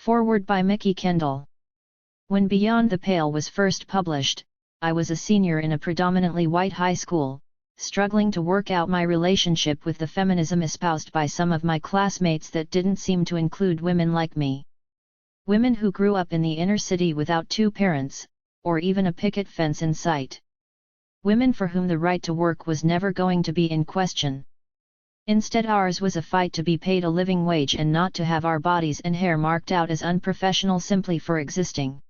Foreword by Mickey Kendall. When Beyond the Pale was first published, I was a senior in a predominantly white high school, struggling to work out my relationship with the feminism espoused by some of my classmates that didn't seem to include women like me. Women who grew up in the inner city without two parents, or even a picket fence in sight. Women for whom the right to work was never going to be in question. Instead, ours was a fight to be paid a living wage and not to have our bodies and hair marked out as unprofessional simply for existing.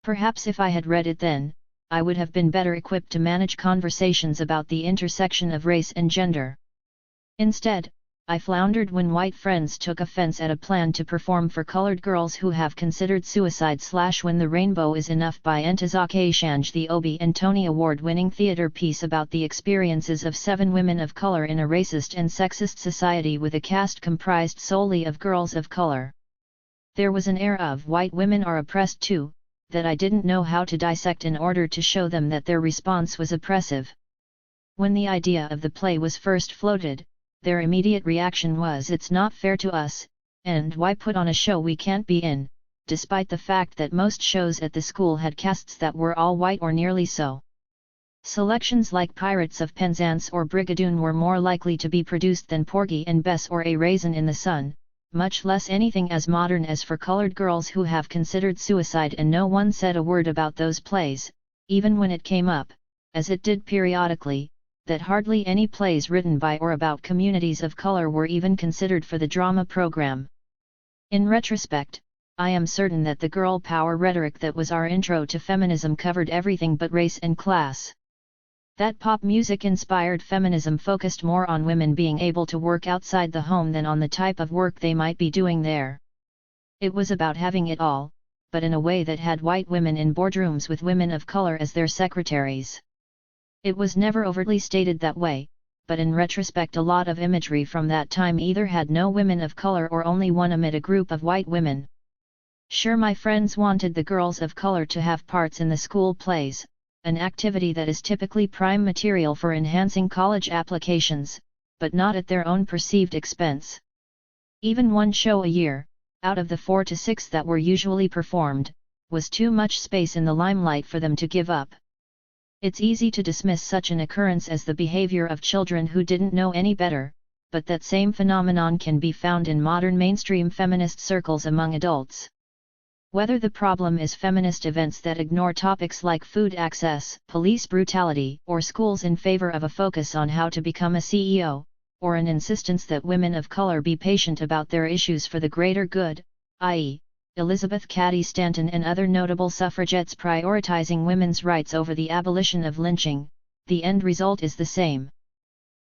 Perhaps if I had read it then, I would have been better equipped to manage conversations about the intersection of race and gender. Instead, I floundered when white friends took offense at a plan to perform for colored girls who have considered suicide / When the Rainbow is Enough by Ntozake Shange, the Obie and Tony Award-winning theater piece about the experiences of 7 women of color in a racist and sexist society with a cast comprised solely of girls of color. There was an air of white women are oppressed too, that I didn't know how to dissect in order to show them that their response was oppressive. When the idea of the play was first floated, their immediate reaction was "It's not fair to us, and why put on a show we can't be in," despite the fact that most shows at the school had casts that were all white or nearly so. Selections like Pirates of Penzance or Brigadoon were more likely to be produced than Porgy and Bess or A Raisin in the Sun, much less anything as modern as For Colored Girls Who Have Considered Suicide, and no one said a word about those plays, even when it came up, as it did periodically, that hardly any plays written by or about communities of color were even considered for the drama program. In retrospect, I am certain that the girl power rhetoric that was our intro to feminism covered everything but race and class. That pop music-inspired feminism focused more on women being able to work outside the home than on the type of work they might be doing there. It was about having it all, but in a way that had white women in boardrooms with women of color as their secretaries. It was never overtly stated that way, but in retrospect a lot of imagery from that time either had no women of color or only one amid a group of white women. Sure, my friends wanted the girls of color to have parts in the school plays, an activity that is typically prime material for enhancing college applications, but not at their own perceived expense. Even one show a year, out of the 4 to 6 that were usually performed, was too much space in the limelight for them to give up. It's easy to dismiss such an occurrence as the behavior of children who didn't know any better, but that same phenomenon can be found in modern mainstream feminist circles among adults. Whether the problem is feminist events that ignore topics like food access, police brutality, or schools in favor of a focus on how to become a CEO, or an insistence that women of color be patient about their issues for the greater good, i.e., Elizabeth Cady Stanton and other notable suffragettes prioritizing women's rights over the abolition of lynching, the end result is the same.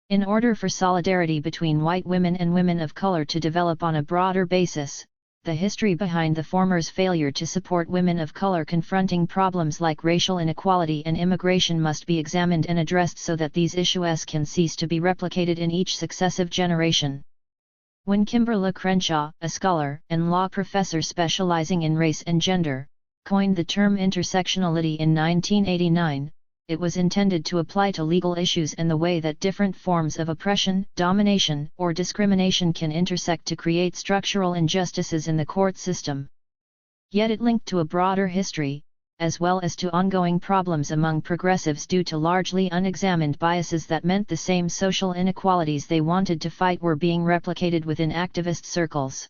In order for solidarity between white women and women of color to develop on a broader basis, the history behind the former's failure to support women of color confronting problems like racial inequality and immigration must be examined and addressed so that these issues can cease to be replicated in each successive generation. When Kimberly Crenshaw, a scholar and law professor specializing in race and gender, coined the term intersectionality in 1989, it was intended to apply to legal issues and the way that different forms of oppression, domination, or discrimination can intersect to create structural injustices in the court system. Yet it linked to a broader history, as well as to ongoing problems among progressives due to largely unexamined biases that meant the same social inequalities they wanted to fight were being replicated within activist circles.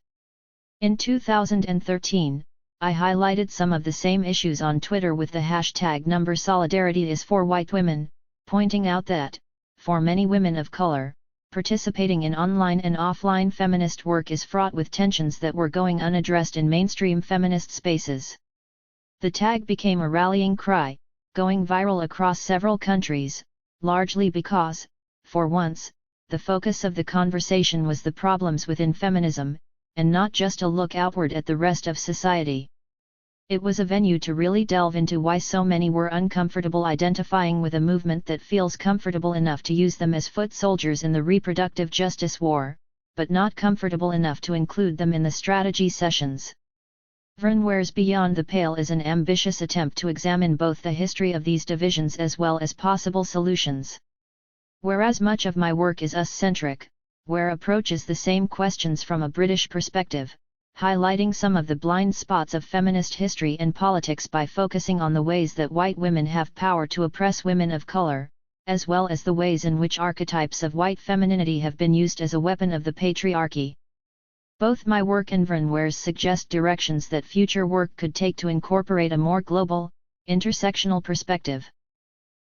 In 2013, I highlighted some of the same issues on Twitter with the hashtag #SolidarityIsForWhiteWomen, pointing out that, for many women of color, participating in online and offline feminist work is fraught with tensions that were going unaddressed in mainstream feminist spaces. The tag became a rallying cry, going viral across several countries, largely because, for once, the focus of the conversation was the problems within feminism, and not just a look outward at the rest of society. It was a venue to really delve into why so many were uncomfortable identifying with a movement that feels comfortable enough to use them as foot soldiers in the reproductive justice war, but not comfortable enough to include them in the strategy sessions. Ware's Beyond the Pale is an ambitious attempt to examine both the history of these divisions as well as possible solutions. Whereas much of my work is us-centric, Ware approaches the same questions from a British perspective, highlighting some of the blind spots of feminist history and politics by focusing on the ways that white women have power to oppress women of color, as well as the ways in which archetypes of white femininity have been used as a weapon of the patriarchy. Both my work and vron wares suggest directions that future work could take to incorporate a more global, intersectional perspective.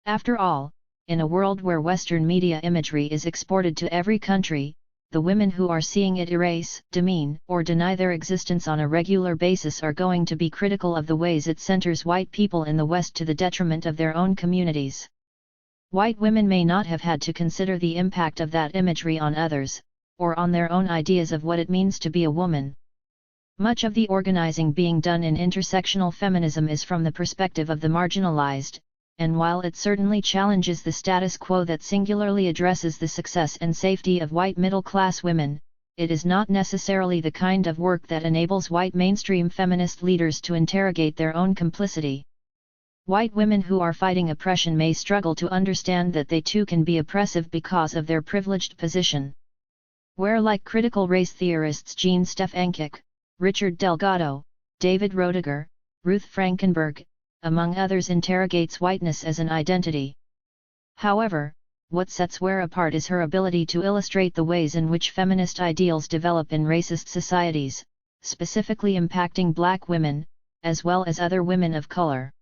After all, in a world where Western media imagery is exported to every country, the women who are seeing it erase, demean, or deny their existence on a regular basis are going to be critical of the ways it centers white people in the West to the detriment of their own communities. White women may not have had to consider the impact of that imagery on others, or on their own ideas of what it means to be a woman. Much of the organizing being done in intersectional feminism is from the perspective of the marginalized, and while it certainly challenges the status quo that singularly addresses the success and safety of white middle-class women, it is not necessarily the kind of work that enables white mainstream feminist leaders to interrogate their own complicity. White women who are fighting oppression may struggle to understand that they too can be oppressive because of their privileged position. Where, like critical race theorists Jean Stefancic, Richard Delgado, David Roediger, Ruth Frankenberg, among others, interrogates whiteness as an identity. However, what sets Ware apart is her ability to illustrate the ways in which feminist ideals develop in racist societies, specifically impacting black women, as well as other women of color.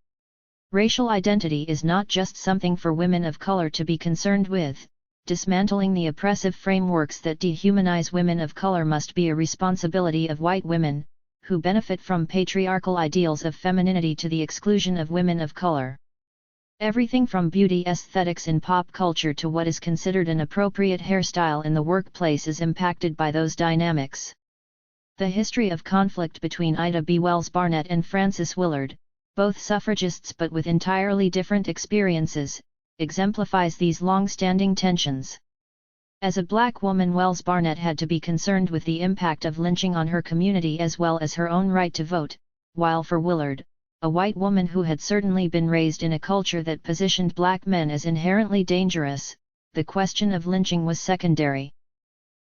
Racial identity is not just something for women of color to be concerned with. Dismantling the oppressive frameworks that dehumanize women of color must be a responsibility of white women, who benefit from patriarchal ideals of femininity to the exclusion of women of color. Everything from beauty aesthetics in pop culture to what is considered an appropriate hairstyle in the workplace is impacted by those dynamics. The history of conflict between Ida B. Wells Barnett and Frances Willard, both suffragists but with entirely different experiences, exemplifies these long-standing tensions. As a black woman, Wells Barnett had to be concerned with the impact of lynching on her community as well as her own right to vote, while for Willard, a white woman who had certainly been raised in a culture that positioned black men as inherently dangerous, the question of lynching was secondary.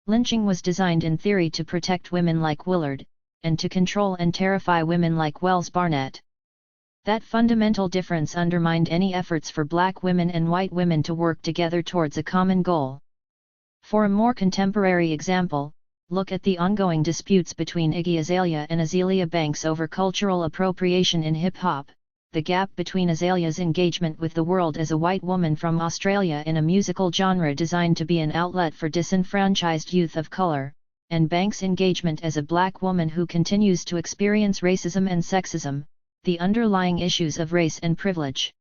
Lynching was designed in theory to protect women like Willard, and to control and terrify women like Wells Barnett. That fundamental difference undermined any efforts for black women and white women to work together towards a common goal. For a more contemporary example, look at the ongoing disputes between Iggy Azalea and Azealia Banks over cultural appropriation in hip-hop, the gap between Azalea's engagement with the world as a white woman from Australia in a musical genre designed to be an outlet for disenfranchised youth of color, and Banks' engagement as a black woman who continues to experience racism and sexism, the underlying issues of race and privilege.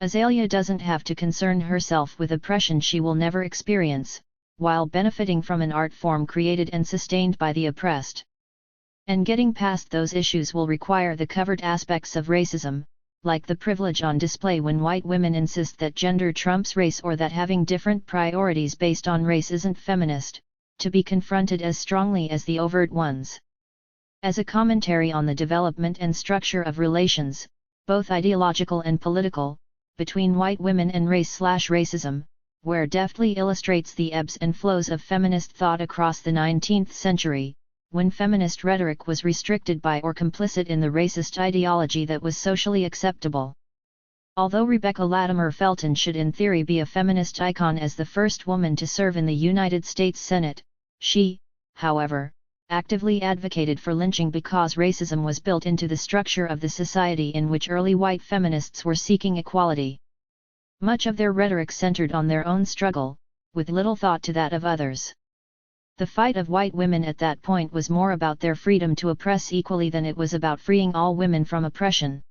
Azalea doesn't have to concern herself with oppression she will never experience, while benefiting from an art form created and sustained by the oppressed. And getting past those issues will require the covered aspects of racism, like the privilege on display when white women insist that gender trumps race or that having different priorities based on race isn't feminist, to be confronted as strongly as the overt ones. As a commentary on the development and structure of relations, both ideological and political, between white women and race/racism, Ware deftly illustrates the ebbs and flows of feminist thought across the 19th century, when feminist rhetoric was restricted by or complicit in the racist ideology that was socially acceptable. Although Rebecca Latimer Felton should in theory be a feminist icon as the first woman to serve in the United States Senate, she, however, actively advocated for lynching because racism was built into the structure of the society in which early white feminists were seeking equality. Much of their rhetoric centered on their own struggle, with little thought to that of others. The fight of white women at that point was more about their freedom to oppress equally than it was about freeing all women from oppression.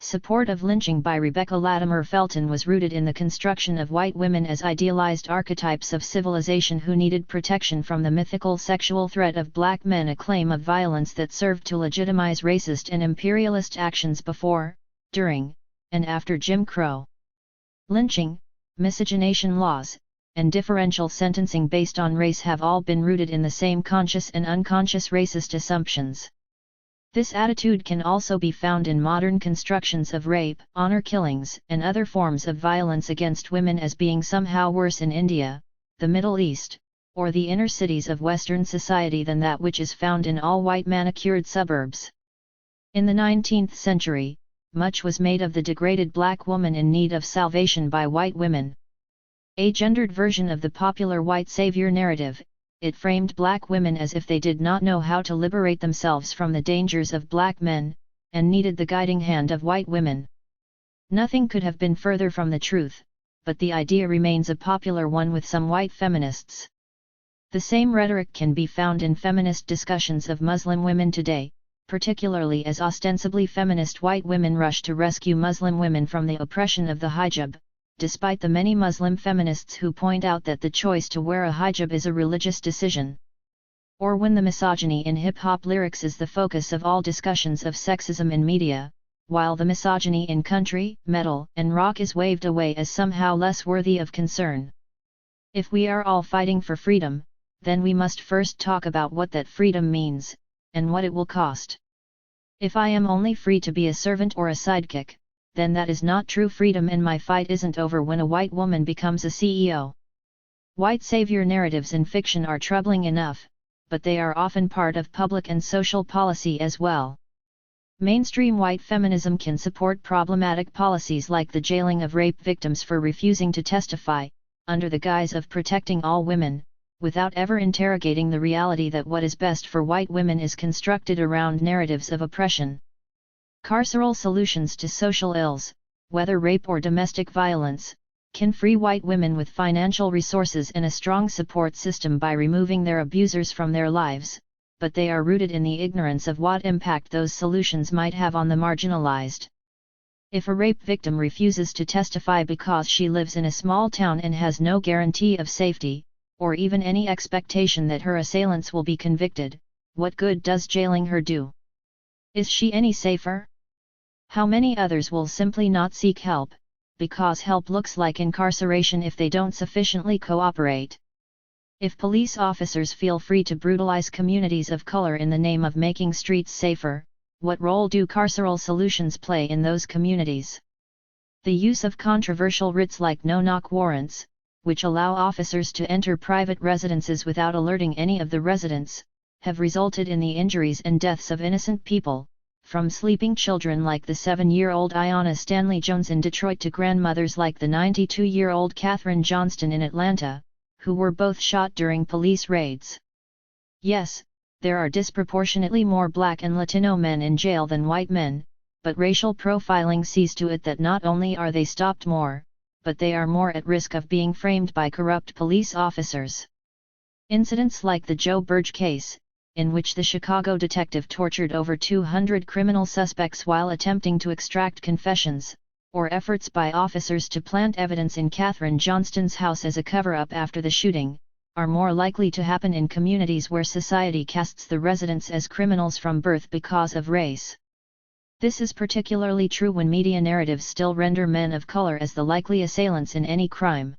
Support of lynching by Rebecca Latimer Felton was rooted in the construction of white women as idealized archetypes of civilization who needed protection from the mythical sexual threat of black men, a claim of violence that served to legitimize racist and imperialist actions before, during, and after Jim Crow. Lynching, miscegenation laws, and differential sentencing based on race have all been rooted in the same conscious and unconscious racist assumptions. This attitude can also be found in modern constructions of rape, honor killings, and other forms of violence against women as being somehow worse in India, the Middle East, or the inner cities of Western society than that which is found in all-white manicured suburbs. In the 19th century, much was made of the degraded black woman in need of salvation by white women. A gendered version of the popular white savior narrative, it framed black women as if they did not know how to liberate themselves from the dangers of black men, and needed the guiding hand of white women. Nothing could have been further from the truth, but the idea remains a popular one with some white feminists. The same rhetoric can be found in feminist discussions of Muslim women today, particularly as ostensibly feminist white women rush to rescue Muslim women from the oppression of the hijab, despite the many Muslim feminists who point out that the choice to wear a hijab is a religious decision. Or when the misogyny in hip-hop lyrics is the focus of all discussions of sexism in media, while the misogyny in country, metal, and rock is waved away as somehow less worthy of concern. If we are all fighting for freedom, then we must first talk about what that freedom means, and what it will cost. If I am only free to be a servant or a sidekick, then that is not true freedom, and my fight isn't over when a white woman becomes a CEO. White savior narratives in fiction are troubling enough, but they are often part of public and social policy as well. Mainstream white feminism can support problematic policies like the jailing of rape victims for refusing to testify, under the guise of protecting all women, without ever interrogating the reality that what is best for white women is constructed around narratives of oppression. Carceral solutions to social ills, whether rape or domestic violence, can free white women with financial resources and a strong support system by removing their abusers from their lives, but they are rooted in the ignorance of what impact those solutions might have on the marginalized. If a rape victim refuses to testify because she lives in a small town and has no guarantee of safety, or even any expectation that her assailants will be convicted, what good does jailing her do? Is she any safer? How many others will simply not seek help, because help looks like incarceration if they don't sufficiently cooperate? If police officers feel free to brutalize communities of color in the name of making streets safer, what role do carceral solutions play in those communities? The use of controversial writs like no-knock warrants, which allow officers to enter private residences without alerting any of the residents, have resulted in the injuries and deaths of innocent people, from sleeping children like the 7-year-old Ayanna Stanley Jones in Detroit to grandmothers like the 92-year-old Katherine Johnston in Atlanta, who were both shot during police raids. Yes, there are disproportionately more Black and Latino men in jail than white men, but racial profiling sees to it that not only are they stopped more, but they are more at risk of being framed by corrupt police officers. Incidents like the Joe Burge case, in which the Chicago detective tortured over 200 criminal suspects while attempting to extract confessions, or efforts by officers to plant evidence in Katherine Johnston's house as a cover-up after the shooting, are more likely to happen in communities where society casts the residents as criminals from birth because of race. This is particularly true when media narratives still render men of color as the likely assailants in any crime.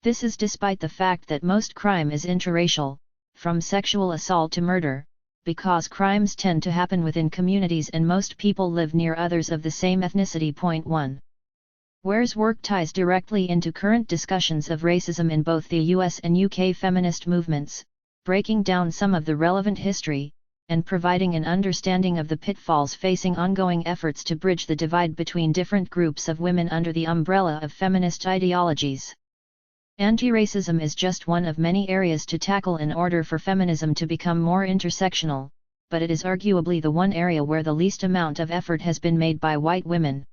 This is despite the fact that most crime is interracial, from sexual assault to murder, because crimes tend to happen within communities and most people live near others of the same ethnicity. 1. Ware's work ties directly into current discussions of racism in both the US and UK feminist movements, breaking down some of the relevant history, and providing an understanding of the pitfalls facing ongoing efforts to bridge the divide between different groups of women under the umbrella of feminist ideologies. Anti-racism is just one of many areas to tackle in order for feminism to become more intersectional, but it is arguably the one area where the least amount of effort has been made by white women.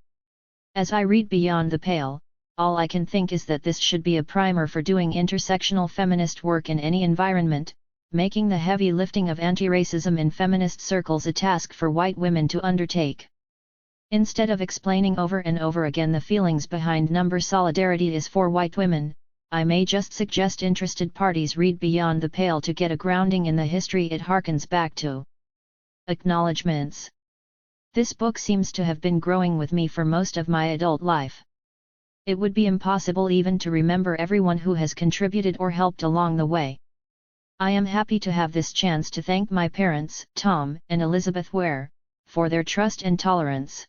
As I read Beyond the Pale, all I can think is that this should be a primer for doing intersectional feminist work in any environment, making the heavy lifting of anti-racism in feminist circles a task for white women to undertake. Instead of explaining over and over again the feelings behind number solidarity is for white women, I may just suggest interested parties read Beyond the Pale to get a grounding in the history it harkens back to. Acknowledgements. This book seems to have been growing with me for most of my adult life. It would be impossible even to remember everyone who has contributed or helped along the way. I am happy to have this chance to thank my parents, Tom and Elizabeth Ware, for their trust and tolerance.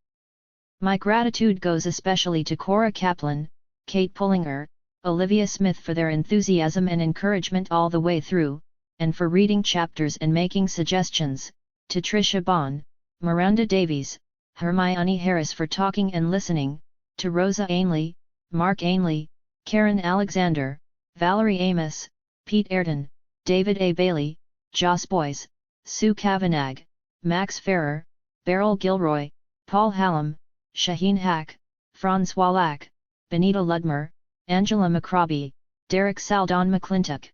My gratitude goes especially to Cora Kaplan, Kate Pullinger, Olivia Smith for their enthusiasm and encouragement all the way through, and for reading chapters and making suggestions, to Tricia Bond, Miranda Davies, Hermione Harris for talking and listening, to Rosa Ainley, Mark Ainley, Karen Alexander, Valerie Amos, Pete Ayrton, David A. Bailey, Joss Boyce, Sue Kavanagh, Max Ferrer, Beryl Gilroy, Paul Hallam, Shaheen Hack, Franz Wallach, Benita Ludmer, Angela McRobbie, Derek Saldon McClintock,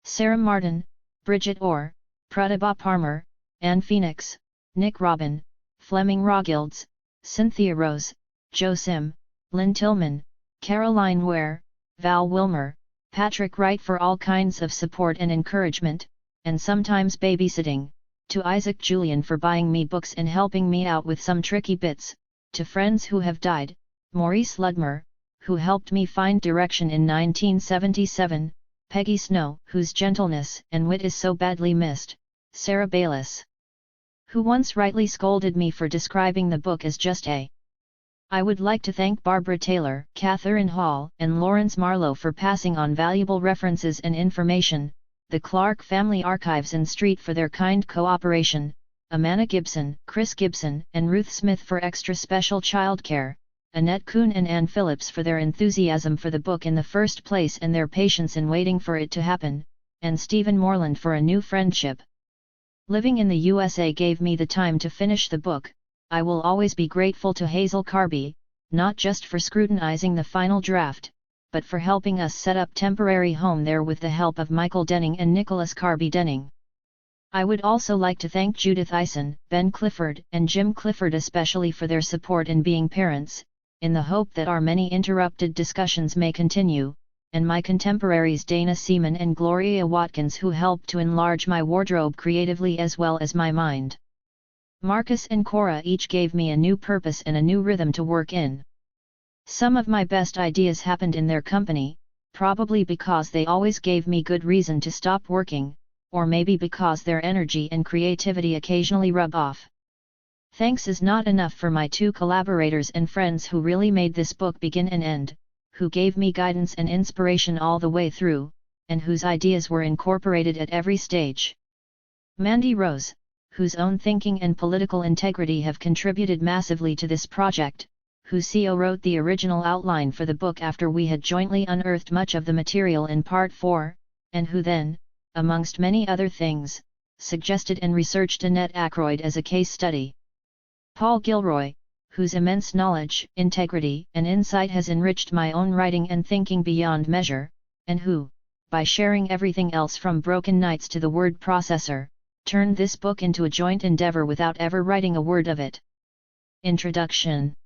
Sarah Martin, Bridget Orr, Pratibha Parmar, Anne Phoenix, Nick Robin, Fleming Rogilds, Cynthia Rose, Joe Sim, Lynn Tillman, Caroline Ware, Val Wilmer, Patrick Wright for all kinds of support and encouragement, and sometimes babysitting, to Isaac Julian for buying me books and helping me out with some tricky bits, to friends who have died, Maurice Ludmer, who helped me find direction in 1977, Peggy Snow, whose gentleness and wit is so badly missed, Sarah Bayless, who once rightly scolded me for describing the book as just a. I would like to thank Barbara Taylor, Catherine Hall, and Lawrence Marlowe for passing on valuable references and information, the Clark Family Archives and Street for their kind cooperation, Amanda Gibson, Chris Gibson, and Ruth Smith for extra special childcare, Annette Kuhn and Ann Phillips for their enthusiasm for the book in the first place and their patience in waiting for it to happen, and Stephen Moreland for a new friendship. Living in the USA gave me the time to finish the book. I will always be grateful to Hazel Carby, not just for scrutinizing the final draft, but for helping us set up temporary home there with the help of Michael Denning and Nicholas Carby Denning. I would also like to thank Judith Eisen, Ben Clifford, and Jim Clifford especially for their support in being parents, in the hope that our many interrupted discussions may continue, and my contemporaries Dana Seaman and Gloria Watkins who helped to enlarge my wardrobe creatively as well as my mind. Marcus and Cora each gave me a new purpose and a new rhythm to work in. Some of my best ideas happened in their company, probably because they always gave me good reason to stop working, or maybe because their energy and creativity occasionally rub off. Thanks is not enough for my two collaborators and friends who really made this book begin and end, who gave me guidance and inspiration all the way through, and whose ideas were incorporated at every stage. Mandy Rose, whose own thinking and political integrity have contributed massively to this project, whose CO wrote the original outline for the book after we had jointly unearthed much of the material in Part 4, and who then, amongst many other things, suggested and researched Annette Ackroyd as a case study. Paul Gilroy, whose immense knowledge, integrity, and insight has enriched my own writing and thinking beyond measure, and who, by sharing everything else from Broken Nights to the word processor, turned this book into a joint endeavor without ever writing a word of it. Introduction.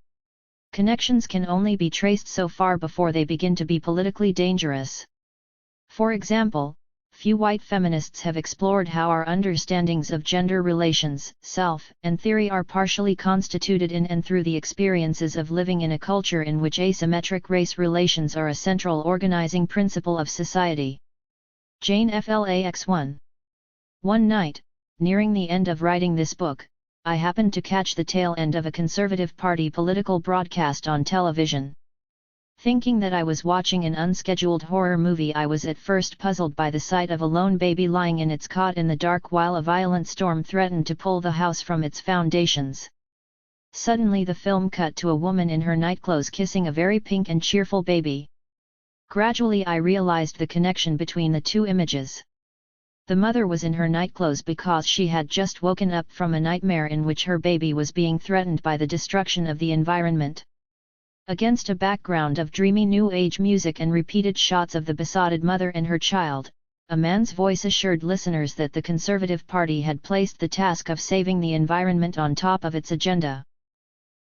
Connections can only be traced so far before they begin to be politically dangerous. For example, few white feminists have explored how our understandings of gender relations, self, and theory are partially constituted in and through the experiences of living in a culture in which asymmetric race relations are a central organizing principle of society. Jane Flax 1. One night, nearing the end of writing this book, I happened to catch the tail end of a Conservative Party political broadcast on television. Thinking that I was watching an unscheduled horror movie, I was at first puzzled by the sight of a lone baby lying in its cot in the dark while a violent storm threatened to pull the house from its foundations. Suddenly the film cut to a woman in her nightclothes kissing a very pink and cheerful baby. Gradually I realized the connection between the two images. The mother was in her nightclothes because she had just woken up from a nightmare in which her baby was being threatened by the destruction of the environment. Against a background of dreamy New Age music and repeated shots of the besotted mother and her child, a man's voice assured listeners that the Conservative Party had placed the task of saving the environment on top of its agenda.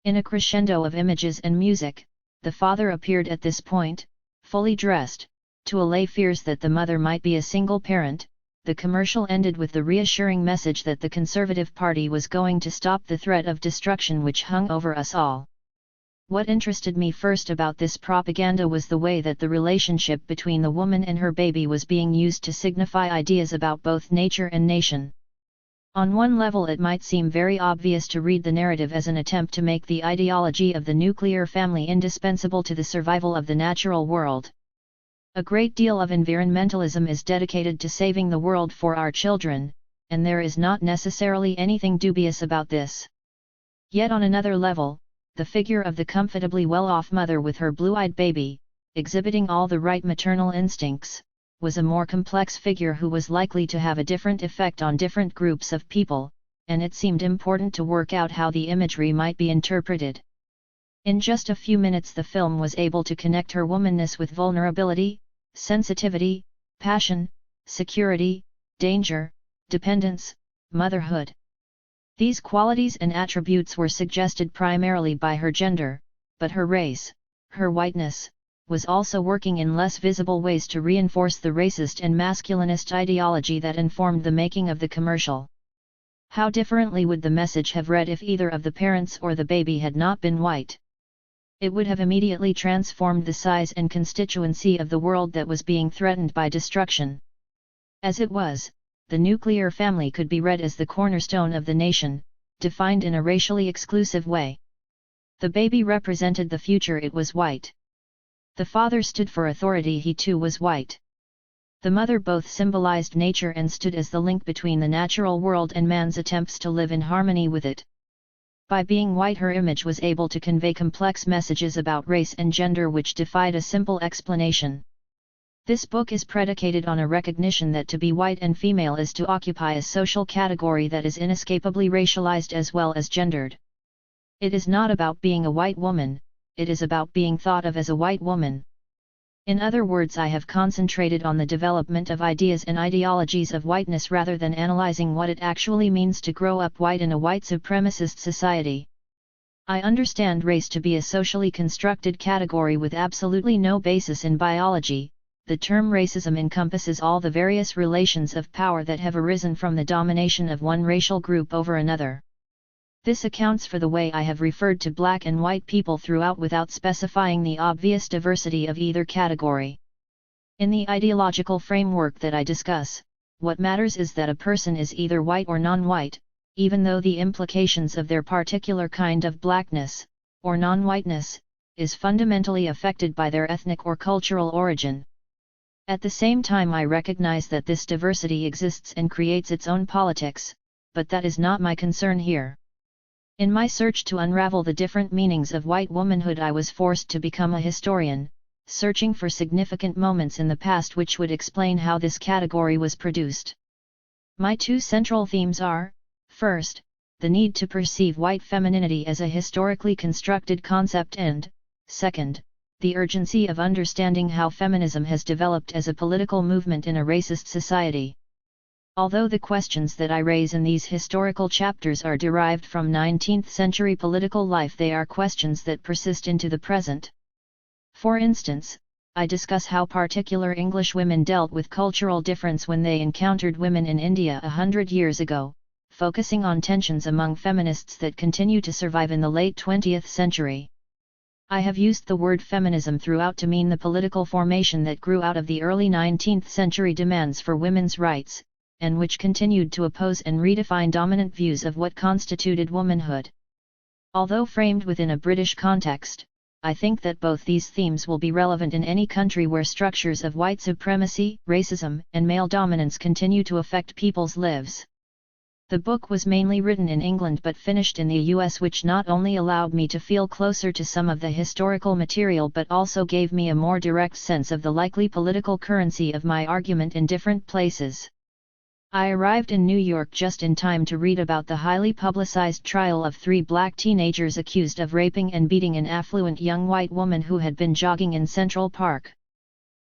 In a crescendo of images and music, the father appeared at this point, fully dressed, to allay fears that the mother might be a single parent. The commercial ended with the reassuring message that the Conservative Party was going to stop the threat of destruction which hung over us all. What interested me first about this propaganda was the way that the relationship between the woman and her baby was being used to signify ideas about both nature and nation. On one level it might seem very obvious to read the narrative as an attempt to make the ideology of the nuclear family indispensable to the survival of the natural world. A great deal of environmentalism is dedicated to saving the world for our children, and there is not necessarily anything dubious about this. Yet on another level, the figure of the comfortably well-off mother with her blue-eyed baby, exhibiting all the right maternal instincts, was a more complex figure who was likely to have a different effect on different groups of people, and it seemed important to work out how the imagery might be interpreted. In just a few minutes the film was able to connect her womanness with vulnerability, sensitivity, passion, security, danger, dependence, motherhood. These qualities and attributes were suggested primarily by her gender, but her race, her whiteness, was also working in less visible ways to reinforce the racist and masculinist ideology that informed the making of the commercial. How differently would the message have read if either of the parents or the baby had not been white? It would have immediately transformed the size and constituency of the world that was being threatened by destruction. As it was, the nuclear family could be read as the cornerstone of the nation, defined in a racially exclusive way. The baby represented the future, it was white. The father stood for authority, he too was white. The mother both symbolized nature and stood as the link between the natural world and man's attempts to live in harmony with it. By being white, her image was able to convey complex messages about race and gender which defied a simple explanation. This book is predicated on a recognition that to be white and female is to occupy a social category that is inescapably racialized as well as gendered. It is not about being a white woman, it is about being thought of as a white woman. In other words, I have concentrated on the development of ideas and ideologies of whiteness rather than analyzing what it actually means to grow up white in a white supremacist society. I understand race to be a socially constructed category with absolutely no basis in biology. The term racism encompasses all the various relations of power that have arisen from the domination of one racial group over another. This accounts for the way I have referred to black and white people throughout without specifying the obvious diversity of either category. In the ideological framework that I discuss, what matters is that a person is either white or non-white, even though the implications of their particular kind of blackness, or non-whiteness, is fundamentally affected by their ethnic or cultural origin. At the same time, I recognize that this diversity exists and creates its own politics, but that is not my concern here. In my search to unravel the different meanings of white womanhood, I was forced to become a historian, searching for significant moments in the past which would explain how this category was produced. My two central themes are, first, the need to perceive white femininity as a historically constructed concept, and, second, the urgency of understanding how feminism has developed as a political movement in a racist society. Although the questions that I raise in these historical chapters are derived from 19th-century political life, they are questions that persist into the present. For instance, I discuss how particular English women dealt with cultural difference when they encountered women in India 100 years ago, focusing on tensions among feminists that continue to survive in the late 20th century. I have used the word feminism throughout to mean the political formation that grew out of the early 19th century demands for women's rights, and which continued to oppose and redefine dominant views of what constituted womanhood. Although framed within a British context, I think that both these themes will be relevant in any country where structures of white supremacy, racism, and male dominance continue to affect people's lives. The book was mainly written in England but finished in the US, which not only allowed me to feel closer to some of the historical material but also gave me a more direct sense of the likely political currency of my argument in different places. I arrived in New York just in time to read about the highly publicized trial of 3 black teenagers accused of raping and beating an affluent young white woman who had been jogging in Central Park.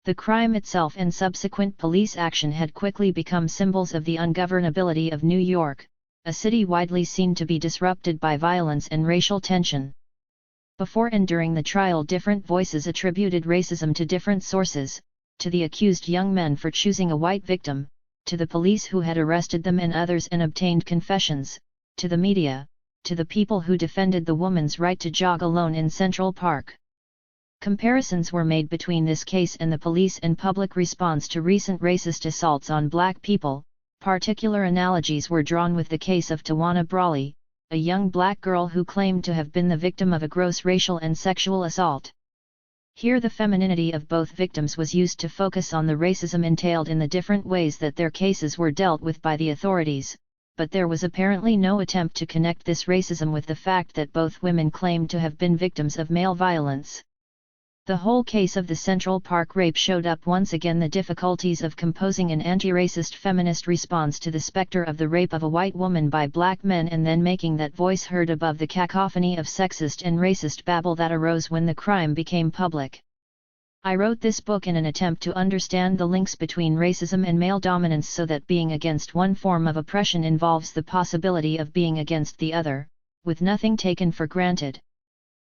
The crime itself and subsequent police action had quickly become symbols of the ungovernability of New York, a city widely seen to be disrupted by violence and racial tension. Before and during the trial, different voices attributed racism to different sources, to the accused young men for choosing a white victim, to the police who had arrested them and others and obtained confessions, to the media, to the people who defended the woman's right to jog alone in Central Park. Comparisons were made between this case and the police and public response to recent racist assaults on black people. Particular analogies were drawn with the case of Tawana Brawley, a young black girl who claimed to have been the victim of a gross racial and sexual assault. Here the femininity of both victims was used to focus on the racism entailed in the different ways that their cases were dealt with by the authorities, but there was apparently no attempt to connect this racism with the fact that both women claimed to have been victims of male violence. The whole case of the Central Park rape showed up once again the difficulties of composing an anti-racist feminist response to the specter of the rape of a white woman by black men and then making that voice heard above the cacophony of sexist and racist babble that arose when the crime became public. I wrote this book in an attempt to understand the links between racism and male dominance so that being against one form of oppression involves the possibility of being against the other, with nothing taken for granted.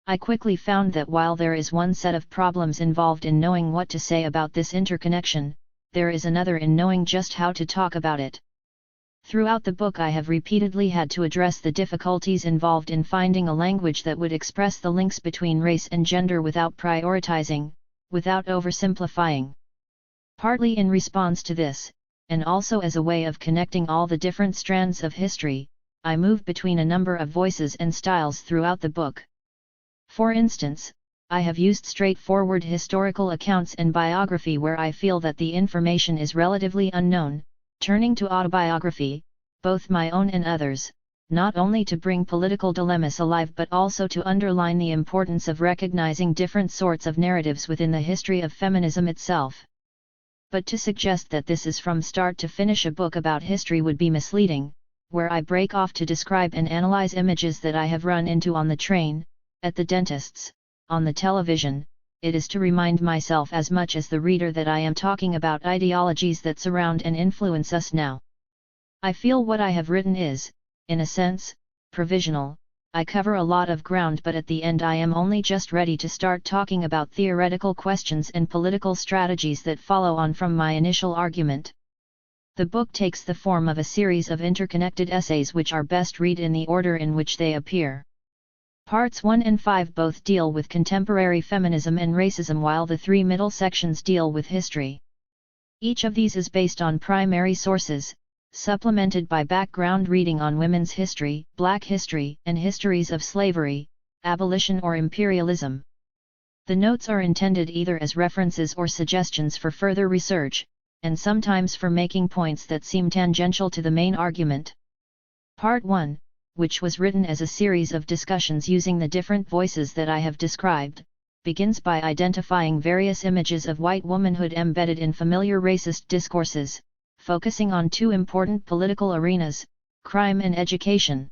I quickly found that while there is one set of problems involved in knowing what to say about this interconnection, there is another in knowing just how to talk about it. Throughout the book I have repeatedly had to address the difficulties involved in finding a language that would express the links between race and gender without prioritizing, without oversimplifying. Partly in response to this, and also as a way of connecting all the different strands of history, I move between a number of voices and styles throughout the book. For instance, I have used straightforward historical accounts and biography where I feel that the information is relatively unknown, turning to autobiography, both my own and others, not only to bring political dilemmas alive but also to underline the importance of recognizing different sorts of narratives within the history of feminism itself. But to suggest that this is from start to finish a book about history would be misleading, where I break off to describe and analyze images that I have run into on the train, at the dentist's, on the television. It is to remind myself as much as the reader that I am talking about ideologies that surround and influence us now. I feel what I have written is, in a sense, provisional. I cover a lot of ground but at the end I am only just ready to start talking about theoretical questions and political strategies that follow on from my initial argument. The book takes the form of a series of interconnected essays which are best read in the order in which they appear. Parts 1 and 5 both deal with contemporary feminism and racism while the 3 middle sections deal with history. Each of these is based on primary sources, supplemented by background reading on women's history, black history, and histories of slavery, abolition or imperialism. The notes are intended either as references or suggestions for further research, and sometimes for making points that seem tangential to the main argument. Part 1, which was written as a series of discussions using the different voices that I have described, begins by identifying various images of white womanhood embedded in familiar racist discourses, focusing on 2 important political arenas, crime and education.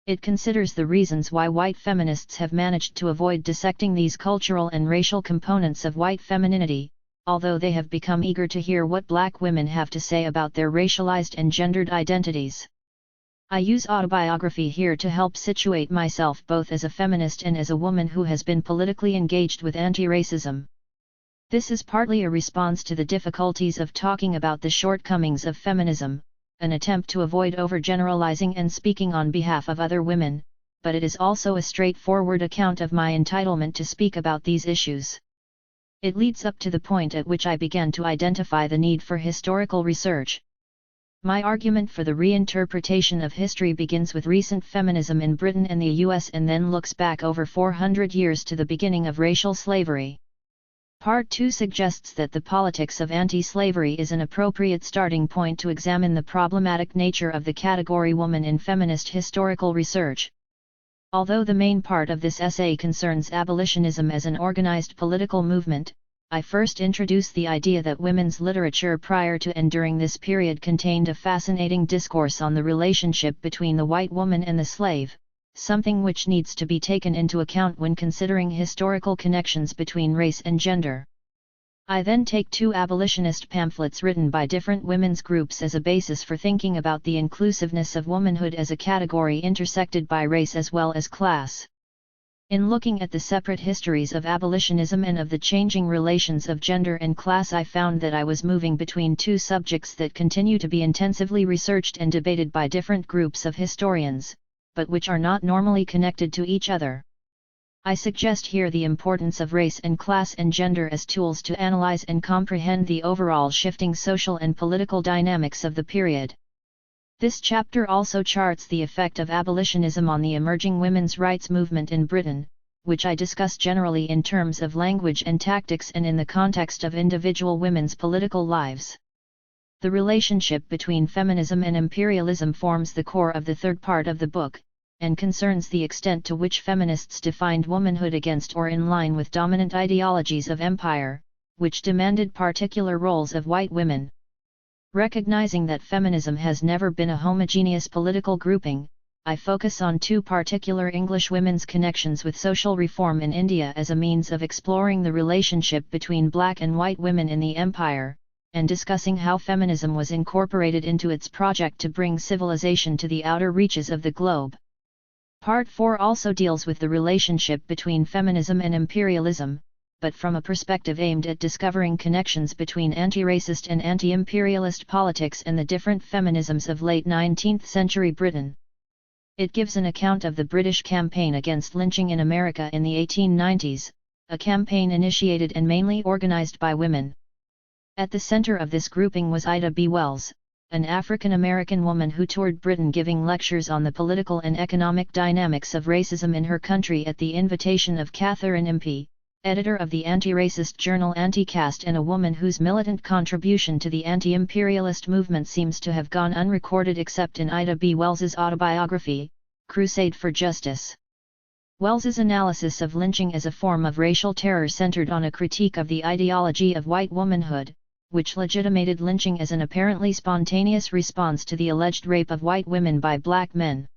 It considers the reasons why white feminists have managed to avoid dissecting these cultural and racial components of white femininity, although they have become eager to hear what black women have to say about their racialized and gendered identities. I use autobiography here to help situate myself both as a feminist and as a woman who has been politically engaged with anti-racism. This is partly a response to the difficulties of talking about the shortcomings of feminism, an attempt to avoid overgeneralizing and speaking on behalf of other women, but it is also a straightforward account of my entitlement to speak about these issues. It leads up to the point at which I began to identify the need for historical research. My argument for the reinterpretation of history begins with recent feminism in Britain and the US and then looks back over 400 years to the beginning of racial slavery. Part 2 suggests that the politics of anti-slavery is an appropriate starting point to examine the problematic nature of the category woman in feminist historical research. Although the main part of this essay concerns abolitionism as an organized political movement, I first introduce the idea that women's literature prior to and during this period contained a fascinating discourse on the relationship between the white woman and the slave, something which needs to be taken into account when considering historical connections between race and gender. I then take 2 abolitionist pamphlets written by different women's groups as a basis for thinking about the inclusiveness of womanhood as a category intersected by race as well as class. In looking at the separate histories of abolitionism and of the changing relations of gender and class, I found that I was moving between 2 subjects that continue to be intensively researched and debated by different groups of historians, but which are not normally connected to each other. I suggest here the importance of race and class and gender as tools to analyze and comprehend the overall shifting social and political dynamics of the period. This chapter also charts the effect of abolitionism on the emerging women's rights movement in Britain, which I discuss generally in terms of language and tactics and in the context of individual women's political lives. The relationship between feminism and imperialism forms the core of the third part of the book, and concerns the extent to which feminists defined womanhood against or in line with dominant ideologies of empire, which demanded particular roles of white women. Recognizing that feminism has never been a homogeneous political grouping, I focus on two particular English women's connections with social reform in India as a means of exploring the relationship between black and white women in the empire, and discussing how feminism was incorporated into its project to bring civilization to the outer reaches of the globe. Part 4 also deals with the relationship between feminism and imperialism, but from a perspective aimed at discovering connections between anti-racist and anti-imperialist politics and the different feminisms of late 19th century Britain. It gives an account of the British campaign against lynching in America in the 1890s, a campaign initiated and mainly organized by women. At the center of this grouping was Ida B. Wells, an African-American woman who toured Britain giving lectures on the political and economic dynamics of racism in her country at the invitation of Catherine Impey, editor of the anti-racist journal Anti-Caste, and a woman whose militant contribution to the anti-imperialist movement seems to have gone unrecorded except in Ida B. Wells's autobiography, Crusade for Justice. Wells's analysis of lynching as a form of racial terror centered on a critique of the ideology of white womanhood, which legitimated lynching as an apparently spontaneous response to the alleged rape of white women by black men.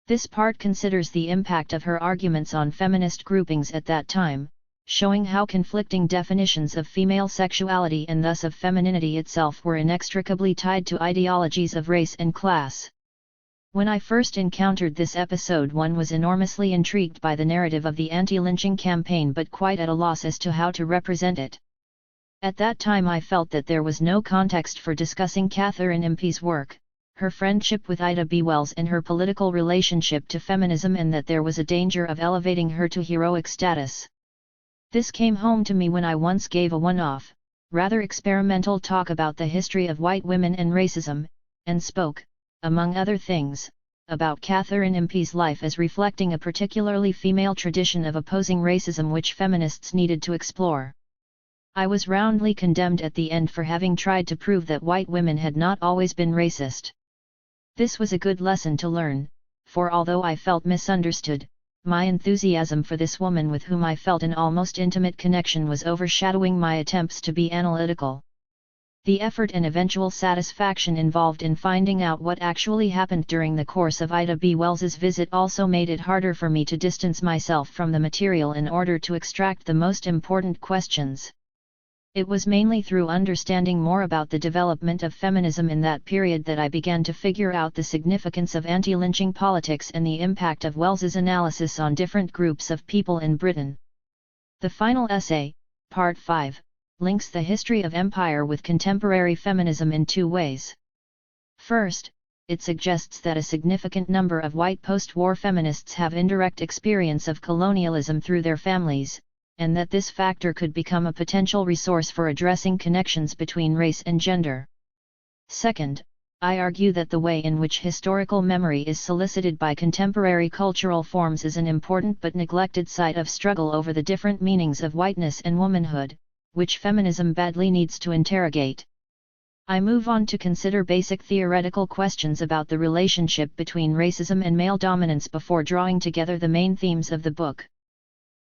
This part considers the impact of her arguments on feminist groupings at that time, showing how conflicting definitions of female sexuality and thus of femininity itself were inextricably tied to ideologies of race and class. When I first encountered this episode, one was enormously intrigued by the narrative of the anti-lynching campaign but quite at a loss as to how to represent it. At that time I felt that there was no context for discussing Catherine Impey's work, her friendship with Ida B. Wells and her political relationship to feminism, and that there was a danger of elevating her to heroic status. This came home to me when I once gave a one-off, rather experimental talk about the history of white women and racism, and spoke, among other things, about Catherine Impey's life as reflecting a particularly female tradition of opposing racism which feminists needed to explore. I was roundly condemned at the end for having tried to prove that white women had not always been racist. This was a good lesson to learn, for although I felt misunderstood, my enthusiasm for this woman with whom I felt an almost intimate connection was overshadowing my attempts to be analytical. The effort and eventual satisfaction involved in finding out what actually happened during the course of Ida B. Wells's visit also made it harder for me to distance myself from the material in order to extract the most important questions. It was mainly through understanding more about the development of feminism in that period that I began to figure out the significance of anti-lynching politics and the impact of Wells's analysis on different groups of people in Britain. The final essay, Part 5, links the history of empire with contemporary feminism in two ways. First, it suggests that a significant number of white post-war feminists have indirect experience of colonialism through their families, and that this factor could become a potential resource for addressing connections between race and gender. Second, I argue that the way in which historical memory is solicited by contemporary cultural forms is an important but neglected site of struggle over the different meanings of whiteness and womanhood, which feminism badly needs to interrogate. I move on to consider basic theoretical questions about the relationship between racism and male dominance before drawing together the main themes of the book.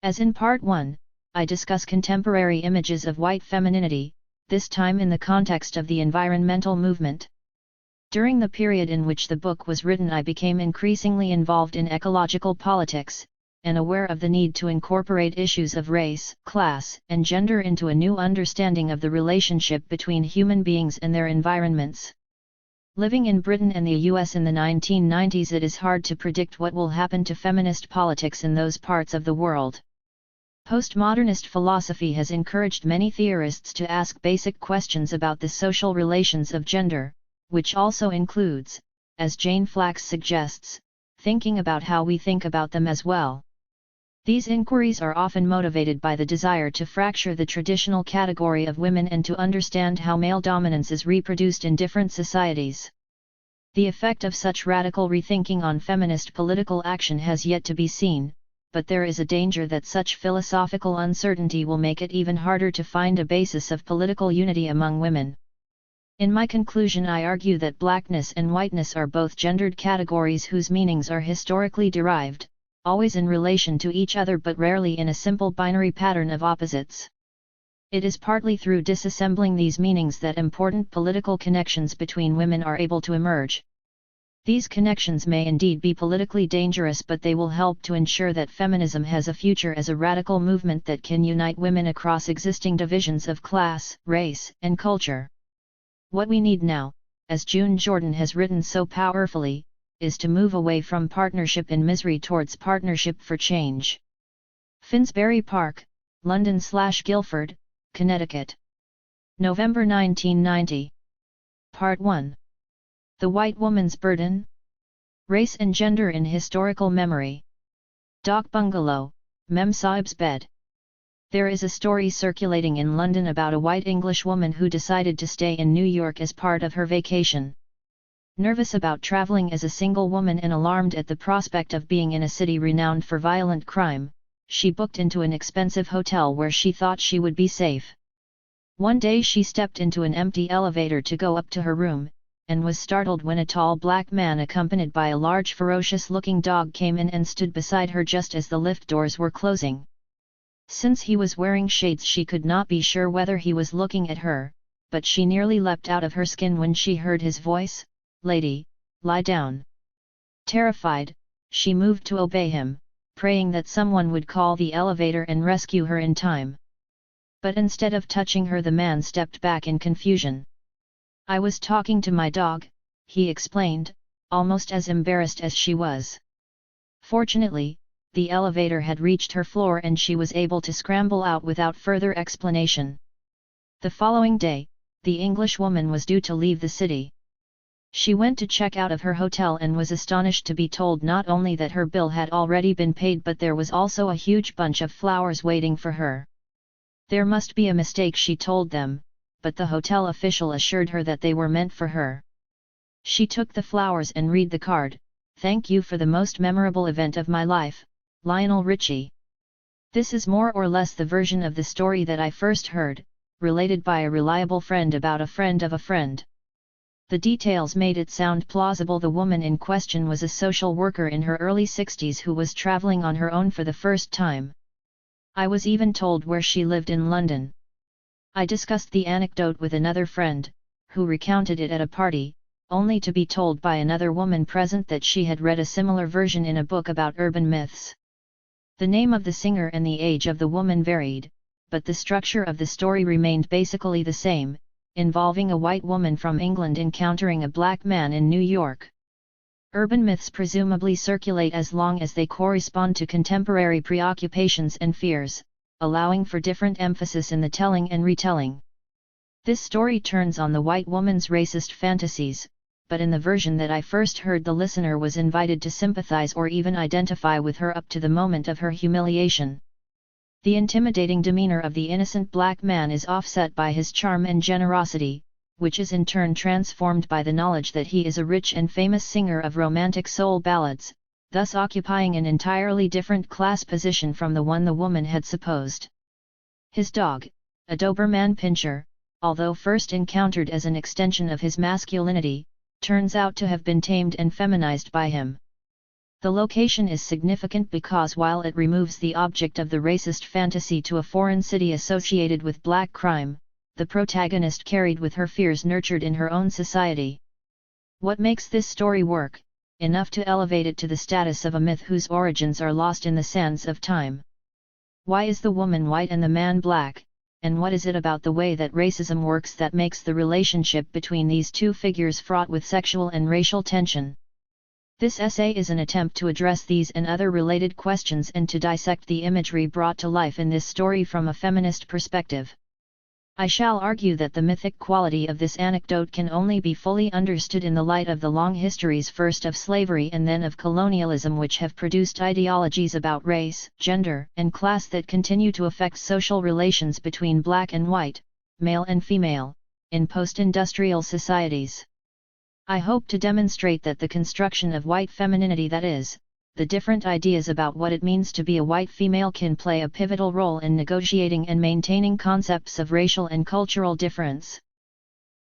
As in Part 1, I discuss contemporary images of white femininity, this time in the context of the environmental movement. During the period in which the book was written, I became increasingly involved in ecological politics, and aware of the need to incorporate issues of race, class, and gender into a new understanding of the relationship between human beings and their environments. Living in Britain and the US in the 1990s, it is hard to predict what will happen to feminist politics in those parts of the world. Postmodernist philosophy has encouraged many theorists to ask basic questions about the social relations of gender, which also includes, as Jane Flax suggests, thinking about how we think about them as well. These inquiries are often motivated by the desire to fracture the traditional category of women and to understand how male dominance is reproduced in different societies. The effect of such radical rethinking on feminist political action has yet to be seen, but there is a danger that such philosophical uncertainty will make it even harder to find a basis of political unity among women. In my conclusion, I argue that blackness and whiteness are both gendered categories whose meanings are historically derived, always in relation to each other but rarely in a simple binary pattern of opposites. It is partly through disassembling these meanings that important political connections between women are able to emerge. These connections may indeed be politically dangerous, but they will help to ensure that feminism has a future as a radical movement that can unite women across existing divisions of class, race, and culture. What we need now, as June Jordan has written so powerfully, is to move away from partnership in misery towards partnership for change. Finsbury Park, London/Guildford, Connecticut. November 1990. Part 1. The White Woman's Burden? Race and Gender in Historical Memory. Dock Bungalow, Mem Sahib's Bed. There is a story circulating in London about a white English woman who decided to stay in New York as part of her vacation. Nervous about traveling as a single woman and alarmed at the prospect of being in a city renowned for violent crime, she booked into an expensive hotel where she thought she would be safe. One day she stepped into an empty elevator to go up to her room, and was startled when a tall black man accompanied by a large ferocious-looking dog came in and stood beside her just as the lift doors were closing. Since he was wearing shades, she could not be sure whether he was looking at her, but she nearly leapt out of her skin when she heard his voice, "Lady, lie down." Terrified, she moved to obey him, praying that someone would call the elevator and rescue her in time. But instead of touching her, the man stepped back in confusion. "I was talking to my dog," he explained, almost as embarrassed as she was. Fortunately, the elevator had reached her floor and she was able to scramble out without further explanation. The following day, the English woman was due to leave the city. She went to check out of her hotel and was astonished to be told not only that her bill had already been paid, but there was also a huge bunch of flowers waiting for her. There must be a mistake, she told them, but the hotel official assured her that they were meant for her. She took the flowers and read the card, "Thank you for the most memorable event of my life, Lionel Richie." This is more or less the version of the story that I first heard, related by a reliable friend about a friend of a friend. The details made it sound plausible. The woman in question was a social worker in her early 60s who was traveling on her own for the first time. I was even told where she lived in London. I discussed the anecdote with another friend, who recounted it at a party, only to be told by another woman present that she had read a similar version in a book about urban myths. The name of the singer and the age of the woman varied, but the structure of the story remained basically the same, involving a white woman from England encountering a black man in New York. Urban myths presumably circulate as long as they correspond to contemporary preoccupations and fears, allowing for different emphasis in the telling and retelling. This story turns on the white woman's racist fantasies, but in the version that I first heard, the listener was invited to sympathize or even identify with her up to the moment of her humiliation. The intimidating demeanor of the innocent black man is offset by his charm and generosity, which is in turn transformed by the knowledge that he is a rich and famous singer of romantic soul ballads, thus occupying an entirely different class position from the one the woman had supposed. His dog, a Doberman Pinscher, although first encountered as an extension of his masculinity, turns out to have been tamed and feminized by him. The location is significant because while it removes the object of the racist fantasy to a foreign city associated with black crime, the protagonist carried with her fears nurtured in her own society. What makes this story work, enough to elevate it to the status of a myth whose origins are lost in the sands of time? Why is the woman white and the man black, and what is it about the way that racism works that makes the relationship between these two figures fraught with sexual and racial tension? This essay is an attempt to address these and other related questions and to dissect the imagery brought to life in this story from a feminist perspective. I shall argue that the mythic quality of this anecdote can only be fully understood in the light of the long histories, first of slavery and then of colonialism, which have produced ideologies about race, gender, and class that continue to affect social relations between black and white, male and female, in post-industrial societies. I hope to demonstrate that the construction of white femininity, that is, the different ideas about what it means to be a white female can play a pivotal role in negotiating and maintaining concepts of racial and cultural difference.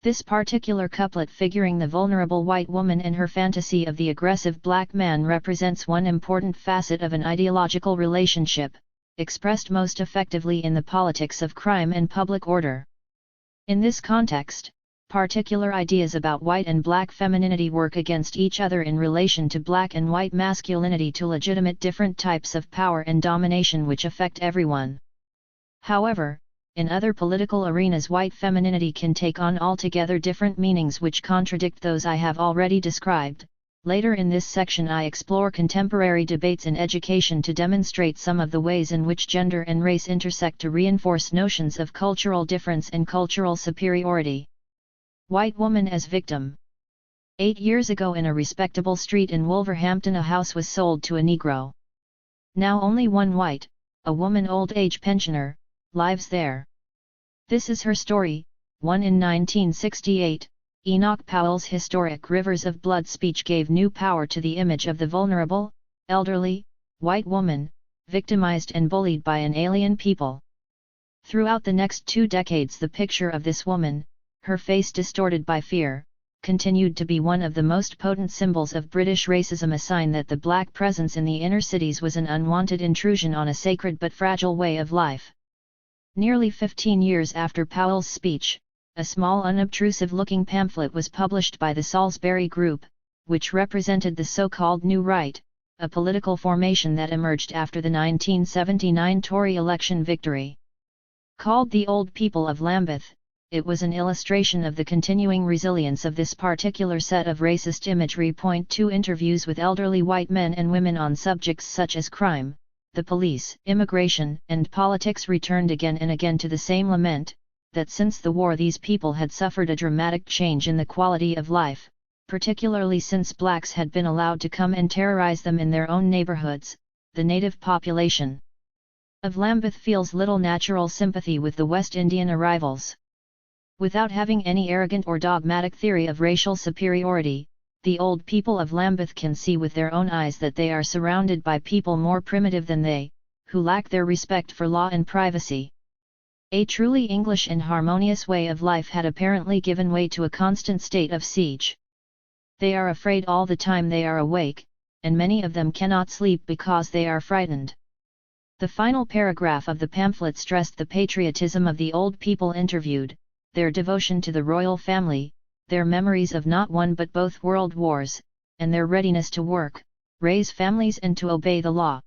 This particular couplet figuring the vulnerable white woman and her fantasy of the aggressive black man represents one important facet of an ideological relationship, expressed most effectively in the politics of crime and public order. In this context, particular ideas about white and black femininity work against each other in relation to black and white masculinity to legitimate different types of power and domination which affect everyone. However, in other political arenas white femininity can take on altogether different meanings which contradict those I have already described. Later in this section I explore contemporary debates in education to demonstrate some of the ways in which gender and race intersect to reinforce notions of cultural difference and cultural superiority. White woman as victim. 8 years ago in a respectable street in Wolverhampton a house was sold to a Negro. Now only one white, a woman old age pensioner, lives there. This is her story. 1 In 1968, Enoch Powell's historic Rivers of Blood speech gave new power to the image of the vulnerable, elderly, white woman, victimized and bullied by an alien people. Throughout the next 2 decades the picture of this woman, her face distorted by fear, continued to be one of the most potent symbols of British racism, a sign that the black presence in the inner cities was an unwanted intrusion on a sacred but fragile way of life. Nearly 15 years after Powell's speech, a small unobtrusive-looking pamphlet was published by the Salisbury Group, which represented the so-called New Right, a political formation that emerged after the 1979 Tory election victory. Called The Old People of Lambeth, it was an illustration of the continuing resilience of this particular set of racist imagery. 2 Interviews with elderly white men and women on subjects such as crime, the police, immigration, and politics returned again and again to the same lament, that since the war these people had suffered a dramatic change in the quality of life, particularly since blacks had been allowed to come and terrorize them in their own neighborhoods. The native population of Lambeth feels little natural sympathy with the West Indian arrivals. Without having any arrogant or dogmatic theory of racial superiority, the old people of Lambeth can see with their own eyes that they are surrounded by people more primitive than they, who lack their respect for law and privacy. A truly English and harmonious way of life had apparently given way to a constant state of siege. They are afraid all the time they are awake, and many of them cannot sleep because they are frightened. The final paragraph of the pamphlet stressed the patriotism of the old people interviewed, their devotion to the royal family, their memories of not one but both world wars, and their readiness to work, raise families and to obey the law.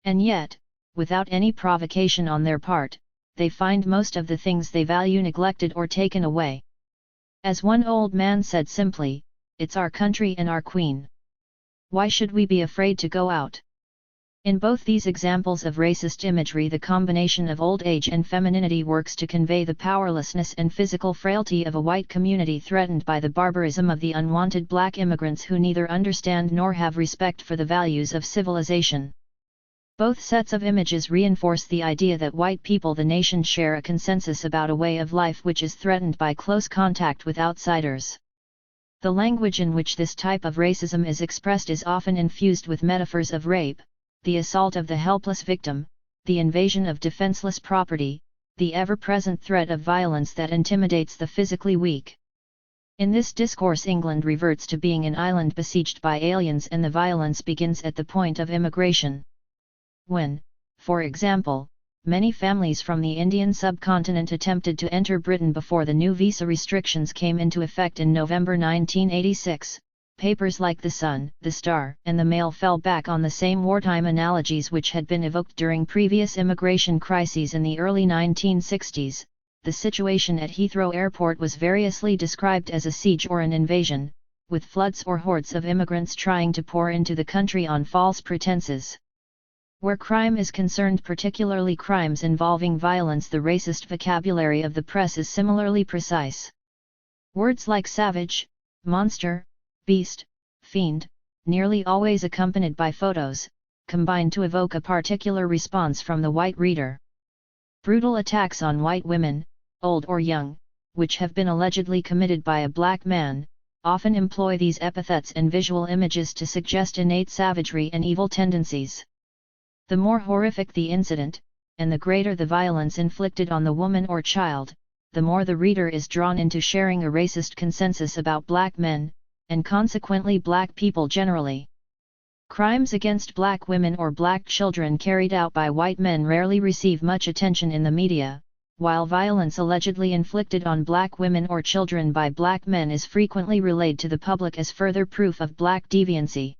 And yet, without any provocation on their part, they find most of the things they value neglected or taken away. As one old man said simply, "It's our country and our queen. Why should we be afraid to go out?" In both these examples of racist imagery the combination of old age and femininity works to convey the powerlessness and physical frailty of a white community threatened by the barbarism of the unwanted black immigrants who neither understand nor have respect for the values of civilization. Both sets of images reinforce the idea that white people the nation share a consensus about a way of life which is threatened by close contact with outsiders. The language in which this type of racism is expressed is often infused with metaphors of rape, the assault of the helpless victim, the invasion of defenseless property, the ever-present threat of violence that intimidates the physically weak. In this discourse England reverts to being an island besieged by aliens, and the violence begins at the point of immigration. When, for example, many families from the Indian subcontinent attempted to enter Britain before the new visa restrictions came into effect in November 1986, papers like The Sun, The Star, and The Mail fell back on the same wartime analogies which had been evoked during previous immigration crises in the early 1960s. The situation at Heathrow Airport was variously described as a siege or an invasion, with floods or hordes of immigrants trying to pour into the country on false pretenses. Where crime is concerned, particularly crimes involving violence, the racist vocabulary of the press is similarly precise. Words like savage, monster, beast, fiend, nearly always accompanied by photos, combine to evoke a particular response from the white reader. Brutal attacks on white women, old or young, which have been allegedly committed by a black man, often employ these epithets and visual images to suggest innate savagery and evil tendencies. The more horrific the incident, and the greater the violence inflicted on the woman or child, the more the reader is drawn into sharing a racist consensus about black men, and consequently black people generally. Crimes against black women or black children carried out by white men rarely receive much attention in the media, while violence allegedly inflicted on black women or children by black men is frequently relayed to the public as further proof of black deviancy.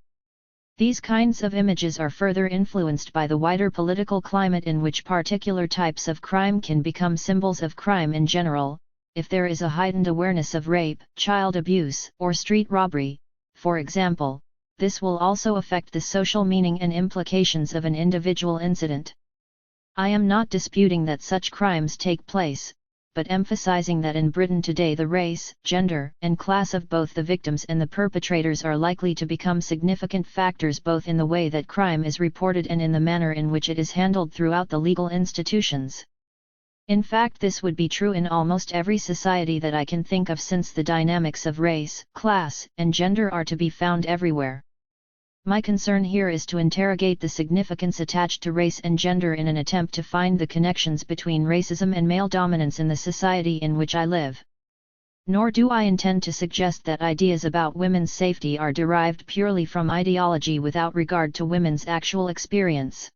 These kinds of images are further influenced by the wider political climate in which particular types of crime can become symbols of crime in general. If there is a heightened awareness of rape, child abuse, or street robbery, for example, this will also affect the social meaning and implications of an individual incident. I am not disputing that such crimes take place, but emphasizing that in Britain today the race, gender, and class of both the victims and the perpetrators are likely to become significant factors both in the way that crime is reported and in the manner in which it is handled throughout the legal institutions. In fact, this would be true in almost every society that I can think of, since the dynamics of race, class, and gender are to be found everywhere. My concern here is to interrogate the significance attached to race and gender in an attempt to find the connections between racism and male dominance in the society in which I live. Nor do I intend to suggest that ideas about women's safety are derived purely from ideology without regard to women's actual experience.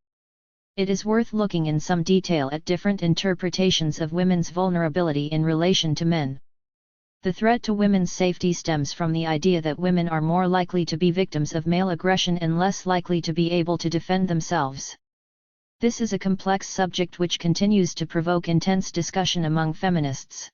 It is worth looking in some detail at different interpretations of women's vulnerability in relation to men. The threat to women's safety stems from the idea that women are more likely to be victims of male aggression and less likely to be able to defend themselves. This is a complex subject which continues to provoke intense discussion among feminists.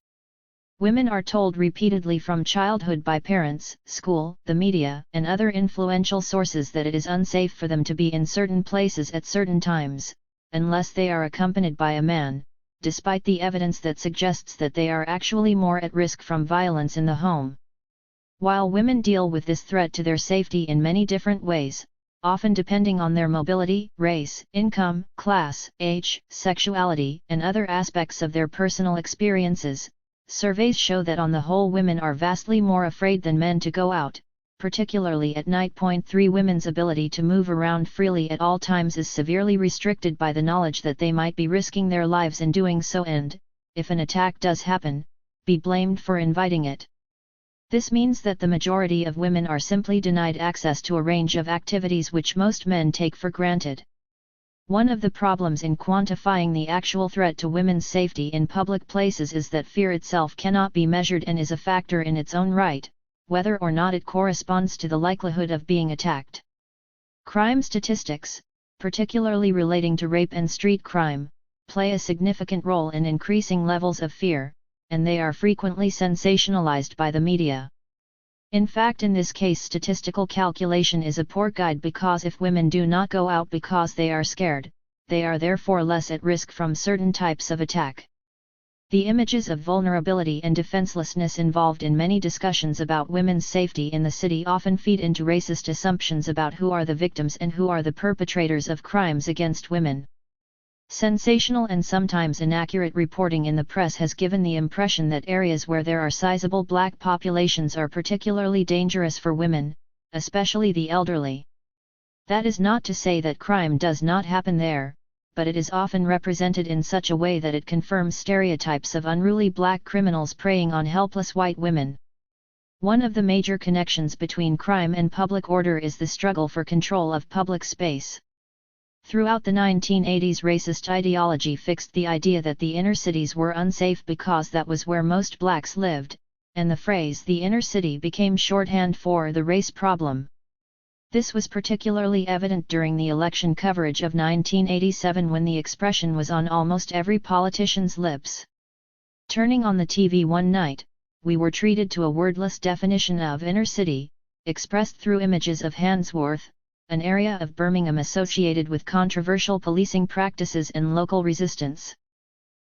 Women are told repeatedly from childhood by parents, school, the media, and other influential sources that it is unsafe for them to be in certain places at certain times, unless they are accompanied by a man, despite the evidence that suggests that they are actually more at risk from violence in the home. While women deal with this threat to their safety in many different ways, often depending on their mobility, race, income, class, age, sexuality, and other aspects of their personal experiences, surveys show that on the whole women are vastly more afraid than men to go out, particularly at night. 3 Women's ability to move around freely at all times is severely restricted by the knowledge that they might be risking their lives in doing so and, if an attack does happen, be blamed for inviting it. This means that the majority of women are simply denied access to a range of activities which most men take for granted. One of the problems in quantifying the actual threat to women's safety in public places is that fear itself cannot be measured and is a factor in its own right, whether or not it corresponds to the likelihood of being attacked. Crime statistics, particularly relating to rape and street crime, play a significant role in increasing levels of fear, and they are frequently sensationalized by the media. In fact, in this case, statistical calculation is a poor guide because if women do not go out because they are scared, they are therefore less at risk from certain types of attack. The images of vulnerability and defenselessness involved in many discussions about women's safety in the city often feed into racist assumptions about who are the victims and who are the perpetrators of crimes against women. Sensational and sometimes inaccurate reporting in the press has given the impression that areas where there are sizable black populations are particularly dangerous for women, especially the elderly. That is not to say that crime does not happen there, but it is often represented in such a way that it confirms stereotypes of unruly black criminals preying on helpless white women. One of the major connections between crime and public order is the struggle for control of public space. Throughout the 1980s, racist ideology fixed the idea that the inner cities were unsafe because that was where most blacks lived, and the phrase "the inner city" became shorthand for the race problem. This was particularly evident during the election coverage of 1987 when the expression was on almost every politician's lips. Turning on the TV one night, we were treated to a wordless definition of inner city, expressed through images of Handsworth, an area of Birmingham associated with controversial policing practices and local resistance.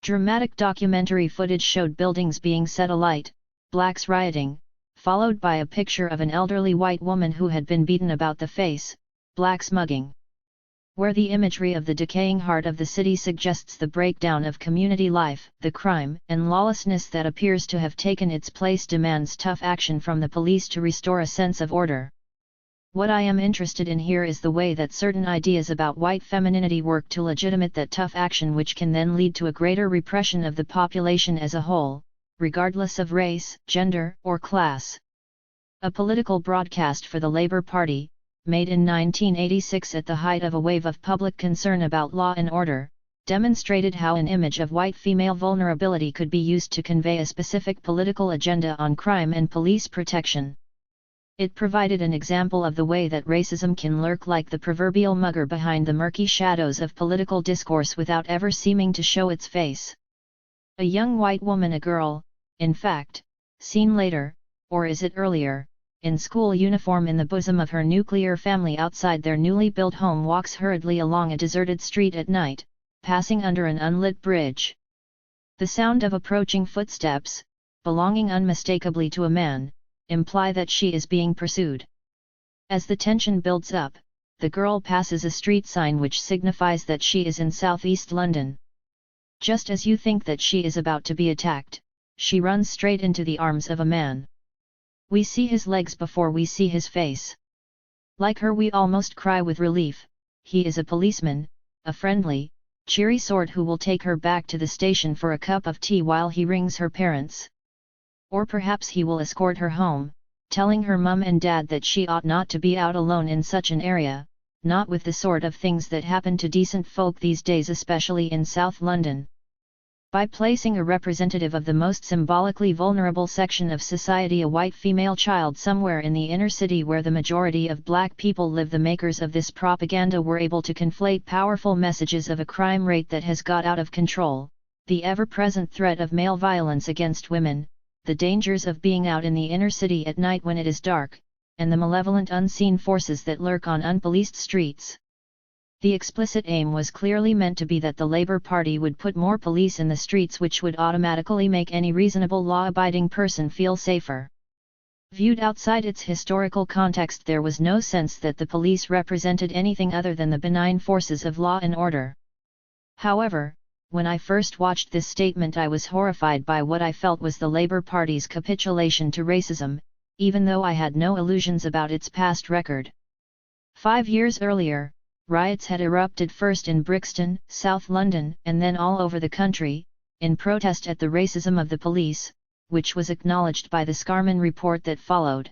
Dramatic documentary footage showed buildings being set alight, blacks rioting, followed by a picture of an elderly white woman who had been beaten about the face, blacks mugging. where the imagery of the decaying heart of the city suggests the breakdown of community life. The crime and lawlessness that appears to have taken its place demands tough action from the police to restore a sense of order. What I am interested in here is the way that certain ideas about white femininity work to legitimate that tough action, which can then lead to a greater repression of the population as a whole, regardless of race, gender, or class. A political broadcast for the Labour Party, made in 1986 at the height of a wave of public concern about law and order, demonstrated how an image of white female vulnerability could be used to convey a specific political agenda on crime and police protection. It provided an example of the way that racism can lurk like the proverbial mugger behind the murky shadows of political discourse without ever seeming to show its face. A young white woman, a girl, in fact, seen later, or is it earlier, in school uniform in the bosom of her nuclear family outside their newly built home, walks hurriedly along a deserted street at night, passing under an unlit bridge. The sound of approaching footsteps, belonging unmistakably to a man, imply that she is being pursued. As the tension builds up, the girl passes a street sign which signifies that she is in southeast London. Just as you think that she is about to be attacked, she runs straight into the arms of a man. We see his legs before we see his face. Like her, we almost cry with relief. He is a policeman, a friendly, cheery sort who will take her back to the station for a cup of tea while he rings her parents. Or perhaps he will escort her home, telling her mum and dad that she ought not to be out alone in such an area, not with the sort of things that happen to decent folk these days, especially in South London. By placing a representative of the most symbolically vulnerable section of society, a white female child, somewhere in the inner city where the majority of black people live, the makers of this propaganda were able to conflate powerful messages of a crime rate that has got out of control, the ever-present threat of male violence against women, the dangers of being out in the inner city at night when it is dark, and the malevolent unseen forces that lurk on unpoliced streets. The explicit aim was clearly meant to be that the Labour Party would put more police in the streets, which would automatically make any reasonable law-abiding person feel safer. Viewed outside its historical context, there was no sense that the police represented anything other than the benign forces of law and order. However, when I first watched this statement, I was horrified by what I felt was the Labour Party's capitulation to racism, even though I had no illusions about its past record. 5 years earlier, riots had erupted, first in Brixton, South London, and then all over the country, in protest at the racism of the police, which was acknowledged by the Scarman report that followed.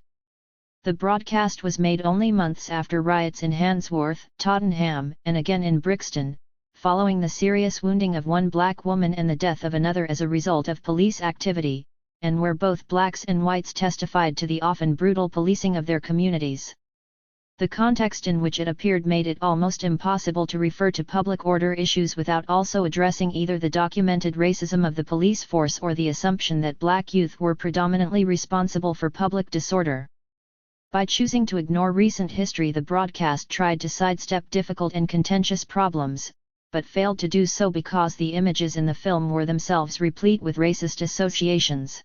The broadcast was made only months after riots in Handsworth, Tottenham, and again in Brixton, following the serious wounding of one black woman and the death of another as a result of police activity, and where both blacks and whites testified to the often brutal policing of their communities. The context in which it appeared made it almost impossible to refer to public order issues without also addressing either the documented racism of the police force or the assumption that black youth were predominantly responsible for public disorder. By choosing to ignore recent history, the broadcast tried to sidestep difficult and contentious problems, but failed to do so because the images in the film were themselves replete with racist associations.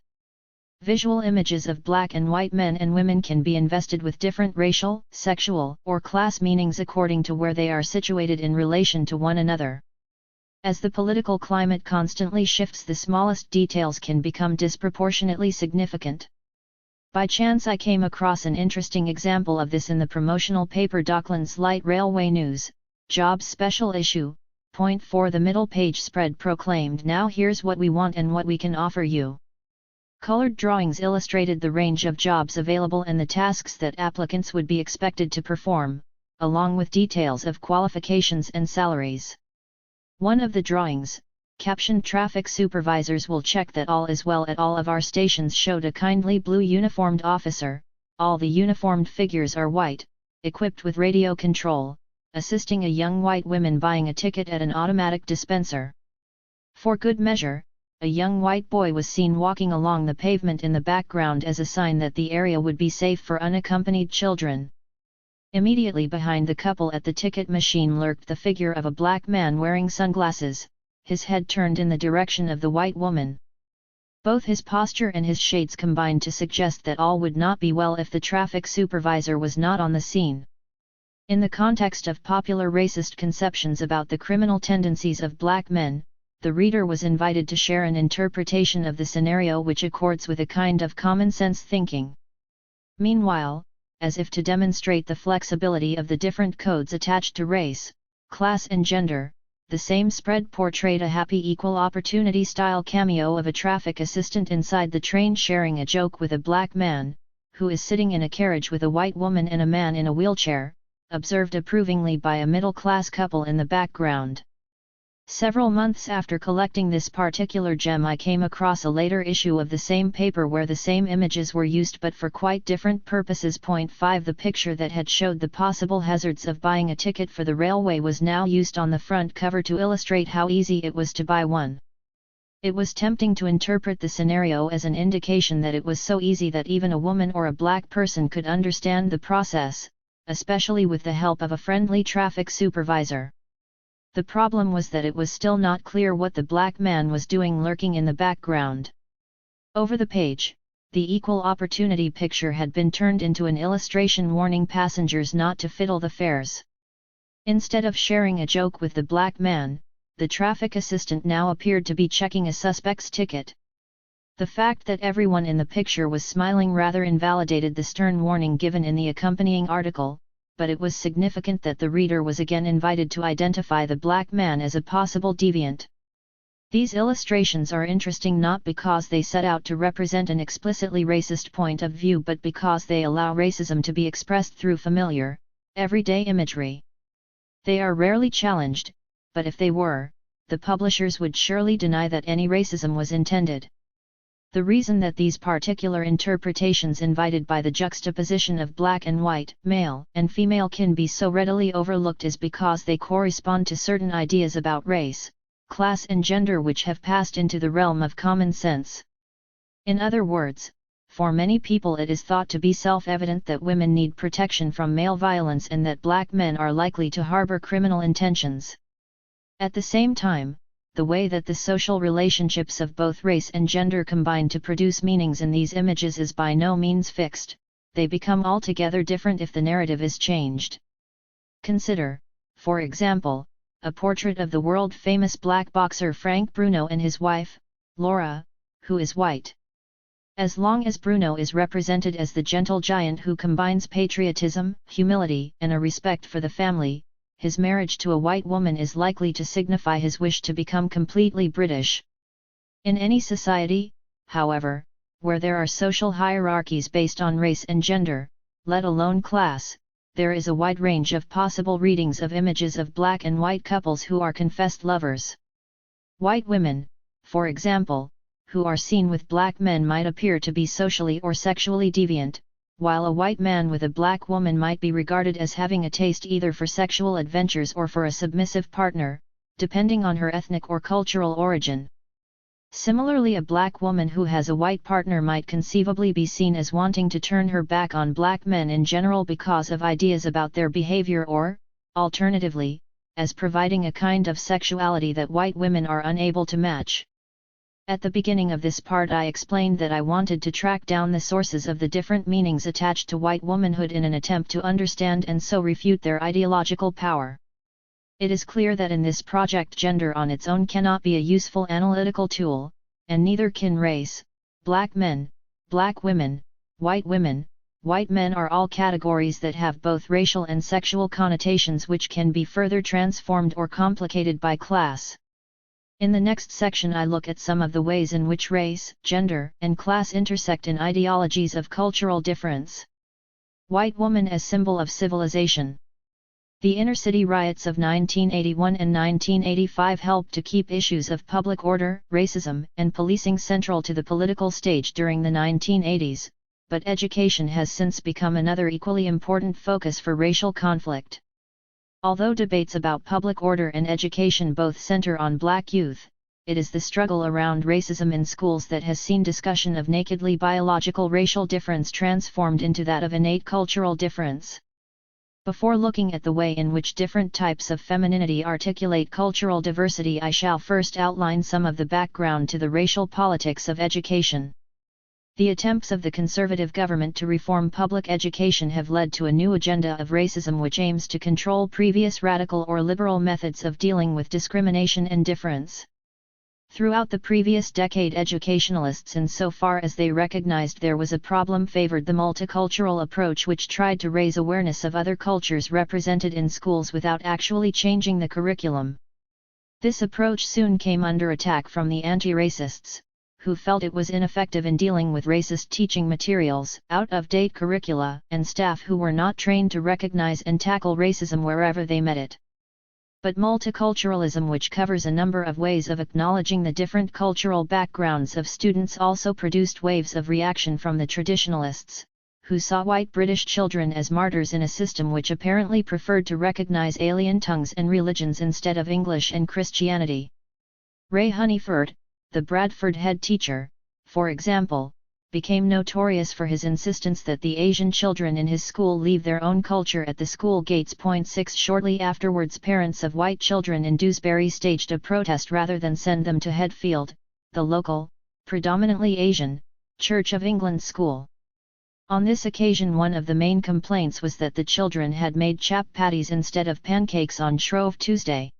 Visual images of black and white men and women can be invested with different racial, sexual, or class meanings according to where they are situated in relation to one another. As the political climate constantly shifts, the smallest details can become disproportionately significant. By chance I came across an interesting example of this in the promotional paper Docklands Light Railway News, Jobs Special Issue, Point 4. The middle page spread proclaimed, "Now here's what we want and what we can offer you." Colored drawings illustrated the range of jobs available and the tasks that applicants would be expected to perform, along with details of qualifications and salaries. One of the drawings, captioned "Traffic Supervisors will check that all is well at all of our stations," showed a kindly blue uniformed officer. All the uniformed figures are white, equipped with radio control, assisting a young white woman buying a ticket at an automatic dispenser. For good measure, a young white boy was seen walking along the pavement in the background as a sign that the area would be safe for unaccompanied children. Immediately behind the couple at the ticket machine lurked the figure of a black man wearing sunglasses, his head turned in the direction of the white woman. Both his posture and his shades combined to suggest that all would not be well if the traffic supervisor was not on the scene. In the context of popular racist conceptions about the criminal tendencies of black men, the reader was invited to share an interpretation of the scenario which accords with a kind of common-sense thinking. Meanwhile, as if to demonstrate the flexibility of the different codes attached to race, class and gender, the same spread portrayed a happy equal opportunity style cameo of a traffic assistant inside the train sharing a joke with a black man, who is sitting in a carriage with a white woman and a man in a wheelchair, observed approvingly by a middle-class couple in the background. Several months after collecting this particular gem, I came across a later issue of the same paper where the same images were used but for quite different purposes. 5 The picture that had showed the possible hazards of buying a ticket for the railway was now used on the front cover to illustrate how easy it was to buy one. It was tempting to interpret the scenario as an indication that it was so easy that even a woman or a black person could understand the process, especially with the help of a friendly traffic supervisor. The problem was that it was still not clear what the black man was doing lurking in the background. Over the page, the equal opportunity picture had been turned into an illustration warning passengers not to fiddle the fares. Instead of sharing a joke with the black man, the traffic assistant now appeared to be checking a suspect's ticket. The fact that everyone in the picture was smiling rather invalidated the stern warning given in the accompanying article, but it was significant that the reader was again invited to identify the black man as a possible deviant. These illustrations are interesting not because they set out to represent an explicitly racist point of view but because they allow racism to be expressed through familiar, everyday imagery. They are rarely challenged, but if they were, the publishers would surely deny that any racism was intended. The reason that these particular interpretations invited by the juxtaposition of black and white, male and female can be so readily overlooked is because they correspond to certain ideas about race, class and gender which have passed into the realm of common sense. In other words, for many people it is thought to be self-evident that women need protection from male violence and that black men are likely to harbor criminal intentions. At the same time, the way that the social relationships of both race and gender combine to produce meanings in these images is by no means fixed, they become altogether different if the narrative is changed. Consider, for example, a portrait of the world-famous black boxer Frank Bruno and his wife, Laura, who is white. As long as Bruno is represented as the gentle giant who combines patriotism, humility, and a respect for the family, his marriage to a white woman is likely to signify his wish to become completely British. In any society, however, where there are social hierarchies based on race and gender, let alone class, there is a wide range of possible readings of images of black and white couples who are confessed lovers. White women, for example, who are seen with black men might appear to be socially or sexually deviant, while a white man with a black woman might be regarded as having a taste either for sexual adventures or for a submissive partner, depending on her ethnic or cultural origin. Similarly, a black woman who has a white partner might conceivably be seen as wanting to turn her back on black men in general because of ideas about their behavior or, alternatively, as providing a kind of sexuality that white women are unable to match. At the beginning of this part I explained that I wanted to track down the sources of the different meanings attached to white womanhood in an attempt to understand and so refute their ideological power. It is clear that in this project gender on its own cannot be a useful analytical tool, and neither can race, black men, black women, white men are all categories that have both racial and sexual connotations which can be further transformed or complicated by class. In the next section I look at some of the ways in which race, gender, and class intersect in ideologies of cultural difference. White woman as symbol of civilization. The inner-city riots of 1981 and 1985 helped to keep issues of public order, racism, and policing central to the political stage during the 1980s, but education has since become another equally important focus for racial conflict. Although debates about public order and education both center on black youth, it is the struggle around racism in schools that has seen discussion of nakedly biological racial difference transformed into that of innate cultural difference. Before looking at the way in which different types of femininity articulate cultural diversity, I shall first outline some of the background to the racial politics of education. The attempts of the conservative government to reform public education have led to a new agenda of racism which aims to control previous radical or liberal methods of dealing with discrimination and difference. Throughout the previous decade, educationalists, insofar as they recognized there was a problem, favored the multicultural approach, which tried to raise awareness of other cultures represented in schools without actually changing the curriculum. This approach soon came under attack from the anti-racists, who felt it was ineffective in dealing with racist teaching materials, out-of-date curricula, and staff who were not trained to recognize and tackle racism wherever they met it. But multiculturalism, which covers a number of ways of acknowledging the different cultural backgrounds of students, also produced waves of reaction from the traditionalists, who saw white British children as martyrs in a system which apparently preferred to recognize alien tongues and religions instead of English and Christianity. Ray Honeyford, the Bradford head teacher, for example, became notorious for his insistence that the Asian children in his school leave their own culture at the school gates. 6 Shortly afterwards, parents of white children in Dewsbury staged a protest rather than send them to Headfield, the local, predominantly Asian, Church of England school. On this occasion, one of the main complaints was that the children had made chap patties instead of pancakes on Shrove Tuesday.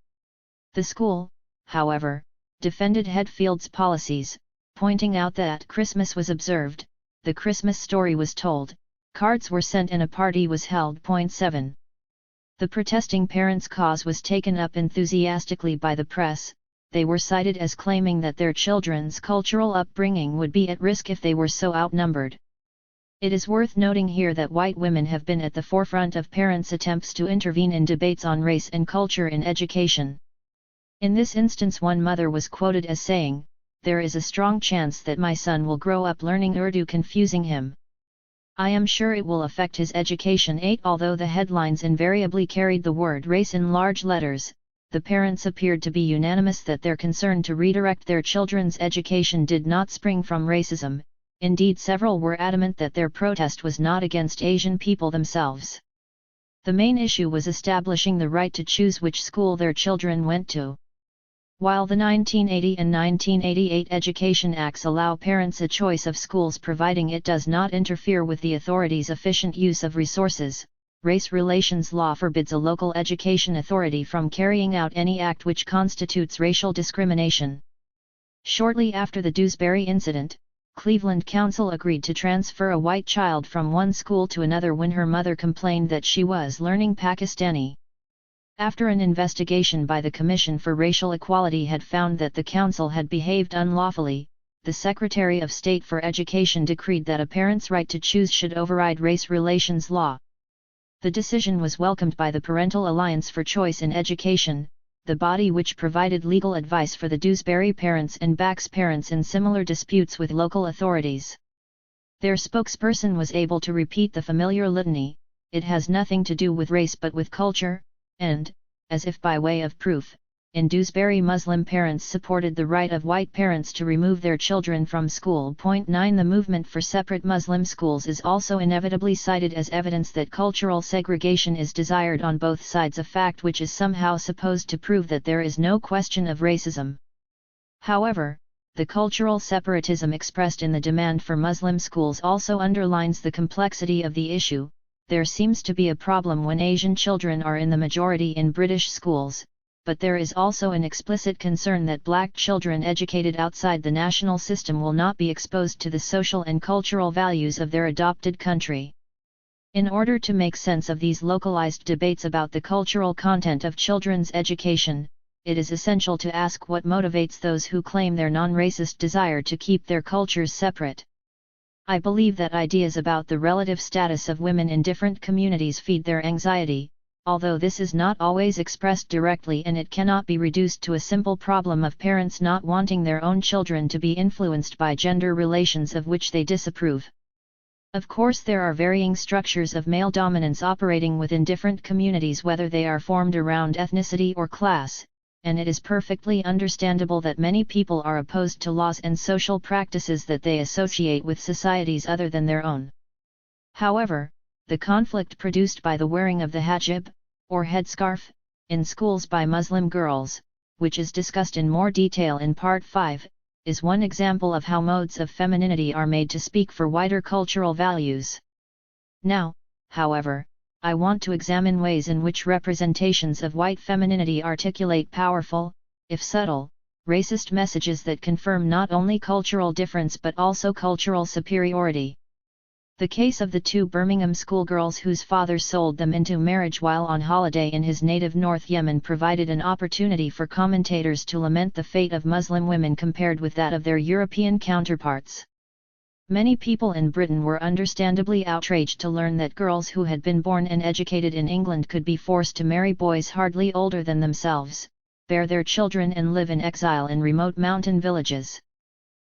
The school, however, defended Headfield's policies, pointing out that Christmas was observed, the Christmas story was told, cards were sent and a party was held. 7. The protesting parents' cause was taken up enthusiastically by the press. They were cited as claiming that their children's cultural upbringing would be at risk if they were so outnumbered. It is worth noting here that white women have been at the forefront of parents' attempts to intervene in debates on race and culture in education. In this instance, one mother was quoted as saying, "There is a strong chance that my son will grow up learning Urdu, confusing him. I am sure it will affect his education." 8 Although the headlines invariably carried the word race in large letters, the parents appeared to be unanimous that their concern to redirect their children's education did not spring from racism. Indeed, several were adamant that their protest was not against Asian people themselves. The main issue was establishing the right to choose which school their children went to. While the 1980 and 1988 Education Acts allow parents a choice of schools providing it does not interfere with the authority's efficient use of resources, race relations law forbids a local education authority from carrying out any act which constitutes racial discrimination. Shortly after the Dewsbury incident, Cleveland Council agreed to transfer a white child from one school to another when her mother complained that she was learning Pakistani. After an investigation by the Commission for Racial Equality had found that the council had behaved unlawfully, the Secretary of State for Education decreed that a parent's right to choose should override race relations law. The decision was welcomed by the Parental Alliance for Choice in Education, the body which provided legal advice for the Dewsbury parents and Bax parents in similar disputes with local authorities. Their spokesperson was able to repeat the familiar litany, "It has nothing to do with race but with culture," and, as if by way of proof, in Dewsbury Muslim parents supported the right of white parents to remove their children from school. 9 The movement for separate Muslim schools is also inevitably cited as evidence that cultural segregation is desired on both sides, a fact which is somehow supposed to prove that there is no question of racism. However, the cultural separatism expressed in the demand for Muslim schools also underlines the complexity of the issue. There seems to be a problem when Asian children are in the majority in British schools, but there is also an explicit concern that black children educated outside the national system will not be exposed to the social and cultural values of their adopted country. In order to make sense of these localized debates about the cultural content of children's education, it is essential to ask what motivates those who claim their non-racist desire to keep their cultures separate. I believe that ideas about the relative status of women in different communities feed their anxiety, although this is not always expressed directly, and it cannot be reduced to a simple problem of parents not wanting their own children to be influenced by gender relations of which they disapprove. Of course, there are varying structures of male dominance operating within different communities, whether they are formed around ethnicity or class, and it is perfectly understandable that many people are opposed to laws and social practices that they associate with societies other than their own. However, the conflict produced by the wearing of the hijab, or headscarf, in schools by Muslim girls, which is discussed in more detail in Part 5, is one example of how modes of femininity are made to speak for wider cultural values. Now, however, I want to examine ways in which representations of white femininity articulate powerful, if subtle, racist messages that confirm not only cultural difference but also cultural superiority. The case of the two Birmingham schoolgirls whose father sold them into marriage while on holiday in his native North Yemen provided an opportunity for commentators to lament the fate of Muslim women compared with that of their European counterparts. Many people in Britain were understandably outraged to learn that girls who had been born and educated in England could be forced to marry boys hardly older than themselves, bear their children and live in exile in remote mountain villages.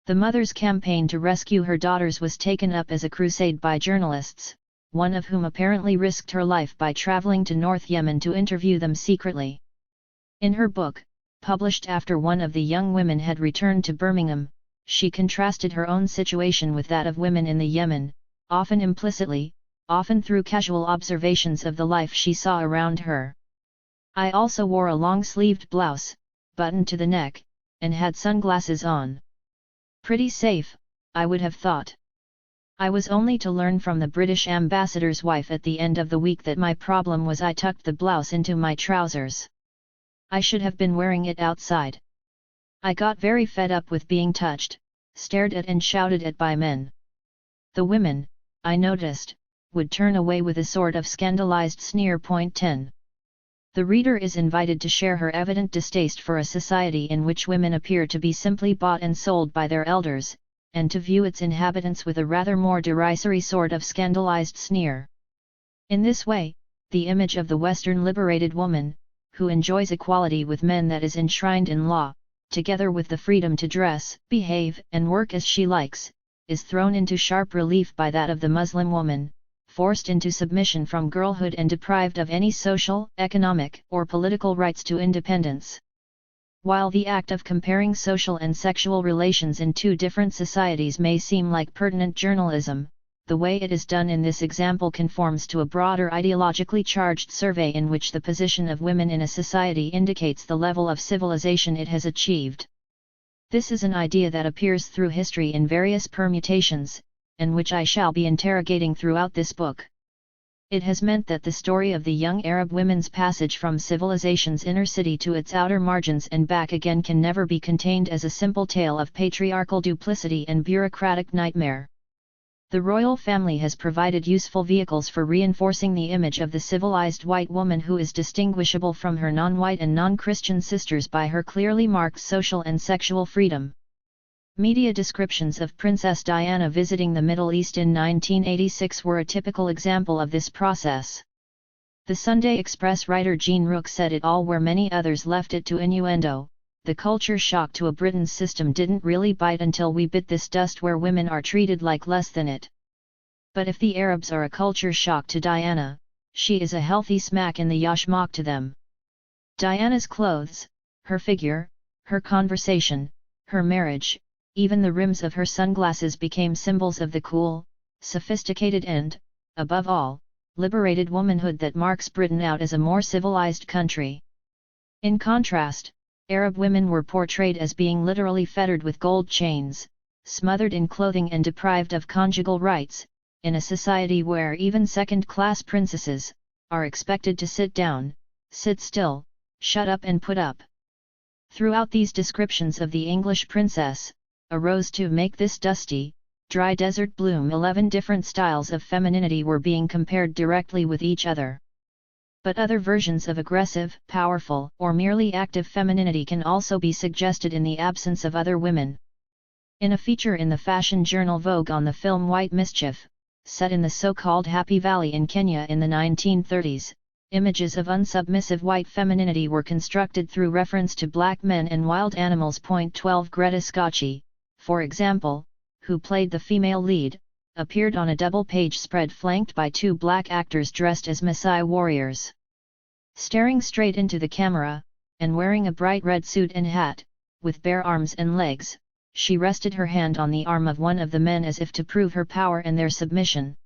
The mother's campaign to rescue her daughters was taken up as a crusade by journalists, one of whom apparently risked her life by traveling to North Yemen to interview them secretly. In her book, published after one of the young women had returned to Birmingham, she contrasted her own situation with that of women in the Yemen, often implicitly, often through casual observations of the life she saw around her. I also wore a long-sleeved blouse, buttoned to the neck, and had sunglasses on. Pretty safe, I would have thought. I was only to learn from the British ambassador's wife at the end of the week that my problem was I tucked the blouse into my trousers. I should have been wearing it outside. I got very fed up with being touched, stared at and shouted at by men. The women, I noticed, would turn away with a sort of scandalized sneer. 10. The reader is invited to share her evident distaste for a society in which women appear to be simply bought and sold by their elders, and to view its inhabitants with a rather more derisory sort of scandalized sneer. In this way, the image of the Western liberated woman, who enjoys equality with men that is enshrined in law, together with the freedom to dress, behave, and work as she likes, is thrown into sharp relief by that of the Muslim woman, forced into submission from girlhood and deprived of any social, economic, or political rights to independence. While the act of comparing social and sexual relations in two different societies may seem like pertinent journalism, the way it is done in this example conforms to a broader ideologically charged survey in which the position of women in a society indicates the level of civilization it has achieved. This is an idea that appears through history in various permutations, and which I shall be interrogating throughout this book. It has meant that the story of the young Arab women's passage from civilization's inner city to its outer margins and back again can never be contained as a simple tale of patriarchal duplicity and bureaucratic nightmare. The royal family has provided useful vehicles for reinforcing the image of the civilized white woman who is distinguishable from her non-white and non-Christian sisters by her clearly marked social and sexual freedom. Media descriptions of Princess Diana visiting the Middle East in 1986 were a typical example of this process. The Sunday Express writer Jean Rook said it all where many others left it to innuendo. The culture shock to a Britain's system didn't really bite until we bit this dust where women are treated like less than it. But if the Arabs are a culture shock to Diana, she is a healthy smack in the yashmak to them. Diana's clothes, her figure, her conversation, her marriage, even the rims of her sunglasses became symbols of the cool, sophisticated and, above all, liberated womanhood that marks Britain out as a more civilized country. In contrast, Arab women were portrayed as being literally fettered with gold chains, smothered in clothing and deprived of conjugal rights, in a society where even second-class princesses are expected to sit down, sit still, shut up and put up. Throughout these descriptions of the English princess, arose to make this dusty, dry desert bloom 11 different styles of femininity were being compared directly with each other. But other versions of aggressive, powerful, or merely active femininity can also be suggested in the absence of other women. In a feature in the fashion journal Vogue on the film White Mischief, set in the so-called Happy Valley in Kenya in the 1930s, images of unsubmissive white femininity were constructed through reference to black men and wild animals. 12 Greta Scacchi, for example, who played the female lead, appeared on a double-page spread flanked by two black actors dressed as Maasai warriors. Staring straight into the camera, and wearing a bright red suit and hat, with bare arms and legs, she rested her hand on the arm of one of the men as if to prove her power and their submission.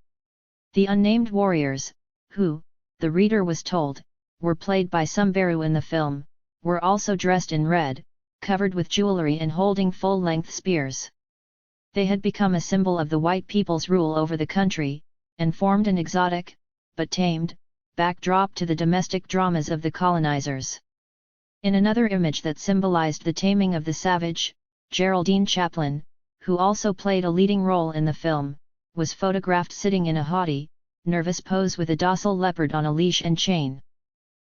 The unnamed warriors, who, the reader was told, were played by some Veru in the film, were also dressed in red, covered with jewelry and holding full-length spears. They had become a symbol of the white people's rule over the country, and formed an exotic, but tamed, backdrop to the domestic dramas of the colonizers. In another image that symbolized the taming of the savage, Geraldine Chaplin, who also played a leading role in the film, was photographed sitting in a haughty, nervous pose with a docile leopard on a leash and chain.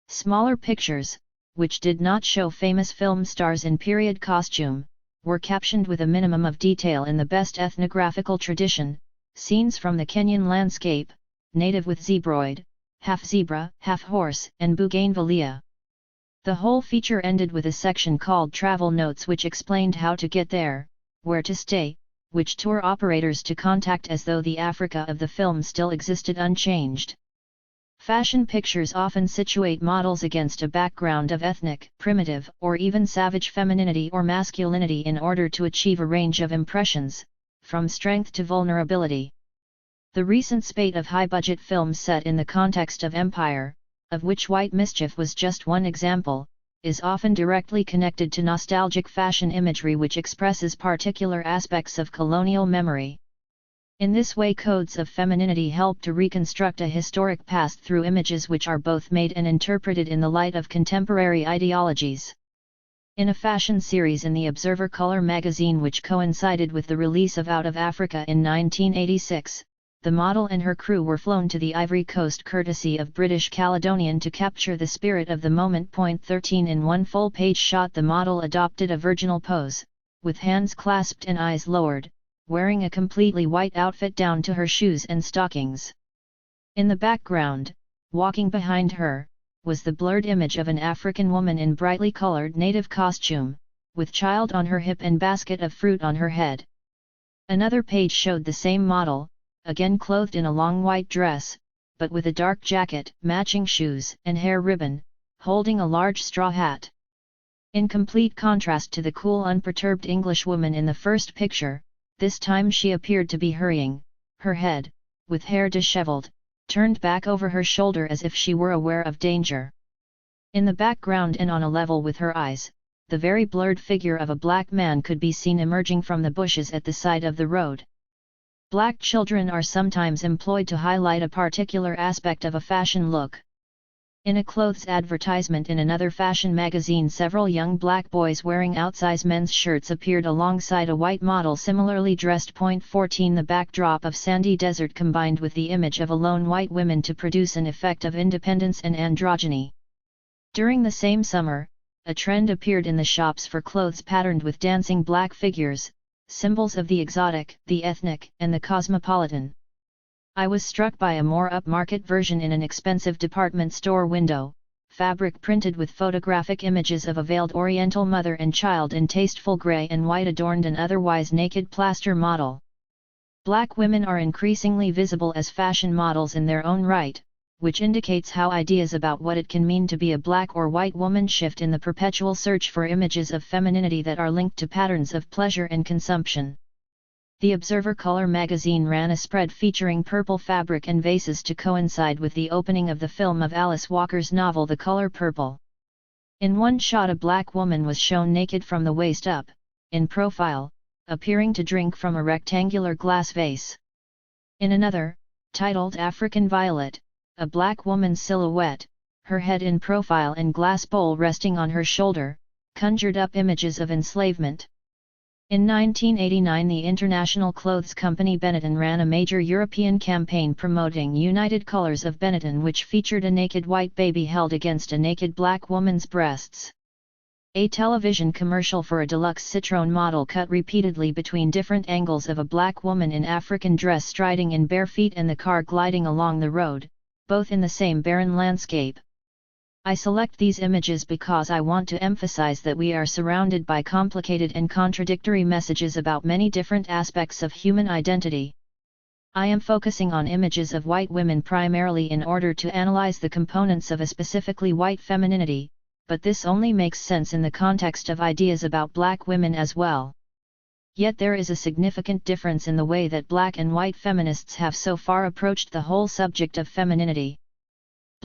Smaller pictures, which did not show famous film stars in period costume, were captioned with a minimum of detail in the best ethnographical tradition, scenes from the Kenyan landscape, native with zebroid, half zebra, half horse, and bougainvillea. The whole feature ended with a section called Travel Notes, which explained how to get there, where to stay, which tour operators to contact, as though the Africa of the film still existed unchanged. Fashion pictures often situate models against a background of ethnic, primitive, or even savage femininity or masculinity in order to achieve a range of impressions, from strength to vulnerability. The recent spate of high-budget films set in the context of empire, of which White Mischief was just one example, is often directly connected to nostalgic fashion imagery which expresses particular aspects of colonial memory. In this way, codes of femininity help to reconstruct a historic past through images which are both made and interpreted in the light of contemporary ideologies. In a fashion series in the Observer Color magazine which coincided with the release of Out of Africa in 1986, the model and her crew were flown to the Ivory Coast courtesy of British Caledonian to capture the spirit of the moment. 13 In one full-page shot, the model adopted a virginal pose, with hands clasped and eyes lowered, wearing a completely white outfit down to her shoes and stockings. In the background, walking behind her, was the blurred image of an African woman in brightly colored native costume, with child on her hip and basket of fruit on her head. Another page showed the same model, again clothed in a long white dress, but with a dark jacket, matching shoes and hair ribbon, holding a large straw hat. In complete contrast to the cool, unperturbed Englishwoman in the first picture, this time she appeared to be hurrying, her head, with hair disheveled, turned back over her shoulder as if she were aware of danger. In the background and on a level with her eyes, the very blurred figure of a black man could be seen emerging from the bushes at the side of the road. Black children are sometimes employed to highlight a particular aspect of a fashion look. In a clothes advertisement in another fashion magazine, several young black boys wearing outsize men's shirts appeared alongside a white model similarly dressed. 14 The backdrop of sandy desert combined with the image of a lone white woman to produce an effect of independence and androgyny. During the same summer, a trend appeared in the shops for clothes patterned with dancing black figures, symbols of the exotic, the ethnic, and the cosmopolitan. I was struck by a more upmarket version in an expensive department store window, fabric printed with photographic images of a veiled oriental mother and child in tasteful gray and white adorned an otherwise naked plaster model. Black women are increasingly visible as fashion models in their own right, which indicates how ideas about what it can mean to be a black or white woman shift in the perpetual search for images of femininity that are linked to patterns of pleasure and consumption. The Observer Color magazine ran a spread featuring purple fabric and vases to coincide with the opening of the film of Alice Walker's novel The Color Purple. In one shot, a black woman was shown naked from the waist up, in profile, appearing to drink from a rectangular glass vase. In another, titled African Violet, a black woman's silhouette, her head in profile and glass bowl resting on her shoulder, conjured up images of enslavement. In 1989, the international clothes company Benetton ran a major European campaign promoting United Colors of Benetton, which featured a naked white baby held against a naked black woman's breasts. A television commercial for a deluxe Citroën model cut repeatedly between different angles of a black woman in African dress striding in bare feet and the car gliding along the road, both in the same barren landscape. I select these images because I want to emphasize that we are surrounded by complicated and contradictory messages about many different aspects of human identity. I am focusing on images of white women primarily in order to analyze the components of a specifically white femininity, but this only makes sense in the context of ideas about black women as well. Yet there is a significant difference in the way that black and white feminists have so far approached the whole subject of femininity.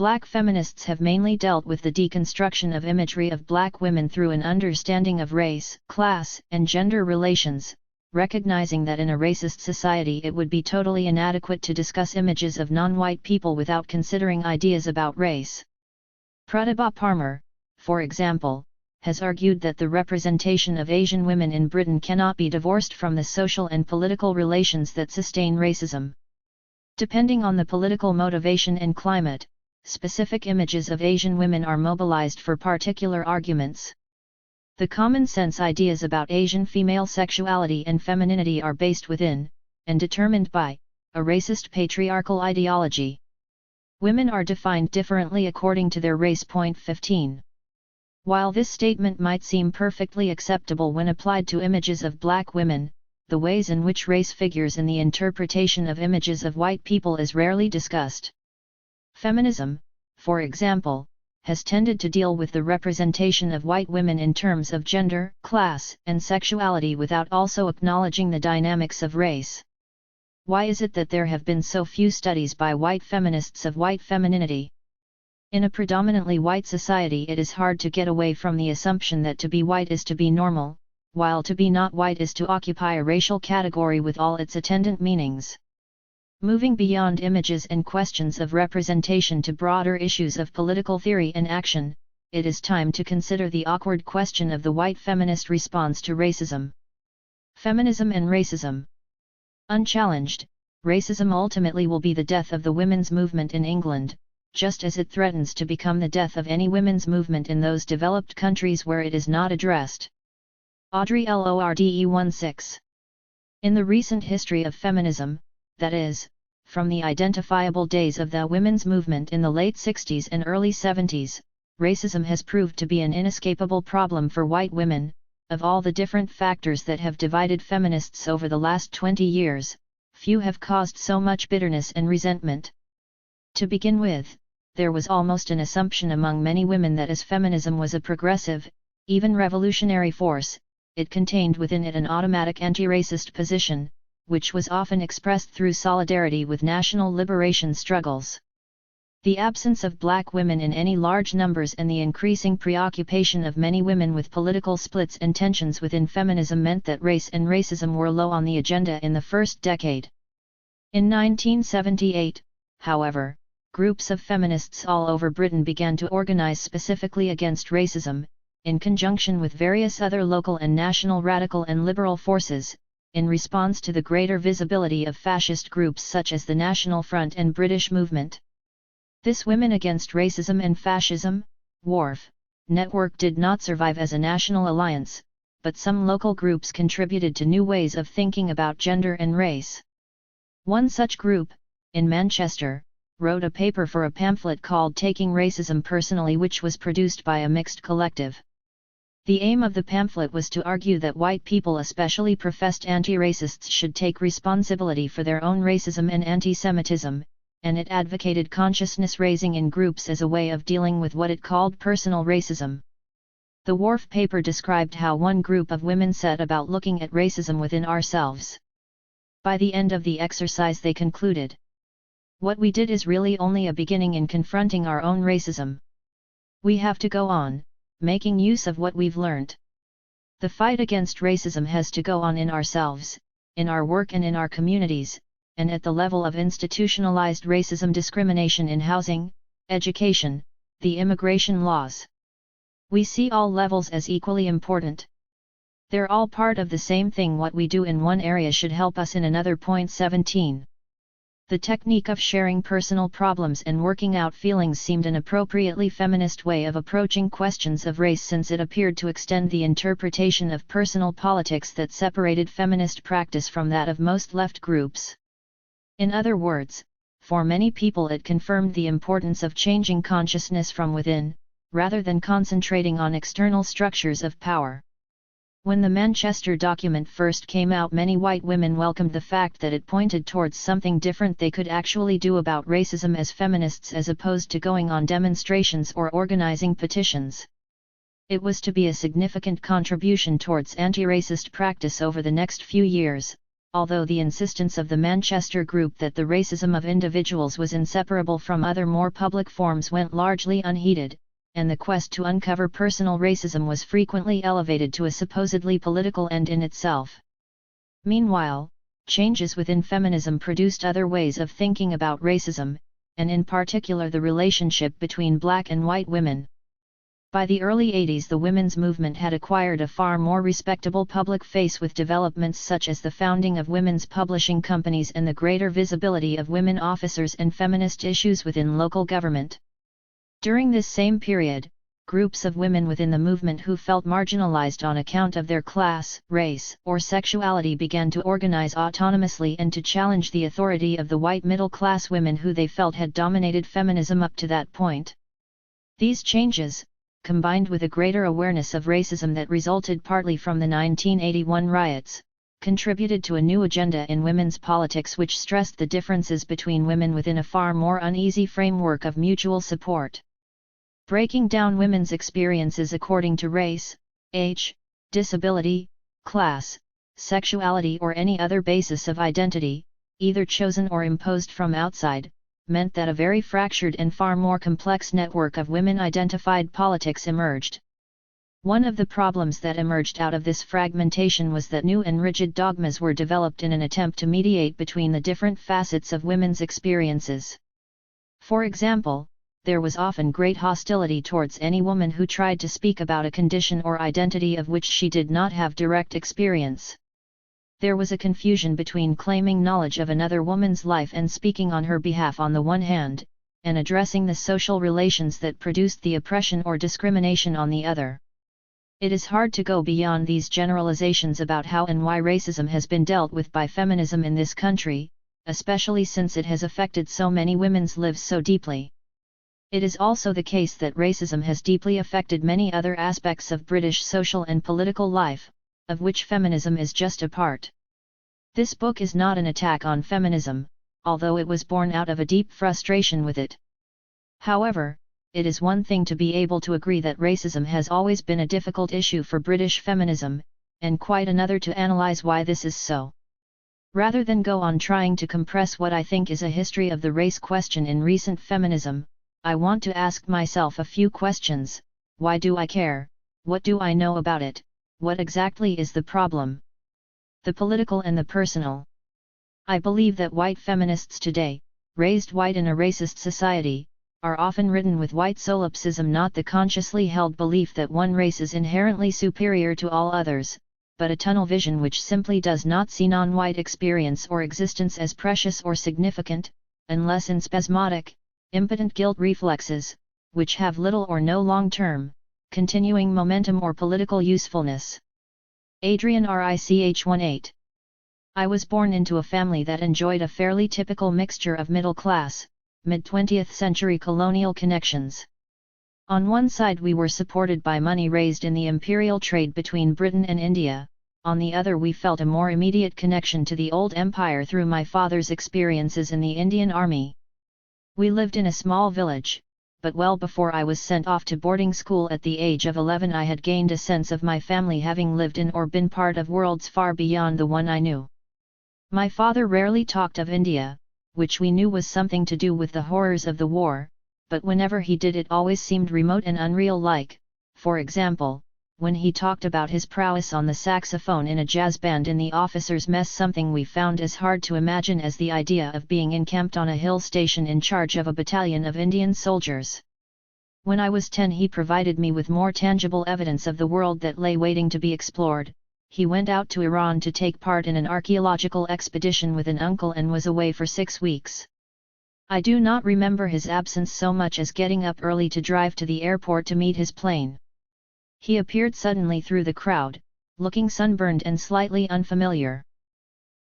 Black feminists have mainly dealt with the deconstruction of imagery of black women through an understanding of race, class, and gender relations, recognizing that in a racist society it would be totally inadequate to discuss images of non-white people without considering ideas about race. Pratibha Parmar, for example, has argued that the representation of Asian women in Britain cannot be divorced from the social and political relations that sustain racism. Depending on the political motivation and climate, specific images of Asian women are mobilized for particular arguments. The common-sense ideas about Asian female sexuality and femininity are based within, and determined by, a racist patriarchal ideology. Women are defined differently according to their race. 15. While this statement might seem perfectly acceptable when applied to images of black women, the ways in which race figures in the interpretation of images of white people is rarely discussed. Feminism, for example, has tended to deal with the representation of white women in terms of gender, class, and sexuality without also acknowledging the dynamics of race. Why is it that there have been so few studies by white feminists of white femininity? In a predominantly white society, it is hard to get away from the assumption that to be white is to be normal, while to be not white is to occupy a racial category with all its attendant meanings. Moving beyond images and questions of representation to broader issues of political theory and action, it is time to consider the awkward question of the white feminist response to racism. Feminism and racism. Unchallenged, racism ultimately will be the death of the women's movement in England, just as it threatens to become the death of any women's movement in those developed countries where it is not addressed. Audrey Lorde 16. In the recent history of feminism, that is, from the identifiable days of the women's movement in the late 60s and early 70s, racism has proved to be an inescapable problem for white women. Of all the different factors that have divided feminists over the last 20 years, few have caused so much bitterness and resentment. To begin with, there was almost an assumption among many women that as feminism was a progressive, even revolutionary force, it contained within it an automatic anti-racist position, which was often expressed through solidarity with national liberation struggles. The absence of black women in any large numbers and the increasing preoccupation of many women with political splits and tensions within feminism meant that race and racism were low on the agenda in the first decade. In 1978, however, groups of feminists all over Britain began to organize specifically against racism, in conjunction with various other local and national radical and liberal forces, in response to the greater visibility of fascist groups such as the National Front and British Movement. This Women Against Racism and Fascism, WARF, network did not survive as a national alliance, but some local groups contributed to new ways of thinking about gender and race. One such group, in Manchester, wrote a paper for a pamphlet called Taking Racism Personally, which was produced by a mixed collective. The aim of the pamphlet was to argue that white people, especially professed anti-racists, should take responsibility for their own racism and anti-Semitism, and it advocated consciousness raising in groups as a way of dealing with what it called personal racism. The WARF paper described how one group of women set about looking at racism within ourselves. By the end of the exercise they concluded, "What we did is really only a beginning in confronting our own racism. We have to go on, making use of what we've learned. The fight against racism has to go on in ourselves, in our work and in our communities, and at the level of institutionalized racism, discrimination in housing, education, the immigration laws. We see all levels as equally important. They're all part of the same thing. What we do in one area should help us in another." 17. The technique of sharing personal problems and working out feelings seemed an appropriately feminist way of approaching questions of race, since it appeared to extend the interpretation of personal politics that separated feminist practice from that of most left groups. In other words, for many people it confirmed the importance of changing consciousness from within, rather than concentrating on external structures of power. When the Manchester document first came out, many white women welcomed the fact that it pointed towards something different they could actually do about racism as feminists, as opposed to going on demonstrations or organizing petitions. It was to be a significant contribution towards anti-racist practice over the next few years, although the insistence of the Manchester Group that the racism of individuals was inseparable from other more public forms went largely unheeded, and the quest to uncover personal racism was frequently elevated to a supposedly political end in itself. Meanwhile, changes within feminism produced other ways of thinking about racism, and in particular the relationship between black and white women. By the early 80s the women's movement had acquired a far more respectable public face with developments such as the founding of women's publishing companies and the greater visibility of women officers and feminist issues within local government. During this same period, groups of women within the movement who felt marginalized on account of their class, race, or sexuality began to organize autonomously and to challenge the authority of the white middle-class women who they felt had dominated feminism up to that point. These changes, combined with a greater awareness of racism that resulted partly from the 1981 riots, contributed to a new agenda in women's politics which stressed the differences between women within a far more uneasy framework of mutual support. Breaking down women's experiences according to race, age, disability, class, sexuality or any other basis of identity, either chosen or imposed from outside, meant that a very fractured and far more complex network of women-identified politics emerged. One of the problems that emerged out of this fragmentation was that new and rigid dogmas were developed in an attempt to mediate between the different facets of women's experiences. For example, there was often great hostility towards any woman who tried to speak about a condition or identity of which she did not have direct experience. There was a confusion between claiming knowledge of another woman's life and speaking on her behalf on the one hand, and addressing the social relations that produced the oppression or discrimination on the other. It is hard to go beyond these generalizations about how and why racism has been dealt with by feminism in this country, especially since it has affected so many women's lives so deeply. It is also the case that racism has deeply affected many other aspects of British social and political life, of which feminism is just a part. This book is not an attack on feminism, although it was born out of a deep frustration with it. However, it is one thing to be able to agree that racism has always been a difficult issue for British feminism, and quite another to analyze why this is so. Rather than go on trying to compress what I think is a history of the race question in recent feminism, I want to ask myself a few questions. Why do I care? What do I know about it? What exactly is the problem? The political and the personal. I believe that white feminists today, raised white in a racist society, are often ridden with white solipsism, not the consciously held belief that one race is inherently superior to all others, but a tunnel vision which simply does not see non-white experience or existence as precious or significant, unless in spasmodic, impotent guilt reflexes, which have little or no long-term, continuing momentum or political usefulness. Adrian Rich 18. I was born into a family that enjoyed a fairly typical mixture of middle-class, mid-20th century colonial connections. On one side we were supported by money raised in the imperial trade between Britain and India, on the other we felt a more immediate connection to the old empire through my father's experiences in the Indian Army. We lived in a small village, but well before I was sent off to boarding school at the age of 11 I had gained a sense of my family having lived in or been part of worlds far beyond the one I knew. My father rarely talked of India, which we knew was something to do with the horrors of the war, but whenever he did it always seemed remote and unreal, like, for example, when he talked about his prowess on the saxophone in a jazz band in the officers' mess, something we found as hard to imagine as the idea of being encamped on a hill station in charge of a battalion of Indian soldiers. When I was 10 he provided me with more tangible evidence of the world that lay waiting to be explored. He went out to Iran to take part in an archaeological expedition with an uncle and was away for 6 weeks. I do not remember his absence so much as getting up early to drive to the airport to meet his plane. He appeared suddenly through the crowd, looking sunburned and slightly unfamiliar.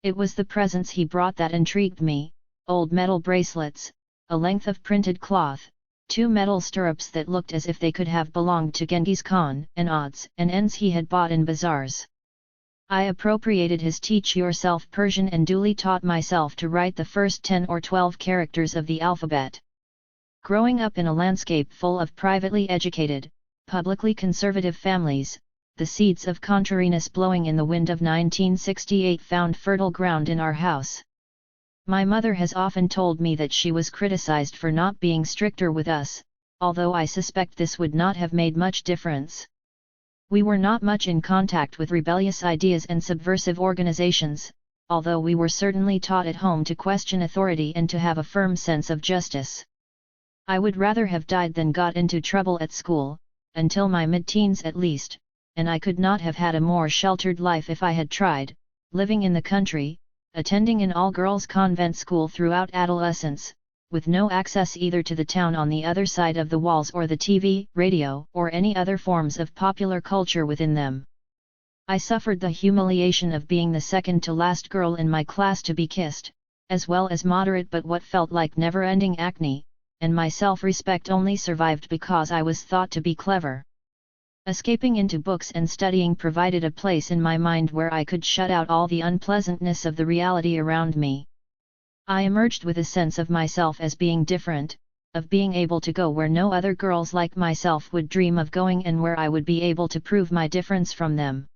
It was the presents he brought that intrigued me: old metal bracelets, a length of printed cloth, 2 metal stirrups that looked as if they could have belonged to Genghis Khan, and odds and ends he had bought in bazaars. I appropriated his teach-yourself Persian and duly taught myself to write the first 10 or 12 characters of the alphabet. Growing up in a landscape full of privately educated, publicly conservative families, the seeds of contrariness blowing in the wind of 1968 found fertile ground in our house. My mother has often told me that she was criticized for not being stricter with us, although I suspect this would not have made much difference. We were not much in contact with rebellious ideas and subversive organizations, although we were certainly taught at home to question authority and to have a firm sense of justice. I would rather have died than got into trouble at school, until my mid-teens at least, and I could not have had a more sheltered life if I had tried, living in the country, attending an all-girls convent school throughout adolescence, with no access either to the town on the other side of the walls or the TV, radio, or any other forms of popular culture within them. I suffered the humiliation of being the second to last girl in my class to be kissed, as well as moderate but what felt like never-ending acne, and my self-respect only survived because I was thought to be clever. Escaping into books and studying provided a place in my mind where I could shut out all the unpleasantness of the reality around me. I emerged with a sense of myself as being different, of being able to go where no other girls like myself would dream of going and where I would be able to prove my difference from them.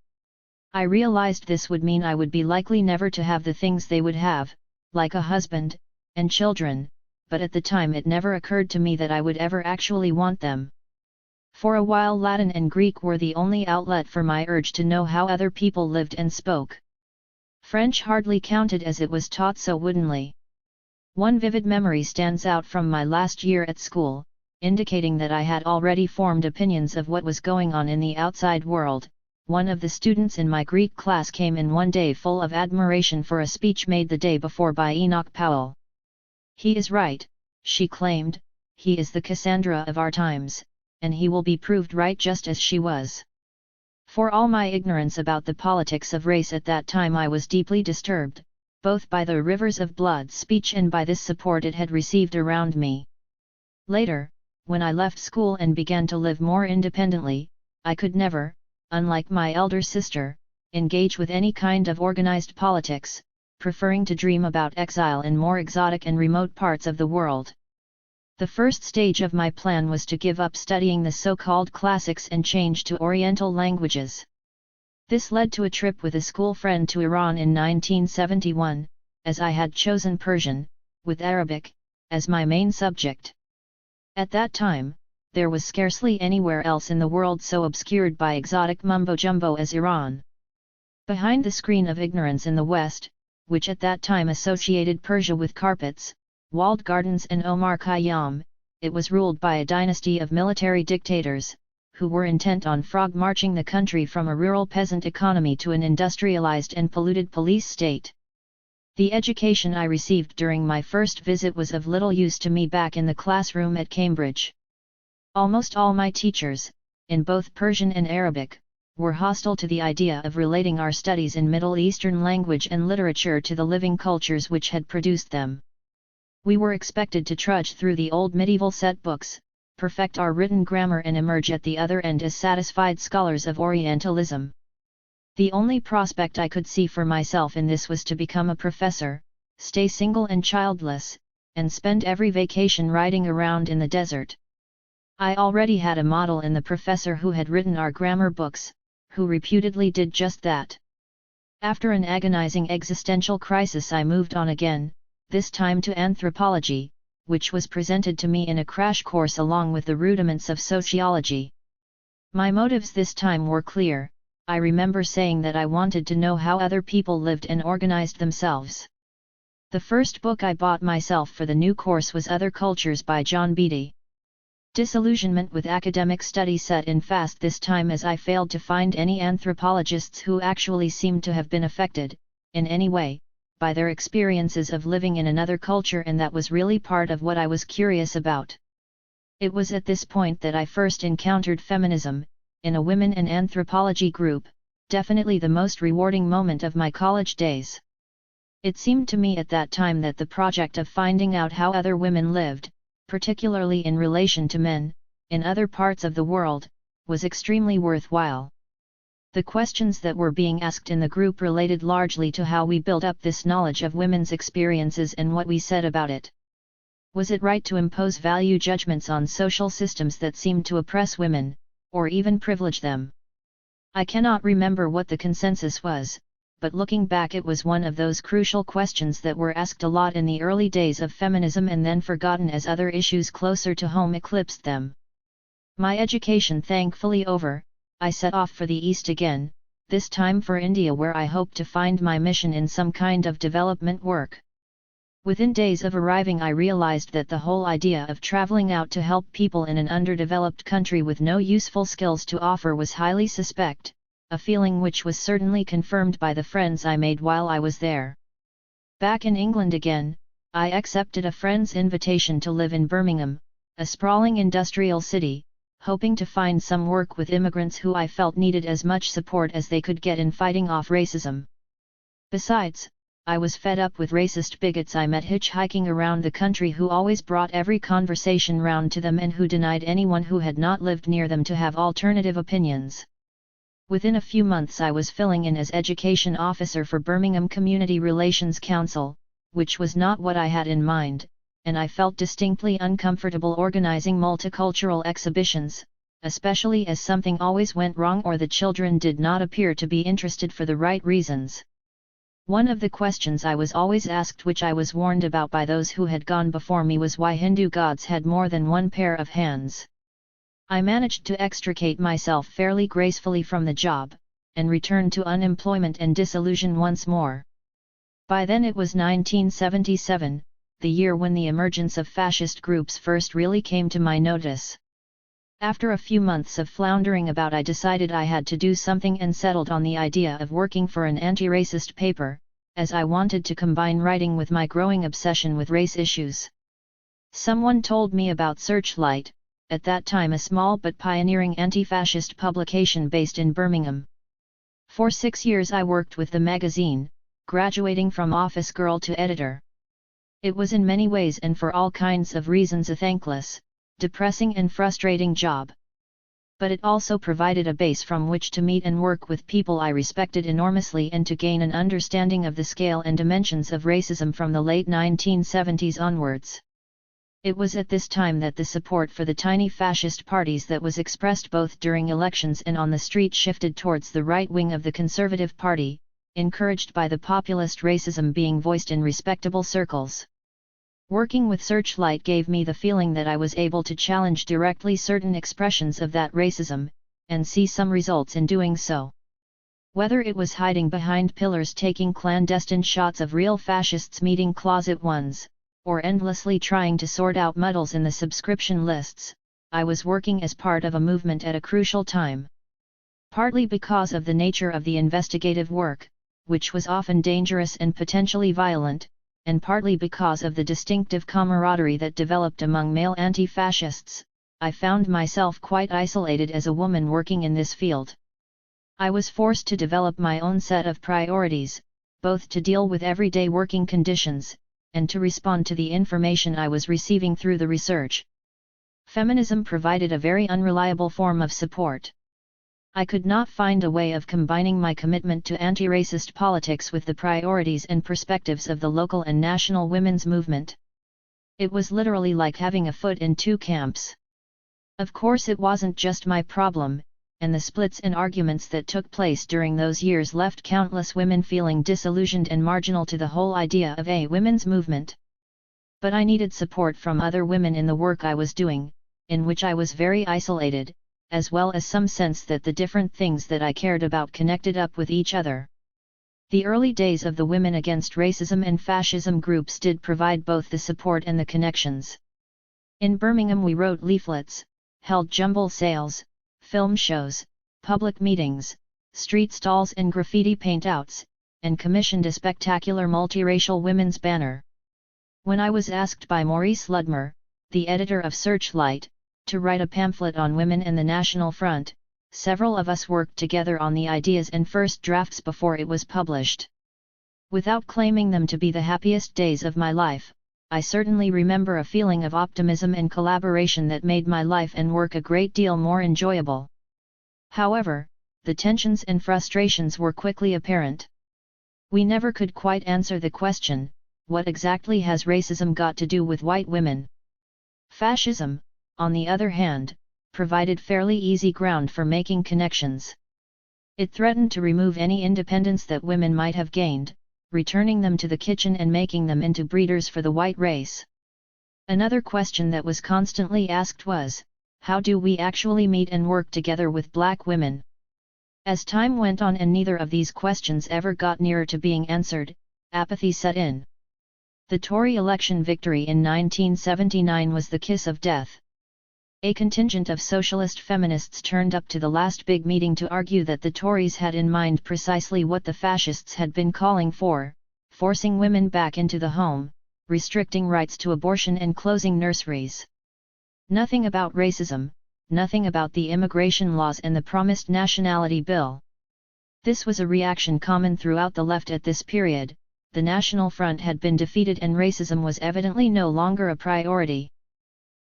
I realized this would mean I would be likely never to have the things they would have, like a husband, and children, but at the time it never occurred to me that I would ever actually want them. For a while Latin and Greek were the only outlet for my urge to know how other people lived and spoke. French hardly counted as it was taught so woodenly. One vivid memory stands out from my last year at school, indicating that I had already formed opinions of what was going on in the outside world. One of the students in my Greek class came in one day full of admiration for a speech made the day before by Enoch Powell. "He is right," she claimed, "he is the Cassandra of our times, and he will be proved right just as she was." For all my ignorance about the politics of race at that time, I was deeply disturbed, both by the rivers of blood speech and by this support it had received around me. Later, when I left school and began to live more independently, I could never, unlike my elder sister, engage with any kind of organized politics, preferring to dream about exile in more exotic and remote parts of the world. The first stage of my plan was to give up studying the so-called classics and change to Oriental languages. This led to a trip with a school friend to Iran in 1971, as I had chosen Persian, with Arabic, as my main subject. At that time, there was scarcely anywhere else in the world so obscured by exotic mumbo-jumbo as Iran. Behind the screen of ignorance in the West, which at that time associated Persia with carpets, walled gardens and Omar Khayyam, it was ruled by a dynasty of military dictators, who were intent on frog-marching the country from a rural peasant economy to an industrialized and polluted police state. The education I received during my first visit was of little use to me back in the classroom at Cambridge. Almost all my teachers, in both Persian and Arabic, were hostile to the idea of relating our studies in Middle Eastern language and literature to the living cultures which had produced them. We were expected to trudge through the old medieval set books, perfect our written grammar and emerge at the other end as satisfied scholars of Orientalism. The only prospect I could see for myself in this was to become a professor, stay single and childless, and spend every vacation riding around in the desert. I already had a model in the professor who had written our grammar books, who reputedly did just that. After an agonizing existential crisis, I moved on again, this time to anthropology, which was presented to me in a crash course along with the rudiments of sociology. My motives this time were clear. I remember saying that I wanted to know how other people lived and organized themselves. The first book I bought myself for the new course was Other Cultures by John Beatty. Disillusionment with academic study set in fast this time, as I failed to find any anthropologists who actually seemed to have been affected, in any way, by their experiences of living in another culture, and that was really part of what I was curious about. It was at this point that I first encountered feminism, in a women and anthropology group, definitely the most rewarding moment of my college days. It seemed to me at that time that the project of finding out how other women lived, particularly in relation to men, in other parts of the world, was extremely worthwhile. The questions that were being asked in the group related largely to how we built up this knowledge of women's experiences and what we said about it. Was it right to impose value judgments on social systems that seemed to oppress women, or even privilege them? I cannot remember what the consensus was, but looking back it was one of those crucial questions that were asked a lot in the early days of feminism and then forgotten as other issues closer to home eclipsed them. My education thankfully over, I set off for the East again, this time for India, where I hoped to find my mission in some kind of development work. Within days of arriving I realized that the whole idea of traveling out to help people in an underdeveloped country with no useful skills to offer was highly suspect, a feeling which was certainly confirmed by the friends I made while I was there. Back in England again, I accepted a friend's invitation to live in Birmingham, a sprawling industrial city, hoping to find some work with immigrants who I felt needed as much support as they could get in fighting off racism. Besides, I was fed up with racist bigots I met hitchhiking around the country who always brought every conversation round to them and who denied anyone who had not lived near them to have alternative opinions. Within a few months I was filling in as education officer for Birmingham Community Relations Council, which was not what I had in mind, and I felt distinctly uncomfortable organizing multicultural exhibitions, especially as something always went wrong or the children did not appear to be interested for the right reasons. One of the questions I was always asked, which I was warned about by those who had gone before me, was why Hindu gods had more than one pair of hands. I managed to extricate myself fairly gracefully from the job, and returned to unemployment and disillusion once more. By then it was 1977, the year when the emergence of fascist groups first really came to my notice. After a few months of floundering about, I decided I had to do something and settled on the idea of working for an anti-racist paper, as I wanted to combine writing with my growing obsession with race issues. Someone told me about Searchlight, at that time a small but pioneering anti-fascist publication based in Birmingham. For 6 years I worked with the magazine, graduating from office girl to editor. It was in many ways and for all kinds of reasons a thankless, depressing and frustrating job. But it also provided a base from which to meet and work with people I respected enormously and to gain an understanding of the scale and dimensions of racism from the late 1970s onwards. It was at this time that the support for the tiny fascist parties that was expressed both during elections and on the street shifted towards the right wing of the Conservative Party, encouraged by the populist racism being voiced in respectable circles. Working with Searchlight gave me the feeling that I was able to challenge directly certain expressions of that racism, and see some results in doing so. Whether it was hiding behind pillars taking clandestine shots of real fascists meeting closet ones, or endlessly trying to sort out muddles in the subscription lists, I was working as part of a movement at a crucial time. Partly because of the nature of the investigative work, which was often dangerous and potentially violent, and partly because of the distinctive camaraderie that developed among male anti-fascists, I found myself quite isolated as a woman working in this field. I was forced to develop my own set of priorities, both to deal with everyday working conditions, and to respond to the information I was receiving through the research. Feminism provided a very unreliable form of support. I could not find a way of combining my commitment to anti-racist politics with the priorities and perspectives of the local and national women's movement. It was literally like having a foot in two camps. Of course it wasn't just my problem, and the splits and arguments that took place during those years left countless women feeling disillusioned and marginal to the whole idea of a women's movement. But I needed support from other women in the work I was doing, in which I was very isolated, as well as some sense that the different things that I cared about connected up with each other. The early days of the Women Against Racism and Fascism groups did provide both the support and the connections. In Birmingham we wrote leaflets, held jumble sales, film shows, public meetings, street stalls and graffiti paintouts, and commissioned a spectacular multiracial women's banner. When I was asked by Maurice Ludmer, the editor of Searchlight, to write a pamphlet on women and the National Front, several of us worked together on the ideas and first drafts before it was published. Without claiming them to be the happiest days of my life, I certainly remember a feeling of optimism and collaboration that made my life and work a great deal more enjoyable. However, the tensions and frustrations were quickly apparent. We never could quite answer the question, what exactly has racism got to do with white women? Fascism, on the other hand, provided fairly easy ground for making connections. It threatened to remove any independence that women might have gained, returning them to the kitchen and making them into breeders for the white race. Another question that was constantly asked was, how do we actually meet and work together with black women? As time went on and neither of these questions ever got nearer to being answered, apathy set in. The Tory election victory in 1979 was the kiss of death. A contingent of socialist feminists turned up to the last big meeting to argue that the Tories had in mind precisely what the fascists had been calling for, forcing women back into the home, restricting rights to abortion and closing nurseries. Nothing about racism, nothing about the immigration laws and the promised nationality bill. This was a reaction common throughout the left at this period. The National Front had been defeated and racism was evidently no longer a priority.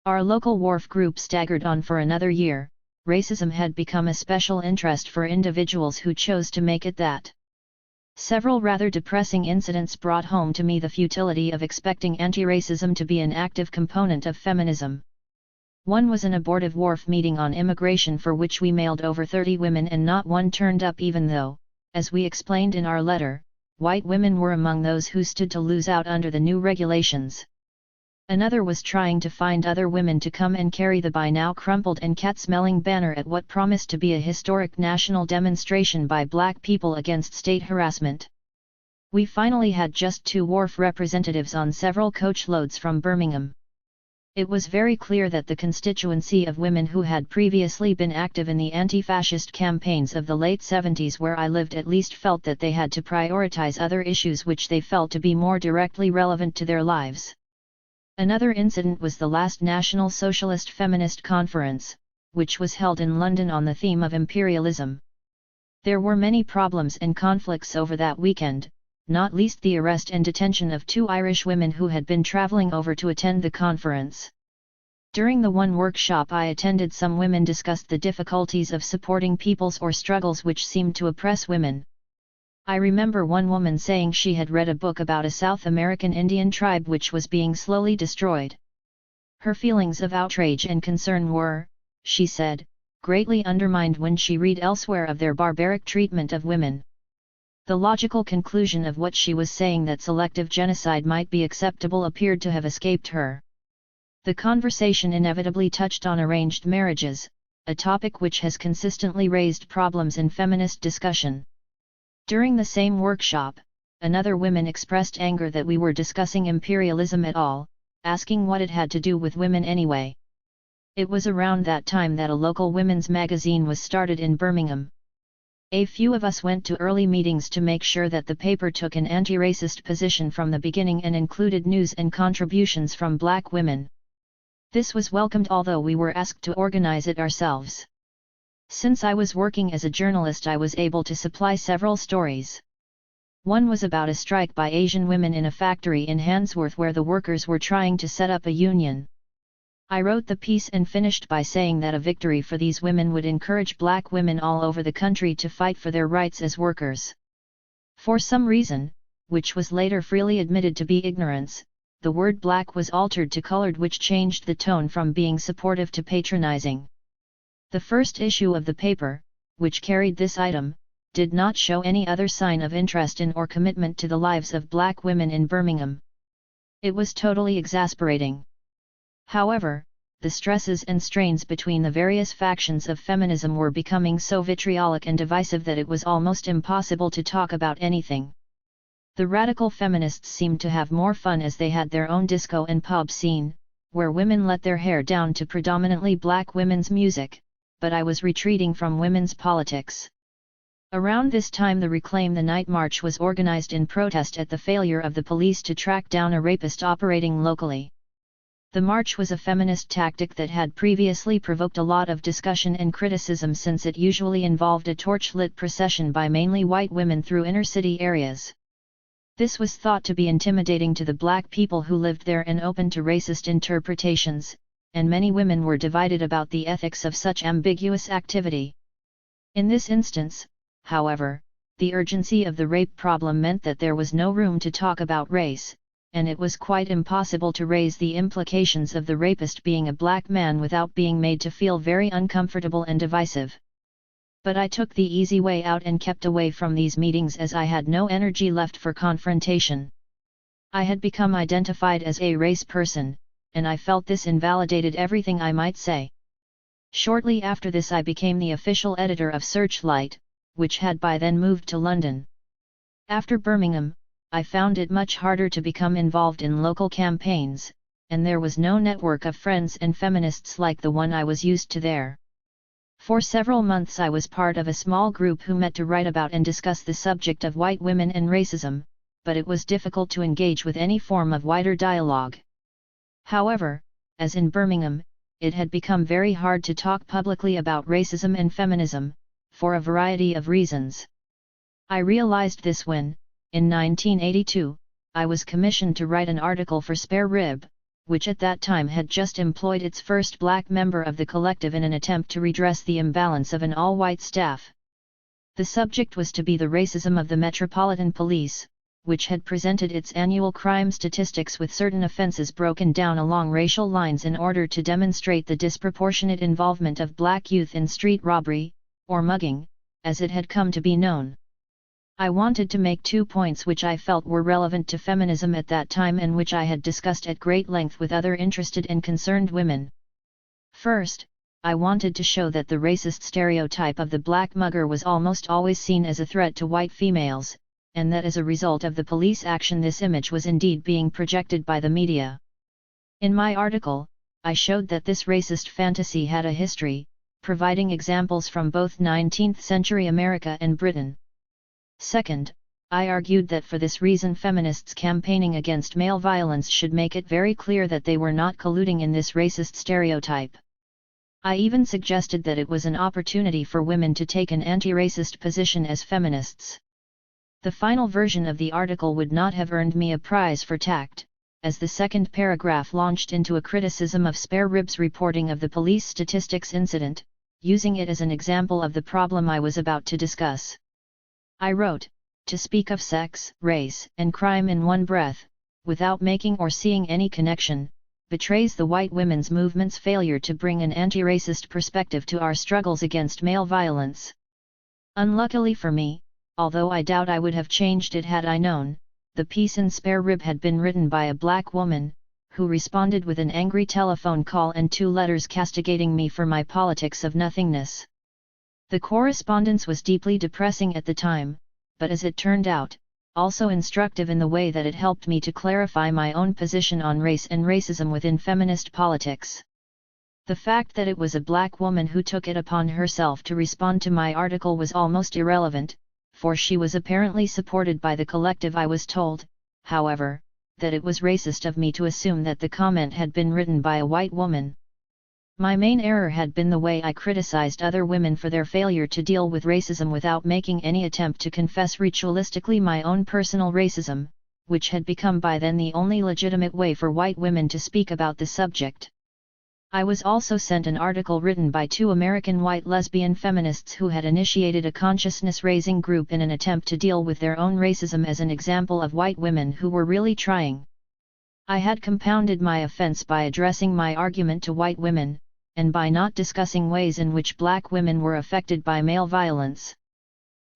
Our local wharf group staggered on for another year. Racism had become a special interest for individuals who chose to make it that. Several rather depressing incidents brought home to me the futility of expecting anti-racism to be an active component of feminism. One was an abortive wharf meeting on immigration for which we mailed over 30 women and not one turned up, even though, as we explained in our letter, white women were among those who stood to lose out under the new regulations. Another was trying to find other women to come and carry the by now crumpled and cat-smelling banner at what promised to be a historic national demonstration by black people against state harassment. We finally had just 2 wharf representatives on several coach loads from Birmingham. It was very clear that the constituency of women who had previously been active in the anti-fascist campaigns of the late 70s where I lived at least felt that they had to prioritize other issues which they felt to be more directly relevant to their lives. Another incident was the last National Socialist Feminist Conference, which was held in London on the theme of imperialism. There were many problems and conflicts over that weekend, not least the arrest and detention of 2 Irish women who had been travelling over to attend the conference. During the one workshop I attended, some women discussed the difficulties of supporting peoples or struggles which seemed to oppress women. I remember one woman saying she had read a book about a South American Indian tribe which was being slowly destroyed. Her feelings of outrage and concern were, she said, greatly undermined when she read elsewhere of their barbaric treatment of women. The logical conclusion of what she was saying, that selective genocide might be acceptable, appeared to have escaped her. The conversation inevitably touched on arranged marriages, a topic which has consistently raised problems in feminist discussion. During the same workshop, another woman expressed anger that we were discussing imperialism at all, asking what it had to do with women anyway. It was around that time that a local women's magazine was started in Birmingham. A few of us went to early meetings to make sure that the paper took an anti-racist position from the beginning and included news and contributions from black women. This was welcomed, although we were asked to organize it ourselves. Since I was working as a journalist, I was able to supply several stories. One was about a strike by Asian women in a factory in Handsworth where the workers were trying to set up a union. I wrote the piece and finished by saying that a victory for these women would encourage black women all over the country to fight for their rights as workers. For some reason, which was later freely admitted to be ignorance, the word black was altered to colored, which changed the tone from being supportive to patronizing. The first issue of the paper, which carried this item, did not show any other sign of interest in or commitment to the lives of black women in Birmingham. It was totally exasperating. However, the stresses and strains between the various factions of feminism were becoming so vitriolic and divisive that it was almost impossible to talk about anything. The radical feminists seemed to have more fun as they had their own disco and pub scene, where women let their hair down to predominantly black women's music, but I was retreating from women's politics. Around this time the Reclaim the Night March was organized in protest at the failure of the police to track down a rapist operating locally. The march was a feminist tactic that had previously provoked a lot of discussion and criticism, since it usually involved a torch-lit procession by mainly white women through inner-city areas. This was thought to be intimidating to the black people who lived there and open to racist interpretations, and many women were divided about the ethics of such ambiguous activity. In this instance, however, the urgency of the rape problem meant that there was no room to talk about race, and it was quite impossible to raise the implications of the rapist being a black man without being made to feel very uncomfortable and divisive. But I took the easy way out and kept away from these meetings as I had no energy left for confrontation. I had become identified as a race person, and I felt this invalidated everything I might say. Shortly after this I became the official editor of Searchlight, which had by then moved to London. After Birmingham, I found it much harder to become involved in local campaigns, and there was no network of friends and feminists like the one I was used to there. For several months I was part of a small group who met to write about and discuss the subject of white women and racism, but it was difficult to engage with any form of wider dialogue. However, as in Birmingham, it had become very hard to talk publicly about racism and feminism, for a variety of reasons. I realized this when, in 1982, I was commissioned to write an article for Spare Rib, which at that time had just employed its first black member of the collective in an attempt to redress the imbalance of an all-white staff. The subject was to be the racism of the Metropolitan Police, which had presented its annual crime statistics with certain offenses broken down along racial lines in order to demonstrate the disproportionate involvement of black youth in street robbery, or mugging, as it had come to be known. I wanted to make 2 points which I felt were relevant to feminism at that time and which I had discussed at great length with other interested and concerned women. First, I wanted to show that the racist stereotype of the black mugger was almost always seen as a threat to white females, and that as a result of the police action this image was indeed being projected by the media. In my article, I showed that this racist fantasy had a history, providing examples from both 19th century America and Britain. Second, I argued that for this reason feminists campaigning against male violence should make it very clear that they were not colluding in this racist stereotype. I even suggested that it was an opportunity for women to take an anti-racist position as feminists. The final version of the article would not have earned me a prize for tact, as the second paragraph launched into a criticism of Spare Rib's reporting of the police statistics incident, using it as an example of the problem I was about to discuss. I wrote, "To speak of sex, race, and crime in one breath, without making or seeing any connection, betrays the white women's movement's failure to bring an anti-racist perspective to our struggles against male violence." Unluckily for me, although I doubt I would have changed it had I known, the piece in Spare Rib had been written by a black woman, who responded with an angry telephone call and 2 letters castigating me for my politics of nothingness. The correspondence was deeply depressing at the time, but as it turned out, also instructive in the way that it helped me to clarify my own position on race and racism within feminist politics. The fact that it was a black woman who took it upon herself to respond to my article was almost irrelevant, for she was apparently supported by the collective. I was told, however, that it was racist of me to assume that the comment had been written by a white woman. My main error had been the way I criticized other women for their failure to deal with racism without making any attempt to confess ritualistically my own personal racism, which had become by then the only legitimate way for white women to speak about the subject. I was also sent an article written by 2 American white lesbian feminists who had initiated a consciousness-raising group in an attempt to deal with their own racism as an example of white women who were really trying. I had compounded my offense by addressing my argument to white women, and by not discussing ways in which black women were affected by male violence.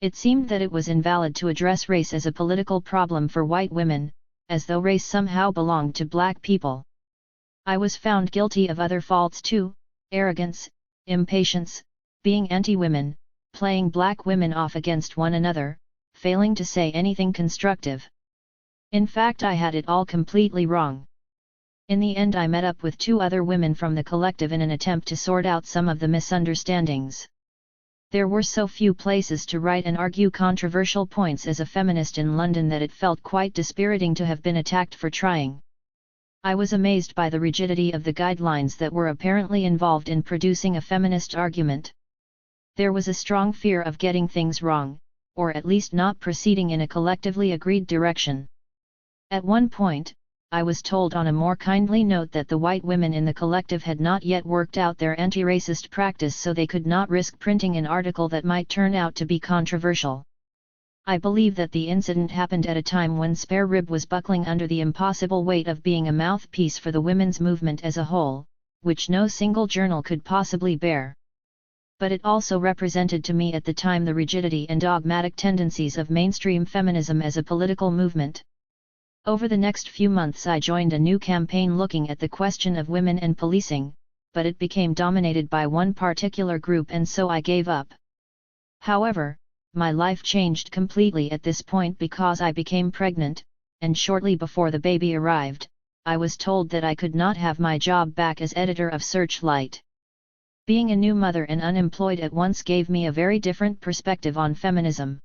It seemed that it was invalid to address race as a political problem for white women, as though race somehow belonged to black people. I was found guilty of other faults too: arrogance, impatience, being anti-women, playing black women off against one another, failing to say anything constructive. In fact, I had it all completely wrong. In the end, I met up with 2 other women from the collective in an attempt to sort out some of the misunderstandings. There were so few places to write and argue controversial points as a feminist in London that it felt quite dispiriting to have been attacked for trying. I was amazed by the rigidity of the guidelines that were apparently involved in producing a feminist argument. There was a strong fear of getting things wrong, or at least not proceeding in a collectively agreed direction. At one point, I was told on a more kindly note that the white women in the collective had not yet worked out their anti-racist practice, so they could not risk printing an article that might turn out to be controversial. I believe that the incident happened at a time when Spare Rib was buckling under the impossible weight of being a mouthpiece for the women's movement as a whole, which no single journal could possibly bear. But it also represented to me at the time the rigidity and dogmatic tendencies of mainstream feminism as a political movement. Over the next few months I joined a new campaign looking at the question of women and policing, but it became dominated by one particular group and so I gave up. However, my life changed completely at this point because I became pregnant, and shortly before the baby arrived, I was told that I could not have my job back as editor of Searchlight. Being a new mother and unemployed at once gave me a very different perspective on feminism.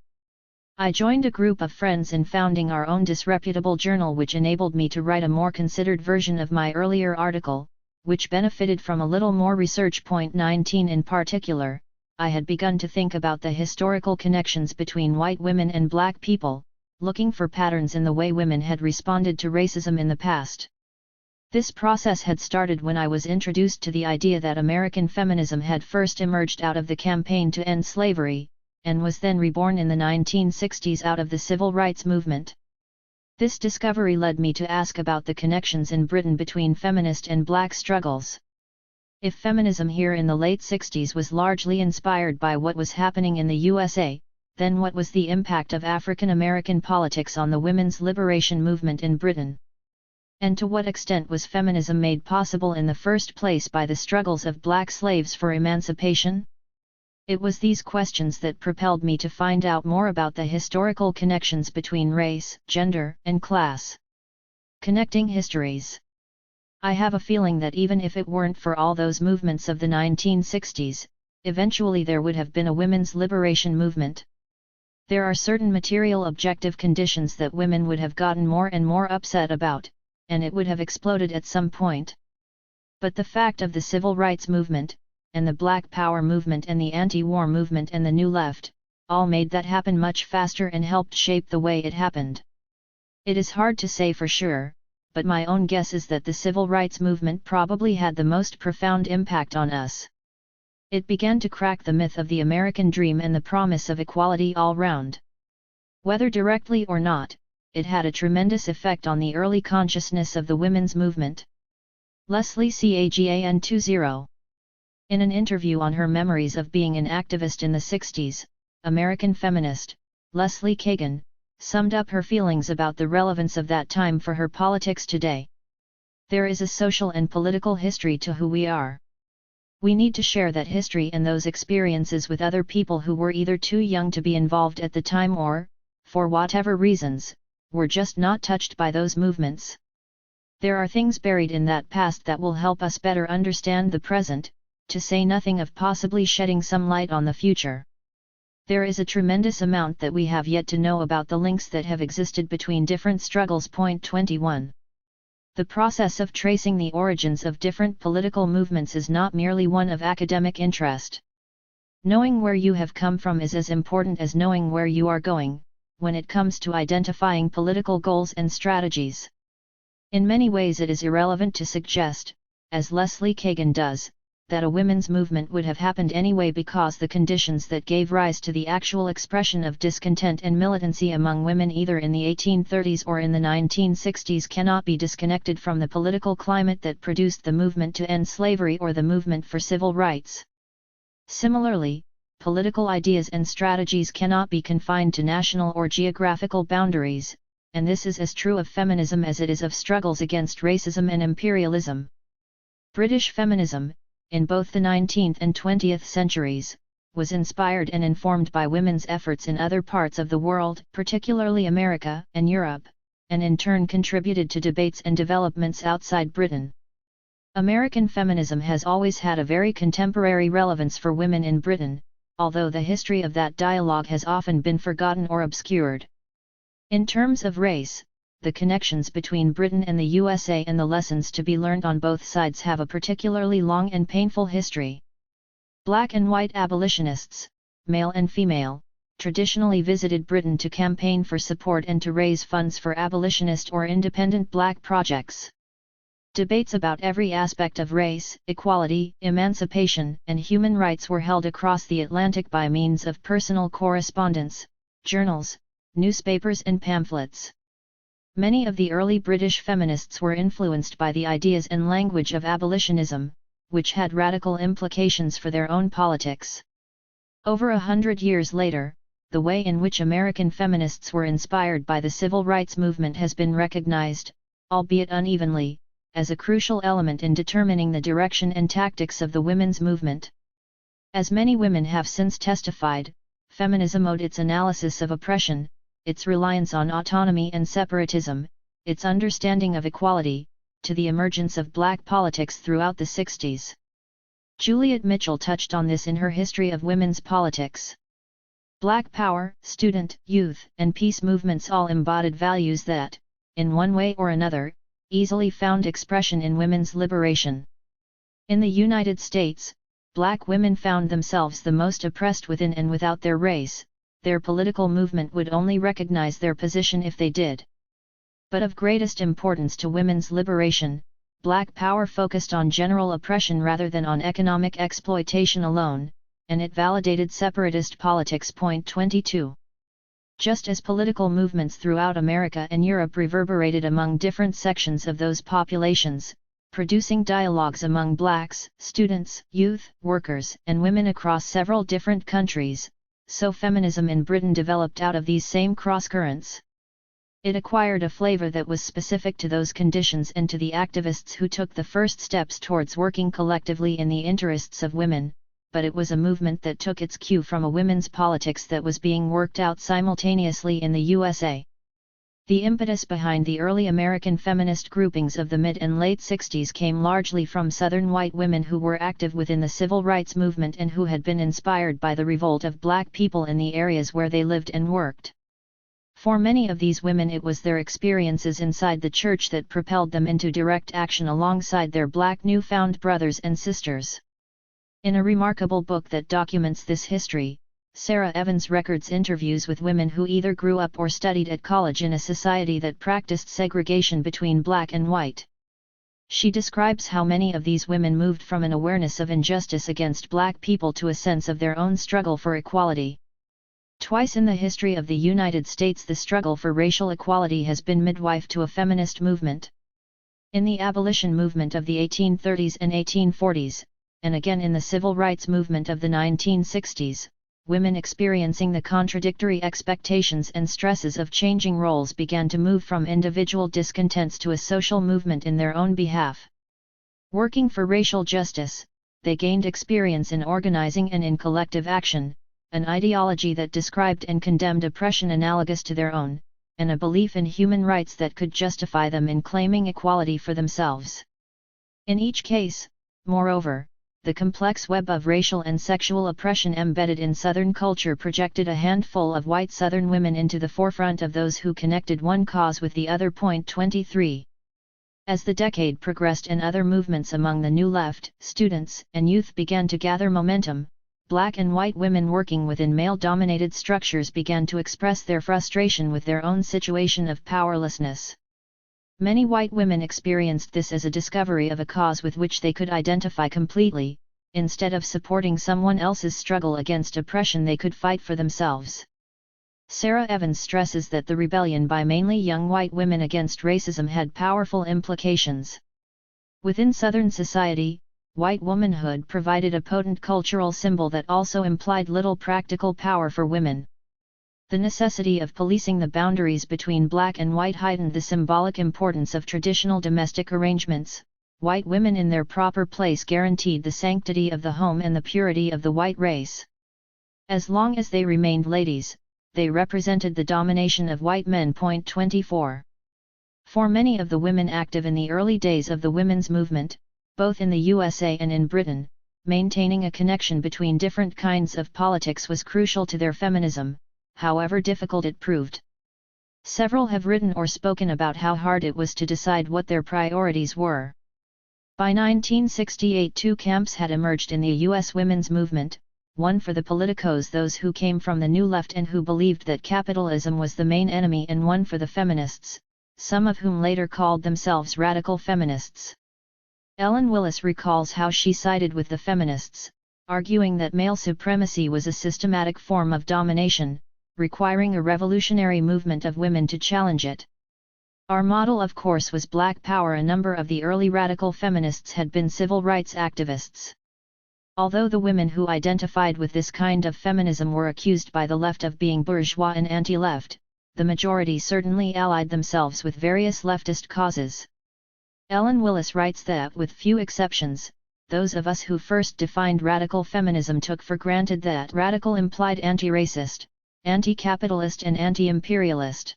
I joined a group of friends in founding our own disreputable journal, which enabled me to write a more considered version of my earlier article, which benefited from a little more research. 19 In particular, I had begun to think about the historical connections between white women and black people, looking for patterns in the way women had responded to racism in the past. This process had started when I was introduced to the idea that American feminism had first emerged out of the campaign to end slavery, and was then reborn in the 1960s out of the civil rights movement. This discovery led me to ask about the connections in Britain between feminist and black struggles. If feminism here in the late 60s was largely inspired by what was happening in the USA, then what was the impact of African American politics on the women's liberation movement in Britain? And to what extent was feminism made possible in the first place by the struggles of black slaves for emancipation? It was these questions that propelled me to find out more about the historical connections between race, gender, and class. Connecting histories. I have a feeling that even if it weren't for all those movements of the 1960s, eventually there would have been a women's liberation movement. There are certain material objective conditions that women would have gotten more and more upset about, and it would have exploded at some point. But the fact of the civil rights movement, and the Black Power movement and the anti-war movement and the New Left, all made that happen much faster and helped shape the way it happened. It is hard to say for sure, but my own guess is that the civil rights movement probably had the most profound impact on us. It began to crack the myth of the American dream and the promise of equality all round. Whether directly or not, it had a tremendous effect on the early consciousness of the women's movement. Leslie Cagan 20. In an interview on her memories of being an activist in the 60s, American feminist, Leslie Cagan, summed up her feelings about the relevance of that time for her politics today. There is a social and political history to who we are. We need to share that history and those experiences with other people who were either too young to be involved at the time or, for whatever reasons, were just not touched by those movements. There are things buried in that past that will help us better understand the present, to say nothing of possibly shedding some light on the future. There is a tremendous amount that we have yet to know about the links that have existed between different struggles. 21. The process of tracing the origins of different political movements is not merely one of academic interest. Knowing where you have come from is as important as knowing where you are going, when it comes to identifying political goals and strategies. In many ways it is irrelevant to suggest, as Leslie Cagan does, that a women's movement would have happened anyway because the conditions that gave rise to the actual expression of discontent and militancy among women either in the 1830s or in the 1960s cannot be disconnected from the political climate that produced the movement to end slavery or the movement for civil rights. Similarly, political ideas and strategies cannot be confined to national or geographical boundaries, and this is as true of feminism as it is of struggles against racism and imperialism. British feminism, in both the 19th and 20th centuries, was inspired and informed by women's efforts in other parts of the world, particularly America and Europe, and in turn contributed to debates and developments outside Britain. American feminism has always had a very contemporary relevance for women in Britain, although the history of that dialogue has often been forgotten or obscured. In terms of race, the connections between Britain and the USA and the lessons to be learned on both sides have a particularly long and painful history. Black and white abolitionists, male and female, traditionally visited Britain to campaign for support and to raise funds for abolitionist or independent black projects. Debates about every aspect of race, equality, emancipation, and human rights were held across the Atlantic by means of personal correspondence, journals, newspapers and pamphlets. Many of the early British feminists were influenced by the ideas and language of abolitionism, which had radical implications for their own politics. Over 100 years later, the way in which American feminists were inspired by the civil rights movement has been recognized, albeit unevenly, as a crucial element in determining the direction and tactics of the women's movement. As many women have since testified, feminism owed its analysis of oppression, its reliance on autonomy and separatism, its understanding of equality, to the emergence of black politics throughout the 60s. Juliet Mitchell touched on this in her History of Women's Politics. Black power, student, youth, and peace movements all embodied values that, in one way or another, easily found expression in women's liberation. In the United States, black women found themselves the most oppressed within and without their race. Their political movement would only recognize their position if they did. But of greatest importance to women's liberation, black power focused on general oppression rather than on economic exploitation alone, and it validated separatist politics. Point 22. Just as political movements throughout America and Europe reverberated among different sections of those populations, producing dialogues among blacks, students, youth, workers, and women across several different countries, so feminism in Britain developed out of these same cross-currents. It acquired a flavor that was specific to those conditions and to the activists who took the first steps towards working collectively in the interests of women, but it was a movement that took its cue from a women's politics that was being worked out simultaneously in the USA. The impetus behind the early American feminist groupings of the mid and late 60s came largely from Southern white women who were active within the civil rights movement and who had been inspired by the revolt of black people in the areas where they lived and worked. For many of these women it was their experiences inside the church that propelled them into direct action alongside their black newfound brothers and sisters. In a remarkable book that documents this history, Sarah Evans records interviews with women who either grew up or studied at college in a society that practiced segregation between black and white. She describes how many of these women moved from an awareness of injustice against black people to a sense of their own struggle for equality. Twice in the history of the United States the struggle for racial equality has been midwife to a feminist movement. In the abolition movement of the 1830s and 1840s, and again in the civil rights movement of the 1960s, women experiencing the contradictory expectations and stresses of changing roles began to move from individual discontents to a social movement in their own behalf. Working for racial justice, they gained experience in organizing and in collective action, an ideology that described and condemned oppression analogous to their own, and a belief in human rights that could justify them in claiming equality for themselves. In each case, moreover, the complex web of racial and sexual oppression embedded in Southern culture projected a handful of white Southern women into the forefront of those who connected one cause with the other. 23. As the decade progressed and other movements among the New Left, students, and youth began to gather momentum, black and white women working within male-dominated structures began to express their frustration with their own situation of powerlessness. Many white women experienced this as a discovery of a cause with which they could identify completely. Instead of supporting someone else's struggle against oppression, they could fight for themselves. Sarah Evans stresses that the rebellion by mainly young white women against racism had powerful implications. Within Southern society, white womanhood provided a potent cultural symbol that also implied little practical power for women. The necessity of policing the boundaries between black and white heightened the symbolic importance of traditional domestic arrangements. White women in their proper place guaranteed the sanctity of the home and the purity of the white race. As long as they remained ladies, they represented the domination of white men. 24. For many of the women active in the early days of the women's movement, both in the USA and in Britain, maintaining a connection between different kinds of politics was crucial to their feminism, however difficult it proved. Several have written or spoken about how hard it was to decide what their priorities were. By 1968 two camps had emerged in the U.S. women's movement, one for the politicos, those who came from the New Left and who believed that capitalism was the main enemy, and one for the feminists, some of whom later called themselves radical feminists. Ellen Willis recalls how she sided with the feminists, arguing that male supremacy was a systematic form of domination, requiring a revolutionary movement of women to challenge it. Our model of course was Black Power. A number of the early radical feminists had been civil rights activists. Although the women who identified with this kind of feminism were accused by the left of being bourgeois and anti-left, the majority certainly allied themselves with various leftist causes. Ellen Willis writes that, with few exceptions, those of us who first defined radical feminism took for granted that radical implied anti-racist, anti-capitalist and anti-imperialist.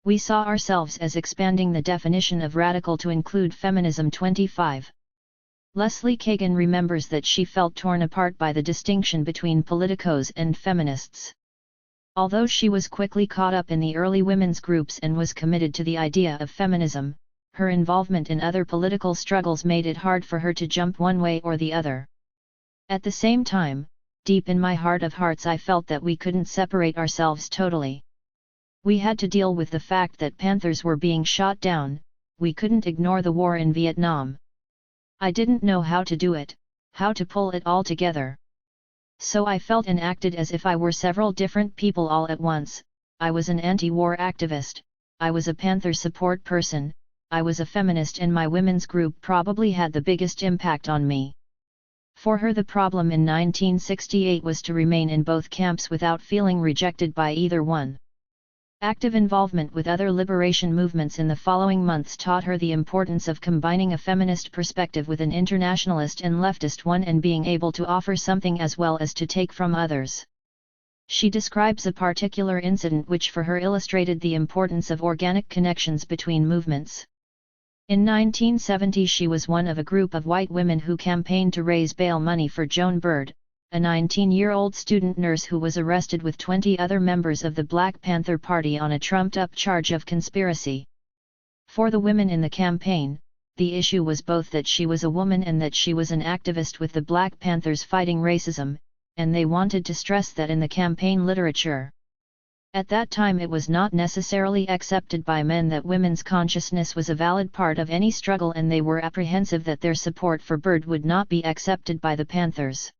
We saw ourselves as expanding the definition of radical to include feminism. 25. Leslie Kagan remembers that she felt torn apart by the distinction between politicos and feminists. Although she was quickly caught up in the early women's groups and was committed to the idea of feminism, her involvement in other political struggles made it hard for her to jump one way or the other. At the same time, deep in my heart of hearts I felt that we couldn't separate ourselves totally. We had to deal with the fact that Panthers were being shot down, we couldn't ignore the war in Vietnam. I didn't know how to do it, how to pull it all together. So I felt and acted as if I were several different people all at once. I was an anti-war activist, I was a Panther support person, I was a feminist, and my women's group probably had the biggest impact on me. For her, the problem in 1968 was to remain in both camps without feeling rejected by either one. Active involvement with other liberation movements in the following months taught her the importance of combining a feminist perspective with an internationalist and leftist one, and being able to offer something as well as to take from others. She describes a particular incident which for her illustrated the importance of organic connections between movements. In 1970 she was one of a group of white women who campaigned to raise bail money for Joan Bird, a 19-year-old student nurse who was arrested with 20 other members of the Black Panther Party on a trumped-up charge of conspiracy. For the women in the campaign, the issue was both that she was a woman and that she was an activist with the Black Panthers fighting racism, and they wanted to stress that in the campaign literature. At that time it was not necessarily accepted by men that women's consciousness was a valid part of any struggle, and they were apprehensive that their support for Bird would not be accepted by the Panthers.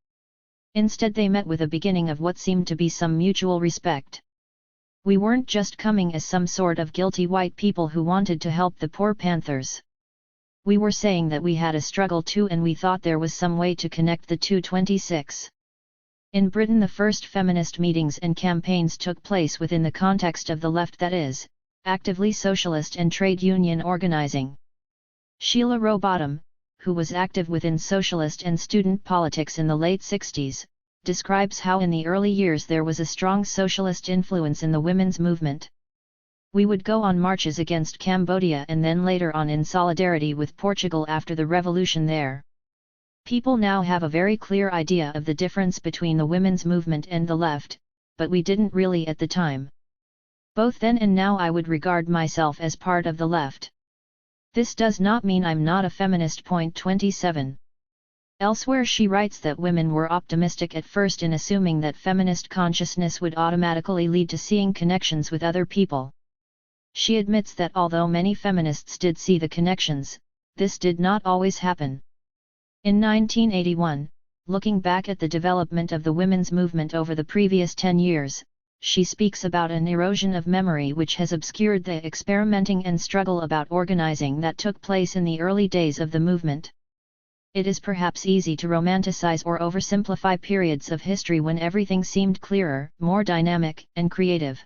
Instead they met with a beginning of what seemed to be some mutual respect. We weren't just coming as some sort of guilty white people who wanted to help the poor Panthers. We were saying that we had a struggle too, and we thought there was some way to connect the two. 26. In Britain the first feminist meetings and campaigns took place within the context of the left, that is, actively socialist and trade union organizing. Sheila Rowbottom, who was active within socialist and student politics in the late 60s, describes how in the early years there was a strong socialist influence in the women's movement. We would go on marches against Cambodia and then later on in solidarity with Portugal after the revolution there. People now have a very clear idea of the difference between the women's movement and the left, but we didn't really at the time. Both then and now I would regard myself as part of the left. This does not mean I'm not a feminist. 27. Elsewhere she writes that women were optimistic at first in assuming that feminist consciousness would automatically lead to seeing connections with other people. She admits that although many feminists did see the connections, this did not always happen. In 1981, looking back at the development of the women's movement over the previous 10 years, she speaks about an erosion of memory which has obscured the experimenting and struggle about organizing that took place in the early days of the movement. It is perhaps easy to romanticize or oversimplify periods of history when everything seemed clearer, more dynamic, and creative.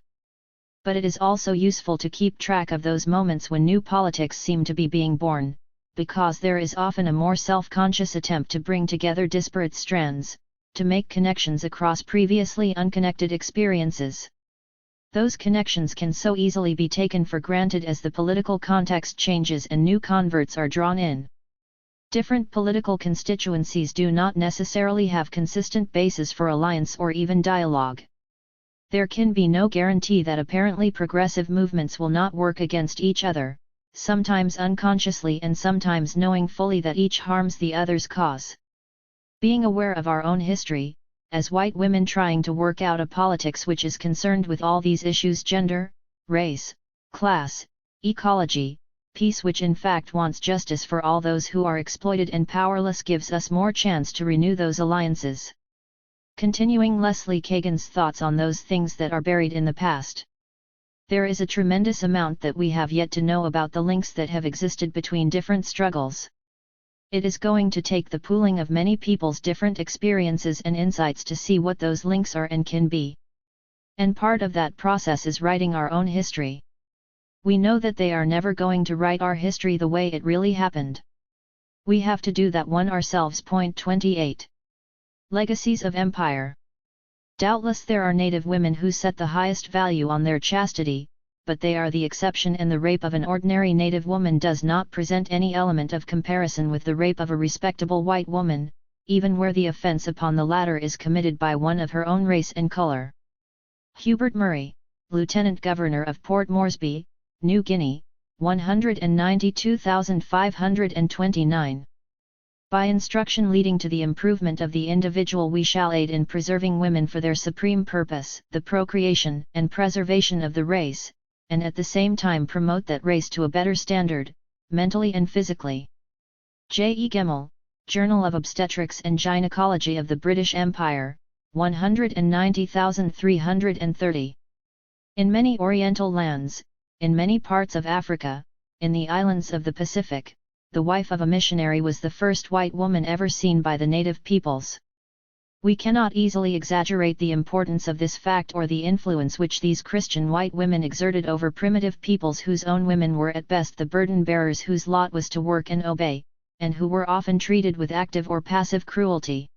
But it is also useful to keep track of those moments when new politics seem to be being born, because there is often a more self-conscious attempt to bring together disparate strands, to make connections across previously unconnected experiences. Those connections can so easily be taken for granted as the political context changes and new converts are drawn in. Different political constituencies do not necessarily have consistent bases for alliance or even dialogue. There can be no guarantee that apparently progressive movements will not work against each other, sometimes unconsciously and sometimes knowing fully that each harms the other's cause. Being aware of our own history, as white women trying to work out a politics which is concerned with all these issues: gender, race, class, ecology, peace, which in fact wants justice for all those who are exploited and powerless, gives us more chance to renew those alliances. Continuing Leslie Kagan's thoughts on those things that are buried in the past. There is a tremendous amount that we have yet to know about the links that have existed between different struggles. It is going to take the pooling of many people's different experiences and insights to see what those links are and can be. And part of that process is writing our own history. We know that they are never going to write our history the way it really happened. We have to do that one ourselves. Point 28. Legacies of Empire. Doubtless there are native women who set the highest value on their chastity, but they are the exception, and the rape of an ordinary native woman does not present any element of comparison with the rape of a respectable white woman, even where the offense upon the latter is committed by one of her own race and color. Hubert Murray, Lieutenant Governor of Port Moresby, New Guinea, 192,529. By instruction leading to the improvement of the individual, we shall aid in preserving women for their supreme purpose, the procreation and preservation of the race, and at the same time promote that race to a better standard, mentally and physically. J. E. Gemmell, Journal of Obstetrics and Gynecology of the British Empire, 190,330. In many Oriental lands, in many parts of Africa, in the islands of the Pacific, the wife of a missionary was the first white woman ever seen by the native peoples. We cannot easily exaggerate the importance of this fact or the influence which these Christian white women exerted over primitive peoples whose own women were at best the burden bearers whose lot was to work and obey, and who were often treated with active or passive cruelty.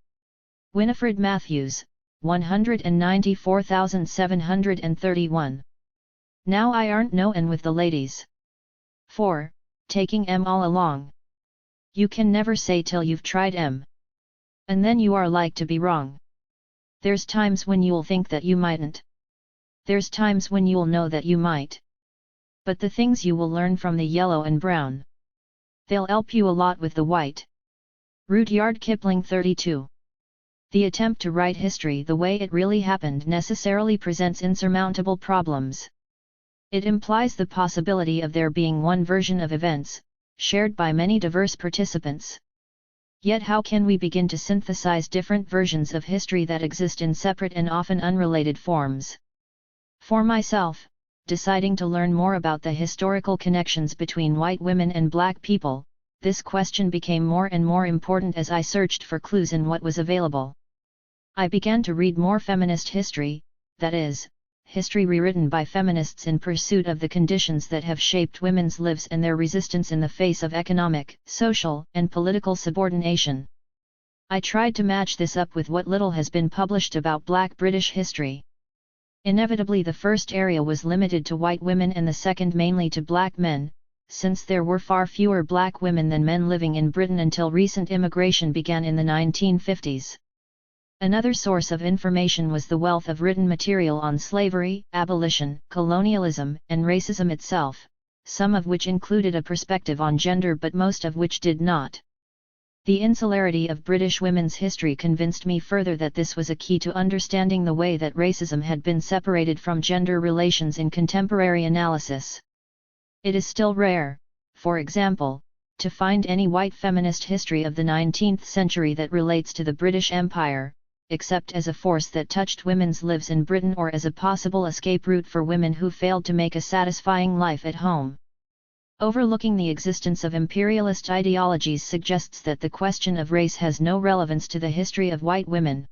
Winifred Matthews, 194,731. Now I aren't knowin' with the ladies. 4. Taking 'em all along. You can never say till you've tried 'em. And then you are like to be wrong. There's times when you'll think that you mightn't. There's times when you'll know that you might. But the things you will learn from the yellow and brown, they'll help you a lot with the white. Rudyard Kipling. 32. The attempt to write history the way it really happened necessarily presents insurmountable problems. It implies the possibility of there being one version of events, shared by many diverse participants. Yet how can we begin to synthesize different versions of history that exist in separate and often unrelated forms? For myself, deciding to learn more about the historical connections between white women and black people, this question became more and more important as I searched for clues in what was available. I began to read more feminist history, that is, history rewritten by feminists in pursuit of the conditions that have shaped women's lives and their resistance in the face of economic, social, and political subordination. I tried to match this up with what little has been published about Black British history. Inevitably, the first area was limited to white women and the second mainly to black men, since there were far fewer black women than men living in Britain until recent immigration began in the 1950s. Another source of information was the wealth of written material on slavery, abolition, colonialism, and racism itself, some of which included a perspective on gender but most of which did not. The insularity of British women's history convinced me further that this was a key to understanding the way that racism had been separated from gender relations in contemporary analysis. It is still rare, for example, to find any white feminist history of the 19th century that relates to the British Empire, except as a force that touched women's lives in Britain or as a possible escape route for women who failed to make a satisfying life at home. Overlooking the existence of imperialist ideologies suggests that the question of race has no relevance to the history of white women.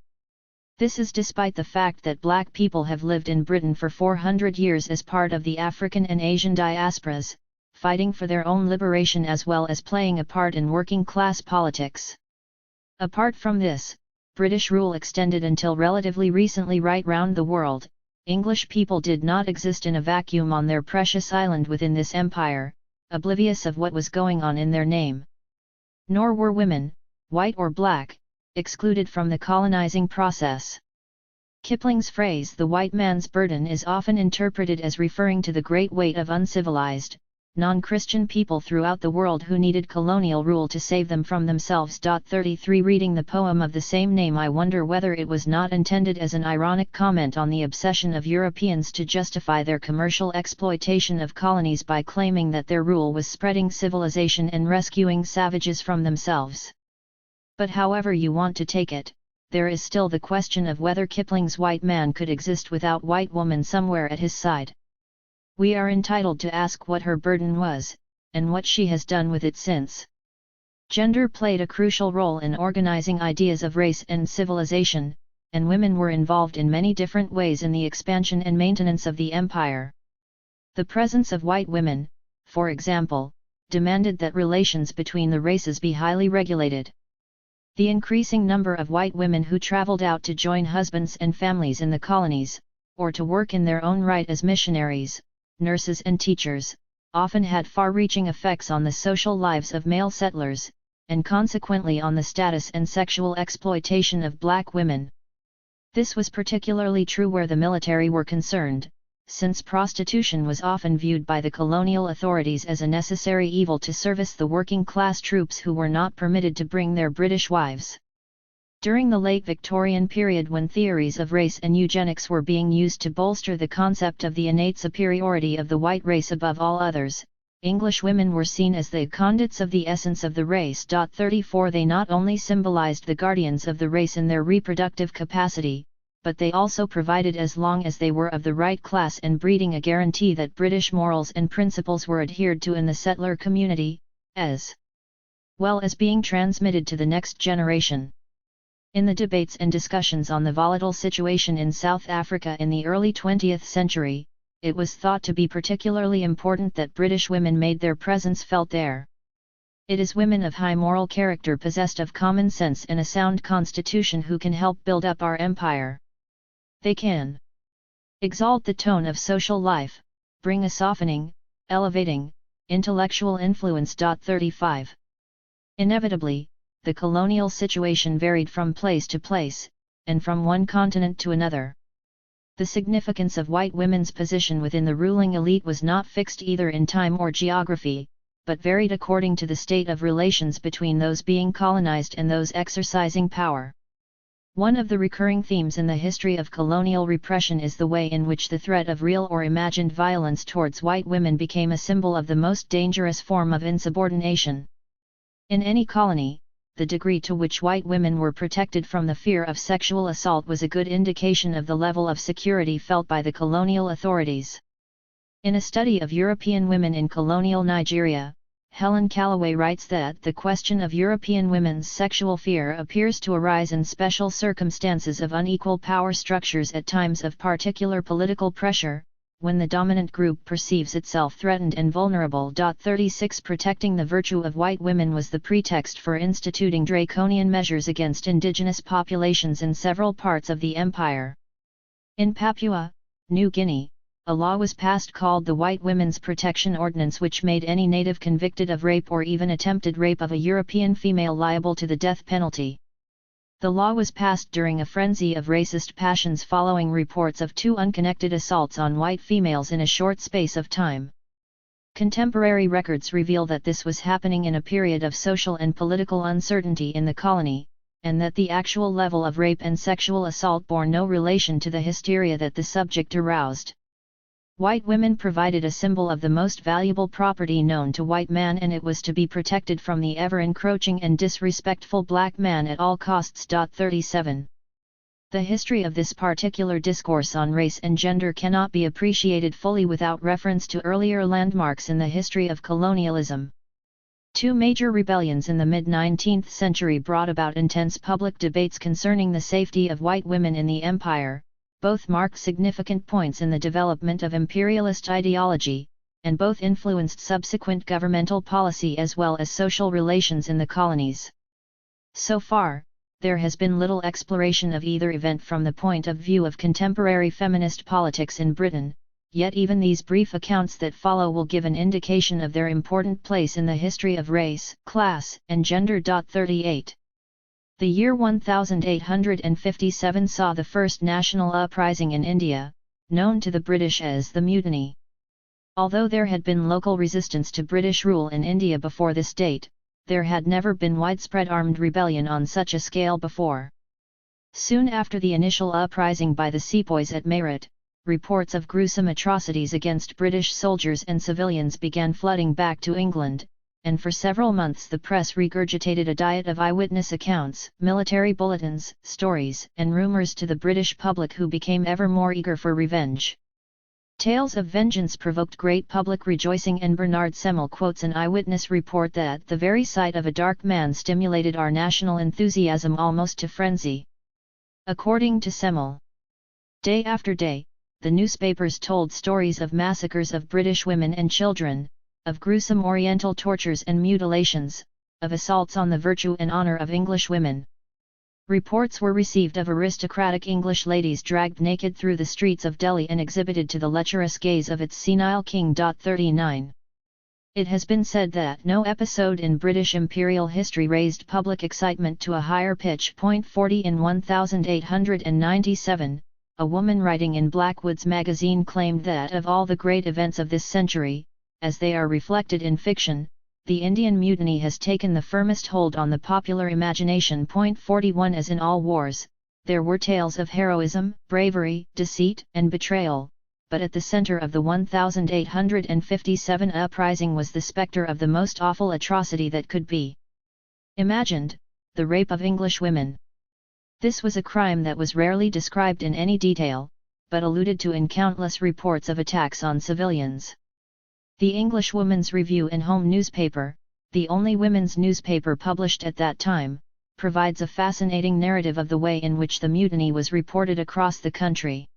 This is despite the fact that black people have lived in Britain for 400 years as part of the African and Asian diasporas, fighting for their own liberation as well as playing a part in working-class politics. Apart from this, British rule extended until relatively recently right round the world. English people did not exist in a vacuum on their precious island within this empire, oblivious of what was going on in their name. Nor were women, white or black, excluded from the colonizing process. Kipling's phrase "the white man's burden" is often interpreted as referring to the great weight of uncivilized, non-Christian people throughout the world who needed colonial rule to save them from themselves. 33 Reading the poem of the same name, I wonder whether it was not intended as an ironic comment on the obsession of Europeans to justify their commercial exploitation of colonies by claiming that their rule was spreading civilization and rescuing savages from themselves. But however you want to take it, there is still the question of whether Kipling's white man could exist without white woman somewhere at his side. We are entitled to ask what her burden was, and what she has done with it since. Gender played a crucial role in organizing ideas of race and civilization, and women were involved in many different ways in the expansion and maintenance of the empire. The presence of white women, for example, demanded that relations between the races be highly regulated. The increasing number of white women who traveled out to join husbands and families in the colonies, or to work in their own right as missionaries, nurses and teachers, often had far-reaching effects on the social lives of male settlers, and consequently on the status and sexual exploitation of black women. This was particularly true where the military were concerned, since prostitution was often viewed by the colonial authorities as a necessary evil to service the working-class troops who were not permitted to bring their British wives. During the late Victorian period, when theories of race and eugenics were being used to bolster the concept of the innate superiority of the white race above all others, English women were seen as the conduits of the essence of the race. 34 They not only symbolized the guardians of the race in their reproductive capacity, but they also provided, as long as they were of the right class and breeding, a guarantee that British morals and principles were adhered to in the settler community, as well as being transmitted to the next generation. In the debates and discussions on the volatile situation in South Africa in the early 20th century, it was thought to be particularly important that British women made their presence felt there. It is women of high moral character, possessed of common sense and a sound constitution, who can help build up our empire. They can exalt the tone of social life, bring a softening, elevating, intellectual influence. 35 Inevitably, the colonial situation varied from place to place, and from one continent to another. The significance of white women's position within the ruling elite was not fixed either in time or geography, but varied according to the state of relations between those being colonized and those exercising power. One of the recurring themes in the history of colonial repression is the way in which the threat of real or imagined violence towards white women became a symbol of the most dangerous form of insubordination. In any colony, the degree to which white women were protected from the fear of sexual assault was a good indication of the level of security felt by the colonial authorities. In a study of European women in colonial Nigeria, Helen Calloway writes that the question of European women's sexual fear appears to arise in special circumstances of unequal power structures at times of particular political pressure, when the dominant group perceives itself threatened and vulnerable. 36 Protecting the virtue of white women was the pretext for instituting draconian measures against indigenous populations in several parts of the empire. In Papua New Guinea, a law was passed called the White Women's Protection Ordinance, which made any native convicted of rape or even attempted rape of a European female liable to the death penalty. The law was passed during a frenzy of racist passions following reports of 2 unconnected assaults on white females in a short space of time. Contemporary records reveal that this was happening in a period of social and political uncertainty in the colony, and that the actual level of rape and sexual assault bore no relation to the hysteria that the subject aroused. White women provided a symbol of the most valuable property known to white man, and it was to be protected from the ever-encroaching and disrespectful black man at all costs. 37 The history of this particular discourse on race and gender cannot be appreciated fully without reference to earlier landmarks in the history of colonialism. 2 major rebellions in the mid-19th century brought about intense public debates concerning the safety of white women in the empire. Both marked significant points in the development of imperialist ideology, and both influenced subsequent governmental policy as well as social relations in the colonies. So far, there has been little exploration of either event from the point of view of contemporary feminist politics in Britain, yet even these brief accounts that follow will give an indication of their important place in the history of race, class, and gender. 38 The year 1857 saw the first national uprising in India, known to the British as the Mutiny. Although there had been local resistance to British rule in India before this date, there had never been widespread armed rebellion on such a scale before. Soon after the initial uprising by the sepoys at Meerut, reports of gruesome atrocities against British soldiers and civilians began flooding back to England, and for several months the press regurgitated a diet of eyewitness accounts, military bulletins, stories, and rumours to the British public, who became ever more eager for revenge. Tales of vengeance provoked great public rejoicing, and Bernard Semmel quotes an eyewitness report that the very sight of a dark man stimulated our national enthusiasm almost to frenzy. According to Semmel, day after day, the newspapers told stories of massacres of British women and children, of gruesome Oriental tortures and mutilations, of assaults on the virtue and honor of English women. Reports were received of aristocratic English ladies dragged naked through the streets of Delhi and exhibited to the lecherous gaze of its senile king. 39. It has been said that no episode in British imperial history raised public excitement to a higher pitch. 40 In 1897, a woman writing in Blackwood's magazine claimed that of all the great events of this century, as they are reflected in fiction, the Indian Mutiny has taken the firmest hold on the popular imagination. 41 As in all wars, there were tales of heroism, bravery, deceit, and betrayal, but at the center of the 1857 uprising was the specter of the most awful atrocity that could be imagined, the rape of English women. This was a crime that was rarely described in any detail, but alluded to in countless reports of attacks on civilians. The English Woman's Review and Home newspaper, the only women's newspaper published at that time, provides a fascinating narrative of the way in which the mutiny was reported across the country.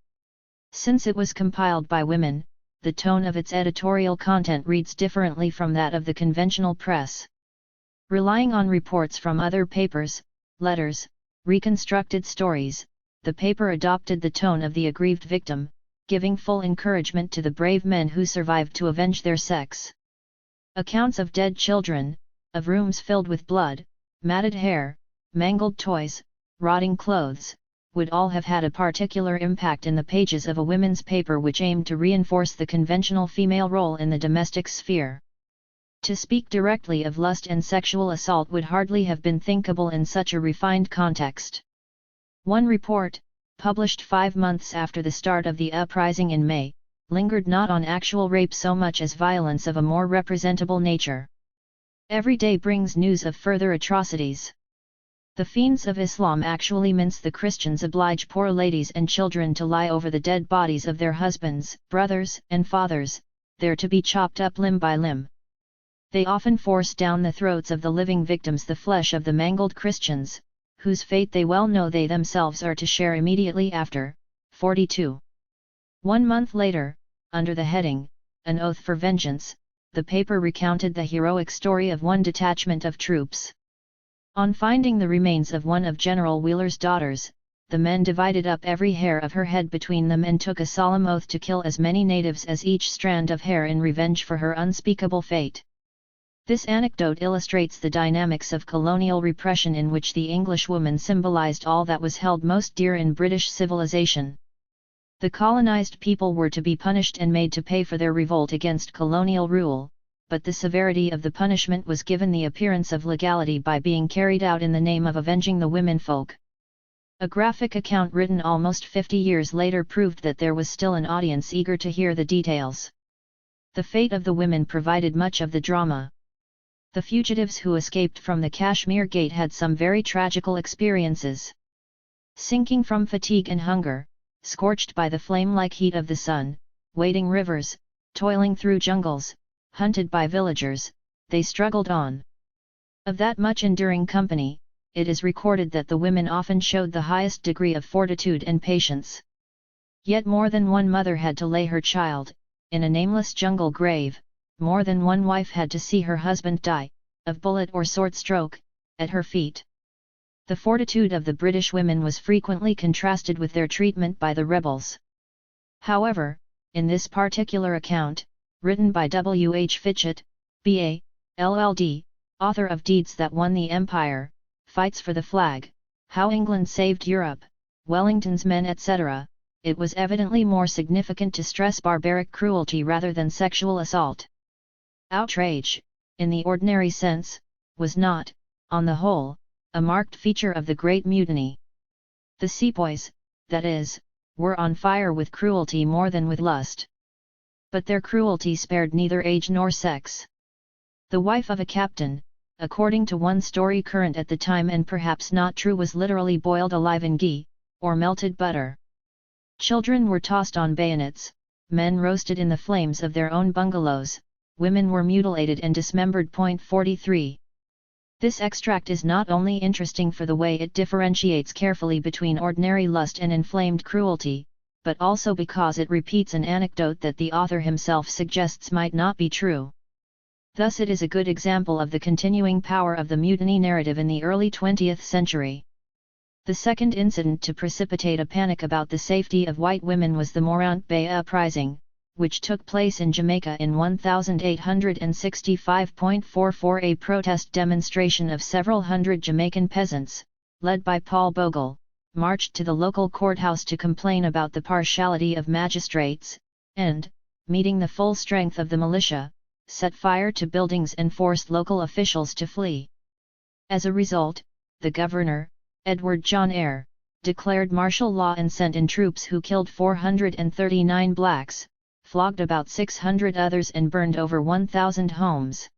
Since it was compiled by women, the tone of its editorial content reads differently from that of the conventional press. Relying on reports from other papers, letters, reconstructed stories, the paper adopted the tone of the aggrieved victim, giving full encouragement to the brave men who survived to avenge their sex. Accounts of dead children, of rooms filled with blood, matted hair, mangled toys, rotting clothes, would all have had a particular impact in the pages of a women's paper which aimed to reinforce the conventional female role in the domestic sphere. To speak directly of lust and sexual assault would hardly have been thinkable in such a refined context. One report, published 5 months after the start of the uprising in May, lingered not on actual rape so much as violence of a more representable nature. Every day brings news of further atrocities. The fiends of Islam actually mince the Christians, oblige poor ladies and children to lie over the dead bodies of their husbands, brothers, and fathers, there to be chopped up limb by limb. They often force down the throats of the living victims the flesh of the mangled Christians, whose fate they well know they themselves are to share immediately after. 42. 1 month later, under the heading, An Oath for Vengeance, the paper recounted the heroic story of one detachment of troops. On finding the remains of one of General Wheeler's daughters, the men divided up every hair of her head between them and took a solemn oath to kill as many natives as each strand of hair in revenge for her unspeakable fate. This anecdote illustrates the dynamics of colonial repression in which the English woman symbolized all that was held most dear in British civilization. The colonized people were to be punished and made to pay for their revolt against colonial rule, but the severity of the punishment was given the appearance of legality by being carried out in the name of avenging the womenfolk. A graphic account written almost 50 years later proved that there was still an audience eager to hear the details. The fate of the women provided much of the drama. The fugitives who escaped from the Kashmir Gate had some very tragical experiences. Sinking from fatigue and hunger, scorched by the flame-like heat of the sun, wading rivers, toiling through jungles, hunted by villagers, they struggled on. Of that much enduring company, it is recorded that the women often showed the highest degree of fortitude and patience. Yet more than one mother had to lay her child, in a nameless jungle grave, more than one wife had to see her husband die, of bullet or sword stroke, at her feet. The fortitude of the British women was frequently contrasted with their treatment by the rebels. However, in this particular account, written by W. H. Fitchett, B.A., LL.D., author of Deeds That Won the Empire, Fights for the Flag, How England Saved Europe, Wellington's Men etc., it was evidently more significant to stress barbaric cruelty rather than sexual assault. Outrage, in the ordinary sense, was not, on the whole, a marked feature of the Great Mutiny. The sepoys, that is, were on fire with cruelty more than with lust. But their cruelty spared neither age nor sex. The wife of a captain, according to one story current at the time and perhaps not true, was literally boiled alive in ghee, or melted butter. Children were tossed on bayonets, men roasted in the flames of their own bungalows, women were mutilated and dismembered. 43. This extract is not only interesting for the way it differentiates carefully between ordinary lust and inflamed cruelty, but also because it repeats an anecdote that the author himself suggests might not be true. Thus it is a good example of the continuing power of the mutiny narrative in the early 20th century. The second incident to precipitate a panic about the safety of white women was the Morant Bay Uprising, which took place in Jamaica in 1865. A protest demonstration of several hundred Jamaican peasants, led by Paul Bogle, marched to the local courthouse to complain about the partiality of magistrates, and, meeting the full strength of the militia, set fire to buildings and forced local officials to flee. As a result, the governor, Edward John Eyre, declared martial law and sent in troops who killed 439 blacks, flogged about 600 others and burned over 1,000 homes.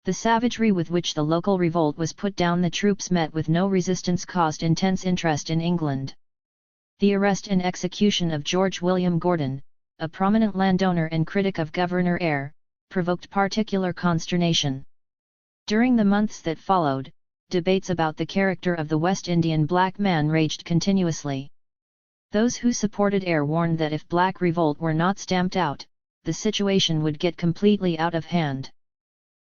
The savagery with which the local revolt was put down the troops met with no resistance caused intense interest in England. The arrest and execution of George William Gordon, a prominent landowner and critic of Governor Eyre, provoked particular consternation. During the months that followed, debates about the character of the West Indian black man raged continuously. Those who supported Eyre warned that if black revolt were not stamped out, the situation would get completely out of hand.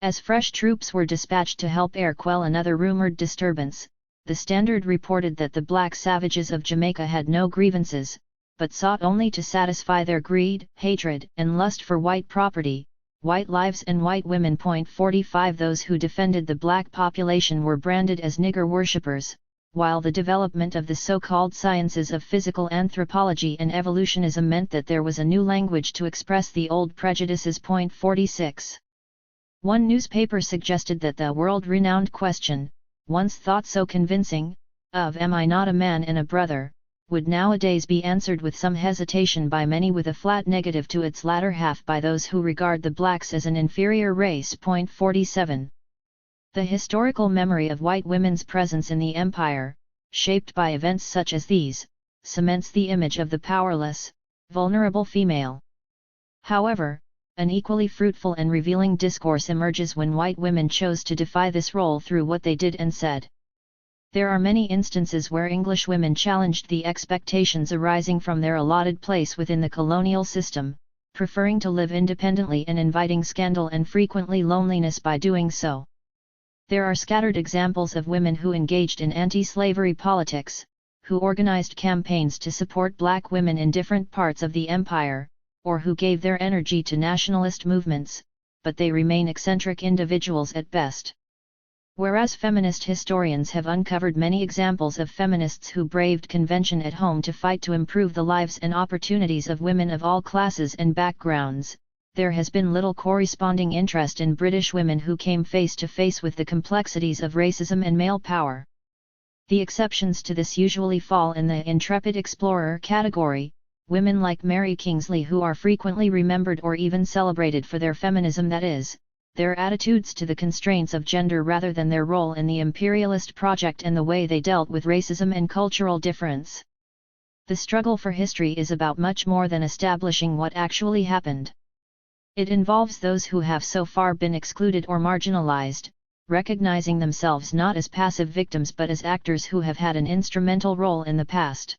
As fresh troops were dispatched to help Eyre quell another rumored disturbance, the Standard reported that the black savages of Jamaica had no grievances, but sought only to satisfy their greed, hatred, and lust for white property, white lives and white women. 45 Those who defended the black population were branded as nigger worshippers, while the development of the so-called sciences of physical anthropology and evolutionism meant that there was a new language to express the old prejudices. 46. One newspaper suggested that the world-renowned question, once thought so convincing, of "Am I not a man and a brother?" would nowadays be answered with some hesitation by many, with a flat negative to its latter half by those who regard the blacks as an inferior race. 47. The historical memory of white women's presence in the empire, shaped by events such as these, cements the image of the powerless, vulnerable female. However, an equally fruitful and revealing discourse emerges when white women chose to defy this role through what they did and said. There are many instances where English women challenged the expectations arising from their allotted place within the colonial system, preferring to live independently and inviting scandal and frequently loneliness by doing so. There are scattered examples of women who engaged in anti-slavery politics, who organized campaigns to support black women in different parts of the empire, or who gave their energy to nationalist movements, but they remain eccentric individuals at best. Whereas feminist historians have uncovered many examples of feminists who braved convention at home to fight to improve the lives and opportunities of women of all classes and backgrounds, there has been little corresponding interest in British women who came face to face with the complexities of racism and male power. The exceptions to this usually fall in the intrepid explorer category, women like Mary Kingsley, who are frequently remembered or even celebrated for their feminism, that is, their attitudes to the constraints of gender rather than their role in the imperialist project and the way they dealt with racism and cultural difference. The struggle for history is about much more than establishing what actually happened. It involves those who have so far been excluded or marginalized, recognizing themselves not as passive victims but as actors who have had an instrumental role in the past.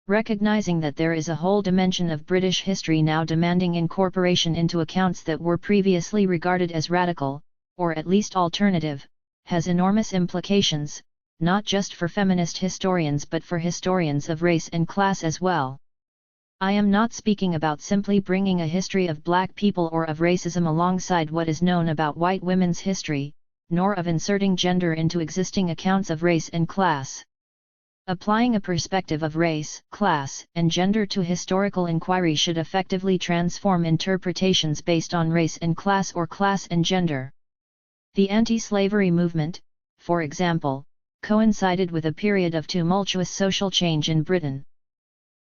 Recognizing that there is a whole dimension of British history now demanding incorporation into accounts that were previously regarded as radical, or at least alternative, has enormous implications, not just for feminist historians but for historians of race and class as well. I am not speaking about simply bringing a history of black people or of racism alongside what is known about white women's history, nor of inserting gender into existing accounts of race and class. Applying a perspective of race, class, and gender to historical inquiry should effectively transform interpretations based on race and class or class and gender. The anti-slavery movement, for example, coincided with a period of tumultuous social change in Britain.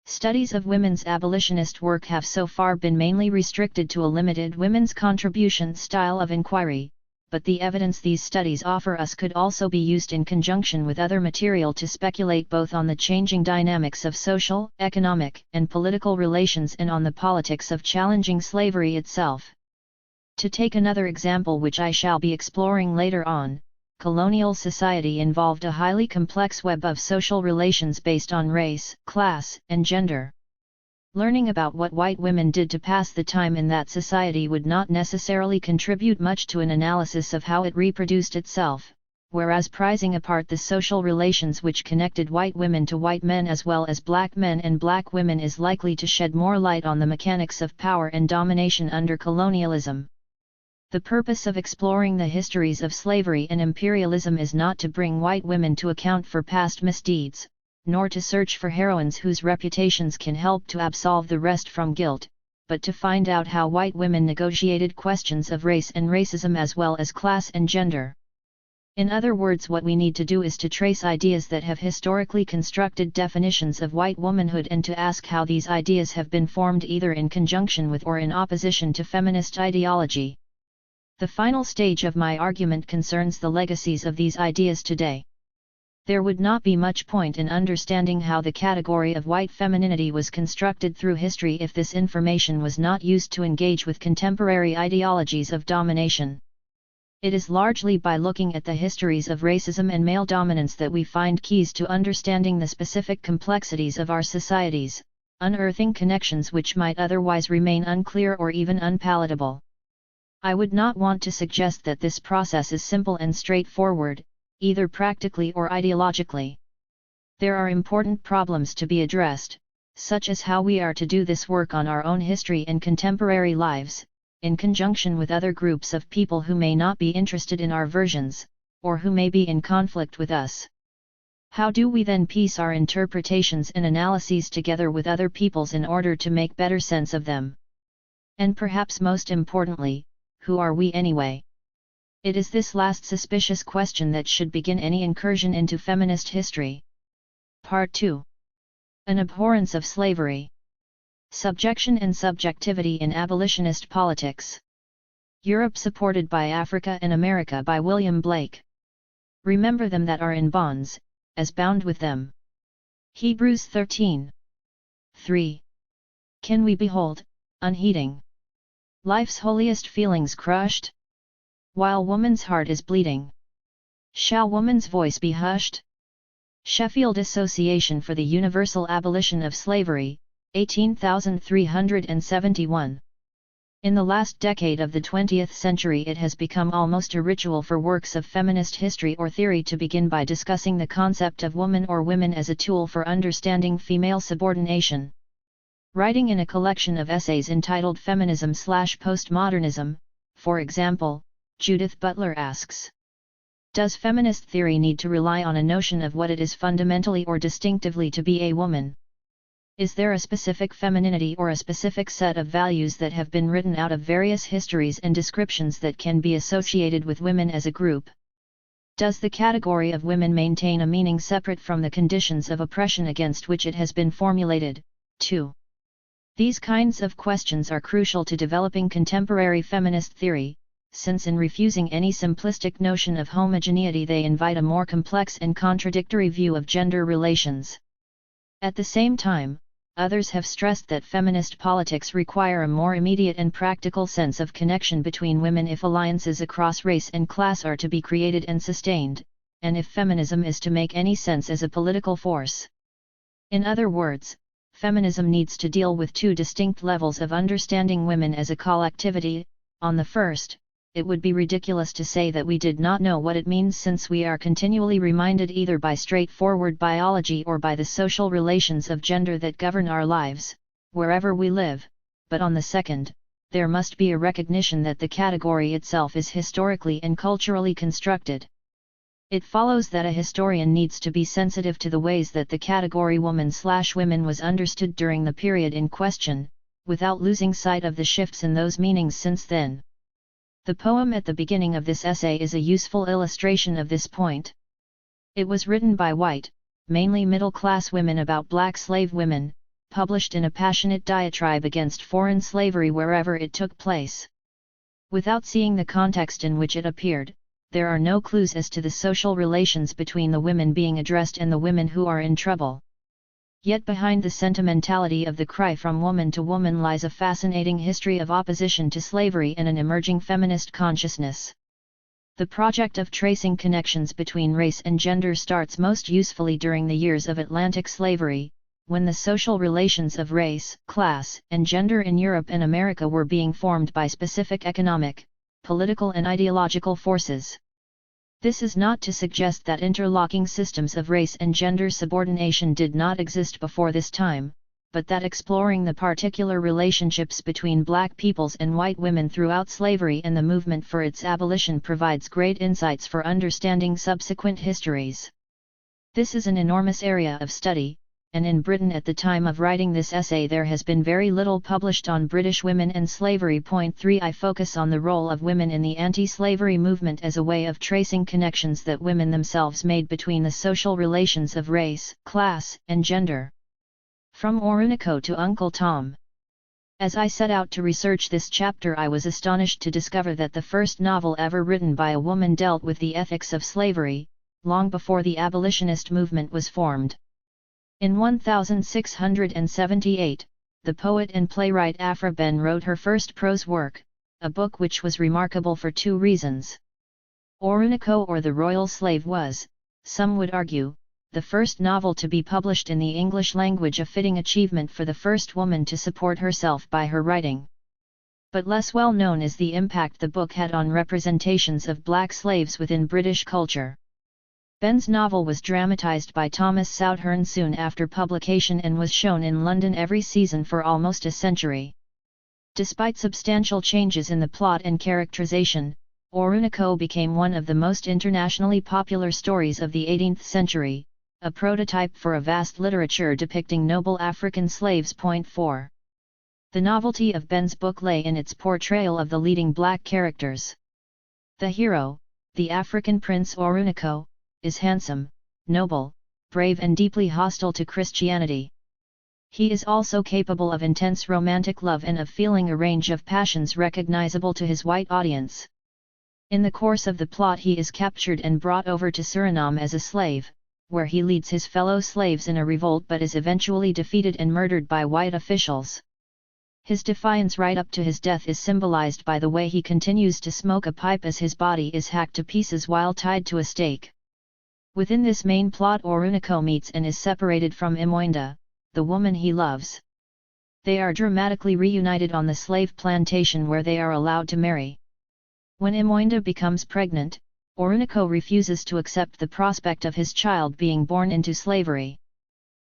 Studies of women's abolitionist work have so far been mainly restricted to a limited women's contribution style of inquiry, but the evidence these studies offer us could also be used in conjunction with other material to speculate both on the changing dynamics of social, economic, and political relations and on the politics of challenging slavery itself. To take another example which I shall be exploring later on, colonial society involved a highly complex web of social relations based on race, class, and gender. Learning about what white women did to pass the time in that society would not necessarily contribute much to an analysis of how it reproduced itself, whereas prizing apart the social relations which connected white women to white men as well as black men and black women is likely to shed more light on the mechanics of power and domination under colonialism. The purpose of exploring the histories of slavery and imperialism is not to bring white women to account for past misdeeds, nor to search for heroines whose reputations can help to absolve the rest from guilt, but to find out how white women negotiated questions of race and racism as well as class and gender. In other words, what we need to do is to trace ideas that have historically constructed definitions of white womanhood and to ask how these ideas have been formed either in conjunction with or in opposition to feminist ideology. The final stage of my argument concerns the legacies of these ideas today. There would not be much point in understanding how the category of white femininity was constructed through history if this information was not used to engage with contemporary ideologies of domination. It is largely by looking at the histories of racism and male dominance that we find keys to understanding the specific complexities of our societies, unearthing connections which might otherwise remain unclear or even unpalatable. I would not want to suggest that this process is simple and straightforward, either practically or ideologically. There are important problems to be addressed, such as how we are to do this work on our own history and contemporary lives, in conjunction with other groups of people who may not be interested in our versions, or who may be in conflict with us. How do we then piece our interpretations and analyses together with other people's in order to make better sense of them? And perhaps most importantly, who are we anyway? It is this last suspicious question that should begin any incursion into feminist history. Part 2. An abhorrence of slavery. Subjection and subjectivity in abolitionist politics. Europe supported by Africa and America by William Blake. Remember them that are in bonds, as bound with them. Hebrews 13. 3. Can we behold, unheeding, life's holiest feelings crushed? While woman's heart is bleeding, shall woman's voice be hushed? Sheffield Association for the Universal Abolition of Slavery, 18,371. In the last decade of the 20th century it has become almost a ritual for works of feminist history or theory to begin by discussing the concept of woman or women as a tool for understanding female subordination. Writing in a collection of essays entitled Feminism/Postmodernism, for example, Judith Butler asks, does feminist theory need to rely on a notion of what it is fundamentally or distinctively to be a woman? Is there a specific femininity or a specific set of values that have been written out of various histories and descriptions that can be associated with women as a group? Does the category of women maintain a meaning separate from the conditions of oppression against which it has been formulated? 2. These kinds of questions are crucial to developing contemporary feminist theory, since in refusing any simplistic notion of homogeneity they invite a more complex and contradictory view of gender relations. At the same time, others have stressed that feminist politics require a more immediate and practical sense of connection between women if alliances across race and class are to be created and sustained, and if feminism is to make any sense as a political force. In other words, feminism needs to deal with two distinct levels of understanding women as a collectivity. On the first, it would be ridiculous to say that we did not know what it means since we are continually reminded either by straightforward biology or by the social relations of gender that govern our lives, wherever we live, but on the second, there must be a recognition that the category itself is historically and culturally constructed. It follows that a historian needs to be sensitive to the ways that the category woman/women was understood during the period in question, without losing sight of the shifts in those meanings since then. The poem at the beginning of this essay is a useful illustration of this point. It was written by white, mainly middle-class women about black slave women, published in a passionate diatribe against foreign slavery wherever it took place. Without seeing the context in which it appeared, there are no clues as to the social relations between the women being addressed and the women who are in trouble. Yet behind the sentimentality of the cry from woman to woman lies a fascinating history of opposition to slavery and an emerging feminist consciousness. The project of tracing connections between race and gender starts most usefully during the years of Atlantic slavery, when the social relations of race, class, and gender in Europe and America were being formed by specific economic, political and ideological forces. This is not to suggest that interlocking systems of race and gender subordination did not exist before this time, but that exploring the particular relationships between black peoples and white women throughout slavery and the movement for its abolition provides great insights for understanding subsequent histories. This is an enormous area of study, and in Britain at the time of writing this essay there has been very little published on British women and slavery. Point 3 I focus on the role of women in the anti-slavery movement as a way of tracing connections that women themselves made between the social relations of race, class, and gender. From Orinoco to Uncle Tom. As I set out to research this chapter I was astonished to discover that the first novel ever written by a woman dealt with the ethics of slavery, long before the abolitionist movement was formed. In 1678, the poet and playwright Aphra Behn wrote her first prose work, a book which was remarkable for two reasons. Orinoco or the Royal Slave was, some would argue, the first novel to be published in the English language, a fitting achievement for the first woman to support herself by her writing. But less well known is the impact the book had on representations of black slaves within British culture. Behn's novel was dramatized by Thomas Southern soon after publication and was shown in London every season for almost a century. Despite substantial changes in the plot and characterization, Orinoco became one of the most internationally popular stories of the 18th century, a prototype for a vast literature depicting noble African slaves. Point 4. The novelty of Behn's book lay in its portrayal of the leading black characters. The hero, the African prince Orinoco, is handsome, noble, brave and deeply hostile to Christianity. He is also capable of intense romantic love and of feeling a range of passions recognizable to his white audience. In the course of the plot he is captured and brought over to Suriname as a slave, where he leads his fellow slaves in a revolt but is eventually defeated and murdered by white officials. His defiance right up to his death is symbolized by the way he continues to smoke a pipe as his body is hacked to pieces while tied to a stake. Within this main plot Orinoco meets and is separated from Imoinda, the woman he loves. They are dramatically reunited on the slave plantation where they are allowed to marry. When Imoinda becomes pregnant, Orinoco refuses to accept the prospect of his child being born into slavery.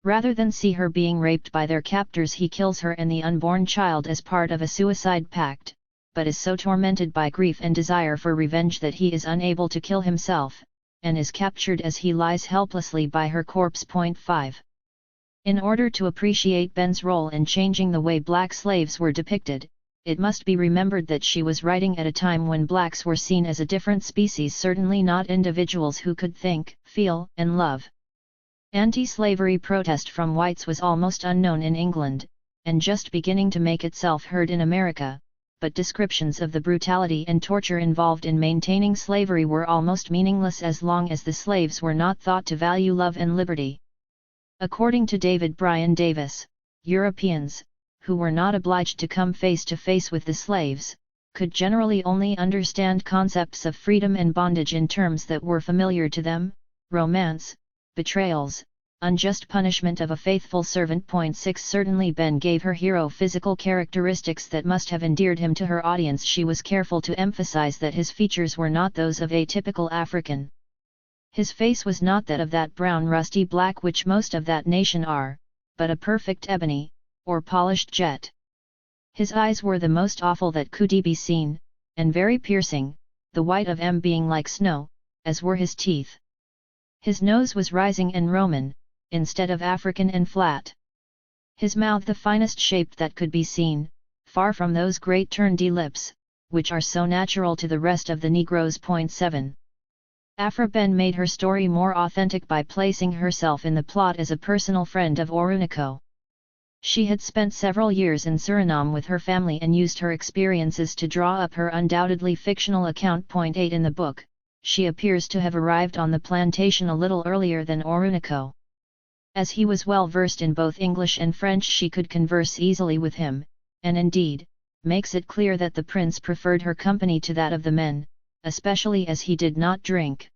Rather than see her being raped by their captors he kills her and the unborn child as part of a suicide pact, but is so tormented by grief and desire for revenge that he is unable to kill himself, and is captured as he lies helplessly by her corpse. Point 5. In order to appreciate Behn's role in changing the way black slaves were depicted, it must be remembered that she was writing at a time when blacks were seen as a different species, certainly not individuals who could think, feel, and love. Anti-slavery protest from whites was almost unknown in England, and just beginning to make itself heard in America, but descriptions of the brutality and torture involved in maintaining slavery were almost meaningless as long as the slaves were not thought to value love and liberty. According to David Bryan Davis, Europeans, who were not obliged to come face to face with the slaves, could generally only understand concepts of freedom and bondage in terms that were familiar to them: romance, betrayals, unjust punishment of a faithful servant. Point 6 Certainly Behn gave her hero physical characteristics that must have endeared him to her audience. She was careful to emphasize that his features were not those of a typical African. His face was not that of that brown rusty black which most of that nation are, but a perfect ebony, or polished jet. His eyes were the most awful that could be seen, and very piercing, the white of them being like snow, as were his teeth. His nose was rising and Roman, instead of African and flat. His mouth the finest shaped that could be seen, far from those great turned lips, which are so natural to the rest of the Negroes. Point 7. Aphra Behn made her story more authentic by placing herself in the plot as a personal friend of Orinoco. She had spent several years in Suriname with her family and used her experiences to draw up her undoubtedly fictional account. Point 8 in the book, she appears to have arrived on the plantation a little earlier than Oruniko. As he was well versed in both English and French, she could converse easily with him, and indeed, makes it clear that the prince preferred her company to that of the men, especially as he did not drink.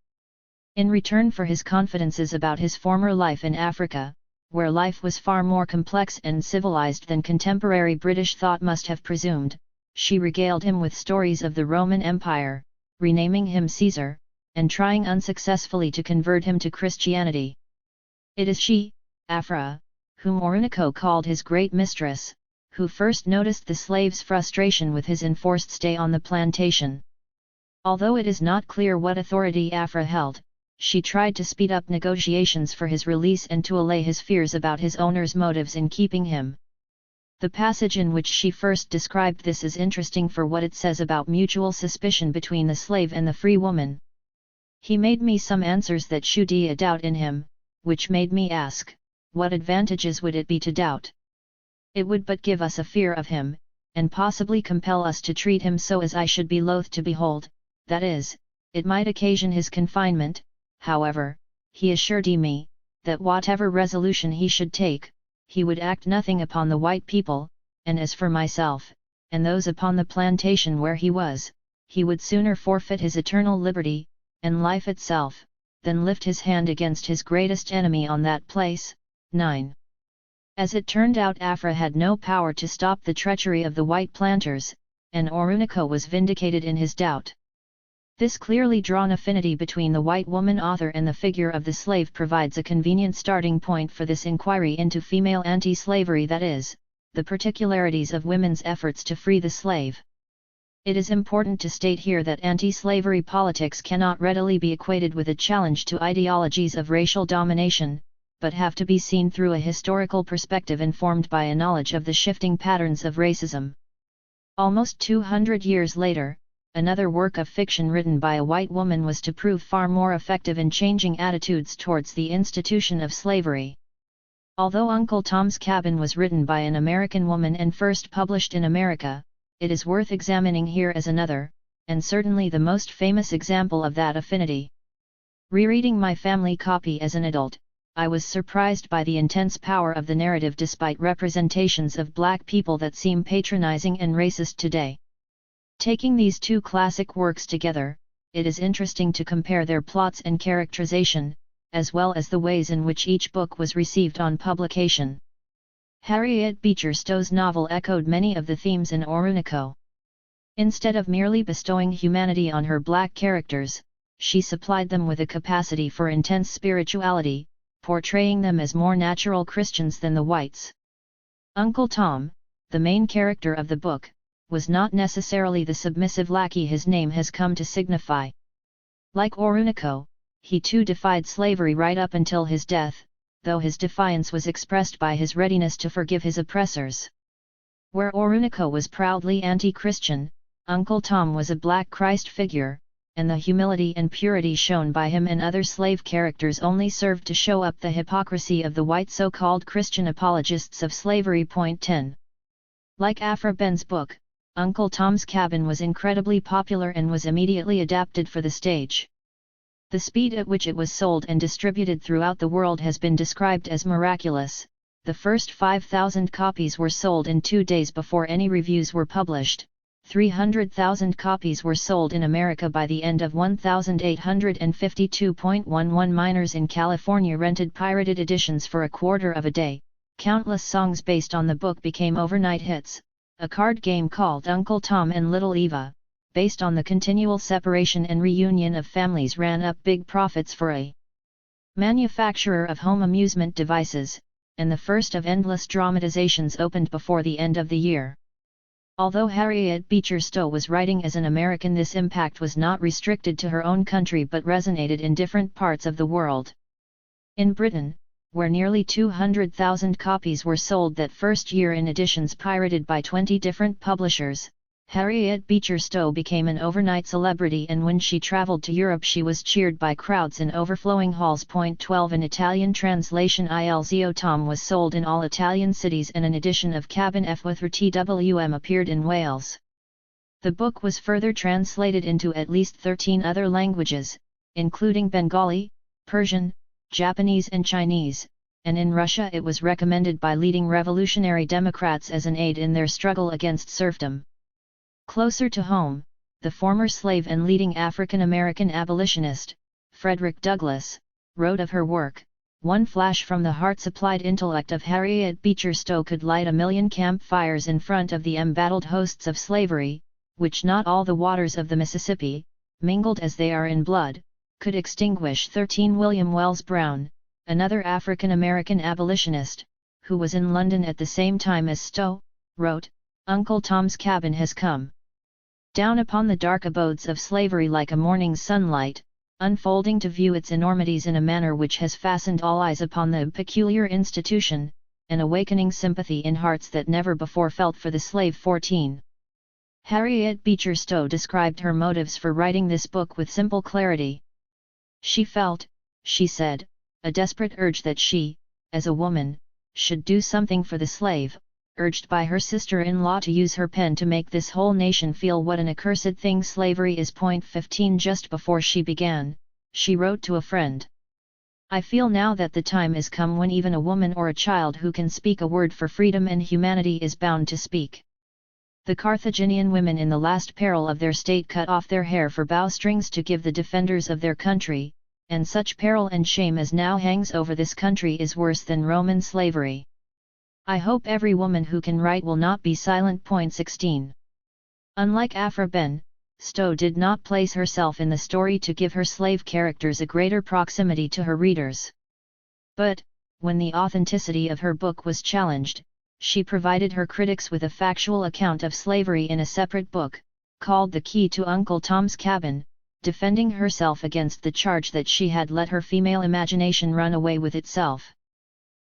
In return for his confidences about his former life in Africa, where life was far more complex and civilized than contemporary British thought must have presumed, she regaled him with stories of the Roman Empire, renaming him Caesar, and trying unsuccessfully to convert him to Christianity. It is she, Afra, whom Oruniko called his great mistress, who first noticed the slave's frustration with his enforced stay on the plantation. Although it is not clear what authority Afra held, she tried to speed up negotiations for his release and to allay his fears about his owner's motives in keeping him. The passage in which she first described this is interesting for what it says about mutual suspicion between the slave and the free woman. He made me some answers that shewed a doubt in him, which made me ask, what advantages would it be to doubt? It would but give us a fear of him, and possibly compel us to treat him so as I should be loath to behold, that is, it might occasion his confinement. However, he assured me, that whatever resolution he should take, he would act nothing upon the white people, and as for myself, and those upon the plantation where he was, he would sooner forfeit his eternal liberty, and life itself, than lift his hand against his greatest enemy on that place. 9. As it turned out, Afra had no power to stop the treachery of the white planters, and Oruniko was vindicated in his doubt. This clearly drawn affinity between the white woman author and the figure of the slave provides a convenient starting point for this inquiry into female anti-slavery, that is, the particularities of women's efforts to free the slave. It is important to state here that anti-slavery politics cannot readily be equated with a challenge to ideologies of racial domination, but have to be seen through a historical perspective informed by a knowledge of the shifting patterns of racism. Almost 200 years later, another work of fiction written by a white woman was to prove far more effective in changing attitudes towards the institution of slavery. Although Uncle Tom's Cabin was written by an American woman and first published in America, it is worth examining here as another, and certainly the most famous example of that affinity. Rereading my family copy as an adult, I was surprised by the intense power of the narrative despite representations of black people that seem patronizing and racist today. Taking these two classic works together, it is interesting to compare their plots and characterization, as well as the ways in which each book was received on publication. Harriet Beecher Stowe's novel echoed many of the themes in Oruniko. Instead of merely bestowing humanity on her black characters, she supplied them with a capacity for intense spirituality, portraying them as more natural Christians than the whites. Uncle Tom, the main character of the book, was not necessarily the submissive lackey his name has come to signify. Like Oruniko, he too defied slavery right up until his death, though his defiance was expressed by his readiness to forgive his oppressors. Where Oruniko was proudly anti-Christian, Uncle Tom was a black Christ figure, and the humility and purity shown by him and other slave characters only served to show up the hypocrisy of the white so-called Christian apologists of slavery. Point 10. Like Afra Ben's book, Uncle Tom's Cabin was incredibly popular and was immediately adapted for the stage. The speed at which it was sold and distributed throughout the world has been described as miraculous. The first 5,000 copies were sold in 2 days before any reviews were published. 300,000 copies were sold in America by the end of 1852.11. Miners in California rented pirated editions for a quarter of a day. Countless songs based on the book became overnight hits. A card game called Uncle Tom and Little Eva, based on the continual separation and reunion of families, ran up big profits for a manufacturer of home amusement devices, and the first of endless dramatizations opened before the end of the year. Although Harriet Beecher Stowe was writing as an American, this impact was not restricted to her own country but resonated in different parts of the world. In Britain, where nearly 200,000 copies were sold that first year in editions pirated by 20 different publishers, Harriet Beecher Stowe became an overnight celebrity, and when she traveled to Europe she was cheered by crowds in overflowing halls. 12 An Italian translation ILZO Tom was sold in all Italian cities, and an edition of Cabin F with TWM appeared in Wales. The book was further translated into at least 13 other languages, including Bengali, Persian, Japanese and Chinese, and in Russia it was recommended by leading revolutionary Democrats as an aid in their struggle against serfdom. Closer to home, the former slave and leading African-American abolitionist, Frederick Douglass, wrote of her work, "One flash from the heart-supplied intellect of Harriet Beecher Stowe could light 1,000,000 campfires in front of the embattled hosts of slavery, which not all the waters of the Mississippi, mingled as they are in blood, could extinguish." 13 William Wells Brown, another African-American abolitionist, who was in London at the same time as Stowe, wrote, "Uncle Tom's Cabin has come down upon the dark abodes of slavery like a morning sunlight, unfolding to view its enormities in a manner which has fastened all eyes upon the peculiar institution, and awakening sympathy in hearts that never before felt for the slave." 14. Harriet Beecher Stowe described her motives for writing this book with simple clarity. She felt, she said, a desperate urge that she, as a woman, should do something for the slave, urged by her sister-in-law to use her pen to make this whole nation feel what an accursed thing slavery is. 15 Just before she began, she wrote to a friend, "I feel now that the time is come when even a woman or a child who can speak a word for freedom and humanity is bound to speak." The Carthaginian women in the last peril of their state cut off their hair for bowstrings to give the defenders of their country, and such peril and shame as now hangs over this country is worse than Roman slavery. I hope every woman who can write will not be silent. 16. Unlike Aphra Behn, Stowe did not place herself in the story to give her slave characters a greater proximity to her readers. But, when the authenticity of her book was challenged, she provided her critics with a factual account of slavery in a separate book, called The Key to Uncle Tom's Cabin, defending herself against the charge that she had let her female imagination run away with itself.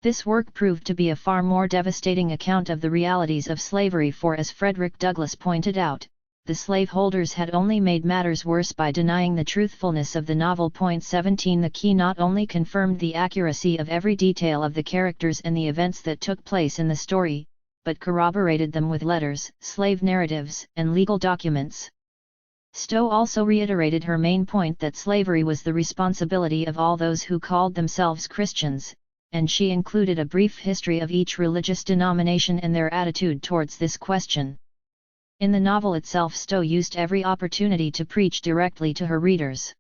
This work proved to be a far more devastating account of the realities of slavery, for as Frederick Douglass pointed out, the slaveholders had only made matters worse by denying the truthfulness of the novel. 17 The Key not only confirmed the accuracy of every detail of the characters and the events that took place in the story, but corroborated them with letters, slave narratives, and legal documents. Stowe also reiterated her main point that slavery was the responsibility of all those who called themselves Christians, and she included a brief history of each religious denomination and their attitude towards this question. In the novel itself, Stowe used every opportunity to preach directly to her readers.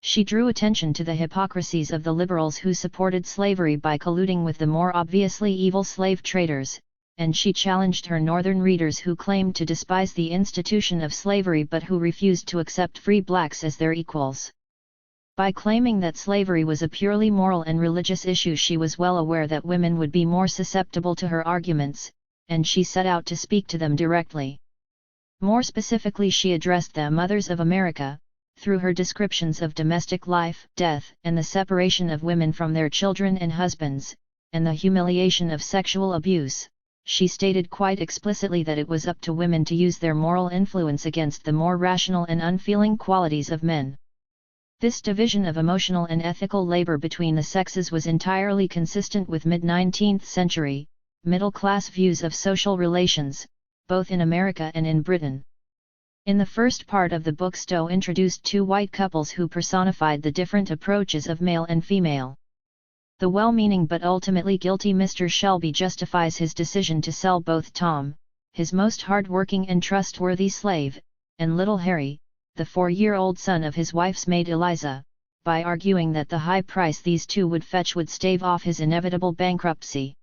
She drew attention to the hypocrisies of the liberals who supported slavery by colluding with the more obviously evil slave traders, and she challenged her northern readers who claimed to despise the institution of slavery but who refused to accept free blacks as their equals. By claiming that slavery was a purely moral and religious issue, she was well aware that women would be more susceptible to her arguments, and she set out to speak to them directly. More specifically, she addressed the mothers of America, through her descriptions of domestic life, death, and the separation of women from their children and husbands, and the humiliation of sexual abuse. She stated quite explicitly that it was up to women to use their moral influence against the more rational and unfeeling qualities of men. This division of emotional and ethical labor between the sexes was entirely consistent with mid-19th century, middle-class views of social relations, both in America and in Britain. In the first part of the book, Stowe introduced two white couples who personified the different approaches of male and female. The well-meaning but ultimately guilty Mr. Shelby justifies his decision to sell both Tom, his most hard-working and trustworthy slave, and little Harry, the 4-year-old son of his wife's maid Eliza, by arguing that the high price these two would fetch would stave off his inevitable bankruptcy.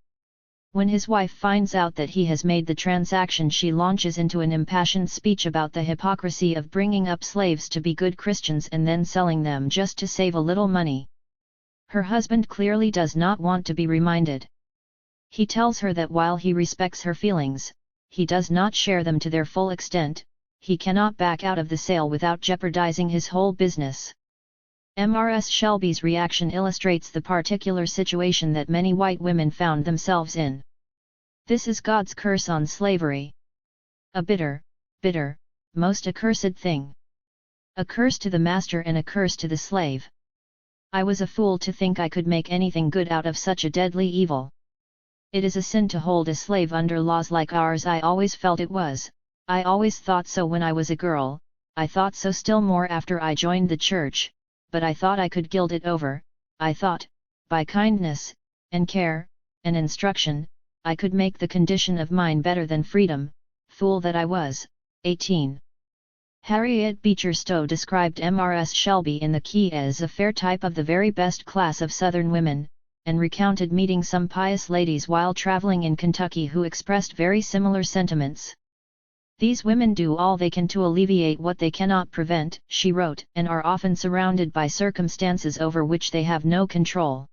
When his wife finds out that he has made the transaction, she launches into an impassioned speech about the hypocrisy of bringing up slaves to be good Christians and then selling them just to save a little money. Her husband clearly does not want to be reminded. He tells her that while he respects her feelings, he does not share them to their full extent. He cannot back out of the sale without jeopardizing his whole business. Mrs. Shelby's reaction illustrates the particular situation that many white women found themselves in. This is God's curse on slavery. A bitter, bitter, most accursed thing. A curse to the master and a curse to the slave. I was a fool to think I could make anything good out of such a deadly evil. It is a sin to hold a slave under laws like ours. I always felt it was. I always thought so when I was a girl, I thought so still more after I joined the church, but I thought I could gild it over. I thought, by kindness, and care, and instruction, I could make the condition of mine better than freedom. Fool that I was. 18. Harriet Beecher Stowe described Mrs. Shelby in The Key as a fair type of the very best class of Southern women, and recounted meeting some pious ladies while traveling in Kentucky who expressed very similar sentiments. These women do all they can to alleviate what they cannot prevent, she wrote, and are often surrounded by circumstances over which they have no control.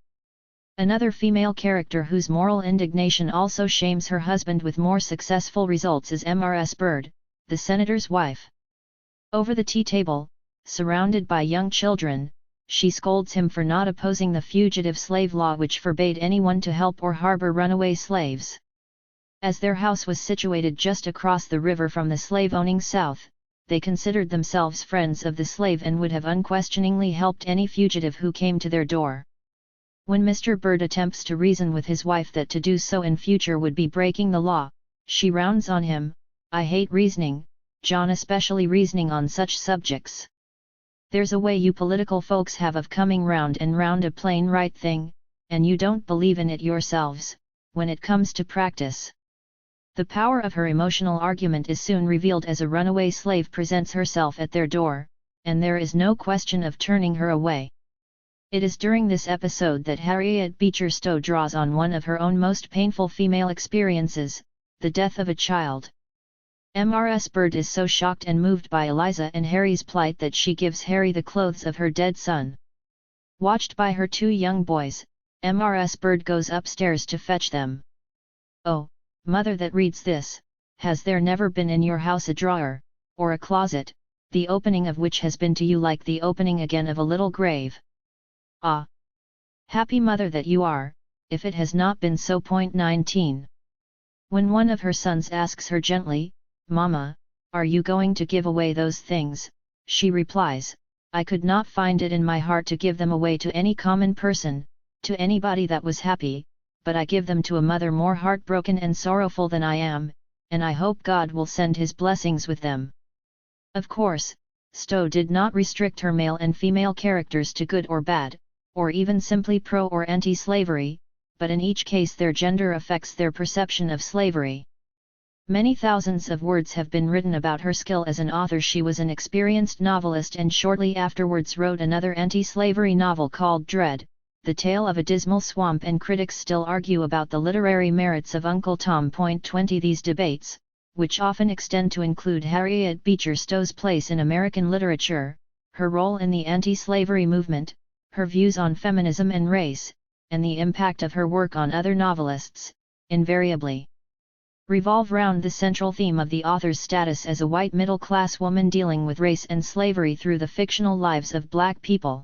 Another female character whose moral indignation also shames her husband with more successful results is Mrs. Bird, the senator's wife. Over the tea table, surrounded by young children, she scolds him for not opposing the fugitive slave law which forbade anyone to help or harbor runaway slaves. As their house was situated just across the river from the slave-owning South, they considered themselves friends of the slave and would have unquestioningly helped any fugitive who came to their door. When Mr. Bird attempts to reason with his wife that to do so in future would be breaking the law, she rounds on him, "I hate reasoning, John, especially reasoning on such subjects. There's a way you political folks have of coming round and round a plain right thing, and you don't believe in it yourselves, when it comes to practice." The power of her emotional argument is soon revealed as a runaway slave presents herself at their door, and there is no question of turning her away. It is during this episode that Harriet Beecher Stowe draws on one of her own most painful female experiences, the death of a child. Mrs. Bird is so shocked and moved by Eliza and Harry's plight that she gives Harry the clothes of her dead son. Watched by her two young boys, Mrs. Bird goes upstairs to fetch them. "Oh, mother that reads this, has there never been in your house a drawer, or a closet, the opening of which has been to you like the opening again of a little grave? Ah! Happy mother that you are, if it has not been so." 19. When one of her sons asks her gently, "Mama, are you going to give away those things?" she replies, "I could not find it in my heart to give them away to any common person, to anybody that was happy, but I give them to a mother more heartbroken and sorrowful than I am, and I hope God will send His blessings with them." Of course, Stowe did not restrict her male and female characters to good or bad, or even simply pro or anti-slavery, but in each case their gender affects their perception of slavery. Many thousands of words have been written about her skill as an author. She was an experienced novelist and shortly afterwards wrote another anti-slavery novel called Dread, The Tale of a Dismal Swamp, and critics still argue about the literary merits of Uncle Tom. 20 These debates, which often extend to include Harriet Beecher Stowe's place in American literature, her role in the anti-slavery movement, her views on feminism and race, and the impact of her work on other novelists, invariably revolve round the central theme of the author's status as a white middle-class woman dealing with race and slavery through the fictional lives of black people.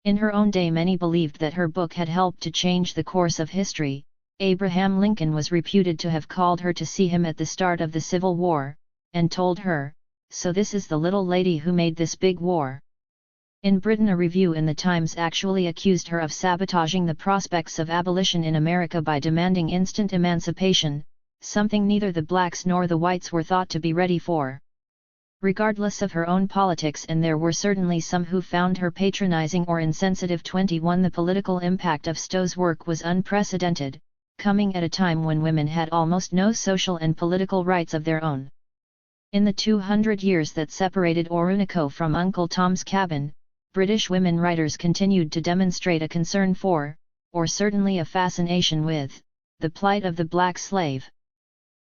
In her own day many believed that her book had helped to change the course of history. Abraham Lincoln was reputed to have called her to see him at the start of the Civil War, and told her, "So this is the little lady who made this big war." In Britain, a review in the Times actually accused her of sabotaging the prospects of abolition in America by demanding instant emancipation, something neither the blacks nor the whites were thought to be ready for. Regardless of her own politics, and there were certainly some who found her patronizing or insensitive. 21 The political impact of Stowe's work was unprecedented, coming at a time when women had almost no social and political rights of their own. In the 200 years that separated Oroonoko from Uncle Tom's Cabin, British women writers continued to demonstrate a concern for, or certainly a fascination with, the plight of the black slave.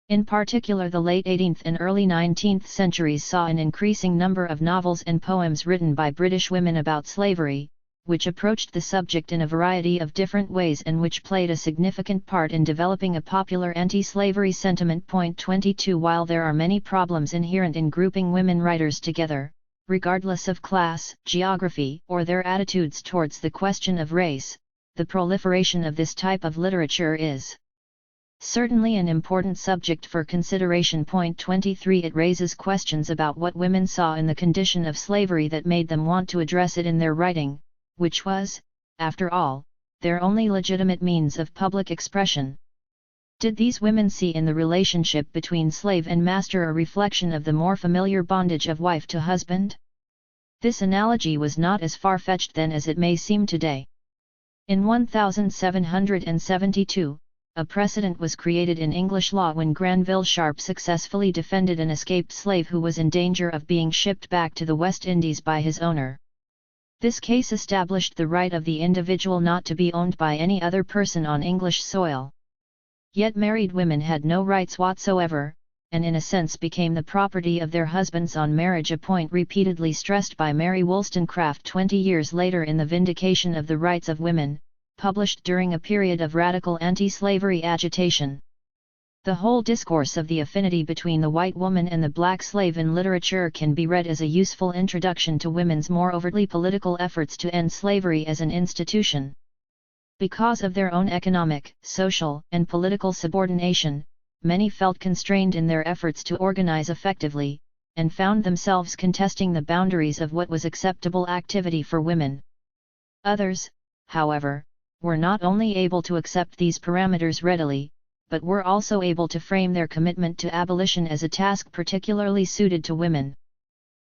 In particular, the late 18th and early 19th centuries saw an increasing number of novels and poems written by British women about slavery, which approached the subject in a variety of different ways and which played a significant part in developing a popular anti-slavery sentiment. 22 While there are many problems inherent in grouping women writers together, regardless of class, geography, or their attitudes towards the question of race, the proliferation of this type of literature is Certainly an important subject for consideration. Point 23. It raises questions about what women saw in the condition of slavery that made them want to address it in their writing, which was, after all, their only legitimate means of public expression. Did these women see in the relationship between slave and master a reflection of the more familiar bondage of wife to husband? This analogy was not as far-fetched then as it may seem today. In 1772, a precedent was created in English law when Granville Sharp successfully defended an escaped slave who was in danger of being shipped back to the West Indies by his owner. This case established the right of the individual not to be owned by any other person on English soil. Yet married women had no rights whatsoever, and in a sense became the property of their husbands on marriage, a point repeatedly stressed by Mary Wollstonecraft 20 years later in The Vindication of the Rights of Women, published during a period of radical anti-slavery agitation. The whole discourse of the affinity between the white woman and the black slave in literature can be read as a useful introduction to women's more overtly political efforts to end slavery as an institution. Because of their own economic, social, and political subordination, many felt constrained in their efforts to organize effectively, and found themselves contesting the boundaries of what was acceptable activity for women. Others, however, were not only able to accept these parameters readily, but were also able to frame their commitment to abolition as a task particularly suited to women.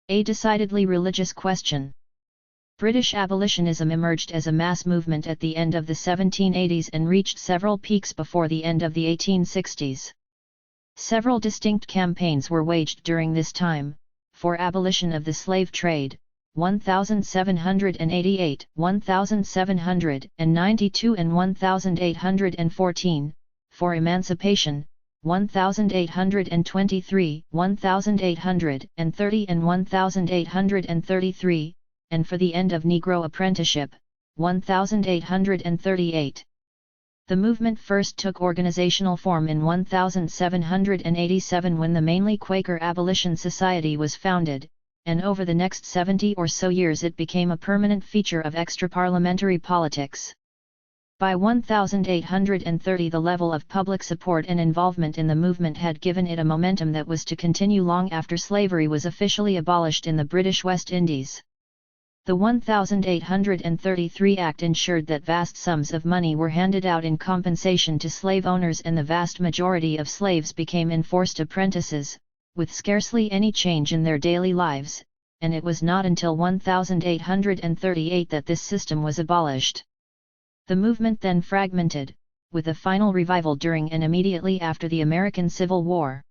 A decidedly religious question. British abolitionism emerged as a mass movement at the end of the 1780s and reached several peaks before the end of the 1860s. Several distinct campaigns were waged during this time, for abolition of the slave trade, 1788, 1792 and 1814, for emancipation, 1823, 1830 and 1833, and for the end of Negro apprenticeship, 1838. The movement first took organizational form in 1787 when the mainly Quaker Abolition Society was founded, and over the next 70 or so years it became a permanent feature of extra-parliamentary politics. By 1830 the level of public support and involvement in the movement had given it a momentum that was to continue long after slavery was officially abolished in the British West Indies. The 1833 Act ensured that vast sums of money were handed out in compensation to slave owners, and the vast majority of slaves became enforced apprentices, with scarcely any change in their daily lives, and it was not until 1838 that this system was abolished. The movement then fragmented, with a final revival during and immediately after the American Civil War.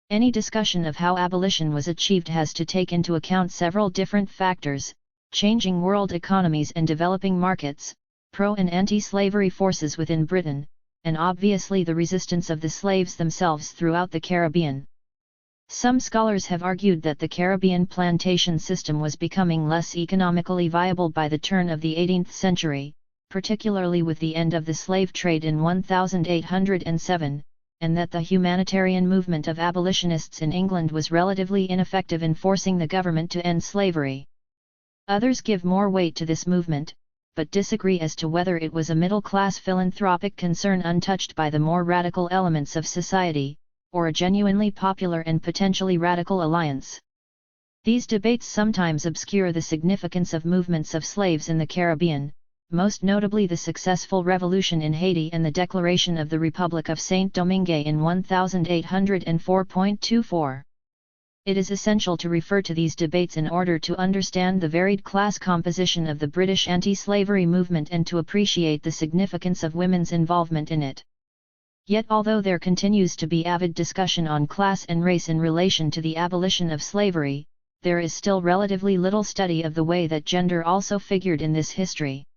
Any discussion of how abolition was achieved has to take into account several different factors: changing world economies and developing markets, pro- and anti-slavery forces within Britain, and obviously the resistance of the slaves themselves throughout the Caribbean. Some scholars have argued that the Caribbean plantation system was becoming less economically viable by the turn of the 18th century, particularly with the end of the slave trade in 1807, and that the humanitarian movement of abolitionists in England was relatively ineffective in forcing the government to end slavery. Others give more weight to this movement, but disagree as to whether it was a middle-class philanthropic concern untouched by the more radical elements of society, or a genuinely popular and potentially radical alliance. These debates sometimes obscure the significance of movements of slaves in the Caribbean, most notably the successful revolution in Haiti and the declaration of the Republic of Saint-Domingue in 1804.24. It is essential to refer to these debates in order to understand the varied class composition of the British anti-slavery movement and to appreciate the significance of women's involvement in it. Yet although there continues to be avid discussion on class and race in relation to the abolition of slavery, there is still relatively little study of the way that gender also figured in this history.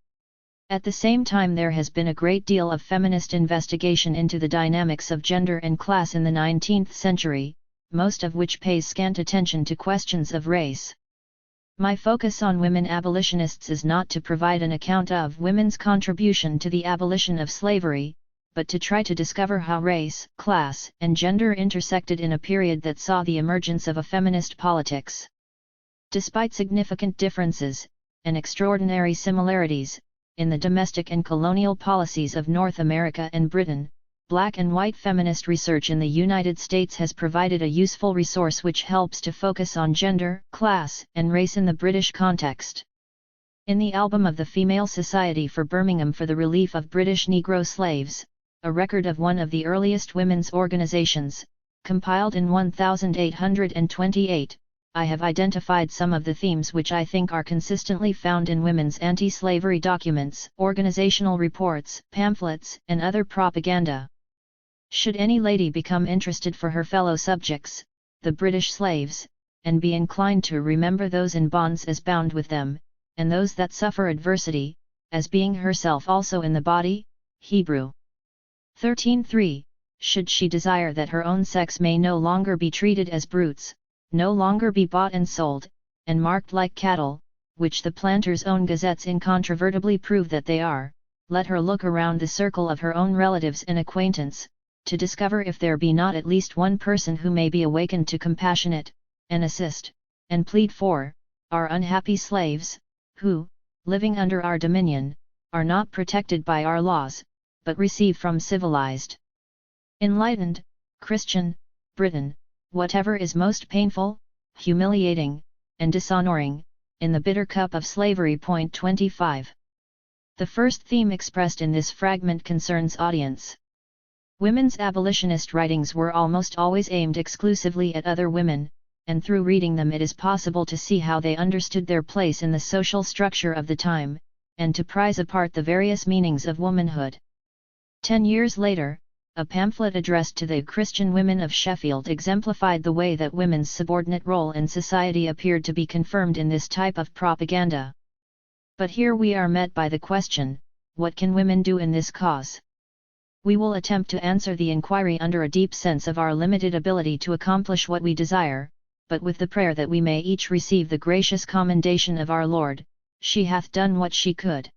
At the same time, there has been a great deal of feminist investigation into the dynamics of gender and class in the 19th century, most of which pays scant attention to questions of race. My focus on women abolitionists is not to provide an account of women's contribution to the abolition of slavery, but to try to discover how race, class, and gender intersected in a period that saw the emergence of a feminist politics. Despite significant differences, and extraordinary similarities, in the domestic and colonial policies of North America and Britain, Black and white feminist research in the United States has provided a useful resource which helps to focus on gender, class, and race in the British context. In the album of the Female Society for Birmingham for the Relief of British Negro Slaves, a record of one of the earliest women's organizations, compiled in 1828, I have identified some of the themes which I think are consistently found in women's anti-slavery documents, organizational reports, pamphlets, and other propaganda. Should any lady become interested for her fellow subjects, the British slaves, and be inclined to remember those in bonds as bound with them, and those that suffer adversity, as being herself also in the body, Hebrew 13:3, should she desire that her own sex may no longer be treated as brutes, no longer be bought and sold, and marked like cattle, which the planters' own gazettes incontrovertibly prove that they are, let her look around the circle of her own relatives and acquaintance, to discover if there be not at least one person who may be awakened to compassionate, and assist, and plead for, our unhappy slaves, who, living under our dominion, are not protected by our laws, but receive from civilized, enlightened, Christian, Britain, whatever is most painful, humiliating, and dishonoring, in the bitter cup of slavery. 25. The first theme expressed in this fragment concerns audience. Women's abolitionist writings were almost always aimed exclusively at other women, and through reading them it is possible to see how they understood their place in the social structure of the time, and to prize apart the various meanings of womanhood. 10 years later, a pamphlet addressed to the Christian women of Sheffield exemplified the way that women's subordinate role in society appeared to be confirmed in this type of propaganda. But here we are met by the question, what can women do in this cause? We will attempt to answer the inquiry under a deep sense of our limited ability to accomplish what we desire, but with the prayer that we may each receive the gracious commendation of our Lord, "She hath done what she could."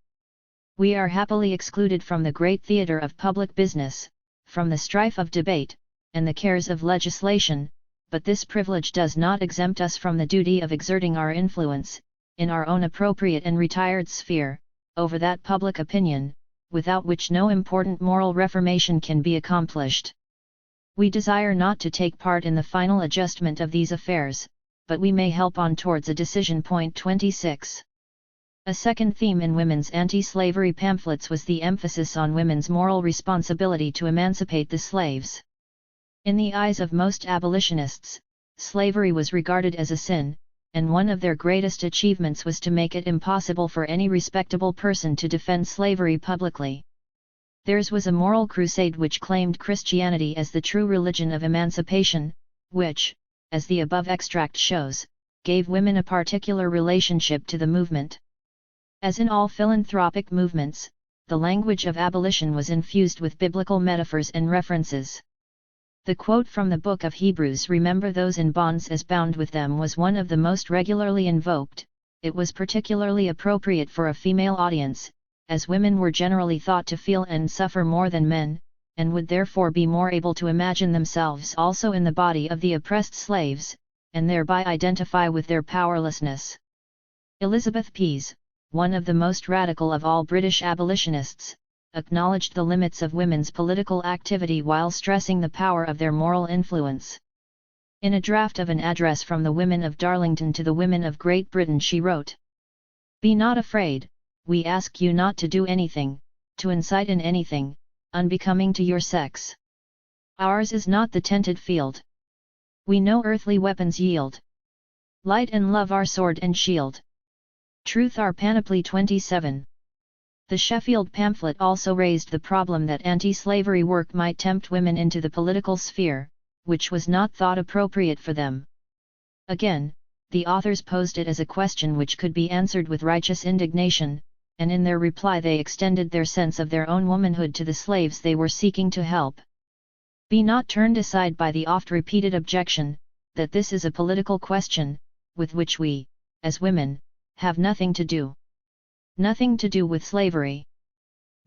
We are happily excluded from the great theatre of public business, from the strife of debate, and the cares of legislation, but this privilege does not exempt us from the duty of exerting our influence, in our own appropriate and retired sphere, over that public opinion, without which no important moral reformation can be accomplished. We desire not to take part in the final adjustment of these affairs, but we may help on towards a decision. 26. A second theme in women's anti-slavery pamphlets was the emphasis on women's moral responsibility to emancipate the slaves. In the eyes of most abolitionists, slavery was regarded as a sin, and one of their greatest achievements was to make it impossible for any respectable person to defend slavery publicly. Theirs was a moral crusade which claimed Christianity as the true religion of emancipation, which, as the above extract shows, gave women a particular relationship to the movement. As in all philanthropic movements, the language of abolition was infused with biblical metaphors and references. The quote from the book of Hebrews, "Remember those in bonds as bound with them," was one of the most regularly invoked. It was particularly appropriate for a female audience, as women were generally thought to feel and suffer more than men, and would therefore be more able to imagine themselves also in the body of the oppressed slaves, and thereby identify with their powerlessness. Elizabeth Pease, one of the most radical of all British abolitionists, acknowledged the limits of women's political activity while stressing the power of their moral influence. In a draft of an address from the women of Darlington to the women of Great Britain she wrote, "Be not afraid, we ask you not to do anything, to incite in anything, unbecoming to your sex. Ours is not the tented field. We no earthly weapons yield. Light and love our sword and shield. Truth our panoply." 27. The Sheffield pamphlet also raised the problem that anti-slavery work might tempt women into the political sphere, which was not thought appropriate for them. Again, the authors posed it as a question which could be answered with righteous indignation, and in their reply they extended their sense of their own womanhood to the slaves they were seeking to help. Be not turned aside by the oft-repeated objection, that this is a political question, with which we, as women, have nothing to do. Nothing to do with slavery.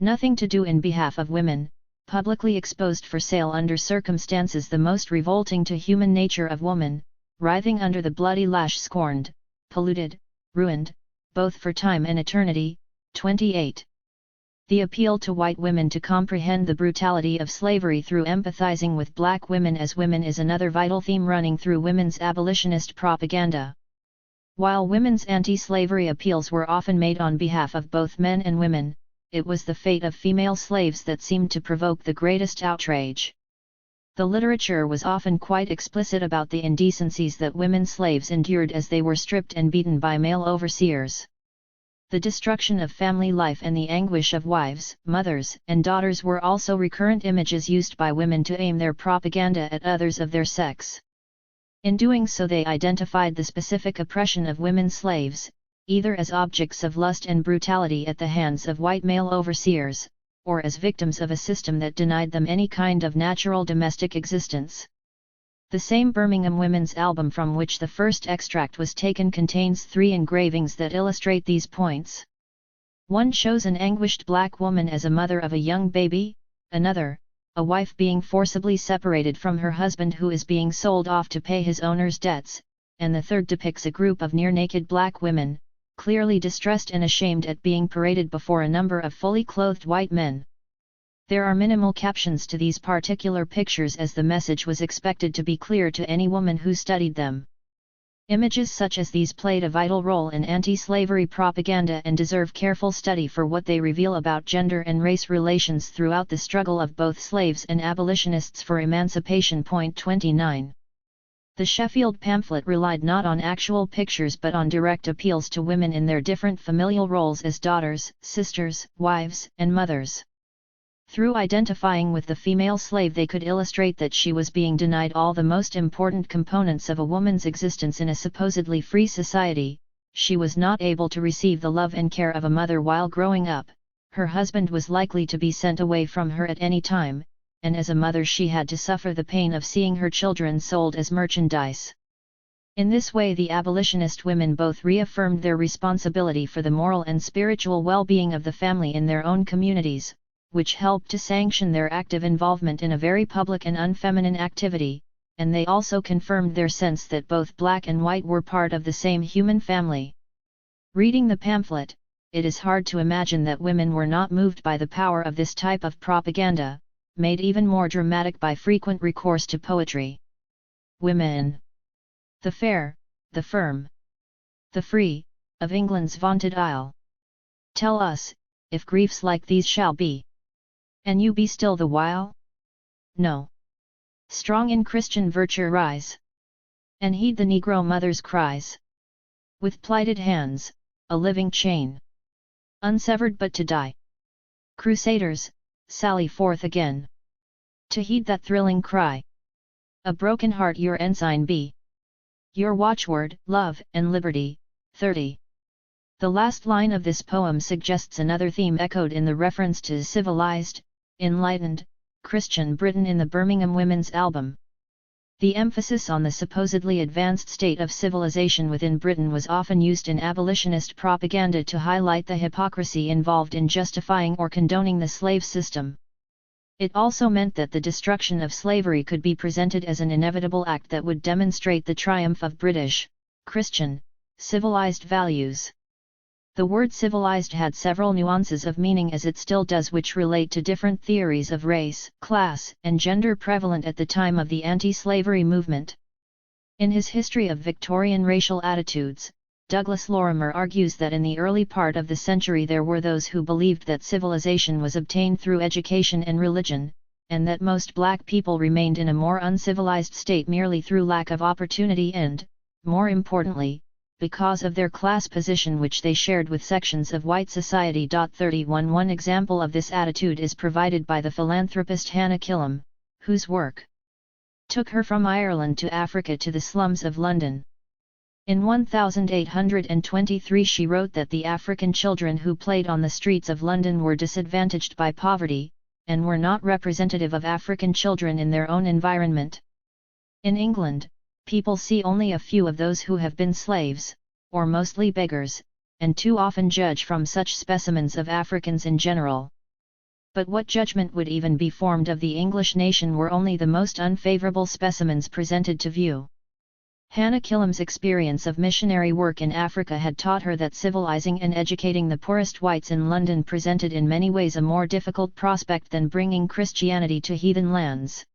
Nothing to do in behalf of women, publicly exposed for sale under circumstances the most revolting to human nature of woman, writhing under the bloody lash, scorned, polluted, ruined, both for time and eternity. 28. The appeal to white women to comprehend the brutality of slavery through empathizing with black women as women is another vital theme running through women's abolitionist propaganda. While women's anti-slavery appeals were often made on behalf of both men and women, it was the fate of female slaves that seemed to provoke the greatest outrage. The literature was often quite explicit about the indecencies that women slaves endured as they were stripped and beaten by male overseers. The destruction of family life and the anguish of wives, mothers, and daughters were also recurrent images used by women to aim their propaganda at others of their sex. In doing so, they identified the specific oppression of women slaves, either as objects of lust and brutality at the hands of white male overseers, or as victims of a system that denied them any kind of natural domestic existence. The same Birmingham Women's album from which the first extract was taken contains 3 engravings that illustrate these points. One shows an anguished black woman as a mother of a young baby, another, a wife being forcibly separated from her husband who is being sold off to pay his owner's debts, and the third depicts a group of near-naked black women, clearly distressed and ashamed at being paraded before a number of fully clothed white men. There are minimal captions to these particular pictures as the message was expected to be clear to any woman who studied them. Images such as these played a vital role in anti-slavery propaganda and deserve careful study for what they reveal about gender and race relations throughout the struggle of both slaves and abolitionists for emancipation. Point 29. The Sheffield pamphlet relied not on actual pictures but on direct appeals to women in their different familial roles as daughters, sisters, wives, and mothers. Through identifying with the female slave, they could illustrate that she was being denied all the most important components of a woman's existence in a supposedly free society. She was not able to receive the love and care of a mother while growing up, her husband was likely to be sent away from her at any time, and as a mother she had to suffer the pain of seeing her children sold as merchandise. In this way, the abolitionist women both reaffirmed their responsibility for the moral and spiritual well-being of the family in their own communities, which helped to sanction their active involvement in a very public and unfeminine activity, and they also confirmed their sense that both black and white were part of the same human family. Reading the pamphlet, it is hard to imagine that women were not moved by the power of this type of propaganda, made even more dramatic by frequent recourse to poetry. Women. The fair, the firm, the free, of England's vaunted isle. Tell us, if griefs like these shall be. And you be still the while? No. Strong in Christian virtue rise. And heed the Negro mother's cries. With plighted hands, a living chain. Unsevered but to die. Crusaders, sally forth again. To heed that thrilling cry. A broken heart your ensign be. Your watchword, love and liberty. 30. The last line of this poem suggests another theme echoed in the reference to civilized, enlightened, Christian Britain in the Birmingham Women's album. The emphasis on the supposedly advanced state of civilization within Britain was often used in abolitionist propaganda to highlight the hypocrisy involved in justifying or condoning the slave system. It also meant that the destruction of slavery could be presented as an inevitable act that would demonstrate the triumph of British, Christian, civilized values. The word civilized had several nuances of meaning as it still does, which relate to different theories of race, class, and gender prevalent at the time of the anti-slavery movement. In his History of Victorian Racial Attitudes, Douglas Lorimer argues that in the early part of the century there were those who believed that civilization was obtained through education and religion, and that most black people remained in a more uncivilized state merely through lack of opportunity and, more importantly, because of their class position which they shared with sections of white society. 31 One example of this attitude is provided by the philanthropist Hannah Killam, whose work took her from Ireland to Africa to the slums of London. In 1823 she wrote that the African children who played on the streets of London were disadvantaged by poverty, and were not representative of African children in their own environment. In England, people see only a few of those who have been slaves, or mostly beggars, and too often judge from such specimens of Africans in general. But what judgment would even be formed of the English nation were only the most unfavourable specimens presented to view? Hannah Killam's experience of missionary work in Africa had taught her that civilizing and educating the poorest whites in London presented in many ways a more difficult prospect than bringing Christianity to heathen lands.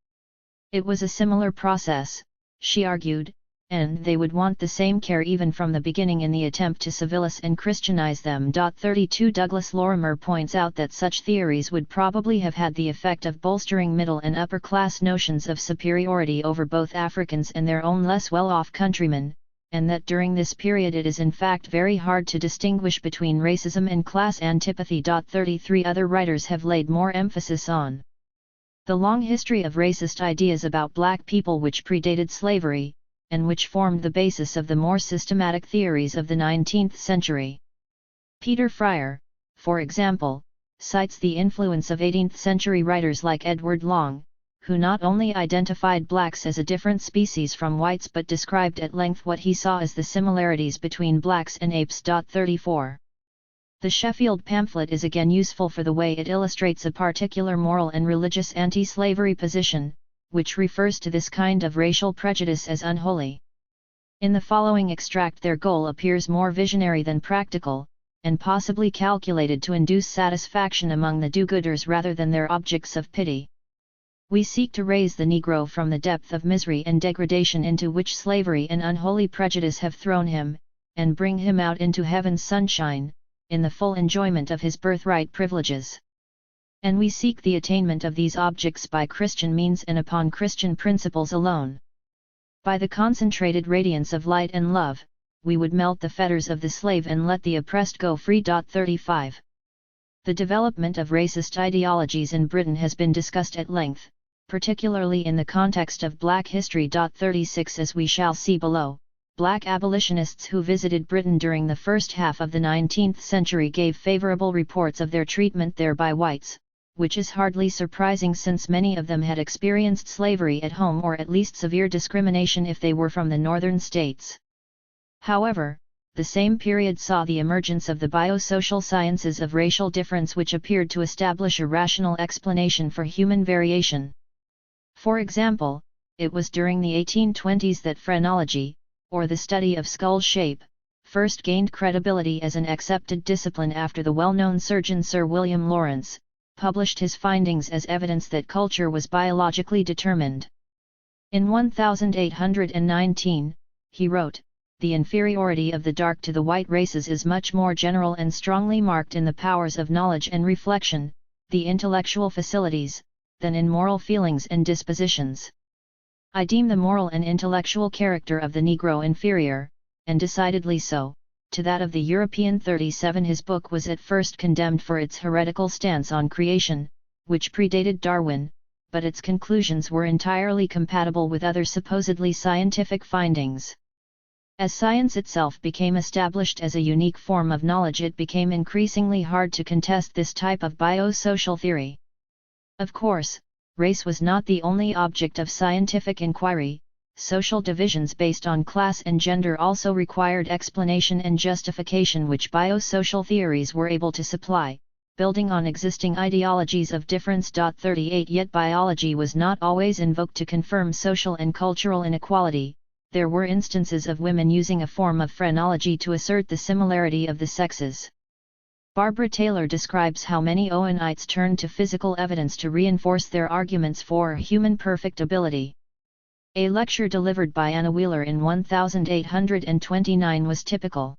It was a similar process, she argued, and they would want the same care even from the beginning in the attempt to civilize and Christianize them. 32 Douglas Lorimer points out that such theories would probably have had the effect of bolstering middle and upper class notions of superiority over both Africans and their own less well-off countrymen, and that during this period it is in fact very hard to distinguish between racism and class antipathy. 33 Other writers have laid more emphasis on the long history of racist ideas about black people which predated slavery, and which formed the basis of the more systematic theories of the 19th century. Peter Fryer, for example, cites the influence of 18th-century writers like Edward Long, who not only identified blacks as a different species from whites but described at length what he saw as the similarities between blacks and apes. 34. The Sheffield pamphlet is again useful for the way it illustrates a particular moral and religious anti-slavery position, which refers to this kind of racial prejudice as unholy. In the following extract their goal appears more visionary than practical, and possibly calculated to induce satisfaction among the do-gooders rather than their objects of pity. We seek to raise the Negro from the depth of misery and degradation into which slavery and unholy prejudice have thrown him, and bring him out into heaven's sunshine, in the full enjoyment of his birthright privileges. And we seek the attainment of these objects by Christian means and upon Christian principles alone. By the concentrated radiance of light and love, we would melt the fetters of the slave and let the oppressed go free. 35. The development of racist ideologies in Britain has been discussed at length, particularly in the context of Black history. 36 As we shall see below, Black abolitionists who visited Britain during the first half of the 19th century gave favorable reports of their treatment there by whites, which is hardly surprising since many of them had experienced slavery at home or at least severe discrimination if they were from the northern states. However, the same period saw the emergence of the biosocial sciences of racial difference which appeared to establish a rational explanation for human variation. For example, it was during the 1820s that phrenology, or the study of skull shape, first gained credibility as an accepted discipline after the well-known surgeon Sir William Lawrence published his findings as evidence that culture was biologically determined. In 1819, he wrote, "The inferiority of the dark to the white races is much more general and strongly marked in the powers of knowledge and reflection, the intellectual facilities, than in moral feelings and dispositions. I deem the moral and intellectual character of the Negro inferior, and decidedly so, to that of the European." 37 His book was at first condemned for its heretical stance on creation, which predated Darwin, but its conclusions were entirely compatible with other supposedly scientific findings. As science itself became established as a unique form of knowledge, it became increasingly hard to contest this type of biosocial theory. Of course, race was not the only object of scientific inquiry. Social divisions based on class and gender also required explanation and justification, which biosocial theories were able to supply, building on existing ideologies of difference. 38 Yet biology was not always invoked to confirm social and cultural inequality. There were instances of women using a form of phrenology to assert the similarity of the sexes. Barbara Taylor describes how many Owenites turned to physical evidence to reinforce their arguments for human perfectibility. A lecture delivered by Anna Wheeler in 1829 was typical.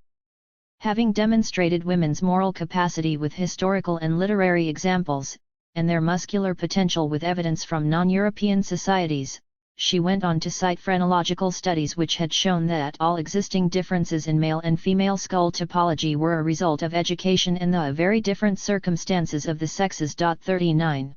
Having demonstrated women's moral capacity with historical and literary examples, and their muscular potential with evidence from non-European societies, she went on to cite phrenological studies which had shown that all existing differences in male and female skull topology were a result of education and the very different circumstances of the sexes. 39.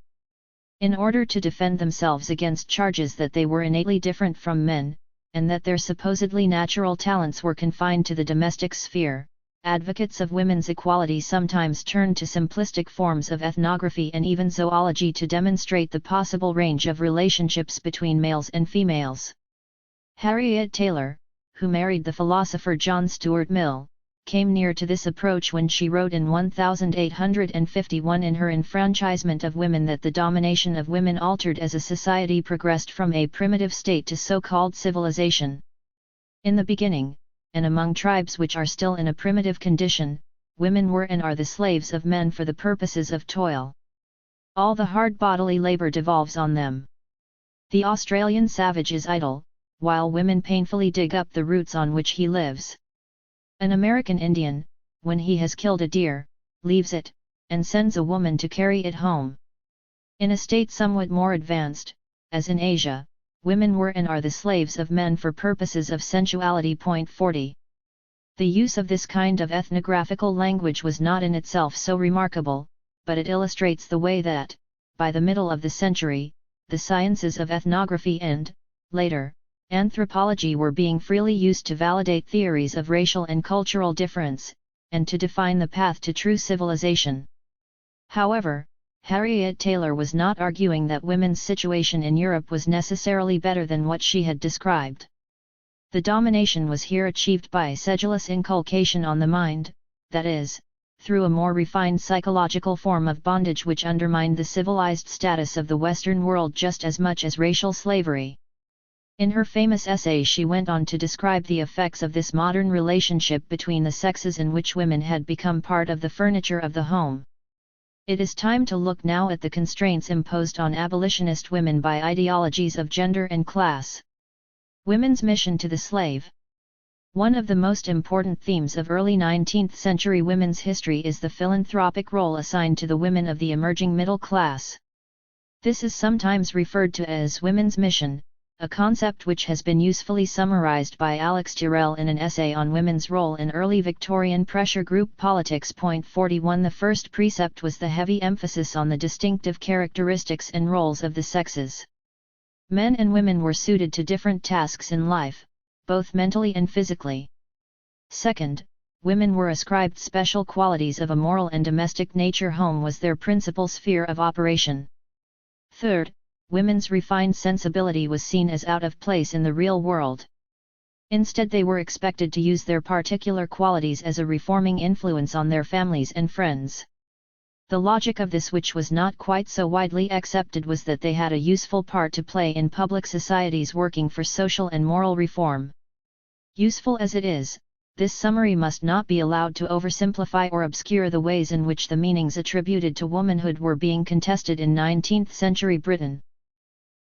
In order to defend themselves against charges that they were innately different from men, and that their supposedly natural talents were confined to the domestic sphere, advocates of women's equality sometimes turned to simplistic forms of ethnography and even zoology to demonstrate the possible range of relationships between males and females. Harriet Taylor, who married the philosopher John Stuart Mill, came near to this approach when she wrote in 1851 in her Enfranchisement of Women that the domination of women altered as a society progressed from a primitive state to so-called civilization. In the beginning, and among tribes which are still in a primitive condition, women were and are the slaves of men for the purposes of toil. All the hard bodily labor devolves on them. The Australian savage is idle, while women painfully dig up the roots on which he lives. An American Indian, when he has killed a deer, leaves it, and sends a woman to carry it home. In a state somewhat more advanced, as in Asia, women were and are the slaves of men for purposes of sensuality. 40. The use of this kind of ethnographical language was not in itself so remarkable, but it illustrates the way that, by the middle of the century, the sciences of ethnography and, later, anthropology were being freely used to validate theories of racial and cultural difference, and to define the path to true civilization. However, Harriet Taylor was not arguing that women's situation in Europe was necessarily better than what she had described. The domination was here achieved by sedulous inculcation on the mind, that is, through a more refined psychological form of bondage which undermined the civilized status of the Western world just as much as racial slavery. In her famous essay she went on to describe the effects of this modern relationship between the sexes in which women had become part of the furniture of the home. It is time to look now at the constraints imposed on abolitionist women by ideologies of gender and class. Women's mission to the slave. One of the most important themes of early 19th century women's history is the philanthropic role assigned to the women of the emerging middle class. This is sometimes referred to as women's mission, a concept which has been usefully summarized by Alex Tyrrell in an essay on women's role in early Victorian pressure group politics. 41 The first precept was the heavy emphasis on the distinctive characteristics and roles of the sexes. Men and women were suited to different tasks in life, both mentally and physically. Second, women were ascribed special qualities of a moral and domestic nature. Home was their principal sphere of operation. Third, women's refined sensibility was seen as out of place in the real world. Instead, they were expected to use their particular qualities as a reforming influence on their families and friends. The logic of this, which was not quite so widely accepted, was that they had a useful part to play in public societies working for social and moral reform. Useful as it is, this summary must not be allowed to oversimplify or obscure the ways in which the meanings attributed to womanhood were being contested in 19th century Britain.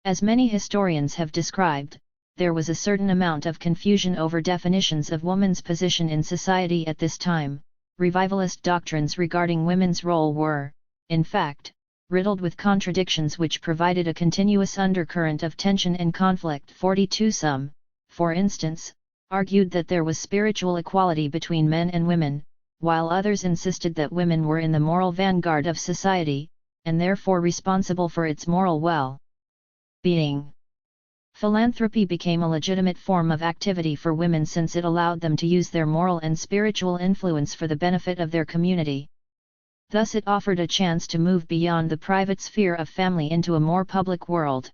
As many historians have described, there was a certain amount of confusion over definitions of woman's position in society at this time. Revivalist doctrines regarding women's role were, in fact, riddled with contradictions which provided a continuous undercurrent of tension and conflict. 42 Some, for instance, argued that there was spiritual equality between men and women, while others insisted that women were in the moral vanguard of society, and therefore responsible for its moral well-being. Philanthropy became a legitimate form of activity for women since it allowed them to use their moral and spiritual influence for the benefit of their community. Thus it offered a chance to move beyond the private sphere of family into a more public world.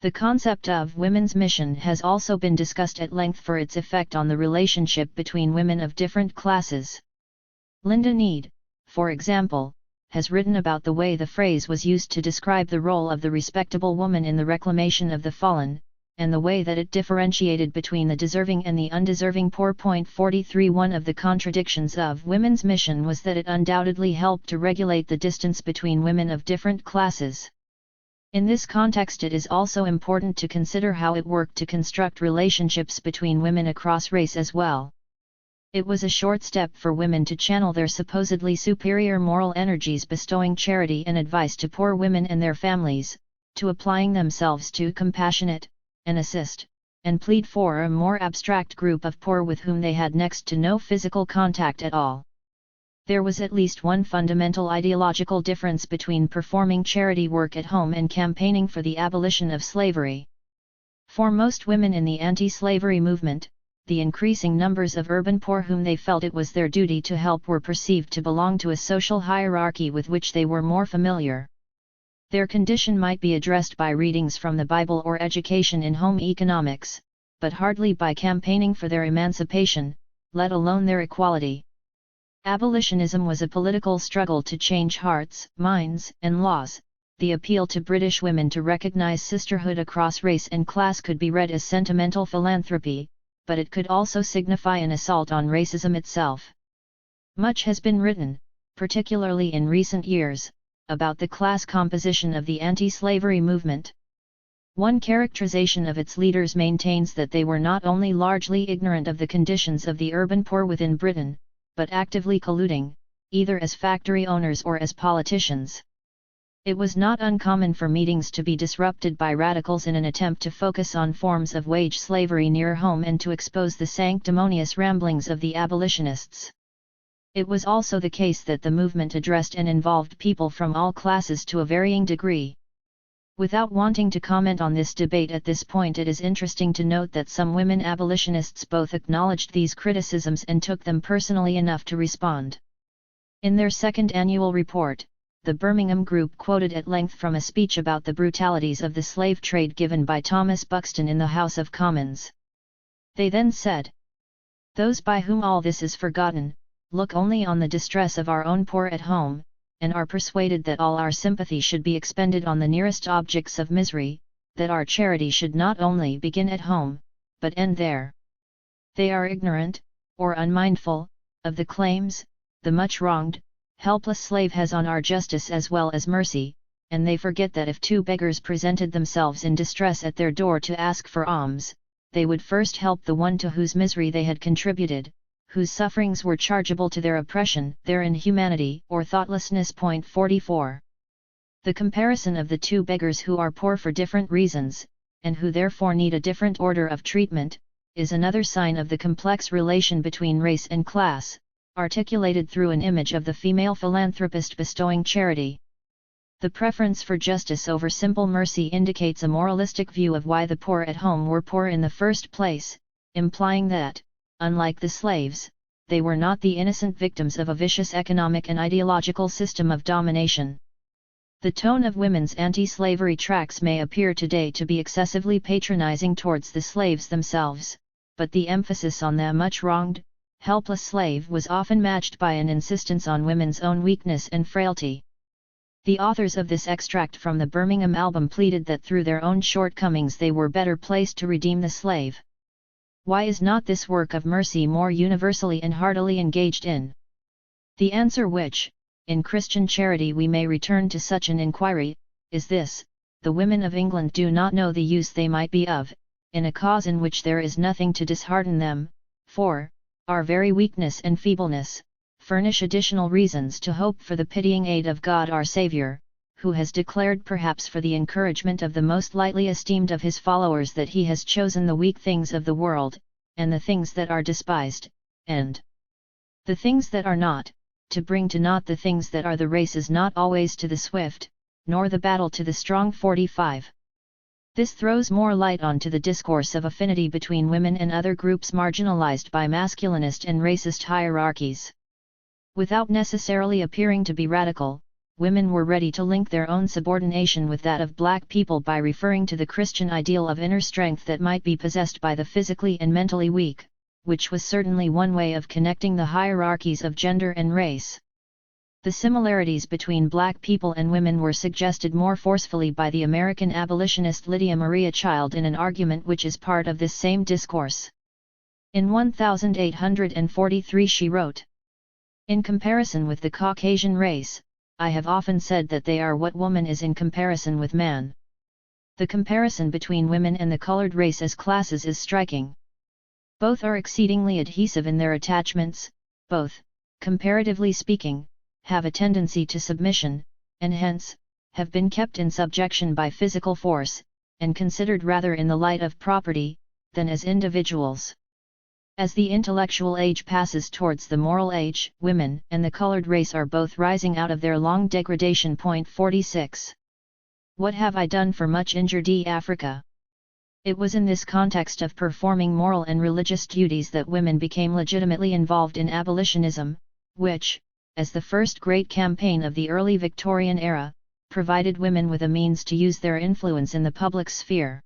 The concept of women's mission has also been discussed at length for its effect on the relationship between women of different classes. Linda Need, for example, has written about the way the phrase was used to describe the role of the respectable woman in the reclamation of the fallen, and the way that it differentiated between the deserving and the undeserving poor. 43 One of the contradictions of women's mission was that it undoubtedly helped to regulate the distance between women of different classes. In this context, it is also important to consider how it worked to construct relationships between women across race as well. It was a short step for women to channel their supposedly superior moral energies bestowing charity and advice to poor women and their families, to applying themselves to compassionate, and assist, and plead for a more abstract group of poor with whom they had next to no physical contact at all. There was at least one fundamental ideological difference between performing charity work at home and campaigning for the abolition of slavery. For most women in the anti-slavery movement, the increasing numbers of urban poor whom they felt it was their duty to help were perceived to belong to a social hierarchy with which they were more familiar. Their condition might be addressed by readings from the Bible or education in home economics, but hardly by campaigning for their emancipation, let alone their equality. Abolitionism was a political struggle to change hearts, minds, and laws. The appeal to British women to recognize sisterhood across race and class could be read as sentimental philanthropy, but it could also signify an assault on racism itself. Much has been written, particularly in recent years, about the class composition of the anti-slavery movement. One characterization of its leaders maintains that they were not only largely ignorant of the conditions of the urban poor within Britain, but actively colluding, either as factory owners or as politicians. It was not uncommon for meetings to be disrupted by radicals in an attempt to focus on forms of wage slavery near home and to expose the sanctimonious ramblings of the abolitionists. It was also the case that the movement addressed and involved people from all classes to a varying degree. Without wanting to comment on this debate at this point, it is interesting to note that some women abolitionists both acknowledged these criticisms and took them personally enough to respond. In their second annual report, the Birmingham Group quoted at length from a speech about the brutalities of the slave trade given by Thomas Buxton in the House of Commons. They then said, "Those by whom all this is forgotten, look only on the distress of our own poor at home, and are persuaded that all our sympathy should be expended on the nearest objects of misery, that our charity should not only begin at home, but end there. They are ignorant, or unmindful, of the claims, the much wronged, helpless slave has on our justice as well as mercy, and they forget that if two beggars presented themselves in distress at their door to ask for alms, they would first help the one to whose misery they had contributed, whose sufferings were chargeable to their oppression, their inhumanity or thoughtlessness." 44. The comparison of the two beggars who are poor for different reasons, and who therefore need a different order of treatment, is another sign of the complex relation between race and class, articulated through an image of the female philanthropist bestowing charity. The preference for justice over simple mercy indicates a moralistic view of why the poor at home were poor in the first place, implying that, unlike the slaves, they were not the innocent victims of a vicious economic and ideological system of domination. The tone of women's anti-slavery tracts may appear today to be excessively patronizing towards the slaves themselves, but the emphasis on the much wronged, helpless slave was often matched by an insistence on women's own weakness and frailty. The authors of this extract from the Birmingham album pleaded that through their own shortcomings they were better placed to redeem the slave. Why is not this work of mercy more universally and heartily engaged in? The answer which, in Christian charity we may return to such an inquiry, is this: the women of England do not know the use they might be of, in a cause in which there is nothing to dishearten them, for, our very weakness and feebleness, furnish additional reasons to hope for the pitying aid of God our Saviour, who has declared perhaps for the encouragement of the most lightly esteemed of his followers that he has chosen the weak things of the world, and the things that are despised, and the things that are not, to bring to naught the things that are. The race is not always to the swift, nor the battle to the strong. 45. This throws more light onto the discourse of affinity between women and other groups marginalized by masculinist and racist hierarchies. Without necessarily appearing to be radical, women were ready to link their own subordination with that of black people by referring to the Christian ideal of inner strength that might be possessed by the physically and mentally weak, which was certainly one way of connecting the hierarchies of gender and race. The similarities between black people and women were suggested more forcefully by the American abolitionist Lydia Maria Child in an argument which is part of this same discourse. In 1843 she wrote, "In comparison with the Caucasian race, I have often said that they are what woman is in comparison with man. The comparison between women and the colored race as classes is striking. Both are exceedingly adhesive in their attachments, both, comparatively speaking, have a tendency to submission, and hence, have been kept in subjection by physical force, and considered rather in the light of property, than as individuals. As the intellectual age passes towards the moral age, women and the colored race are both rising out of their long degradation." 46. What have I done for much injured Africa? It was in this context of performing moral and religious duties that women became legitimately involved in abolitionism, which, as the first great campaign of the early Victorian era, provided women with a means to use their influence in the public sphere.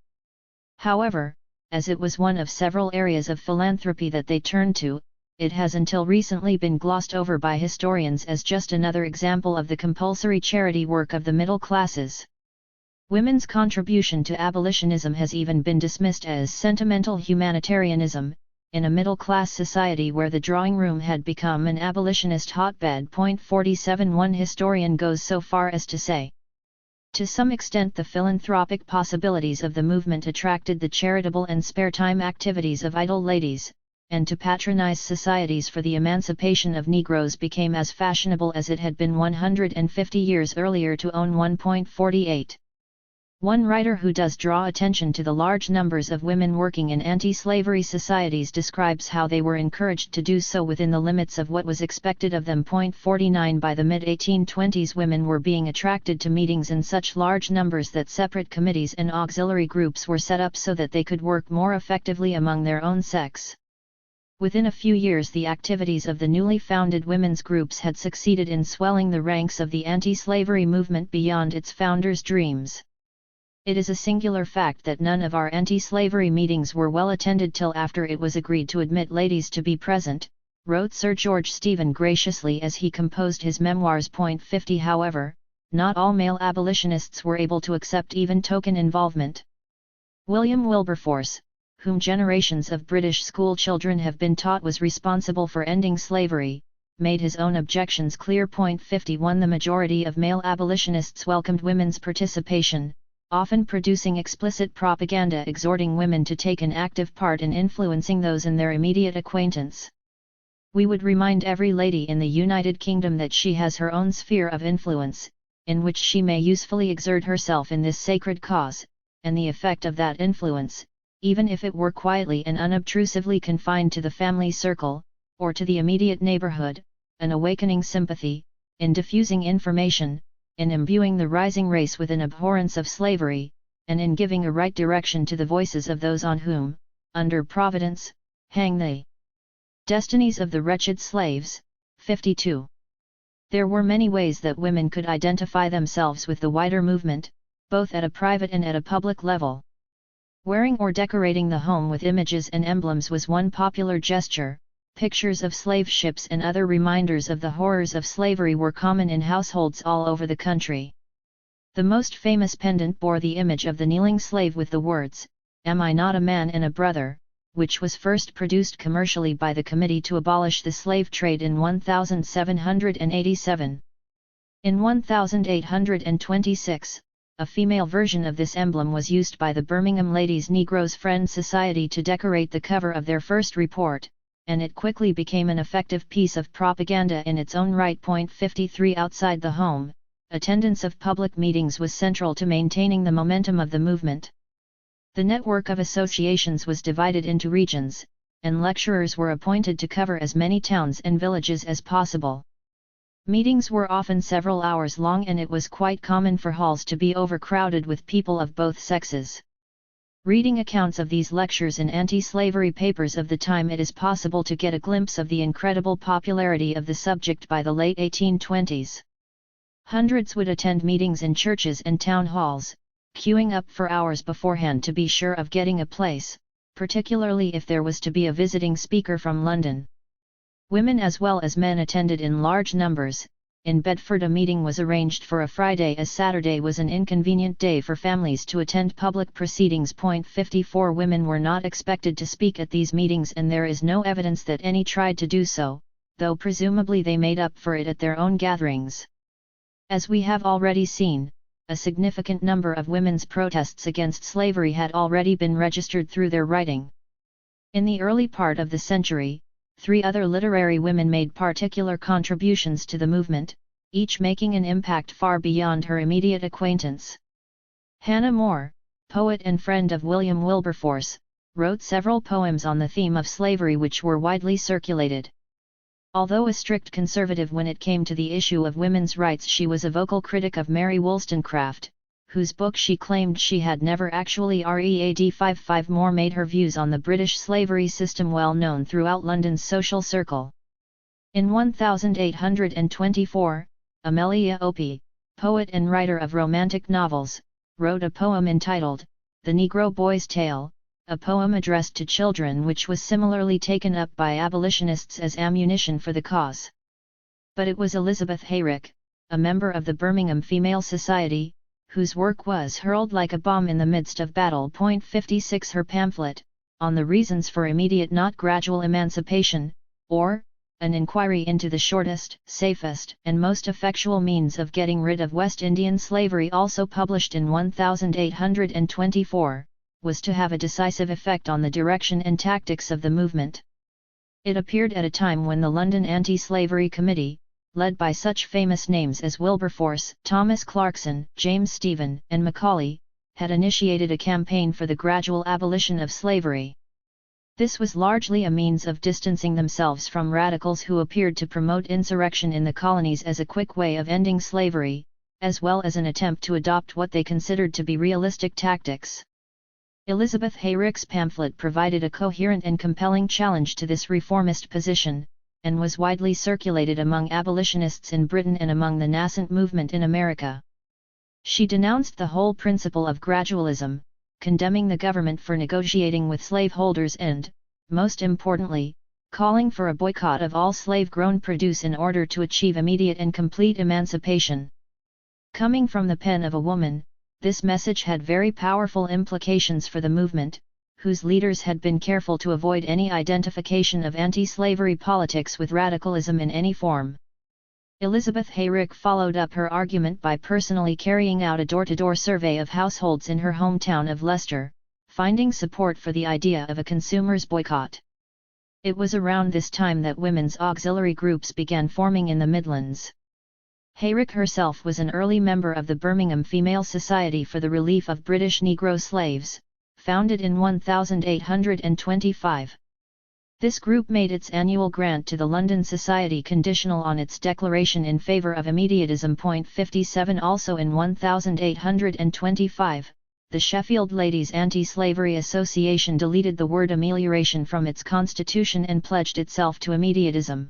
However, as it was one of several areas of philanthropy that they turned to, it has until recently been glossed over by historians as just another example of the compulsory charity work of the middle classes. Women's contribution to abolitionism has even been dismissed as sentimental humanitarianism, in a middle-class society where the drawing room had become an abolitionist hotbed. 47 One historian goes so far as to say, to some extent the philanthropic possibilities of the movement attracted the charitable and spare-time activities of idle ladies, and to patronize societies for the emancipation of Negroes became as fashionable as it had been 150 years earlier to own one. 48. One writer who does draw attention to the large numbers of women working in anti-slavery societies describes how they were encouraged to do so within the limits of what was expected of them. 49 By the mid-1820s women were being attracted to meetings in such large numbers that separate committees and auxiliary groups were set up so that they could work more effectively among their own sex. Within a few years the activities of the newly founded women's groups had succeeded in swelling the ranks of the anti-slavery movement beyond its founders' dreams. It is a singular fact that none of our anti-slavery meetings were well attended till after it was agreed to admit ladies to be present, wrote Sir George Stephen graciously as he composed his memoirs. 50 However, not all male abolitionists were able to accept even token involvement. William Wilberforce, whom generations of British school children have been taught was responsible for ending slavery, made his own objections clear. 51 The majority of male abolitionists welcomed women's participation, often producing explicit propaganda exhorting women to take an active part in influencing those in their immediate acquaintance. We would remind every lady in the United Kingdom that she has her own sphere of influence, in which she may usefully exert herself in this sacred cause, and the effect of that influence, even if it were quietly and unobtrusively confined to the family circle, or to the immediate neighborhood, an awakening sympathy, in diffusing information, in imbuing the rising race with an abhorrence of slavery, and in giving a right direction to the voices of those on whom, under Providence, hang the destinies of the wretched slaves. 52. There were many ways that women could identify themselves with the wider movement, both at a private and at a public level. Wearing or decorating the home with images and emblems was one popular gesture. Pictures of slave ships and other reminders of the horrors of slavery were common in households all over the country. The most famous pendant bore the image of the kneeling slave with the words, "Am I not a man and a brother?" which was first produced commercially by the Committee to Abolish the Slave Trade in 1787. In 1826, a female version of this emblem was used by the Birmingham Ladies' Negroes' Friend Society to decorate the cover of their first report, and it quickly became an effective piece of propaganda in its own right. 53 Outside the home, attendance of public meetings was central to maintaining the momentum of the movement. The network of associations was divided into regions, and lecturers were appointed to cover as many towns and villages as possible. Meetings were often several hours long and it was quite common for halls to be overcrowded with people of both sexes. Reading accounts of these lectures in anti-slavery papers of the time, it is possible to get a glimpse of the incredible popularity of the subject by the late 1820s. Hundreds would attend meetings in churches and town halls, queuing up for hours beforehand to be sure of getting a place, particularly if there was to be a visiting speaker from London. Women as well as men attended in large numbers. In Bedford a meeting was arranged for a Friday as Saturday was an inconvenient day for families to attend public proceedings. 54 Women were not expected to speak at these meetings and there is no evidence that any tried to do so, though presumably they made up for it at their own gatherings. As we have already seen, a significant number of women's protests against slavery had already been registered through their writing. In the early part of the century, 3 other literary women made particular contributions to the movement, each making an impact far beyond her immediate acquaintance. Hannah More, poet and friend of William Wilberforce, wrote several poems on the theme of slavery which were widely circulated. Although a strict conservative when it came to the issue of women's rights, she was a vocal critic of Mary Wollstonecraft, whose book she claimed she had never actually read. 55 More made her views on the British slavery system well known throughout London's social circle. In 1824, Amelia Opie, poet and writer of romantic novels, wrote a poem entitled, The Negro Boy's Tale, a poem addressed to children which was similarly taken up by abolitionists as ammunition for the cause. But it was Elizabeth Hayrick, a member of the Birmingham Female Society, whose work was hurled like a bomb in the midst of battle. 56 Her pamphlet, on the reasons for immediate not gradual emancipation, or, an inquiry into the shortest, safest, and most effectual means of getting rid of West Indian slavery, also published in 1824, was to have a decisive effect on the direction and tactics of the movement. It appeared at a time when the London Anti-Slavery Committee, led by such famous names as Wilberforce, Thomas Clarkson, James Stephen, and Macaulay, had initiated a campaign for the gradual abolition of slavery. This was largely a means of distancing themselves from radicals who appeared to promote insurrection in the colonies as a quick way of ending slavery, as well as an attempt to adopt what they considered to be realistic tactics. Elizabeth Hayrick's pamphlet provided a coherent and compelling challenge to this reformist position, and was widely circulated among abolitionists in Britain and among the nascent movement in America. She denounced the whole principle of gradualism, condemning the government for negotiating with slaveholders and, most importantly, calling for a boycott of all slave-grown produce in order to achieve immediate and complete emancipation. Coming from the pen of a woman, this message had very powerful implications for the movement, whose leaders had been careful to avoid any identification of anti-slavery politics with radicalism in any form. Elizabeth Hayrick followed up her argument by personally carrying out a door-to-door survey of households in her hometown of Leicester, finding support for the idea of a consumers' boycott. It was around this time that women's auxiliary groups began forming in the Midlands. Hayrick herself was an early member of the Birmingham Female Society for the Relief of British Negro Slaves, founded in 1825. This group made its annual grant to the London Society conditional on its declaration in favour of immediatism. 57 Also in 1825, the Sheffield Ladies Anti-Slavery Association deleted the word amelioration from its constitution and pledged itself to immediatism.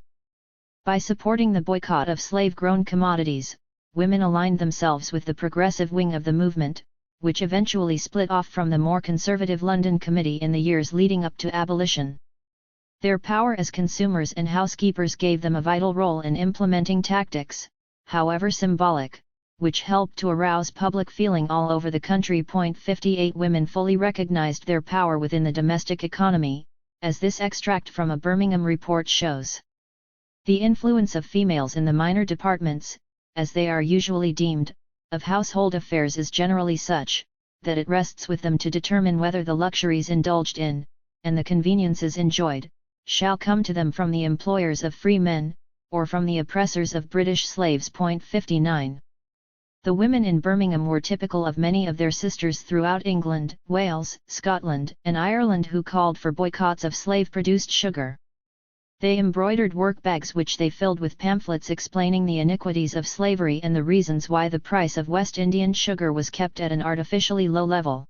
By supporting the boycott of slave-grown commodities, women aligned themselves with the progressive wing of the movement, which eventually split off from the more conservative London Committee in the years leading up to abolition. Their power as consumers and housekeepers gave them a vital role in implementing tactics, however symbolic, which helped to arouse public feeling all over the country. 58 Women fully recognized their power within the domestic economy, as this extract from a Birmingham report shows. The influence of females in the minor departments, as they are usually deemed, of household affairs is generally such, that it rests with them to determine whether the luxuries indulged in, and the conveniences enjoyed, shall come to them from the employers of free men, or from the oppressors of British slaves. 59. The women in Birmingham were typical of many of their sisters throughout England, Wales, Scotland, and Ireland who called for boycotts of slave-produced sugar. They embroidered workbags which they filled with pamphlets explaining the iniquities of slavery and the reasons why the price of West Indian sugar was kept at an artificially low level.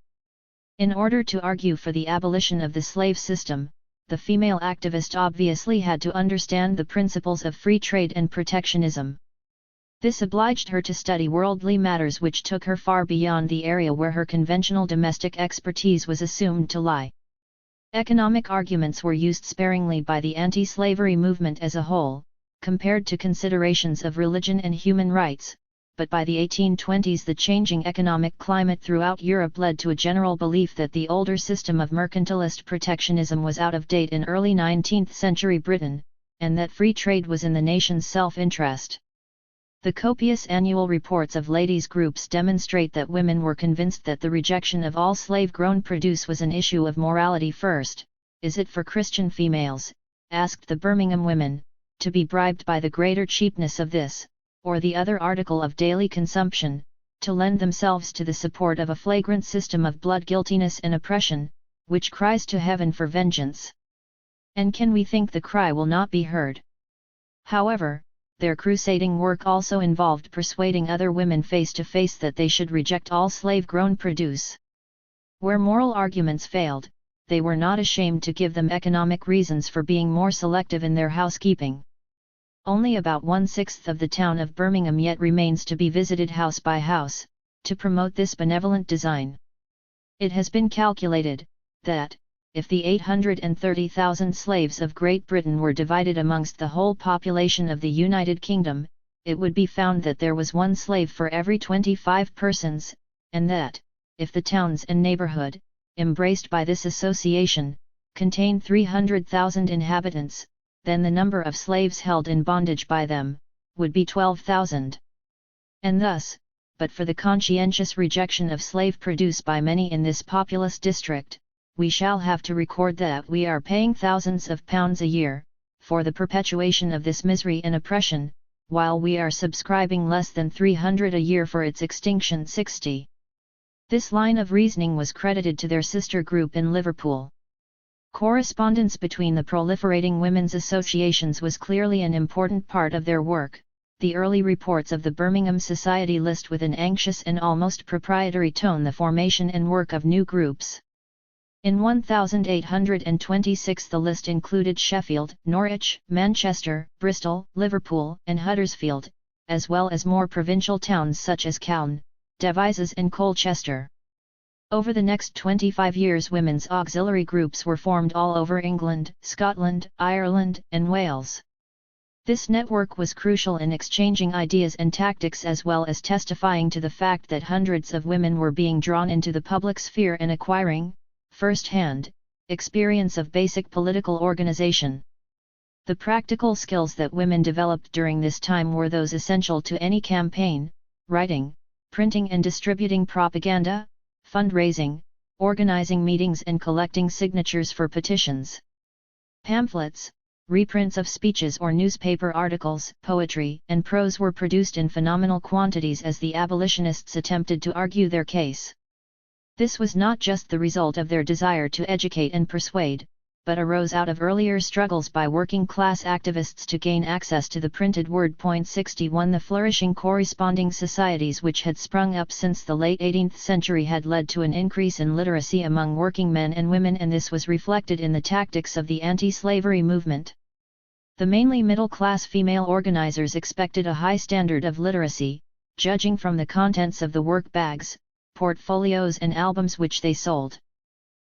In order to argue for the abolition of the slave system, the female activist obviously had to understand the principles of free trade and protectionism. This obliged her to study worldly matters which took her far beyond the area where her conventional domestic expertise was assumed to lie. Economic arguments were used sparingly by the anti-slavery movement as a whole, compared to considerations of religion and human rights, but by the 1820s the changing economic climate throughout Europe led to a general belief that the older system of mercantilist protectionism was out of date in early 19th century Britain, and that free trade was in the nation's self-interest. The copious annual reports of ladies' groups demonstrate that women were convinced that the rejection of all slave-grown produce was an issue of morality first. Is it for Christian females, asked the Birmingham women, to be bribed by the greater cheapness of this, or the other article of daily consumption, to lend themselves to the support of a flagrant system of blood guiltiness and oppression, which cries to heaven for vengeance? And can we think the cry will not be heard? However, their crusading work also involved persuading other women face to face that they should reject all slave-grown produce. Where moral arguments failed, they were not ashamed to give them economic reasons for being more selective in their housekeeping. Only about 1/6 of the town of Birmingham yet remains to be visited house by house, to promote this benevolent design. It has been calculated, that, if the 830,000 slaves of Great Britain were divided amongst the whole population of the United Kingdom, it would be found that there was one slave for every 25 persons, and that, if the towns and neighbourhood, embraced by this association, contained 300,000 inhabitants, then the number of slaves held in bondage by them would be 12,000. And thus, but for the conscientious rejection of slave produce by many in this populous district, we shall have to record that we are paying thousands of pounds a year for the perpetuation of this misery and oppression, while we are subscribing less than 300 a year for its extinction. 60. This line of reasoning was credited to their sister group in Liverpool. Correspondence between the proliferating women's associations was clearly an important part of their work. The early reports of the Birmingham Society list with an anxious and almost proprietary tone the formation and work of new groups. In 1826 the list included Sheffield, Norwich, Manchester, Bristol, Liverpool, and Huddersfield, as well as more provincial towns such as Calne, Devizes and Colchester. Over the next 25 years women's auxiliary groups were formed all over England, Scotland, Ireland, and Wales. This network was crucial in exchanging ideas and tactics as well as testifying to the fact that hundreds of women were being drawn into the public sphere and acquiring, first-hand, experience of basic political organization. The practical skills that women developed during this time were those essential to any campaign: writing, printing and distributing propaganda, fundraising, organizing meetings and collecting signatures for petitions. Pamphlets, reprints of speeches or newspaper articles, poetry and prose were produced in phenomenal quantities as the abolitionists attempted to argue their case. This was not just the result of their desire to educate and persuade, but arose out of earlier struggles by working-class activists to gain access to the printed word. 61 The flourishing corresponding societies which had sprung up since the late 18th century had led to an increase in literacy among working men and women, and this was reflected in the tactics of the anti-slavery movement. The mainly middle-class female organizers expected a high standard of literacy, judging from the contents of the work bags, portfolios and albums which they sold.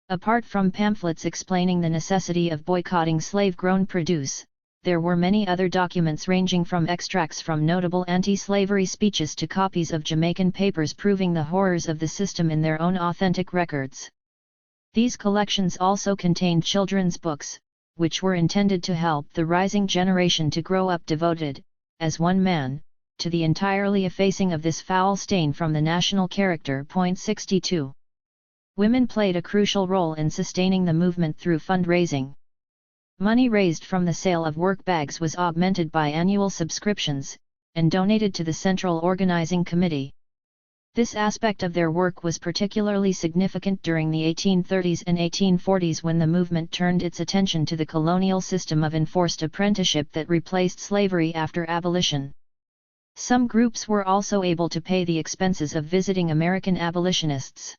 Apart from pamphlets explaining the necessity of boycotting slave-grown produce, there were many other documents ranging from extracts from notable anti-slavery speeches to copies of Jamaican papers proving the horrors of the system in their own authentic records. These collections also contained children's books, which were intended to help the rising generation to grow up devoted, as one man, to the entirely effacing of this foul stain from the national character. 62. Women played a crucial role in sustaining the movement through fundraising. Money raised from the sale of work bags was augmented by annual subscriptions, and donated to the Central Organizing Committee. This aspect of their work was particularly significant during the 1830s and 1840s when the movement turned its attention to the colonial system of enforced apprenticeship that replaced slavery after abolition. Some groups were also able to pay the expenses of visiting American abolitionists.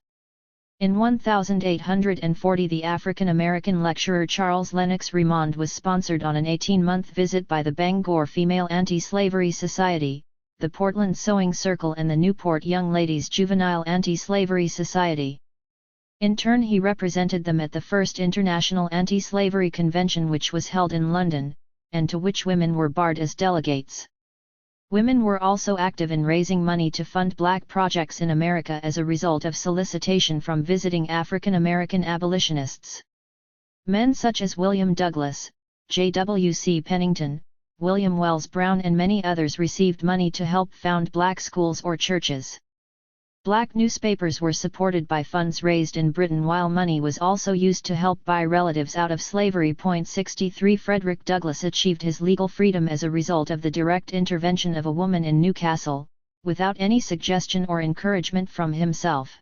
In 1840 the African-American lecturer Charles Lennox Remond was sponsored on an 18-month visit by the Bangor Female Anti-Slavery Society, the Portland Sewing Circle and the Newport Young Ladies Juvenile Anti-Slavery Society. In turn he represented them at the first International Anti-Slavery Convention which was held in London, and to which women were barred as delegates. Women were also active in raising money to fund black projects in America as a result of solicitation from visiting African American abolitionists. Men such as William Douglas, J.W.C. Pennington, William Wells Brown and many others received money to help found black schools or churches. Black newspapers were supported by funds raised in Britain while money was also used to help buy relatives out of slavery. 63 Frederick Douglass achieved his legal freedom as a result of the direct intervention of a woman in Newcastle, without any suggestion or encouragement from himself.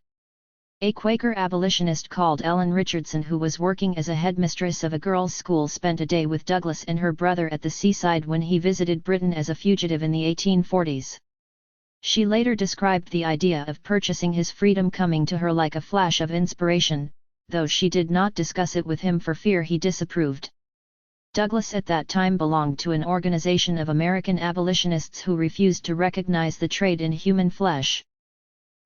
A Quaker abolitionist called Ellen Richardson, who was working as a headmistress of a girls' school, spent a day with Douglass and her brother at the seaside when he visited Britain as a fugitive in the 1840s. She later described the idea of purchasing his freedom coming to her like a flash of inspiration, though she did not discuss it with him for fear he disapproved. Douglass at that time belonged to an organization of American abolitionists who refused to recognize the trade in human flesh.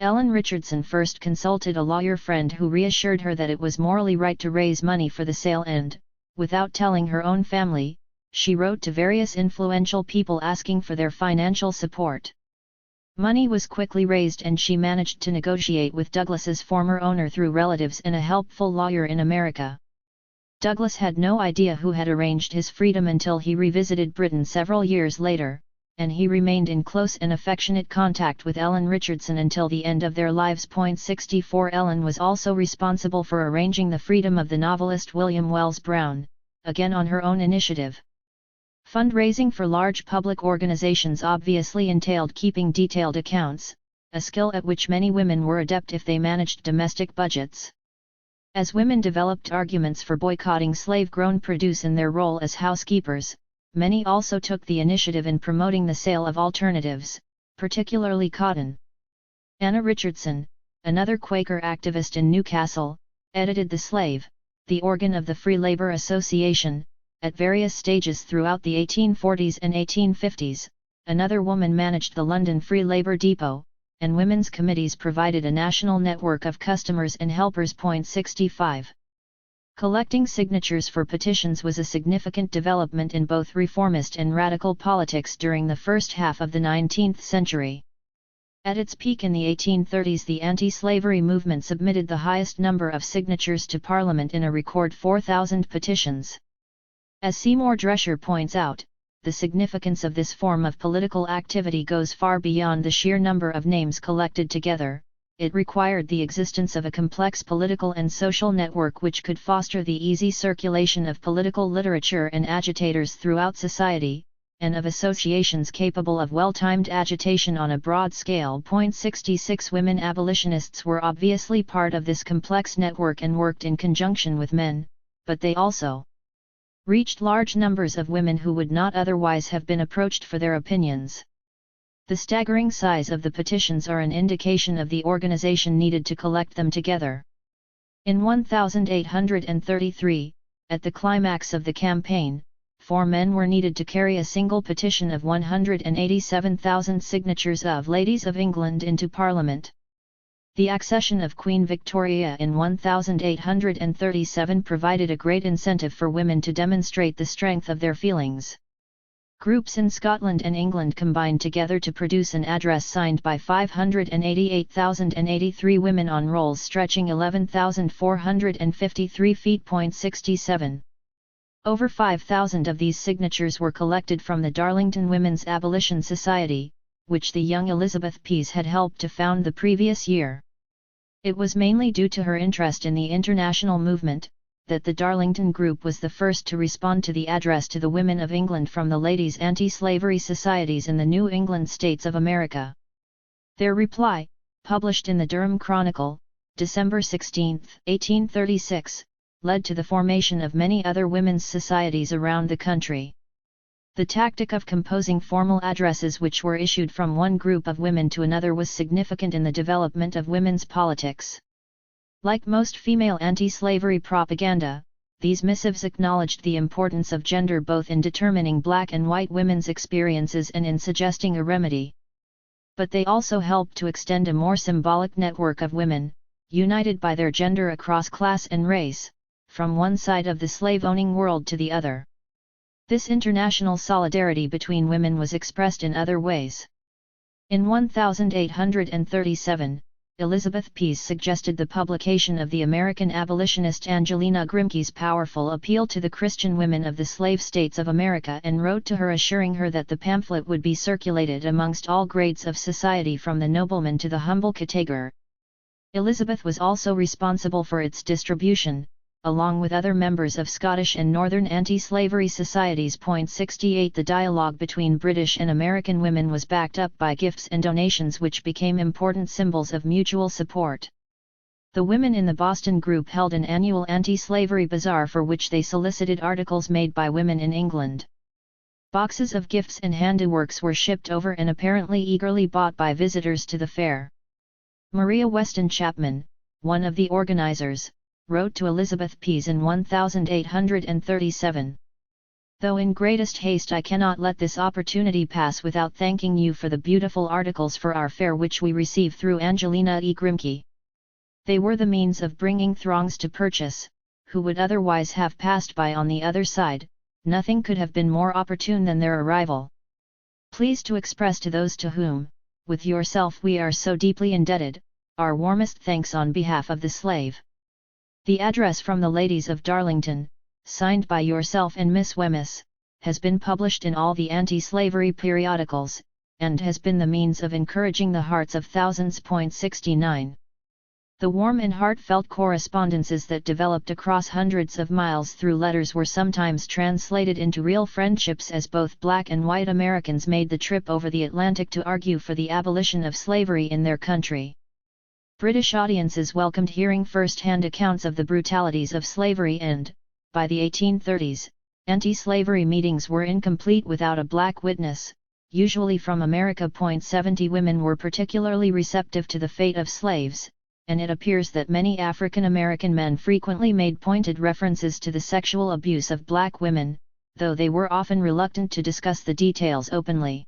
Ellen Richardson first consulted a lawyer friend who reassured her that it was morally right to raise money for the sale and, without telling her own family, she wrote to various influential people asking for their financial support. Money was quickly raised and she managed to negotiate with Douglass's former owner through relatives and a helpful lawyer in America. Douglas had no idea who had arranged his freedom until he revisited Britain several years later, and he remained in close and affectionate contact with Ellen Richardson until the end of their lives. 64 Ellen was also responsible for arranging the freedom of the novelist William Wells Brown, again on her own initiative. Fundraising for large public organizations obviously entailed keeping detailed accounts, a skill at which many women were adept if they managed domestic budgets. As women developed arguments for boycotting slave-grown produce in their role as housekeepers, many also took the initiative in promoting the sale of alternatives, particularly cotton. Anna Richardson, another Quaker activist in Newcastle, edited The Slave, the organ of the Free Labor Association, at various stages throughout the 1840s and 1850s. Another woman managed the London Free Labor Depot, and women's committees provided a national network of customers and helpers. 65. Collecting signatures for petitions was a significant development in both reformist and radical politics during the first half of the 19th century. At its peak in the 1830s, the anti-slavery movement submitted the highest number of signatures to Parliament in a record 4,000 petitions. As Seymour Drescher points out, the significance of this form of political activity goes far beyond the sheer number of names collected together. It required the existence of a complex political and social network which could foster the easy circulation of political literature and agitators throughout society, and of associations capable of well-timed agitation on a broad scale. 66 Women abolitionists were obviously part of this complex network and worked in conjunction with men, but they also reached large numbers of women who would not otherwise have been approached for their opinions. The staggering size of the petitions are an indication of the organization needed to collect them together. In 1833, at the climax of the campaign, 4 men were needed to carry a single petition of 187,000 signatures of ladies of England into Parliament. The accession of Queen Victoria in 1837 provided a great incentive for women to demonstrate the strength of their feelings. Groups in Scotland and England combined together to produce an address signed by 588,083 women on rolls stretching 11,453 feet. 67. Over 5,000 of these signatures were collected from the Darlington Women's Abolition Society, which the young Elizabeth Pease had helped to found the previous year. It was mainly due to her interest in the international movement that the Darlington Group was the first to respond to the address to the women of England from the ladies' anti-slavery societies in the New England states of America. Their reply, published in the Durham Chronicle, December 16, 1836, led to the formation of many other women's societies around the country. The tactic of composing formal addresses which were issued from one group of women to another was significant in the development of women's politics. Like most female anti-slavery propaganda, these missives acknowledged the importance of gender both in determining black and white women's experiences and in suggesting a remedy. But they also helped to extend a more symbolic network of women, united by their gender across class and race, from one side of the slave-owning world to the other. This international solidarity between women was expressed in other ways. In 1837, Elizabeth Pease suggested the publication of the American abolitionist Angelina Grimke's powerful appeal to the Christian women of the slave states of America and wrote to her assuring her that the pamphlet would be circulated amongst all grades of society from the nobleman to the humble cottager. Elizabeth was also responsible for its distribution, along with other members of Scottish and Northern anti-slavery societies. 68 The dialogue between British and American women was backed up by gifts and donations which became important symbols of mutual support. The women in the Boston group held an annual anti-slavery bazaar for which they solicited articles made by women in England. Boxes of gifts and handiworks were shipped over and apparently eagerly bought by visitors to the fair. Maria Weston Chapman, one of the organizers, wrote to Elizabeth Pease in 1837. Though in greatest haste I cannot let this opportunity pass without thanking you for the beautiful articles for our fair which we receive through Angelina E. Grimke. They were the means of bringing throngs to purchase, who would otherwise have passed by on the other side. Nothing could have been more opportune than their arrival. Please to express to those to whom, with yourself we are so deeply indebted, our warmest thanks on behalf of the slave. The address from the ladies of Darlington, signed by yourself and Miss Wemyss, has been published in all the anti-slavery periodicals, and has been the means of encouraging the hearts of thousands. 69. The warm and heartfelt correspondences that developed across hundreds of miles through letters were sometimes translated into real friendships as both black and white Americans made the trip over the Atlantic to argue for the abolition of slavery in their country. British audiences welcomed hearing first-hand accounts of the brutalities of slavery and, by the 1830s, anti-slavery meetings were incomplete without a black witness, usually from America. 70 Women were particularly receptive to the fate of slaves, and it appears that many African American men frequently made pointed references to the sexual abuse of black women, though they were often reluctant to discuss the details openly.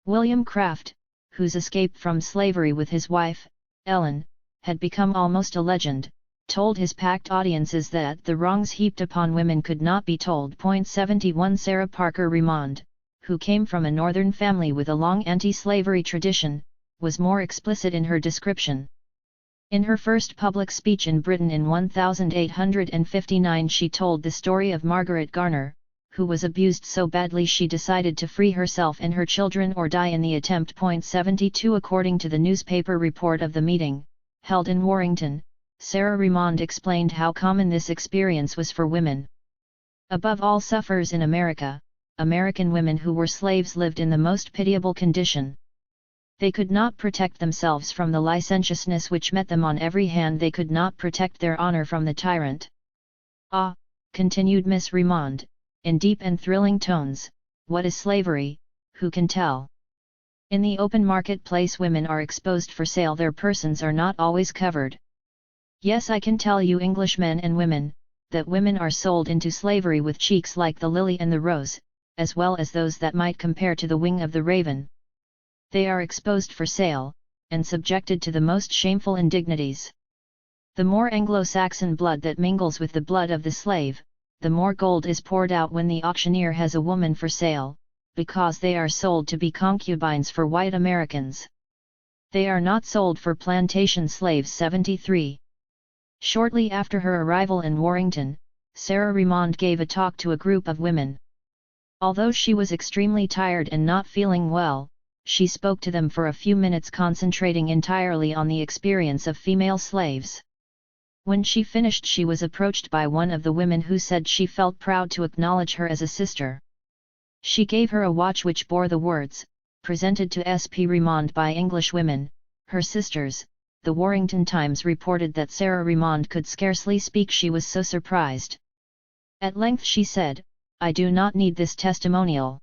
William Craft, whose escape from slavery with his wife, Ellen, had become almost a legend, told his packed audiences that the wrongs heaped upon women could not be told. 71 Sarah Parker Remond, who came from a northern family with a long anti-slavery tradition, was more explicit in her description. In her first public speech in Britain in 1859 she told the story of Margaret Garner, who was abused so badly she decided to free herself and her children or die in the attempt. 72 According to the newspaper report of the meeting, held in Warrington, Sarah Remond explained how common this experience was for women. Above all sufferers in America, American women who were slaves lived in the most pitiable condition. They could not protect themselves from the licentiousness which met them on every hand. They could not protect their honor from the tyrant. Ah, continued Miss Remond, in deep and thrilling tones, what is slavery, who can tell? In the open marketplace women are exposed for sale. Their persons are not always covered. Yes, I can tell you Englishmen and women, that women are sold into slavery with cheeks like the lily and the rose, as well as those that might compare to the wing of the raven. They are exposed for sale, and subjected to the most shameful indignities. The more Anglo-Saxon blood that mingles with the blood of the slave, the more gold is poured out when the auctioneer has a woman for sale, because they are sold to be concubines for white Americans. They are not sold for plantation slaves. 73. Shortly after her arrival in Warrington, Sarah Remond gave a talk to a group of women. Although she was extremely tired and not feeling well, she spoke to them for a few minutes, concentrating entirely on the experience of female slaves. When she finished, she was approached by one of the women who said she felt proud to acknowledge her as a sister. She gave her a watch which bore the words, "Presented to S.P. Remond by English women, her sisters." The Warrington Times reported that Sarah Remond could scarcely speak, she was so surprised. At length she said, "I do not need this testimonial.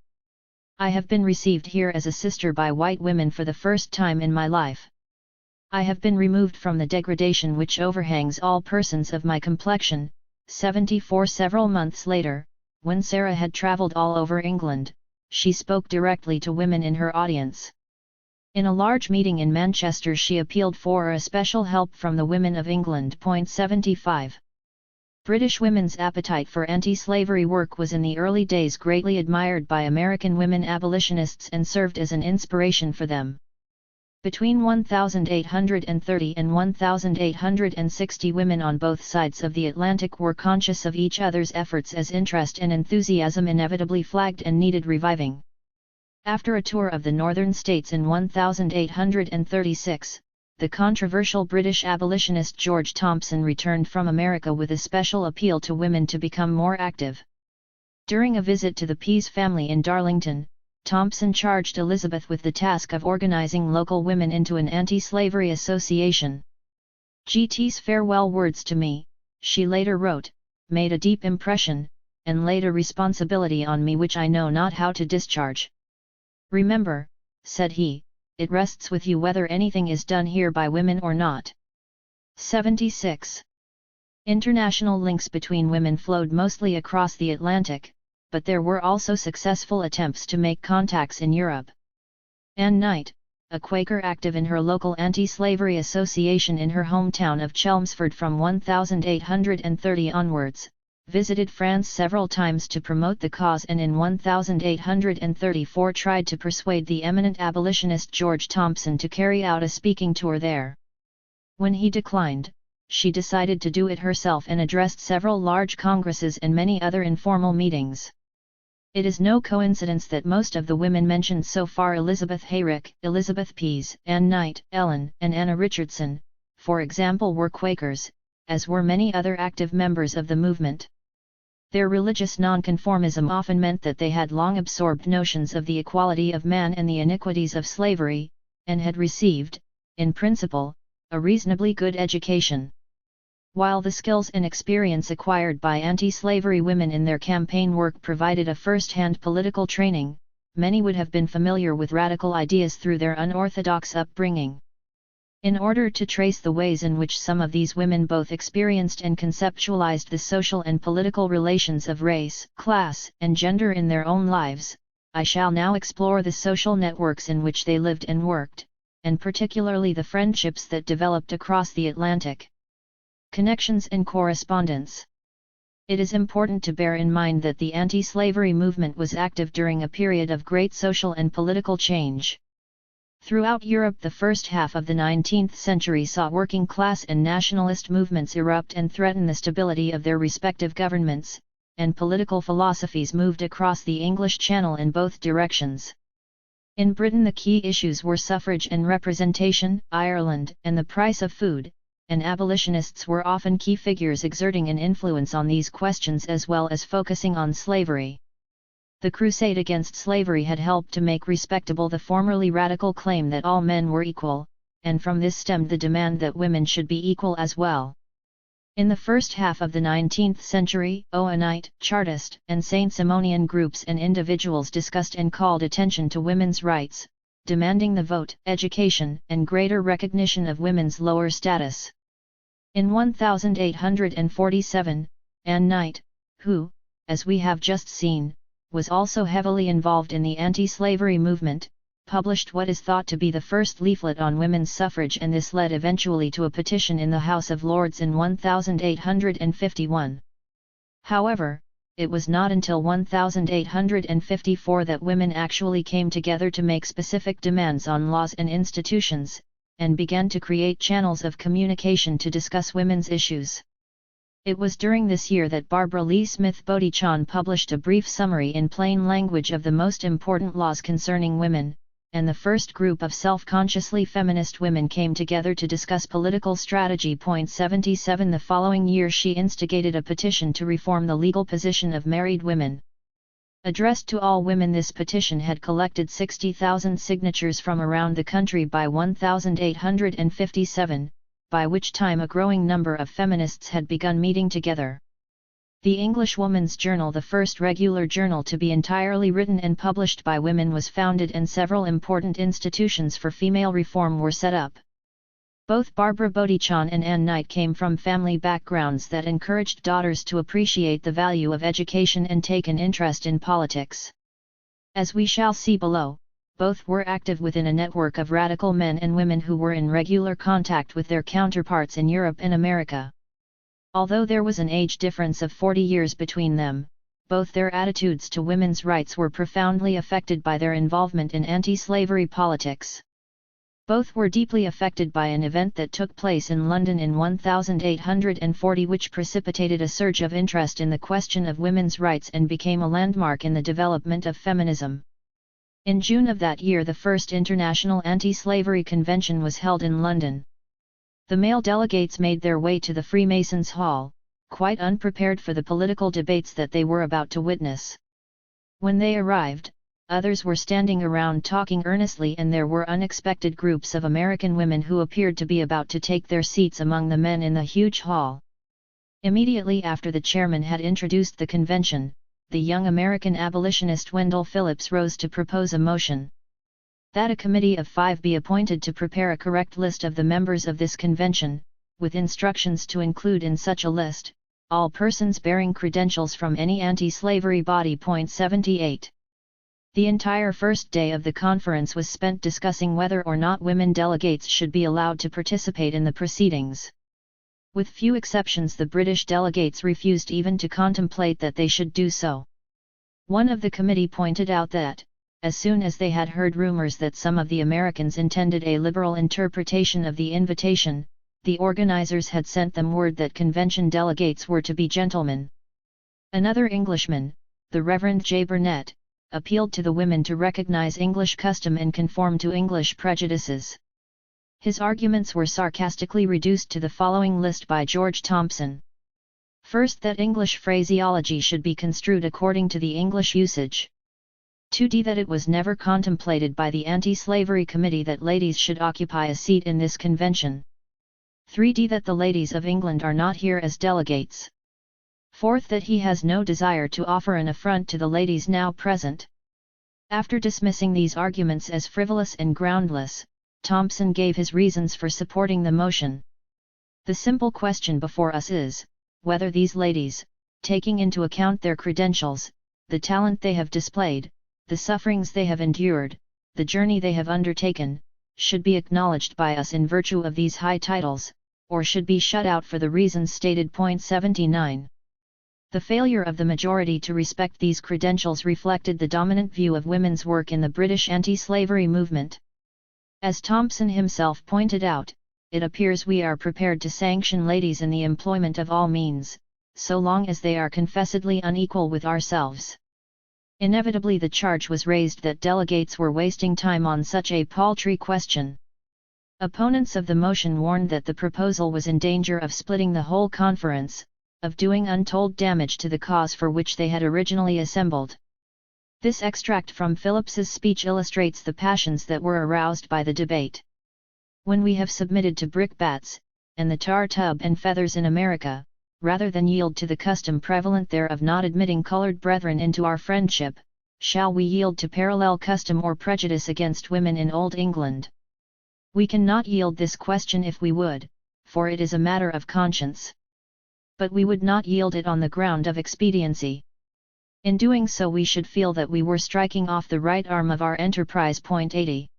I have been received here as a sister by white women for the first time in my life. I have been removed from the degradation which overhangs all persons of my complexion." 74 Several months later, when Sarah had travelled all over England, she spoke directly to women in her audience. In a large meeting in Manchester she appealed for a special help from the women of England. 75. British women's appetite for anti-slavery work was in the early days greatly admired by American women abolitionists and served as an inspiration for them. Between 1830 and 1860 women on both sides of the Atlantic were conscious of each other's efforts as interest and enthusiasm inevitably flagged and needed reviving. After a tour of the northern states in 1836, the controversial British abolitionist George Thompson returned from America with a special appeal to women to become more active. During a visit to the Pease family in Darlington, Thompson charged Elizabeth with the task of organizing local women into an anti-slavery association. "GT's farewell words to me," she later wrote, "made a deep impression, and laid a responsibility on me which I know not how to discharge. Remember," said he, "it rests with you whether anything is done here by women or not." 76. International links between women flowed mostly across the Atlantic, but there were also successful attempts to make contacts in Europe. Anne Knight, a Quaker active in her local anti-slavery association in her hometown of Chelmsford from 1830 onwards, visited France several times to promote the cause and in 1834 tried to persuade the eminent abolitionist George Thompson to carry out a speaking tour there. When he declined, she decided to do it herself and addressed several large congresses and many other informal meetings. It is no coincidence that most of the women mentioned so far, Elizabeth Hayrick, Elizabeth Pease, Ann Knight, Ellen, and Anna Richardson, for example, were Quakers, as were many other active members of the movement. Their religious nonconformism often meant that they had long absorbed notions of the equality of man and the iniquities of slavery, and had received, in principle, a reasonably good education. While the skills and experience acquired by anti-slavery women in their campaign work provided a first-hand political training, many would have been familiar with radical ideas through their unorthodox upbringing. In order to trace the ways in which some of these women both experienced and conceptualized the social and political relations of race, class, and gender in their own lives, I shall now explore the social networks in which they lived and worked, and particularly the friendships that developed across the Atlantic. Connections and correspondence. It is important to bear in mind that the anti-slavery movement was active during a period of great social and political change. Throughout Europe, the first half of the 19th century saw working-class and nationalist movements erupt and threaten the stability of their respective governments, and political philosophies moved across the English Channel in both directions. In Britain, the key issues were suffrage and representation, Ireland, and the price of food, and abolitionists were often key figures exerting an influence on these questions as well as focusing on slavery. The crusade against slavery had helped to make respectable the formerly radical claim that all men were equal, and from this stemmed the demand that women should be equal as well. In the first half of the 19th century, Owenite, Chartist, and Saint-Simonian groups and individuals discussed and called attention to women's rights, demanding the vote, education, and greater recognition of women's lower status. In 1847, Ann Knight, who, as we have just seen, was also heavily involved in the anti-slavery movement, published what is thought to be the first leaflet on women's suffrage, and this led eventually to a petition in the House of Lords in 1851. However, it was not until 1854 that women actually came together to make specific demands on laws and institutions, and began to create channels of communication to discuss women's issues. It was during this year that Barbara Lee Smith Bodichon published a brief summary in plain language of the most important laws concerning women, and the first group of self-consciously feminist women came together to discuss political strategy. 77 The following year she instigated a petition to reform the legal position of married women. Addressed to all women, this petition had collected 60,000 signatures from around the country by 1857, by which time a growing number of feminists had begun meeting together. The English Woman's Journal, the first regular journal to be entirely written and published by women, was founded, and several important institutions for female reform were set up. Both Barbara Bodichon and Ann Knight came from family backgrounds that encouraged daughters to appreciate the value of education and take an interest in politics. As we shall see below, both were active within a network of radical men and women who were in regular contact with their counterparts in Europe and America. Although there was an age difference of 40 years between them, both their attitudes to women's rights were profoundly affected by their involvement in anti-slavery politics. Both were deeply affected by an event that took place in London in 1840, which precipitated a surge of interest in the question of women's rights and became a landmark in the development of feminism. In June of that year, the first International Anti-Slavery Convention was held in London. The male delegates made their way to the Freemasons' Hall, quite unprepared for the political debates that they were about to witness. When they arrived, others were standing around talking earnestly, and there were unexpected groups of American women who appeared to be about to take their seats among the men in the huge hall. Immediately after the chairman had introduced the convention, the young American abolitionist Wendell Phillips rose to propose a motion that a committee of 5 be appointed to prepare a correct list of the members of this convention, with instructions to include in such a list all persons bearing credentials from any anti-slavery body. 78. The entire first day of the conference was spent discussing whether or not women delegates should be allowed to participate in the proceedings. With few exceptions, the British delegates refused even to contemplate that they should do so. One of the committee pointed out that, as soon as they had heard rumors that some of the Americans intended a liberal interpretation of the invitation, the organizers had sent them word that convention delegates were to be gentlemen. Another Englishman, the Reverend J. Burnett, appealed to the women to recognize English custom and conform to English prejudices. His arguments were sarcastically reduced to the following list by George Thompson. First, that English phraseology should be construed according to the English usage. 2d. That it was never contemplated by the Anti-Slavery Committee that ladies should occupy a seat in this convention. 3d. That the ladies of England are not here as delegates. 4th. That he has no desire to offer an affront to the ladies now present. After dismissing these arguments as frivolous and groundless, Thompson gave his reasons for supporting the motion. The simple question before us is, whether these ladies, taking into account their credentials, the talent they have displayed, the sufferings they have endured, the journey they have undertaken, should be acknowledged by us in virtue of these high titles, or should be shut out for the reasons stated. 79. The failure of the majority to respect these credentials reflected the dominant view of women's work in the British anti-slavery movement. As Thompson himself pointed out, it appears we are prepared to sanction ladies in the employment of all means, so long as they are confessedly unequal with ourselves. Inevitably the charge was raised that delegates were wasting time on such a paltry question. Opponents of the motion warned that the proposal was in danger of splitting the whole conference, of doing untold damage to the cause for which they had originally assembled. This extract from Phillips's speech illustrates the passions that were aroused by the debate. When we have submitted to brickbats, and the tar tub and feathers in America, rather than yield to the custom prevalent there of not admitting colored brethren into our friendship, shall we yield to parallel custom or prejudice against women in Old England? We cannot yield this question if we would, for it is a matter of conscience. But we would not yield it on the ground of expediency. In doing so we should feel that we were striking off the right arm of our enterprise. 80.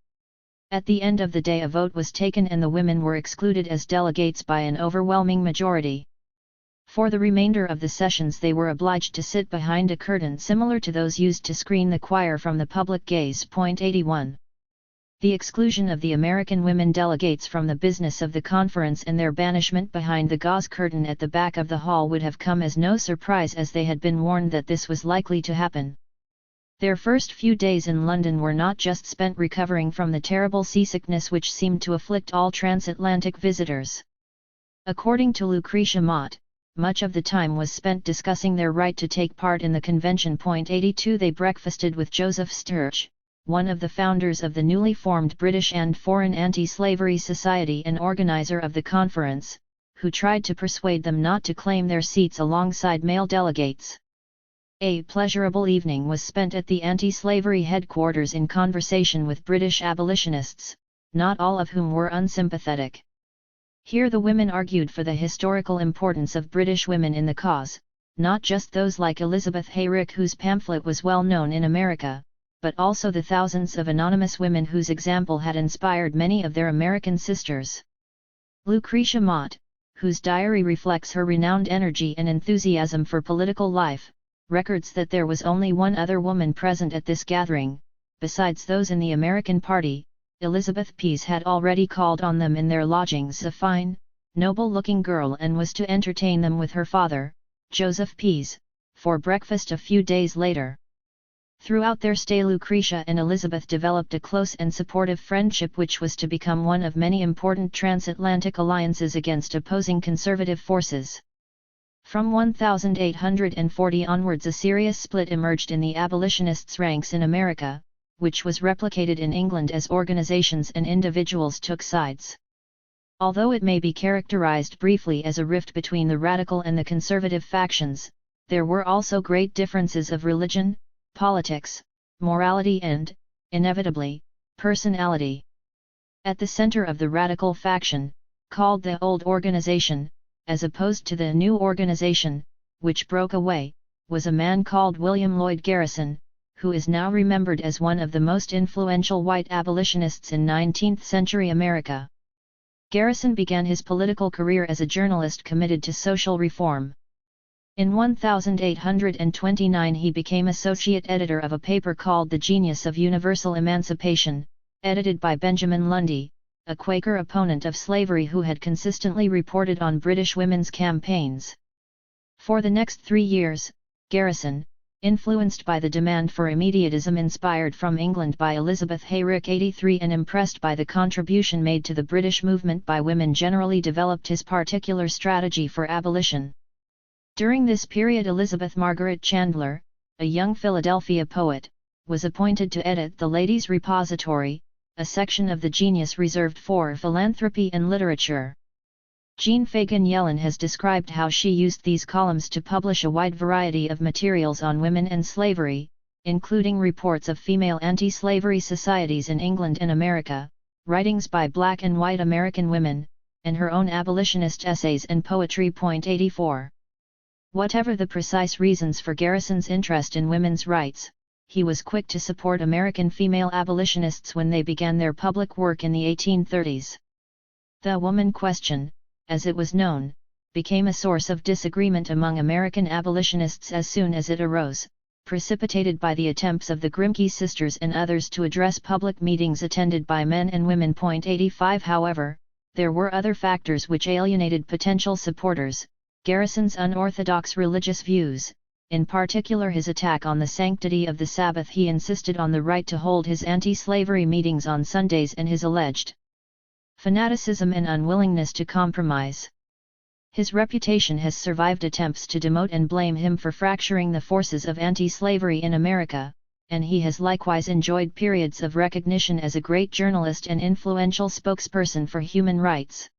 At the end of the day a vote was taken and the women were excluded as delegates by an overwhelming majority. For the remainder of the sessions they were obliged to sit behind a curtain similar to those used to screen the choir from the public gaze. 81. The exclusion of the American women delegates from the business of the conference and their banishment behind the gauze curtain at the back of the hall would have come as no surprise, as they had been warned that this was likely to happen. Their first few days in London were not just spent recovering from the terrible seasickness which seemed to afflict all transatlantic visitors. According to Lucretia Mott, much of the time was spent discussing their right to take part in the convention. 82. They breakfasted with Joseph Sturch, one of the founders of the newly formed British and Foreign Anti-Slavery Society and organizer of the conference, who tried to persuade them not to claim their seats alongside male delegates. A pleasurable evening was spent at the anti-slavery headquarters in conversation with British abolitionists, not all of whom were unsympathetic. Here the women argued for the historical importance of British women in the cause, not just those like Elizabeth Hayrick whose pamphlet was well known in America, but also the thousands of anonymous women whose example had inspired many of their American sisters. Lucretia Mott, whose diary reflects her renowned energy and enthusiasm for political life, records that there was only one other woman present at this gathering. Besides those in the American Party, Elizabeth Pease had already called on them in their lodgings, a fine, noble-looking girl, and was to entertain them with her father, Joseph Pease, for breakfast a few days later. Throughout their stay Lucretia and Elizabeth developed a close and supportive friendship which was to become one of many important transatlantic alliances against opposing conservative forces. From 1840 onwards a serious split emerged in the abolitionists' ranks in America, which was replicated in England as organizations and individuals took sides. Although it may be characterized briefly as a rift between the radical and the conservative factions, there were also great differences of religion, politics, morality and, inevitably, personality. At the center of the radical faction, called the Old Organization, as opposed to the New Organization, which broke away, was a man called William Lloyd Garrison, who is now remembered as one of the most influential white abolitionists in 19th-century America. Garrison began his political career as a journalist committed to social reform. In 1829 he became associate editor of a paper called The Genius of Universal Emancipation, edited by Benjamin Lundy, a Quaker opponent of slavery who had consistently reported on British women's campaigns. For the next 3 years, Garrison, influenced by the demand for immediatism inspired from England by Elizabeth Hayrick 83 and impressed by the contribution made to the British movement by women generally, developed his particular strategy for abolition. During this period, Elizabeth Margaret Chandler, a young Philadelphia poet, was appointed to edit the Ladies' Repository, a section of the Genius reserved for philanthropy and literature. Jean Fagan Yellen has described how she used these columns to publish a wide variety of materials on women and slavery, including reports of female anti-slavery societies in England and America, writings by black and white American women, and her own abolitionist essays and poetry. 84. Whatever the precise reasons for Garrison's interest in women's rights, he was quick to support American female abolitionists when they began their public work in the 1830s. The woman question, as it was known, became a source of disagreement among American abolitionists as soon as it arose, precipitated by the attempts of the Grimke sisters and others to address public meetings attended by men and women. 85. However, there were other factors which alienated potential supporters: Garrison's unorthodox religious views, in particular his attack on the sanctity of the Sabbath. He insisted on the right to hold his anti-slavery meetings on Sundays, and his alleged fanaticism and unwillingness to compromise. His reputation has survived attempts to demote and blame him for fracturing the forces of anti-slavery in America, and he has likewise enjoyed periods of recognition as a great journalist and influential spokesperson for human rights.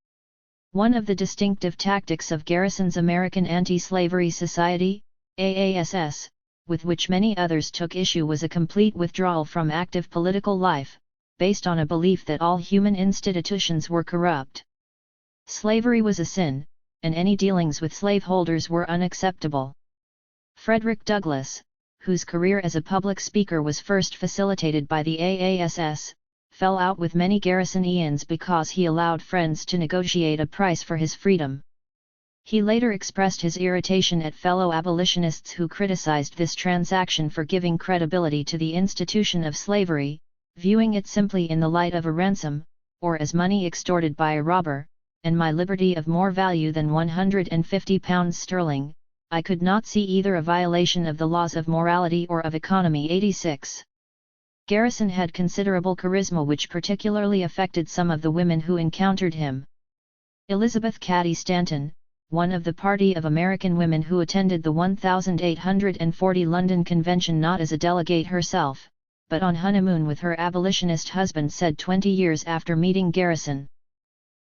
One of the distinctive tactics of Garrison's American Anti-Slavery Society, AASS, with which many others took issue, was a complete withdrawal from active political life, based on a belief that all human institutions were corrupt. Slavery was a sin, and any dealings with slaveholders were unacceptable. Frederick Douglass, whose career as a public speaker was first facilitated by the AASS, fell out with many Garrisonians because he allowed friends to negotiate a price for his freedom. He later expressed his irritation at fellow abolitionists who criticized this transaction for giving credibility to the institution of slavery, viewing it simply in the light of a ransom, or as money extorted by a robber, and my liberty of more value than £150 sterling. I could not see either a violation of the laws of morality or of economy. 86. Garrison had considerable charisma which particularly affected some of the women who encountered him. Elizabeth Cady Stanton, one of the party of American women who attended the 1840 London Convention not as a delegate herself, but on honeymoon with her abolitionist husband, said 20 years after meeting Garrison,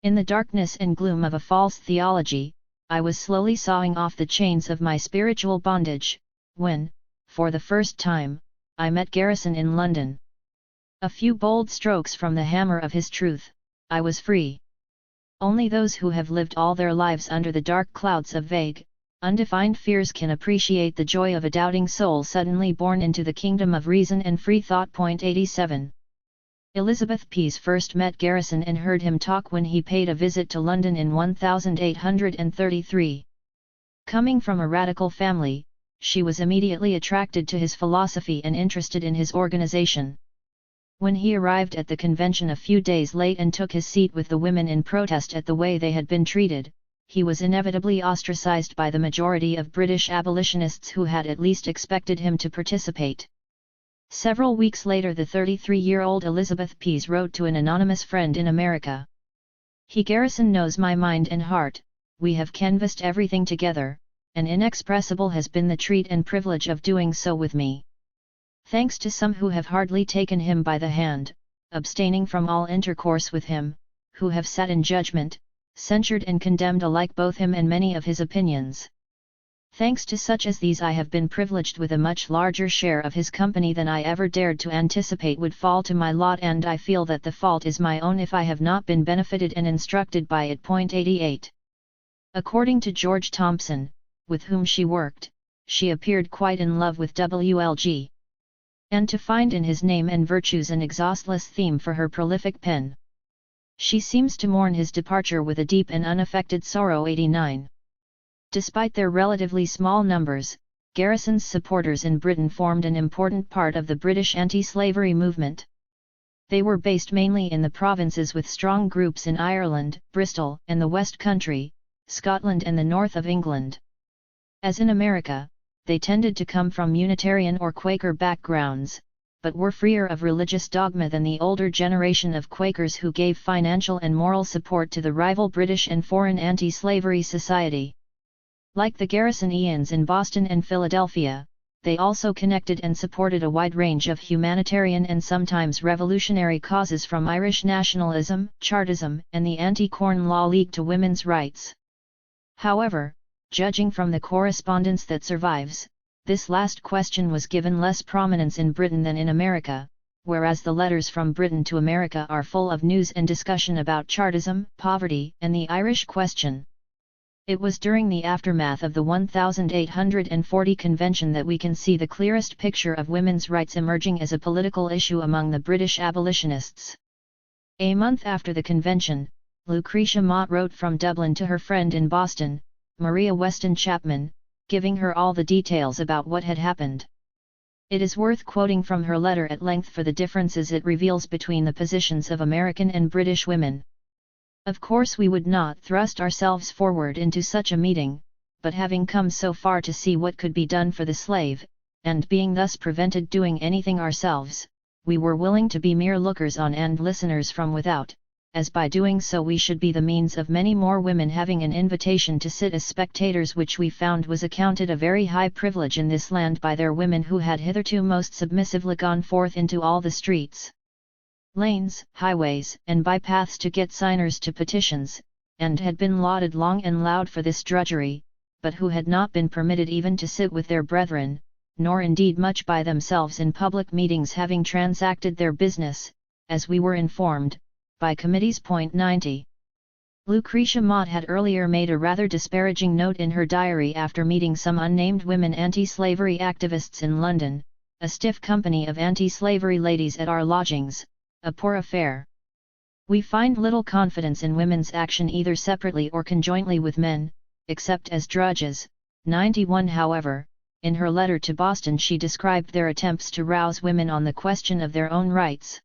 "In the darkness and gloom of a false theology, I was slowly sawing off the chains of my spiritual bondage, when, for the first time, I met Garrison in London. A few bold strokes from the hammer of his truth, I was free. Only those who have lived all their lives under the dark clouds of vague, undefined fears can appreciate the joy of a doubting soul suddenly born into the kingdom of reason and free thought." 87. Elizabeth Pease first met Garrison and heard him talk when he paid a visit to London in 1833. Coming from a radical family, she was immediately attracted to his philosophy and interested in his organization. When he arrived at the convention a few days late and took his seat with the women in protest at the way they had been treated, he was inevitably ostracized by the majority of British abolitionists who had at least expected him to participate. Several weeks later, the 33-year-old Elizabeth Pease wrote to an anonymous friend in America, Garrison knows my mind and heart, we have canvassed everything together, and inexpressible has been the treat and privilege of doing so with me. Thanks to some who have hardly taken him by the hand, abstaining from all intercourse with him, who have sat in judgment, censured and condemned alike both him and many of his opinions. Thanks to such as these I have been privileged with a much larger share of his company than I ever dared to anticipate would fall to my lot, and I feel that the fault is my own if I have not been benefited and instructed by it." 88. According to George Thompson, with whom she worked, she appeared quite in love with WLG. And to find in his name and virtues an exhaustless theme for her prolific pen. She seems to mourn his departure with a deep and unaffected sorrow. 89. Despite their relatively small numbers, Garrison's supporters in Britain formed an important part of the British anti-slavery movement. They were based mainly in the provinces with strong groups in Ireland, Bristol and the West Country, Scotland and the north of England. As in America, they tended to come from Unitarian or Quaker backgrounds, but were freer of religious dogma than the older generation of Quakers who gave financial and moral support to the rival British and foreign anti-slavery society. Like the Garrisonians in Boston and Philadelphia, they also connected and supported a wide range of humanitarian and sometimes revolutionary causes from Irish nationalism, Chartism, and the Anti-Corn Law League to women's rights. However, judging from the correspondence that survives, this last question was given less prominence in Britain than in America, whereas the letters from Britain to America are full of news and discussion about Chartism, poverty, and the Irish question. It was during the aftermath of the 1840 convention that we can see the clearest picture of women's rights emerging as a political issue among the British abolitionists. A month after the convention, Lucretia Mott wrote from Dublin to her friend in Boston, Maria Weston Chapman, giving her all the details about what had happened. It is worth quoting from her letter at length for the differences it reveals between the positions of American and British women. Of course we would not thrust ourselves forward into such a meeting, but having come so far to see what could be done for the slave, and being thus prevented doing anything ourselves, we were willing to be mere lookers-on and listeners from without, as by doing so we should be the means of many more women having an invitation to sit as spectators, which we found was accounted a very high privilege in this land by their women who had hitherto most submissively gone forth into all the streets, lanes, highways, and bypaths to get signers to petitions, and had been lauded long and loud for this drudgery, but who had not been permitted even to sit with their brethren, nor indeed much by themselves in public meetings, having transacted their business, as we were informed, by committees. 90. Lucretia Mott had earlier made a rather disparaging note in her diary after meeting some unnamed women anti-slavery activists in London, a stiff company of anti-slavery ladies at our lodgings, a poor affair. We find little confidence in women's action either separately or conjointly with men, except as drudges. 91. However, in her letter to Boston she described their attempts to rouse women on the question of their own rights.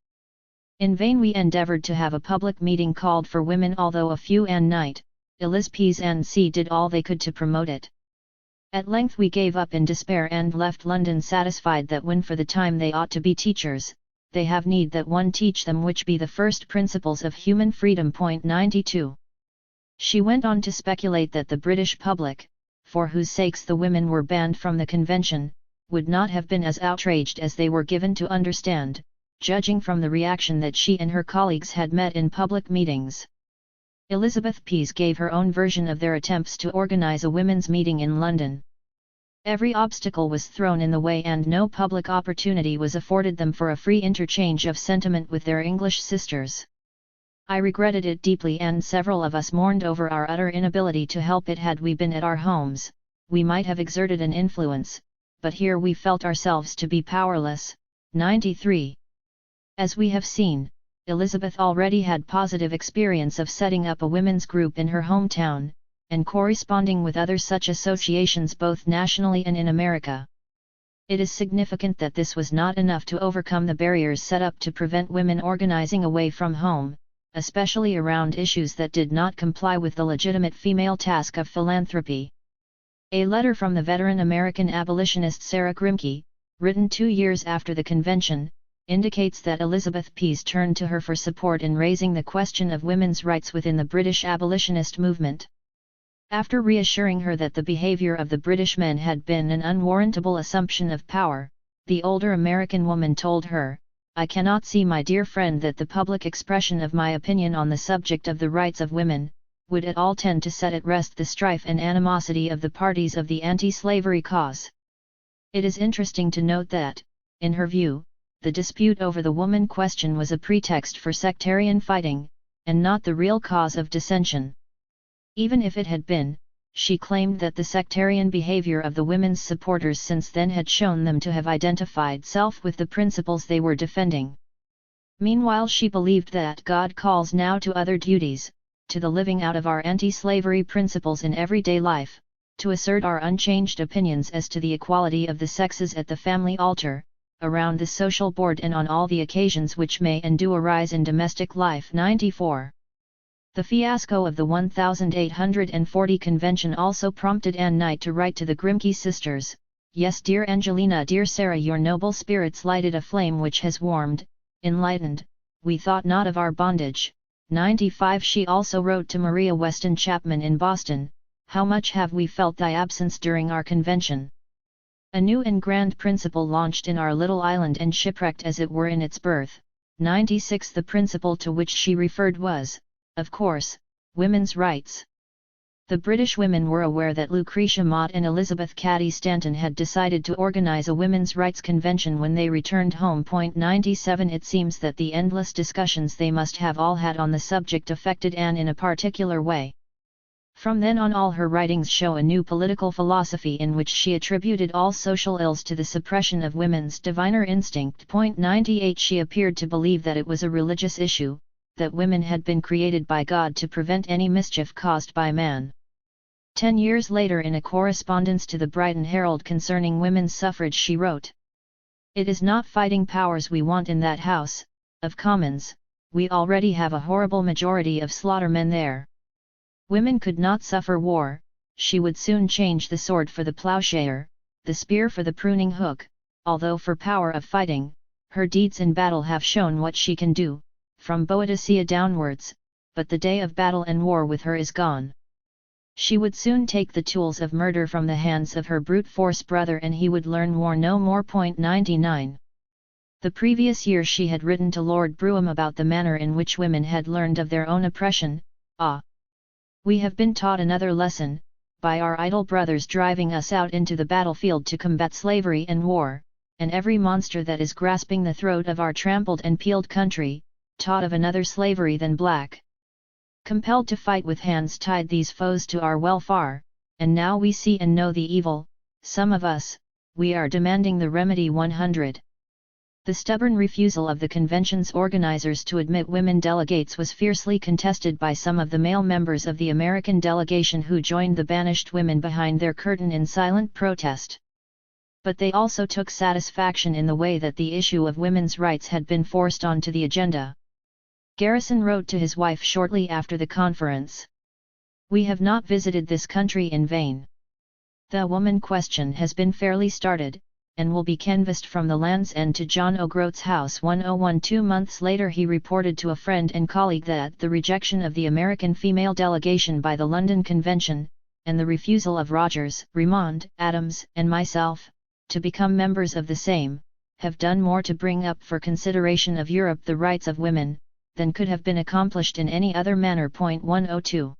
In vain we endeavoured to have a public meeting called for women, although a few and Knight, Eliz and C did all they could to promote it. At length we gave up in despair and left London, satisfied that when for the time they ought to be teachers, they have need that one teach them which be the first principles of human freedom. 92. She went on to speculate that the British public, for whose sakes the women were banned from the convention, would not have been as outraged as they were given to understand, judging from the reaction that she and her colleagues had met in public meetings. Elizabeth Pease gave her own version of their attempts to organize a women's meeting in London. Every obstacle was thrown in the way and no public opportunity was afforded them for a free interchange of sentiment with their English sisters. I regretted it deeply, and several of us mourned over our utter inability to help it. Had we been at our homes, we might have exerted an influence, but here we felt ourselves to be powerless. 93. As we have seen, Elizabeth already had positive experience of setting up a women's group in her hometown, and corresponding with other such associations both nationally and in America. It is significant that this was not enough to overcome the barriers set up to prevent women organizing away from home, especially around issues that did not comply with the legitimate female task of philanthropy. A letter from the veteran American abolitionist Sarah Grimke, written 2 years after the convention, indicates that Elizabeth Pease turned to her for support in raising the question of women's rights within the British abolitionist movement. After reassuring her that the behavior of the British men had been an unwarrantable assumption of power, the older American woman told her, "I cannot see, my dear friend, that the public expression of my opinion on the subject of the rights of women, would at all tend to set at rest the strife and animosity of the parties of the anti-slavery cause." It is interesting to note that, in her view, the dispute over the woman question was a pretext for sectarian fighting, and not the real cause of dissension. Even if it had been, she claimed that the sectarian behavior of the women's supporters since then had shown them to have identified self with the principles they were defending. Meanwhile she believed that God calls now to other duties, to the living out of our anti-slavery principles in everyday life, to assert our unchanged opinions as to the equality of the sexes at the family altar, around the social board and on all the occasions which may and do arise in domestic life. 94. The fiasco of the 1840 convention also prompted Anne Knight to write to the Grimke sisters, "Yes, dear Angelina, dear Sarah, your noble spirits lighted a flame which has warmed, enlightened, we thought not of our bondage." 95. She also wrote to Maria Weston Chapman in Boston, "How much have we felt thy absence during our convention. A new and grand principle launched in our little island and shipwrecked as it were in its birth." 96. The principle to which she referred was, of course, women's rights. The British women were aware that Lucretia Mott and Elizabeth Cady Stanton had decided to organize a women's rights convention when they returned home. 97. It seems that the endless discussions they must have all had on the subject affected Anne in a particular way. From then on all her writings show a new political philosophy in which she attributed all social ills to the suppression of women's diviner instinct. 98. She appeared to believe that it was a religious issue, that women had been created by God to prevent any mischief caused by man. 10 years later, in a correspondence to the Brighton Herald concerning women's suffrage, she wrote, "It is not fighting powers we want in that House of Commons, we already have a horrible majority of slaughtermen there. Women could not suffer war, she would soon change the sword for the ploughshare, the spear for the pruning hook, although for power of fighting, her deeds in battle have shown what she can do, from Boadicea downwards, but the day of battle and war with her is gone. She would soon take the tools of murder from the hands of her brute force brother and he would learn war no more." 99. The previous year she had written to Lord Brougham about the manner in which women had learned of their own oppression. "We have been taught another lesson, by our idle brothers driving us out into the battlefield to combat slavery and war, and every monster that is grasping the throat of our trampled and peeled country, taught of another slavery than black. Compelled to fight with hands tied these foes to our welfare, and now we see and know the evil, some of us, we are demanding the remedy." 100. The stubborn refusal of the convention's organizers to admit women delegates was fiercely contested by some of the male members of the American delegation who joined the banished women behind their curtain in silent protest. But they also took satisfaction in the way that the issue of women's rights had been forced onto the agenda. Garrison wrote to his wife shortly after the conference, "We have not visited this country in vain. The woman question has been fairly started, and will be canvassed from the Land's End to John O'Groat's house." 101. 2 months later he reported to a friend and colleague that the rejection of the American female delegation by the London Convention, and the refusal of Rogers, Remond, Adams, and myself, to become members of the same, have done more to bring up for consideration of Europe the rights of women, than could have been accomplished in any other manner. 102.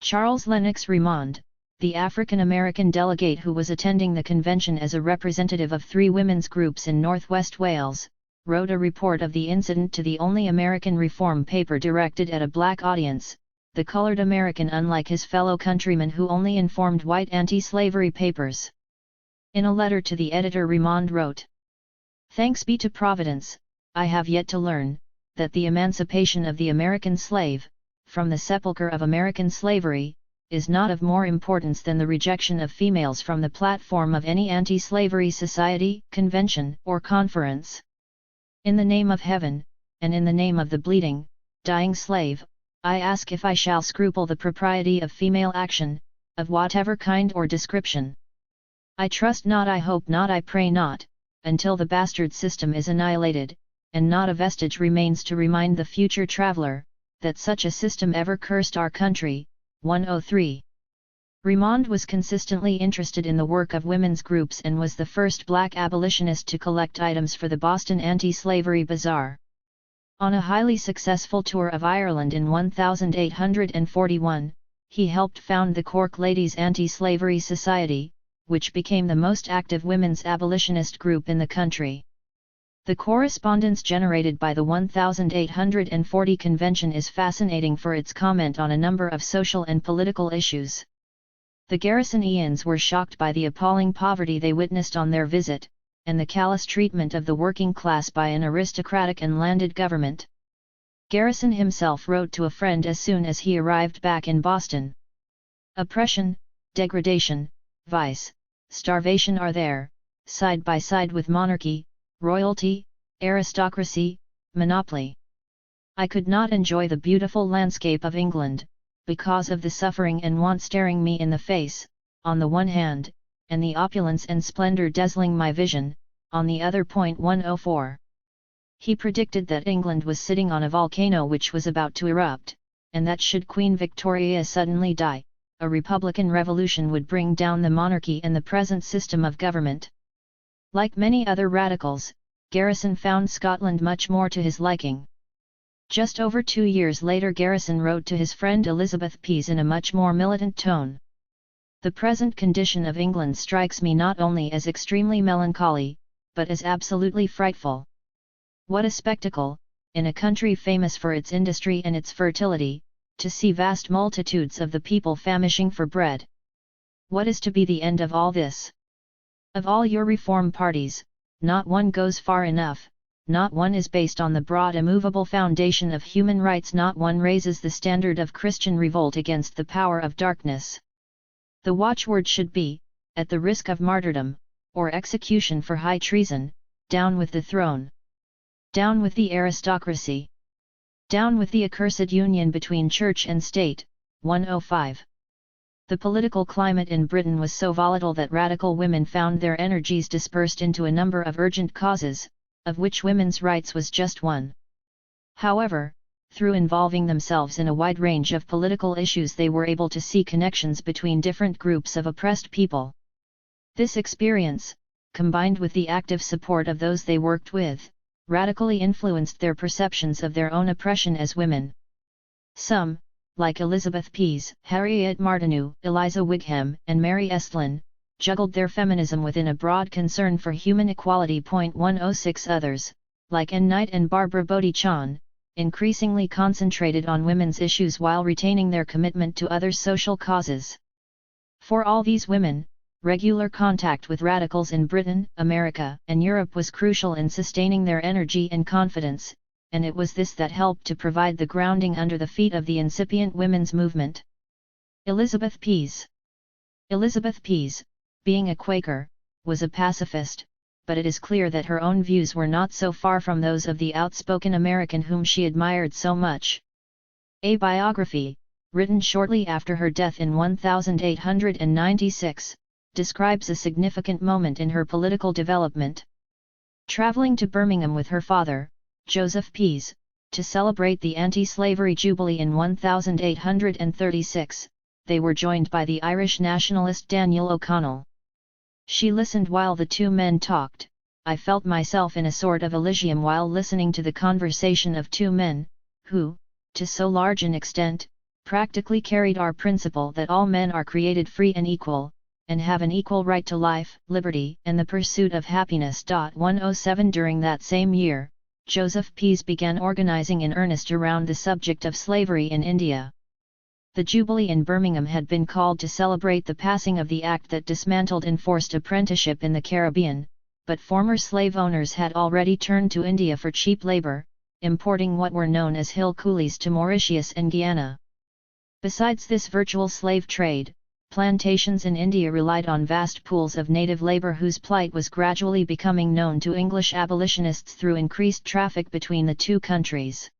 Charles Lennox Remond, the African-American delegate who was attending the convention as a representative of 3 women's groups in northwest Wales, wrote a report of the incident to the only American reform paper directed at a black audience, the Colored American, unlike his fellow countrymen who only informed white anti-slavery papers. In a letter to the editor, Remond wrote, "Thanks be to Providence, I have yet to learn that the emancipation of the American slave, from the sepulchre of American slavery, is not of more importance than the rejection of females from the platform of any anti-slavery society, convention, or conference. In the name of heaven, and in the name of the bleeding, dying slave, I ask if I shall scruple the propriety of female action, of whatever kind or description. I trust not, I hope not, I pray not, until the bastard system is annihilated, and not a vestige remains to remind the future traveller, that such a system ever cursed our country." 103. Remond was consistently interested in the work of women's groups and was the first black abolitionist to collect items for the Boston Anti-Slavery Bazaar. On a highly successful tour of Ireland in 1841, he helped found the Cork Ladies Anti-Slavery Society, which became the most active women's abolitionist group in the country. The correspondence generated by the 1840 convention is fascinating for its comment on a number of social and political issues. The Garrisonians were shocked by the appalling poverty they witnessed on their visit, and the callous treatment of the working class by an aristocratic and landed government. Garrison himself wrote to a friend as soon as he arrived back in Boston, "Oppression, degradation, vice, starvation are there, side by side with monarchy, royalty, aristocracy, monopoly. I could not enjoy the beautiful landscape of England, because of the suffering and want staring me in the face, on the one hand, and the opulence and splendor dazzling my vision, on the other. 104. He predicted that England was sitting on a volcano which was about to erupt, and that should Queen Victoria suddenly die, a republican revolution would bring down the monarchy and the present system of government. Like many other radicals, Garrison found Scotland much more to his liking. Just over 2 years later Garrison wrote to his friend Elizabeth Pease in a much more militant tone. The present condition of England strikes me not only as extremely melancholy, but as absolutely frightful. What a spectacle, in a country famous for its industry and its fertility, to see vast multitudes of the people famishing for bread. What is to be the end of all this? Of all your reform parties, not one goes far enough, not one is based on the broad immovable foundation of human rights, not one raises the standard of Christian revolt against the power of darkness. The watchword should be, at the risk of martyrdom, or execution for high treason, down with the throne. Down with the aristocracy. Down with the accursed union between church and state. 105. The political climate in Britain was so volatile that radical women found their energies dispersed into a number of urgent causes, of which women's rights was just one. However, through involving themselves in a wide range of political issues they were able to see connections between different groups of oppressed people. This experience, combined with the active support of those they worked with, radically influenced their perceptions of their own oppression as women. Some, like Elizabeth Pease, Harriet Martineau, Eliza Wigham, and Mary Estlin, juggled their feminism within a broad concern for human equality. 106 Others, like Anne Knight and Barbara Bodichon, increasingly concentrated on women's issues while retaining their commitment to other social causes. For all these women, regular contact with radicals in Britain, America, and Europe was crucial in sustaining their energy and confidence, and it was this that helped to provide the grounding under the feet of the incipient women's movement. Elizabeth Pease. Elizabeth Pease, being a Quaker, was a pacifist, but it is clear that her own views were not so far from those of the outspoken American whom she admired so much. A biography, written shortly after her death in 1896, describes a significant moment in her political development. Traveling to Birmingham with her father, Joseph Pease, to celebrate the anti-slavery jubilee in 1836, they were joined by the Irish nationalist Daniel O'Connell. She listened while the two men talked. I felt myself in a sort of Elysium while listening to the conversation of two men, who, to so large an extent, practically carried our principle that all men are created free and equal, and have an equal right to life, liberty, and the pursuit of happiness. 107 During that same year, Joseph Pease began organizing in earnest around the subject of slavery in India. The Jubilee in Birmingham had been called to celebrate the passing of the act that dismantled enforced apprenticeship in the Caribbean, but former slave owners had already turned to India for cheap labor, importing what were known as hill coolies to Mauritius and Guyana. Besides this virtual slave trade, plantations in India relied on vast pools of native labor whose plight was gradually becoming known to English abolitionists through increased traffic between the two countries.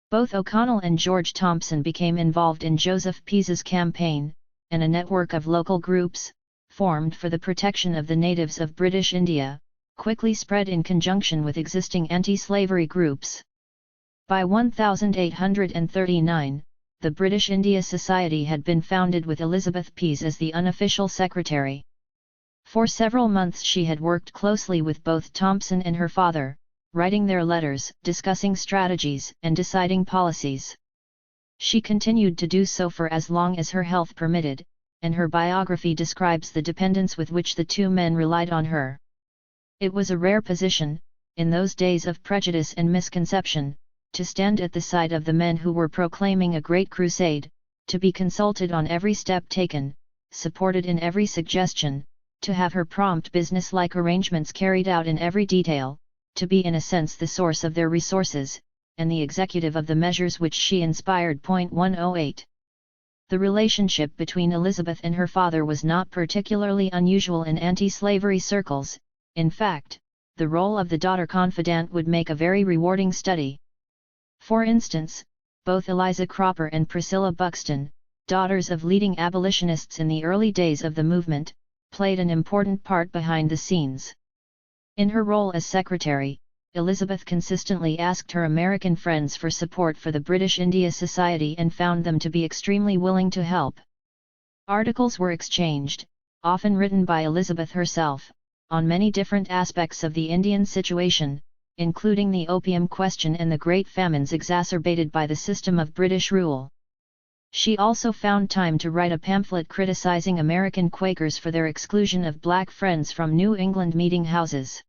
Both O'Connell and George Thompson became involved in Joseph Pease's campaign, and a network of local groups, formed for the protection of the natives of British India, quickly spread in conjunction with existing anti-slavery groups. By 1839, the British India Society had been founded with Elizabeth Pease as the unofficial secretary. For several months she had worked closely with both Thompson and her father, writing their letters, discussing strategies, and deciding policies. She continued to do so for as long as her health permitted, and her biography describes the dependence with which the two men relied on her. It was a rare position, in those days of prejudice and misconception, to stand at the side of the men who were proclaiming a great crusade, to be consulted on every step taken, supported in every suggestion, to have her prompt business-like arrangements carried out in every detail, to be in a sense the source of their resources, and the executive of the measures which she inspired. 108. The relationship between Elizabeth and her father was not particularly unusual in anti-slavery circles. In fact, the role of the daughter confidant would make a very rewarding study. For instance, both Eliza Cropper and Priscilla Buxton, daughters of leading abolitionists in the early days of the movement, played an important part behind the scenes. In her role as secretary, Elizabeth consistently asked her American friends for support for the British India Society and found them to be extremely willing to help. Articles were exchanged, often written by Elizabeth herself, on many different aspects of the Indian situation, including the opium question and the great famines exacerbated by the system of British rule. She also found time to write a pamphlet criticizing American Quakers for their exclusion of black friends from New England meeting houses.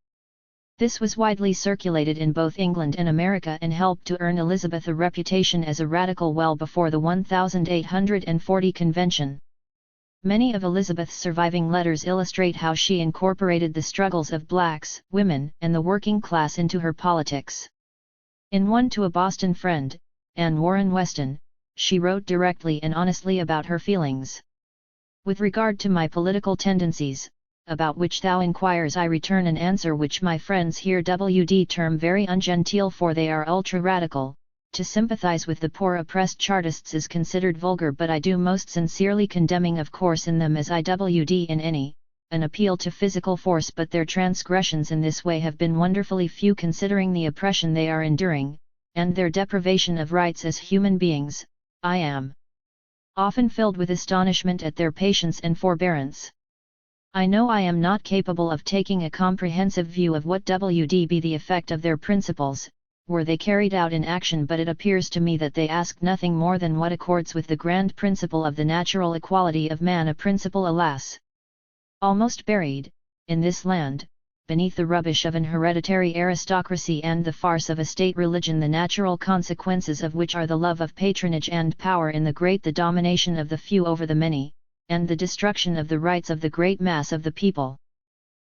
This was widely circulated in both England and America and helped to earn Elizabeth a reputation as a radical well before the 1840 convention. Many of Elizabeth's surviving letters illustrate how she incorporated the struggles of blacks, women, and the working class into her politics. In one to a Boston friend, Anne Warren Weston, she wrote directly and honestly about her feelings. With regard to my political tendencies, about which thou inquires, I return an answer which my friends here would term very ungenteel, for they are ultra-radical. To sympathize with the poor oppressed Chartists is considered vulgar, but I do most sincerely condemning of course in them as I would in any, an appeal to physical force, but their transgressions in this way have been wonderfully few considering the oppression they are enduring, and their deprivation of rights as human beings. I am often filled with astonishment at their patience and forbearance. I know I am not capable of taking a comprehensive view of what would be the effect of their principles, were they carried out in action, but it appears to me that they ask nothing more than what accords with the grand principle of the natural equality of man, a principle, alas, almost buried, in this land, beneath the rubbish of an hereditary aristocracy and the farce of a state religion, the natural consequences of which are the love of patronage and power in the great, the domination of the few over the many, and the destruction of the rights of the great mass of the people.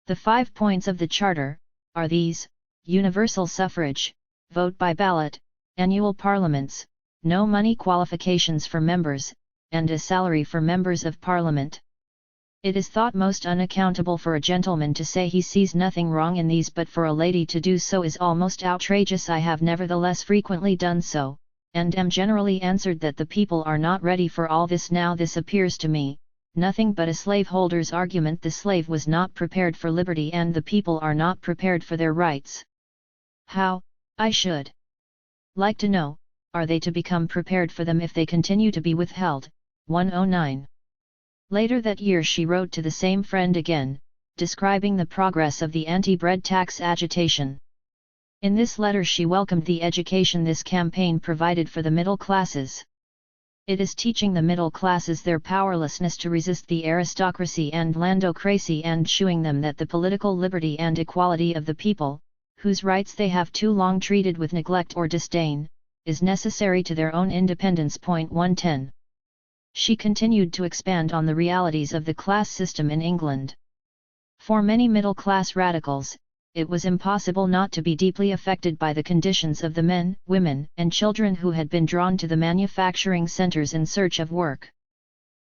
The 5 points of the Charter are these: universal suffrage, vote by ballot, annual parliaments, no money qualifications for members, and a salary for members of Parliament. It is thought most unaccountable for a gentleman to say he sees nothing wrong in these, but for a lady to do so is almost outrageous. I have nevertheless frequently done so, and am generally answered that the people are not ready for all this now. This appears to me nothing but a slaveholder's argument. The slave was not prepared for liberty, and the people are not prepared for their rights. How, I should like to know, are they to become prepared for them if they continue to be withheld? 109. Later that year she wrote to the same friend again, describing the progress of the anti-bread tax agitation. In this letter she welcomed the education this campaign provided for the middle classes. It is teaching the middle classes their powerlessness to resist the aristocracy and landocracy, and showing them that the political liberty and equality of the people, whose rights they have too long treated with neglect or disdain, is necessary to their own independence. 110. She continued to expand on the realities of the class system in England. For many middle-class radicals, it was impossible not to be deeply affected by the conditions of the men, women, and children who had been drawn to the manufacturing centres in search of work.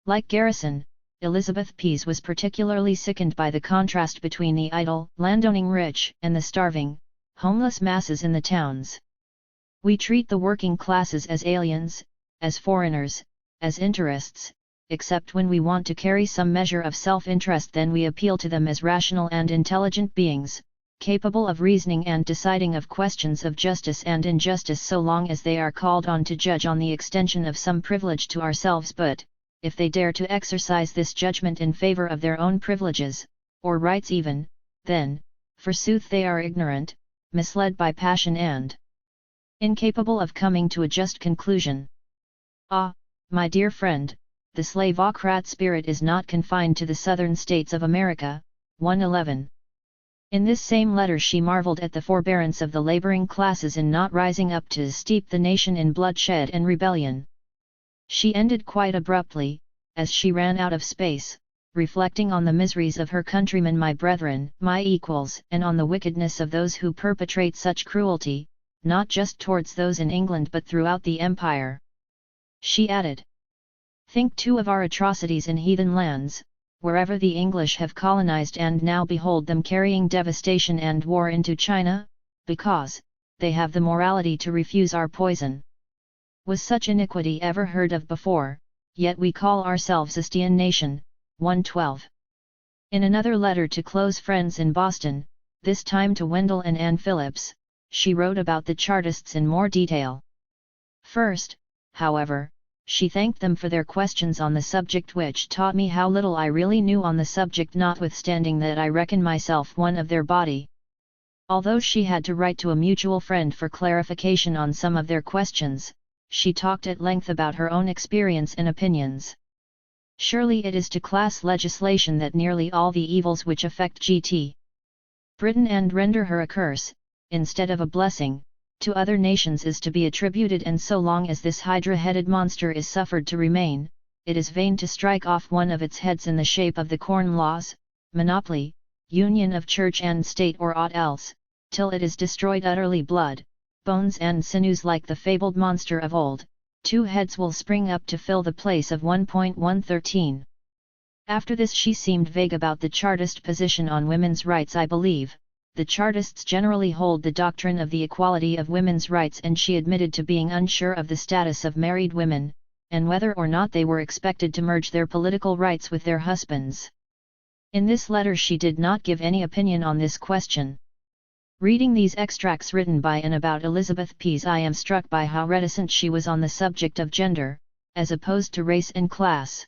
Like Garrison, Elizabeth Pease was particularly sickened by the contrast between the idle, landowning rich and the starving, homeless masses in the towns. We treat the working classes as aliens, as foreigners, as interests, except when we want to carry some measure of self-interest, then we appeal to them as rational and intelligent beings, capable of reasoning and deciding of questions of justice and injustice so long as they are called on to judge on the extension of some privilege to ourselves. But, if they dare to exercise this judgment in favor of their own privileges, or rights even, then, forsooth they are ignorant, misled by passion, and incapable of coming to a just conclusion. Ah, my dear friend, the slave-ocrat spirit is not confined to the southern states of America. 111. In this same letter she marveled at the forbearance of the laboring classes in not rising up to steep the nation in bloodshed and rebellion. She ended quite abruptly, as she ran out of space, reflecting on the miseries of her countrymen, my brethren, my equals, and on the wickedness of those who perpetrate such cruelty, not just towards those in England but throughout the empire. She added, think too of our atrocities in heathen lands, wherever the English have colonized, and now behold them carrying devastation and war into China, because they have the morality to refuse our poison. Was such iniquity ever heard of before, yet we call ourselves a Christian nation? 112. In another letter to close friends in Boston, this time to Wendell and Ann Phillips, she wrote about the Chartists in more detail. First, however, she thanked them for their questions on the subject, which taught me how little I really knew on the subject, notwithstanding that I reckon myself one of their body. Although she had to write to a mutual friend for clarification on some of their questions, she talked at length about her own experience and opinions. Surely it is to class legislation that nearly all the evils which affect G.T. Britain and render her a curse, instead of a blessing, to other nations is to be attributed, and so long as this hydra-headed monster is suffered to remain, it is vain to strike off one of its heads in the shape of the Corn Laws, monopoly, union of church and state, or aught else, till it is destroyed utterly. Blood, bones and sinews, like the fabled monster of old, 2 heads will spring up to fill the place of 1.113. After this she seemed vague about the Chartist position on women's rights. I believe the Chartists generally hold the doctrine of the equality of women's rights, and she admitted to being unsure of the status of married women, and whether or not they were expected to merge their political rights with their husbands. In this letter she did not give any opinion on this question. Reading these extracts written by and about Elizabeth Pease, I am struck by how reticent she was on the subject of gender, as opposed to race and class.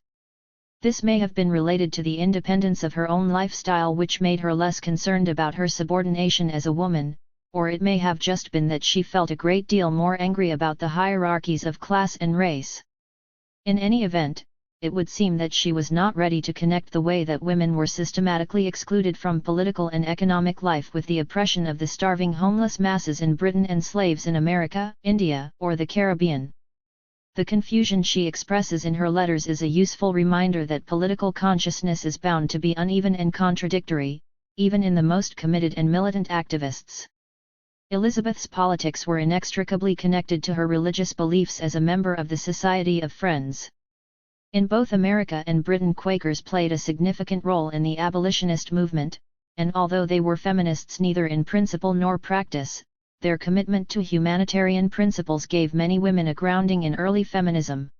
This may have been related to the independence of her own lifestyle, which made her less concerned about her subordination as a woman, or it may have just been that she felt a great deal more angry about the hierarchies of class and race. In any event, it would seem that she was not ready to connect the way that women were systematically excluded from political and economic life with the oppression of the starving homeless masses in Britain and slaves in America, India, or the Caribbean. The confusion she expresses in her letters is a useful reminder that political consciousness is bound to be uneven and contradictory, even in the most committed and militant activists. Elizabeth's politics were inextricably connected to her religious beliefs as a member of the Society of Friends. In both America and Britain, Quakers played a significant role in the abolitionist movement, and although they were feminists neither in principle nor practice, their commitment to humanitarian principles gave many women a grounding in early feminism.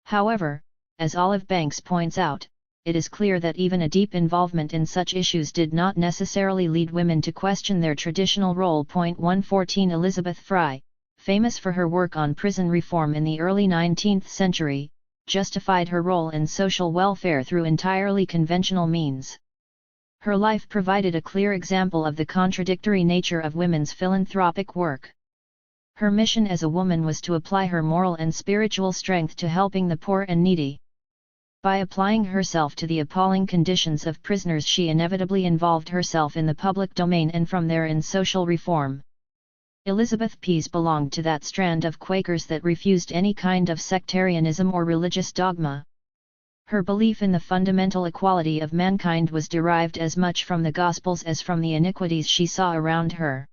However, as Olive Banks points out, it is clear that even a deep involvement in such issues did not necessarily lead women to question their traditional role. 114 Elizabeth Fry, famous for her work on prison reform in the early 19th century, justified her role in social welfare through entirely conventional means. Her life provided a clear example of the contradictory nature of women's philanthropic work. Her mission as a woman was to apply her moral and spiritual strength to helping the poor and needy. By applying herself to the appalling conditions of prisoners, she inevitably involved herself in the public domain and from there in social reform. Elizabeth Pease belonged to that strand of Quakers that refused any kind of sectarianism or religious dogma. Her belief in the fundamental equality of mankind was derived as much from the Gospels as from the iniquities she saw around her.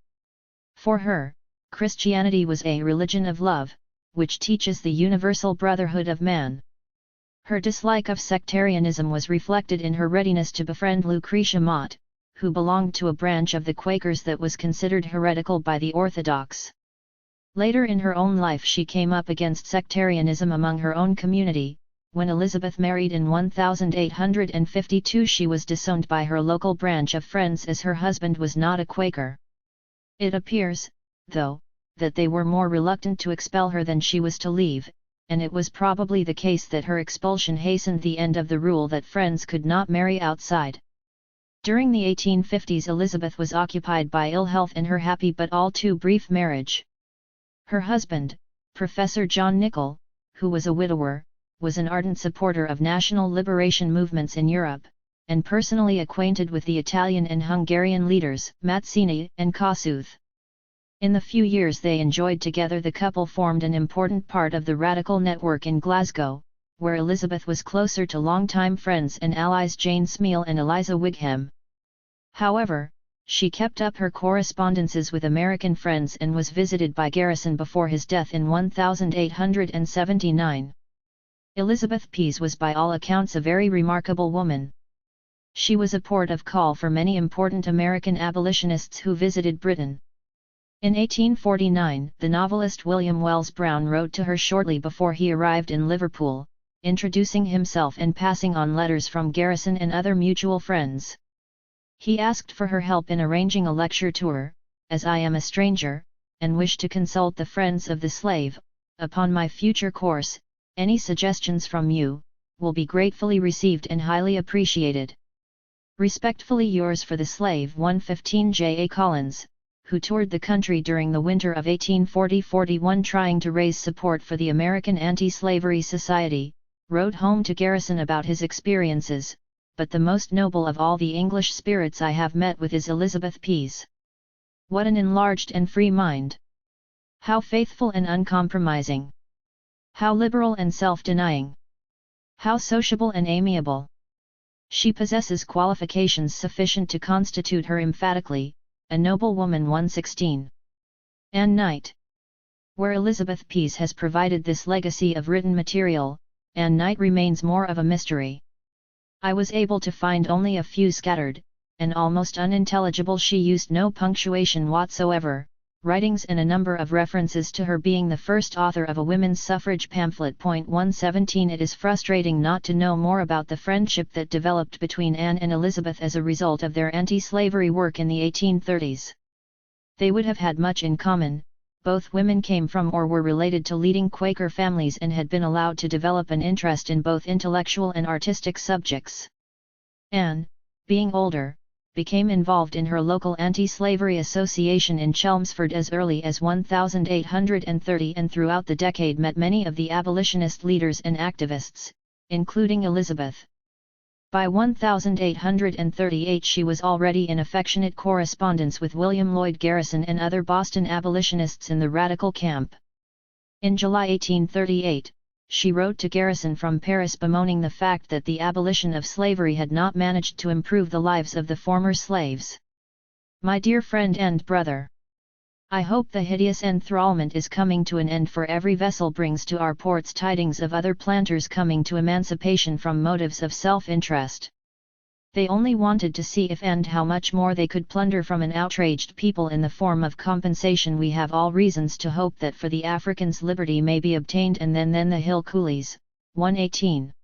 For her, Christianity was a religion of love, which teaches the universal brotherhood of man. Her dislike of sectarianism was reflected in her readiness to befriend Lucretia Mott, who belonged to a branch of the Quakers that was considered heretical by the Orthodox. Later in her own life she came up against sectarianism among her own community. When Elizabeth married in 1852, she was disowned by her local branch of Friends as her husband was not a Quaker. It appears, though, that they were more reluctant to expel her than she was to leave, and it was probably the case that her expulsion hastened the end of the rule that Friends could not marry outside. During the 1850s, Elizabeth was occupied by ill health and her happy but all too brief marriage. Her husband, Professor John Nicol, who was a widower, was an ardent supporter of national liberation movements in Europe, and personally acquainted with the Italian and Hungarian leaders, Mazzini and Kossuth. In the few years they enjoyed together, the couple formed an important part of the radical network in Glasgow, where Elizabeth was closer to longtime friends and allies Jane Smeal and Eliza Wigham. However, she kept up her correspondences with American friends and was visited by Garrison before his death in 1879. Elizabeth Pease was by all accounts a very remarkable woman. She was a port of call for many important American abolitionists who visited Britain. In 1849, the novelist William Wells Brown wrote to her shortly before he arrived in Liverpool, introducing himself and passing on letters from Garrison and other mutual friends. He asked for her help in arranging a lecture tour, as I am a stranger, and wish to consult the friends of the slave, upon my future course. Any suggestions from you will be gratefully received and highly appreciated. Respectfully yours for the slave 115 J. A. Collins, who toured the country during the winter of 1840-41 trying to raise support for the American Anti-Slavery Society, wrote home to Garrison about his experiences, but the most noble of all the English spirits I have met with is Elizabeth Pease. What an enlarged and free mind! How faithful and uncompromising! How liberal and self-denying! How sociable and amiable! She possesses qualifications sufficient to constitute her emphatically a noble woman. 116. Ann Knight. Where Elizabeth Pease has provided this legacy of written material, Ann Knight remains more of a mystery. I was able to find only a few scattered, and almost unintelligible. She used no punctuation whatsoever, writings and a number of references to her being the first author of a women's suffrage pamphlet. 117 It is frustrating not to know more about the friendship that developed between Anne and Elizabeth as a result of their anti-slavery work in the 1830s. They would have had much in common. Both women came from or were related to leading Quaker families and had been allowed to develop an interest in both intellectual and artistic subjects. Anne, being older, became involved in her local anti-slavery association in Chelmsford as early as 1830 and throughout the decade met many of the abolitionist leaders and activists, including Elizabeth. By 1838 she was already in affectionate correspondence with William Lloyd Garrison and other Boston abolitionists in the radical camp. In July 1838, she wrote to Garrison from Paris bemoaning the fact that the abolition of slavery had not managed to improve the lives of the former slaves. My dear friend and brother, I hope the hideous enthrallment is coming to an end, for every vessel brings to our ports tidings of other planters coming to emancipation from motives of self-interest. They only wanted to see if and how much more they could plunder from an outraged people in the form of compensation. We have all reasons to hope that for the Africans liberty may be obtained, and then the hill coolies. 118.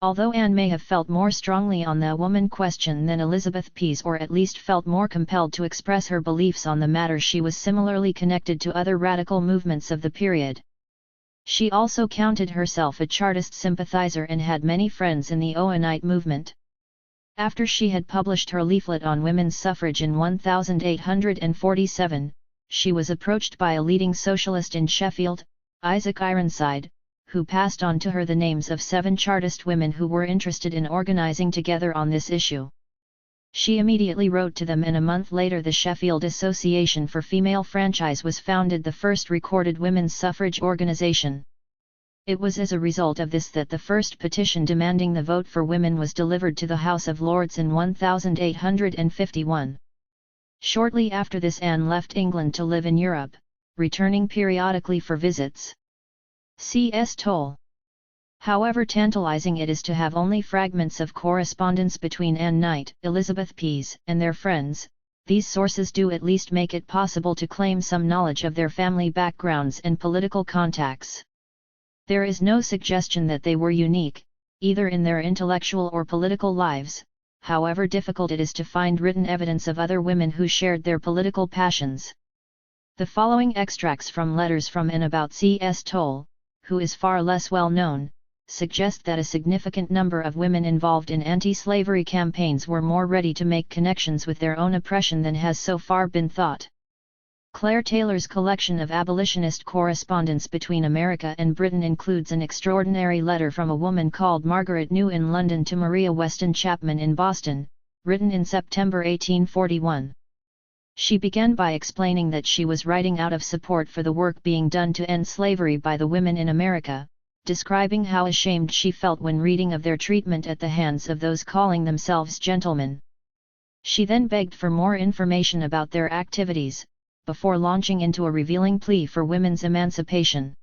Although Anne may have felt more strongly on the woman question than Elizabeth Pease, or at least felt more compelled to express her beliefs on the matter, she was similarly connected to other radical movements of the period. She also counted herself a Chartist sympathizer and had many friends in the Owenite movement. After she had published her leaflet on women's suffrage in 1847, she was approached by a leading socialist in Sheffield, Isaac Ironside, who passed on to her the names of 7 Chartist women who were interested in organizing together on this issue. She immediately wrote to them, and a month later the Sheffield Association for Female Franchise was founded, the first recorded women's suffrage organization. It was as a result of this that the first petition demanding the vote for women was delivered to the House of Lords in 1851. Shortly after this, Anne left England to live in Europe, returning periodically for visits. C.S. Toll. However tantalizing it is to have only fragments of correspondence between Ann Knight, Elizabeth Pease, and their friends, these sources do at least make it possible to claim some knowledge of their family backgrounds and political contacts. There is no suggestion that they were unique, either in their intellectual or political lives, however difficult it is to find written evidence of other women who shared their political passions. The following extracts from letters from and about C.S. Toll, who is far less well known, suggest that a significant number of women involved in anti-slavery campaigns were more ready to make connections with their own oppression than has so far been thought. Claire Taylor's collection of abolitionist correspondence between America and Britain includes an extraordinary letter from a woman called Margaret New in London to Maria Weston Chapman in Boston, written in September 1841. She began by explaining that she was writing out of support for the work being done to end slavery by the women in America, describing how ashamed she felt when reading of their treatment at the hands of those calling themselves gentlemen. She then begged for more information about their activities, before launching into a revealing plea for women's emancipation.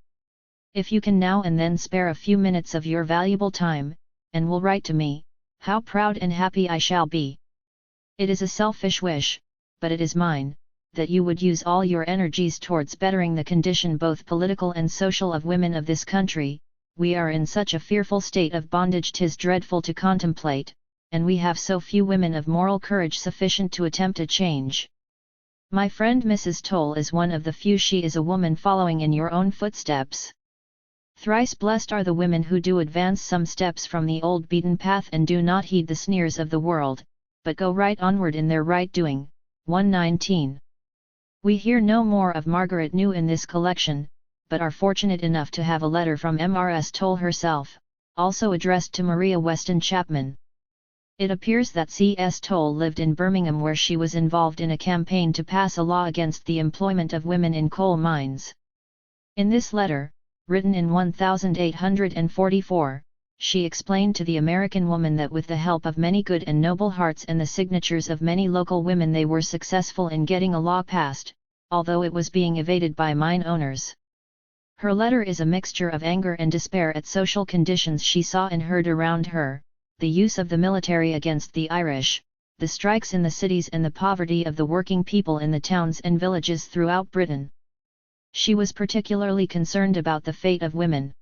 If you can now and then spare a few minutes of your valuable time, and will write to me, How proud and happy I shall be! It is a selfish wish, but it is mine, that you would use all your energies towards bettering the condition both political and social of women of this country. We are in such a fearful state of bondage 'tis dreadful to contemplate, and we have so few women of moral courage sufficient to attempt a change. My friend Mrs. Toll is one of the few. She is a woman following in your own footsteps. Thrice blessed are the women who do advance some steps from the old beaten path and do not heed the sneers of the world, but go right onward in their right doing. 119. We hear no more of Margaret New in this collection, but are fortunate enough to have a letter from Mrs. Toll herself, also addressed to Maria Weston Chapman. It appears that C.S. Toll lived in Birmingham, where she was involved in a campaign to pass a law against the employment of women in coal mines. In this letter, written in 1844, she explained to the American woman that with the help of many good and noble hearts and the signatures of many local women they were successful in getting a law passed, although it was being evaded by mine owners. Her letter is a mixture of anger and despair at social conditions she saw and heard around her, the use of the military against the Irish, the strikes in the cities and the poverty of the working people in the towns and villages throughout Britain. She was particularly concerned about the fate of women.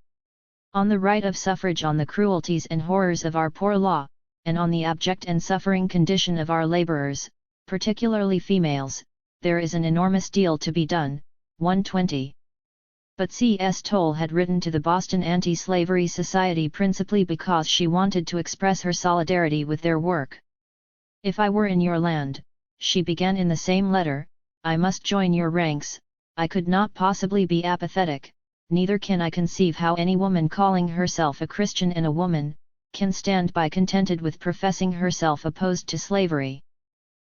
On the right of suffrage, on the cruelties and horrors of our poor law, and on the abject and suffering condition of our labourers, particularly females, there is an enormous deal to be done. 120. But C.S. Toll had written to the Boston Anti-Slavery Society principally because she wanted to express her solidarity with their work. If I were in your land, she began in the same letter, I must join your ranks. I could not possibly be apathetic, neither can I conceive how any woman calling herself a Christian and a woman, can stand by contented with professing herself opposed to slavery.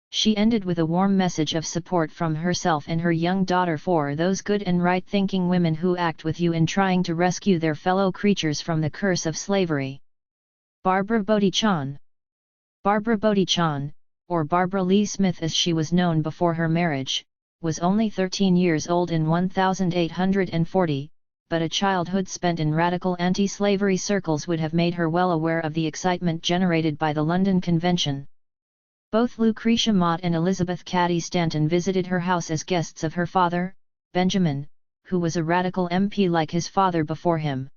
She ended with a warm message of support from herself and her young daughter for those good and right-thinking women who act with you in trying to rescue their fellow creatures from the curse of slavery. Barbara Bowditch-On. Barbara Bowditch-On, or Barbara Lee Smith as she was known before her marriage, was only 13 years old in 1840, but a childhood spent in radical anti-slavery circles would have made her well aware of the excitement generated by the London Convention. Both Lucretia Mott and Elizabeth Cady Stanton visited her house as guests of her father, Benjamin, who was a radical MP like his father before him.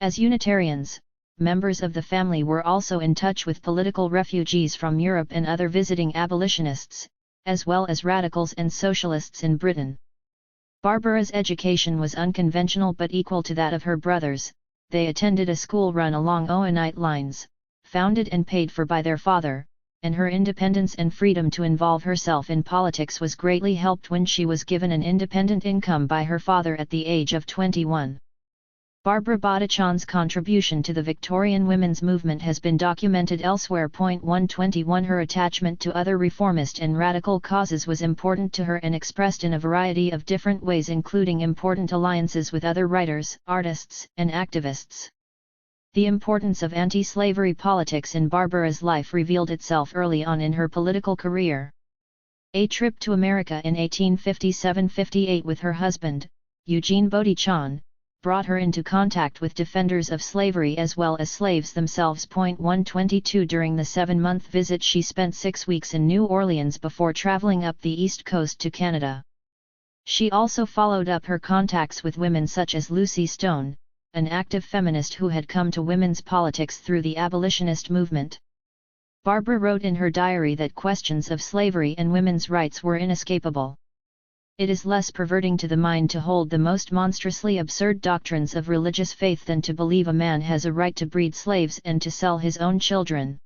As Unitarians, members of the family were also in touch with political refugees from Europe and other visiting abolitionists, as well as radicals and socialists in Britain. Barbara's education was unconventional but equal to that of her brothers. They attended a school run along Owenite lines, founded and paid for by their father, and her independence and freedom to involve herself in politics was greatly helped when she was given an independent income by her father at the age of 21. Barbara Bowditch-On's contribution to the Victorian women's movement has been documented elsewhere. 121 Her attachment to other reformist and radical causes was important to her and expressed in a variety of different ways, including important alliances with other writers, artists, and activists. The importance of anti-slavery politics in Barbara's life revealed itself early on in her political career. A trip to America in 1857–58 with her husband, Eugene Bowditch-On, brought her into contact with defenders of slavery as well as slaves themselves. 122 During the 7-month visit she spent 6 weeks in New Orleans before traveling up the East Coast to Canada. She also followed up her contacts with women such as Lucy Stone, an active feminist who had come to women's politics through the abolitionist movement. Barbara wrote in her diary that questions of slavery and women's rights were inescapable. It is less perverting to the mind to hold the most monstrously absurd doctrines of religious faith than to believe a man has a right to breed slaves and to sell his own children.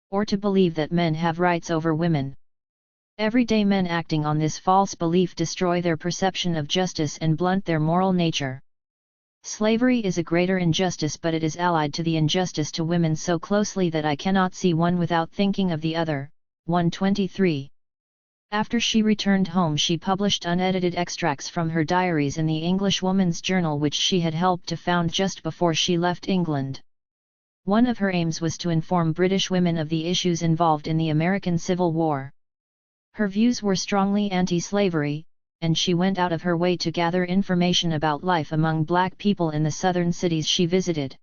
Or to believe that men have rights over women. Everyday men acting on this false belief destroy their perception of justice and blunt their moral nature. Slavery is a greater injustice, but it is allied to the injustice to women so closely that I cannot see one without thinking of the other. 123. After she returned home she published unedited extracts from her diaries in the English Woman's Journal, which she had helped to found just before she left England. One of her aims was to inform British women of the issues involved in the American Civil War. Her views were strongly anti-slavery, and she went out of her way to gather information about life among black people in the southern cities she visited.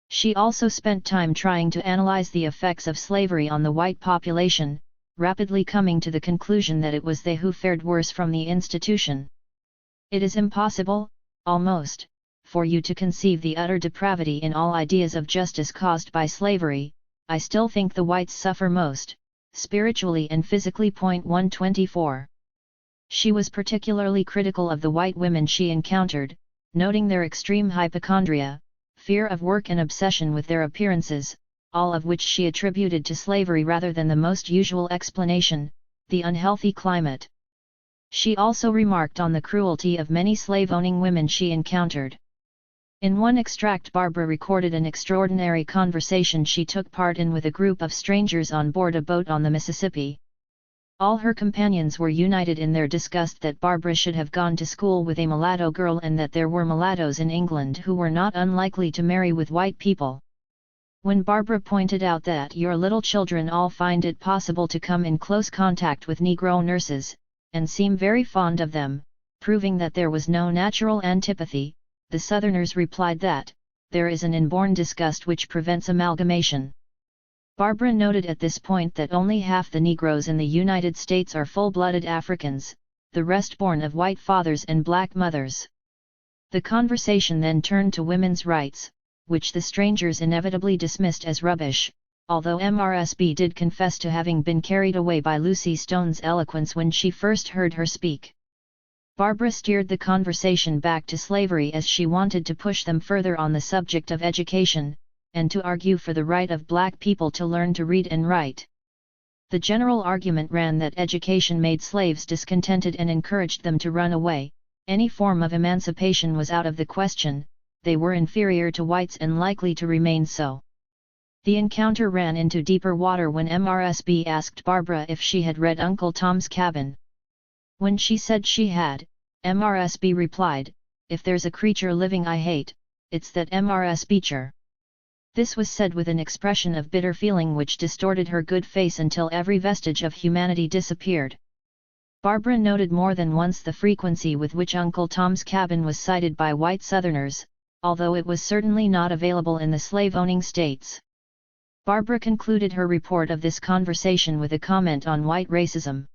She also spent time trying to analyze the effects of slavery on the white population, rapidly coming to the conclusion that it was they who fared worse from the institution. It is impossible, almost, for you to conceive the utter depravity in all ideas of justice caused by slavery. I still think the whites suffer most, spiritually and physically. 124. She was particularly critical of the white women she encountered, noting their extreme hypochondria, fear of work and obsession with their appearances, all of which she attributed to slavery rather than the most usual explanation, the unhealthy climate. She also remarked on the cruelty of many slave-owning women she encountered. In one extract, Barbara recorded an extraordinary conversation she took part in with a group of strangers on board a boat on the Mississippi. All her companions were united in their disgust that Barbara should have gone to school with a mulatto girl and that there were mulattoes in England who were not unlikely to marry with white people. When Barbara pointed out that your little children all find it possible to come in close contact with Negro nurses, and seem very fond of them, proving that there was no natural antipathy, the Southerners replied that, there is an inborn disgust which prevents amalgamation. Barbara noted at this point that only half the Negroes in the United States are full-blooded Africans, the rest born of white fathers and black mothers. The conversation then turned to women's rights, which the strangers inevitably dismissed as rubbish, although MRSB did confess to having been carried away by Lucy Stone's eloquence when she first heard her speak. Barbara steered the conversation back to slavery as she wanted to push them further on the subject of education, and to argue for the right of black people to learn to read and write. The general argument ran that education made slaves discontented and encouraged them to run away, any form of emancipation was out of the question, they were inferior to whites and likely to remain so. The encounter ran into deeper water when MRSB asked Barbara if she had read Uncle Tom's Cabin. When she said she had, MRSB replied, "If there's a creature living I hate, it's that MRSBcher." This was said with an expression of bitter feeling which distorted her good face until every vestige of humanity disappeared. Barbara noted more than once the frequency with which Uncle Tom's Cabin was cited by white Southerners, although it was certainly not available in the slave-owning states. Barbara concluded her report of this conversation with a comment on white racism.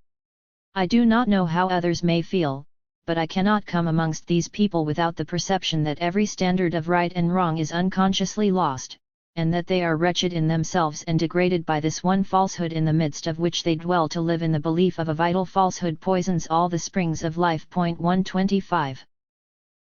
"I do not know how others may feel, but I cannot come amongst these people without the perception that every standard of right and wrong is unconsciously lost, and that they are wretched in themselves and degraded by this one falsehood in the midst of which they dwell. To live in the belief of a vital falsehood poisons all the springs of life." 125.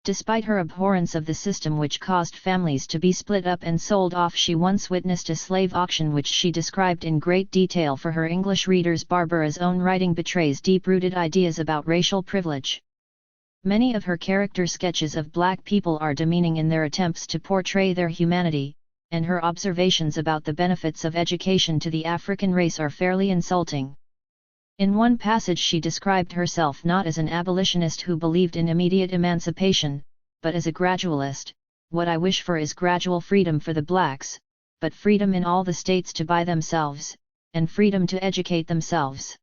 Despite her abhorrence of the system which caused families to be split up and sold off, she once witnessed a slave auction which she described in great detail for her English readers. Barbara's own writing betrays deep-rooted ideas about racial privilege. Many of her character sketches of black people are demeaning in their attempts to portray their humanity, and her observations about the benefits of education to the African race are fairly insulting. In one passage she described herself not as an abolitionist who believed in immediate emancipation, but as a gradualist. "What I wish for is gradual freedom for the blacks, but freedom in all the states to buy themselves, and freedom to educate themselves."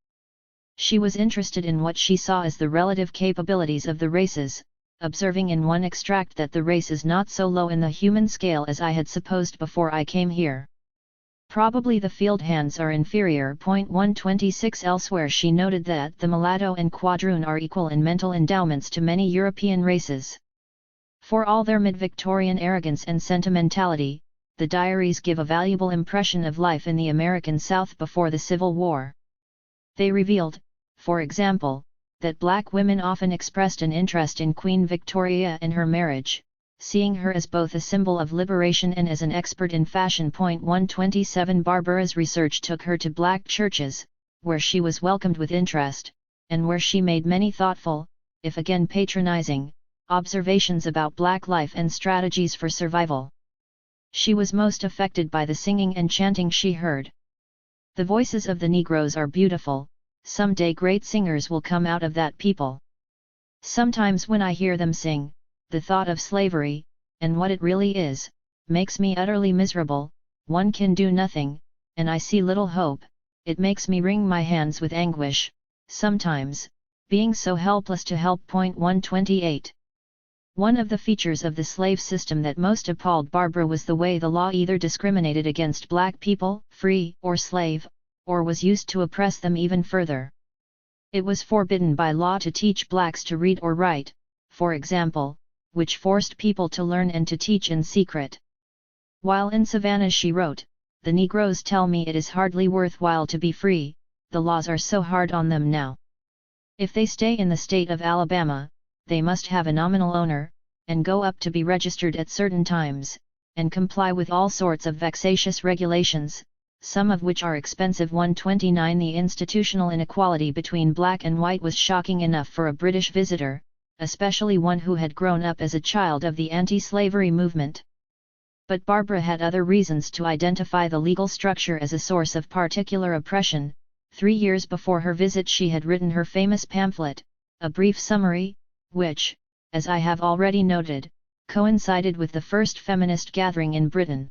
She was interested in what she saw as the relative capabilities of the races, observing in one extract that the race is not so low in the human scale as I had supposed before I came here. Probably the field hands are inferior. 126. Elsewhere she noted that the mulatto and quadroon are equal in mental endowments to many European races. For all their mid-Victorian arrogance and sentimentality, the diaries give a valuable impression of life in the American South before the Civil War. They revealed, for example, that black women often expressed an interest in Queen Victoria and her marriage, seeing her as both a symbol of liberation and as an expert in fashion. 127. Barbara's research took her to black churches, where she was welcomed with interest, and where she made many thoughtful, if again patronizing, observations about black life and strategies for survival. She was most affected by the singing and chanting she heard. "The voices of the Negroes are beautiful, someday great singers will come out of that people. Sometimes when I hear them sing, the thought of slavery, and what it really is, makes me utterly miserable. One can do nothing, and I see little hope. It makes me wring my hands with anguish, sometimes, being so helpless to help." 128. One of the features of the slave system that most appalled Barbara was the way the law either discriminated against black people, free or slave, or was used to oppress them even further. It was forbidden by law to teach blacks to read or write, for example, which forced people to learn and to teach in secret. While in Savannah she wrote, "The Negroes tell me it is hardly worthwhile to be free, the laws are so hard on them now. If they stay in the state of Alabama, they must have a nominal owner, and go up to be registered at certain times, and comply with all sorts of vexatious regulations, some of which are expensive." 129 The institutional inequality between black and white was shocking enough for a British visitor, especially one who had grown up as a child of the anti-slavery movement. But Barbara had other reasons to identify the legal structure as a source of particular oppression. 3 years before her visit she had written her famous pamphlet, A Brief Summary, which, as I have already noted, coincided with the first feminist gathering in Britain.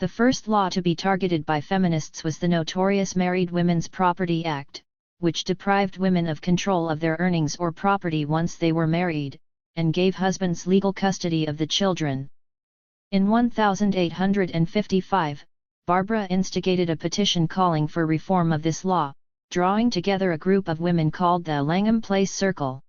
The first law to be targeted by feminists was the notorious Married Women's Property Act, which deprived women of control of their earnings or property once they were married, and gave husbands legal custody of the children. In 1855, Barbara instigated a petition calling for reform of this law, drawing together a group of women called the Langham Place Circle.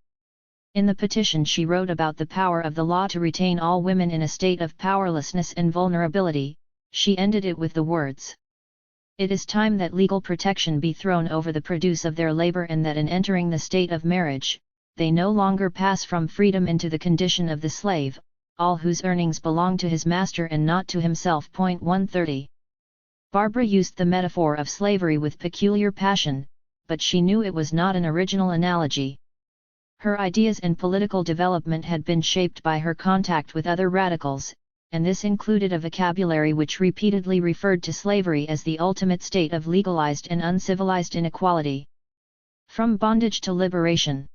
In the petition she wrote about the power of the law to retain all women in a state of powerlessness and vulnerability. She ended it with the words, "It is time that legal protection be thrown over the produce of their labor and that in entering the state of marriage, they no longer pass from freedom into the condition of the slave, all whose earnings belong to his master and not to himself." 130. Barbara used the metaphor of slavery with peculiar passion, but she knew it was not an original analogy. Her ideas and political development had been shaped by her contact with other radicals, and this included a vocabulary which repeatedly referred to slavery as the ultimate state of legalized and uncivilized inequality. From bondage to liberation.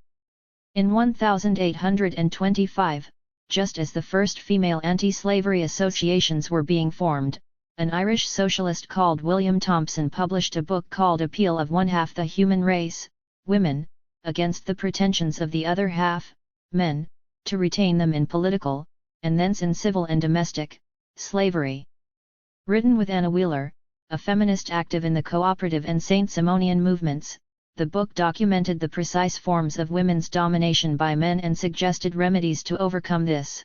In 1825, just as the first female anti-slavery associations were being formed, an Irish socialist called William Thompson published a book called Appeal of One Half the Human Race, Women, against the pretensions of the other half, men, to retain them in political, and thence in civil and domestic, slavery. Written with Anna Wheeler, a feminist active in the cooperative and Saint Simonian movements, the book documented the precise forms of women's domination by men and suggested remedies to overcome this.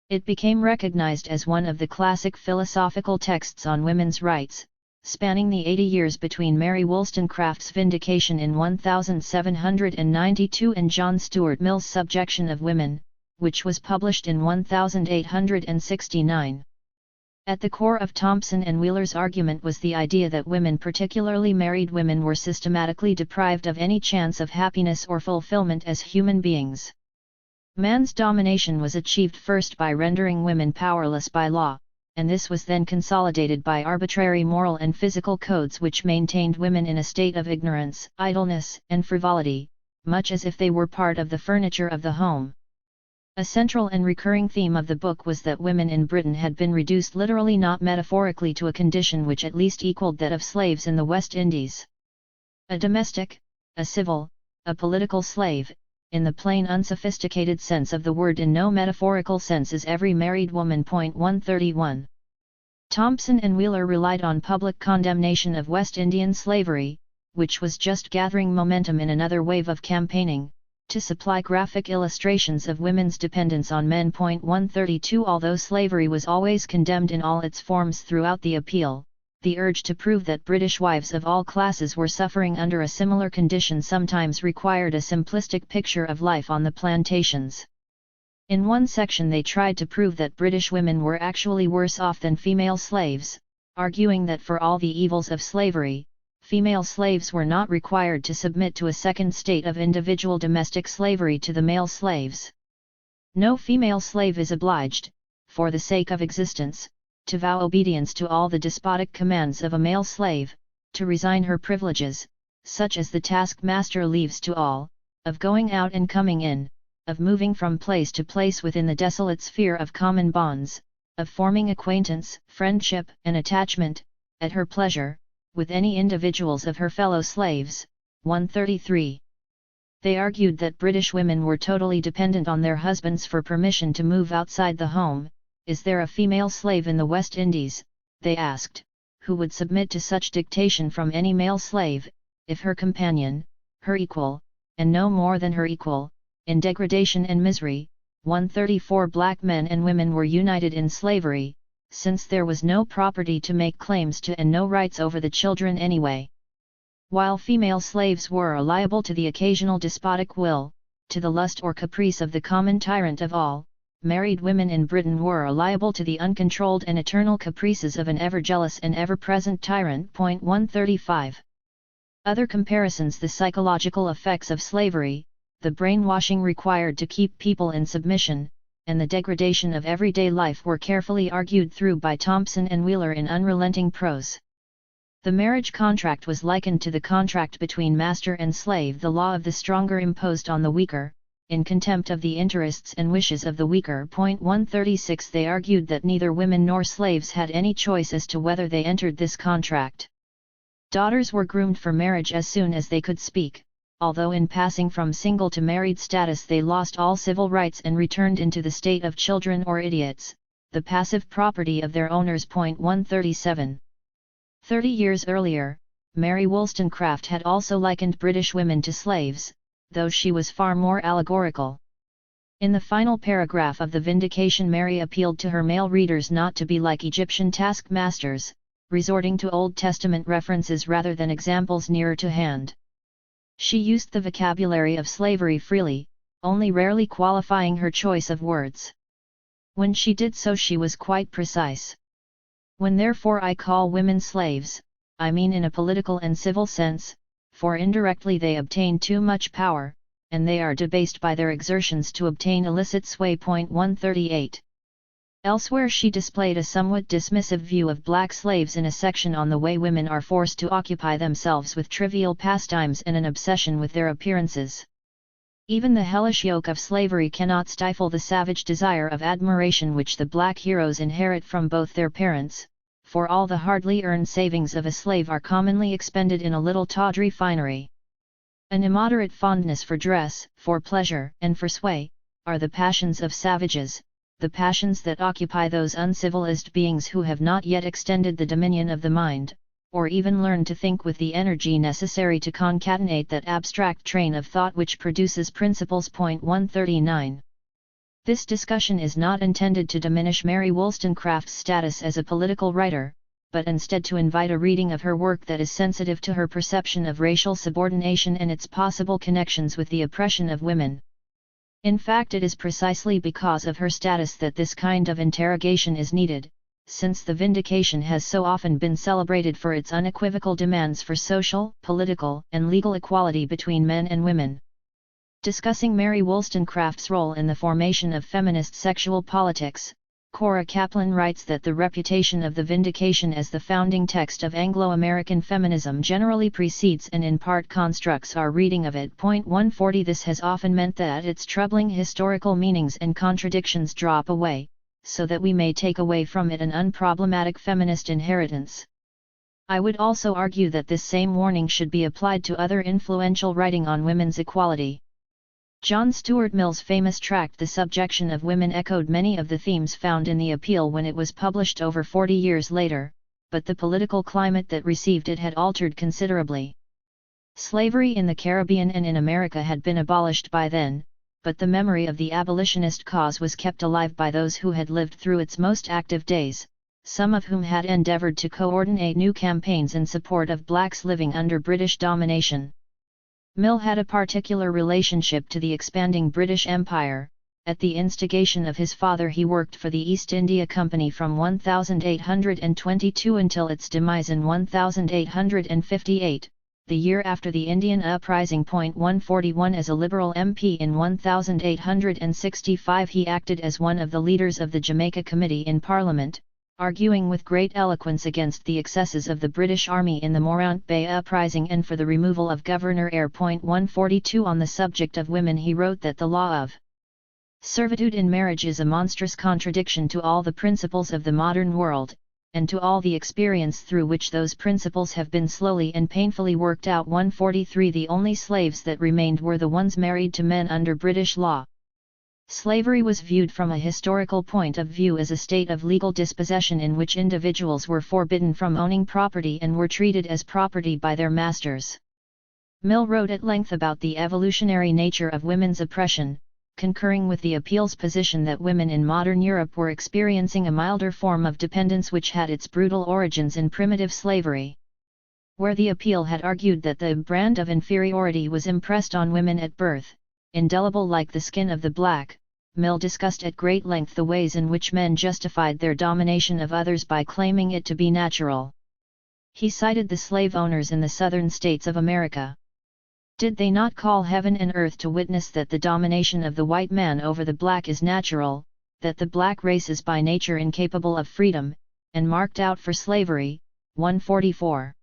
It became recognized as one of the classic philosophical texts on women's rights, spanning the 80 years between Mary Wollstonecraft's Vindication in 1792 and John Stuart Mill's Subjection of Women, which was published in 1869. At the core of Thompson and Wheeler's argument was the idea that women, particularly married women, were systematically deprived of any chance of happiness or fulfillment as human beings. Man's domination was achieved first by rendering women powerless by law, and this was then consolidated by arbitrary moral and physical codes which maintained women in a state of ignorance, idleness, and frivolity, much as if they were part of the furniture of the home. A central and recurring theme of the book was that women in Britain had been reduced literally, not metaphorically, to a condition which at least equaled that of slaves in the West Indies. A domestic, a civil, a political slave, in the plain unsophisticated sense of the word, in no metaphorical sense, is every married woman. 131. Thompson and Wheeler relied on public condemnation of West Indian slavery, which was just gathering momentum in another wave of campaigning, to supply graphic illustrations of women's dependence on men. 132. Although slavery was always condemned in all its forms throughout the appeal, the urge to prove that British wives of all classes were suffering under a similar condition sometimes required a simplistic picture of life on the plantations. In one section they tried to prove that British women were actually worse off than female slaves, arguing that for all the evils of slavery, female slaves were not required to submit to a second state of individual domestic slavery to the male slaves. No female slave is obliged, for the sake of existence, to vow obedience to all the despotic commands of a male slave, to resign her privileges, such as the taskmaster leaves to all, of going out and coming in, of moving from place to place within the desolate sphere of common bonds, of forming acquaintance, friendship, and attachment, at her pleasure, with any individuals of her fellow slaves. 133. They argued that British women were totally dependent on their husbands for permission to move outside the home. Is there a female slave in the West Indies, they asked, who would submit to such dictation from any male slave, if her companion, her equal, and no more than her equal, in degradation and misery? 134 Black men and women were united in slavery, since there was no property to make claims to and no rights over the children anyway. While female slaves were liable to the occasional despotic will, to the lust or caprice of the common tyrant of all, married women in Britain were liable to the uncontrolled and eternal caprices of an ever-jealous and ever-present tyrant. 135. Other comparisons: the psychological effects of slavery, the brainwashing required to keep people in submission, and the degradation of everyday life were carefully argued through by Thompson and Wheeler in unrelenting prose. The marriage contract was likened to the contract between master and slave. The law of the stronger imposed on the weaker, in contempt of the interests and wishes of the weaker. 136 They argued that neither women nor slaves had any choice as to whether they entered this contract. Daughters were groomed for marriage as soon as they could speak, although in passing from single to married status they lost all civil rights and returned into the state of children or idiots, the passive property of their owners. 137. 30 years earlier, Mary Wollstonecraft had also likened British women to slaves, though she was far more allegorical. In the final paragraph of the Vindication, Mary appealed to her male readers not to be like Egyptian taskmasters, resorting to Old Testament references rather than examples nearer to hand. She used the vocabulary of slavery freely, only rarely qualifying her choice of words. When she did so she was quite precise. When therefore I call women slaves, I mean in a political and civil sense, for indirectly they obtain too much power, and they are debased by their exertions to obtain illicit sway. 138. Elsewhere she displayed a somewhat dismissive view of black slaves in a section on the way women are forced to occupy themselves with trivial pastimes and an obsession with their appearances. Even the hellish yoke of slavery cannot stifle the savage desire of admiration which the black heroes inherit from both their parents, for all the hardly earned savings of a slave are commonly expended in a little tawdry finery. An immoderate fondness for dress, for pleasure, and for sway, are the passions of savages, the passions that occupy those uncivilized beings who have not yet extended the dominion of the mind, or even learned to think with the energy necessary to concatenate that abstract train of thought which produces principles. 139. This discussion is not intended to diminish Mary Wollstonecraft's status as a political writer, but instead to invite a reading of her work that is sensitive to her perception of racial subordination and its possible connections with the oppression of women. In fact, it is precisely because of her status that this kind of interrogation is needed, since the Vindication has so often been celebrated for its unequivocal demands for social, political, and legal equality between men and women. Discussing Mary Wollstonecraft's role in the formation of feminist sexual politics, Cora Kaplan writes that the reputation of the Vindication as the founding text of Anglo-American feminism generally precedes and in part constructs our reading of it. 140 This has often meant that its troubling historical meanings and contradictions drop away, so that we may take away from it an unproblematic feminist inheritance. I would also argue that this same warning should be applied to other influential writing on women's equality. John Stuart Mill's famous tract The Subjection of Women echoed many of the themes found in the Appeal when it was published over 40 years later, but the political climate that received it had altered considerably. Slavery in the Caribbean and in America had been abolished by then, but the memory of the abolitionist cause was kept alive by those who had lived through its most active days, some of whom had endeavored to coordinate new campaigns in support of blacks living under British domination. Mill had a particular relationship to the expanding British Empire. At the instigation of his father he worked for the East India Company from 1822 until its demise in 1858, the year after the Indian Uprising. 141 As a Liberal MP in 1865 he acted as one of the leaders of the Jamaica Committee in Parliament, arguing with great eloquence against the excesses of the British Army in the Morant Bay Uprising and for the removal of Governor Eyre. 142 On the subject of women he wrote that the law of servitude in marriage is a monstrous contradiction to all the principles of the modern world, and to all the experience through which those principles have been slowly and painfully worked out. 143 The only slaves that remained were the ones married to men under British law. Slavery was viewed from a historical point of view as a state of legal dispossession in which individuals were forbidden from owning property and were treated as property by their masters. Mill wrote at length about the evolutionary nature of women's oppression, concurring with the Appeal's position that women in modern Europe were experiencing a milder form of dependence which had its brutal origins in primitive slavery. Where the Appeal had argued that the brand of inferiority was impressed on women at birth, indelible like the skin of the black, Mill discussed at great length the ways in which men justified their domination of others by claiming it to be natural. He cited the slave owners in the southern states of America. Did they not call heaven and earth to witness that the domination of the white man over the black is natural, that the black race is by nature incapable of freedom, and marked out for slavery? 144.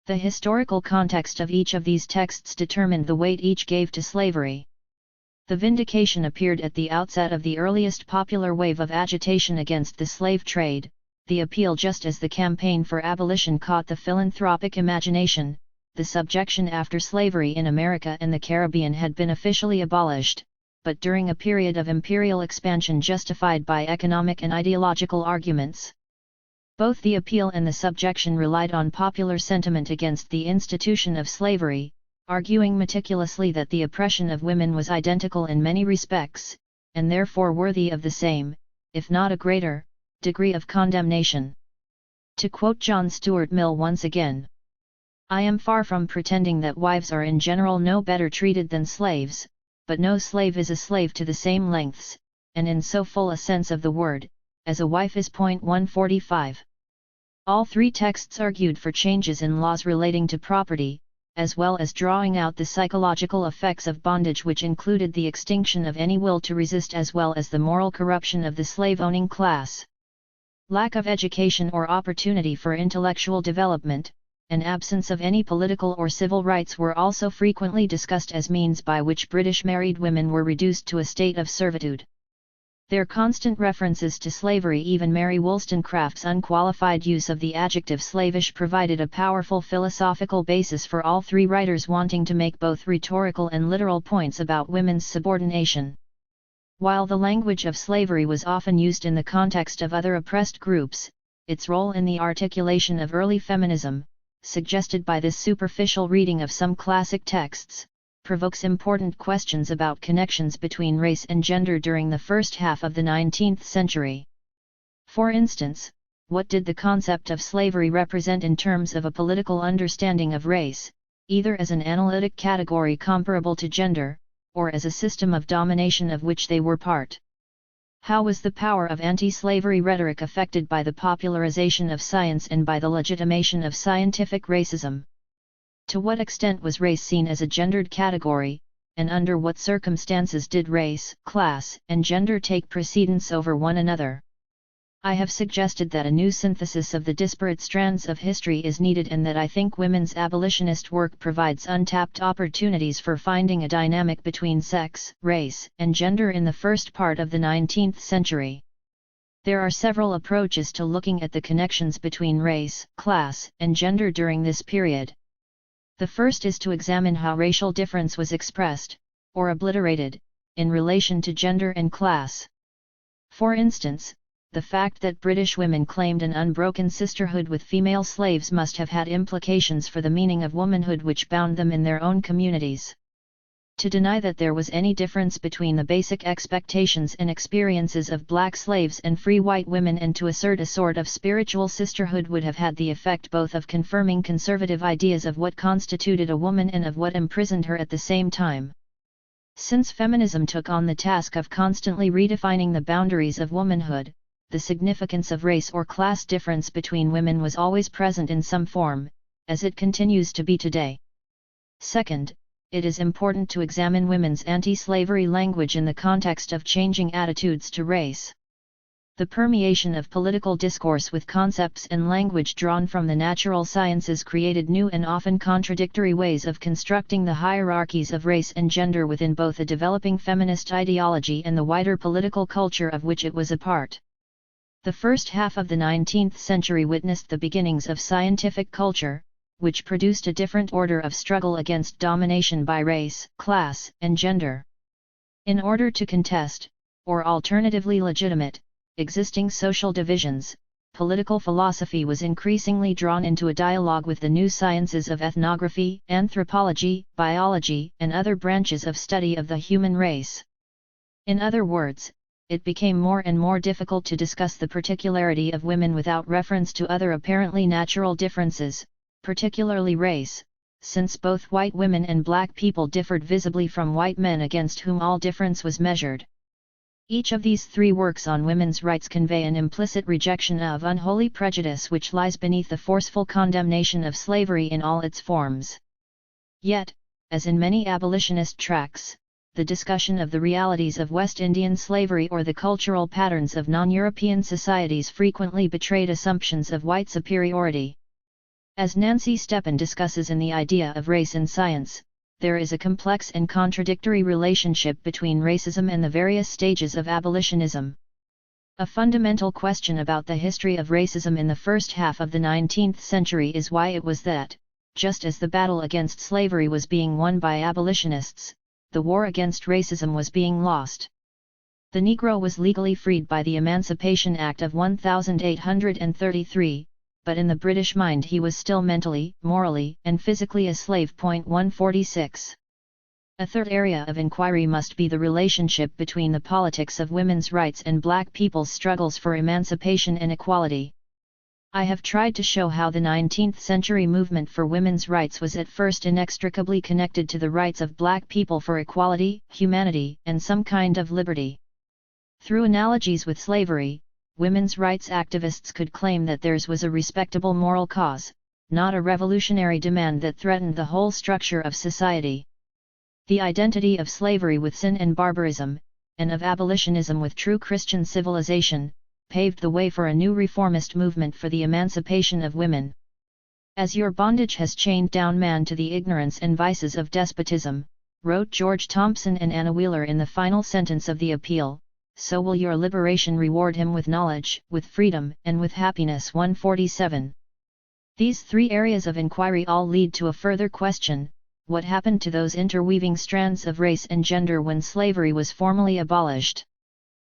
The historical context of each of these texts determined the weight each gave to slavery. The vindication appeared at the outset of the earliest popular wave of agitation against the slave trade, the Appeal just as the campaign for abolition caught the philanthropic imagination. The subjection after slavery in America and the Caribbean had been officially abolished, but during a period of imperial expansion justified by economic and ideological arguments. Both the Appeal and the subjection relied on popular sentiment against the institution of slavery, arguing meticulously that the oppression of women was identical in many respects, and therefore worthy of the same, if not a greater, degree of condemnation. To quote John Stuart Mill once again, "I am far from pretending that wives are in general no better treated than slaves, but no slave is a slave to the same lengths, and in so full a sense of the word, as a wife is." 145. All three texts argued for changes in laws relating to property, as well as drawing out the psychological effects of bondage, which included the extinction of any will to resist as well as the moral corruption of the slave-owning class. Lack of education or opportunity for intellectual development, and absence of any political or civil rights were also frequently discussed as means by which British married women were reduced to a state of servitude. Their constant references to slavery, even Mary Wollstonecraft's unqualified use of the adjective slavish, provided a powerful philosophical basis for all three writers wanting to make both rhetorical and literal points about women's subordination. While the language of slavery was often used in the context of other oppressed groups, its role in the articulation of early feminism, suggested by this superficial reading of some classic texts, provokes important questions about connections between race and gender during the first half of the 19th century. For instance, what did the concept of slavery represent in terms of a political understanding of race, either as an analytic category comparable to gender, or as a system of domination of which they were part? How was the power of anti-slavery rhetoric affected by the popularization of science and by the legitimation of scientific racism? To what extent was race seen as a gendered category, and under what circumstances did race, class, and gender take precedence over one another? I have suggested that a new synthesis of the disparate strands of history is needed, and that I think women's abolitionist work provides untapped opportunities for finding a dynamic between sex, race, and gender in the first part of the 19th century. There are several approaches to looking at the connections between race, class, and gender during this period. The first is to examine how racial difference was expressed, or obliterated, in relation to gender and class. For instance, the fact that British women claimed an unbroken sisterhood with female slaves must have had implications for the meaning of womanhood which bound them in their own communities. To deny that there was any difference between the basic expectations and experiences of black slaves and free white women, and to assert a sort of spiritual sisterhood, would have had the effect both of confirming conservative ideas of what constituted a woman and of what imprisoned her at the same time. Since feminism took on the task of constantly redefining the boundaries of womanhood, the significance of race or class difference between women was always present in some form, as it continues to be today. Second, it is important to examine women's anti-slavery language in the context of changing attitudes to race. The permeation of political discourse with concepts and language drawn from the natural sciences created new and often contradictory ways of constructing the hierarchies of race and gender within both a developing feminist ideology and the wider political culture of which it was a part. The first half of the 19th century witnessed the beginnings of scientific culture, which produced a different order of struggle against domination by race, class, and gender. In order to contest, or alternatively legitimate, existing social divisions, political philosophy was increasingly drawn into a dialogue with the new sciences of ethnography, anthropology, biology, and other branches of study of the human race. In other words, it became more and more difficult to discuss the particularity of women without reference to other apparently natural differences, particularly race, since both white women and black people differed visibly from white men against whom all difference was measured. Each of these three works on women's rights convey an implicit rejection of unholy prejudice which lies beneath the forceful condemnation of slavery in all its forms. Yet, as in many abolitionist tracts, the discussion of the realities of West Indian slavery or the cultural patterns of non-European societies frequently betrayed assumptions of white superiority. As Nancy Steppen discusses in The Idea of Race in Science, there is a complex and contradictory relationship between racism and the various stages of abolitionism. A fundamental question about the history of racism in the first half of the 19th century is why it was that, just as the battle against slavery was being won by abolitionists, the war against racism was being lost. The Negro was legally freed by the Emancipation Act of 1833, but in the British mind he was still mentally, morally, and physically a slave. 146. A third area of inquiry must be the relationship between the politics of women's rights and black people's struggles for emancipation and equality. I have tried to show how the 19th century movement for women's rights was at first inextricably connected to the rights of black people for equality, humanity, and some kind of liberty. Through analogies with slavery, women's rights activists could claim that theirs was a respectable moral cause, not a revolutionary demand that threatened the whole structure of society. The identity of slavery with sin and barbarism, and of abolitionism with true Christian civilization, paved the way for a new reformist movement for the emancipation of women. As your bondage has chained down man to the ignorance and vices of despotism, wrote George Thompson and Anna Wheeler in the final sentence of the appeal, so will your liberation reward him with knowledge, with freedom, and with happiness. 147. These three areas of inquiry all lead to a further question: what happened to those interweaving strands of race and gender when slavery was formally abolished?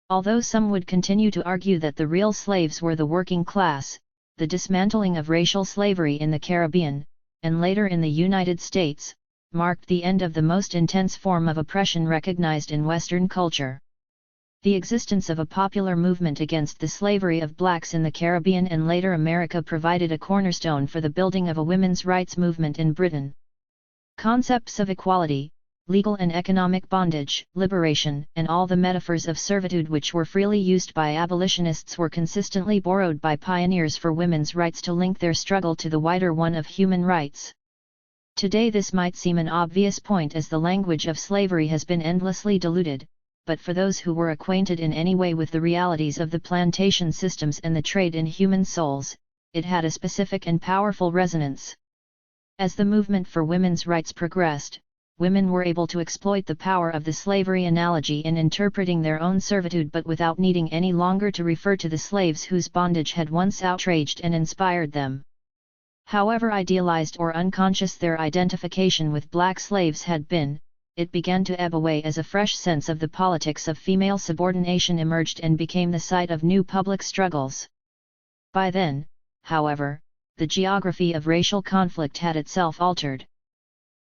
Although some would continue to argue that the real slaves were the working class, the dismantling of racial slavery in the Caribbean, and later in the United States, marked the end of the most intense form of oppression recognized in Western culture. The existence of a popular movement against the slavery of blacks in the Caribbean and later America provided a cornerstone for the building of a women's rights movement in Britain. Concepts of equality, legal and economic bondage, liberation, and all the metaphors of servitude which were freely used by abolitionists were consistently borrowed by pioneers for women's rights to link their struggle to the wider one of human rights. Today this might seem an obvious point as the language of slavery has been endlessly diluted, but for those who were acquainted in any way with the realities of the plantation systems and the trade in human souls, it had a specific and powerful resonance. As the movement for women's rights progressed, women were able to exploit the power of the slavery analogy in interpreting their own servitude but without needing any longer to refer to the slaves whose bondage had once outraged and inspired them. However idealized or unconscious their identification with black slaves had been, it began to ebb away as a fresh sense of the politics of female subordination emerged and became the site of new public struggles. By then, however, the geography of racial conflict had itself altered.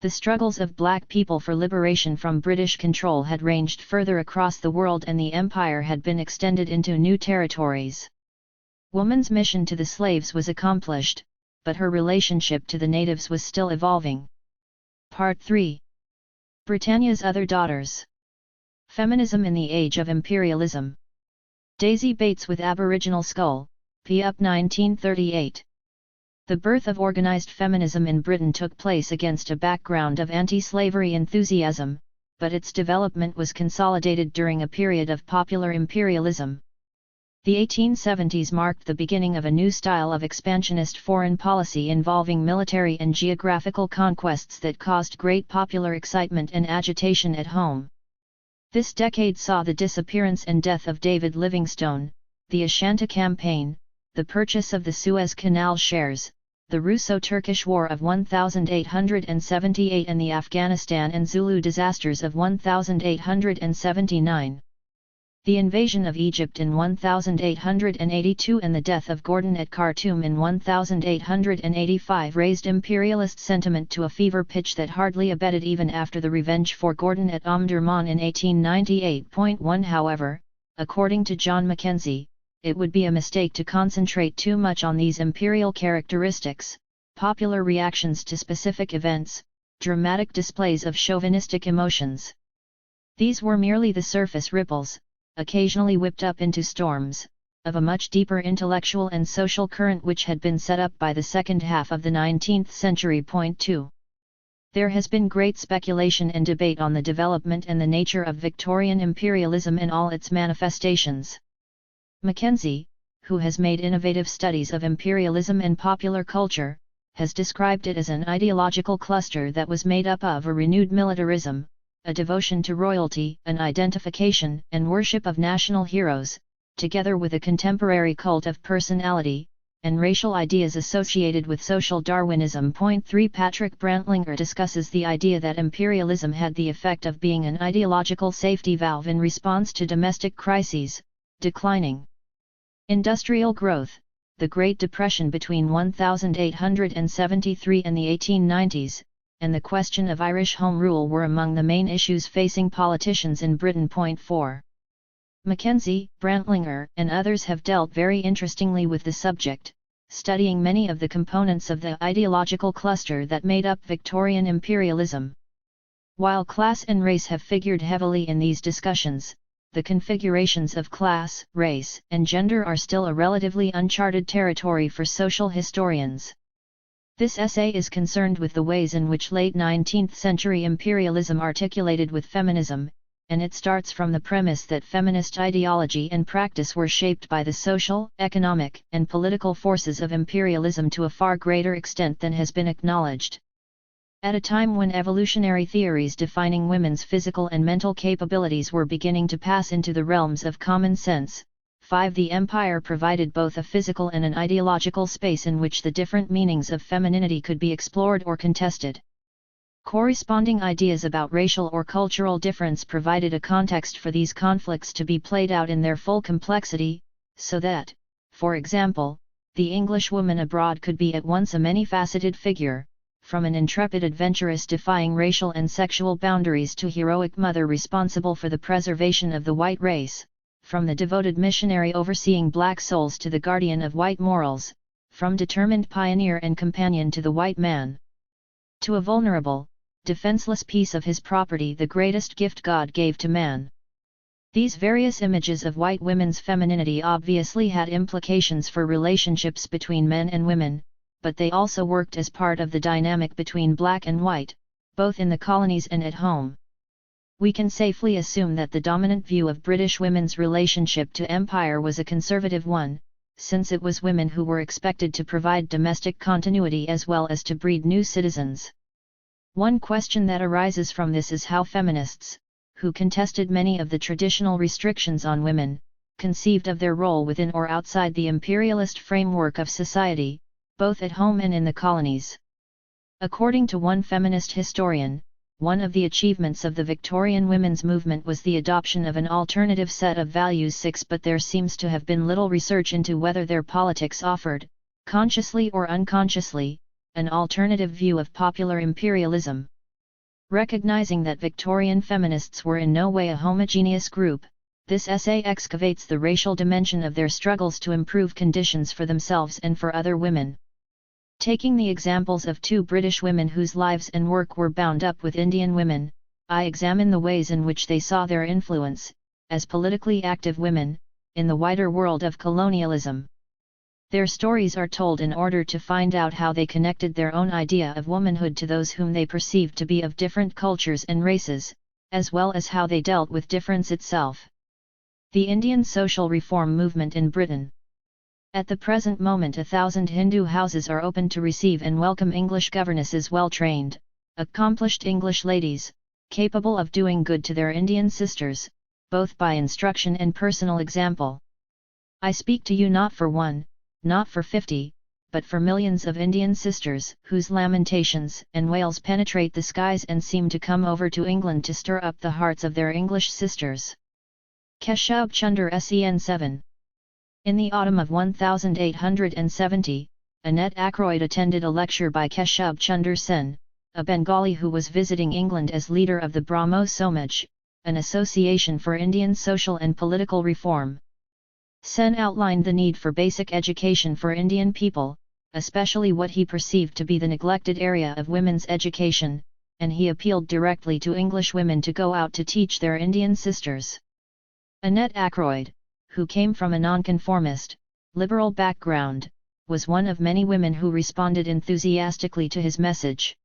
The struggles of black people for liberation from British control had ranged further across the world and the empire had been extended into new territories. Woman's mission to the slaves was accomplished, but her relationship to the natives was still evolving. Part 3. Britannia's Other Daughters. Feminism in the Age of Imperialism. Daisy Bates with Aboriginal Skull, p. up 1938. The birth of organized feminism in Britain took place against a background of anti-slavery enthusiasm, but its development was consolidated during a period of popular imperialism. The 1870s marked the beginning of a new style of expansionist foreign policy involving military and geographical conquests that caused great popular excitement and agitation at home. This decade saw the disappearance and death of David Livingstone, the Ashanti Campaign, the purchase of the Suez Canal shares, the Russo-Turkish War of 1878 and the Afghanistan and Zulu disasters of 1879. The invasion of Egypt in 1882 and the death of Gordon at Khartoum in 1885 raised imperialist sentiment to a fever pitch that hardly abated even after the revenge for Gordon at Omdurman in 1898. However, according to John Mackenzie, it would be a mistake to concentrate too much on these imperial characteristics, popular reactions to specific events, dramatic displays of chauvinistic emotions. These were merely the surface ripples, occasionally whipped up into storms, of a much deeper intellectual and social current which had been set up by the second half of the 19th century. 2. There has been great speculation and debate on the development and the nature of Victorian imperialism in all its manifestations. Mackenzie, who has made innovative studies of imperialism and popular culture, has described it as an ideological cluster that was made up of a renewed militarism, a devotion to royalty, an identification and worship of national heroes, together with a contemporary cult of personality, and racial ideas associated with social Darwinism. 3 Patrick Brantlinger discusses the idea that imperialism had the effect of being an ideological safety valve in response to domestic crises, declining industrial growth, the Great Depression between 1873 and the 1890s, and the question of Irish Home Rule were among the main issues facing politicians in Britain. 4. Mackenzie, Brantlinger, and others have dealt very interestingly with the subject, studying many of the components of the ideological cluster that made up Victorian imperialism. While class and race have figured heavily in these discussions, the configurations of class, race, and gender are still a relatively uncharted territory for social historians. This essay is concerned with the ways in which late 19th century imperialism articulated with feminism, and it starts from the premise that feminist ideology and practice were shaped by the social, economic, and political forces of imperialism to a far greater extent than has been acknowledged. At a time when evolutionary theories defining women's physical and mental capabilities were beginning to pass into the realms of common sense, 5. The empire provided both a physical and an ideological space in which the different meanings of femininity could be explored or contested. Corresponding ideas about racial or cultural difference provided a context for these conflicts to be played out in their full complexity, so that, for example, the English woman abroad could be at once a many-faceted figure, from an intrepid adventuress defying racial and sexual boundaries to heroic mother responsible for the preservation of the white race, from the devoted missionary overseeing black souls to the guardian of white morals, from determined pioneer and companion to the white man, to a vulnerable, defenseless piece of his property, the greatest gift God gave to man. These various images of white women's femininity obviously had implications for relationships between men and women, but they also worked as part of the dynamic between black and white, both in the colonies and at home. We can safely assume that the dominant view of British women's relationship to empire was a conservative one, since it was women who were expected to provide domestic continuity as well as to breed new citizens. One question that arises from this is how feminists, who contested many of the traditional restrictions on women, conceived of their role within or outside the imperialist framework of society, both at home and in the colonies. According to one feminist historian, one of the achievements of the Victorian women's movement was the adoption of an alternative set of values. 6 But there seems to have been little research into whether their politics offered, consciously or unconsciously, an alternative view of popular imperialism. Recognizing that Victorian feminists were in no way a homogeneous group, this essay excavates the racial dimension of their struggles to improve conditions for themselves and for other women. Taking the examples of 2 British women whose lives and work were bound up with Indian women, I examine the ways in which they saw their influence, as politically active women, in the wider world of colonialism. Their stories are told in order to find out how they connected their own idea of womanhood to those whom they perceived to be of different cultures and races, as well as how they dealt with difference itself. The Indian social reform movement in Britain. At the present moment 1,000 Hindu houses are open to receive and welcome English governesses, well-trained, accomplished English ladies, capable of doing good to their Indian sisters, both by instruction and personal example. I speak to you not for one, not for 50, but for millions of Indian sisters whose lamentations and wails penetrate the skies and seem to come over to England to stir up the hearts of their English sisters. Keshub Chunder Sen 7. In the autumn of 1870, Annette Ackroyd attended a lecture by Keshub Chunder Sen, a Bengali who was visiting England as leader of the Brahmo Samaj, an association for Indian social and political reform. Sen outlined the need for basic education for Indian people, especially what he perceived to be the neglected area of women's education, and he appealed directly to English women to go out to teach their Indian sisters. Annette Ackroyd, who came from a nonconformist, liberal background, was one of many women who responded enthusiastically to his message.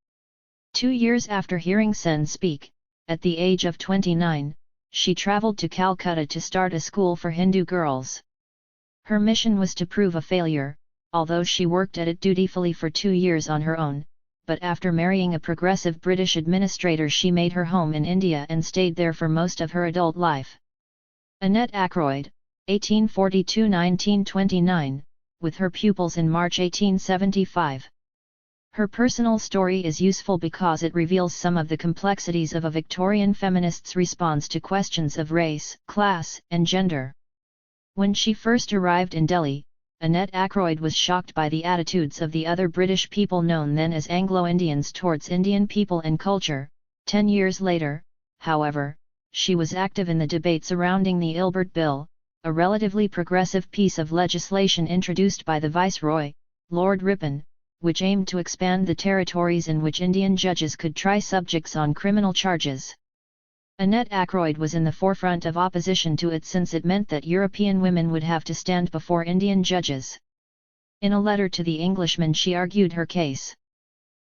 2 years after hearing Sen speak, at the age of 29, she travelled to Calcutta to start a school for Hindu girls. Her mission was to prove a failure, although she worked at it dutifully for 2 years on her own, but after marrying a progressive British administrator she made her home in India and stayed there for most of her adult life. Annette Ackroyd, 1842–1929, with her pupils in March 1875. Her personal story is useful because it reveals some of the complexities of a Victorian feminist's response to questions of race, class, and gender. When she first arrived in Delhi, Annette Ackroyd was shocked by the attitudes of the other British people known then as Anglo-Indians towards Indian people and culture. 10 years later, however, she was active in the debate surrounding the Ilbert Bill, a relatively progressive piece of legislation introduced by the Viceroy, Lord Ripon, which aimed to expand the territories in which Indian judges could try subjects on criminal charges. Annette Ackroyd was in the forefront of opposition to it since it meant that European women would have to stand before Indian judges. In a letter to the Englishman she argued her case.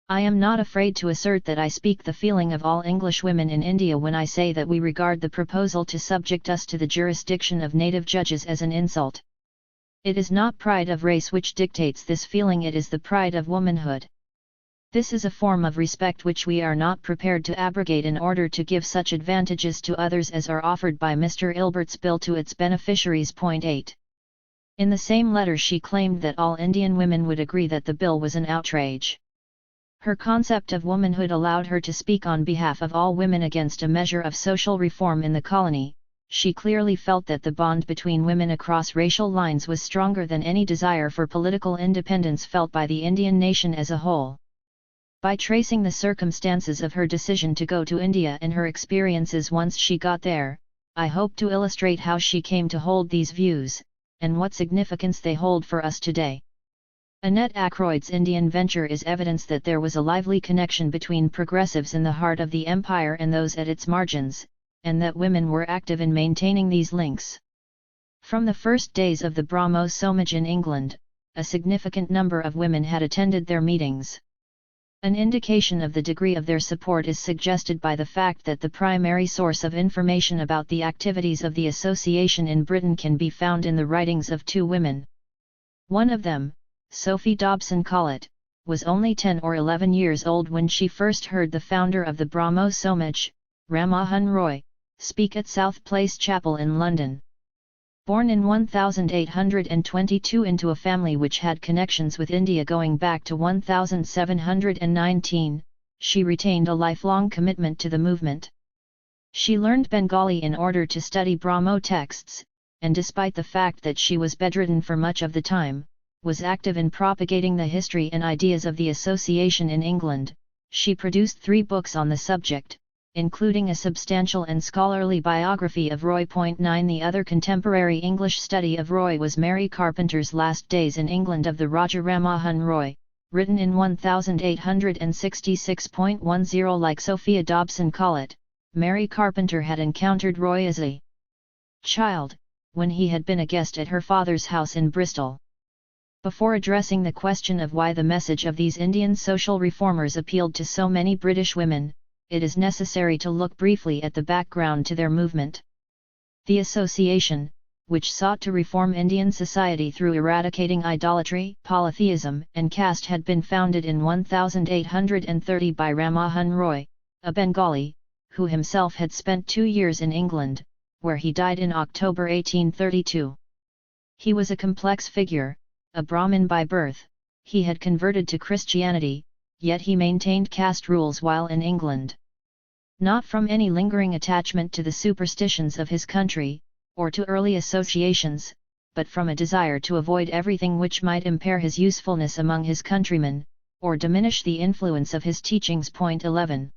I am not afraid to assert that I speak the feeling of all English women in India when I say that we regard the proposal to subject us to the jurisdiction of native judges as an insult. It is not pride of race which dictates this feeling, it is the pride of womanhood. This is a form of respect which we are not prepared to abrogate in order to give such advantages to others as are offered by Mr. Ilbert's bill to its beneficiaries. 8. In the same letter she claimed that all Indian women would agree that the bill was an outrage. Her concept of womanhood allowed her to speak on behalf of all women against a measure of social reform in the colony. She clearly felt that the bond between women across racial lines was stronger than any desire for political independence felt by the Indian nation as a whole. By tracing the circumstances of her decision to go to India and her experiences once she got there, I hope to illustrate how she came to hold these views, and what significance they hold for us today. Annette Ackroyd's Indian venture is evidence that there was a lively connection between progressives in the heart of the empire and those at its margins, and that women were active in maintaining these links. From the first days of the Brahmo Samaj in England, a significant number of women had attended their meetings. An indication of the degree of their support is suggested by the fact that the primary source of information about the activities of the association in Britain can be found in the writings of 2 women. One of them, Sophie Dobson Collett, was only 10 or 11 years old when she first heard the founder of the Brahmo Samaj, Rammohun Roy, speak at South Place Chapel in London. Born in 1822 into a family which had connections with India going back to 1719, she retained a lifelong commitment to the movement. She learned Bengali in order to study Brahmo texts, and despite the fact that she was bedridden for much of the time, was active in propagating the history and ideas of the association in England. She produced 3 books on the subject, including a substantial and scholarly biography of Roy. 9. The other contemporary English study of Roy was Mary Carpenter's Last Days in England of the Raja Rammohun Roy, written in 1866.10. Like Sophia Dobson Collett, Mary Carpenter had encountered Roy as a child, when he had been a guest at her father's house in Bristol. Before addressing the question of why the message of these Indian social reformers appealed to so many British women, it is necessary to look briefly at the background to their movement. The association, which sought to reform Indian society through eradicating idolatry, polytheism, and caste, had been founded in 1830 by Rammohun Roy, a Bengali, who himself had spent 2 years in England, where he died in October 1832. He was a complex figure, a Brahmin by birth. He had converted to Christianity, yet he maintained caste rules while in England. Not from any lingering attachment to the superstitions of his country, or to early associations, but from a desire to avoid everything which might impair his usefulness among his countrymen, or diminish the influence of his teachings. 11.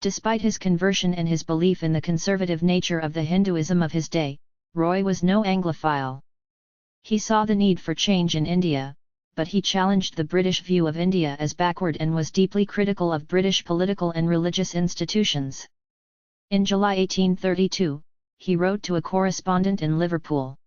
Despite his conversion and his belief in the conservative nature of the Hinduism of his day, Roy was no Anglophile. He saw the need for change in India, but he challenged the British view of India as backward and was deeply critical of British political and religious institutions. In July 1832, he wrote to a correspondent in Liverpool,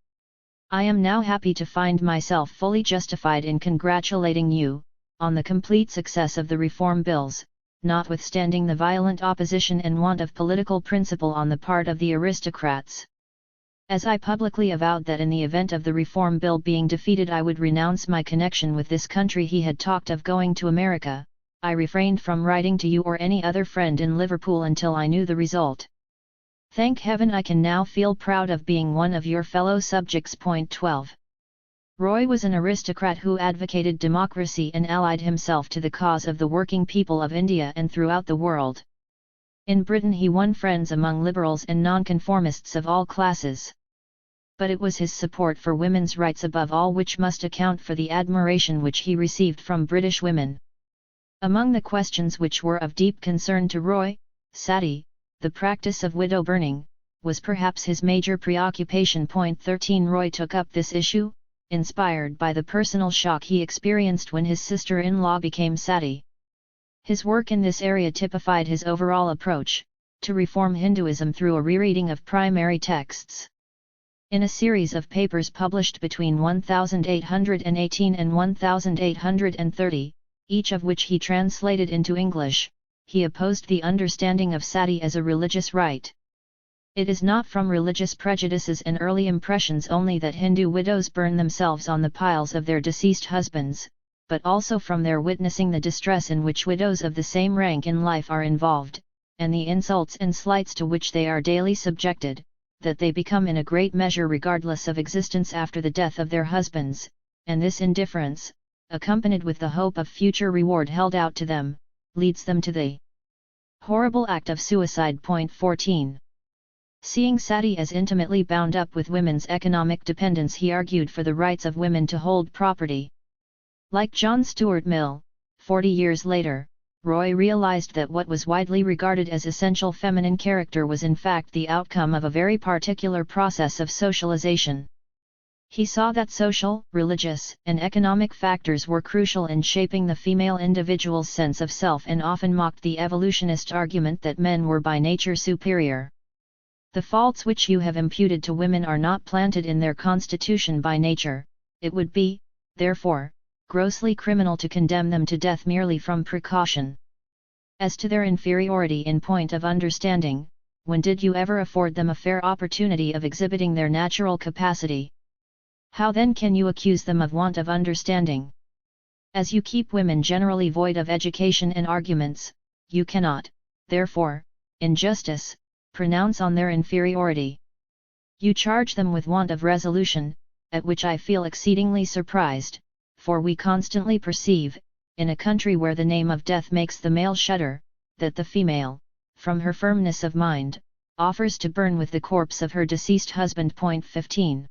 "I am now happy to find myself fully justified in congratulating you on the complete success of the Reform Bills, notwithstanding the violent opposition and want of political principle on the part of the aristocrats. As I publicly avowed that in the event of the Reform Bill being defeated I would renounce my connection with this country." He had talked of going to America. "I refrained from writing to you or any other friend in Liverpool until I knew the result. Thank heaven I can now feel proud of being one of your fellow subjects." 12. Roy was an aristocrat who advocated democracy and allied himself to the cause of the working people of India and throughout the world. In Britain he won friends among liberals and nonconformists of all classes. But it was his support for women's rights above all which must account for the admiration which he received from British women. Among the questions which were of deep concern to Roy, sati, the practice of widow burning, was perhaps his major preoccupation. 13. Roy took up this issue, inspired by the personal shock he experienced when his sister-in-law became sati. His work in this area typified his overall approach to reform Hinduism through a rereading of primary texts. In a series of papers published between 1818 and 1830, each of which he translated into English, he opposed the understanding of sati as a religious rite. It is not from religious prejudices and early impressions only that Hindu widows burn themselves on the piles of their deceased husbands, but also from their witnessing the distress in which widows of the same rank in life are involved, and the insults and slights to which they are daily subjected, that they become in a great measure regardless of existence after the death of their husbands, and this indifference, accompanied with the hope of future reward held out to them, leads them to the horrible act of suicide. 14. Seeing sati as intimately bound up with women's economic dependence, he argued for the rights of women to hold property. Like John Stuart Mill, 40 years later, Roy realized that what was widely regarded as essential feminine character was in fact the outcome of a very particular process of socialization. He saw that social, religious, and economic factors were crucial in shaping the female individual's sense of self and often mocked the evolutionist argument that men were by nature superior. The faults which you have imputed to women are not planted in their constitution by nature. It would be, therefore, grossly criminal to condemn them to death merely from precaution. As to their inferiority in point of understanding, when did you ever afford them a fair opportunity of exhibiting their natural capacity? How then can you accuse them of want of understanding? As you keep women generally void of education and arguments, you cannot, therefore, in justice, pronounce on their inferiority. You charge them with want of resolution, at which I feel exceedingly surprised, for we constantly perceive, in a country where the name of death makes the male shudder, that the female, from her firmness of mind, offers to burn with the corpse of her deceased husband. 15.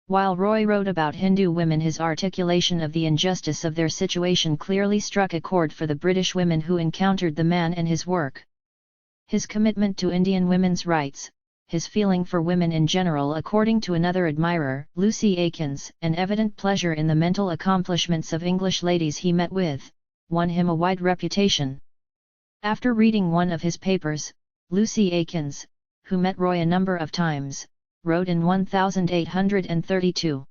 While Roy wrote about Hindu women, his articulation of the injustice of their situation clearly struck a chord for the British women who encountered the man and his work. His commitment to Indian women's rights, his feeling for women in general, according to another admirer, Lucy Aikins, and evident pleasure in the mental accomplishments of English ladies he met with, won him a wide reputation. After reading one of his papers, Lucy Aikins, who met Roy a number of times, wrote in 1832.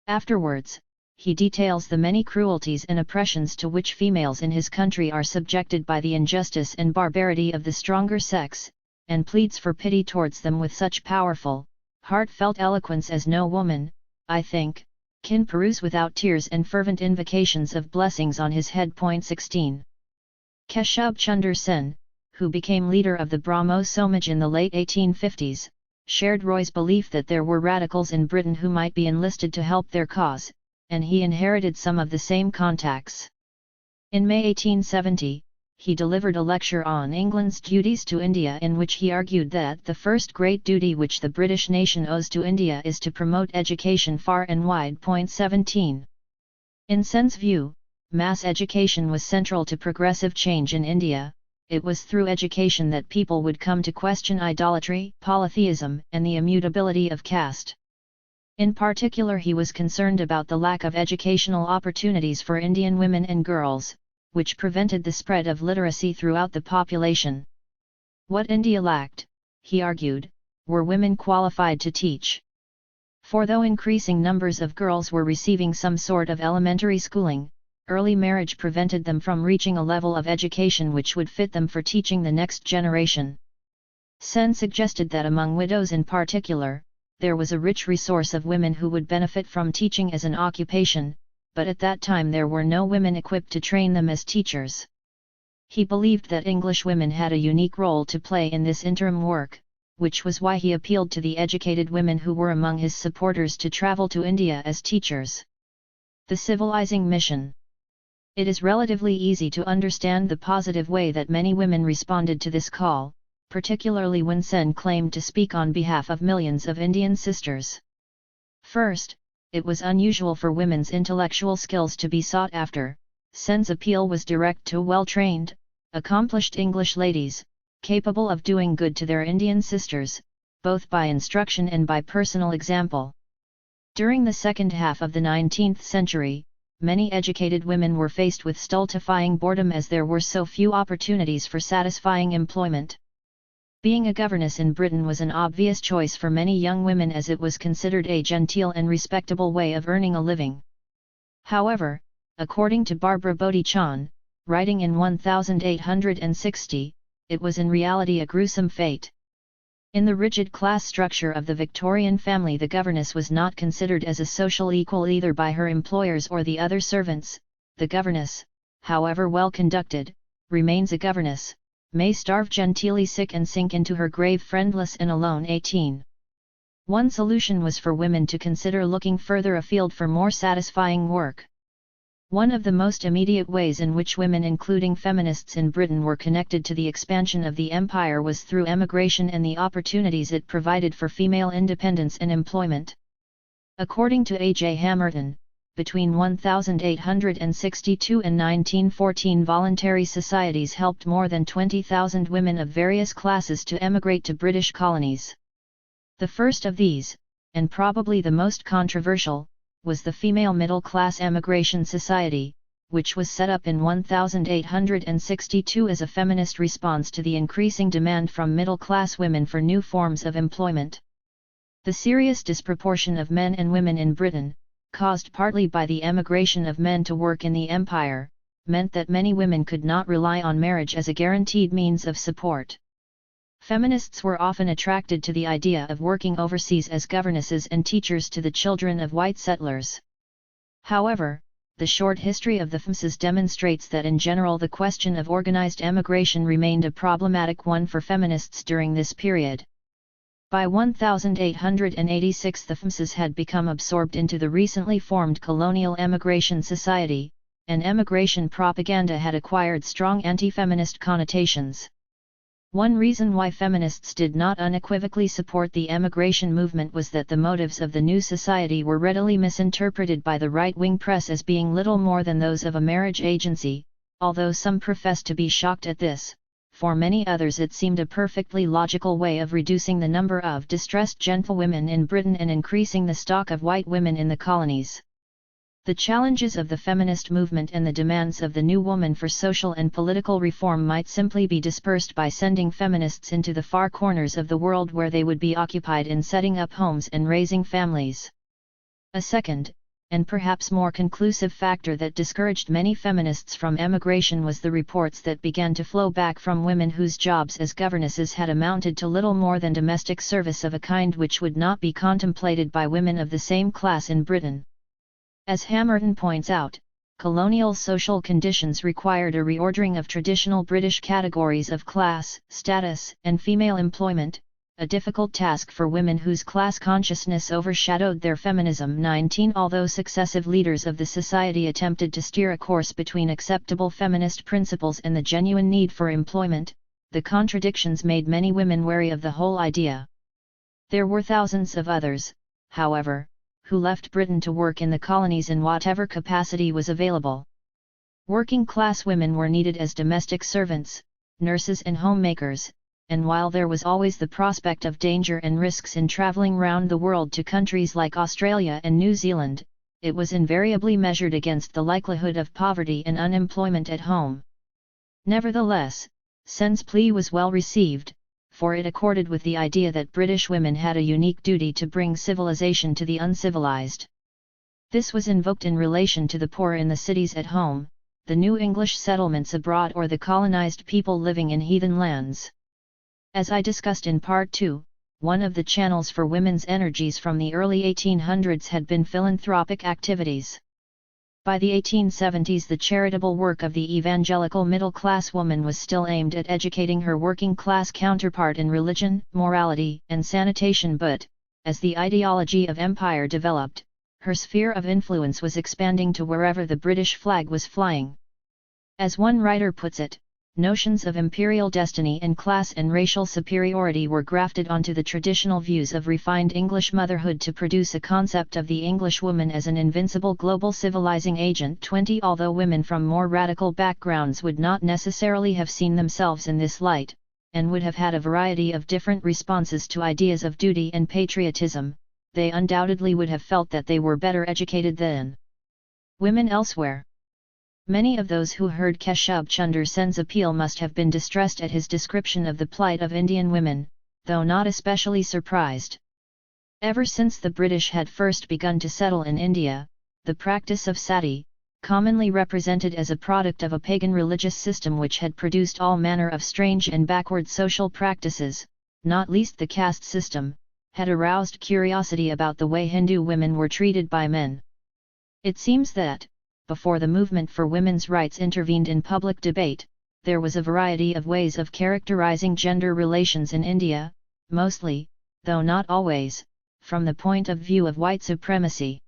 Afterwards, he details the many cruelties and oppressions to which females in his country are subjected by the injustice and barbarity of the stronger sex, and pleads for pity towards them with such powerful, heartfelt eloquence as no woman, I think, can peruse without tears and fervent invocations of blessings on his head. 16. Keshab Chunder Sen, who became leader of the Brahmo Somaj in the late 1850s, shared Roy's belief that there were radicals in Britain who might be enlisted to help their cause, and he inherited some of the same contacts. In May 1870, he delivered a lecture on England's duties to India in which he argued that the first great duty which the British nation owes to India is to promote education far and wide. 17. In Sen's view, mass education was central to progressive change in India. It was through education that people would come to question idolatry, polytheism, and the immutability of caste. In particular, he was concerned about the lack of educational opportunities for Indian women and girls, which prevented the spread of literacy throughout the population. What India lacked, he argued, were women qualified to teach. For though increasing numbers of girls were receiving some sort of elementary schooling, early marriage prevented them from reaching a level of education which would fit them for teaching the next generation. Sen suggested that among widows in particular, there was a rich resource of women who would benefit from teaching as an occupation, but at that time there were no women equipped to train them as teachers. He believed that English women had a unique role to play in this interim work, which was why he appealed to the educated women who were among his supporters to travel to India as teachers. The civilizing mission. It is relatively easy to understand the positive way that many women responded to this call, particularly when Sen claimed to speak on behalf of millions of Indian sisters. First, it was unusual for women's intellectual skills to be sought after. Sen's appeal was direct to well-trained, accomplished English ladies, capable of doing good to their Indian sisters, both by instruction and by personal example. During the second half of the 19th century, many educated women were faced with stultifying boredom as there were so few opportunities for satisfying employment. Being a governess in Britain was an obvious choice for many young women as it was considered a genteel and respectable way of earning a living. However, according to Barbara Bodie-Chan, writing in 1860, it was in reality a gruesome fate. In the rigid class structure of the Victorian family, the governess was not considered as a social equal either by her employers or the other servants. The governess, however well conducted, remains a governess, may starve genteelly sick and sink into her grave friendless and alone. 18. One solution was for women to consider looking further afield for more satisfying work. One of the most immediate ways in which women, including feminists in Britain, were connected to the expansion of the empire was through emigration and the opportunities it provided for female independence and employment. According to A. J. Hamerton, between 1862 and 1914 voluntary societies helped more than 20,000 women of various classes to emigrate to British colonies. The first of these, and probably the most controversial, was the Female Middle Class Emigration Society, which was set up in 1862 as a feminist response to the increasing demand from middle-class women for new forms of employment. The serious disproportion of men and women in Britain, caused partly by the emigration of men to work in the empire, meant that many women could not rely on marriage as a guaranteed means of support. Feminists were often attracted to the idea of working overseas as governesses and teachers to the children of white settlers. However, the short history of the FEMSs demonstrates that in general the question of organized emigration remained a problematic one for feminists during this period. By 1886 the FEMSs had become absorbed into the recently formed Colonial Emigration Society, and emigration propaganda had acquired strong anti-feminist connotations. One reason why feminists did not unequivocally support the emigration movement was that the motives of the new society were readily misinterpreted by the right-wing press as being little more than those of a marriage agency, although some professed to be shocked at this. For many others it seemed a perfectly logical way of reducing the number of distressed gentlewomen in Britain and increasing the stock of white women in the colonies. The challenges of the feminist movement and the demands of the new woman for social and political reform might simply be dispersed by sending feminists into the far corners of the world where they would be occupied in setting up homes and raising families. A second, and perhaps more conclusive factor that discouraged many feminists from emigration was the reports that began to flow back from women whose jobs as governesses had amounted to little more than domestic service of a kind which would not be contemplated by women of the same class in Britain. As Hamerton points out, colonial social conditions required a reordering of traditional British categories of class, status, and female employment, a difficult task for women whose class consciousness overshadowed their feminism. 19 Although successive leaders of the society attempted to steer a course between acceptable feminist principles and the genuine need for employment, the contradictions made many women wary of the whole idea. There were thousands of others, however, who left Britain to work in the colonies in whatever capacity was available. Working-class women were needed as domestic servants, nurses and homemakers, and while there was always the prospect of danger and risks in travelling round the world to countries like Australia and New Zealand, it was invariably measured against the likelihood of poverty and unemployment at home. Nevertheless, Sen's plea was well received, for it accorded with the idea that British women had a unique duty to bring civilization to the uncivilized. This was invoked in relation to the poor in the cities at home, the new English settlements abroad, or the colonized people living in heathen lands. As I discussed in Part 2, one of the channels for women's energies from the early 1800s had been philanthropic activities. By the 1870s, the charitable work of the evangelical middle-class woman was still aimed at educating her working-class counterpart in religion, morality, and sanitation, but, as the ideology of empire developed, her sphere of influence was expanding to wherever the British flag was flying. As one writer puts it, notions of imperial destiny and class and racial superiority were grafted onto the traditional views of refined English motherhood to produce a concept of the English woman as an invincible global civilizing agent. 20 Although women from more radical backgrounds would not necessarily have seen themselves in this light, and would have had a variety of different responses to ideas of duty and patriotism, they undoubtedly would have felt that they were better educated than women elsewhere. Many of those who heard Keshub Chunder Sen's appeal must have been distressed at his description of the plight of Indian women, though not especially surprised. Ever since the British had first begun to settle in India, the practice of sati, commonly represented as a product of a pagan religious system which had produced all manner of strange and backward social practices, not least the caste system, had aroused curiosity about the way Hindu women were treated by men. It seems that, before the movement for women's rights intervened in public debate, there was a variety of ways of characterizing gender relations in India, mostly, though not always, from the point of view of white supremacy.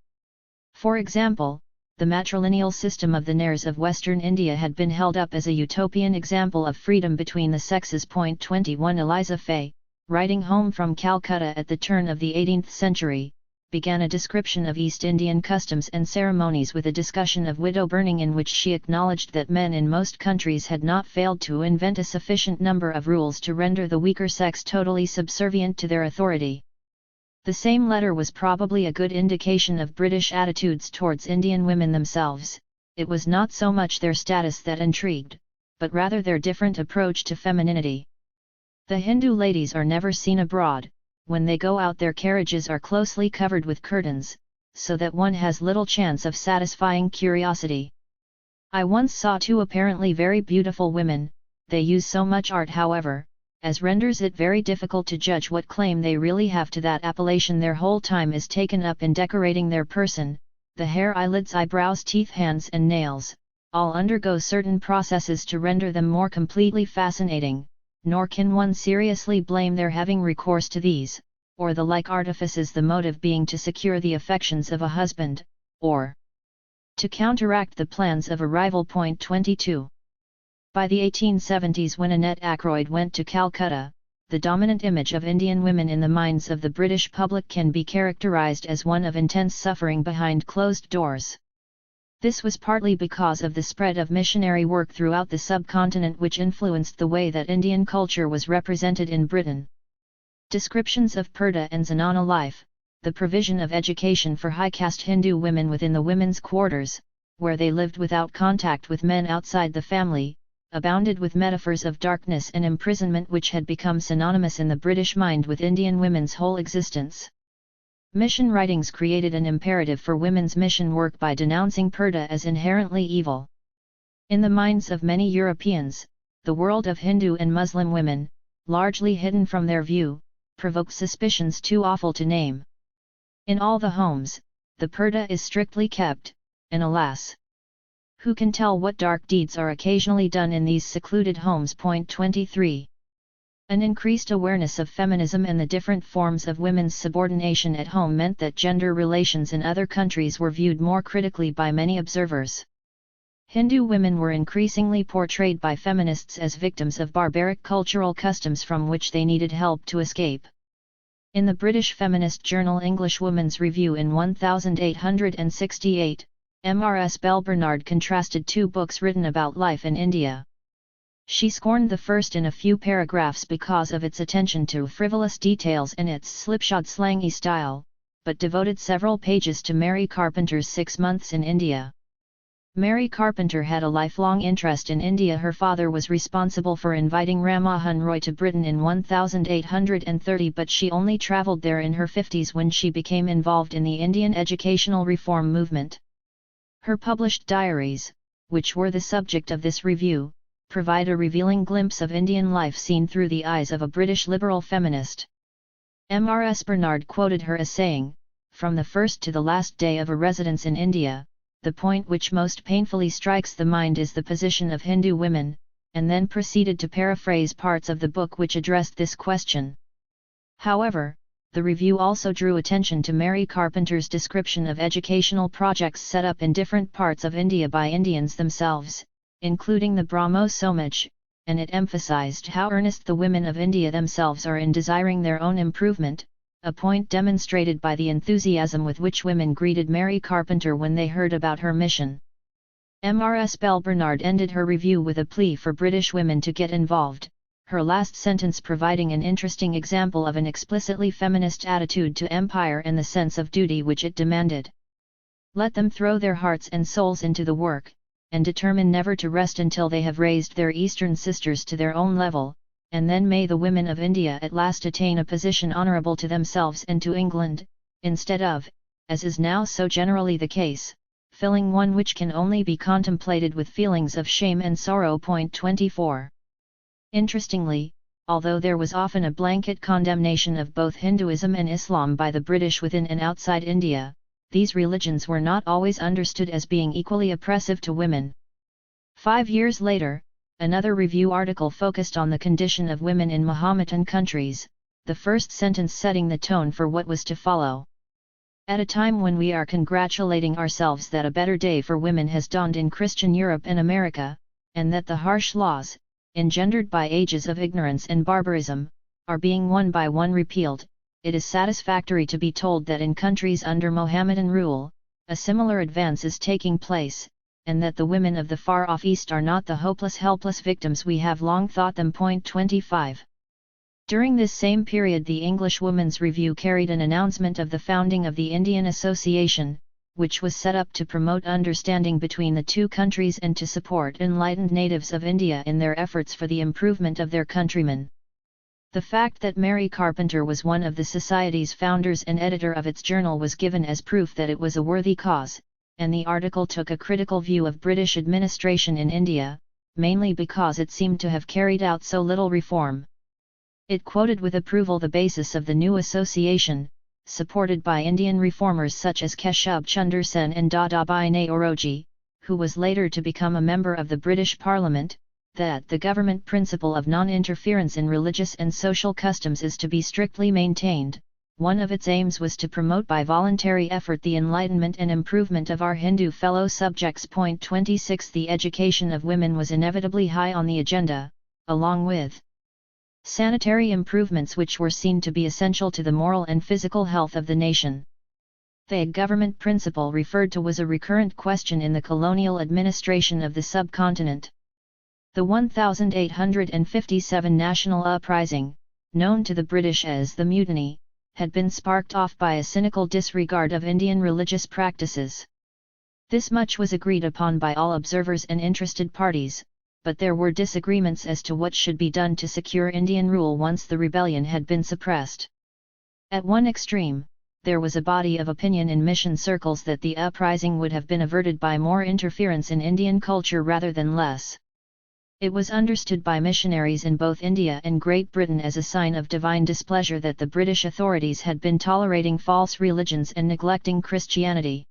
For example, the matrilineal system of the Nairs of Western India had been held up as a utopian example of freedom between the sexes. 21 Eliza Fay, writing home from Calcutta at the turn of the 18th century, began a description of East Indian customs and ceremonies with a discussion of widow burning, in which she acknowledged that men in most countries had not failed to invent a sufficient number of rules to render the weaker sex totally subservient to their authority. The same letter was probably a good indication of British attitudes towards Indian women themselves. It was not so much their status that intrigued, but rather their different approach to femininity. The Hindu ladies are never seen abroad. When they go out, their carriages are closely covered with curtains, so that one has little chance of satisfying curiosity. I once saw two apparently very beautiful women. They use so much art, however, as renders it very difficult to judge what claim they really have to that appellation. Their whole time is taken up in decorating their person, the hair, eyelids, eyebrows, teeth, hands and nails, all undergo certain processes to render them more completely fascinating, nor can one seriously blame their having recourse to these, or the like artifices, the motive being to secure the affections of a husband, or to counteract the plans of a rival. 22. By the 1870s, when Annette Ackroyd went to Calcutta, the dominant image of Indian women in the minds of the British public can be characterized as one of intense suffering behind closed doors. This was partly because of the spread of missionary work throughout the subcontinent, which influenced the way that Indian culture was represented in Britain. Descriptions of Purdah and Zanana life, the provision of education for high-caste Hindu women within the women's quarters, where they lived without contact with men outside the family, abounded with metaphors of darkness and imprisonment which had become synonymous in the British mind with Indian women's whole existence. Mission writings created an imperative for women's mission work by denouncing Purdah as inherently evil. In the minds of many Europeans, the world of Hindu and Muslim women, largely hidden from their view, provoked suspicions too awful to name. In all the homes, the Purdah is strictly kept, and alas, who can tell what dark deeds are occasionally done in these secluded homes. 23. An increased awareness of feminism and the different forms of women's subordination at home meant that gender relations in other countries were viewed more critically by many observers. Hindu women were increasingly portrayed by feminists as victims of barbaric cultural customs from which they needed help to escape. In the British feminist journal English Woman's Review in 1868, Mrs. Bell Bernard contrasted two books written about life in India. She scorned the first in a few paragraphs because of its attention to frivolous details and its slipshod slangy style, but devoted several pages to Mary Carpenter's 6 Months in India. Mary Carpenter had a lifelong interest in India. Her father was responsible for inviting Rammohun Roy to Britain in 1830, but she only travelled there in her 50s when she became involved in the Indian educational reform movement. Her published diaries, which were the subject of this review, provide a revealing glimpse of Indian life seen through the eyes of a British liberal feminist. Mrs. Bernard quoted her as saying, "From the first to the last day of a residence in India, the point which most painfully strikes the mind is the position of Hindu women," and then proceeded to paraphrase parts of the book which addressed this question. However, the review also drew attention to Mary Carpenter's description of educational projects set up in different parts of India by Indians themselves, including the Brahmo Samaj, and it emphasized how earnest the women of India themselves are in desiring their own improvement, a point demonstrated by the enthusiasm with which women greeted Mary Carpenter when they heard about her mission. Mrs. Bell Bernard ended her review with a plea for British women to get involved, her last sentence providing an interesting example of an explicitly feminist attitude to empire and the sense of duty which it demanded. "Let them throw their hearts and souls into the work, and determine never to rest until they have raised their Eastern sisters to their own level, and then may the women of India at last attain a position honourable to themselves and to England, instead of, as is now so generally the case, filling one which can only be contemplated with feelings of shame and sorrow." 24. Interestingly, although there was often a blanket condemnation of both Hinduism and Islam by the British within and outside India, these religions were not always understood as being equally oppressive to women. 5 years later, another review article focused on the condition of women in Mahometan countries, the first sentence setting the tone for what was to follow. "At a time when we are congratulating ourselves that a better day for women has dawned in Christian Europe and America, and that the harsh laws, engendered by ages of ignorance and barbarism, are being one by one repealed, it is satisfactory to be told that in countries under Mohammedan rule, a similar advance is taking place, and that the women of the far-off East are not the hopeless helpless victims we have long thought them." 25. During this same period the English Woman's Review carried an announcement of the founding of the Indian Association, which was set up to promote understanding between the two countries and to support enlightened natives of India in their efforts for the improvement of their countrymen. The fact that Mary Carpenter was one of the Society's founders and editor of its journal was given as proof that it was a worthy cause, and the article took a critical view of British administration in India, mainly because it seemed to have carried out so little reform. It quoted with approval the basis of the new association, supported by Indian reformers such as Keshub Chunder Sen and Dadabhai Naoroji, who was later to become a member of the British Parliament, that the government principle of non-interference in religious and social customs is to be strictly maintained. One of its aims was to promote by voluntary effort the enlightenment and improvement of our Hindu fellow subjects. 26. The education of women was inevitably high on the agenda, along with sanitary improvements which were seen to be essential to the moral and physical health of the nation. The government principle referred to was a recurrent question in the colonial administration of the subcontinent. The 1857 national uprising, known to the British as the Mutiny, had been sparked off by a cynical disregard of Indian religious practices. This much was agreed upon by all observers and interested parties, but there were disagreements as to what should be done to secure Indian rule once the rebellion had been suppressed. At one extreme, there was a body of opinion in mission circles that the uprising would have been averted by more interference in Indian culture rather than less. It was understood by missionaries in both India and Great Britain as a sign of divine displeasure that the British authorities had been tolerating false religions and neglecting Christianity.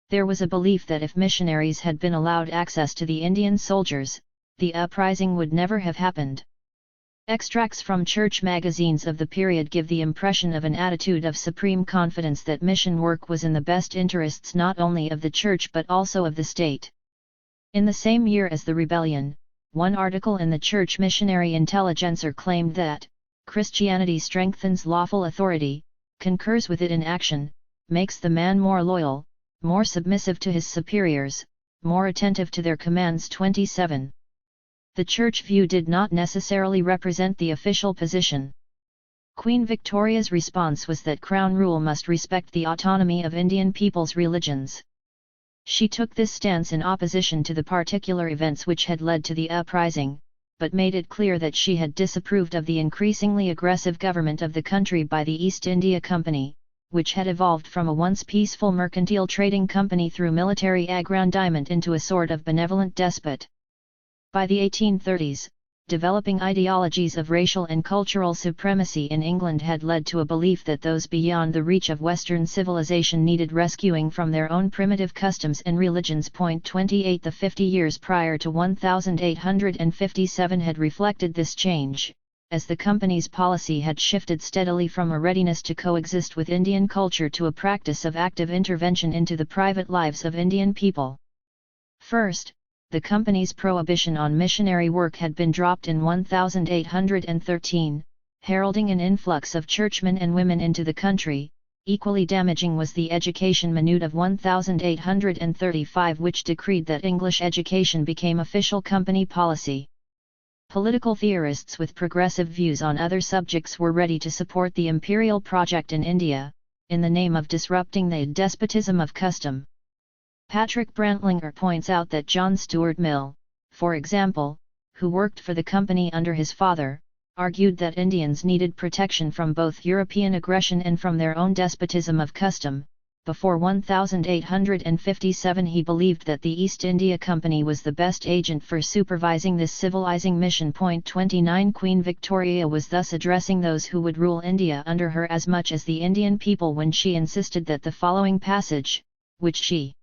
There was a belief that if missionaries had been allowed access to the Indian soldiers, the uprising would never have happened. Extracts from church magazines of the period give the impression of an attitude of supreme confidence that mission work was in the best interests not only of the church but also of the state. In the same year as the rebellion, one article in the Church Missionary Intelligencer claimed that, Christianity strengthens lawful authority, concurs with it in action, makes the man more loyal, more submissive to his superiors, more attentive to their commands. 27. The church view did not necessarily represent the official position. Queen Victoria's response was that Crown rule must respect the autonomy of Indian peoples' religions. She took this stance in opposition to the particular events which had led to the uprising, but made it clear that she had disapproved of the increasingly aggressive government of the country by the East India Company, which had evolved from a once peaceful mercantile trading company through military aggrandizement into a sort of benevolent despot. By the 1830s, developing ideologies of racial and cultural supremacy in England had led to a belief that those beyond the reach of Western civilization needed rescuing from their own primitive customs and religions. 28 The 50 years prior to 1857 had reflected this change, as the company's policy had shifted steadily from a readiness to coexist with Indian culture to a practice of active intervention into the private lives of Indian people. First, the company's prohibition on missionary work had been dropped in 1813, heralding an influx of churchmen and women into the country. Equally damaging was the Education Minute of 1835, which decreed that English education became official company policy. Political theorists with progressive views on other subjects were ready to support the imperial project in India, in the name of disrupting the despotism of custom. Patrick Brantlinger points out that John Stuart Mill, for example, who worked for the company under his father, argued that Indians needed protection from both European aggression and from their own despotism of custom. Before 1857 he believed that the East India Company was the best agent for supervising this civilizing mission. 29 Queen Victoria was thus addressing those who would rule India under her as much as the Indian people when she insisted that the following passage, which she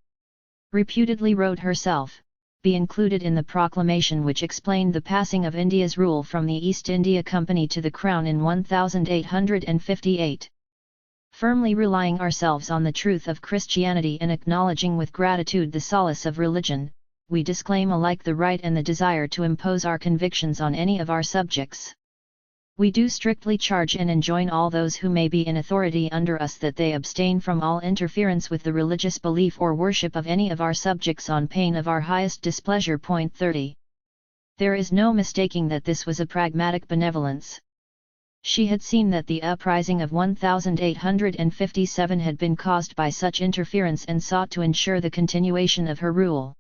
reputedly wrote herself, be included in the proclamation which explained the passing of India's rule from the East India Company to the Crown in 1858. Firmly relying ourselves on the truth of Christianity and acknowledging with gratitude the solace of religion, we disclaim alike the right and the desire to impose our convictions on any of our subjects. We do strictly charge and enjoin all those who may be in authority under us that they abstain from all interference with the religious belief or worship of any of our subjects on pain of our highest displeasure. 30. There is no mistaking that this was a pragmatic benevolence. She had seen that the uprising of 1857 had been caused by such interference and sought to ensure the continuation of her rule.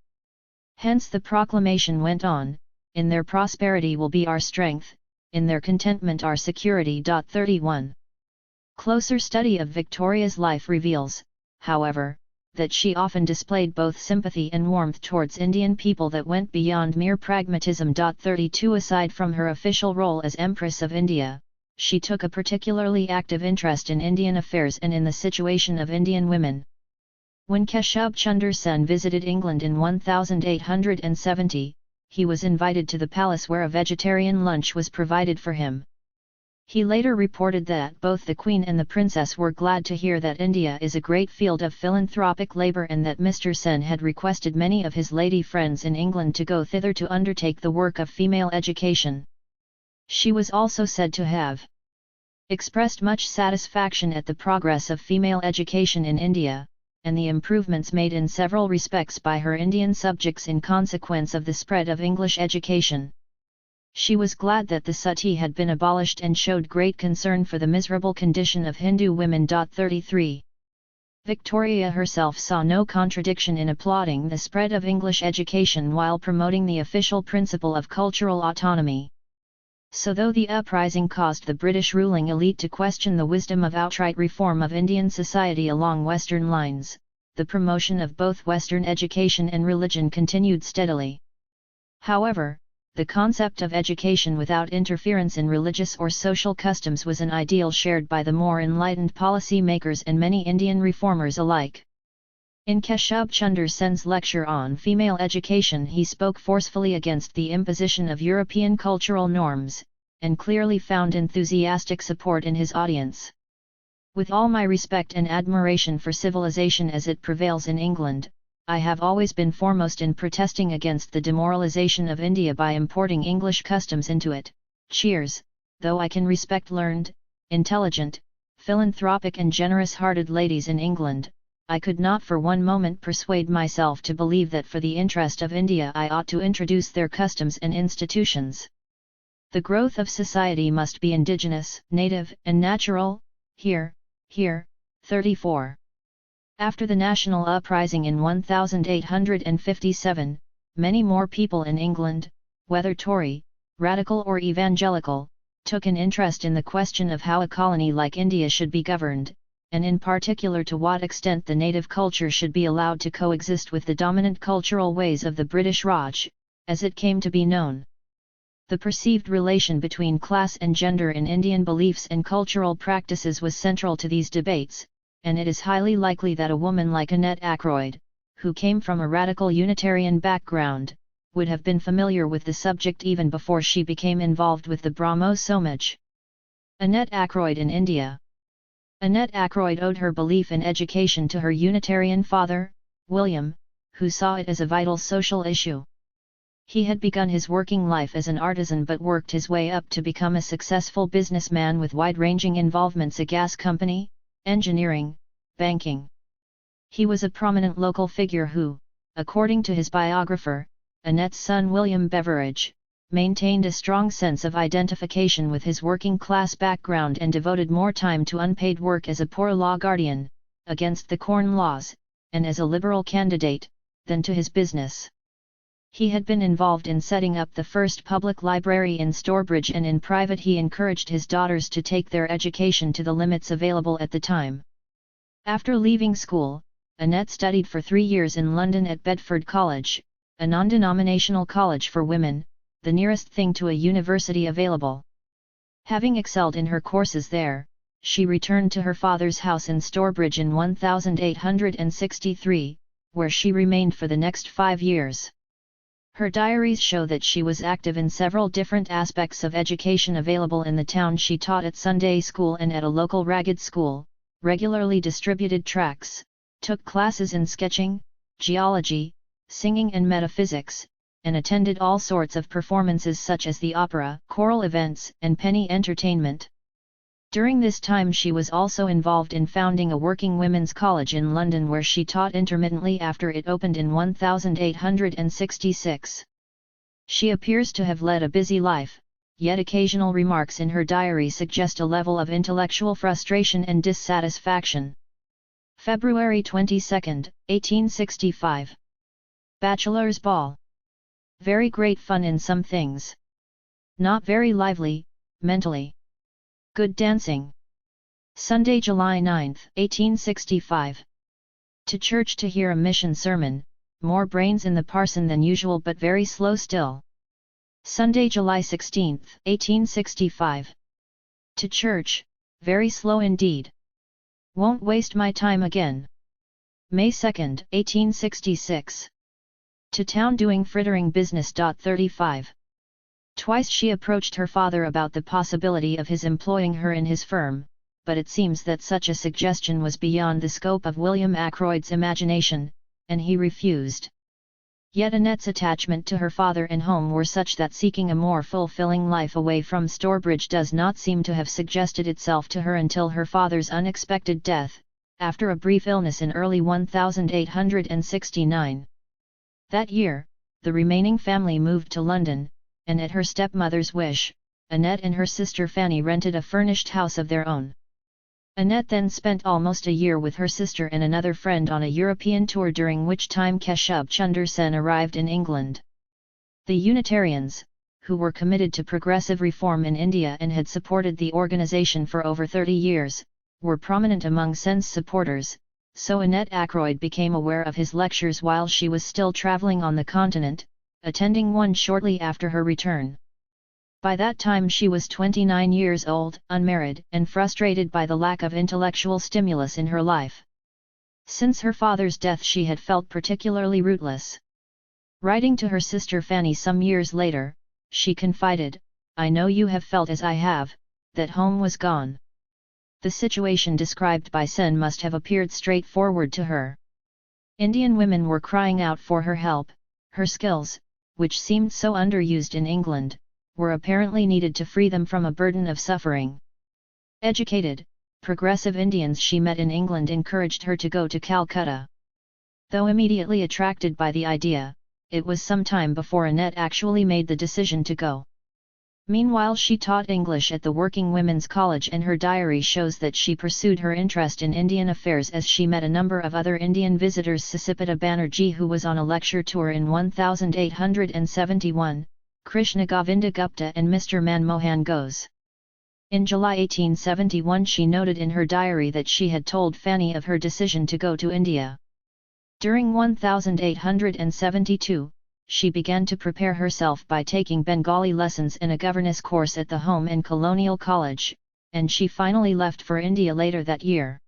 Hence the proclamation went on, "In their prosperity will be our strength, in their contentment our security." 31. Closer study of Victoria's life reveals, however, that she often displayed both sympathy and warmth towards Indian people that went beyond mere pragmatism. 32 Aside from her official role as Empress of India, she took a particularly active interest in Indian affairs and in the situation of Indian women. When Keshub Chunder Sen visited England in 1870, he was invited to the palace where a vegetarian lunch was provided for him. He later reported that both the Queen and the Princess were glad to hear that India is a great field of philanthropic labour and that Mr. Sen had requested many of his lady friends in England to go thither to undertake the work of female education. She was also said to have expressed much satisfaction at the progress of female education in India, and the improvements made in several respects by her Indian subjects in consequence of the spread of English education. She was glad that the sati had been abolished and showed great concern for the miserable condition of Hindu women. 33. Victoria herself saw no contradiction in applauding the spread of English education while promoting the official principle of cultural autonomy. So though the uprising caused the British ruling elite to question the wisdom of outright reform of Indian society along Western lines, the promotion of both Western education and religion continued steadily. However, the concept of education without interference in religious or social customs was an ideal shared by the more enlightened policy makers and many Indian reformers alike. In Keshub Chunder Sen's lecture on female education he spoke forcefully against the imposition of European cultural norms, and clearly found enthusiastic support in his audience. With all my respect and admiration for civilization as it prevails in England, I have always been foremost in protesting against the demoralization of India by importing English customs into it. Cheers. Though I can respect learned, intelligent, philanthropic and generous-hearted ladies in England, I could not for one moment persuade myself to believe that for the interest of India I ought to introduce their customs and institutions. The growth of society must be indigenous, native, and natural. Here, 34. After the national uprising in 1857, many more people in England, whether Tory, radical or evangelical, took an interest in the question of how a colony like India should be governed, and in particular to what extent the native culture should be allowed to coexist with the dominant cultural ways of the British Raj, as it came to be known. The perceived relation between class and gender in Indian beliefs and cultural practices was central to these debates, and it is highly likely that a woman like Annette Ackroyd, who came from a radical Unitarian background, would have been familiar with the subject even before she became involved with the Brahmo Samaj. Annette Ackroyd in India. Annette Ackroyd owed her belief in education to her Unitarian father, William, who saw it as a vital social issue. He had begun his working life as an artisan but worked his way up to become a successful businessman with wide-ranging involvements: a gas company, engineering, banking. He was a prominent local figure who, according to his biographer, Annette's son William Beveridge, maintained a strong sense of identification with his working-class background and devoted more time to unpaid work as a poor law guardian, against the Corn Laws, and as a Liberal candidate, than to his business. He had been involved in setting up the first public library in Stourbridge, and in private he encouraged his daughters to take their education to the limits available at the time. After leaving school, Annette studied for 3 years in London at Bedford College, a non-denominational college for women, the nearest thing to a university available. Having excelled in her courses there, she returned to her father's house in Stourbridge in 1863, where she remained for the next 5 years. Her diaries show that she was active in several different aspects of education available in the town. She taught at Sunday school and at a local ragged school, regularly distributed tracts, took classes in sketching, geology, singing and metaphysics, and attended all sorts of performances such as the opera, choral events, and penny entertainment. During this time she was also involved in founding a working women's college in London, where she taught intermittently after it opened in 1866. She appears to have led a busy life, yet occasional remarks in her diary suggest a level of intellectual frustration and dissatisfaction. February 22, 1865. Bachelor's Ball. Very great fun in some things. Not very lively, mentally. Good dancing. Sunday, July 9, 1865. To church to hear a mission sermon, more brains in the parson than usual but very slow still. Sunday, July 16, 1865. To church, very slow indeed. Won't waste my time again. May 2, 1866. To town doing frittering business. 35. Twice she approached her father about the possibility of his employing her in his firm, but it seems that such a suggestion was beyond the scope of William Ackroyd's imagination, and he refused. Yet Annette's attachment to her father and home were such that seeking a more fulfilling life away from Stourbridge does not seem to have suggested itself to her until her father's unexpected death, after a brief illness in early 1869. That year, the remaining family moved to London, and at her stepmother's wish, Annette and her sister Fanny rented a furnished house of their own. Annette then spent almost a year with her sister and another friend on a European tour, during which time Keshub Chunder Sen arrived in England. The Unitarians, who were committed to progressive reform in India and had supported the organisation for over 30 years, were prominent among Sen's supporters, so Annette Ackroyd became aware of his lectures while she was still travelling on the continent, attending one shortly after her return. By that time she was 29 years old, unmarried, and frustrated by the lack of intellectual stimulus in her life. Since her father's death she had felt particularly rootless. Writing to her sister Fanny some years later, she confided, I know you have felt as I have, that home was gone. The situation described by Sen must have appeared straightforward to her. Indian women were crying out for her help. Her skills, which seemed so underused in England, were apparently needed to free them from a burden of suffering. Educated, progressive Indians she met in England encouraged her to go to Calcutta. Though immediately attracted by the idea, it was some time before Annette actually made the decision to go. Meanwhile she taught English at the Working Women's College, and her diary shows that she pursued her interest in Indian affairs as she met a number of other Indian visitors. Sasipata Banerjee, who was on a lecture tour in 1871, Krishna Govinda Gupta and Mr. Manmohan Ghose. In July 1871 she noted in her diary that she had told Fanny of her decision to go to India. During 1872, she began to prepare herself by taking Bengali lessons and a governess course at the Home and Colonial College, and she finally left for India later that year.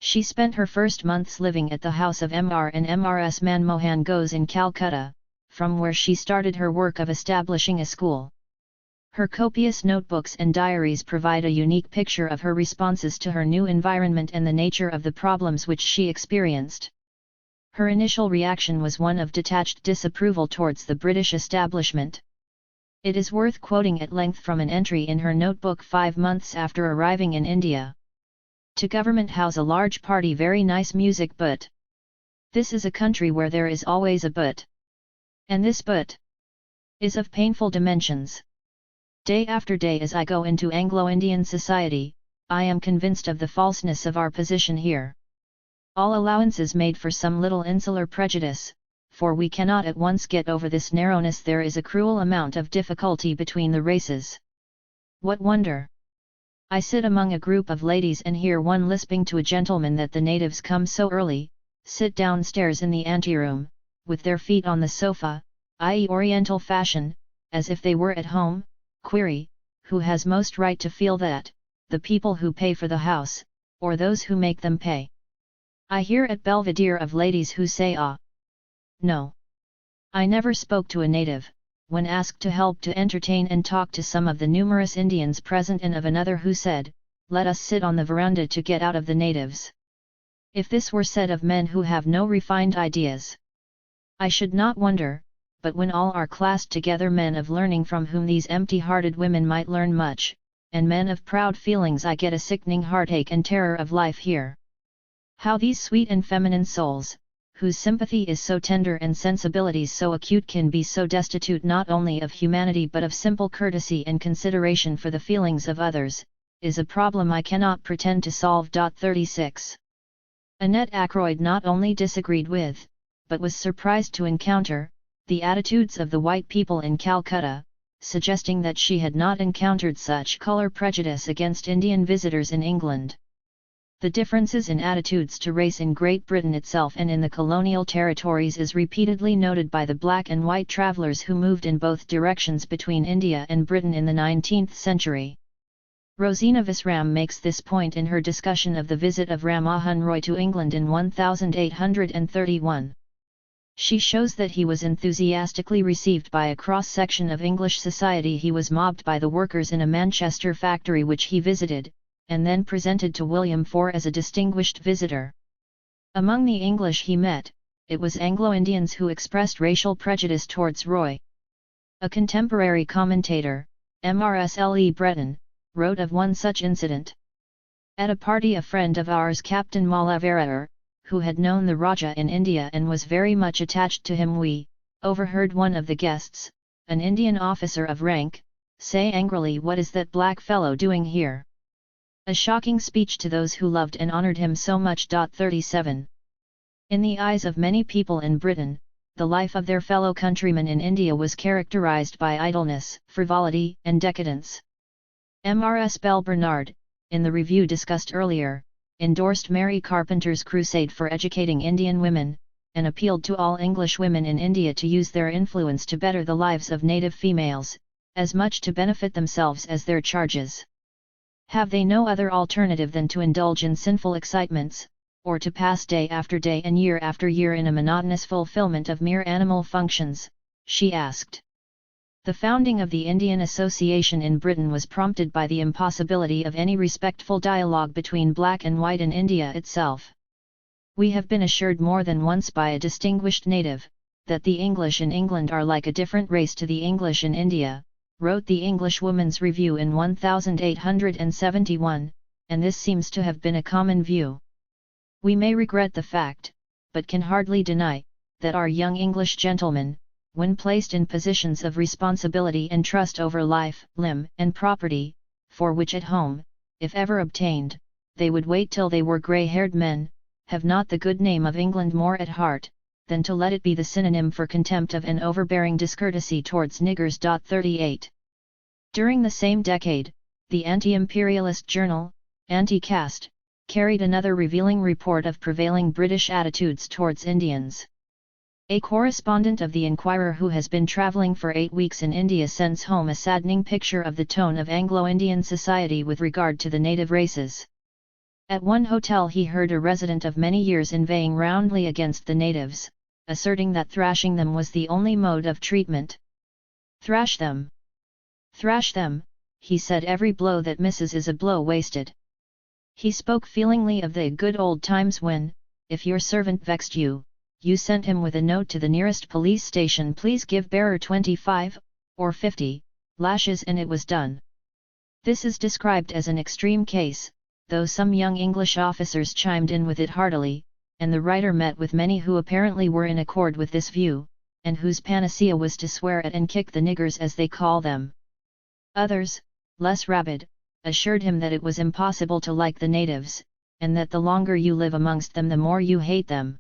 She spent her first months living at the house of Mr. and Mrs. Manmohan Ghose in Calcutta, from where she started her work of establishing a school. Her copious notebooks and diaries provide a unique picture of her responses to her new environment and the nature of the problems which she experienced. Her initial reaction was one of detached disapproval towards the British establishment. It is worth quoting at length from an entry in her notebook 5 months after arriving in India. To Government House, a large party, very nice music, but this is a country where there is always a but. And this but is of painful dimensions. Day after day as I go into Anglo-Indian society, I am convinced of the falseness of our position here. All allowances made for some little insular prejudice, for we cannot at once get over this narrowness. There is a cruel amount of difficulty between the races. What wonder? I sit among a group of ladies and hear one lisping to a gentleman that the natives come so early, sit downstairs in the anteroom, with their feet on the sofa, i.e. Oriental fashion, as if they were at home. Query, who has most right to feel that, the people who pay for the house, or those who make them pay? I hear at Belvedere of ladies who say no. I never spoke to a native, when asked to help to entertain and talk to some of the numerous Indians present, and of another who said, let us sit on the veranda to get out of the natives. If this were said of men who have no refined ideas, I should not wonder, but when all are classed together, men of learning from whom these empty-hearted women might learn much, and men of proud feelings, I get a sickening heartache and terror of life here. How these sweet and feminine souls, whose sympathy is so tender and sensibilities so acute, can be so destitute not only of humanity but of simple courtesy and consideration for the feelings of others, is a problem I cannot pretend to solve. 36. Annette Ackroyd not only disagreed with, but was surprised to encounter, the attitudes of the white people in Calcutta, suggesting that she had not encountered such colour prejudice against Indian visitors in England. The differences in attitudes to race in Great Britain itself and in the colonial territories is repeatedly noted by the black and white travellers who moved in both directions between India and Britain in the 19th century. Rosina Visram makes this point in her discussion of the visit of Ram Mohan Roy to England in 1831. She shows that he was enthusiastically received by a cross-section of English society. He was mobbed by the workers in a Manchester factory which he visited, and then presented to William IV as a distinguished visitor. Among the English he met, it was Anglo-Indians who expressed racial prejudice towards Roy. A contemporary commentator, Mrs. Breton, wrote of one such incident. At a party, a friend of ours, Captain Mallaverer, who had known the Raja in India and was very much attached to him, we overheard one of the guests, an Indian officer of rank, say angrily, "What is that black fellow doing here?" A shocking speech to those who loved and honoured him so much. 37. In the eyes of many people in Britain, the life of their fellow countrymen in India was characterised by idleness, frivolity, and decadence. Mrs. Bell Bernard, in the review discussed earlier, endorsed Mary Carpenter's crusade for educating Indian women, and appealed to all English women in India to use their influence to better the lives of native females, as much to benefit themselves as their charges. Have they no other alternative than to indulge in sinful excitements, or to pass day after day and year after year in a monotonous fulfillment of mere animal functions? She asked. The founding of the Indian Association in Britain was prompted by the impossibility of any respectful dialogue between black and white in India itself. We have been assured more than once by a distinguished native, that the English in England are like a different race to the English in India, wrote the English Woman's Review in 1871, and this seems to have been a common view. We may regret the fact, but can hardly deny, that our young English gentlemen, when placed in positions of responsibility and trust over life, limb, and property, for which at home, if ever obtained, they would wait till they were grey-haired men, have not the good name of England more at heart, than to let it be the synonym for contempt of and overbearing discourtesy towards niggers. 38. During the same decade, the anti-imperialist journal, Anti-Caste, carried another revealing report of prevailing British attitudes towards Indians. A correspondent of the Inquirer who has been travelling for 8 weeks in India sends home a saddening picture of the tone of Anglo-Indian society with regard to the native races. At one hotel he heard a resident of many years inveighing roundly against the natives, asserting that thrashing them was the only mode of treatment. "Thrash them! Thrash them," he said, "every blow that misses is a blow wasted." He spoke feelingly of the good old times when, if your servant vexed you, you sent him with a note to the nearest police station, "Please give bearer 25, or 50, lashes," and it was done. This is described as an extreme case, though some young English officers chimed in with it heartily, and the writer met with many who apparently were in accord with this view, and whose panacea was to swear at and kick the niggers as they call them. Others, less rabid, assured him that it was impossible to like the natives, and that the longer you live amongst them the more you hate them.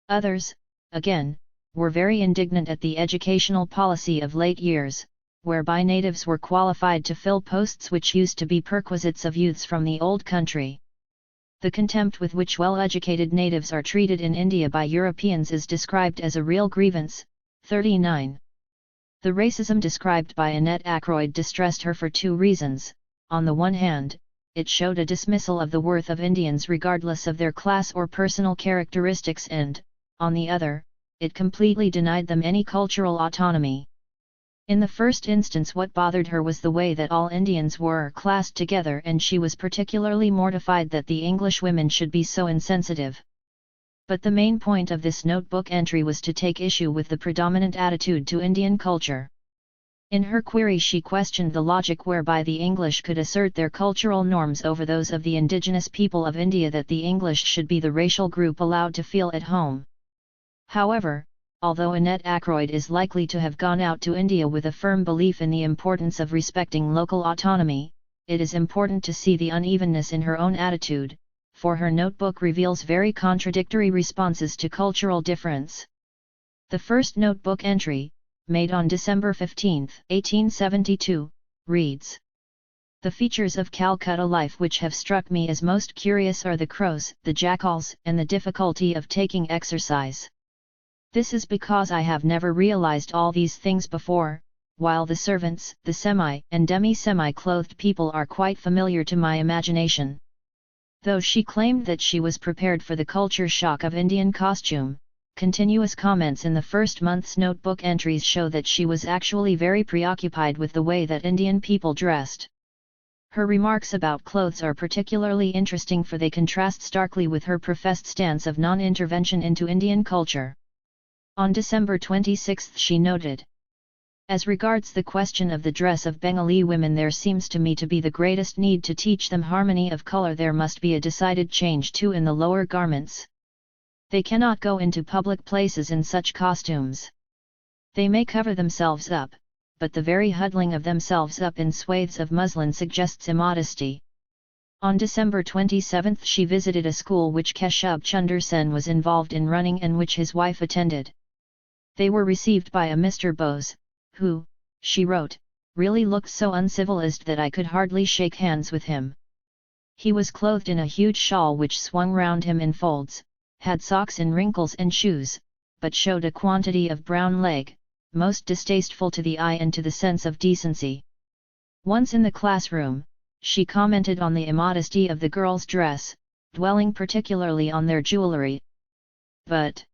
Others, again, were very indignant at the educational policy of late years, whereby natives were qualified to fill posts which used to be perquisites of youths from the old country. The contempt with which well-educated natives are treated in India by Europeans is described as a real grievance. 39. The racism described by Annette Ackroyd distressed her for 2 reasons. On the one hand, it showed a dismissal of the worth of Indians regardless of their class or personal characteristics, and, on the other, it completely denied them any cultural autonomy. In the first instance, what bothered her was the way that all Indians were classed together, and she was particularly mortified that the English women should be so insensitive. But the main point of this notebook entry was to take issue with the predominant attitude to Indian culture. In her query she questioned the logic whereby the English could assert their cultural norms over those of the indigenous people of India, that the English should be the racial group allowed to feel at home. However, although Annette Ackroyd is likely to have gone out to India with a firm belief in the importance of respecting local autonomy, it is important to see the unevenness in her own attitude, for her notebook reveals very contradictory responses to cultural difference. The first notebook entry, made on December 15, 1872, reads: "The features of Calcutta life which have struck me as most curious are the crows, the jackals, and the difficulty of taking exercise. This is because I have never realized all these things before, while the servants, the semi- and demi-semi-clothed people are quite familiar to my imagination." Though she claimed that she was prepared for the culture shock of Indian costume, continuous comments in the first month's notebook entries show that she was actually very preoccupied with the way that Indian people dressed. Her remarks about clothes are particularly interesting, for they contrast starkly with her professed stance of non-intervention into Indian culture. On December 26 she noted: "As regards the question of the dress of Bengali women, there seems to me to be the greatest need to teach them harmony of color. There must be a decided change too in the lower garments. They cannot go into public places in such costumes. They may cover themselves up, but the very huddling of themselves up in swathes of muslin suggests immodesty." On December 27 she visited a school which Keshub Chunder Sen was involved in running and which his wife attended. They were received by a Mr. Bose, who, she wrote, really looked so uncivilized that I could hardly shake hands with him. He was clothed in a huge shawl which swung round him in folds, had socks in wrinkles and shoes, but showed a quantity of brown leg, most distasteful to the eye and to the sense of decency. Once in the classroom, she commented on the immodesty of the girls' dress, dwelling particularly on their jewellery. But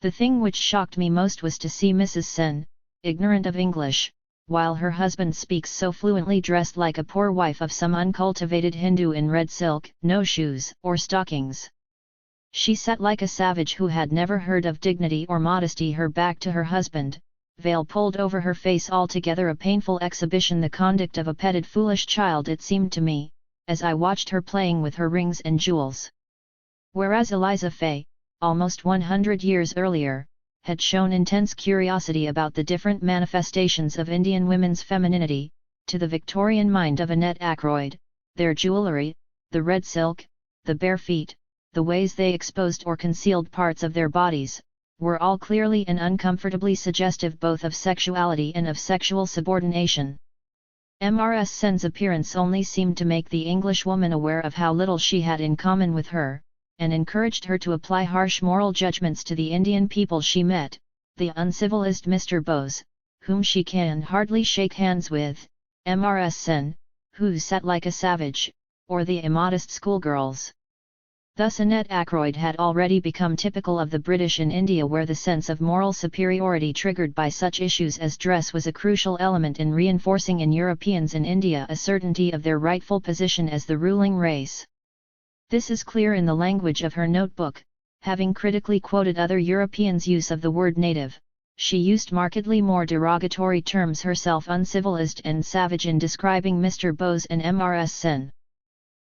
the thing which shocked me most was to see Mrs. Sen, ignorant of English, while her husband speaks so fluently, dressed like a poor wife of some uncultivated Hindu in red silk, no shoes or stockings. She sat like a savage who had never heard of dignity or modesty, her back to her husband, veil pulled over her face, altogether a painful exhibition, the conduct of a petted foolish child it seemed to me, as I watched her playing with her rings and jewels. Whereas Eliza Fay, almost 100 years earlier, had shown intense curiosity about the different manifestations of Indian women's femininity, to the Victorian mind of Annette Ackroyd, their jewellery, the red silk, the bare feet, the ways they exposed or concealed parts of their bodies, were all clearly and uncomfortably suggestive both of sexuality and of sexual subordination. Mrs. Sen's appearance only seemed to make the Englishwoman aware of how little she had in common with her, and encouraged her to apply harsh moral judgments to the Indian people she met, the uncivilized Mr. Bose, whom she can hardly shake hands with, Mrs. Sen, who sat like a savage, or the immodest schoolgirls. Thus Annette Ackroyd had already become typical of the British in India, where the sense of moral superiority triggered by such issues as dress was a crucial element in reinforcing in Europeans in India a certainty of their rightful position as the ruling race. This is clear in the language of her notebook. Having critically quoted other Europeans' use of the word native, she used markedly more derogatory terms herself, uncivilized and savage, in describing Mr. Bose and Mrs. Sen.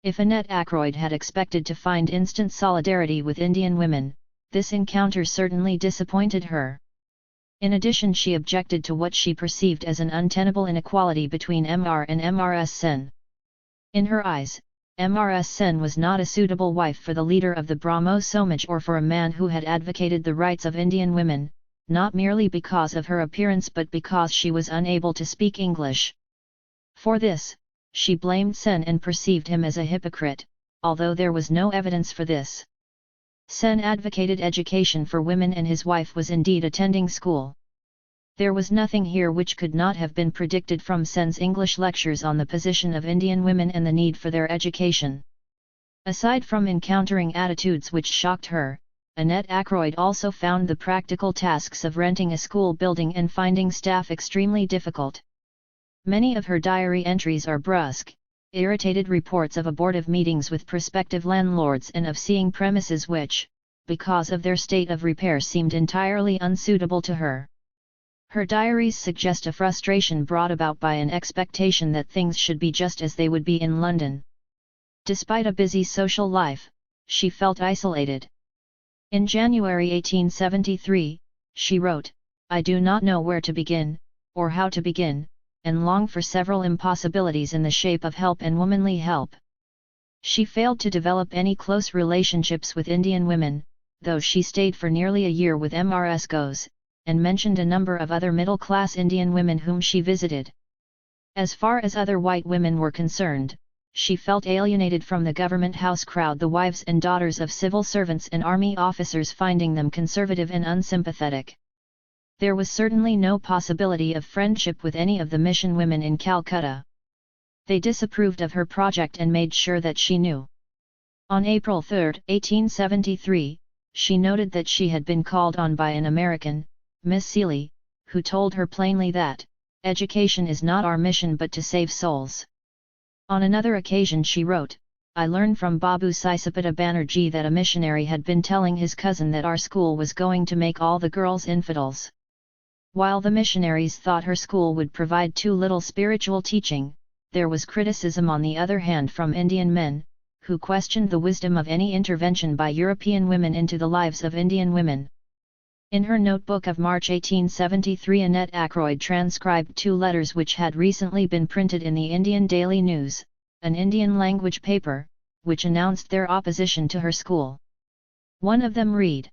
If Annette Ackroyd had expected to find instant solidarity with Indian women, this encounter certainly disappointed her. In addition, she objected to what she perceived as an untenable inequality between Mr. and Mrs. Sen. In her eyes, Mrs. Sen was not a suitable wife for the leader of the Brahmo Samaj or for a man who had advocated the rights of Indian women, not merely because of her appearance but because she was unable to speak English. For this, she blamed Sen and perceived him as a hypocrite, although there was no evidence for this. Sen advocated education for women and his wife was indeed attending school. There was nothing here which could not have been predicted from Sen's English lectures on the position of Indian women and the need for their education. Aside from encountering attitudes which shocked her, Annette Ackroyd also found the practical tasks of renting a school building and finding staff extremely difficult. Many of her diary entries are brusque, irritated reports of abortive meetings with prospective landlords and of seeing premises which, because of their state of repair, seemed entirely unsuitable to her. Her diaries suggest a frustration brought about by an expectation that things should be just as they would be in London. Despite a busy social life, she felt isolated. In January 1873, she wrote, "I do not know where to begin, or how to begin, and long for several impossibilities in the shape of help and womanly help." She failed to develop any close relationships with Indian women, though she stayed for nearly a year with Mrs. Gose, and mentioned a number of other middle-class Indian women whom she visited. As far as other white women were concerned, she felt alienated from the government house crowd, the wives and daughters of civil servants and army officers, finding them conservative and unsympathetic. There was certainly no possibility of friendship with any of the mission women in Calcutta. They disapproved of her project and made sure that she knew. On April 3, 1873, she noted that she had been called on by an American, Miss Seeley, who told her plainly that, "Education is not our mission but to save souls." On another occasion she wrote, "I learned from Babu Sisapata Banerjee that a missionary had been telling his cousin that our school was going to make all the girls infidels." While the missionaries thought her school would provide too little spiritual teaching, there was criticism on the other hand from Indian men, who questioned the wisdom of any intervention by European women into the lives of Indian women. In her notebook of March 1873, Annette Ackroyd transcribed 2 letters which had recently been printed in the Indian Daily News, an Indian language paper, which announced their opposition to her school. One of them read,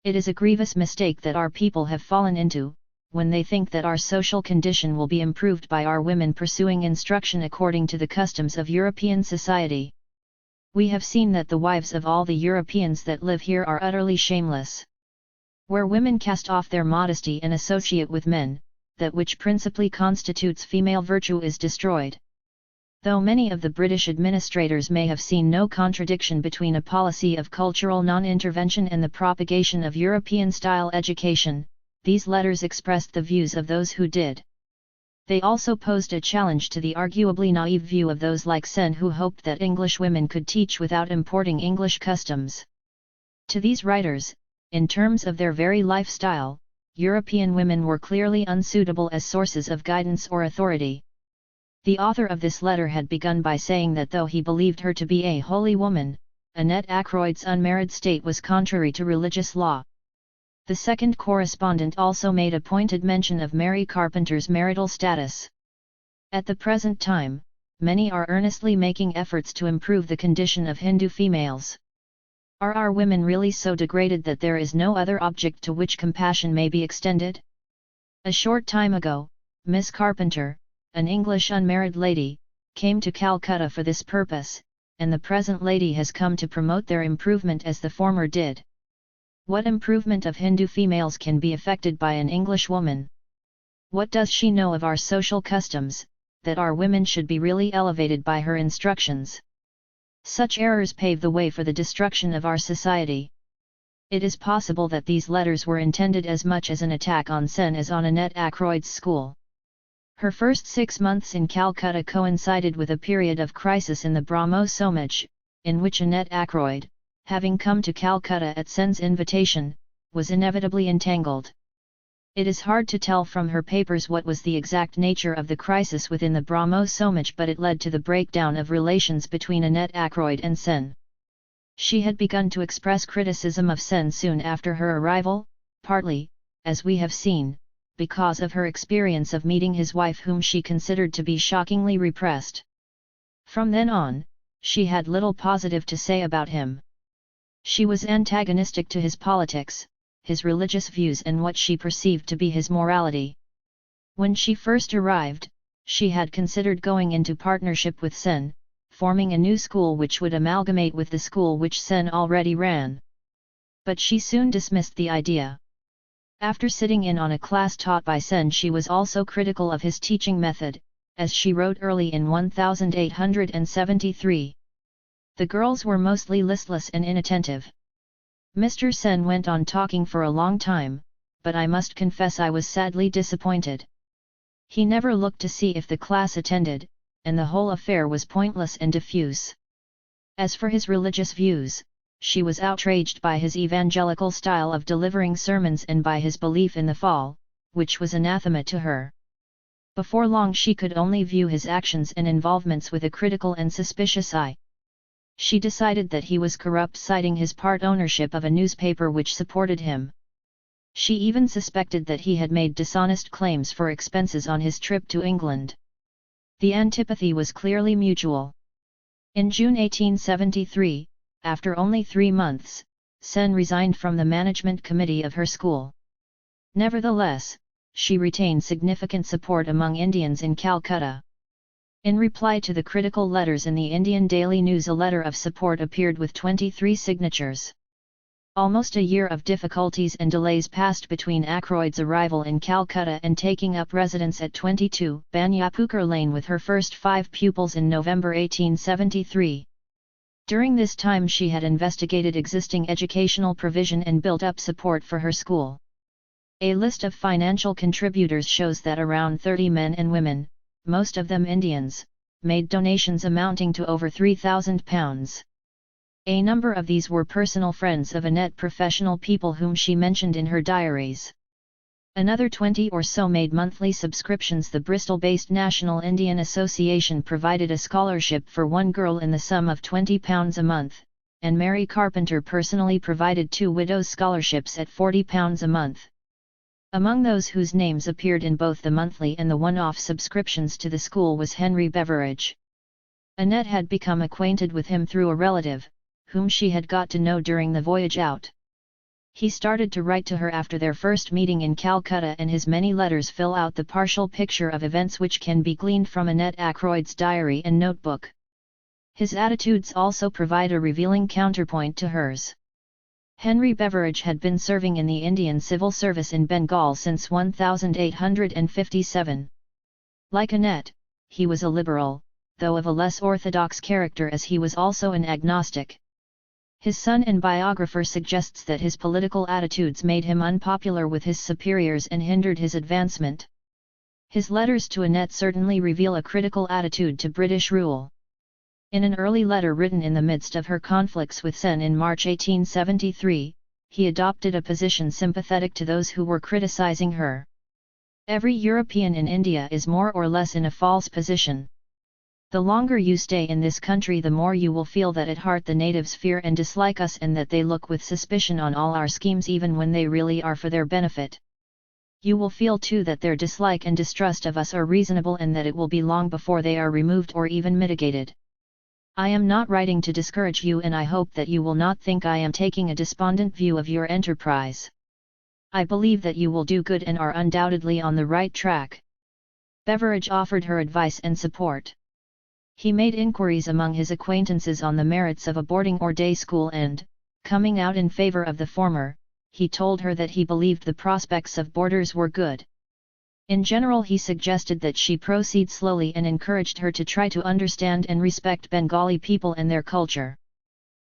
"It is a grievous mistake that our people have fallen into, when they think that our social condition will be improved by our women pursuing instruction according to the customs of European society. We have seen that the wives of all the Europeans that live here are utterly shameless. Where women cast off their modesty and associate with men, that which principally constitutes female virtue is destroyed." Though many of the British administrators may have seen no contradiction between a policy of cultural non-intervention and the propagation of European-style education, these letters expressed the views of those who did. They also posed a challenge to the arguably naive view of those like Sen who hoped that English women could teach without importing English customs. To these writers, in terms of their very lifestyle, European women were clearly unsuitable as sources of guidance or authority. The author of this letter had begun by saying that though he believed her to be a holy woman, Annette Ackroyd's unmarried state was contrary to religious law. The second correspondent also made a pointed mention of Mary Carpenter's marital status. At the present time, many are earnestly making efforts to improve the condition of Hindu females. Are our women really so degraded that there is no other object to which compassion may be extended? A short time ago, Miss Carpenter, an English unmarried lady, came to Calcutta for this purpose, and the present lady has come to promote their improvement as the former did. What improvement of Hindu females can be effected by an English woman? What does she know of our social customs, that our women should be really elevated by her instructions? Such errors pave the way for the destruction of our society. It is possible that these letters were intended as much as an attack on Sen as on Annette Ackroyd's school. Her first 6 months in Calcutta coincided with a period of crisis in the Brahmo Samaj, in which Annette Ackroyd, having come to Calcutta at Sen's invitation, was inevitably entangled. It is hard to tell from her papers what was the exact nature of the crisis within the Brahmo Samaj, but it led to the breakdown of relations between Annette Ackroyd and Sen. She had begun to express criticism of Sen soon after her arrival, partly, as we have seen, because of her experience of meeting his wife whom she considered to be shockingly repressed. From then on, she had little positive to say about him. She was antagonistic to his politics, his religious views and what she perceived to be his morality. When she first arrived, she had considered going into partnership with Sen, forming a new school which would amalgamate with the school which Sen already ran. But she soon dismissed the idea. After sitting in on a class taught by Sen, she was also critical of his teaching method, as she wrote early in 1873. The girls were mostly listless and inattentive. Mr. Sen went on talking for a long time, but I must confess I was sadly disappointed. He never looked to see if the class attended, and the whole affair was pointless and diffuse. As for his religious views, she was outraged by his evangelical style of delivering sermons and by his belief in the fall, which was anathema to her. Before long she could only view his actions and involvements with a critical and suspicious eye. She decided that he was corrupt, citing his part ownership of a newspaper which supported him. She even suspected that he had made dishonest claims for expenses on his trip to England. The antipathy was clearly mutual. In June 1873, after only 3 months, Sen resigned from the management committee of her school. Nevertheless, she retained significant support among Indians in Calcutta. In reply to the critical letters in the Indian Daily News, a letter of support appeared with 23 signatures. Almost a year of difficulties and delays passed between Ackroyd's arrival in Calcutta and taking up residence at 22 Banyapukar Lane with her first 5 pupils in November 1873. During this time she had investigated existing educational provision and built up support for her school. A list of financial contributors shows that around 30 men and women, most of them Indians, made donations amounting to over £3,000. A number of these were personal friends of Annette, professional people whom she mentioned in her diaries. Another 20 or so made monthly subscriptions. The Bristol-based National Indian Association provided a scholarship for one girl in the sum of £20 a month, and Mary Carpenter personally provided 2 widows' scholarships at £40 a month. Among those whose names appeared in both the monthly and the one-off subscriptions to the school was Henry Beveridge. Annette had become acquainted with him through a relative, whom she had got to know during the voyage out. He started to write to her after their first meeting in Calcutta, and his many letters fill out the partial picture of events which can be gleaned from Annette Ackroyd's diary and notebook. His attitudes also provide a revealing counterpoint to hers. Henry Beveridge had been serving in the Indian Civil Service in Bengal since 1857. Like Annette, he was a liberal, though of a less orthodox character, as he was also an agnostic. His son and biographer suggests that his political attitudes made him unpopular with his superiors and hindered his advancement. His letters to Annette certainly reveal a critical attitude to British rule. In an early letter written in the midst of her conflicts with Sen in March 1873, he adopted a position sympathetic to those who were criticizing her. Every European in India is more or less in a false position. The longer you stay in this country, the more you will feel that at heart the natives fear and dislike us, and that they look with suspicion on all our schemes even when they really are for their benefit. You will feel too that their dislike and distrust of us are reasonable, and that it will be long before they are removed or even mitigated. I am not writing to discourage you, and I hope that you will not think I am taking a despondent view of your enterprise. I believe that you will do good and are undoubtedly on the right track. Beveridge offered her advice and support. He made inquiries among his acquaintances on the merits of a boarding or day school and, coming out in favor of the former, he told her that he believed the prospects of boarders were good. In general, he suggested that she proceed slowly and encouraged her to try to understand and respect Bengali people and their culture.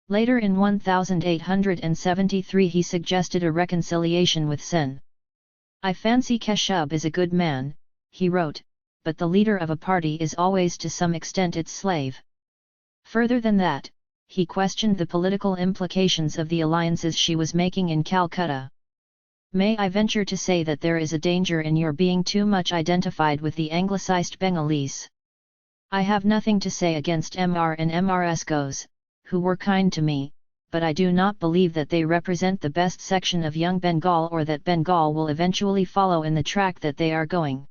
Later in 1873 he suggested a reconciliation with Sen. I fancy Keshub is a good man, he wrote, but the leader of a party is always to some extent its slave. Further than that, he questioned the political implications of the alliances she was making in Calcutta. May I venture to say that there is a danger in your being too much identified with the Anglicized Bengalis? I have nothing to say against MR and MRSCOs, who were kind to me, but I do not believe that they represent the best section of young Bengal, or that Bengal will eventually follow in the track that they are going.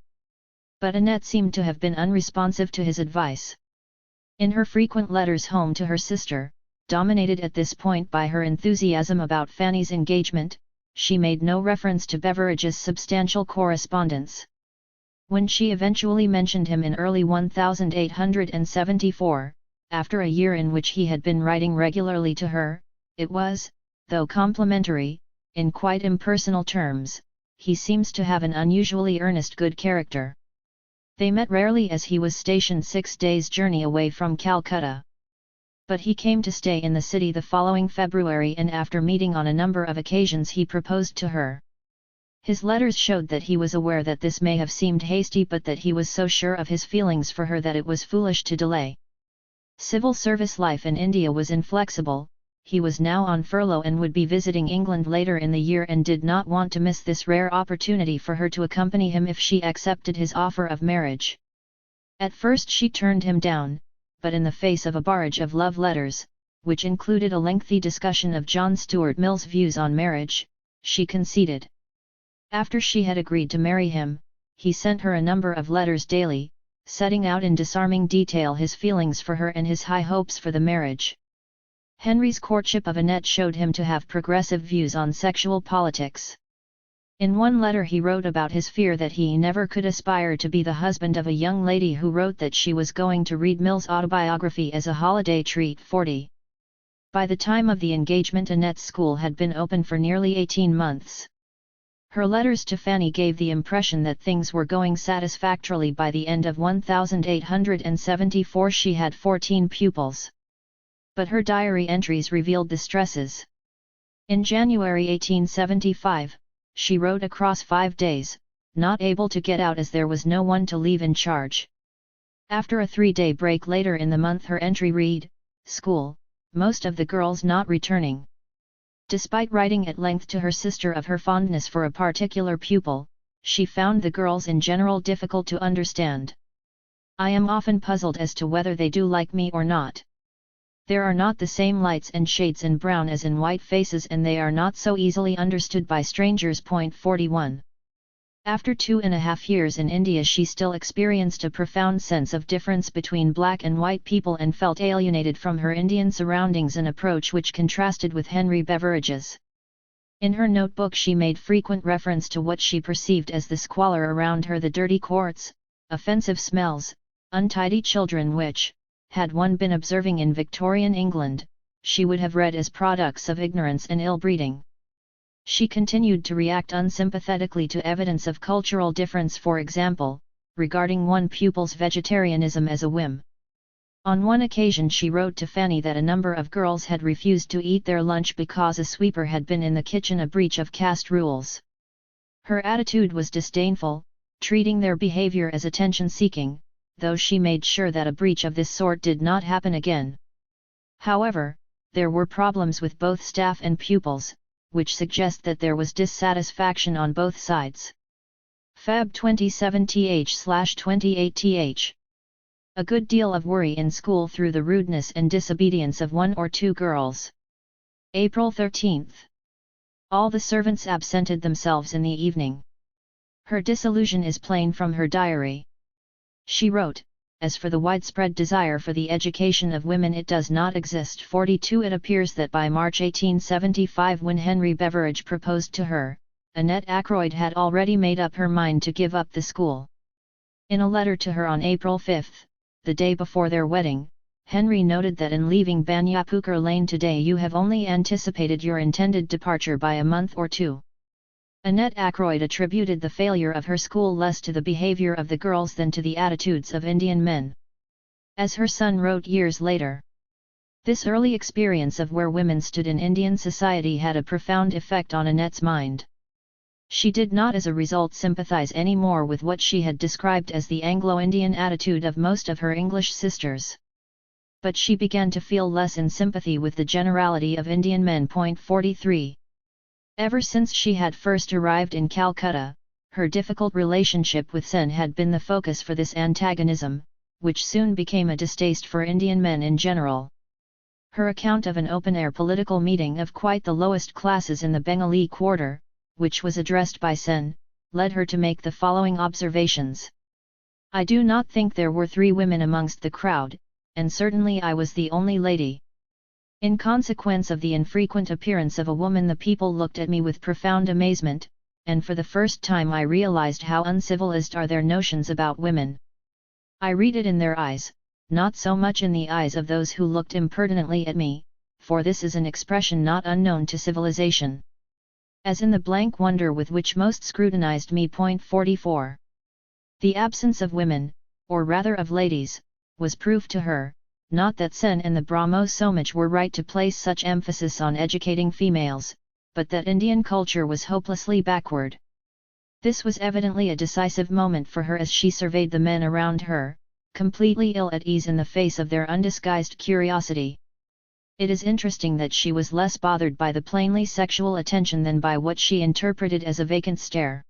But Annette seemed to have been unresponsive to his advice. In her frequent letters home to her sister, dominated at this point by her enthusiasm about Fanny's engagement, she made no reference to Beveridge's substantial correspondence. When she eventually mentioned him in early 1874, after a year in which he had been writing regularly to her, it was, though complimentary, in quite impersonal terms. He seems to have an unusually earnest good character. They met rarely, as he was stationed 6 days' journey away from Calcutta. But he came to stay in the city the following February, and after meeting on a number of occasions he proposed to her. His letters showed that he was aware that this may have seemed hasty, but that he was so sure of his feelings for her that it was foolish to delay. Civil service life in India was inflexible. He was now on furlough and would be visiting England later in the year, and did not want to miss this rare opportunity for her to accompany him if she accepted his offer of marriage. At first she turned him down, but in the face of a barrage of love letters, which included a lengthy discussion of John Stuart Mill's views on marriage, she conceded. After she had agreed to marry him, he sent her a number of letters daily, setting out in disarming detail his feelings for her and his high hopes for the marriage. Henry's courtship of Annette showed him to have progressive views on sexual politics. In one letter he wrote about his fear that he never could aspire to be the husband of a young lady who wrote that she was going to read Mill's autobiography as a holiday treat. 40. By the time of the engagement, Annette's school had been open for nearly 18 months. Her letters to Fanny gave the impression that things were going satisfactorily. By the end of 1874 she had 14 pupils. But her diary entries revealed the stresses. In January 1875, she wrote across 5 days, not able to get out as there was no one to leave in charge. After a 3-day break later in the month, her entry read, "School, most of the girls not returning." Despite writing at length to her sister of her fondness for a particular pupil, she found the girls in general difficult to understand. "I am often puzzled as to whether they do like me or not. There are not the same lights and shades in brown as in white faces, and they are not so easily understood by strangers." 41. After 2.5 years in India, she still experienced a profound sense of difference between black and white people, and felt alienated from her Indian surroundings, an approach which contrasted with Henry Beveridge's. In her notebook she made frequent reference to what she perceived as the squalor around her, the dirty courts, offensive smells, untidy children, which, had one been observing in Victorian England, she would have read as products of ignorance and ill-breeding. She continued to react unsympathetically to evidence of cultural difference, for example, regarding one pupil's vegetarianism as a whim. On one occasion she wrote to Fanny that a number of girls had refused to eat their lunch because a sweeper had been in the kitchen, a breach of caste rules. Her attitude was disdainful, treating their behavior as attention-seeking, though she made sure that a breach of this sort did not happen again. However, there were problems with both staff and pupils, which suggest that there was dissatisfaction on both sides. Feb 27th/28th. A good deal of worry in school through the rudeness and disobedience of one or two girls. April 13th. All the servants absented themselves in the evening. Her disillusion is plain from her diary. She wrote, "As for the widespread desire for the education of women, it does not exist." 42. It appears that by March 1875, when Henry Beveridge proposed to her, Annette Ackroyd had already made up her mind to give up the school. In a letter to her on April 5, the day before their wedding, Henry noted that in leaving Banyapukar Lane today you have only anticipated your intended departure by a month or two. Annette Ackroyd attributed the failure of her school less to the behavior of the girls than to the attitudes of Indian men. As her son wrote years later, this early experience of where women stood in Indian society had a profound effect on Annette's mind. She did not as a result sympathize any more with what she had described as the Anglo-Indian attitude of most of her English sisters. But she began to feel less in sympathy with the generality of Indian men. 43. Ever since she had first arrived in Calcutta, her difficult relationship with Sen had been the focus for this antagonism, which soon became a distaste for Indian men in general. Her account of an open-air political meeting of quite the lowest classes in the Bengali quarter, which was addressed by Sen, led her to make the following observations. "I do not think there were 3 women amongst the crowd, and certainly I was the only lady. In consequence of the infrequent appearance of a woman, the people looked at me with profound amazement, and for the first time I realized how uncivilized are their notions about women. I read it in their eyes, not so much in the eyes of those who looked impertinently at me, for this is an expression not unknown to civilization, as in the blank wonder with which most scrutinized me." 44. The absence of women, or rather of ladies, was proof to her, not that Sen and the Brahmo Somaj were right to place such emphasis on educating females, but that Indian culture was hopelessly backward. This was evidently a decisive moment for her as she surveyed the men around her, completely ill at ease in the face of their undisguised curiosity. It is interesting that she was less bothered by the plainly sexual attention than by what she interpreted as a vacant stare.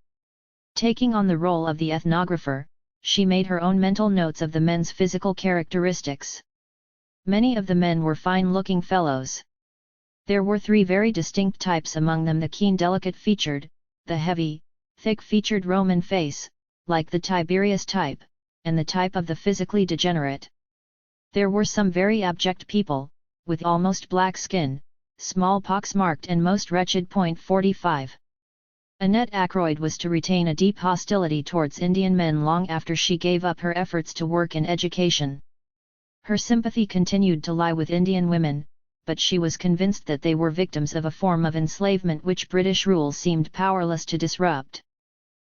Taking on the role of the ethnographer, she made her own mental notes of the men's physical characteristics. Many of the men were fine-looking fellows. There were 3 very distinct types among them: the keen delicate-featured, the heavy, thick-featured Roman face, like the Tiberius type, and the type of the physically degenerate. There were some very abject people, with almost black skin, smallpox-marked and most wretched. 45. Annette Ackroyd was to retain a deep hostility towards Indian men long after she gave up her efforts to work in education. Her sympathy continued to lie with Indian women, but she was convinced that they were victims of a form of enslavement which British rule seemed powerless to disrupt.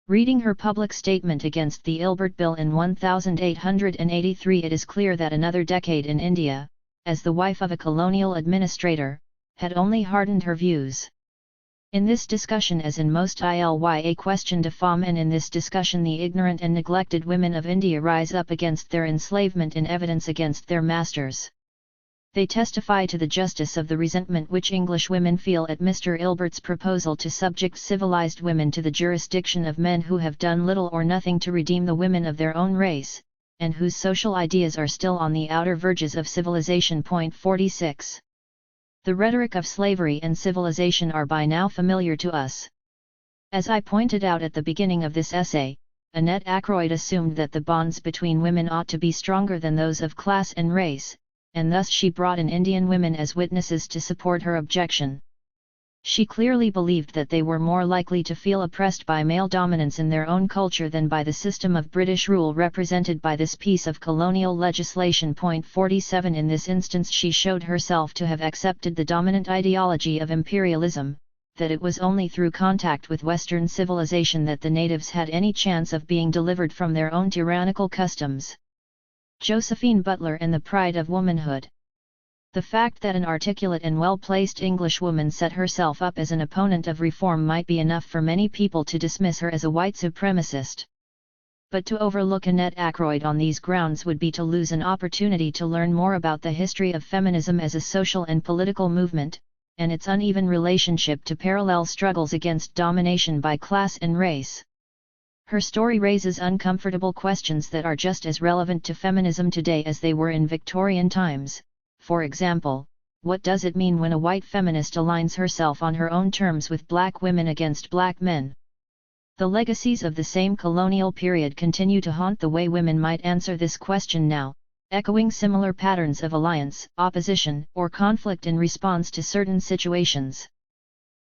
Reading her public statement against the Ilbert Bill in 1883, it is clear that another decade in India, as the wife of a colonial administrator, had only hardened her views. In this discussion, as in most ILYA question de femme, and in this discussion the ignorant and neglected women of India rise up against their enslavement in evidence against their masters. They testify to the justice of the resentment which English women feel at Mr. Ilbert's proposal to subject civilized women to the jurisdiction of men who have done little or nothing to redeem the women of their own race, and whose social ideas are still on the outer verges of civilization. 46. The rhetoric of slavery and civilization are by now familiar to us. As I pointed out at the beginning of this essay, Annette Ackroyd assumed that the bonds between women ought to be stronger than those of class and race, and thus she brought in Indian women as witnesses to support her objection. She clearly believed that they were more likely to feel oppressed by male dominance in their own culture than by the system of British rule represented by this piece of colonial legislation. 47. In this instance she showed herself to have accepted the dominant ideology of imperialism, that it was only through contact with Western civilization that the natives had any chance of being delivered from their own tyrannical customs. Josephine Butler and the Pride of Womanhood. The fact that an articulate and well-placed Englishwoman set herself up as an opponent of reform might be enough for many people to dismiss her as a white supremacist. But to overlook Annette Ackroyd on these grounds would be to lose an opportunity to learn more about the history of feminism as a social and political movement, and its uneven relationship to parallel struggles against domination by class and race. Her story raises uncomfortable questions that are just as relevant to feminism today as they were in Victorian times. For example, what does it mean when a white feminist aligns herself on her own terms with black women against black men? The legacies of the same colonial period continue to haunt the way women might answer this question now, echoing similar patterns of alliance, opposition, or conflict in response to certain situations.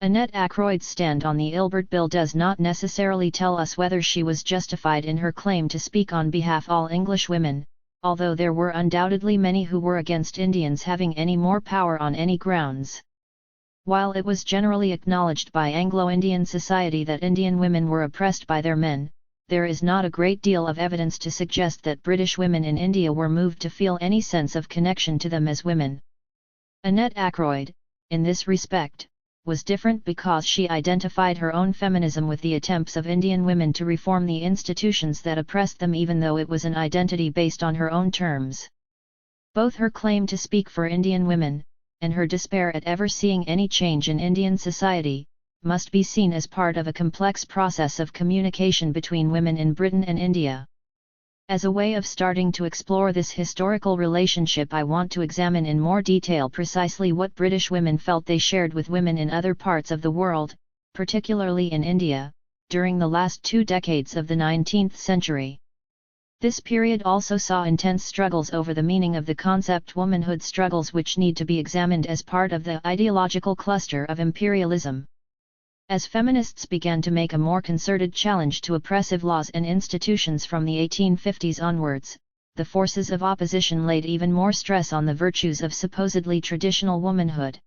Annette Ackroyd's stand on the Ilbert Bill does not necessarily tell us whether she was justified in her claim to speak on behalf of all English women, although there were undoubtedly many who were against Indians having any more power on any grounds. While it was generally acknowledged by Anglo-Indian society that Indian women were oppressed by their men, there is not a great deal of evidence to suggest that British women in India were moved to feel any sense of connection to them as women. Annette Ackroyd, in this respect, was different because she identified her own feminism with the attempts of Indian women to reform the institutions that oppressed them, even though it was an identity based on her own terms. Both her claim to speak for Indian women, and her despair at ever seeing any change in Indian society, must be seen as part of a complex process of communication between women in Britain and India. As a way of starting to explore this historical relationship, I want to examine in more detail precisely what British women felt they shared with women in other parts of the world, particularly in India, during the last 2 decades of the 19th century. This period also saw intense struggles over the meaning of the concept womanhood, struggles which need to be examined as part of the ideological cluster of imperialism. As feminists began to make a more concerted challenge to oppressive laws and institutions from the 1850s onwards, the forces of opposition laid even more stress on the virtues of supposedly traditional womanhood.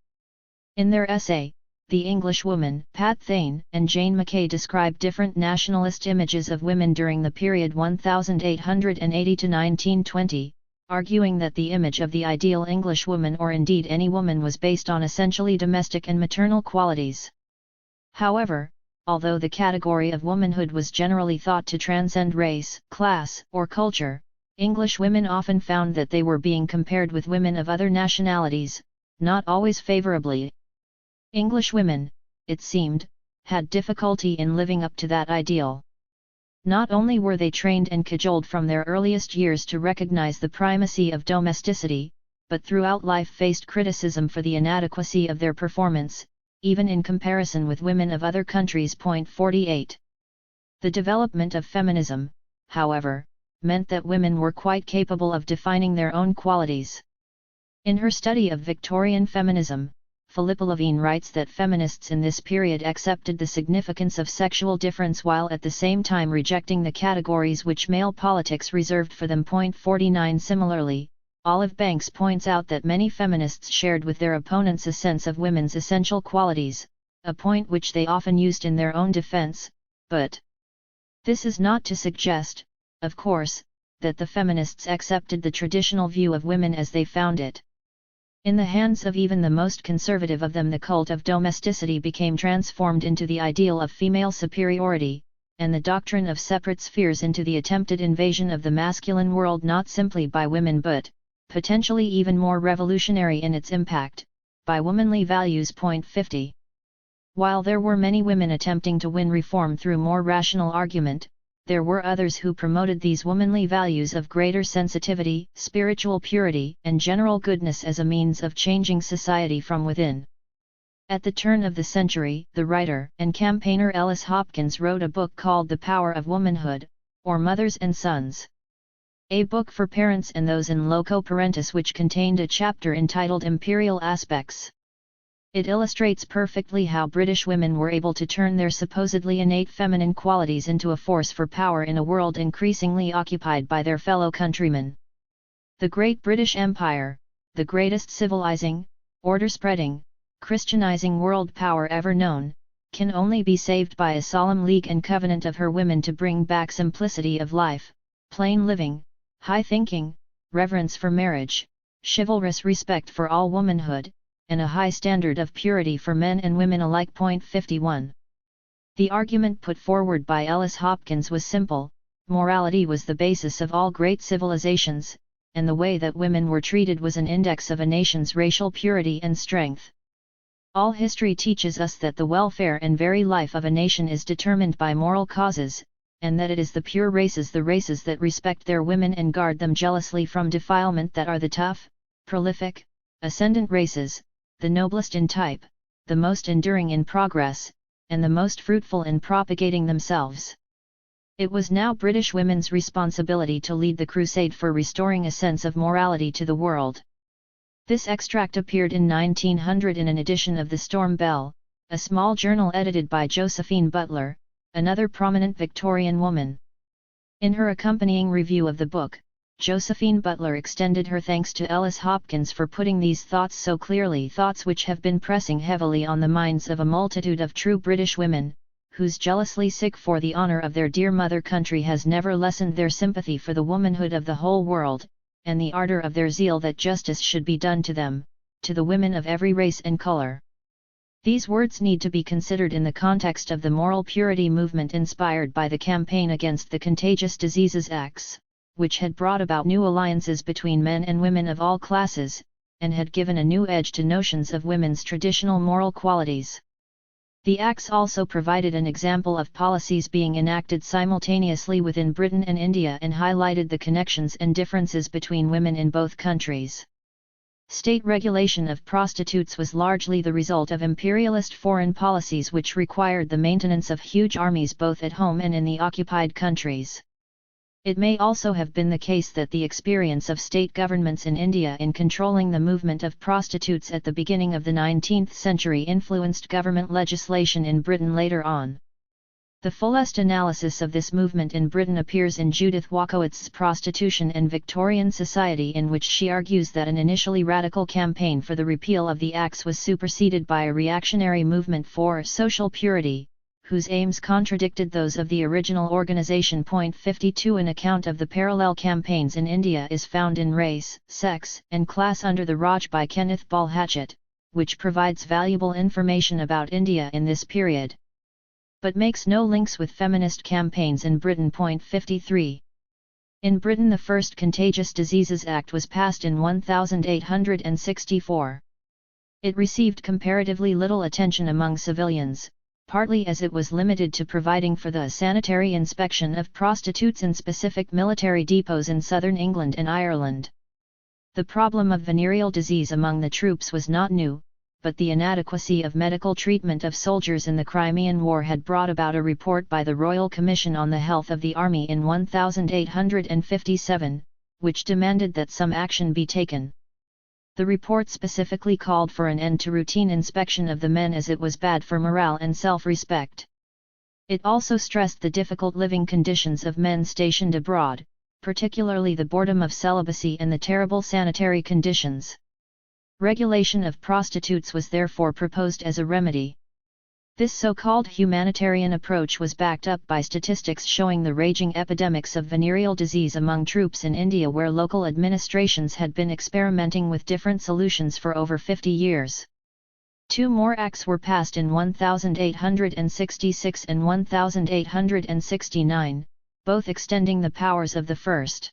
In their essay, The English Woman, Pat Thane and Jane Mackay describe different nationalist images of women during the period 1880 to 1920, arguing that the image of the ideal English woman, or indeed any woman, was based on essentially domestic and maternal qualities. However, although the category of womanhood was generally thought to transcend race, class, or culture, English women often found that they were being compared with women of other nationalities, not always favorably. English women, it seemed, had difficulty in living up to that ideal. Not only were they trained and cajoled from their earliest years to recognize the primacy of domesticity, but throughout life faced criticism for the inadequacy of their performance, even in comparison with women of other countries. 48. The development of feminism, however, meant that women were quite capable of defining their own qualities. In her study of Victorian feminism, Philippa Levine writes that feminists in this period accepted the significance of sexual difference while at the same time rejecting the categories which male politics reserved for them. 49. Similarly, Olive Banks points out that many feminists shared with their opponents a sense of women's essential qualities, a point which they often used in their own defense, but this is not to suggest, of course, that the feminists accepted the traditional view of women as they found it. In the hands of even the most conservative of them, the cult of domesticity became transformed into the ideal of female superiority, and the doctrine of separate spheres into the attempted invasion of the masculine world, not simply by women but, potentially even more revolutionary in its impact, by womanly values. 50. While there were many women attempting to win reform through more rational argument, there were others who promoted these womanly values of greater sensitivity, spiritual purity, and general goodness as a means of changing society from within. At the turn of the century, the writer and campaigner Ellis Hopkins wrote a book called The Power of Womanhood, or Mothers and Sons. A book for parents and those in loco parentis, which contained a chapter entitled Imperial Aspects. It illustrates perfectly how British women were able to turn their supposedly innate feminine qualities into a force for power in a world increasingly occupied by their fellow countrymen. The Great British Empire, the greatest civilizing, order-spreading, Christianizing world power ever known, can only be saved by a solemn league and covenant of her women to bring back simplicity of life, plain living, high thinking, reverence for marriage, chivalrous respect for all womanhood, and a high standard of purity for men and women alike. 51. The argument put forward by Ellis Hopkins was simple: Morality was the basis of all great civilizations, and the way that women were treated was an index of a nation's racial purity and strength. All history teaches us that the welfare and very life of a nation is determined by moral causes, and that it is the pure races, the races that respect their women and guard them jealously from defilement, that are the tough, prolific, ascendant races, the noblest in type, the most enduring in progress, and the most fruitful in propagating themselves. It was now British women's responsibility to lead the crusade for restoring a sense of morality to the world. This extract appeared in 1900 in an edition of the Storm Bell, a small journal edited by Josephine Butler, another prominent Victorian woman. In her accompanying review of the book, Josephine Butler extended her thanks to Ellis Hopkins for putting these thoughts so clearly, thoughts which have been pressing heavily on the minds of a multitude of true British women, whose jealously sick for the honour of their dear mother country has never lessened their sympathy for the womanhood of the whole world, and the ardour of their zeal that justice should be done to them, to the women of every race and colour. These words need to be considered in the context of the moral purity movement inspired by the campaign against the Contagious Diseases Acts, which had brought about new alliances between men and women of all classes, and had given a new edge to notions of women's traditional moral qualities. The Acts also provided an example of policies being enacted simultaneously within Britain and India and highlighted the connections and differences between women in both countries. State regulation of prostitutes was largely the result of imperialist foreign policies which required the maintenance of huge armies both at home and in the occupied countries. It may also have been the case that the experience of state governments in India in controlling the movement of prostitutes at the beginning of the 19th century influenced government legislation in Britain later on. The fullest analysis of this movement in Britain appears in Judith Wakowitz's Prostitution and Victorian Society, in which she argues that an initially radical campaign for the repeal of the Acts was superseded by a reactionary movement for social purity, whose aims contradicted those of the original organization. 52 An account of the parallel campaigns in India is found in Race, Sex, and Class under the Raj by Kenneth Ball Hatchett, which provides valuable information about India in this period, but makes no links with feminist campaigns in Britain. 53 In Britain, the first Contagious Diseases Act was passed in 1864. It received comparatively little attention among civilians, partly as it was limited to providing for the sanitary inspection of prostitutes in specific military depots in southern England and Ireland. The problem of venereal disease among the troops was not new, but the inadequacy of medical treatment of soldiers in the Crimean War had brought about a report by the Royal Commission on the Health of the Army in 1857, which demanded that some action be taken. The report specifically called for an end to routine inspection of the men, as it was bad for morale and self-respect. It also stressed the difficult living conditions of men stationed abroad, particularly the boredom of celibacy and the terrible sanitary conditions. Regulation of prostitutes was therefore proposed as a remedy. This so-called humanitarian approach was backed up by statistics showing the raging epidemics of venereal disease among troops in India, where local administrations had been experimenting with different solutions for over 50 years. Two more acts were passed in 1866 and 1869, both extending the powers of the first.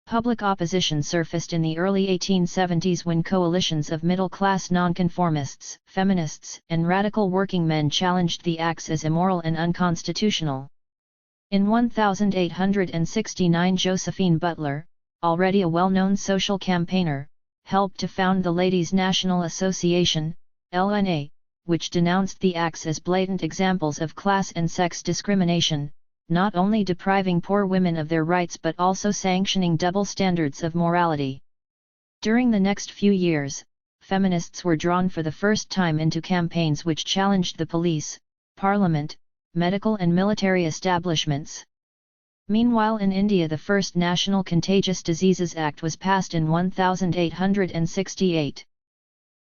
Public opposition surfaced in the early 1870s when coalitions of middle-class nonconformists, feminists, and radical working men challenged the acts as immoral and unconstitutional. In 1869, Josephine Butler, already a well-known social campaigner, helped to found the Ladies' National Association, LNA, which denounced the acts as blatant examples of class and sex discrimination, not only depriving poor women of their rights but also sanctioning double standards of morality. During the next few years, feminists were drawn for the first time into campaigns which challenged the police, parliament, medical and military establishments. Meanwhile, in India, the first National Contagious Diseases Act was passed in 1868.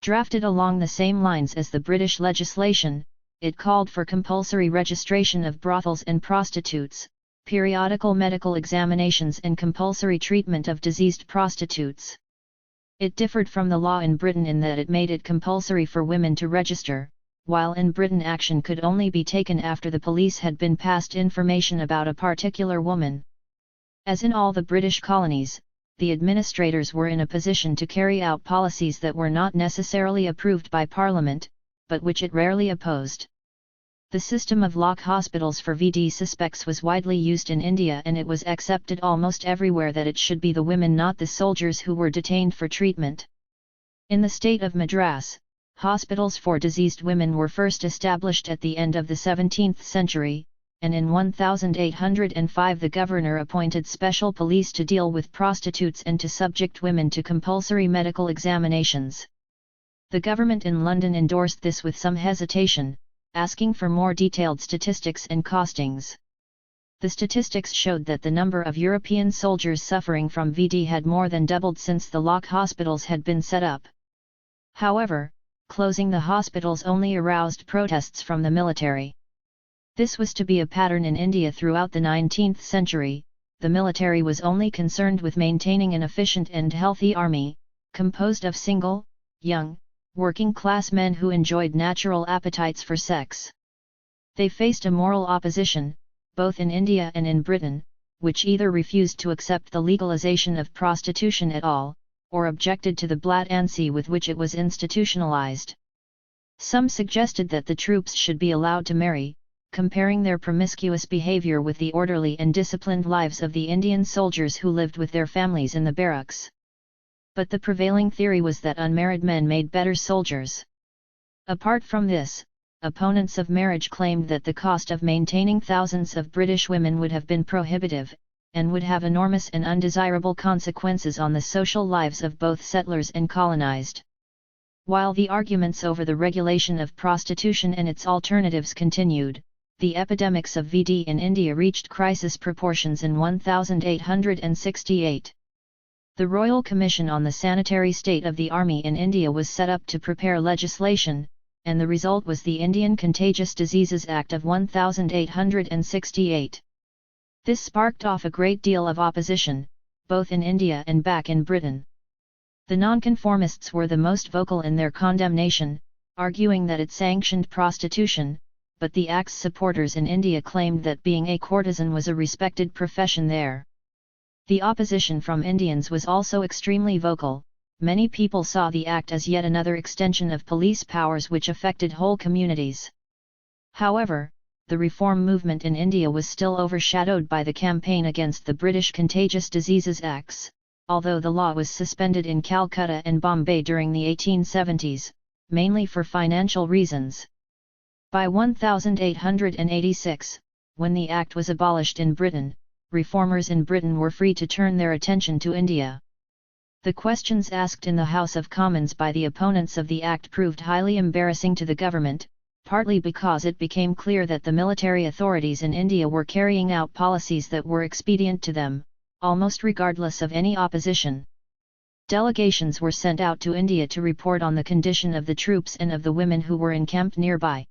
Drafted along the same lines as the British legislation, it called for compulsory registration of brothels and prostitutes, periodical medical examinations and compulsory treatment of diseased prostitutes. It differed from the law in Britain in that it made it compulsory for women to register, while in Britain action could only be taken after the police had been passed information about a particular woman. As in all the British colonies, the administrators were in a position to carry out policies that were not necessarily approved by Parliament, but which it rarely opposed. The system of lock hospitals for VD suspects was widely used in India, and it was accepted almost everywhere that it should be the women, not the soldiers, who were detained for treatment. In the state of Madras, hospitals for diseased women were first established at the end of the 17th century, and in 1805 the governor appointed special police to deal with prostitutes and to subject women to compulsory medical examinations. The government in London endorsed this with some hesitation, asking for more detailed statistics and costings. The statistics showed that the number of European soldiers suffering from VD had more than doubled since the lock hospitals had been set up. However, closing the hospitals only aroused protests from the military. This was to be a pattern in India throughout the 19th century. The military was only concerned with maintaining an efficient and healthy army, composed of single, young, working-class men who enjoyed natural appetites for sex. They faced a moral opposition, both in India and in Britain, which either refused to accept the legalization of prostitution at all, or objected to the blatancy with which it was institutionalized. Some suggested that the troops should be allowed to marry, comparing their promiscuous behavior with the orderly and disciplined lives of the Indian soldiers who lived with their families in the barracks. But the prevailing theory was that unmarried men made better soldiers. Apart from this, opponents of marriage claimed that the cost of maintaining thousands of British women would have been prohibitive, and would have enormous and undesirable consequences on the social lives of both settlers and colonized. While the arguments over the regulation of prostitution and its alternatives continued, the epidemics of VD in India reached crisis proportions in 1868. The Royal Commission on the Sanitary State of the Army in India was set up to prepare legislation, and the result was the Indian Contagious Diseases Act of 1868. This sparked off a great deal of opposition, both in India and back in Britain. The nonconformists were the most vocal in their condemnation, arguing that it sanctioned prostitution, but the Act's supporters in India claimed that being a courtesan was a respected profession there. The opposition from Indians was also extremely vocal. Many people saw the Act as yet another extension of police powers which affected whole communities. However, the reform movement in India was still overshadowed by the campaign against the British Contagious Diseases Acts, although the law was suspended in Calcutta and Bombay during the 1870s, mainly for financial reasons. By 1886, when the Act was abolished in Britain, reformers in Britain were free to turn their attention to India. The questions asked in the House of Commons by the opponents of the Act proved highly embarrassing to the government, partly because it became clear that the military authorities in India were carrying out policies that were expedient to them, almost regardless of any opposition. Delegations were sent out to India to report on the condition of the troops and of the women who were encamped nearby.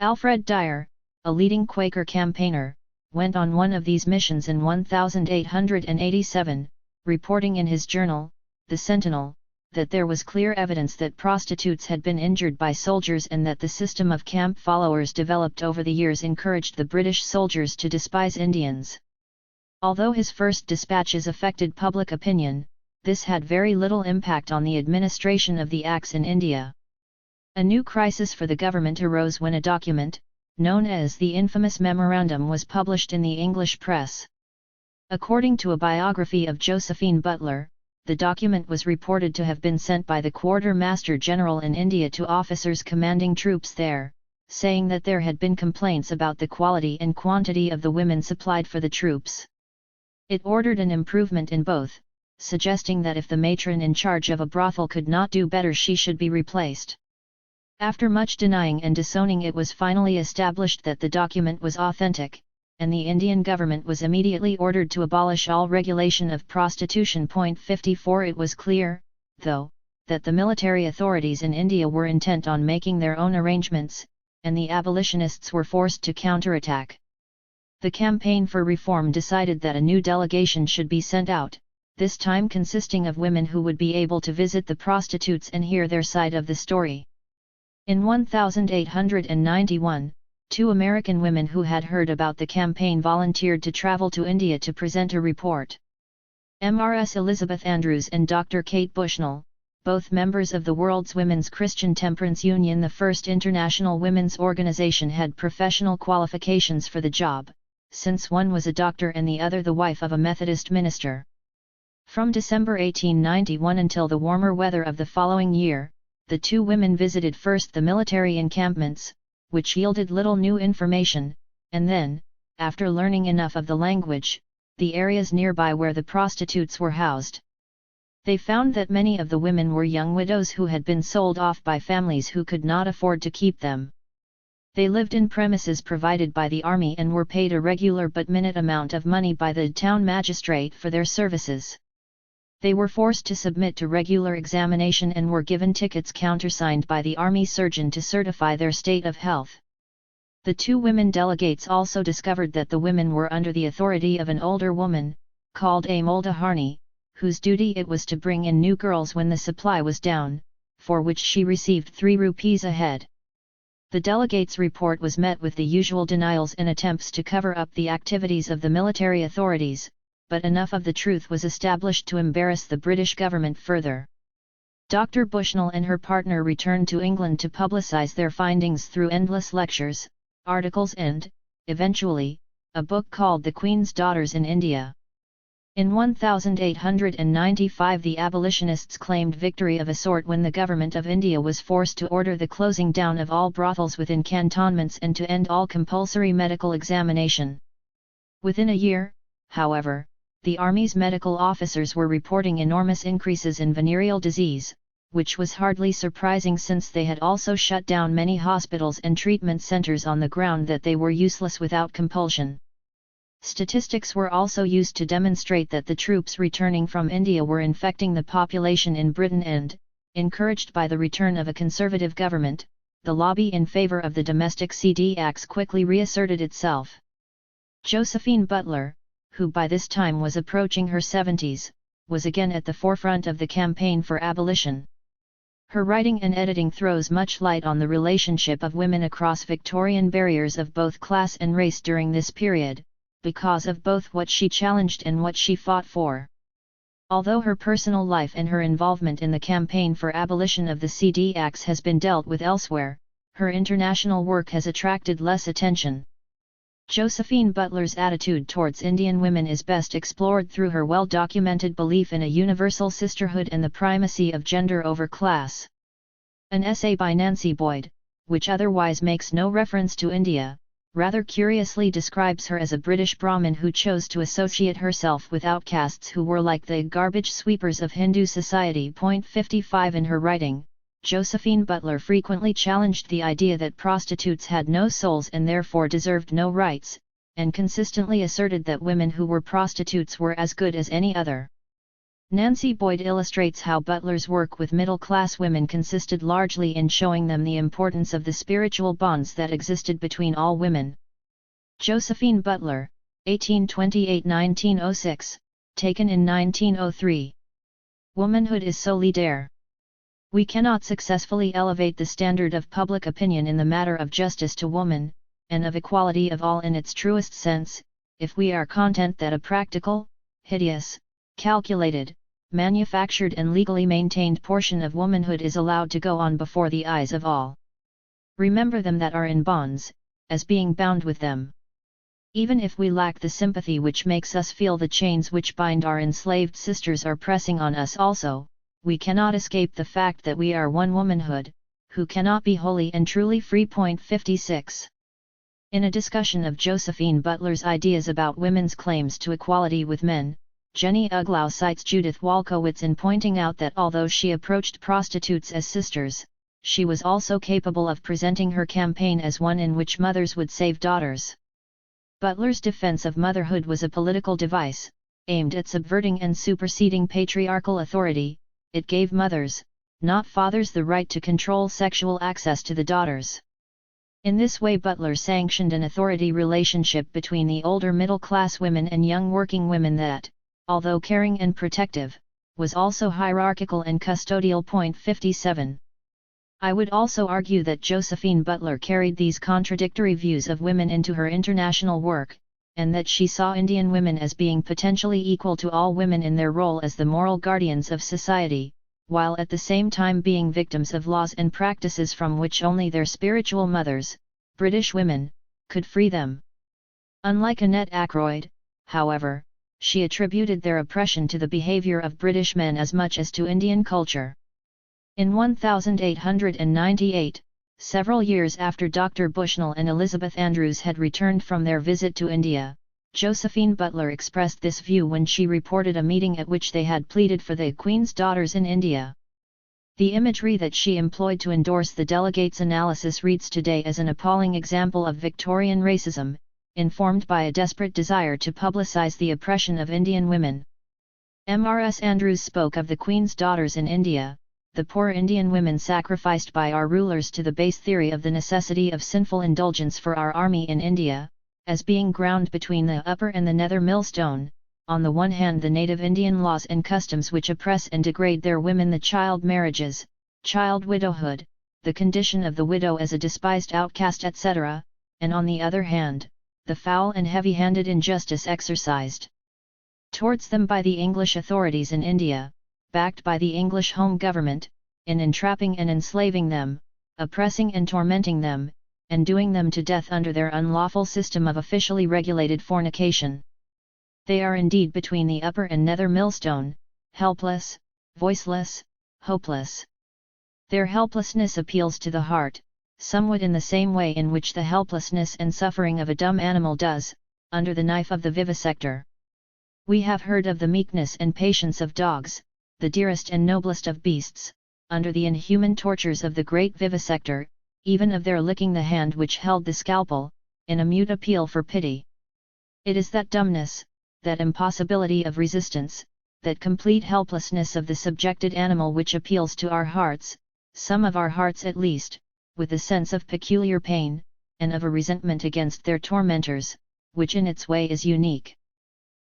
Alfred Dyer, a leading Quaker campaigner, went on one of these missions in 1887, reporting in his journal, The Sentinel, that there was clear evidence that prostitutes had been injured by soldiers and that the system of camp followers developed over the years encouraged the British soldiers to despise Indians. Although his first dispatches affected public opinion, this had very little impact on the administration of the Acts in India. A new crisis for the government arose when a document, known as the infamous Memorandum, was published in the English press. According to a biography of Josephine Butler, the document was reported to have been sent by the Quartermaster General in India to officers commanding troops there, saying that there had been complaints about the quality and quantity of the women supplied for the troops. It ordered an improvement in both, suggesting that if the matron in charge of a brothel could not do better, she should be replaced. After much denying and disowning, it was finally established that the document was authentic, and the Indian government was immediately ordered to abolish all regulation of prostitution. 54 It was clear, though, that the military authorities in India were intent on making their own arrangements, and the abolitionists were forced to counterattack. The campaign for reform decided that a new delegation should be sent out, this time consisting of women who would be able to visit the prostitutes and hear their side of the story. In 1891, two American women who had heard about the campaign volunteered to travel to India to present a report. Ms. Elizabeth Andrews and Dr. Kate Bushnell, both members of the World's Women's Christian Temperance Union, the first international women's organization, had professional qualifications for the job, since one was a doctor and the other the wife of a Methodist minister. From December 1891 until the warmer weather of the following year, the two women visited first the military encampments, which yielded little new information, and then, after learning enough of the language, the areas nearby where the prostitutes were housed. They found that many of the women were young widows who had been sold off by families who could not afford to keep them. They lived in premises provided by the army and were paid a regular but minute amount of money by the town magistrate for their services. They were forced to submit to regular examination and were given tickets countersigned by the army surgeon to certify their state of health. The two women delegates also discovered that the women were under the authority of an older woman, called a Muldaharni, whose duty it was to bring in new girls when the supply was down, for which she received 3 rupees a head. The delegates' report was met with the usual denials and attempts to cover up the activities of the military authorities, but enough of the truth was established to embarrass the British government further. Dr. Bushnell and her partner returned to England to publicise their findings through endless lectures, articles and, eventually, a book called The Queen's Daughters in India. In 1895 the abolitionists claimed victory of a sort when the government of India was forced to order the closing down of all brothels within cantonments and to end all compulsory medical examination. Within a year, however, the Army's medical officers were reporting enormous increases in venereal disease, which was hardly surprising since they had also shut down many hospitals and treatment centers on the ground that they were useless without compulsion. Statistics were also used to demonstrate that the troops returning from India were infecting the population in Britain and, encouraged by the return of a conservative government, the lobby in favor of the domestic CD Acts quickly reasserted itself. Josephine Butler, who by this time was approaching her 70s, was again at the forefront of the campaign for abolition. Her writing and editing throws much light on the relationship of women across Victorian barriers of both class and race during this period, because of both what she challenged and what she fought for. Although her personal life and her involvement in the campaign for abolition of the CD Acts has been dealt with elsewhere, her international work has attracted less attention. Josephine Butler's attitude towards Indian women is best explored through her well-documented belief in a universal sisterhood and the primacy of gender over class. An essay by Nancy Boyd, which otherwise makes no reference to India, rather curiously describes her as a British Brahmin who chose to associate herself with outcasts who were like the garbage sweepers of Hindu society. 55 In her writing, Josephine Butler frequently challenged the idea that prostitutes had no souls and therefore deserved no rights, and consistently asserted that women who were prostitutes were as good as any other. Nancy Boyd illustrates how Butler's work with middle-class women consisted largely in showing them the importance of the spiritual bonds that existed between all women. Josephine Butler, 1828–1906, taken in 1903. Womanhood is solidaire. We cannot successfully elevate the standard of public opinion in the matter of justice to woman, and of equality of all in its truest sense, if we are content that a practical, hideous, calculated, manufactured and legally maintained portion of womanhood is allowed to go on before the eyes of all. Remember them that are in bonds, as being bound with them. Even if we lack the sympathy which makes us feel the chains which bind our enslaved sisters are pressing on us also, we cannot escape the fact that we are one womanhood, who cannot be wholly and truly free. 56. In a discussion of Josephine Butler's ideas about women's claims to equality with men, Jenny Uglow cites Judith Walkowitz in pointing out that although she approached prostitutes as sisters, she was also capable of presenting her campaign as one in which mothers would save daughters. Butler's defense of motherhood was a political device, aimed at subverting and superseding patriarchal authority. It gave mothers, not fathers, the right to control sexual access to the daughters. In this way Butler sanctioned an authority relationship between the older middle-class women and young working women that, although caring and protective, was also hierarchical and custodial. 57. I would also argue that Josephine Butler carried these contradictory views of women into her international work, and that she saw Indian women as being potentially equal to all women in their role as the moral guardians of society, while at the same time being victims of laws and practices from which only their spiritual mothers, British women, could free them. Unlike Annette Ackroyd, however, she attributed their oppression to the behavior of British men as much as to Indian culture. In 1898, several years after Dr. Bushnell and Elizabeth Andrews had returned from their visit to India, Josephine Butler expressed this view when she reported a meeting at which they had pleaded for the Queen's daughters in India. The imagery that she employed to endorse the delegates' analysis reads today as an appalling example of Victorian racism, informed by a desperate desire to publicize the oppression of Indian women. Mrs. Andrews spoke of the Queen's daughters in India, the poor Indian women sacrificed by our rulers to the base theory of the necessity of sinful indulgence for our army in India, as being ground between the upper and the nether millstone, on the one hand the native Indian laws and customs which oppress and degrade their women, the child marriages, child widowhood, the condition of the widow as a despised outcast etc., and on the other hand, the foul and heavy-handed injustice exercised towards them by the English authorities in India, backed by the English home government, in entrapping and enslaving them, oppressing and tormenting them, and doing them to death under their unlawful system of officially regulated fornication. They are indeed between the upper and nether millstone, helpless, voiceless, hopeless. Their helplessness appeals to the heart, somewhat in the same way in which the helplessness and suffering of a dumb animal does, under the knife of the vivisector. We have heard of the meekness and patience of dogs, the dearest and noblest of beasts, under the inhuman tortures of the great vivisector, even of their licking the hand which held the scalpel, in a mute appeal for pity. It is that dumbness, that impossibility of resistance, that complete helplessness of the subjected animal which appeals to our hearts, some of our hearts at least, with a sense of peculiar pain, and of a resentment against their tormentors, which in its way is unique.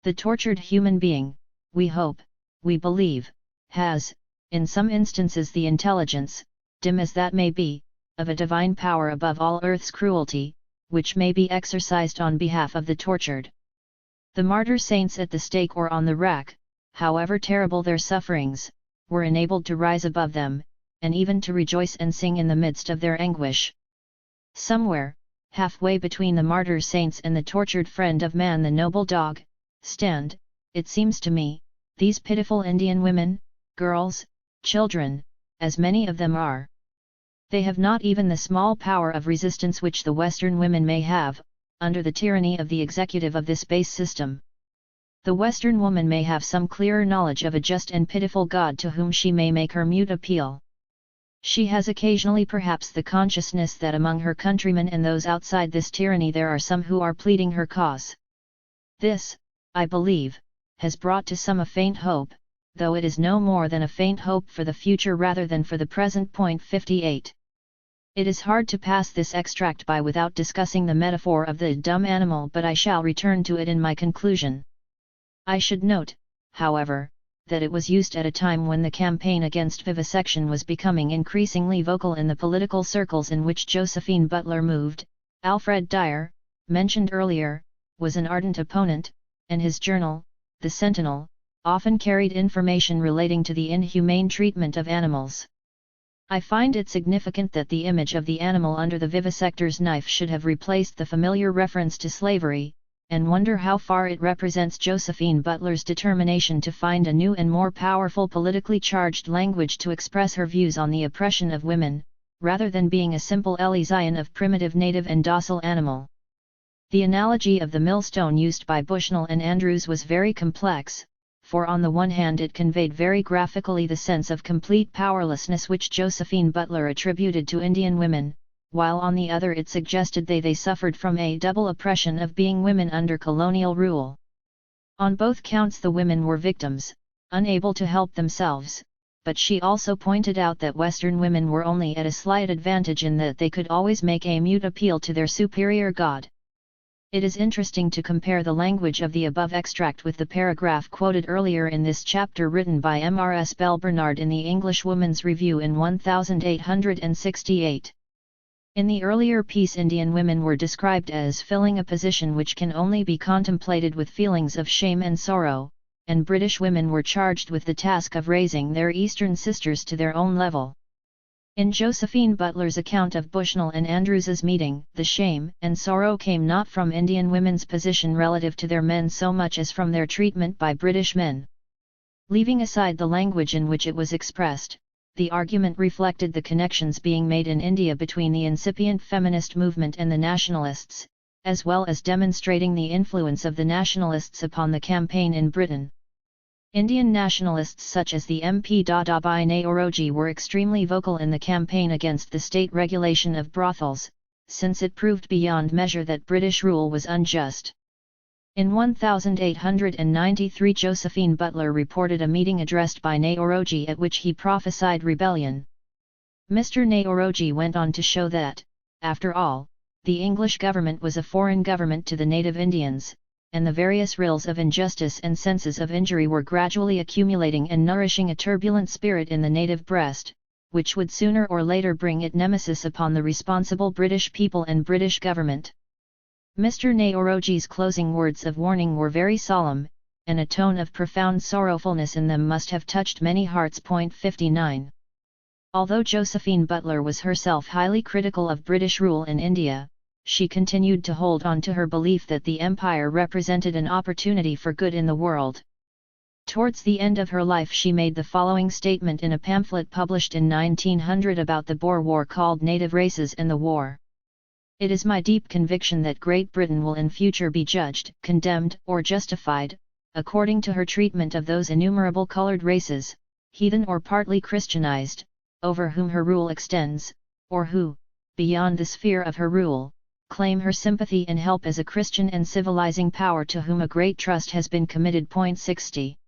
The tortured human being, we hope, we believe, has, in some instances the intelligence, dim as that may be, of a divine power above all earth's cruelty, which may be exercised on behalf of the tortured. The martyr saints at the stake or on the rack, however terrible their sufferings, were enabled to rise above them, and even to rejoice and sing in the midst of their anguish. Somewhere, halfway between the martyr saints and the tortured friend of man, the noble dog, stand, it seems to me, these pitiful Indian women, girls, children, as many of them are. They have not even the small power of resistance which the Western women may have, under the tyranny of the executive of this base system. The Western woman may have some clearer knowledge of a just and pitiful God to whom she may make her mute appeal. She has occasionally perhaps the consciousness that among her countrymen and those outside this tyranny there are some who are pleading her cause. This, I believe, has brought to some a faint hope, though it is no more than a faint hope for the future rather than for the present. 58. It is hard to pass this extract by without discussing the metaphor of the dumb animal, but I shall return to it in my conclusion. I should note, however, that it was used at a time when the campaign against vivisection was becoming increasingly vocal in the political circles in which Josephine Butler moved. Alfred Dyer, mentioned earlier, was an ardent opponent, and his journal, The Sentinel, often carried information relating to the inhumane treatment of animals. I find it significant that the image of the animal under the vivisector's knife should have replaced the familiar reference to slavery, and wonder how far it represents Josephine Butler's determination to find a new and more powerful politically charged language to express her views on the oppression of women, rather than being a simple Elysian of primitive native and docile animal. The analogy of the millstone used by Bushnell and Andrews was very complex, for on the one hand it conveyed very graphically the sense of complete powerlessness which Josephine Butler attributed to Indian women, while on the other it suggested they suffered from a double oppression of being women under colonial rule. On both counts the women were victims, unable to help themselves, but she also pointed out that Western women were only at a slight advantage in that they could always make a mute appeal to their superior God. It is interesting to compare the language of the above extract with the paragraph quoted earlier in this chapter written by M.R.S. Bell Bernard in the English Woman's Review in 1868. In the earlier piece, Indian women were described as filling a position which can only be contemplated with feelings of shame and sorrow, and British women were charged with the task of raising their Eastern sisters to their own level. In Josephine Butler's account of Bushnell and Andrews's meeting, the shame and sorrow came not from Indian women's position relative to their men so much as from their treatment by British men. Leaving aside the language in which it was expressed, the argument reflected the connections being made in India between the incipient feminist movement and the nationalists, as well as demonstrating the influence of the nationalists upon the campaign in Britain. Indian nationalists such as the MP Dadabhai Naoroji were extremely vocal in the campaign against the state regulation of brothels, since it proved beyond measure that British rule was unjust. In 1893 Josephine Butler reported a meeting addressed by Naoroji at which he prophesied rebellion. Mr. Naoroji went on to show that, after all, the English government was a foreign government to the native Indians, and the various rills of injustice and senses of injury were gradually accumulating and nourishing a turbulent spirit in the native breast, which would sooner or later bring it nemesis upon the responsible British people and British government. Mr. Naoroji's closing words of warning were very solemn, and a tone of profound sorrowfulness in them must have touched many hearts. 59. Although Josephine Butler was herself highly critical of British rule in India, she continued to hold on to her belief that the empire represented an opportunity for good in the world. Towards the end of her life she made the following statement in a pamphlet published in 1900 about the Boer War called Native Races and the War. It is my deep conviction that Great Britain will in future be judged, condemned, or justified, according to her treatment of those innumerable coloured races, heathen or partly Christianized, over whom her rule extends, or who, beyond the sphere of her rule, claim her sympathy and help as a Christian and civilizing power to whom a great trust has been committed. 60.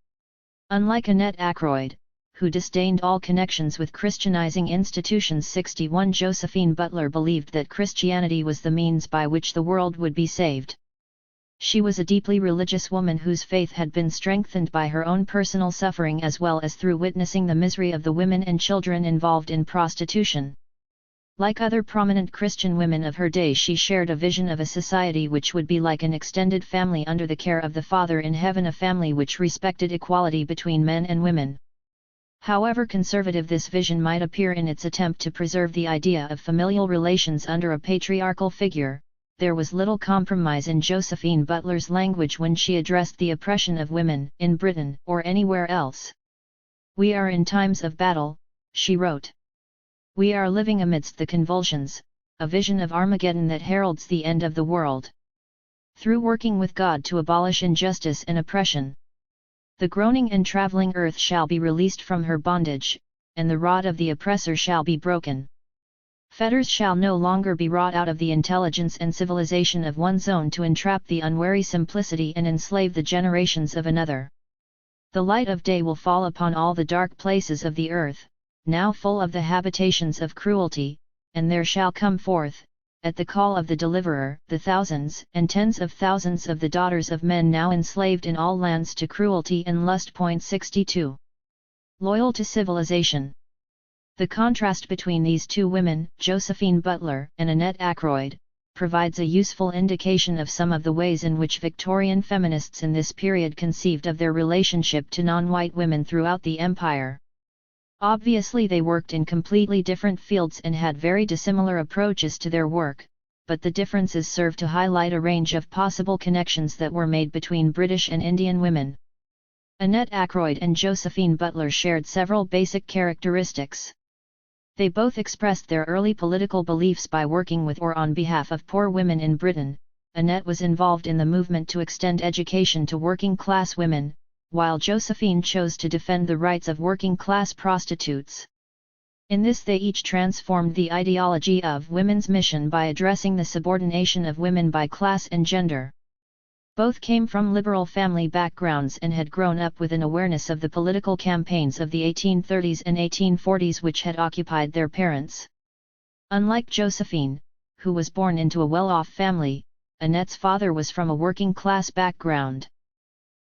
Unlike Annette Ackroyd, who disdained all connections with Christianizing institutions. 61. Josephine Butler believed that Christianity was the means by which the world would be saved. She was a deeply religious woman whose faith had been strengthened by her own personal suffering as well as through witnessing the misery of the women and children involved in prostitution. Like other prominent Christian women of her day, she shared a vision of a society which would be like an extended family under the care of the Father in heaven, a family which respected equality between men and women. However conservative this vision might appear in its attempt to preserve the idea of familial relations under a patriarchal figure, there was little compromise in Josephine Butler's language when she addressed the oppression of women in Britain or anywhere else. "We are in times of battle," she wrote. "We are living amidst the convulsions, a vision of Armageddon that heralds the end of the world. Through working with God to abolish injustice and oppression, the groaning and traveling earth shall be released from her bondage, and the rod of the oppressor shall be broken. Fetters shall no longer be wrought out of the intelligence and civilization of one zone to entrap the unwary simplicity and enslave the generations of another. The light of day will fall upon all the dark places of the earth, now full of the habitations of cruelty, and there shall come forth, at the call of the deliverer, the thousands and tens of thousands of the daughters of men now enslaved in all lands to cruelty and lust. 62. Loyal to civilization. The contrast between these two women, Josephine Butler and Annette Ackroyd, provides a useful indication of some of the ways in which Victorian feminists in this period conceived of their relationship to non-white women throughout the empire. Obviously they worked in completely different fields and had very dissimilar approaches to their work, but the differences serve to highlight a range of possible connections that were made between British and Indian women. Annette Ackroyd and Josephine Butler shared several basic characteristics. They both expressed their early political beliefs by working with or on behalf of poor women in Britain. Annette was involved in the movement to extend education to working-class women, while Josephine chose to defend the rights of working-class prostitutes. In this they each transformed the ideology of women's mission by addressing the subordination of women by class and gender. Both came from liberal family backgrounds and had grown up with an awareness of the political campaigns of the 1830s and 1840s which had occupied their parents. Unlike Josephine, who was born into a well-off family, Annette's father was from a working-class background.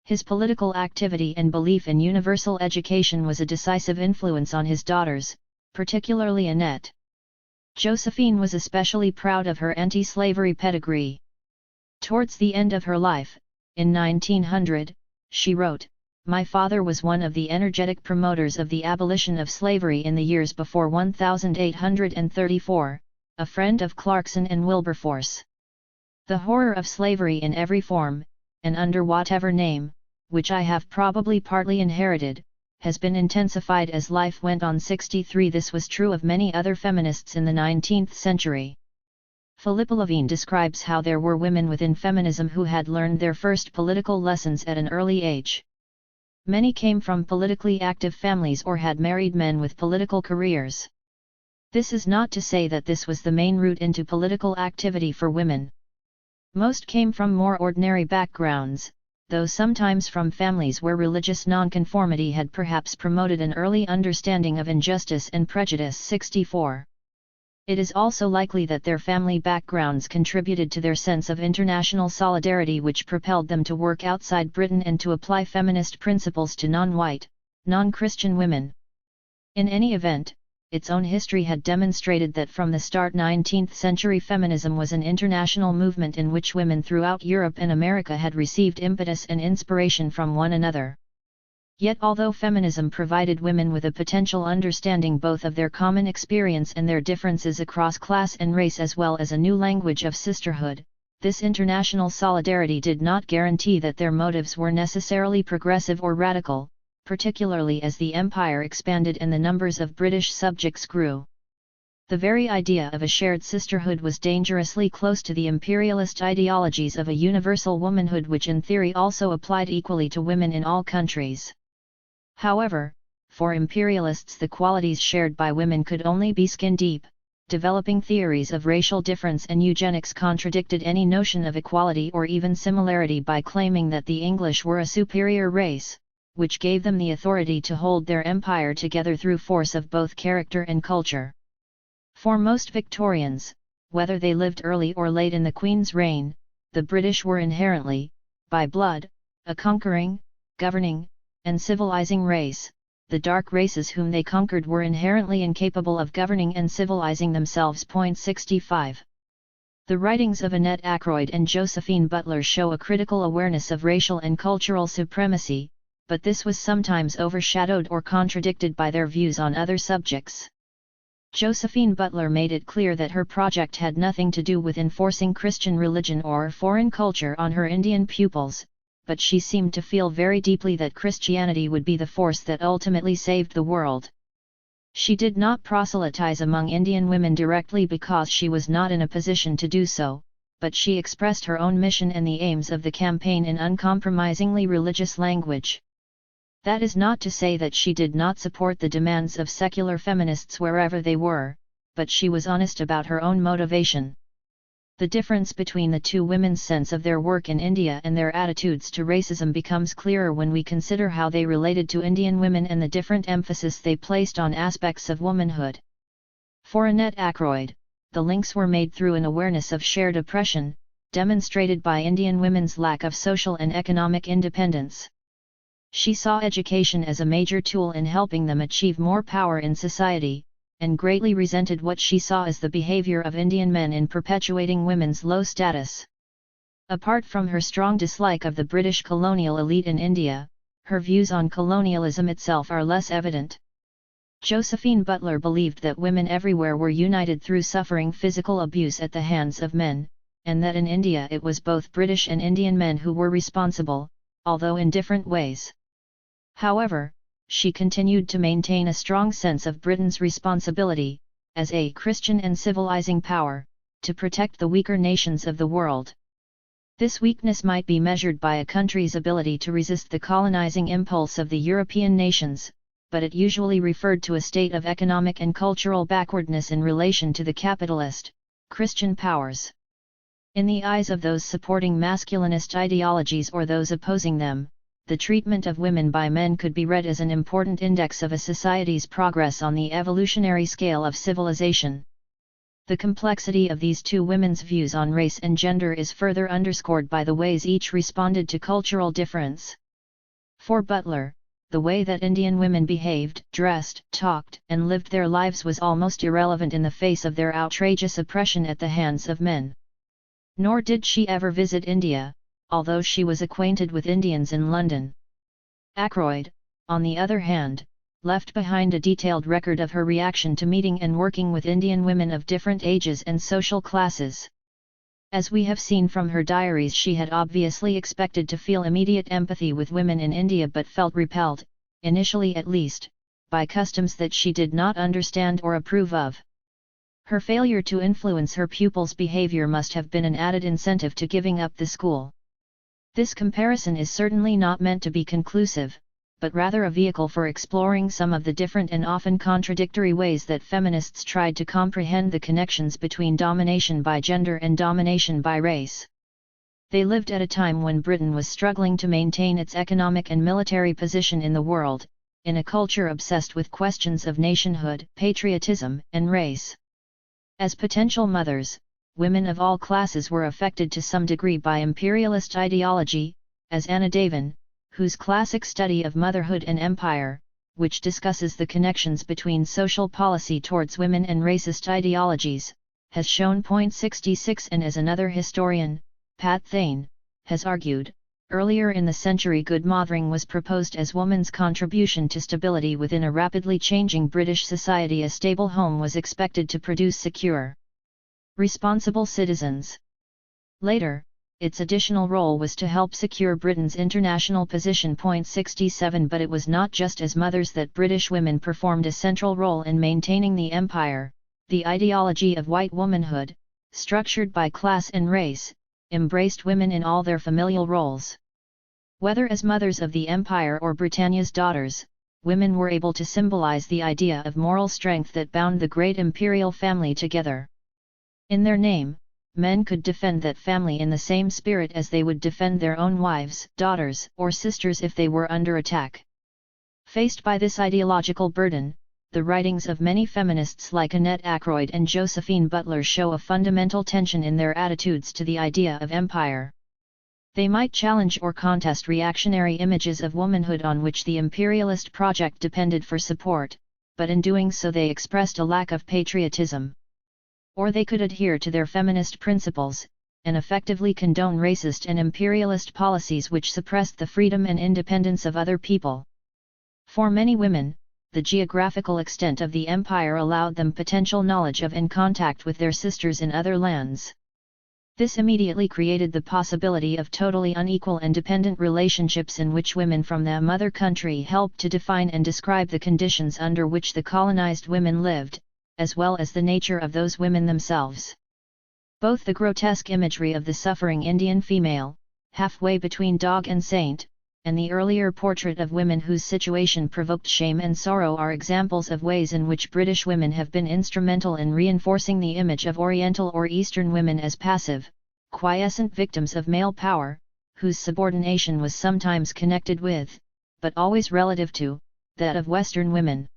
His political activity and belief in universal education was a decisive influence on his daughters, particularly Annette. Josephine was especially proud of her anti-slavery pedigree. Towards the end of her life, in 1900, she wrote, "My father was one of the energetic promoters of the abolition of slavery in the years before 1834, a friend of Clarkson and Wilberforce. The horror of slavery in every form, and under whatever name, which I have probably partly inherited, has been intensified as life went on." 63. This was true of many other feminists in the 19th century. Philippa Levine describes how there were women within feminism who had learned their first political lessons at an early age. Many came from politically active families or had married men with political careers. This is not to say that this was the main route into political activity for women. Most came from more ordinary backgrounds, though sometimes from families where religious nonconformity had perhaps promoted an early understanding of injustice and prejudice. 64. It is also likely that their family backgrounds contributed to their sense of international solidarity, which propelled them to work outside Britain and to apply feminist principles to non-white, non-Christian women. In any event, its own history had demonstrated that from the start 19th century feminism was an international movement in which women throughout Europe and America had received impetus and inspiration from one another. Yet although feminism provided women with a potential understanding both of their common experience and their differences across class and race, as well as a new language of sisterhood, this international solidarity did not guarantee that their motives were necessarily progressive or radical, particularly as the empire expanded and the numbers of British subjects grew. The very idea of a shared sisterhood was dangerously close to the imperialist ideologies of a universal womanhood, which in theory also applied equally to women in all countries. However, for imperialists the qualities shared by women could only be skin-deep. Developing theories of racial difference and eugenics contradicted any notion of equality or even similarity by claiming that the English were a superior race, which gave them the authority to hold their empire together through force of both character and culture. For most Victorians, whether they lived early or late in the Queen's reign, the British were inherently, by blood, a conquering, governing, and civilizing race. The dark races whom they conquered were inherently incapable of governing and civilizing themselves. 65. The writings of Annette Ackroyd and Josephine Butler show a critical awareness of racial and cultural supremacy, but this was sometimes overshadowed or contradicted by their views on other subjects. Josephine Butler made it clear that her project had nothing to do with enforcing Christian religion or foreign culture on her Indian pupils, but she seemed to feel very deeply that Christianity would be the force that ultimately saved the world. She did not proselytize among Indian women directly because she was not in a position to do so, but she expressed her own mission and the aims of the campaign in uncompromisingly religious language. That is not to say that she did not support the demands of secular feminists wherever they were, but she was honest about her own motivation. The difference between the two women's sense of their work in India and their attitudes to racism becomes clearer when we consider how they related to Indian women and the different emphasis they placed on aspects of womanhood. For Annette Ackroyd, the links were made through an awareness of shared oppression, demonstrated by Indian women's lack of social and economic independence. She saw education as a major tool in helping them achieve more power in society, and greatly resented what she saw as the behavior of Indian men in perpetuating women's low status. Apart from her strong dislike of the British colonial elite in India, her views on colonialism itself are less evident. Josephine Butler believed that women everywhere were united through suffering physical abuse at the hands of men, and that in India it was both British and Indian men who were responsible, although in different ways. However, she continued to maintain a strong sense of Britain's responsibility, as a Christian and civilizing power, to protect the weaker nations of the world. This weakness might be measured by a country's ability to resist the colonizing impulse of the European nations, but it usually referred to a state of economic and cultural backwardness in relation to the capitalist, Christian powers. In the eyes of those supporting masculinist ideologies or those opposing them, the treatment of women by men could be read as an important index of a society's progress on the evolutionary scale of civilization. The complexity of these two women's views on race and gender is further underscored by the ways each responded to cultural difference. For Butler, the way that Indian women behaved, dressed, talked, and lived their lives was almost irrelevant in the face of their outrageous oppression at the hands of men. Nor did she ever visit India, although she was acquainted with Indians in London. Ackroyd, on the other hand, left behind a detailed record of her reaction to meeting and working with Indian women of different ages and social classes. As we have seen from her diaries, she had obviously expected to feel immediate empathy with women in India but felt repelled, initially at least, by customs that she did not understand or approve of. Her failure to influence her pupils' behavior must have been an added incentive to giving up the school. This comparison is certainly not meant to be conclusive, but rather a vehicle for exploring some of the different and often contradictory ways that feminists tried to comprehend the connections between domination by gender and domination by race. They lived at a time when Britain was struggling to maintain its economic and military position in the world, in a culture obsessed with questions of nationhood, patriotism, and race. As potential mothers, women of all classes were affected to some degree by imperialist ideology, as Anna Davin, whose classic study of motherhood and empire, which discusses the connections between social policy towards women and racist ideologies, has shown. 66 And as another historian, Pat Thane, has argued, earlier in the century good mothering was proposed as woman's contribution to stability within a rapidly changing British society. A stable home was expected to produce secure, responsible citizens. Later, its additional role was to help secure Britain's international position. 67 But it was not just as mothers that British women performed a central role in maintaining the empire. The ideology of white womanhood, structured by class and race, embraced women in all their familial roles. Whether as mothers of the empire or Britannia's daughters, women were able to symbolize the idea of moral strength that bound the great imperial family together. In their name, men could defend that family in the same spirit as they would defend their own wives, daughters, or sisters if they were under attack. Faced by this ideological burden, the writings of many feminists like Annette Ackroyd and Josephine Butler show a fundamental tension in their attitudes to the idea of empire. They might challenge or contest reactionary images of womanhood on which the imperialist project depended for support, but in doing so they expressed a lack of patriotism. Or they could adhere to their feminist principles, and effectively condone racist and imperialist policies which suppressed the freedom and independence of other people. For many women, the geographical extent of the empire allowed them potential knowledge of and contact with their sisters in other lands. This immediately created the possibility of totally unequal and dependent relationships in which women from the mother country helped to define and describe the conditions under which the colonized women lived, as well as the nature of those women themselves. Both the grotesque imagery of the suffering Indian female, halfway between dog and saint, and the earlier portrait of women whose situation provoked shame and sorrow are examples of ways in which British women have been instrumental in reinforcing the image of Oriental or Eastern women as passive, quiescent victims of male power, whose subordination was sometimes connected with, but always relative to, that of Western women.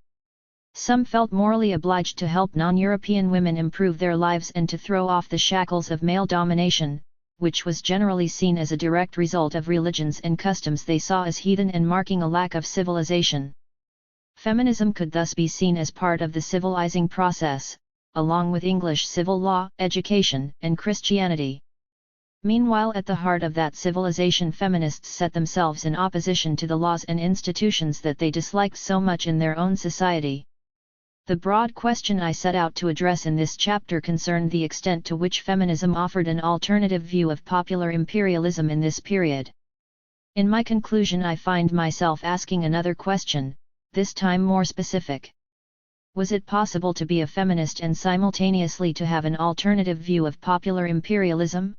Some felt morally obliged to help non-European women improve their lives and to throw off the shackles of male domination, which was generally seen as a direct result of religions and customs they saw as heathen and marking a lack of civilization. Feminism could thus be seen as part of the civilizing process, along with English civil law, education, and Christianity. Meanwhile, at the heart of that civilization, feminists set themselves in opposition to the laws and institutions that they disliked so much in their own society. The broad question I set out to address in this chapter concerned the extent to which feminism offered an alternative view of popular imperialism in this period. In my conclusion, I find myself asking another question, this time more specific. Was it possible to be a feminist and simultaneously to have an alternative view of popular imperialism?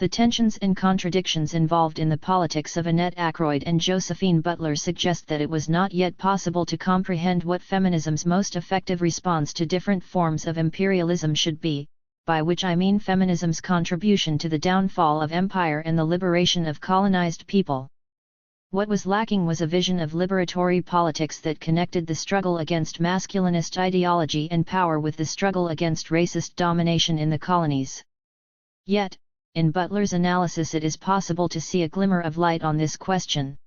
The tensions and contradictions involved in the politics of Annette Ackroyd and Josephine Butler suggest that it was not yet possible to comprehend what feminism's most effective response to different forms of imperialism should be, by which I mean feminism's contribution to the downfall of empire and the liberation of colonized people. What was lacking was a vision of liberatory politics that connected the struggle against masculinist ideology and power with the struggle against racist domination in the colonies. Yet, in Butler's analysis it is possible to see a glimmer of light on this question.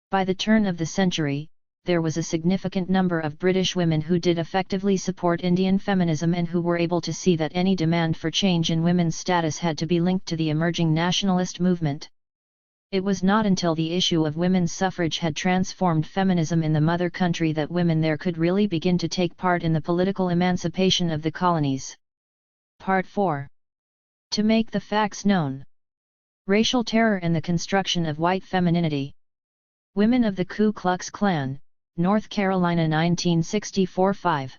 By the turn of the century, there was a significant number of British women who did effectively support Indian feminism and who were able to see that any demand for change in women's status had to be linked to the emerging nationalist movement. It was not until the issue of women's suffrage had transformed feminism in the mother country that women there could really begin to take part in the political emancipation of the colonies. Part 4. To make the facts known. Racial terror and the construction of white femininity. Women of the Ku Klux Klan, North Carolina 1964-5.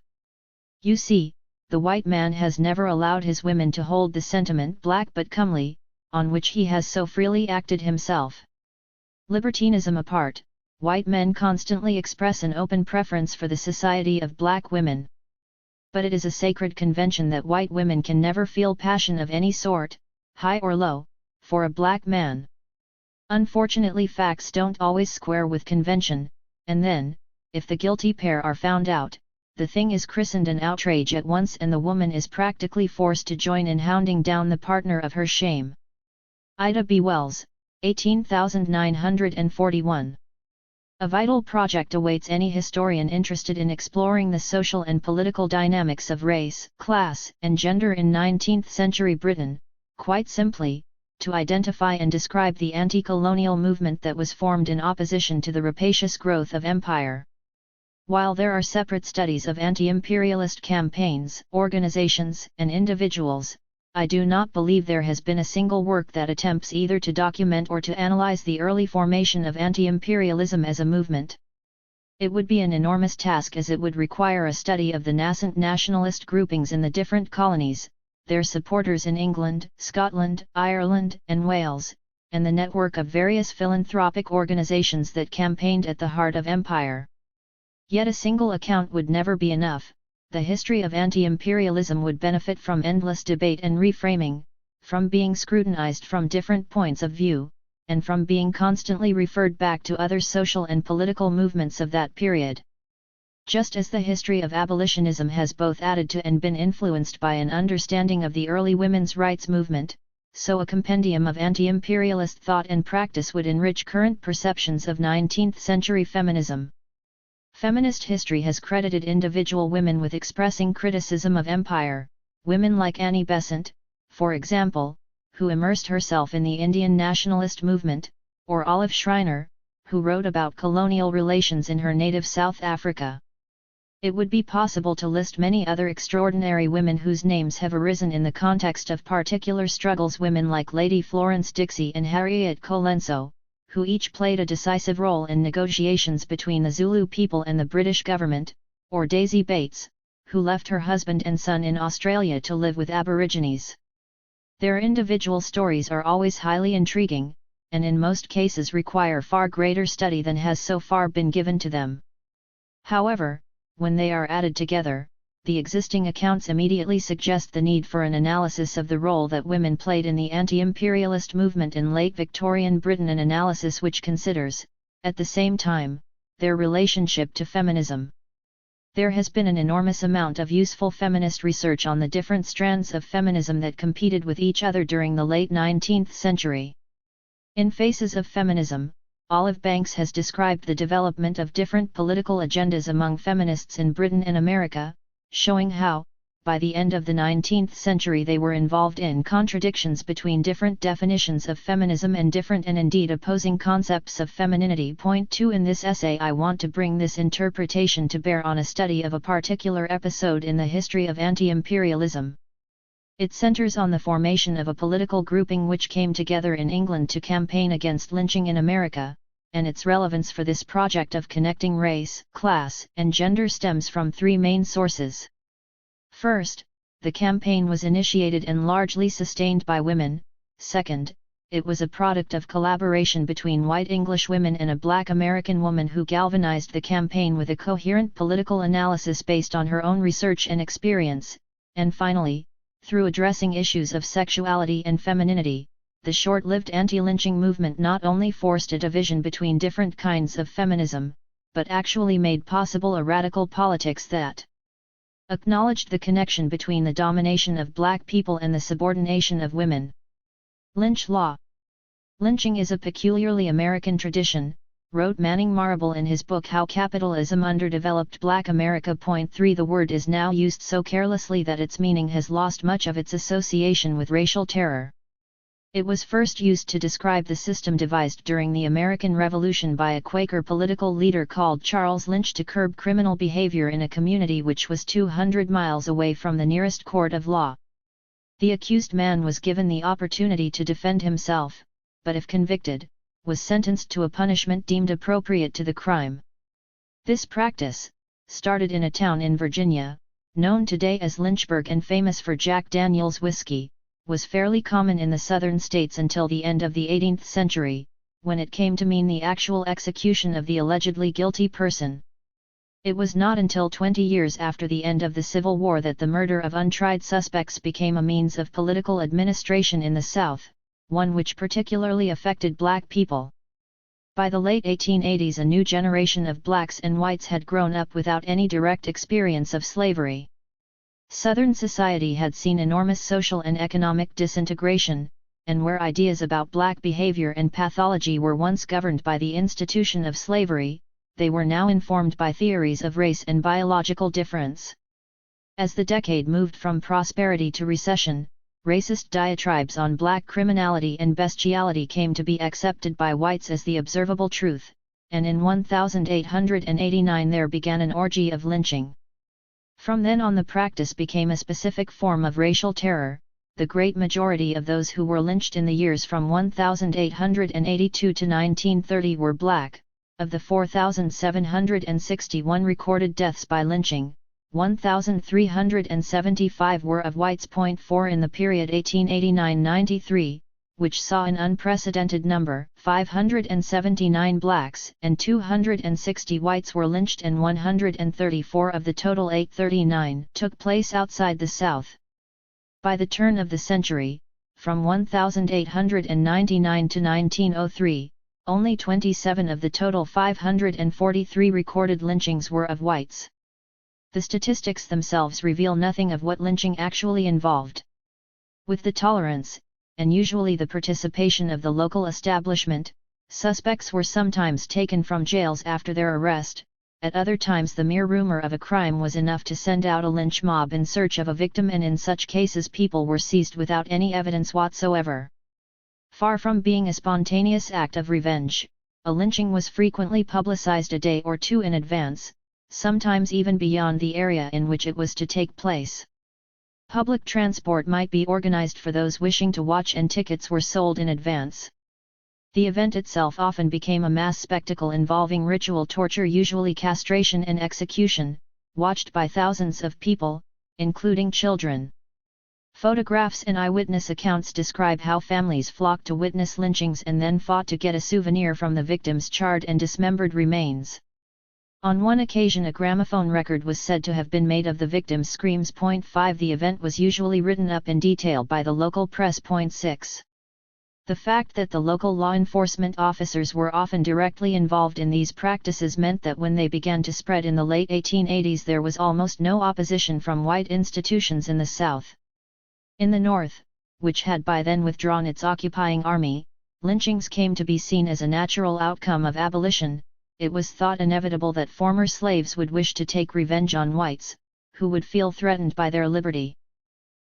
You see, the white man has never allowed his women to hold the sentiment black but comely, on which he has so freely acted himself. Libertinism apart, white men constantly express an open preference for the society of black women. But it is a sacred convention that white women can never feel passion of any sort, high or low, for a black man. Unfortunately, facts don't always square with convention, and then, if the guilty pair are found out, the thing is christened an outrage at once and the woman is practically forced to join in hounding down the partner of her shame. Ida B. Wells, 18941. A vital project awaits any historian interested in exploring the social and political dynamics of race, class, and gender in 19th-century Britain, quite simply, to identify and describe the anti-colonial movement that was formed in opposition to the rapacious growth of empire. While there are separate studies of anti-imperialist campaigns, organizations, and individuals, I do not believe there has been a single work that attempts either to document or to analyze the early formation of anti-imperialism as a movement. It would be an enormous task as it would require a study of the nascent nationalist groupings in the different colonies, their supporters in England, Scotland, Ireland, and Wales, and the network of various philanthropic organizations that campaigned at the heart of empire. Yet a single account would never be enough. The history of anti-imperialism would benefit from endless debate and reframing, from being scrutinized from different points of view, and from being constantly referred back to other social and political movements of that period. Just as the history of abolitionism has both added to and been influenced by an understanding of the early women's rights movement, so a compendium of anti-imperialist thought and practice would enrich current perceptions of 19th-century feminism. Feminist history has credited individual women with expressing criticism of empire, women like Annie Besant, for example, who immersed herself in the Indian nationalist movement, or Olive Schreiner, who wrote about colonial relations in her native South Africa. It would be possible to list many other extraordinary women whose names have arisen in the context of particular struggles, women like Lady Florence Dixie and Harriet Colenso, who each played a decisive role in negotiations between the Zulu people and the British government, or Daisy Bates, who left her husband and son in Australia to live with Aborigines. Their individual stories are always highly intriguing, and in most cases require far greater study than has so far been given to them. However, when they are added together, the existing accounts immediately suggest the need for an analysis of the role that women played in the anti-imperialist movement in late Victorian Britain, an analysis which considers, at the same time, their relationship to feminism. There has been an enormous amount of useful feminist research on the different strands of feminism that competed with each other during the late 19th century. In Faces of Feminism, Olive Banks has described the development of different political agendas among feminists in Britain and America, showing how, by the end of the 19th century, they were involved in contradictions between different definitions of feminism and different and indeed opposing concepts of femininity. Point 2. In this essay I want to bring this interpretation to bear on a study of a particular episode in the history of anti-imperialism. It centers on the formation of a political grouping which came together in England to campaign against lynching in America, and its relevance for this project of connecting race, class, and gender stems from three main sources. First, the campaign was initiated and largely sustained by women. Second, it was a product of collaboration between white English women and a black American woman who galvanized the campaign with a coherent political analysis based on her own research and experience. And finally, through addressing issues of sexuality and femininity, the short-lived anti-lynching movement not only forced a division between different kinds of feminism, but actually made possible a radical politics that acknowledged the connection between the domination of black people and the subordination of women. Lynch law. Lynching is a peculiarly American tradition, wrote Manning Marable in his book How Capitalism Underdeveloped Black America. 3 The word is now used so carelessly that its meaning has lost much of its association with racial terror. It was first used to describe the system devised during the American Revolution by a Quaker political leader called Charles Lynch to curb criminal behavior in a community which was 200 miles away from the nearest court of law. The accused man was given the opportunity to defend himself, but if convicted, was sentenced to a punishment deemed appropriate to the crime. This practice, started in a town in Virginia, known today as Lynchburg and famous for Jack Daniel's whiskey, was fairly common in the southern states until the end of the 18th century, when it came to mean the actual execution of the allegedly guilty person. It was not until 20 years after the end of the Civil War that the murder of untried suspects became a means of political administration in the South, one which particularly affected black people. By the late 1880s, a new generation of blacks and whites had grown up without any direct experience of slavery. Southern society had seen enormous social and economic disintegration, and where ideas about black behavior and pathology were once governed by the institution of slavery, they were now informed by theories of race and biological difference. As the decade moved from prosperity to recession, racist diatribes on black criminality and bestiality came to be accepted by whites as the observable truth, and in 1889 there began an orgy of lynching. From then on the practice became a specific form of racial terror. The great majority of those who were lynched in the years from 1882 to 1930 were black. Of the 4,761 recorded deaths by lynching, 1,375 were of whites. 4 In the period 1889-93, which saw an unprecedented number, 579 blacks and 260 whites were lynched, and 134 of the total 839 took place outside the South. By the turn of the century, from 1899 to 1903, only 27 of the total 543 recorded lynchings were of whites. The statistics themselves reveal nothing of what lynching actually involved. With the tolerance, and usually the participation of the local establishment, suspects were sometimes taken from jails after their arrest. At other times the mere rumor of a crime was enough to send out a lynch mob in search of a victim, and in such cases people were seized without any evidence whatsoever. Far from being a spontaneous act of revenge, a lynching was frequently publicized a day or two in advance, sometimes even beyond the area in which it was to take place. Public transport might be organized for those wishing to watch, and tickets were sold in advance. The event itself often became a mass spectacle involving ritual torture, usually castration and execution, watched by thousands of people, including children. Photographs and eyewitness accounts describe how families flocked to witness lynchings and then fought to get a souvenir from the victims' charred and dismembered remains. On one occasion a gramophone record was said to have been made of the victims' screams. 5 The event was usually written up in detail by the local press. 6 The fact that the local law enforcement officers were often directly involved in these practices meant that when they began to spread in the late 1880s there was almost no opposition from white institutions in the South. In the North, which had by then withdrawn its occupying army, lynchings came to be seen as a natural outcome of abolition. It was thought inevitable that former slaves would wish to take revenge on whites, who would feel threatened by their liberty.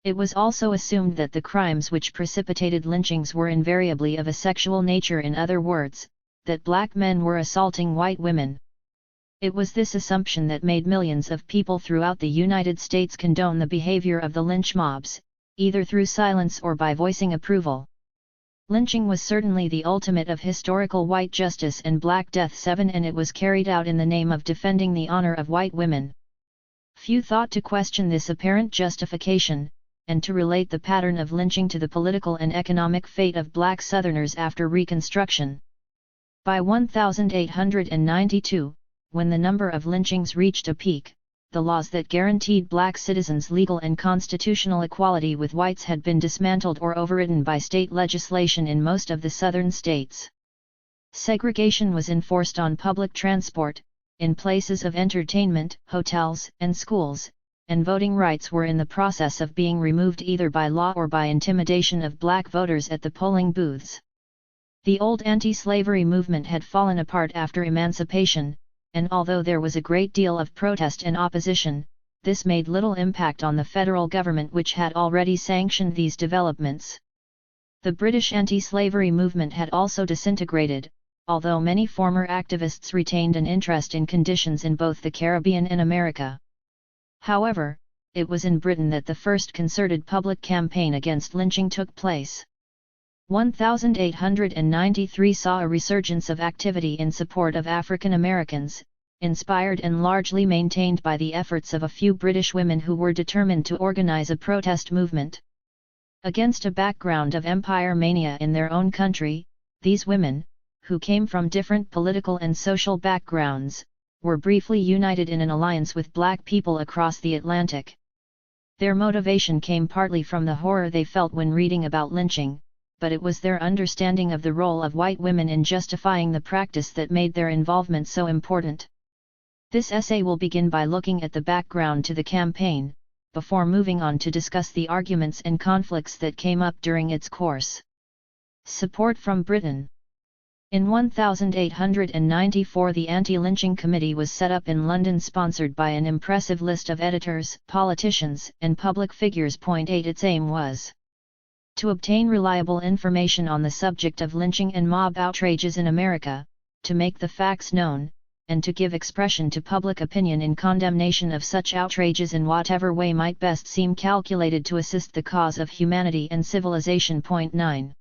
It was also assumed that the crimes which precipitated lynchings were invariably of a sexual nature, in other words, that black men were assaulting white women. It was this assumption that made millions of people throughout the United States condone the behavior of the lynch mobs, either through silence or by voicing approval. Lynching was certainly the ultimate of historical white justice and Black Death. 7 And it was carried out in the name of defending the honor of white women. Few thought to question this apparent justification, and to relate the pattern of lynching to the political and economic fate of black Southerners after Reconstruction. By 1892, when the number of lynchings reached a peak, the laws that guaranteed black citizens legal and constitutional equality with whites had been dismantled or overridden by state legislation in most of the southern states. Segregation was enforced on public transport, in places of entertainment, hotels, and schools, and voting rights were in the process of being removed either by law or by intimidation of black voters at the polling booths. The old anti-slavery movement had fallen apart after emancipation, and although there was a great deal of protest and opposition, this made little impact on the federal government, which had already sanctioned these developments. The British anti-slavery movement had also disintegrated, although many former activists retained an interest in conditions in both the Caribbean and America. However, it was in Britain that the first concerted public campaign against lynching took place. 1893 saw a resurgence of activity in support of African Americans, inspired and largely maintained by the efforts of a few British women who were determined to organize a protest movement. Against a background of empire mania in their own country, these women, who came from different political and social backgrounds, were briefly united in an alliance with black people across the Atlantic. Their motivation came partly from the horror they felt when reading about lynching, but it was their understanding of the role of white women in justifying the practice that made their involvement so important. This essay will begin by looking at the background to the campaign, before moving on to discuss the arguments and conflicts that came up during its course. Support from Britain. In 1894 the Anti-Lynching Committee was set up in London, sponsored by an impressive list of editors, politicians, and public figures. 8 Its aim was to obtain reliable information on the subject of lynching and mob outrages in America, to make the facts known, and to give expression to public opinion in condemnation of such outrages in whatever way might best seem calculated to assist the cause of humanity and civilization. 9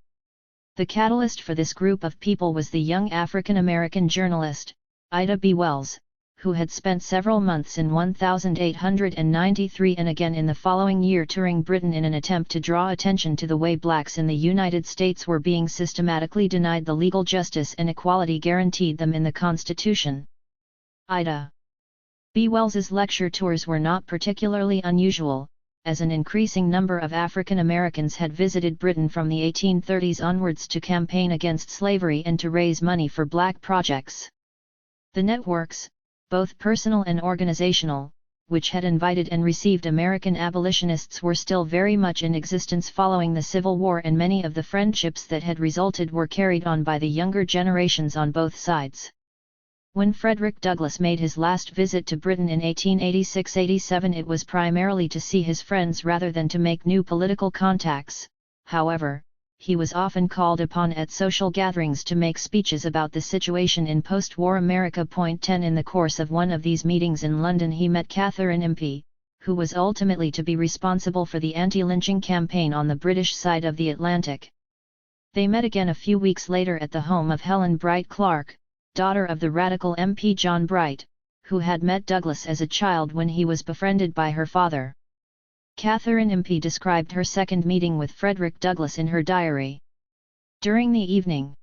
The catalyst for this group of people was the young African-American journalist, Ida B. Wells, who had spent several months in 1893 and again in the following year touring Britain in an attempt to draw attention to the way blacks in the United States were being systematically denied the legal justice and equality guaranteed them in the Constitution. Ida B. Wells's lecture tours were not particularly unusual, as an increasing number of African Americans had visited Britain from the 1830s onwards to campaign against slavery and to raise money for black projects. The networks, both personal and organizational, which had invited and received American abolitionists were still very much in existence following the Civil War, and many of the friendships that had resulted were carried on by the younger generations on both sides. When Frederick Douglass made his last visit to Britain in 1886–87, it was primarily to see his friends rather than to make new political contacts. However, he was often called upon at social gatherings to make speeches about the situation in post-war America. 10 In the course of one of these meetings in London he met Catherine Impey, who was ultimately to be responsible for the anti-lynching campaign on the British side of the Atlantic. They met again a few weeks later at the home of Helen Bright Clark, daughter of the radical MP John Bright, who had met Douglass as a child when he was befriended by her father. Catherine Impey described her second meeting with Frederick Douglass in her diary. During the evening,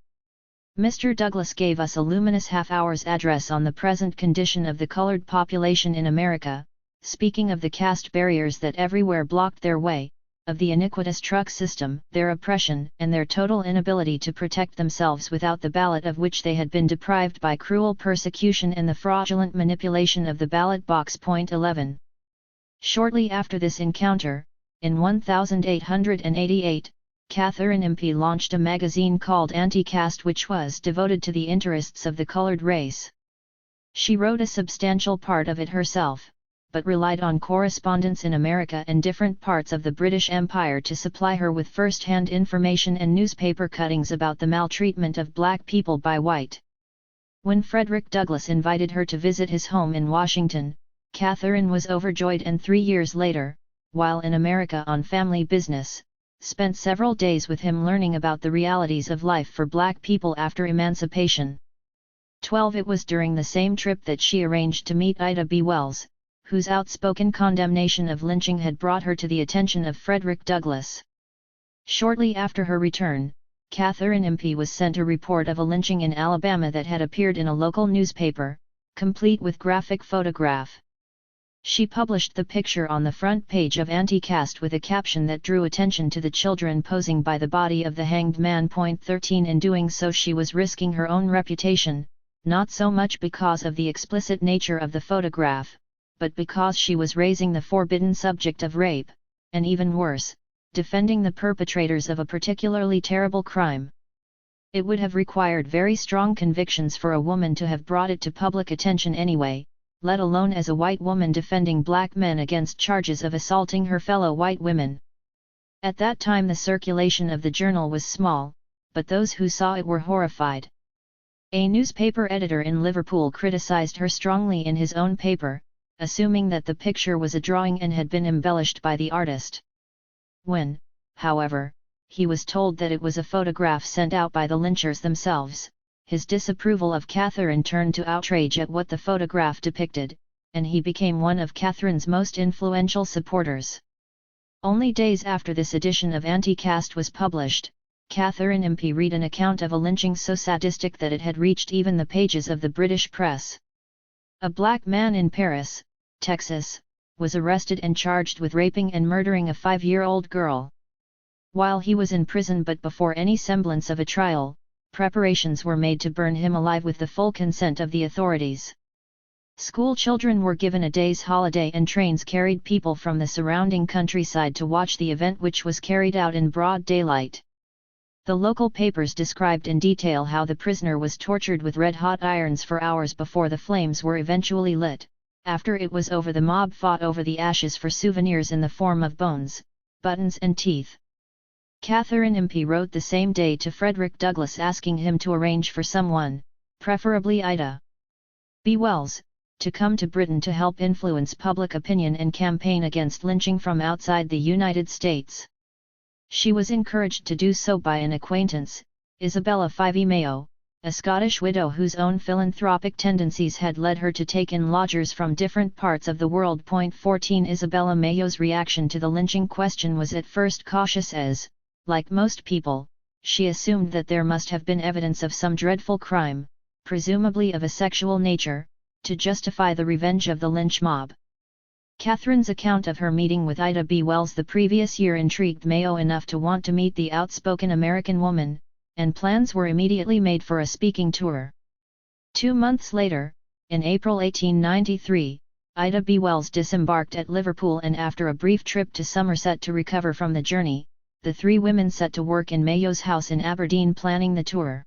Mr. Douglass gave us a luminous half-hour's address on the present condition of the colored population in America, speaking of the caste barriers that everywhere blocked their way, of the iniquitous truck system, their oppression, and their total inability to protect themselves without the ballot, of which they had been deprived by cruel persecution and the fraudulent manipulation of the ballot box. 11. Shortly after this encounter, in 1888, Catherine Impey launched a magazine called Anti-Caste, which was devoted to the interests of the colored race. She wrote a substantial part of it herself, but relied on correspondents in America and different parts of the British Empire to supply her with first-hand information and newspaper cuttings about the maltreatment of black people by white. When Frederick Douglass invited her to visit his home in Washington, Catherine was overjoyed, and 3 years later, while in America on family business, spent several days with him learning about the realities of life for black people after emancipation. 12 It was during the same trip that she arranged to meet Ida B. Wells, whose outspoken condemnation of lynching had brought her to the attention of Frederick Douglass. Shortly after her return, Catherine Impey was sent a report of a lynching in Alabama that had appeared in a local newspaper, complete with graphic photograph. She published the picture on the front page of Anti-Caste with a caption that drew attention to the children posing by the body of the hanged man. 13 In doing so she was risking her own reputation, not so much because of the explicit nature of the photograph, but because she was raising the forbidden subject of rape, and even worse, defending the perpetrators of a particularly terrible crime. It would have required very strong convictions for a woman to have brought it to public attention anyway, let alone as a white woman defending black men against charges of assaulting her fellow white women. At that time the circulation of the journal was small, but those who saw it were horrified. A newspaper editor in Liverpool criticized her strongly in his own paper, assuming that the picture was a drawing and had been embellished by the artist. When, however, he was told that it was a photograph sent out by the lynchers themselves, his disapproval of Catherine turned to outrage at what the photograph depicted, and he became one of Catherine's most influential supporters. Only days after this edition of Anti-Caste was published, Catherine MP read an account of a lynching so sadistic that it had reached even the pages of the British press. A black man in Paris, Texas, was arrested and charged with raping and murdering a 5-year-old girl. While he was in prison but before any semblance of a trial, preparations were made to burn him alive with the full consent of the authorities. School children were given a day's holiday and trains carried people from the surrounding countryside to watch the event, which was carried out in broad daylight. The local papers described in detail how the prisoner was tortured with red-hot irons for hours before the flames were eventually lit. After it was over, the mob fought over the ashes for souvenirs in the form of bones, buttons and teeth. Catherine Impey wrote the same day to Frederick Douglass asking him to arrange for someone, preferably Ida B. Wells, to come to Britain to help influence public opinion and campaign against lynching from outside the United States. She was encouraged to do so by an acquaintance, Isabella Fyvie Mayo, a Scottish widow whose own philanthropic tendencies had led her to take in lodgers from different parts of the world. 14 Isabella Mayo's reaction to the lynching question was at first cautious as, like most people, she assumed that there must have been evidence of some dreadful crime, presumably of a sexual nature, to justify the revenge of the lynch mob. Catherine's account of her meeting with Ida B. Wells the previous year intrigued Mayo enough to want to meet the outspoken American woman, and plans were immediately made for a speaking tour. 2 months later, in April 1893, Ida B. Wells disembarked at Liverpool, and after a brief trip to Somerset to recover from the journey, the three women set to work in Mayo's house in Aberdeen planning the tour.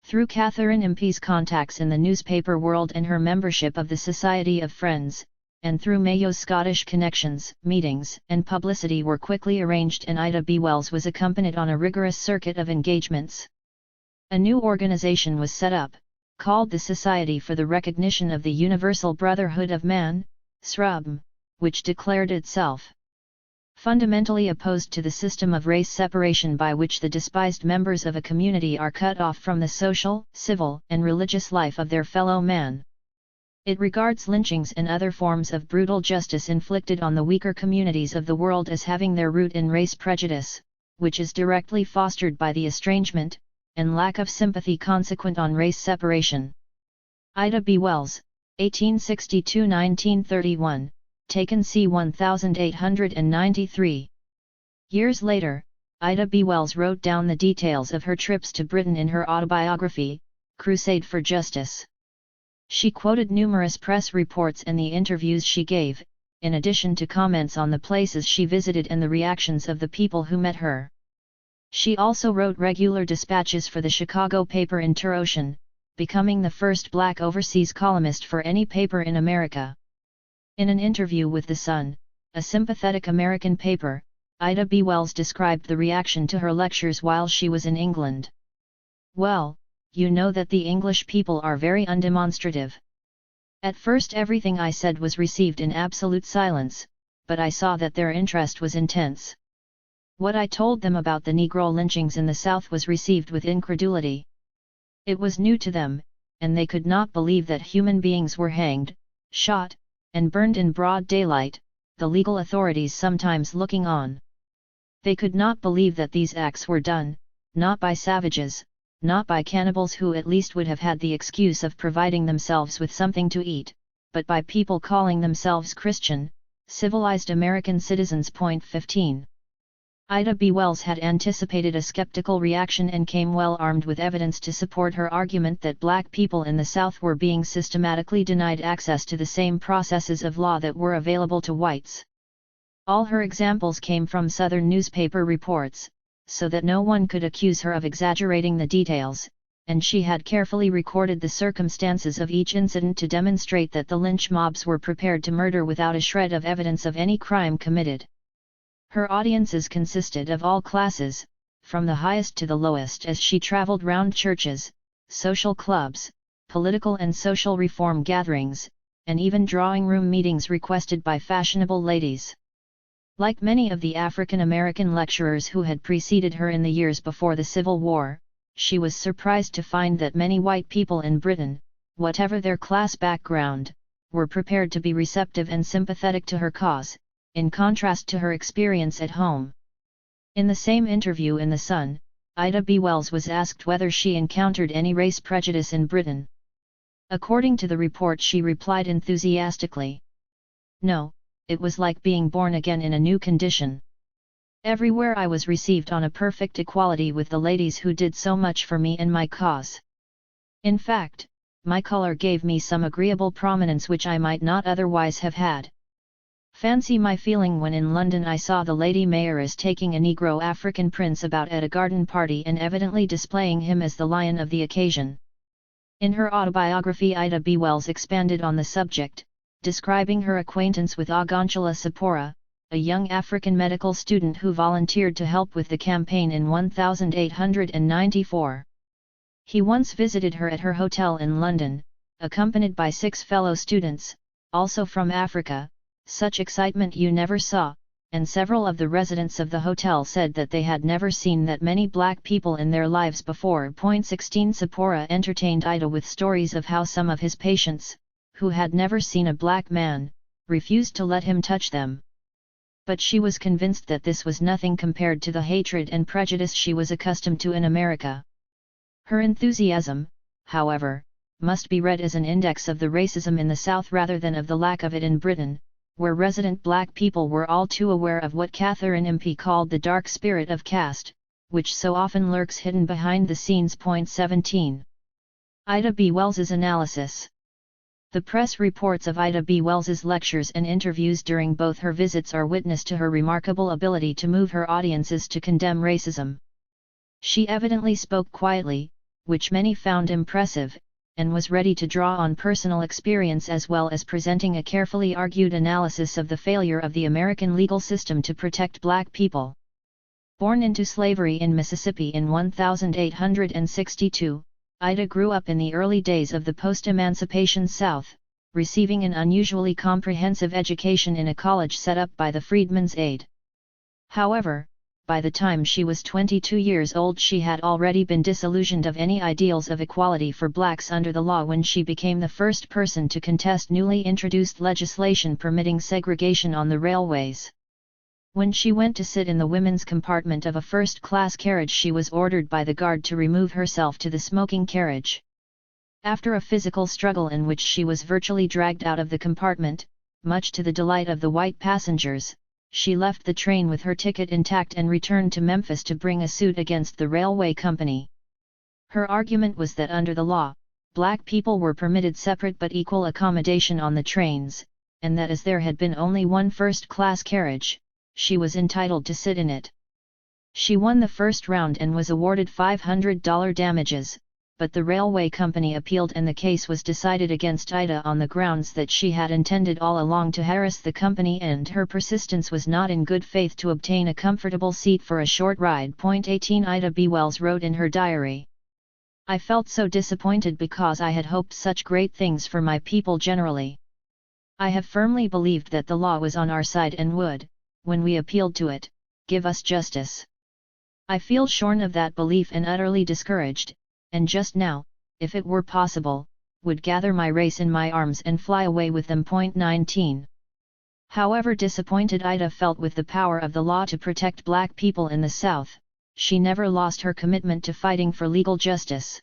Through Catherine Impey's contacts in the newspaper world and her membership of the Society of Friends, and through Mayo's Scottish connections, meetings and publicity were quickly arranged, and Ida B. Wells was accompanied on a rigorous circuit of engagements. A new organization was set up, called the Society for the Recognition of the Universal Brotherhood of Man, SRUBM, which declared itself fundamentally opposed to the system of race separation by which the despised members of a community are cut off from the social, civil, and religious life of their fellow man. It regards lynchings and other forms of brutal justice inflicted on the weaker communities of the world as having their root in race prejudice, which is directly fostered by the estrangement and lack of sympathy consequent on race separation. Ida B. Wells, 1862–1931, taken c. 1893. Years later, Ida B. Wells wrote down the details of her trips to Britain in her autobiography, Crusade for Justice. She quoted numerous press reports and the interviews she gave, in addition to comments on the places she visited and the reactions of the people who met her. She also wrote regular dispatches for the Chicago paper Inter-Ocean, becoming the first black overseas columnist for any paper in America. In an interview with The Sun, a sympathetic American paper, Ida B. Wells described the reaction to her lectures while she was in England. "Well, you know that the English people are very undemonstrative. At first everything I said was received in absolute silence, but I saw that their interest was intense. What I told them about the Negro lynchings in the South was received with incredulity. It was new to them, and they could not believe that human beings were hanged, shot, and burned in broad daylight, the legal authorities sometimes looking on. They could not believe that these acts were done, not by savages, not by cannibals who at least would have had the excuse of providing themselves with something to eat, but by people calling themselves Christian, civilized American citizens. 15. Ida B. Wells had anticipated a skeptical reaction and came well armed with evidence to support her argument that black people in the South were being systematically denied access to the same processes of law that were available to whites. All her examples came from Southern newspaper reports, so that no one could accuse her of exaggerating the details, and she had carefully recorded the circumstances of each incident to demonstrate that the lynch mobs were prepared to murder without a shred of evidence of any crime committed. Her audiences consisted of all classes, from the highest to the lowest, as she traveled round churches, social clubs, political and social reform gatherings, and even drawing room meetings requested by fashionable ladies. Like many of the African American lecturers who had preceded her in the years before the Civil War, she was surprised to find that many white people in Britain, whatever their class background, were prepared to be receptive and sympathetic to her cause, in contrast to her experience at home. In the same interview in The Sun, Ida B. Wells was asked whether she encountered any race prejudice in Britain. According to the report, she replied enthusiastically, "No, it was like being born again in a new condition. Everywhere I was received on a perfect equality with the ladies who did so much for me and my cause. In fact, my color gave me some agreeable prominence which I might not otherwise have had. Fancy my feeling when in London I saw the Lady Mayoress taking a Negro African prince about at a garden party and evidently displaying him as the lion of the occasion." In her autobiography, Ida B. Wells expanded on the subject, describing her acquaintance with Ogunchola Sapora, a young African medical student who volunteered to help with the campaign in 1894. He once visited her at her hotel in London, accompanied by 6 fellow students, also from Africa. Such excitement you never saw, and several of the residents of the hotel said that they had never seen that many black people in their lives before. 16 Sapora entertained Ida with stories of how some of his patients, who had never seen a black man, refused to let him touch them. But she was convinced that this was nothing compared to the hatred and prejudice she was accustomed to in America. Her enthusiasm, however, must be read as an index of the racism in the South rather than of the lack of it in Britain, where resident black people were all too aware of what Catherine Impey called the dark spirit of caste, which so often lurks hidden behind the scenes. 17. Ida B. Wells's analysis. The press reports of Ida B. Wells's lectures and interviews during both her visits are witness to her remarkable ability to move her audiences to condemn racism. She evidently spoke quietly, which many found impressive, and was ready to draw on personal experience as well as presenting a carefully argued analysis of the failure of the American legal system to protect black people. Born into slavery in Mississippi in 1862, Ida grew up in the early days of the post-emancipation South, receiving an unusually comprehensive education in a college set up by the Freedmen's Aid. However, by the time she was 22 years old, she had already been disillusioned of any ideals of equality for blacks under the law when she became the first person to contest newly introduced legislation permitting segregation on the railways. When she went to sit in the women's compartment of a first-class carriage, she was ordered by the guard to remove herself to the smoking carriage. After a physical struggle in which she was virtually dragged out of the compartment, much to the delight of the white passengers, she left the train with her ticket intact and returned to Memphis to bring a suit against the railway company. Her argument was that under the law, black people were permitted separate but equal accommodation on the trains, and that as there had been only one first-class carriage, she was entitled to sit in it. She won the first round and was awarded $500 damages, but the railway company appealed and the case was decided against Ida on the grounds that she had intended all along to harass the company and her persistence was not in good faith to obtain a comfortable seat for a short ride. 18 Ida B. Wells wrote in her diary, "I felt so disappointed because I had hoped such great things for my people generally. I have firmly believed that the law was on our side and would, when we appealed to it, give us justice. I feel shorn of that belief and utterly discouraged, and just now, if it were possible, would gather my race in my arms and fly away with them." 19. However disappointed Ida felt with the power of the law to protect black people in the South, she never lost her commitment to fighting for legal justice.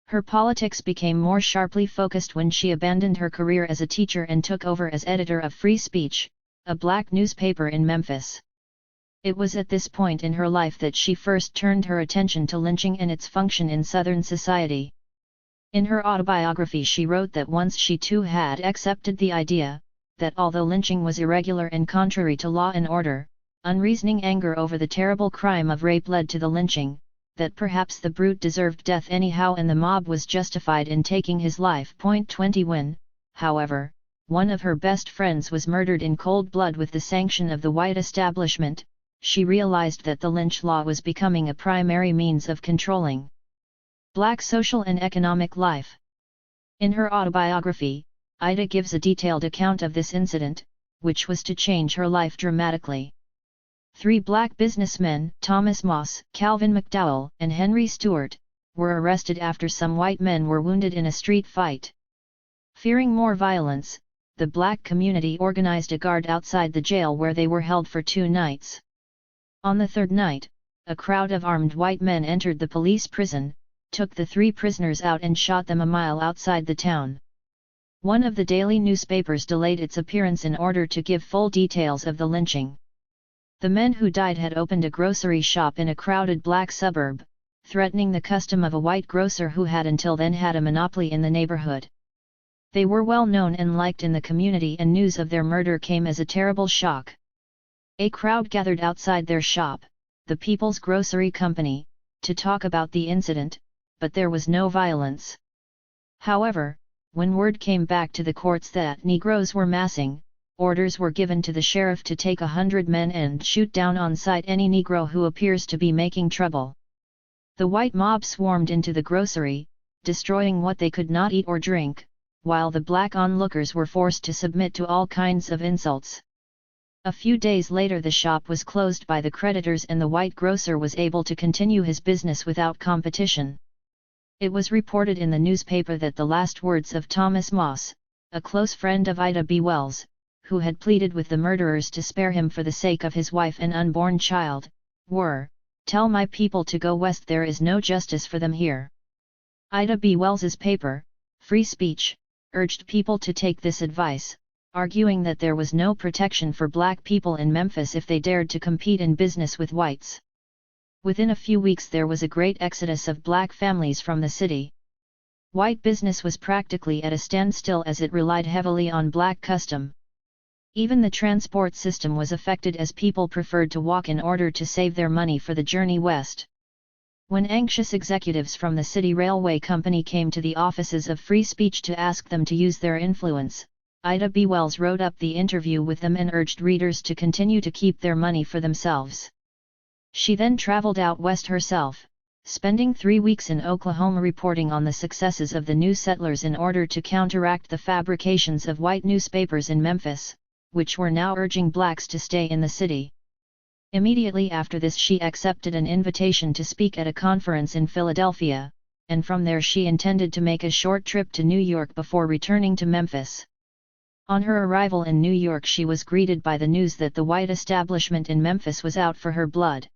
Her politics became more sharply focused when she abandoned her career as a teacher and took over as editor of Free Speech, a black newspaper in Memphis. It was at this point in her life that she first turned her attention to lynching and its function in Southern society. In her autobiography she wrote that once she too had accepted the idea, that although lynching was irregular and contrary to law and order, unreasoning anger over the terrible crime of rape led to the lynching, that perhaps the brute deserved death anyhow and the mob was justified in taking his life. 20 When, however, one of her best friends was murdered in cold blood with the sanction of the white establishment, she realized that the lynch law was becoming a primary means of controlling black social and economic life. In her autobiography, Ida gives a detailed account of this incident, which was to change her life dramatically. 3 black businessmen, Thomas Moss, Calvin McDowell, and Henry Stewart, were arrested after some white men were wounded in a street fight. Fearing more violence, the black community organized a guard outside the jail where they were held for 2 nights. On the 3rd night, a crowd of armed white men entered the police prison, took the 3 prisoners out and shot them a mile outside the town. One of the daily newspapers delayed its appearance in order to give full details of the lynching. The men who died had opened a grocery shop in a crowded black suburb, threatening the custom of a white grocer who had until then had a monopoly in the neighborhood. They were well known and liked in the community and news of their murder came as a terrible shock. A crowd gathered outside their shop, the People's Grocery Company, to talk about the incident, but there was no violence. However, when word came back to the courts that Negroes were massing, orders were given to the sheriff to take 100 men and shoot down on sight any Negro who appears to be making trouble. The white mob swarmed into the grocery, destroying what they could not eat or drink, while the black onlookers were forced to submit to all kinds of insults. A few days later the shop was closed by the creditors and the white grocer was able to continue his business without competition. It was reported in the newspaper that the last words of Thomas Moss, a close friend of Ida B. Wells, who had pleaded with the murderers to spare him for the sake of his wife and unborn child, were, "Tell my people to go west, there is no justice for them here." Ida B. Wells's paper, Free Speech, urged people to take this advice, arguing that there was no protection for black people in Memphis if they dared to compete in business with whites. Within a few weeks there was a great exodus of black families from the city. White business was practically at a standstill as it relied heavily on black custom. Even the transport system was affected as people preferred to walk in order to save their money for the journey west. When anxious executives from the City Railway Company came to the offices of Free Speech to ask them to use their influence, Ida B. Wells wrote up the interview with them and urged readers to continue to keep their money for themselves. She then traveled out west herself, spending 3 weeks in Oklahoma reporting on the successes of the new settlers in order to counteract the fabrications of white newspapers in Memphis, which were now urging blacks to stay in the city. Immediately after this she accepted an invitation to speak at a conference in Philadelphia, and from there she intended to make a short trip to New York before returning to Memphis. On her arrival in New York she was greeted by the news that the white establishment in Memphis was out for her blood.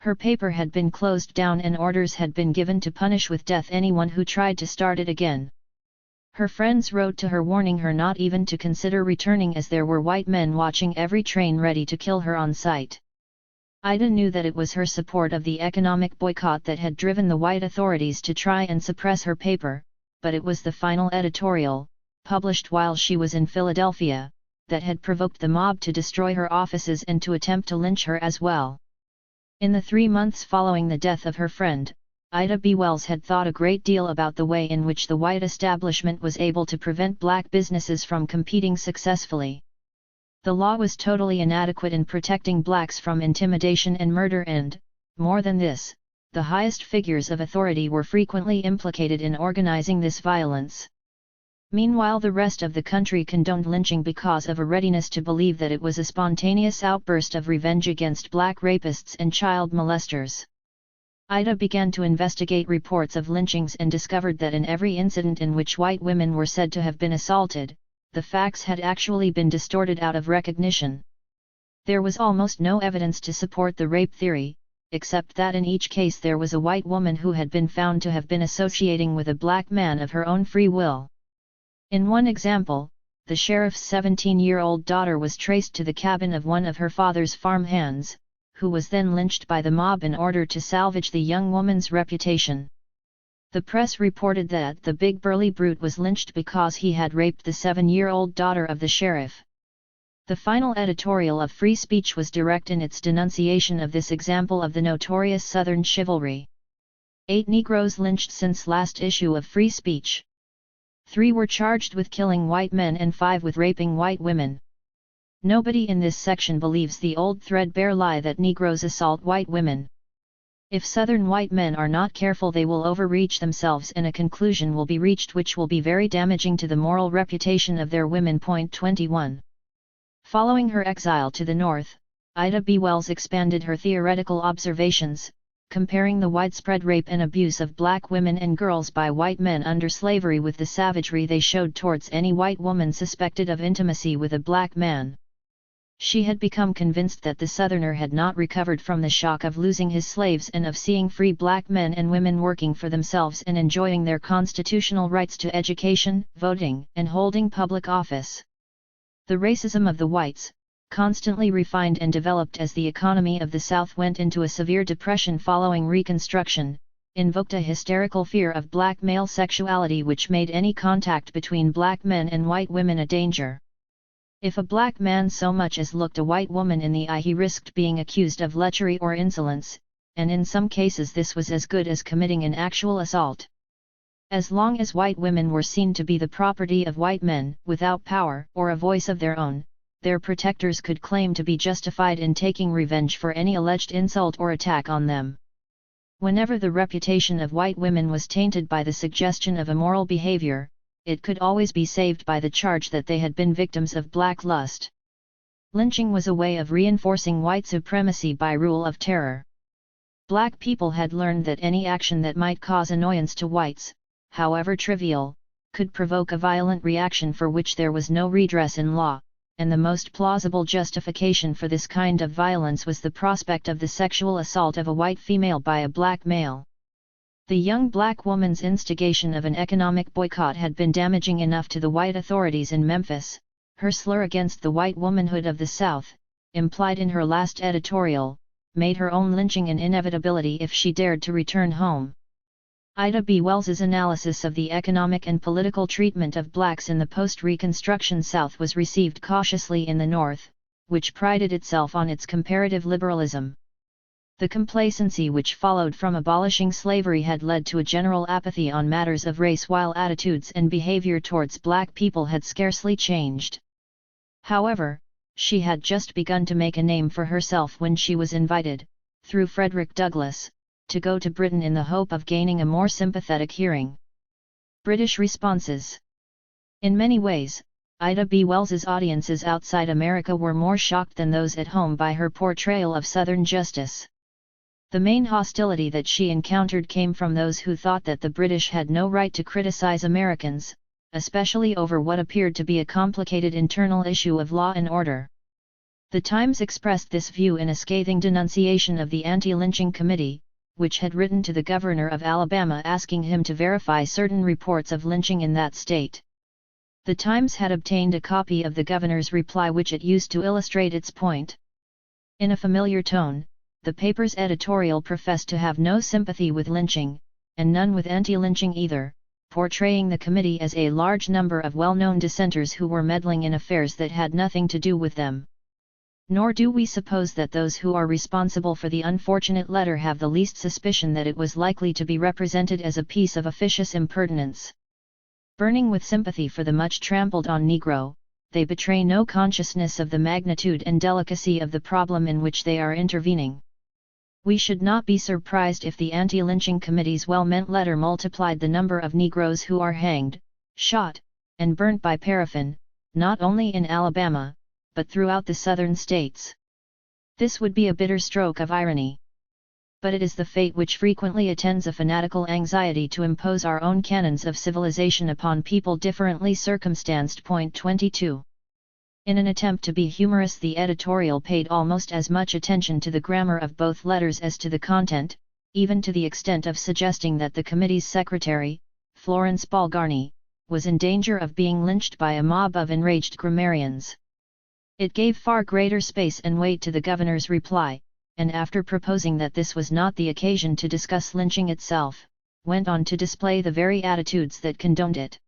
Her paper had been closed down and orders had been given to punish with death anyone who tried to start it again. Her friends wrote to her warning her not even to consider returning as there were white men watching every train ready to kill her on sight. Ida knew that it was her support of the economic boycott that had driven the white authorities to try and suppress her paper, but it was the final editorial, published while she was in Philadelphia, that had provoked the mob to destroy her offices and to attempt to lynch her as well. In the 3 months following the death of her friend, Ida B. Wells had thought a great deal about the way in which the white establishment was able to prevent black businesses from competing successfully. The law was totally inadequate in protecting blacks from intimidation and murder and, more than this, the highest figures of authority were frequently implicated in organizing this violence. Meanwhile the rest of the country condoned lynching because of a readiness to believe that it was a spontaneous outburst of revenge against black rapists and child molesters. Ida began to investigate reports of lynchings and discovered that in every incident in which white women were said to have been assaulted, the facts had actually been distorted out of recognition. There was almost no evidence to support the rape theory, except that in each case there was a white woman who had been found to have been associating with a black man of her own free will. In one example, the sheriff's 17-year-old daughter was traced to the cabin of one of her father's farm hands, who was then lynched by the mob in order to salvage the young woman's reputation. The press reported that the big burly brute was lynched because he had raped the 7-year-old daughter of the sheriff. The final editorial of Free Speech was direct in its denunciation of this example of the notorious Southern chivalry. 8 Negroes lynched since last issue of Free Speech. 3 were charged with killing white men and 5 with raping white women. Nobody in this section believes the old threadbare lie that Negroes assault white women. If Southern white men are not careful, they will overreach themselves and a conclusion will be reached which will be very damaging to the moral reputation of their women. 21. Following her exile to the North, Ida B. Wells expanded her theoretical observations, comparing the widespread rape and abuse of black women and girls by white men under slavery with the savagery they showed towards any white woman suspected of intimacy with a black man. She had become convinced that the Southerner had not recovered from the shock of losing his slaves and of seeing free black men and women working for themselves and enjoying their constitutional rights to education, voting, and holding public office. The racism of the whites, constantly refined and developed as the economy of the South went into a severe depression following Reconstruction, invoked a hysterical fear of black male sexuality which made any contact between black men and white women a danger. If a black man so much as looked a white woman in the eye, he risked being accused of lechery or insolence, and in some cases this was as good as committing an actual assault. As long as white women were seen to be the property of white men, without power or a voice of their own, their protectors could claim to be justified in taking revenge for any alleged insult or attack on them. Whenever the reputation of white women was tainted by the suggestion of immoral behavior, it could always be saved by the charge that they had been victims of black lust. Lynching was a way of reinforcing white supremacy by rule of terror. Black people had learned that any action that might cause annoyance to whites, however trivial, could provoke a violent reaction for which there was no redress in law, and the most plausible justification for this kind of violence was the prospect of the sexual assault of a white female by a black male. The young black woman's instigation of an economic boycott had been damaging enough to the white authorities in Memphis. Her slur against the white womanhood of the South, implied in her last editorial, made her own lynching an inevitability if she dared to return home. Ida B. Wells's analysis of the economic and political treatment of blacks in the post-Reconstruction South was received cautiously in the North, which prided itself on its comparative liberalism. The complacency which followed from abolishing slavery had led to a general apathy on matters of race, while attitudes and behavior towards black people had scarcely changed. However, she had just begun to make a name for herself when she was invited, through Frederick Douglass, to go to Britain in the hope of gaining a more sympathetic hearing. British responses. In many ways, Ida B. Wells's audiences outside America were more shocked than those at home by her portrayal of Southern justice. The main hostility that she encountered came from those who thought that the British had no right to criticize Americans, especially over what appeared to be a complicated internal issue of law and order. The Times expressed this view in a scathing denunciation of the Anti-Lynching Committee, which had written to the governor of Alabama asking him to verify certain reports of lynching in that state. The Times had obtained a copy of the governor's reply which it used to illustrate its point. In a familiar tone, the paper's editorial professed to have no sympathy with lynching, and none with anti-lynching either, portraying the committee as a large number of well-known dissenters who were meddling in affairs that had nothing to do with them. Nor do we suppose that those who are responsible for the unfortunate letter have the least suspicion that it was likely to be represented as a piece of officious impertinence. Burning with sympathy for the much trampled on Negro, they betray no consciousness of the magnitude and delicacy of the problem in which they are intervening. We should not be surprised if the Anti-Lynching Committee's well-meant letter multiplied the number of Negroes who are hanged, shot, and burnt by paraffin, not only in Alabama, but throughout the southern states. This would be a bitter stroke of irony. But it is the fate which frequently attends a fanatical anxiety to impose our own canons of civilization upon people differently circumstanced. 22. In an attempt to be humorous, the editorial paid almost as much attention to the grammar of both letters as to the content, even to the extent of suggesting that the committee's secretary, Florence Balgarni, was in danger of being lynched by a mob of enraged grammarians. It gave far greater space and weight to the governor's reply, and after proposing that this was not the occasion to discuss lynching itself, went on to display the very attitudes that condoned it.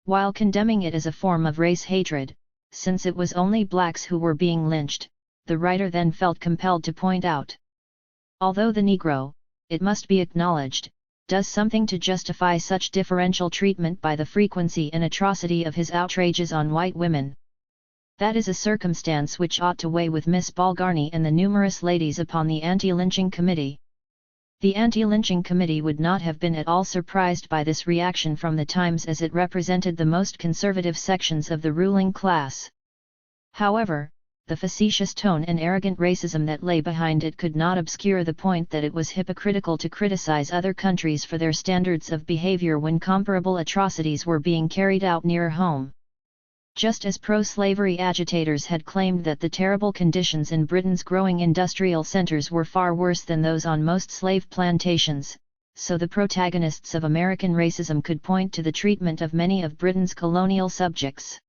While condemning it as a form of race hatred, since it was only blacks who were being lynched, the writer then felt compelled to point out. Although the Negro, it must be acknowledged, does something to justify such differential treatment by the frequency and atrocity of his outrages on white women. That is a circumstance which ought to weigh with Miss Balgarni and the numerous ladies upon the anti-lynching committee. The anti-lynching committee would not have been at all surprised by this reaction from the Times, as it represented the most conservative sections of the ruling class. However, the facetious tone and arrogant racism that lay behind it could not obscure the point that it was hypocritical to criticize other countries for their standards of behavior when comparable atrocities were being carried out near home. Just as pro-slavery agitators had claimed that the terrible conditions in Britain's growing industrial centers were far worse than those on most slave plantations, so the protagonists of American racism could point to the treatment of many of Britain's colonial subjects.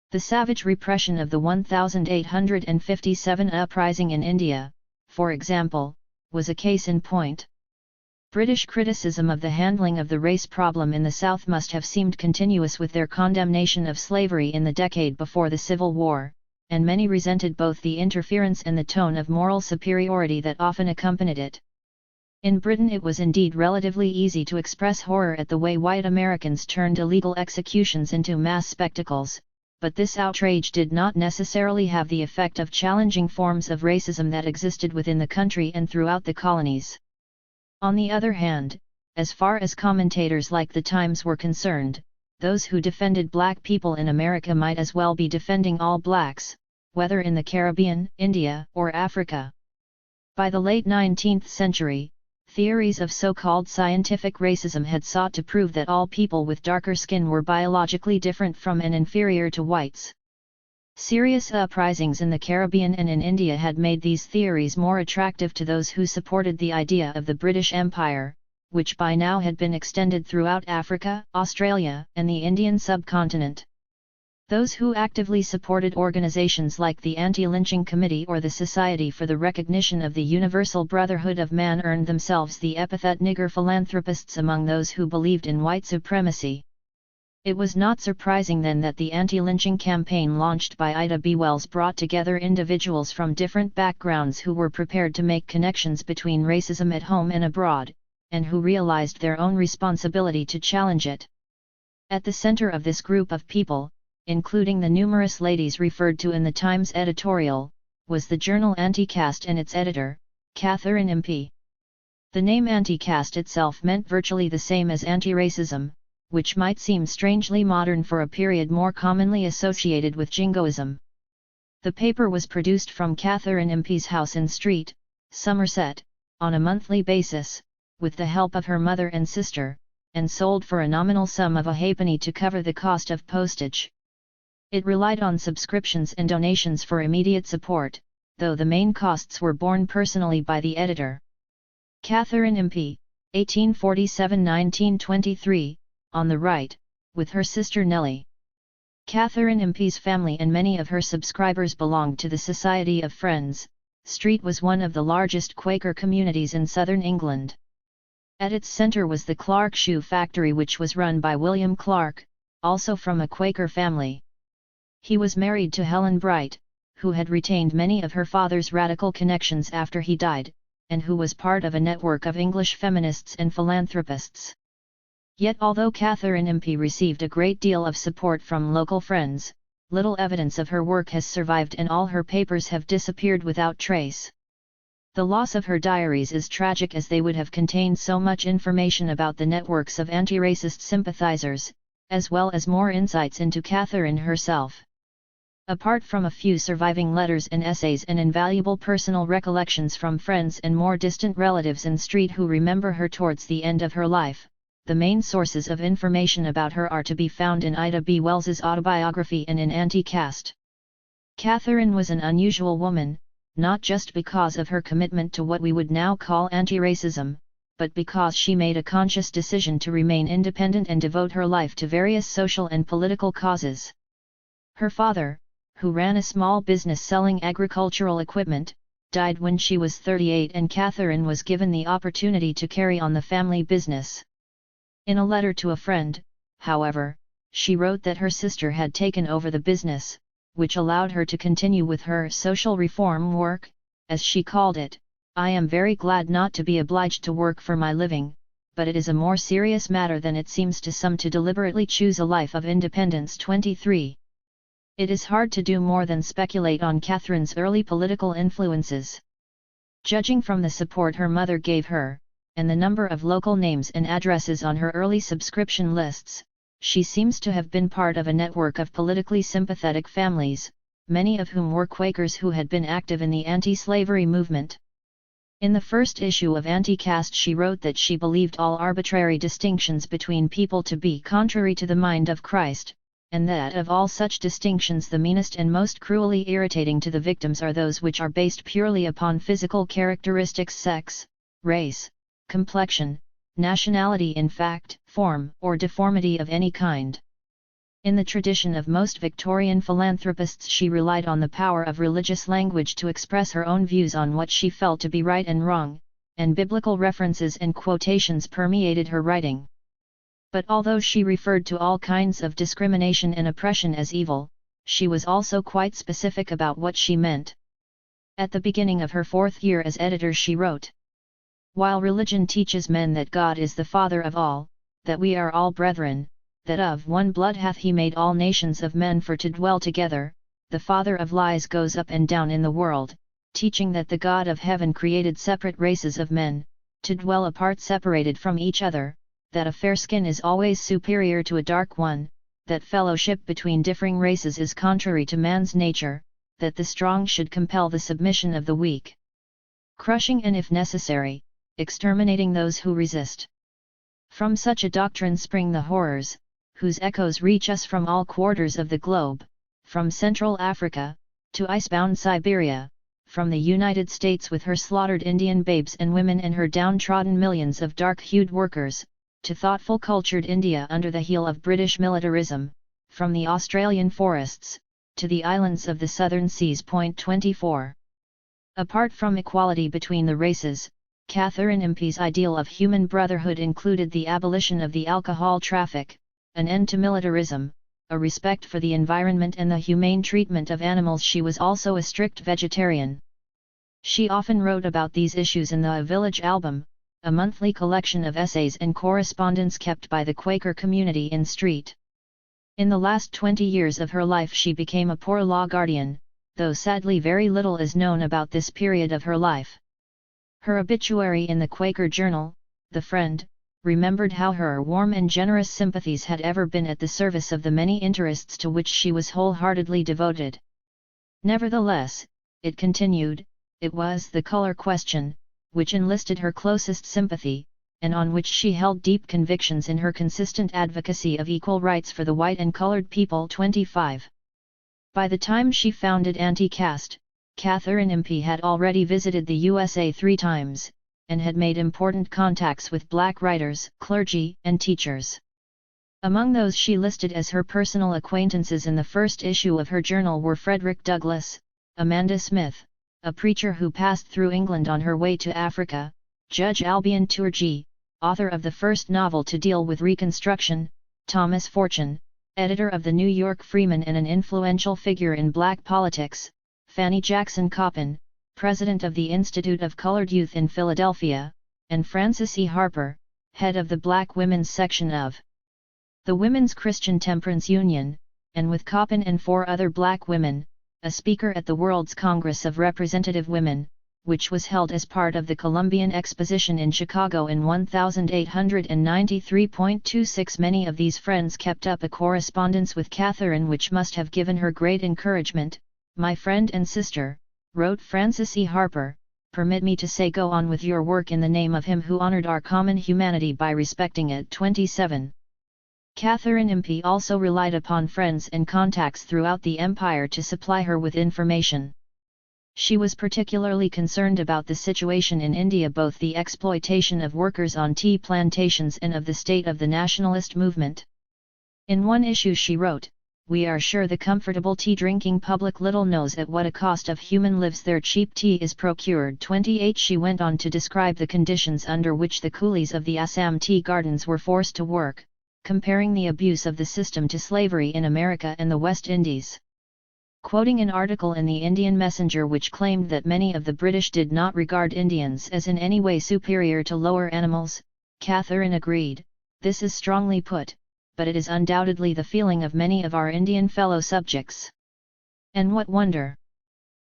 The savage repression of the 1857 uprising in India, for example, was a case in point. British criticism of the handling of the race problem in the South must have seemed continuous with their condemnation of slavery in the decade before the Civil War, and many resented both the interference and the tone of moral superiority that often accompanied it. In Britain it was indeed relatively easy to express horror at the way white Americans turned illegal executions into mass spectacles, but this outrage did not necessarily have the effect of challenging forms of racism that existed within the country and throughout the colonies. On the other hand, as far as commentators like the Times were concerned, those who defended black people in America might as well be defending all blacks, whether in the Caribbean, India, or Africa. By the late 19th century, theories of so-called scientific racism had sought to prove that all people with darker skin were biologically different from and inferior to whites. Serious uprisings in the Caribbean and in India had made these theories more attractive to those who supported the idea of the British Empire, which by now had been extended throughout Africa, Australia, and the Indian subcontinent. Those who actively supported organizations like the Anti-Lynching Committee or the Society for the Recognition of the Universal Brotherhood of Man earned themselves the epithet nigger philanthropists among those who believed in white supremacy. It was not surprising then that the anti-lynching campaign launched by Ida B. Wells brought together individuals from different backgrounds who were prepared to make connections between racism at home and abroad, and who realized their own responsibility to challenge it. At the center of this group of people, including the numerous ladies referred to in the Times editorial, was the journal Anti-Caste and its editor, Catherine Impey. The name anti-caste itself meant virtually the same as anti-racism, which might seem strangely modern for a period more commonly associated with jingoism. The paper was produced from Catherine Impey's house in Street, Somerset, on a monthly basis, with the help of her mother and sister, and sold for a nominal sum of a halfpenny to cover the cost of postage. It relied on subscriptions and donations for immediate support, though the main costs were borne personally by the editor. Catherine Impey, 1847–1923, on the right, with her sister Nellie. Catherine Impey's family and many of her subscribers belonged to the Society of Friends. Street was one of the largest Quaker communities in southern England. At its centre was the Clark Shoe Factory, which was run by William Clark, also from a Quaker family. He was married to Helen Bright, who had retained many of her father's radical connections after he died, and who was part of a network of English feminists and philanthropists. Yet although Catherine Impey received a great deal of support from local friends, little evidence of her work has survived and all her papers have disappeared without trace. The loss of her diaries is tragic, as they would have contained so much information about the networks of anti-racist sympathizers, as well as more insights into Catherine herself. Apart from a few surviving letters and essays and invaluable personal recollections from friends and more distant relatives in Street who remember her towards the end of her life, the main sources of information about her are to be found in Ida B. Wells's autobiography and in Anti-Caste. Catherine was an unusual woman, not just because of her commitment to what we would now call anti-racism, but because she made a conscious decision to remain independent and devote her life to various social and political causes. Her father, who ran a small business selling agricultural equipment, died when she was 38 and Catherine was given the opportunity to carry on the family business. In a letter to a friend, however, she wrote that her sister had taken over the business, which allowed her to continue with her social reform work, as she called it. I am very glad not to be obliged to work for my living, but it is a more serious matter than it seems to some to deliberately choose a life of independence. 23. It is hard to do more than speculate on Catherine's early political influences. Judging from the support her mother gave her, and the number of local names and addresses on her early subscription lists, she seems to have been part of a network of politically sympathetic families, many of whom were Quakers who had been active in the anti-slavery movement. In the first issue of Anti-Caste she wrote that she believed all arbitrary distinctions between people to be contrary to the mind of Christ, and that of all such distinctions the meanest and most cruelly irritating to the victims are those which are based purely upon physical characteristics, sex, race, complexion, nationality, in fact, form or deformity of any kind. In the tradition of most Victorian philanthropists she relied on the power of religious language to express her own views on what she felt to be right and wrong, and biblical references and quotations permeated her writing. But although she referred to all kinds of discrimination and oppression as evil, she was also quite specific about what she meant. At the beginning of her 4th year as editor she wrote, "While religion teaches men that God is the Father of all, that we are all brethren, that of one blood hath he made all nations of men for to dwell together, the father of lies goes up and down in the world, teaching that the God of heaven created separate races of men, to dwell apart separated from each other, that a fair skin is always superior to a dark one, that fellowship between differing races is contrary to man's nature, that the strong should compel the submission of the weak, crushing and if necessary, exterminating those who resist. From such a doctrine spring the horrors, whose echoes reach us from all quarters of the globe, from Central Africa, to icebound Siberia, from the United States with her slaughtered Indian babes and women and her downtrodden millions of dark-hued workers, to thoughtful cultured India under the heel of British militarism, from the Australian forests, to the islands of the southern seas. 24. Apart from equality between the races, Catherine Impey's ideal of human brotherhood included the abolition of the alcohol traffic, an end to militarism, a respect for the environment and the humane treatment of animals. She was also a strict vegetarian. She often wrote about these issues in the Village Album, a monthly collection of essays and correspondence kept by the Quaker community in St. In the last 20 years of her life she became a poor law guardian, though sadly very little is known about this period of her life. Her obituary in the Quaker journal, The Friend, remembered how her warm and generous sympathies had ever been at the service of the many interests to which she was wholeheartedly devoted. Nevertheless, it continued, it was the color question, which enlisted her closest sympathy, and on which she held deep convictions in her consistent advocacy of equal rights for the white and colored people. 25. By the time she founded Anti-Caste, Catherine Impey had already visited the USA 3 times, and had made important contacts with black writers, clergy, and teachers. Among those she listed as her personal acquaintances in the first issue of her journal were Frederick Douglass, Amanda Smith, a preacher who passed through England on her way to Africa, Judge Albion Turgee, author of the first novel to deal with Reconstruction, Thomas Fortune, editor of the New York Freeman and an influential figure in black politics, Fanny Jackson Coppin, president of the Institute of Colored Youth in Philadelphia, and Frances E. Harper, head of the Black Women's Section of the Women's Christian Temperance Union, and with Coppin and 4 other black women, a speaker at the World's Congress of Representative Women, which was held as part of the Columbian Exposition in Chicago in 1893. Many of these friends kept up a correspondence with Catherine which must have given her great encouragement. "My friend and sister," wrote Frances E. Harper, "permit me to say go on with your work in the name of Him who honored our common humanity by respecting it." 27. Catherine Impey also relied upon friends and contacts throughout the empire to supply her with information. She was particularly concerned about the situation in India, both the exploitation of workers on tea plantations and of the state of the nationalist movement. In one issue she wrote, "We are sure the comfortable tea-drinking public little knows at what a cost of human lives their cheap tea is procured." 28. She went on to describe the conditions under which the coolies of the Assam tea gardens were forced to work, comparing the abuse of the system to slavery in America and the West Indies. Quoting an article in the Indian Messenger which claimed that many of the British did not regard Indians as in any way superior to lower animals, Catherine agreed, "This is strongly put, but it is undoubtedly the feeling of many of our Indian fellow subjects. And what wonder?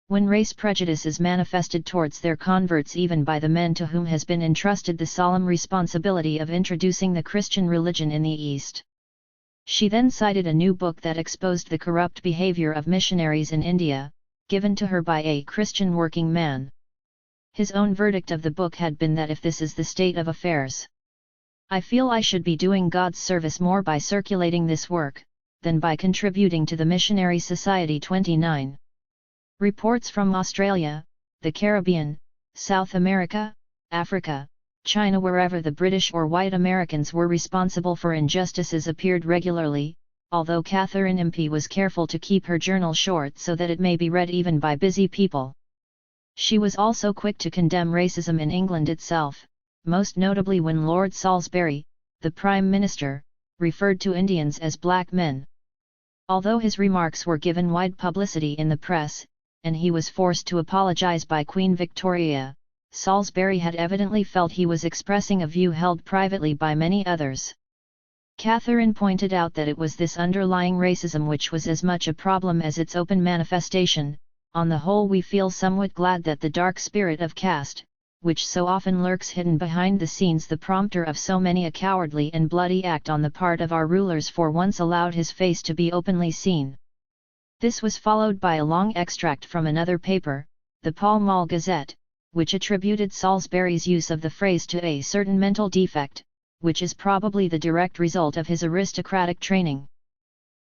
When race prejudice is manifested towards their converts even by the men to whom has been entrusted the solemn responsibility of introducing the Christian religion in the East." She then cited a new book that exposed the corrupt behavior of missionaries in India, given to her by a Christian working man. His own verdict of the book had been that if this is the state of affairs, I feel I should be doing God's service more by circulating this work, than by contributing to the missionary society. 29. Reports from Australia, the Caribbean, South America, Africa, China, wherever the British or white Americans were responsible for injustices, appeared regularly, although Catherine Impey was careful to keep her journal short so that it may be read even by busy people. She was also quick to condemn racism in England itself, most notably when Lord Salisbury, the Prime Minister, referred to Indians as black men. Although his remarks were given wide publicity in the press, and he was forced to apologise by Queen Victoria, Salisbury had evidently felt he was expressing a view held privately by many others. Catherine pointed out that it was this underlying racism which was as much a problem as its open manifestation. On the whole, we feel somewhat glad that the dark spirit of caste, which so often lurks hidden behind the scenes, the prompter of so many a cowardly and bloody act on the part of our rulers, for once allowed his face to be openly seen." This was followed by a long extract from another paper, the Pall Mall Gazette, which attributed Salisbury's use of the phrase to a certain mental defect, which is probably the direct result of his aristocratic training.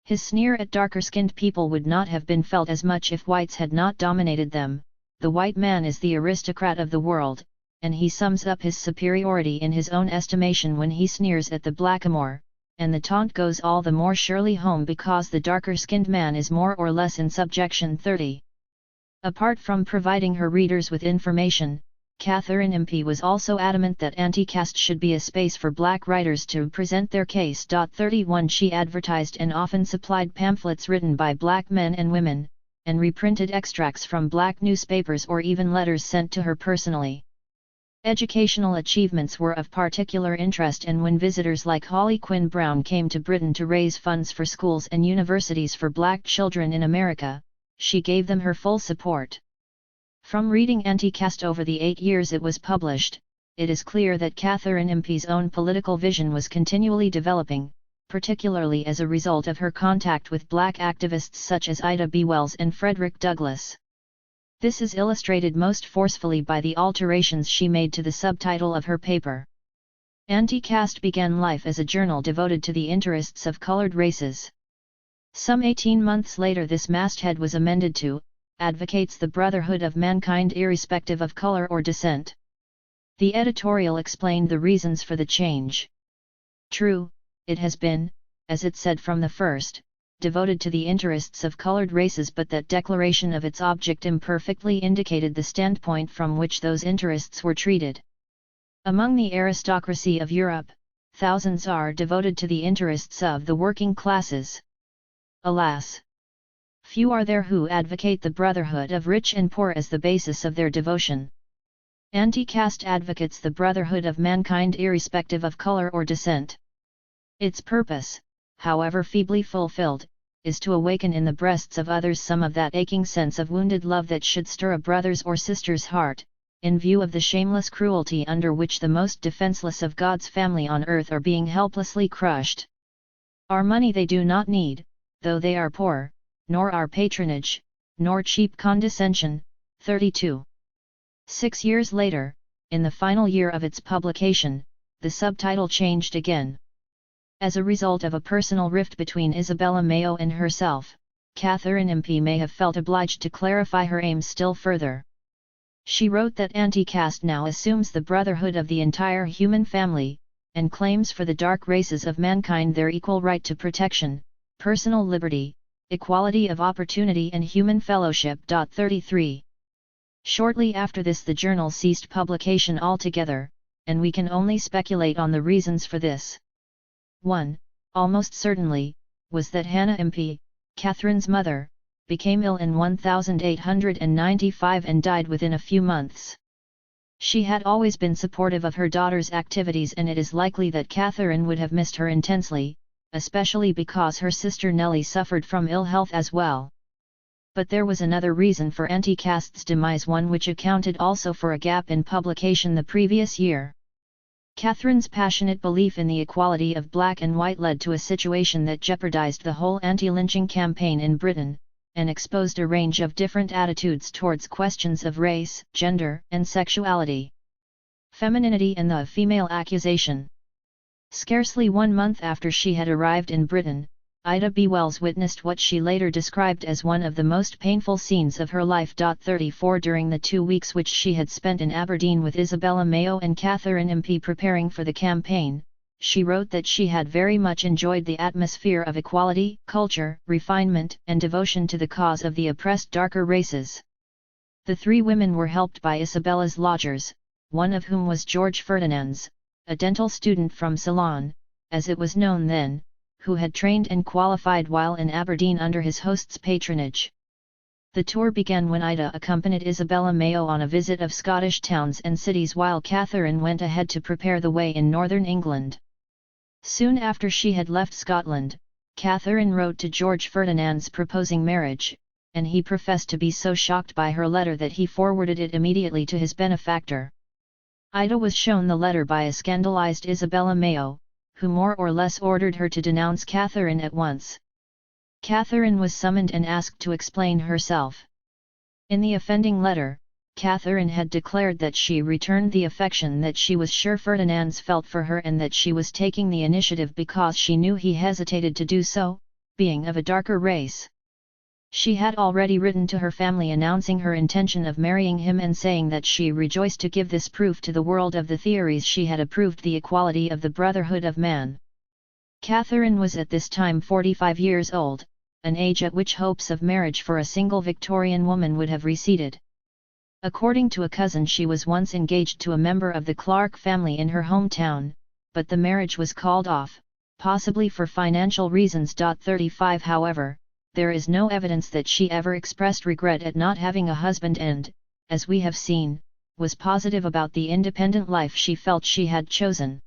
His sneer at darker-skinned people would not have been felt as much if whites had not dominated them. The white man is the aristocrat of the world, and he sums up his superiority in his own estimation when he sneers at the blackamoor, and the taunt goes all the more surely home because the darker-skinned man is more or less in subjection. 30. Apart from providing her readers with information, Catherine Impey was also adamant that anti-caste should be a space for black writers to present their case. 31. She advertised and often supplied pamphlets written by black men and women, and reprinted extracts from black newspapers or even letters sent to her personally. Educational achievements were of particular interest, and when visitors like Holly Quinn Brown came to Britain to raise funds for schools and universities for black children in America, she gave them her full support. From reading Anti-Caste over the 8 years it was published, it is clear that Catherine Impey's own political vision was continually developing, particularly as a result of her contact with black activists such as Ida B. Wells and Frederick Douglass. This is illustrated most forcefully by the alterations she made to the subtitle of her paper. Anti-Caste began life as a journal devoted to the interests of colored races. Some 18 months later this masthead was amended to, "Advocates the brotherhood of mankind irrespective of color or descent." The editorial explained the reasons for the change. True, it has been, as it said from the first, devoted to the interests of colored races, but that declaration of its object imperfectly indicated the standpoint from which those interests were treated. Among the aristocracy of Europe, thousands are devoted to the interests of the working classes. Alas! Few are there who advocate the brotherhood of rich and poor as the basis of their devotion. Anti-caste advocates the brotherhood of mankind irrespective of color or descent. Its purpose, however feebly fulfilled, is to awaken in the breasts of others some of that aching sense of wounded love that should stir a brother's or sister's heart, in view of the shameless cruelty under which the most defenseless of God's family on earth are being helplessly crushed. Our money they do not need, though they are poor, nor our patronage, nor cheap condescension. 32. 6 years later, in the final year of its publication, the subtitle changed again. As a result of a personal rift between Isabella Mayo and herself, Catherine Impey may have felt obliged to clarify her aims still further. She wrote that anti-caste now assumes the brotherhood of the entire human family, and claims for the dark races of mankind their equal right to protection, personal liberty, equality of opportunity and human fellowship. 33. Shortly after this the journal ceased publication altogether, and we can only speculate on the reasons for this. 1. Almost certainly, was that Hannah Impey, Catherine's mother, became ill in 1895 and died within a few months. She had always been supportive of her daughter's activities, and it is likely that Catherine would have missed her intensely, especially because her sister Nellie suffered from ill health as well. But there was another reason for anti-caste's demise, one which accounted also for a gap in publication the previous year. Catherine's passionate belief in the equality of black and white led to a situation that jeopardized the whole anti-lynching campaign in Britain, and exposed a range of different attitudes towards questions of race, gender, and sexuality. Femininity and the female accusation. Scarcely 1 month after she had arrived in Britain, Ida B. Wells witnessed what she later described as one of the most painful scenes of her life. 34 During the 2 weeks which she had spent in Aberdeen with Isabella Mayo and Catherine Impey preparing for the campaign, she wrote that she had very much enjoyed the atmosphere of equality, culture, refinement, and devotion to the cause of the oppressed darker races. The 3 women were helped by Isabella's lodgers, one of whom was George Ferdinands, a dental student from Ceylon, as it was known then, who had trained and qualified while in Aberdeen under his host's patronage. The tour began when Ida accompanied Isabella Mayo on a visit of Scottish towns and cities, while Catherine went ahead to prepare the way in northern England. Soon after she had left Scotland, Catherine wrote to George Ferdinands proposing marriage, and he professed to be so shocked by her letter that he forwarded it immediately to his benefactor. Ida was shown the letter by a scandalized Isabella Mayo, who more or less ordered her to denounce Catherine at once. Catherine was summoned and asked to explain herself. In the offending letter, Catherine had declared that she returned the affection that she was sure Ferdinands felt for her, and that she was taking the initiative because she knew he hesitated to do so, being of a darker race. She had already written to her family announcing her intention of marrying him and saying that she rejoiced to give this proof to the world of the theories she had approved, the equality of the brotherhood of man. Catherine was at this time 45 years old, an age at which hopes of marriage for a single Victorian woman would have receded. According to a cousin, she was once engaged to a member of the Clark family in her hometown, but the marriage was called off, possibly for financial reasons. 35 However, there is no evidence that she ever expressed regret at not having a husband and, as we have seen, was positive about the independent life she felt she had chosen.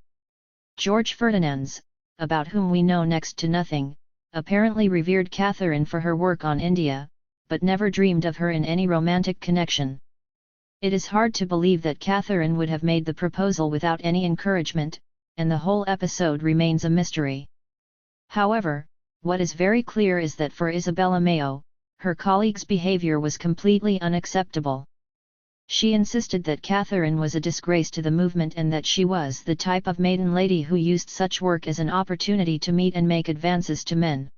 George Ferdinands, about whom we know next to nothing, apparently revered Catherine for her work on India, but never dreamed of her in any romantic connection. It is hard to believe that Catherine would have made the proposal without any encouragement, and the whole episode remains a mystery. However, what is very clear is that for Isabella Mayo, her colleague's behavior was completely unacceptable. She insisted that Catherine was a disgrace to the movement and that she was the type of maiden lady who used such work as an opportunity to meet and make advances to men.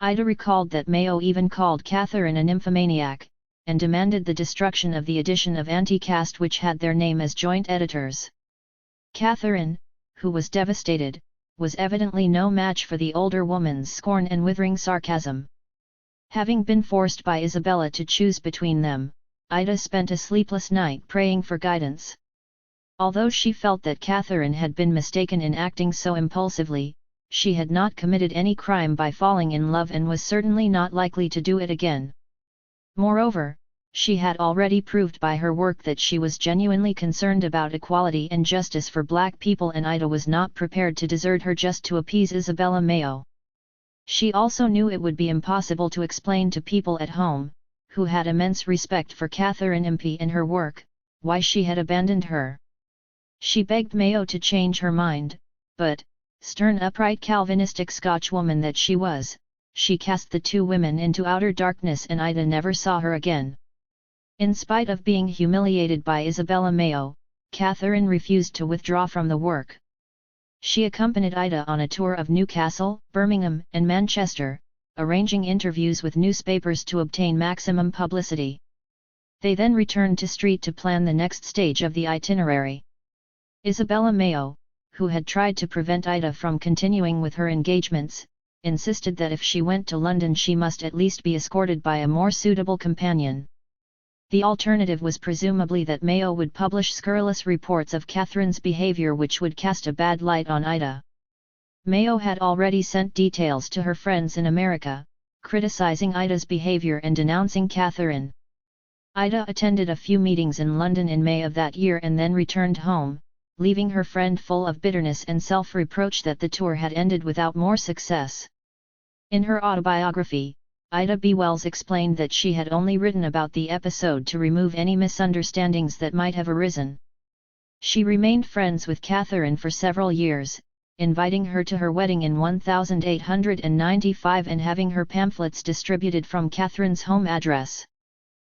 Ida recalled that Mayo even called Catherine a nymphomaniac, and demanded the destruction of the edition of Anti-Caste which had their name as joint editors. Catherine, who was devastated, was evidently no match for the older woman's scorn and withering sarcasm. Having been forced by Isabella to choose between them, Ida spent a sleepless night praying for guidance. Although she felt that Catherine had been mistaken in acting so impulsively, she had not committed any crime by falling in love and was certainly not likely to do it again. Moreover, she had already proved by her work that she was genuinely concerned about equality and justice for black people, and Ida was not prepared to desert her just to appease Isabella Mayo. She also knew it would be impossible to explain to people at home, who had immense respect for Catherine Impey and her work, why she had abandoned her. She begged Mayo to change her mind, but, stern upright Calvinistic Scotchwoman that she was, she cast the 2 women into outer darkness and Ida never saw her again. In spite of being humiliated by Isabella Mayo, Catherine refused to withdraw from the work. She accompanied Ida on a tour of Newcastle, Birmingham, and Manchester, arranging interviews with newspapers to obtain maximum publicity. They then returned to Street to plan the next stage of the itinerary. Isabella Mayo, who had tried to prevent Ida from continuing with her engagements, insisted that if she went to London she must at least be escorted by a more suitable companion. The alternative was presumably that Mayo would publish scurrilous reports of Catherine's behavior which would cast a bad light on Ida. Mayo had already sent details to her friends in America, criticizing Ida's behavior and denouncing Catherine. Ida attended a few meetings in London in May of that year and then returned home, leaving her friend full of bitterness and self-reproach that the tour had ended without more success. In her autobiography, Ida B. Wells explained that she had only written about the episode to remove any misunderstandings that might have arisen. She remained friends with Catherine for several years, inviting her to her wedding in 1895 and having her pamphlets distributed from Catherine's home address.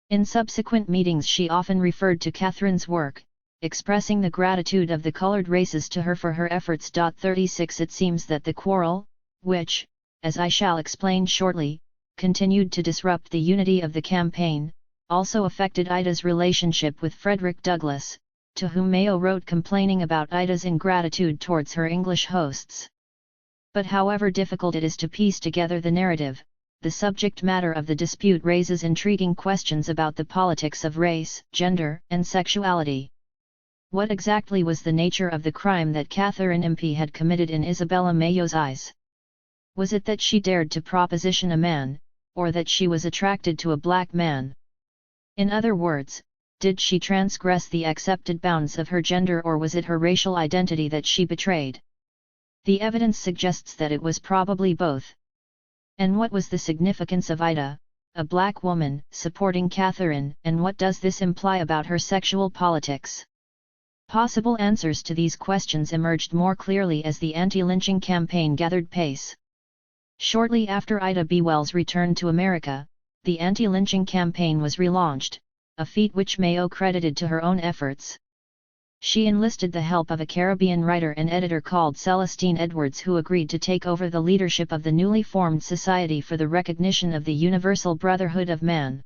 In subsequent meetings she often referred to Catherine's work, expressing the gratitude of the colored races to her for her efforts. 36 It seems that the quarrel, which, as I shall explain shortly, continued to disrupt the unity of the campaign, also affected Ida's relationship with Frederick Douglass, to whom Mayo wrote complaining about Ida's ingratitude towards her English hosts. But however difficult it is to piece together the narrative, the subject matter of the dispute raises intriguing questions about the politics of race, gender, and sexuality. What exactly was the nature of the crime that Catherine Impey had committed in Isabella Mayo's eyes? Was it that she dared to proposition a man, or that she was attracted to a black man? In other words, did she transgress the accepted bounds of her gender, or was it her racial identity that she betrayed? The evidence suggests that it was probably both. And what was the significance of Ida, a black woman, supporting Catherine, and what does this imply about her sexual politics? Possible answers to these questions emerged more clearly as the anti-lynching campaign gathered pace. Shortly after Ida B. Wells returned to America, the anti-lynching campaign was relaunched, a feat which Mayo credited to her own efforts. She enlisted the help of a Caribbean writer and editor called Celestine Edwards, who agreed to take over the leadership of the newly formed Society for the Recognition of the Universal Brotherhood of Man.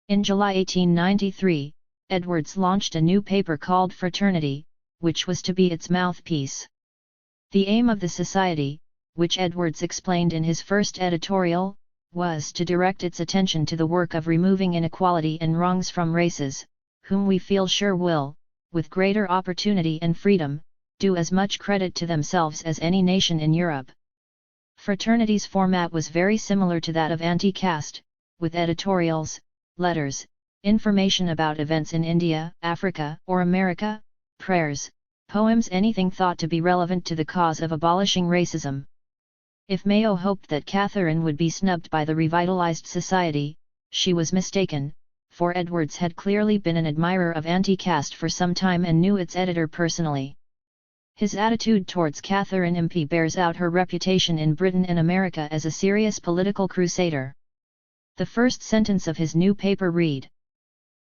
In July 1893, Edwards launched a new paper called Fraternity, which was to be its mouthpiece. The aim of the society, which Edwards explained in his first editorial, was to direct its attention to the work of removing inequality and wrongs from races, whom we feel sure will, with greater opportunity and freedom, do as much credit to themselves as any nation in Europe. Fraternity's format was very similar to that of Anti-Caste, with editorials, letters, information about events in India, Africa, or America, prayers, poems, anything thought to be relevant to the cause of abolishing racism. If Mayo hoped that Catherine would be snubbed by the revitalized society, she was mistaken, for Edwards had clearly been an admirer of Anti-Caste for some time and knew its editor personally. His attitude towards Catherine Impey bears out her reputation in Britain and America as a serious political crusader. The first sentence of his new paper read: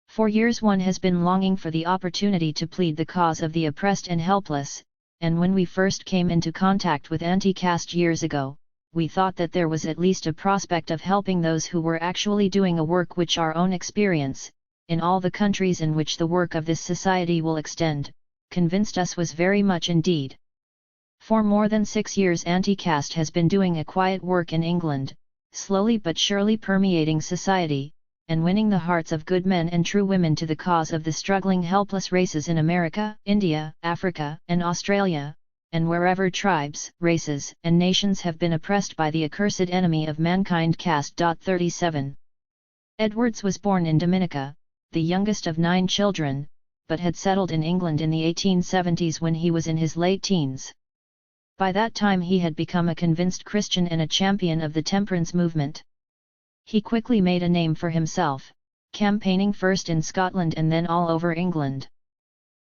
"For years one has been longing for the opportunity to plead the cause of the oppressed and helpless, and when we first came into contact with Anti-Caste years ago, we thought that there was at least a prospect of helping those who were actually doing a work which our own experience, in all the countries in which the work of this society will extend, convinced us was very much indeed. For more than 6 years Anti-Caste has been doing a quiet work in England, slowly but surely permeating society, and winning the hearts of good men and true women to the cause of the struggling helpless races in America, India, Africa, and Australia, and wherever tribes, races, and nations have been oppressed by the accursed enemy of mankind caste. 37. Edwards was born in Dominica, the youngest of 9 children, but had settled in England in the 1870s when he was in his late teens. By that time he had become a convinced Christian and a champion of the temperance movement. He quickly made a name for himself, campaigning first in Scotland and then all over England.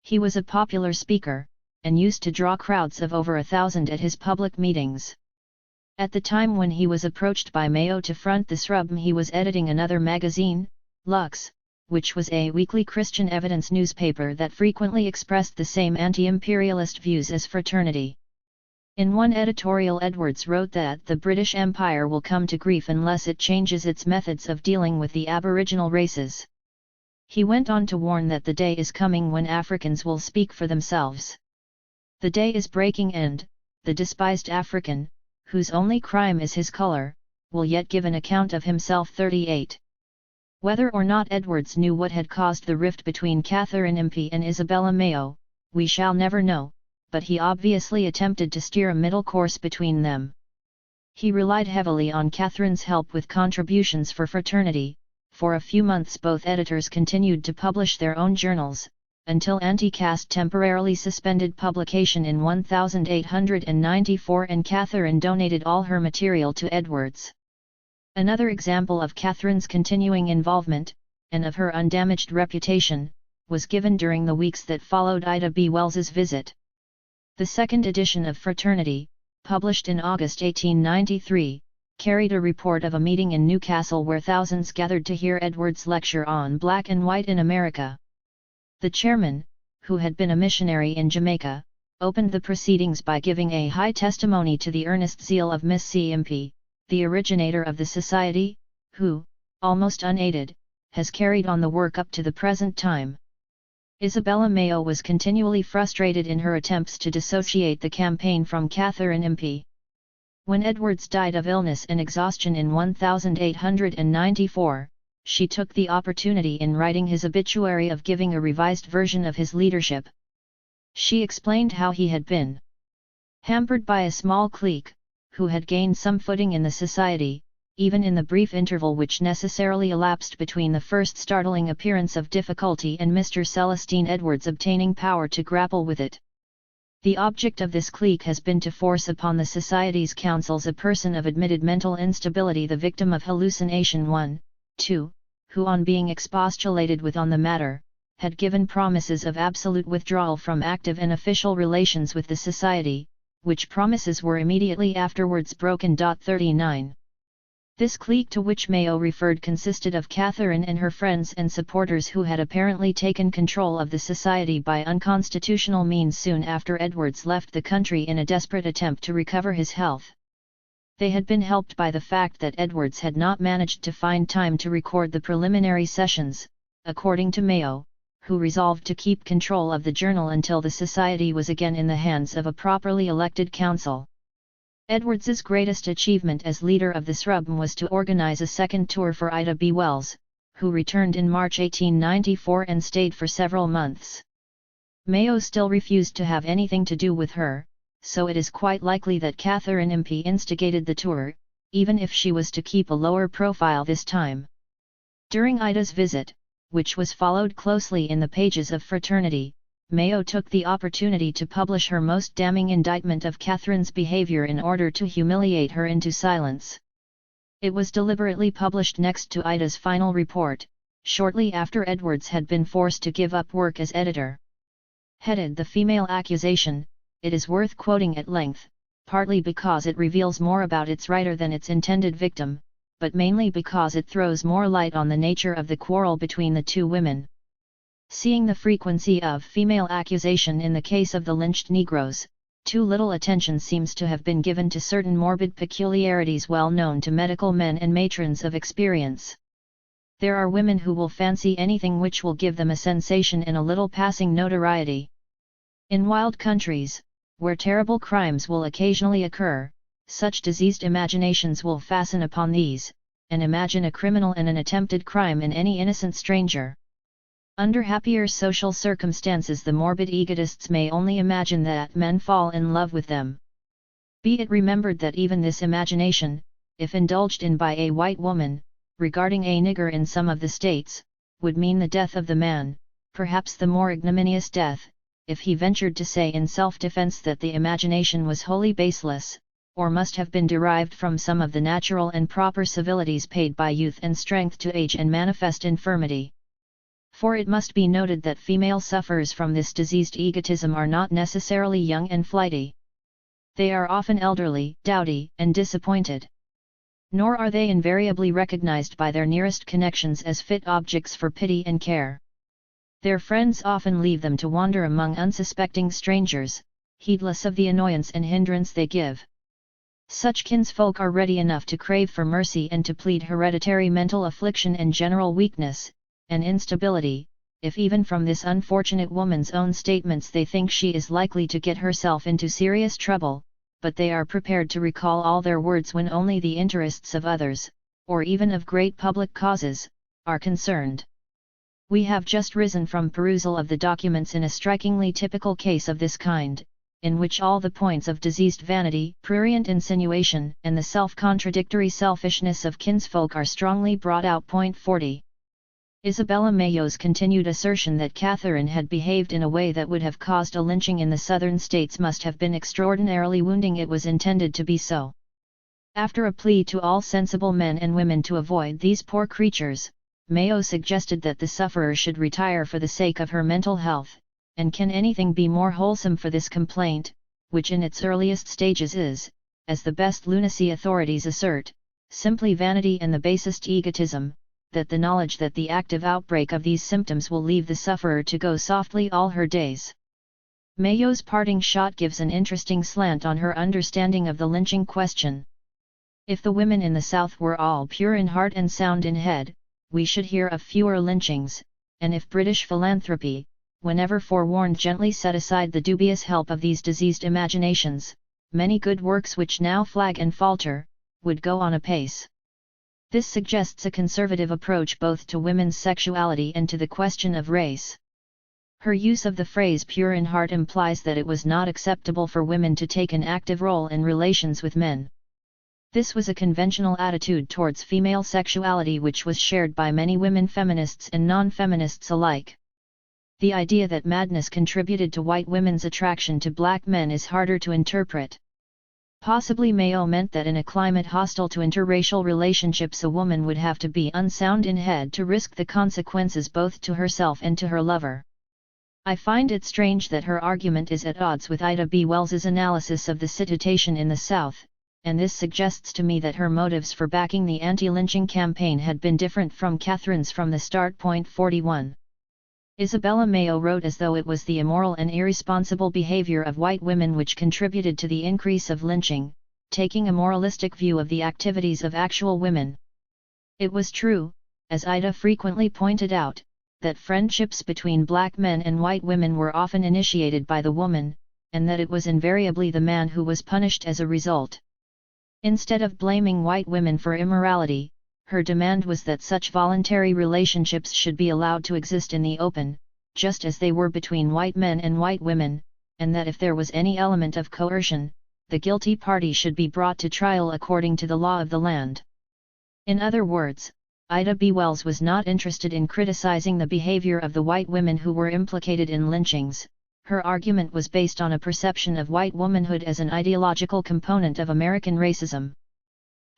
He was a popular speaker, and used to draw crowds of over 1,000 at his public meetings. At the time when he was approached by Mayo to front the Shrub, he was editing another magazine, Lux, which was a weekly Christian evidence newspaper that frequently expressed the same anti-imperialist views as Fraternity. In one editorial, Edwards wrote that the British Empire will come to grief unless it changes its methods of dealing with the Aboriginal races. He went on to warn that the day is coming when Africans will speak for themselves. The day is breaking and, the despised African, whose only crime is his colour, will yet give an account of himself. 38. Whether or not Edwards knew what had caused the rift between Catherine Impey and Isabella Mayo, we shall never know, but he obviously attempted to steer a middle course between them. He relied heavily on Catherine's help with contributions for fraternity. For a few months both editors continued to publish their own journals, until Anti-Caste temporarily suspended publication in 1894 and Catherine donated all her material to Edwards. Another example of Catherine's continuing involvement, and of her undamaged reputation, was given during the weeks that followed Ida B. Wells's visit. The second edition of Fraternity, published in August 1893, carried a report of a meeting in Newcastle where thousands gathered to hear Edwards lecture on black and white in America. The chairman, who had been a missionary in Jamaica, opened the proceedings by giving a high testimony to the earnest zeal of Miss C. Impey, the originator of the society, who, almost unaided, has carried on the work up to the present time. Isabella Mayo was continually frustrated in her attempts to dissociate the campaign from Catherine Impey. When Edwards died of illness and exhaustion in 1894, she took the opportunity in writing his obituary of giving a revised version of his leadership. She explained how he had been hampered by a small clique, who had gained some footing in the society, even in the brief interval which necessarily elapsed between the first startling appearance of difficulty and Mr. Celestine Edwards obtaining power to grapple with it. The object of this clique has been to force upon the Society's councils a person of admitted mental instability, the victim of hallucination 1, 2, who on being expostulated with on the matter, had given promises of absolute withdrawal from active and official relations with the Society, which promises were immediately afterwards broken. 39. This clique to which Mayo referred consisted of Catherine and her friends and supporters who had apparently taken control of the Society by unconstitutional means soon after Edwards left the country in a desperate attempt to recover his health. They had been helped by the fact that Edwards had not managed to find time to record the preliminary sessions, according to Mayo, who resolved to keep control of the journal until the Society was again in the hands of a properly elected council. Edwards's greatest achievement as leader of the SRUB was to organize a second tour for Ida B. Wells, who returned in March 1894 and stayed for several months. Mayo still refused to have anything to do with her, so it is quite likely that Catherine Impey instigated the tour, even if she was to keep a lower profile this time. During Ida's visit, which was followed closely in the pages of Fraternity, Mayo took the opportunity to publish her most damning indictment of Catherine's behavior in order to humiliate her into silence. It was deliberately published next to Ida's final report, shortly after Edwards had been forced to give up work as editor. Headed "The Female Accusation," it is worth quoting at length, partly because it reveals more about its writer than its intended victim, but mainly because it throws more light on the nature of the quarrel between the two women. Seeing the frequency of female accusation in the case of the lynched Negroes, too little attention seems to have been given to certain morbid peculiarities well known to medical men and matrons of experience. There are women who will fancy anything which will give them a sensation and a little passing notoriety. In wild countries, where terrible crimes will occasionally occur, such diseased imaginations will fasten upon these, and imagine a criminal and an attempted crime in any innocent stranger. Under happier social circumstances, the morbid egotists may only imagine that men fall in love with them. Be it remembered that even this imagination, if indulged in by a white woman, regarding a nigger in some of the states, would mean the death of the man, perhaps the more ignominious death, if he ventured to say in self-defense that the imagination was wholly baseless, or must have been derived from some of the natural and proper civilities paid by youth and strength to age and manifest infirmity. For it must be noted that female sufferers from this diseased egotism are not necessarily young and flighty. They are often elderly, dowdy, and disappointed. Nor are they invariably recognized by their nearest connections as fit objects for pity and care. Their friends often leave them to wander among unsuspecting strangers, heedless of the annoyance and hindrance they give. Such kinsfolk are ready enough to crave for mercy and to plead hereditary mental affliction and general weakness, and instability, if even from this unfortunate woman's own statements they think she is likely to get herself into serious trouble, but they are prepared to recall all their words when only the interests of others, or even of great public causes, are concerned. We have just risen from perusal of the documents in a strikingly typical case of this kind, in which all the points of diseased vanity, prurient insinuation, and the self-contradictory selfishness of kinsfolk are strongly brought out. Point 40. Isabella Mayo's continued assertion that Catherine had behaved in a way that would have caused a lynching in the southern states must have been extraordinarily wounding. It was intended to be so. After a plea to all sensible men and women to avoid these poor creatures, Mayo suggested that the sufferer should retire for the sake of her mental health, and can anything be more wholesome for this complaint, which in its earliest stages is, as the best lunacy authorities assert, simply vanity and the basest egotism, that the knowledge that the active outbreak of these symptoms will leave the sufferer to go softly all her days. Mayo's parting shot gives an interesting slant on her understanding of the lynching question. If the women in the South were all pure in heart and sound in head, we should hear of fewer lynchings, and if British philanthropy, whenever forewarned, gently set aside the dubious help of these diseased imaginations, many good works which now flag and falter, would go on apace. This suggests a conservative approach both to women's sexuality and to the question of race. Her use of the phrase pure in heart implies that it was not acceptable for women to take an active role in relations with men. This was a conventional attitude towards female sexuality which was shared by many women feminists and non-feminists alike. The idea that madness contributed to white women's attraction to black men is harder to interpret. Possibly Mayo meant that in a climate hostile to interracial relationships a woman would have to be unsound in head to risk the consequences both to herself and to her lover. I find it strange that her argument is at odds with Ida B. Wells's analysis of the situation in the South, and this suggests to me that her motives for backing the anti-lynching campaign had been different from Catherine's from the start. Point 41. Isabella Mayo wrote as though it was the immoral and irresponsible behavior of white women which contributed to the increase of lynching, taking a moralistic view of the activities of actual women. It was true, as Ida frequently pointed out, that friendships between black men and white women were often initiated by the woman, and that it was invariably the man who was punished as a result. Instead of blaming white women for immorality, her demand was that such voluntary relationships should be allowed to exist in the open, just as they were between white men and white women, and that if there was any element of coercion, the guilty party should be brought to trial according to the law of the land. In other words, Ida B. Wells was not interested in criticizing the behavior of the white women who were implicated in lynchings. Her argument was based on a perception of white womanhood as an ideological component of American racism.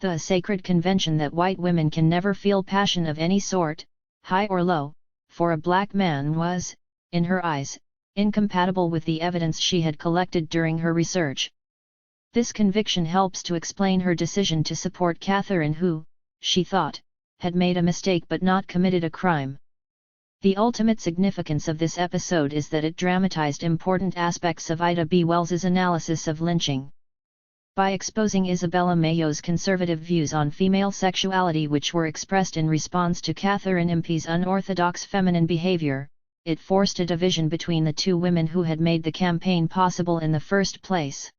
The sacred convention that white women can never feel passion of any sort, high or low, for a black man was, in her eyes, incompatible with the evidence she had collected during her research. This conviction helps to explain her decision to support Catherine who, she thought, had made a mistake but not committed a crime. The ultimate significance of this episode is that it dramatized important aspects of Ida B. Wells's analysis of lynching. By exposing Isabella Mayo's conservative views on female sexuality which were expressed in response to Catherine Impey's unorthodox feminine behavior, it forced a division between the two women who had made the campaign possible in the first place.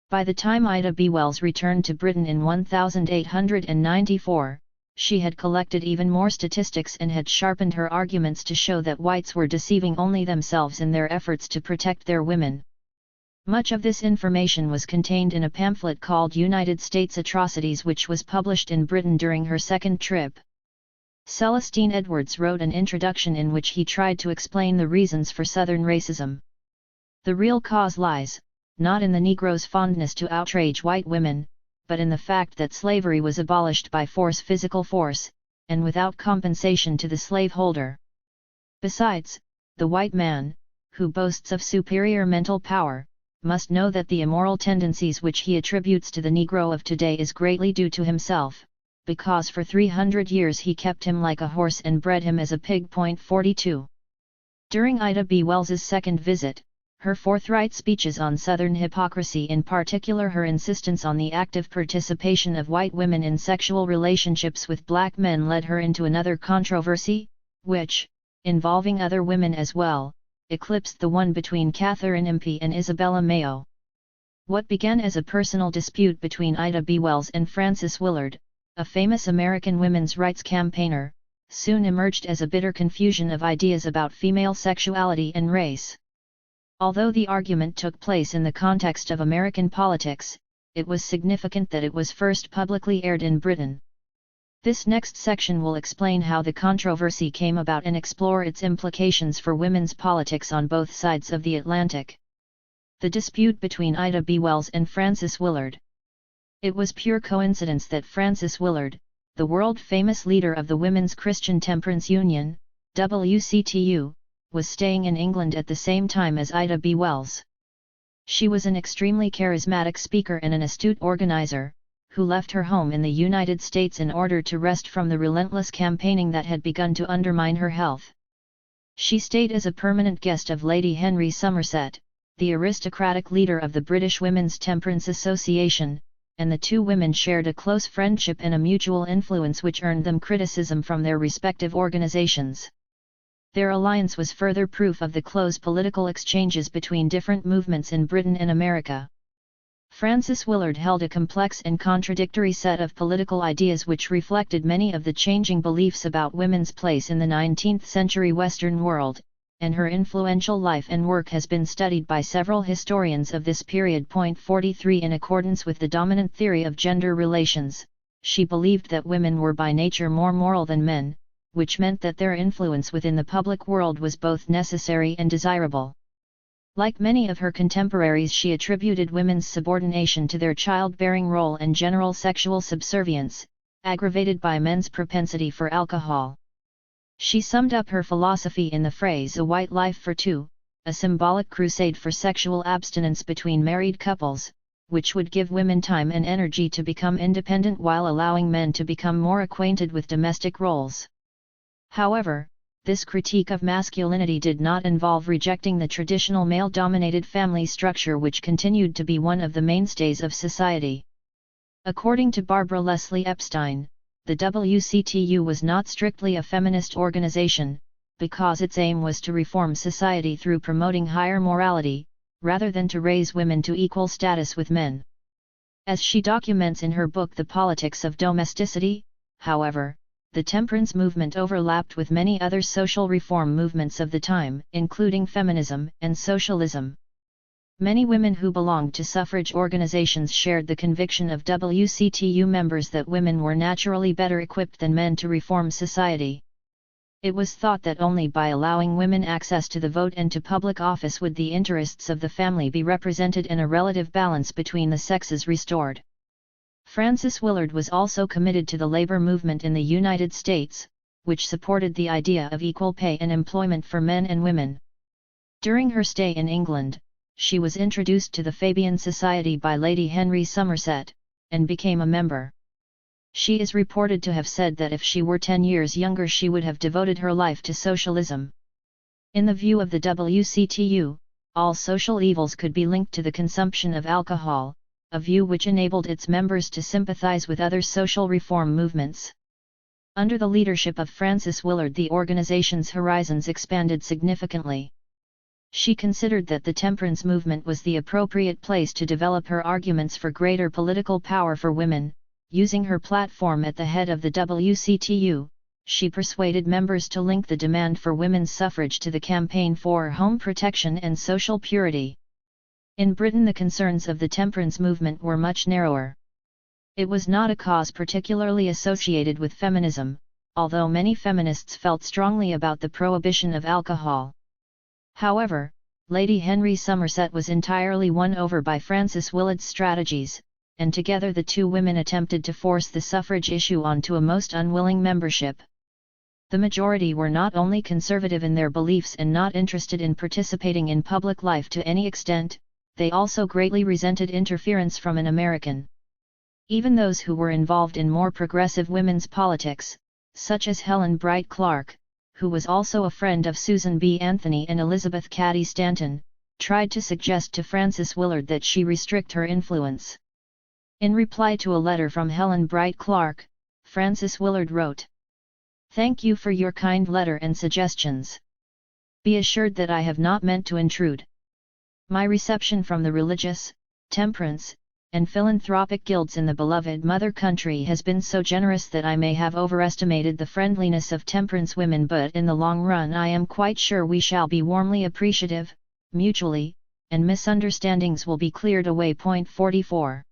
By the time Ida B. Wells returned to Britain in 1894, she had collected even more statistics and had sharpened her arguments to show that whites were deceiving only themselves in their efforts to protect their women. Much of this information was contained in a pamphlet called United States Atrocities which was published in Britain during her second trip. Celestine Edwards wrote an introduction in which he tried to explain the reasons for Southern racism. The real cause lies, not in the Negro's fondness to outrage white women, but in the fact that slavery was abolished by force, physical force, and without compensation to the slaveholder. Besides, the white man, who boasts of superior mental power, must know that the immoral tendencies which he attributes to the Negro of today is greatly due to himself, because for 300 years he kept him like a horse and bred him as a pig. Point 42. During Ida B. Wells's second visit, Her forthright speeches on Southern hypocrisy, in particular her insistence on the active participation of white women in sexual relationships with black men, led her into another controversy, which, involving other women as well, eclipsed the one between Catherine Impey and Isabella Mayo. What began as a personal dispute between Ida B. Wells and Frances Willard, a famous American women's rights campaigner, soon emerged as a bitter confusion of ideas about female sexuality and race. Although the argument took place in the context of American politics, it was significant that it was first publicly aired in Britain. This next section will explain how the controversy came about and explore its implications for women's politics on both sides of the Atlantic. The dispute between Ida B. Wells and Frances Willard. It was pure coincidence that Frances Willard, the world-famous leader of the Women's Christian Temperance Union, WCTU, was staying in England at the same time as Ida B. Wells. She was an extremely charismatic speaker and an astute organizer, who left her home in the United States in order to rest from the relentless campaigning that had begun to undermine her health. She stayed as a permanent guest of Lady Henry Somerset, the aristocratic leader of the British Women's Temperance Association, and the two women shared a close friendship and a mutual influence which earned them criticism from their respective organizations. Their alliance was further proof of the close political exchanges between different movements in Britain and America. Frances Willard held a complex and contradictory set of political ideas which reflected many of the changing beliefs about women's place in the 19th century Western world, and her influential life and work has been studied by several historians of this period. 43 In accordance with the dominant theory of gender relations, she believed that women were by nature more moral than men, which meant that their influence within the public world was both necessary and desirable. Like many of her contemporaries, she attributed women's subordination to their childbearing role and general sexual subservience, aggravated by men's propensity for alcohol. She summed up her philosophy in the phrase "a white life for two," a symbolic crusade for sexual abstinence between married couples, which would give women time and energy to become independent while allowing men to become more acquainted with domestic roles. However, this critique of masculinity did not involve rejecting the traditional male-dominated family structure which continued to be one of the mainstays of society. According to Barbara Leslie Epstein, the WCTU was not strictly a feminist organization, because its aim was to reform society through promoting higher morality, rather than to raise women to equal status with men. As she documents in her book The Politics of Domesticity, however, the temperance movement overlapped with many other social reform movements of the time, including feminism and socialism. Many women who belonged to suffrage organizations shared the conviction of WCTU members that women were naturally better equipped than men to reform society. It was thought that only by allowing women access to the vote and to public office would the interests of the family be represented and a relative balance between the sexes restored. Frances Willard was also committed to the labor movement in the United States, which supported the idea of equal pay and employment for men and women. During her stay in England, she was introduced to the Fabian Society by Lady Henry Somerset, and became a member. She is reported to have said that if she were 10 years younger she would have devoted her life to socialism. In the view of the WCTU, all social evils could be linked to the consumption of alcohol, a view which enabled its members to sympathize with other social reform movements. Under the leadership of Frances Willard, the organization's horizons expanded significantly. She considered that the temperance movement was the appropriate place to develop her arguments for greater political power for women. Using her platform at the head of the WCTU, she persuaded members to link the demand for women's suffrage to the campaign for home protection and social purity. In Britain, the concerns of the temperance movement were much narrower. It was not a cause particularly associated with feminism, although many feminists felt strongly about the prohibition of alcohol. However, Lady Henry Somerset was entirely won over by Frances Willard's strategies, and together the two women attempted to force the suffrage issue onto a most unwilling membership. The majority were not only conservative in their beliefs and not interested in participating in public life to any extent, they also greatly resented interference from an American. Even those who were involved in more progressive women's politics, such as Helen Bright Clark, who was also a friend of Susan B. Anthony and Elizabeth Cady Stanton, tried to suggest to Frances Willard that she restrict her influence. In reply to a letter from Helen Bright Clark, Frances Willard wrote, "Thank you for your kind letter and suggestions. Be assured that I have not meant to intrude. My reception from the religious, temperance, and philanthropic guilds in the beloved mother country has been so generous that I may have overestimated the friendliness of temperance women, but in the long run I am quite sure we shall be warmly appreciative, mutually, and misunderstandings will be cleared away." 44.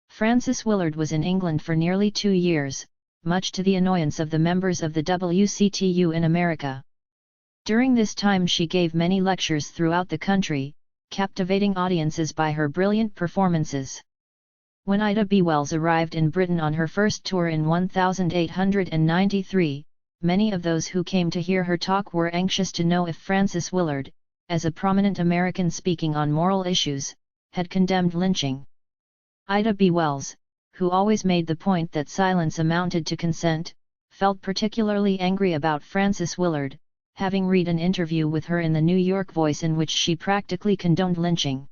Frances Willard was in England for nearly 2 years, much to the annoyance of the members of the WCTU in America. During this time she gave many lectures throughout the country, captivating audiences by her brilliant performances. When Ida B. Wells arrived in Britain on her first tour in 1893, many of those who came to hear her talk were anxious to know if Frances Willard, as a prominent American speaking on moral issues, had condemned lynching. Ida B. Wells, who always made the point that silence amounted to consent, felt particularly angry about Frances Willard, having read an interview with her in the New York Voice in which she practically condoned lynching.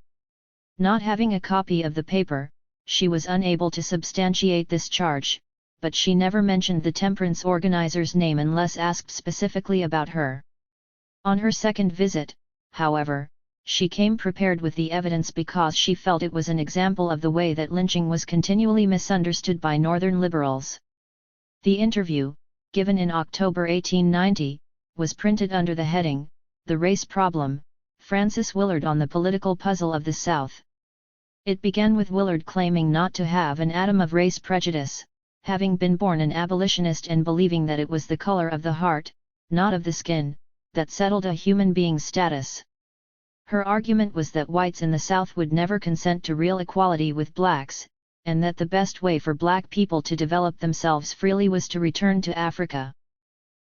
Not having a copy of the paper, she was unable to substantiate this charge, but she never mentioned the temperance organizer's name unless asked specifically about her. On her second visit, however, she came prepared with the evidence because she felt it was an example of the way that lynching was continually misunderstood by Northern liberals. The interview, given in October 1890, was printed under the heading, "The Race Problem, Frances Willard on the Political Puzzle of the South." It began with Willard claiming not to have an atom of race prejudice, having been born an abolitionist and believing that it was the color of the heart, not of the skin, that settled a human being's status. Her argument was that whites in the South would never consent to real equality with blacks, and that the best way for black people to develop themselves freely was to return to Africa.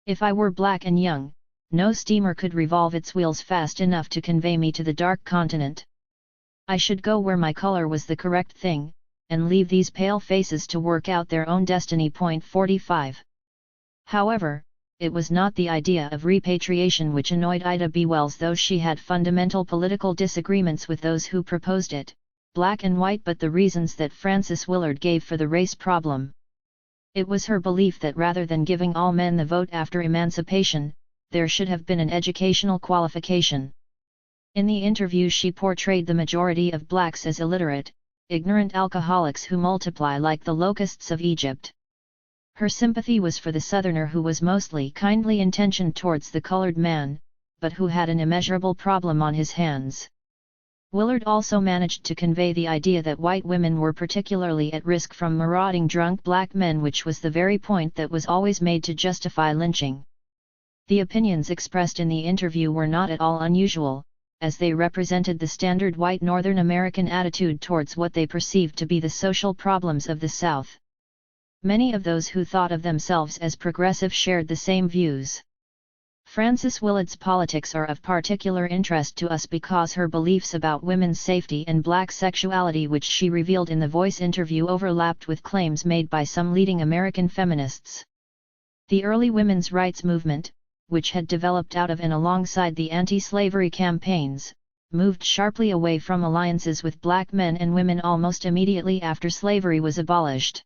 "If I were black and young, no steamer could revolve its wheels fast enough to convey me to the dark continent. I should go where my color was the correct thing, and leave these pale faces to work out their own destiny." 45. However, it was not the idea of repatriation which annoyed Ida B. Wells, though she had fundamental political disagreements with those who proposed it, black and white, but the reasons that Frances Willard gave for the race problem. It was her belief that rather than giving all men the vote after emancipation, there should have been an educational qualification. In the interview she portrayed the majority of blacks as illiterate, ignorant alcoholics who multiply like the locusts of Egypt. Her sympathy was for the Southerner who was mostly kindly intentioned towards the colored man, but who had an immeasurable problem on his hands. Willard also managed to convey the idea that white women were particularly at risk from marauding drunk black men, which was the very point that was always made to justify lynching. The opinions expressed in the interview were not at all unusual, as they represented the standard white Northern American attitude towards what they perceived to be the social problems of the South. Many of those who thought of themselves as progressive shared the same views. Frances Willard's politics are of particular interest to us because her beliefs about women's safety and black sexuality, which she revealed in the Voice interview, overlapped with claims made by some leading American feminists. The early women's rights movement, which had developed out of and alongside the anti-slavery campaigns, moved sharply away from alliances with black men and women almost immediately after slavery was abolished.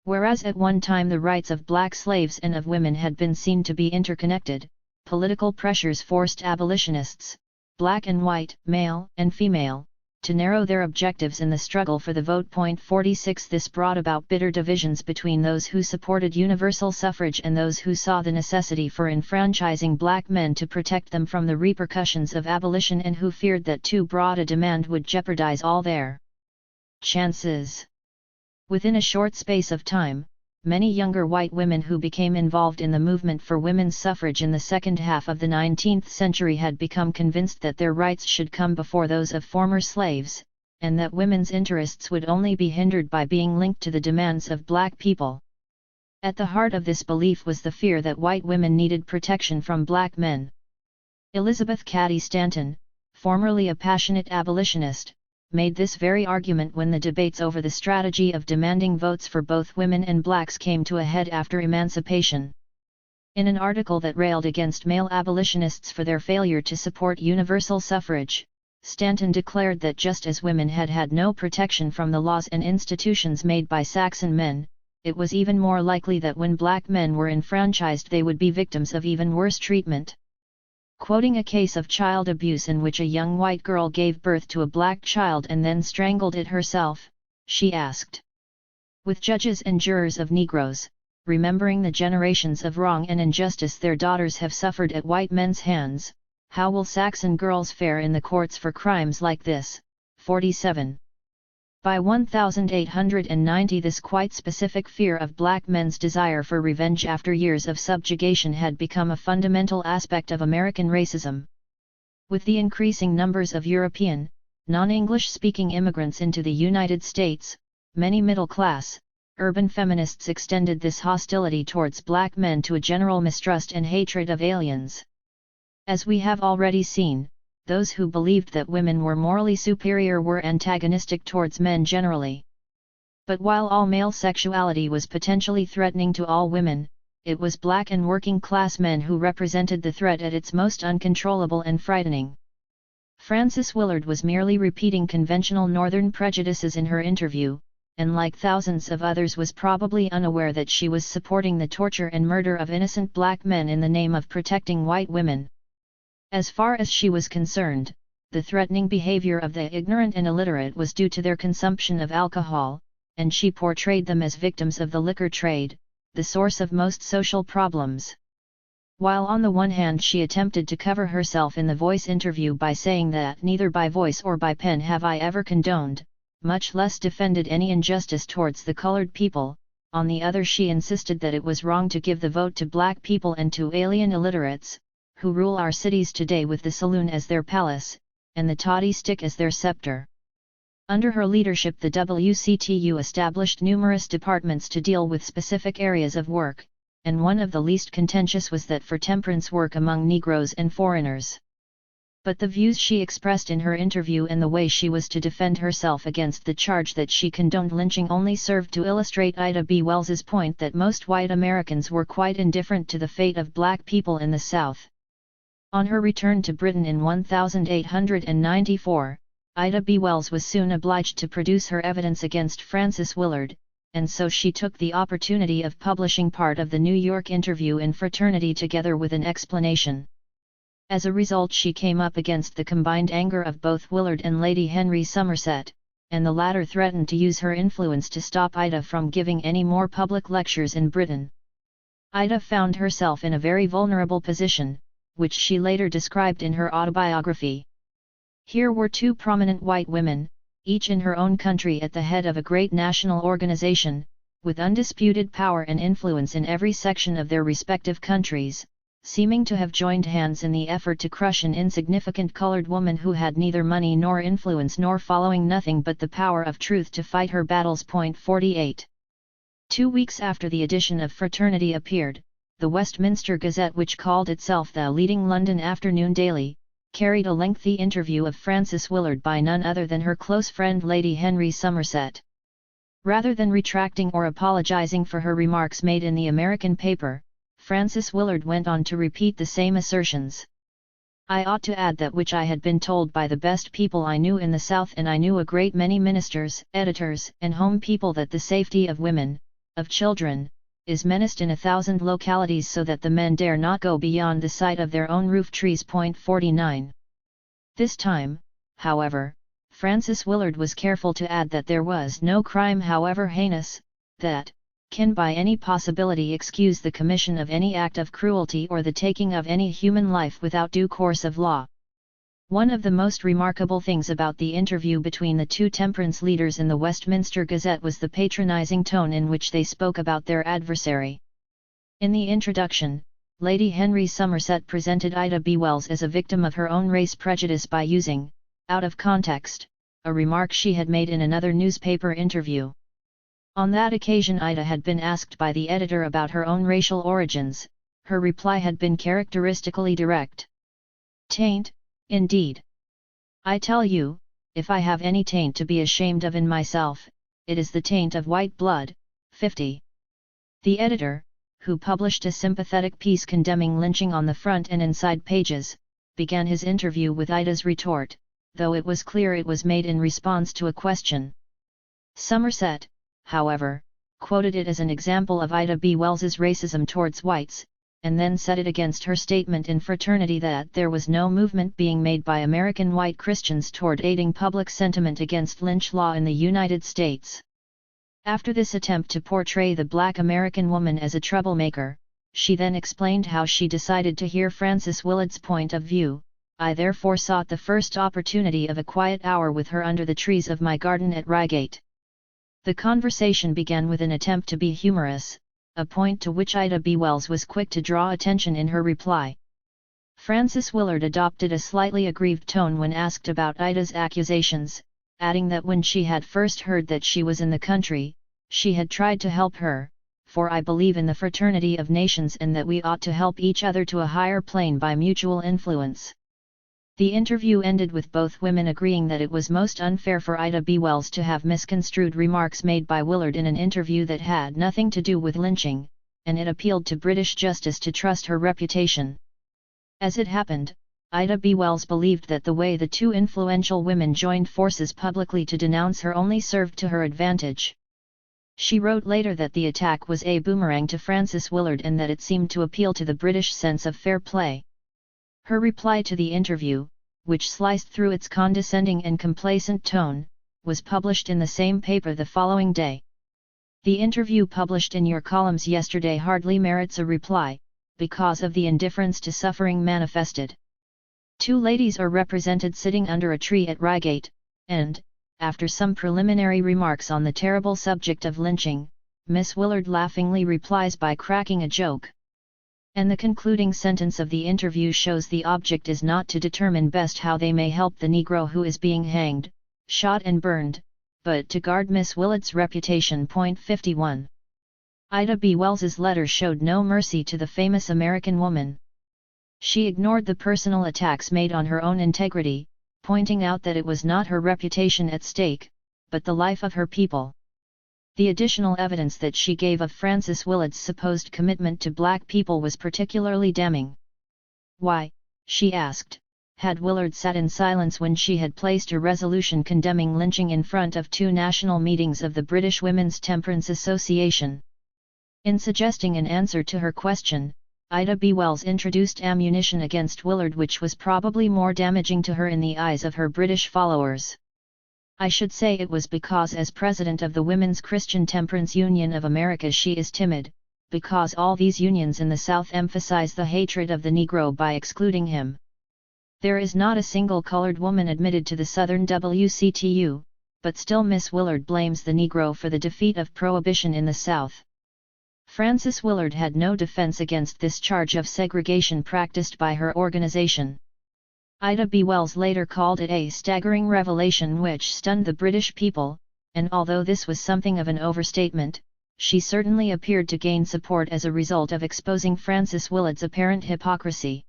Whereas at one time the rights of black slaves and of women had been seen to be interconnected, political pressures forced abolitionists, black and white, male and female, to narrow their objectives in the struggle for the vote. 46. This brought about bitter divisions between those who supported universal suffrage and those who saw the necessity for enfranchising black men to protect them from the repercussions of abolition, and who feared that too broad a demand would jeopardize all their chances. Within a short space of time, many younger white women who became involved in the movement for women's suffrage in the second half of the 19th century had become convinced that their rights should come before those of former slaves, and that women's interests would only be hindered by being linked to the demands of black people. At the heart of this belief was the fear that white women needed protection from black men. Elizabeth Cady Stanton, formerly a passionate abolitionist, made this very argument when the debates over the strategy of demanding votes for both women and blacks came to a head after emancipation. In an article that railed against male abolitionists for their failure to support universal suffrage, Stanton declared that just as women had had no protection from the laws and institutions made by Saxon men, it was even more likely that when black men were enfranchised they would be victims of even worse treatment. Quoting a case of child abuse in which a young white girl gave birth to a black child and then strangled it herself, she asked, "With judges and jurors of Negroes, remembering the generations of wrong and injustice their daughters have suffered at white men's hands, how will Saxon girls fare in the courts for crimes like this?" 47. By 1890 this quite specific fear of black men's desire for revenge after years of subjugation had become a fundamental aspect of American racism. With the increasing numbers of European, non-English speaking immigrants into the United States, many middle-class, urban feminists extended this hostility towards black men to a general mistrust and hatred of aliens. As we have already seen, those who believed that women were morally superior were antagonistic towards men generally. But while all male sexuality was potentially threatening to all women, it was black and working-class men who represented the threat at its most uncontrollable and frightening. Frances Willard was merely repeating conventional Northern prejudices in her interview, and like thousands of others was probably unaware that she was supporting the torture and murder of innocent black men in the name of protecting white women. As far as she was concerned, the threatening behavior of the ignorant and illiterate was due to their consumption of alcohol, and she portrayed them as victims of the liquor trade, the source of most social problems. While on the one hand she attempted to cover herself in the Voice interview by saying that neither by voice or by pen have I ever condoned, much less defended any injustice towards the colored people, on the other she insisted that it was wrong to give the vote to black people and to alien illiterates, who rule our cities today with the saloon as their palace, and the toddy stick as their scepter. Under her leadership the WCTU established numerous departments to deal with specific areas of work, and one of the least contentious was that for temperance work among Negroes and foreigners. But the views she expressed in her interview and the way she was to defend herself against the charge that she condoned lynching only served to illustrate Ida B. Wells's point that most white Americans were quite indifferent to the fate of black people in the South. On her return to Britain in 1894, Ida B. Wells was soon obliged to produce her evidence against Frances Willard, and so she took the opportunity of publishing part of the New York interview in Fraternity together with an explanation. As a result she came up against the combined anger of both Willard and Lady Henry Somerset, and the latter threatened to use her influence to stop Ida from giving any more public lectures in Britain. Ida found herself in a very vulnerable position, which she later described in her autobiography. Here were two prominent white women, each in her own country at the head of a great national organization, with undisputed power and influence in every section of their respective countries, seeming to have joined hands in the effort to crush an insignificant colored woman who had neither money nor influence nor following nothing but the power of truth to fight her battles. 48. 2 weeks after the edition of Fraternity appeared, the Westminster Gazette, which called itself the leading London afternoon daily, carried a lengthy interview of Frances Willard by none other than her close friend Lady Henry Somerset. Rather than retracting or apologizing for her remarks made in the American paper, Frances Willard went on to repeat the same assertions. I ought to add that which I had been told by the best people I knew in the South, and I knew a great many ministers, editors, and home people, that the safety of women, of children, is menaced in 1,000 localities so that the men dare not go beyond the sight of their own roof trees. 49. This time, however, Frances Willard was careful to add that there was no crime, however heinous, that can by any possibility excuse the commission of any act of cruelty or the taking of any human life without due course of law. One of the most remarkable things about the interview between the two temperance leaders in the Westminster Gazette was the patronizing tone in which they spoke about their adversary. In the introduction, Lady Henry Somerset presented Ida B. Wells as a victim of her own race prejudice by using, out of context, a remark she had made in another newspaper interview. On that occasion Ida had been asked by the editor about her own racial origins. Her reply had been characteristically direct. "Taint, indeed. I tell you, if I have any taint to be ashamed of in myself, it is the taint of white blood." 50. The editor, who published a sympathetic piece condemning lynching on the front and inside pages, began his interview with Ida's retort, though it was clear it was made in response to a question. Somerset, however, quoted it as an example of Ida B. Wells's racism towards whites, and then set it against her statement in Fraternity that there was no movement being made by American white Christians toward aiding public sentiment against lynch law in the United States. After this attempt to portray the black American woman as a troublemaker, she then explained how she decided to hear Frances Willard's point of view. I therefore sought the first opportunity of a quiet hour with her under the trees of my garden at Reigate. The conversation began with an attempt to be humorous, a point to which Ida B. Wells was quick to draw attention in her reply. Frances Willard adopted a slightly aggrieved tone when asked about Ida's accusations, adding that when she had first heard that she was in the country, she had tried to help her, for I believe in the fraternity of nations and that we ought to help each other to a higher plane by mutual influence. The interview ended with both women agreeing that it was most unfair for Ida B. Wells to have misconstrued remarks made by Willard in an interview that had nothing to do with lynching, and it appealed to British justice to trust her reputation. As it happened, Ida B. Wells believed that the way the two influential women joined forces publicly to denounce her only served to her advantage. She wrote later that the attack was a boomerang to Frances Willard and that it seemed to appeal to the British sense of fair play. Her reply to the interview, which sliced through its condescending and complacent tone, was published in the same paper the following day. The interview published in your columns yesterday hardly merits a reply, because of the indifference to suffering manifested. Two ladies are represented sitting under a tree at Reigate, and, after some preliminary remarks on the terrible subject of lynching, Miss Willard laughingly replies by cracking a joke. And the concluding sentence of the interview shows the object is not to determine best how they may help the Negro who is being hanged, shot and burned, but to guard Miss Willard's reputation. 51. Ida B. Wells's letter showed no mercy to the famous American woman. She ignored the personal attacks made on her own integrity, pointing out that it was not her reputation at stake, but the life of her people. The additional evidence that she gave of Frances Willard's supposed commitment to black people was particularly damning. Why, she asked, had Willard sat in silence when she had placed a resolution condemning lynching in front of two national meetings of the British Women's Temperance Association? In suggesting an answer to her question, Ida B. Wells introduced ammunition against Willard which was probably more damaging to her in the eyes of her British followers. I should say it was because as president of the Women's Christian Temperance Union of America she is timid, because all these unions in the South emphasize the hatred of the Negro by excluding him. There is not a single colored woman admitted to the Southern WCTU, but still Miss Willard blames the Negro for the defeat of Prohibition in the South. Frances Willard had no defense against this charge of segregation practiced by her organization. Ida B. Wells later called it a staggering revelation which stunned the British people, and although this was something of an overstatement, she certainly appeared to gain support as a result of exposing Frances Willard's apparent hypocrisy.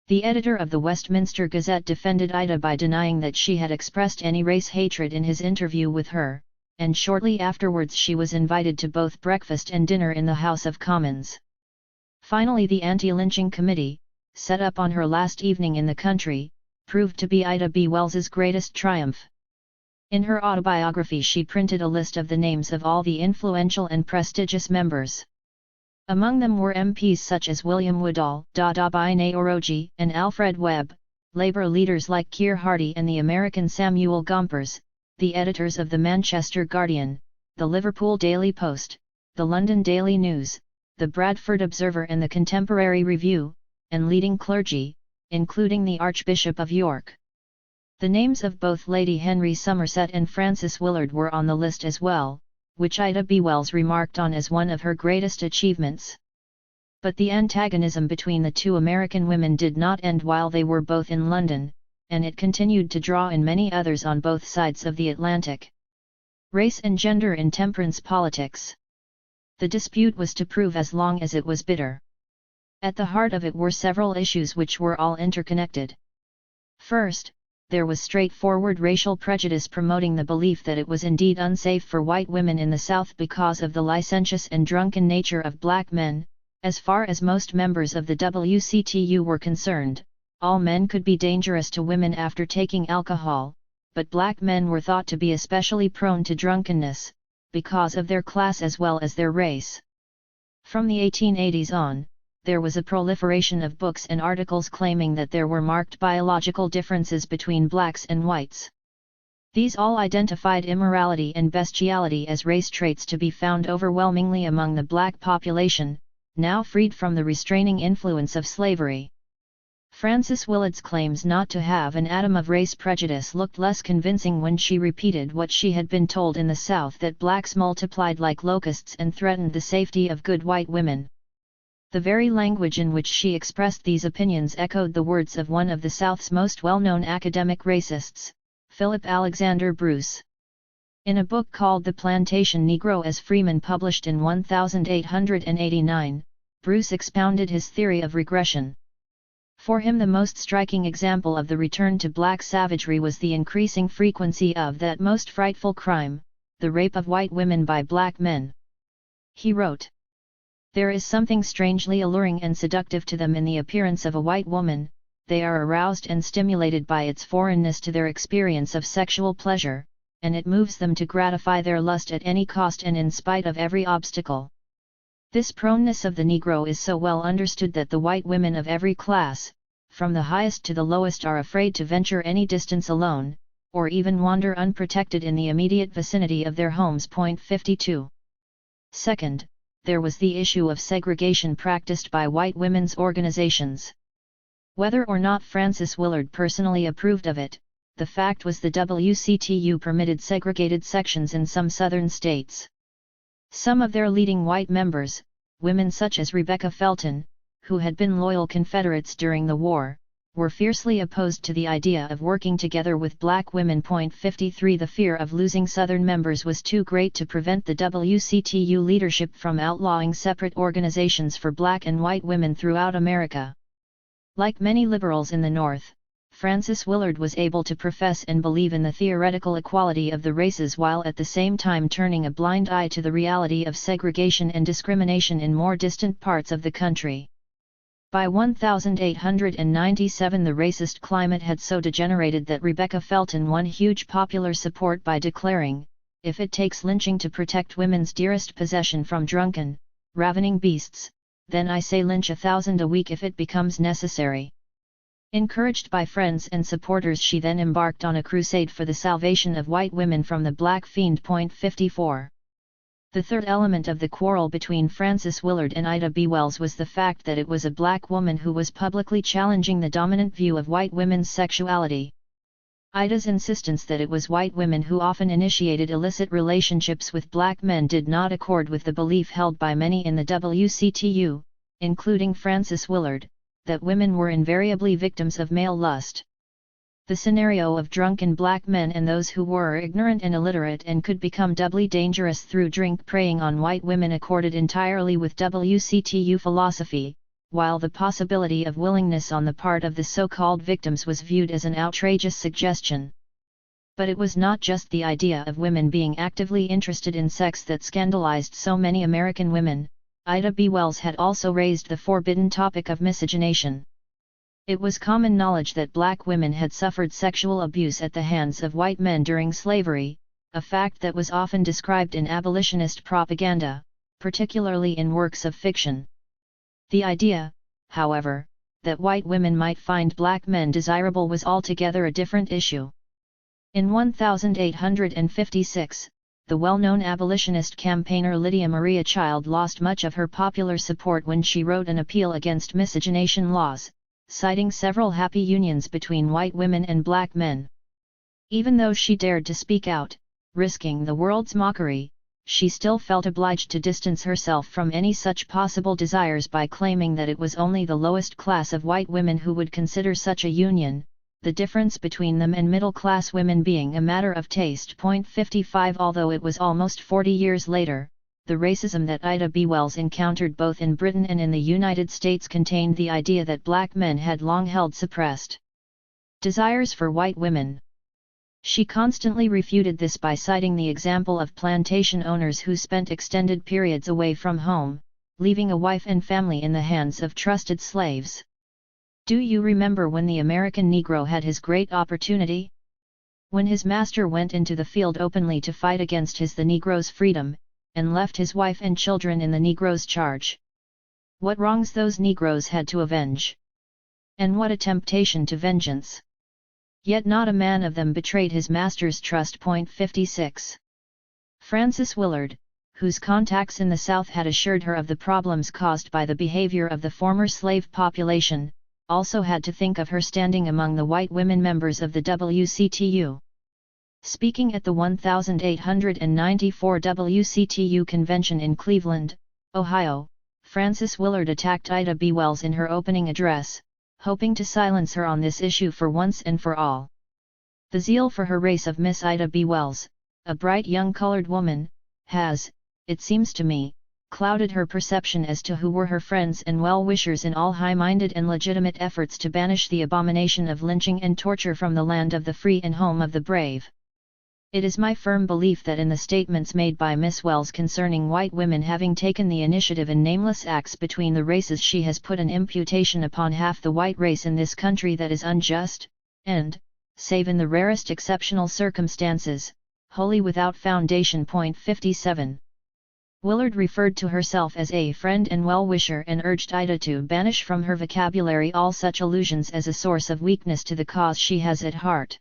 The editor of the Westminster Gazette defended Ida by denying that she had expressed any race hatred in his interview with her, and shortly afterwards she was invited to both breakfast and dinner in the House of Commons. Finally, the Anti-Lynching Committee, set up on her last evening in the country, proved to be Ida B. Wells's greatest triumph. In her autobiography she printed a list of the names of all the influential and prestigious members. Among them were MPs such as William Woodall, Dada Oroji, and Alfred Webb, Labour leaders like Keir Hardie and the American Samuel Gompers, the editors of the Manchester Guardian, the Liverpool Daily Post, the London Daily News, the Bradford Observer and the Contemporary Review, and leading clergy, including the Archbishop of York. The names of both Lady Henry Somerset and Frances Willard were on the list as well, which Ida B. Wells remarked on as one of her greatest achievements. But the antagonism between the two American women did not end while they were both in London, and it continued to draw in many others on both sides of the Atlantic. Race and gender in temperance politics. The dispute was to prove as long as it was bitter. At the heart of it were several issues which were all interconnected. First, there was straightforward racial prejudice promoting the belief that it was indeed unsafe for white women in the South because of the licentious and drunken nature of black men. As far as most members of the WCTU were concerned, All men could be dangerous to women after taking alcohol, but black men were thought to be especially prone to drunkenness, because of their class as well as their race. From the 1880s on, there was a proliferation of books and articles claiming that there were marked biological differences between blacks and whites. These all identified immorality and bestiality as race traits to be found overwhelmingly among the black population, now freed from the restraining influence of slavery. Frances Willard's claims not to have an atom of race prejudice looked less convincing when she repeated what she had been told in the South, that blacks multiplied like locusts and threatened the safety of good white women. The very language in which she expressed these opinions echoed the words of one of the South's most well-known academic racists, Philip Alexander Bruce. In a book called The Plantation Negro as Freeman, published in 1889, Bruce expounded his theory of regression. For him, the most striking example of the return to black savagery was the increasing frequency of that most frightful crime, the rape of white women by black men. He wrote, "There is something strangely alluring and seductive to them in the appearance of a white woman. They are aroused and stimulated by its foreignness to their experience of sexual pleasure, and it moves them to gratify their lust at any cost and in spite of every obstacle." This proneness of the Negro is so well understood that the white women of every class, from the highest to the lowest, are afraid to venture any distance alone, or even wander unprotected in the immediate vicinity of their homes. 52. Second, there was the issue of segregation practiced by white women's organizations. Whether or not Frances Willard personally approved of it, the fact was the WCTU permitted segregated sections in some southern states. Some of their leading white members, women such as Rebecca Felton, who had been loyal Confederates during the war, were fiercely opposed to the idea of working together with black women. 53. The fear of losing Southern members was too great to prevent the WCTU leadership from outlawing separate organizations for black and white women throughout America. Like many liberals in the North, Frances Willard was able to profess and believe in the theoretical equality of the races while at the same time turning a blind eye to the reality of segregation and discrimination in more distant parts of the country. By 1897 the racist climate had so degenerated that Rebecca Felton won huge popular support by declaring, "If it takes lynching to protect women's dearest possession from drunken, ravening beasts, then I say lynch 1,000 a week if it becomes necessary." Encouraged by friends and supporters, she then embarked on a crusade for the salvation of white women from the Black Fiend. 54. The third element of the quarrel between Frances Willard and Ida B. Wells was the fact that it was a black woman who was publicly challenging the dominant view of white women's sexuality. Ida's insistence that it was white women who often initiated illicit relationships with black men did not accord with the belief held by many in the WCTU, including Frances Willard, that women were invariably victims of male lust. The scenario of drunken black men and those who were ignorant and illiterate and could become doubly dangerous through drink preying on white women accorded entirely with WCTU philosophy, while the possibility of willingness on the part of the so-called victims was viewed as an outrageous suggestion. But it was not just the idea of women being actively interested in sex that scandalized so many American women. Ida B. Wells had also raised the forbidden topic of miscegenation. It was common knowledge that black women had suffered sexual abuse at the hands of white men during slavery, a fact that was often described in abolitionist propaganda, particularly in works of fiction. The idea, however, that white women might find black men desirable was altogether a different issue. In 1856, the well-known abolitionist campaigner Lydia Maria Child lost much of her popular support when she wrote an appeal against miscegenation laws, citing several happy unions between white women and black men. Even though she dared to speak out, risking the world's mockery, she still felt obliged to distance herself from any such possible desires by claiming that it was only the lowest class of white women who would consider such a union, the difference between them and middle-class women being a matter of taste. 55. Although it was almost 40 years later, the racism that Ida B. Wells encountered both in Britain and in the United States contained the idea that black men had long held suppressed desires for white women. She constantly refuted this by citing the example of plantation owners who spent extended periods away from home, leaving a wife and family in the hands of trusted slaves. Do you remember when the American Negro had his great opportunity? When his master went into the field openly to fight against the Negro's freedom, and left his wife and children in the Negro's charge. What wrongs those Negroes had to avenge! And what a temptation to vengeance! Yet not a man of them betrayed his master's trust. 56. Frances Willard, whose contacts in the South had assured her of the problems caused by the behavior of the former slave population, also had to think of her standing among the white women members of the WCTU. Speaking at the 1894 WCTU convention in Cleveland, Ohio, Frances Willard attacked Ida B. Wells in her opening address, hoping to silence her on this issue for once and for all. The zeal for her race of Miss Ida B. Wells, a bright young colored woman, has, it seems to me, clouded her perception as to who were her friends and well-wishers in all high-minded and legitimate efforts to banish the abomination of lynching and torture from the land of the free and home of the brave. It is my firm belief that in the statements made by Miss Wells concerning white women having taken the initiative in nameless acts between the races, she has put an imputation upon half the white race in this country that is unjust, and, save in the rarest exceptional circumstances, wholly without foundation. 57. Willard referred to herself as a friend and well-wisher and urged Ida to banish from her vocabulary all such allusions as a source of weakness to the cause she has at heart.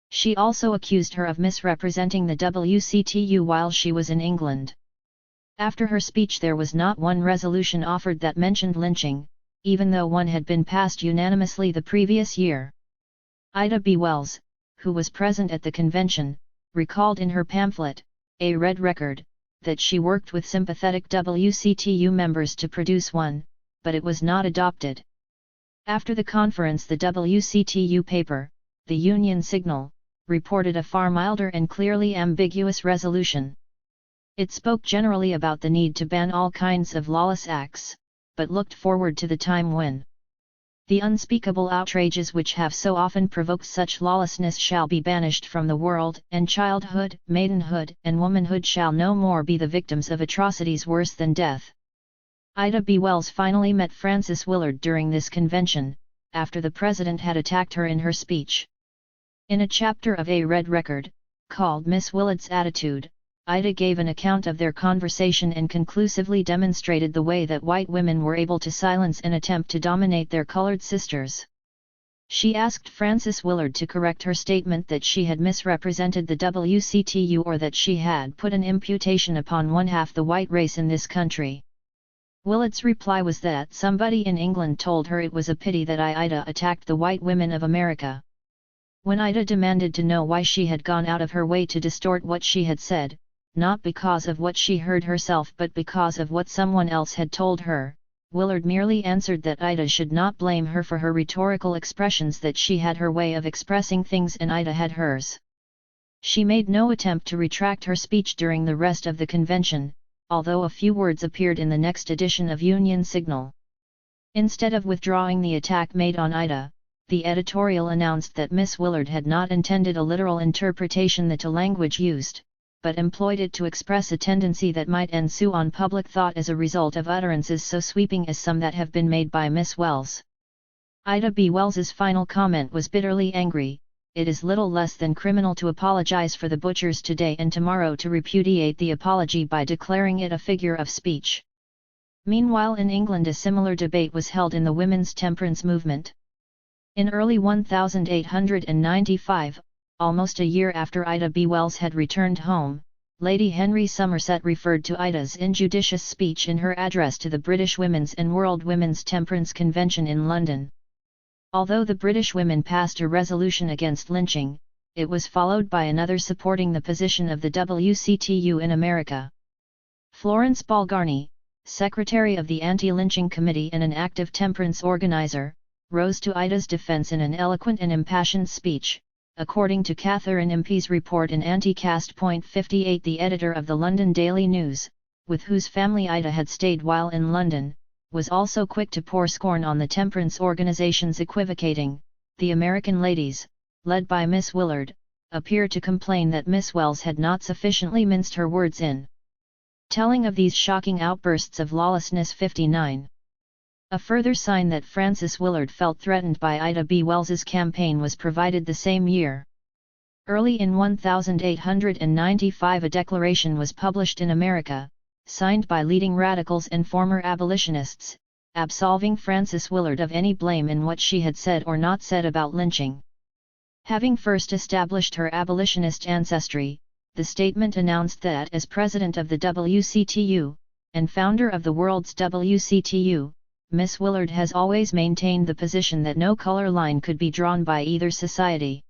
She also accused her of misrepresenting the WCTU while she was in England. After her speech there was not one resolution offered that mentioned lynching, even though one had been passed unanimously the previous year. Ida B. Wells, who was present at the convention, recalled in her pamphlet, A Red Record, that she worked with sympathetic WCTU members to produce one, but it was not adopted. After the conference, the WCTU paper, the Union Signal, reported a far milder and clearly ambiguous resolution. It spoke generally about the need to ban all kinds of lawless acts, but looked forward to the time when the unspeakable outrages which have so often provoked such lawlessness shall be banished from the world, and childhood, maidenhood, and womanhood shall no more be the victims of atrocities worse than death. Ida B. Wells finally met Frances Willard during this convention, after the president had attacked her in her speech. In a chapter of A Red Record, called Miss Willard's Attitude, Ida gave an account of their conversation and conclusively demonstrated the way that white women were able to silence an attempt to dominate their colored sisters. She asked Frances Willard to correct her statement that she had misrepresented the WCTU or that she had put an imputation upon one half the white race in this country. Willard's reply was that somebody in England told her it was a pity that Ida attacked the white women of America. When Ida demanded to know why she had gone out of her way to distort what she had said, not because of what she heard herself but because of what someone else had told her, Willard merely answered that Ida should not blame her for her rhetorical expressions, that she had her way of expressing things and Ida had hers. She made no attempt to retract her speech during the rest of the convention, although a few words appeared in the next edition of Union Signal. Instead of withdrawing the attack made on Ida, the editorial announced that Miss Willard had not intended a literal interpretation of the language used, but employed it to express a tendency that might ensue on public thought as a result of utterances so sweeping as some that have been made by Miss Wells. Ida B. Wells's final comment was bitterly angry. It is little less than criminal to apologize for the butchers today and tomorrow to repudiate the apology by declaring it a figure of speech. Meanwhile, in England a similar debate was held in the women's temperance movement. In early 1895, almost a year after Ida B. Wells had returned home, Lady Henry Somerset referred to Ida's injudicious speech in her address to the British Women's and World Women's Temperance Convention in London. Although the British women passed a resolution against lynching, it was followed by another supporting the position of the WCTU in America. Florence Balgarnie, secretary of the Anti-Lynching Committee and an active temperance organizer, rose to Ida's defense in an eloquent and impassioned speech. According to Catherine Impey's report in Anti-Caste. 58, the editor of the London Daily News, with whose family Ida had stayed while in London, was also quick to pour scorn on the temperance organizations, equivocating. The American ladies, led by Miss Willard, appear to complain that Miss Wells had not sufficiently minced her words in telling of these shocking outbursts of lawlessness. 59. A further sign that Frances Willard felt threatened by Ida B. Wells's campaign was provided the same year. Early in 1895 a declaration was published in America, signed by leading radicals and former abolitionists, absolving Frances Willard of any blame in what she had said or not said about lynching. Having first established her abolitionist ancestry, the statement announced that as president of the WCTU, and founder of the world's WCTU, Miss Willard has always maintained the position that no color line could be drawn by either society.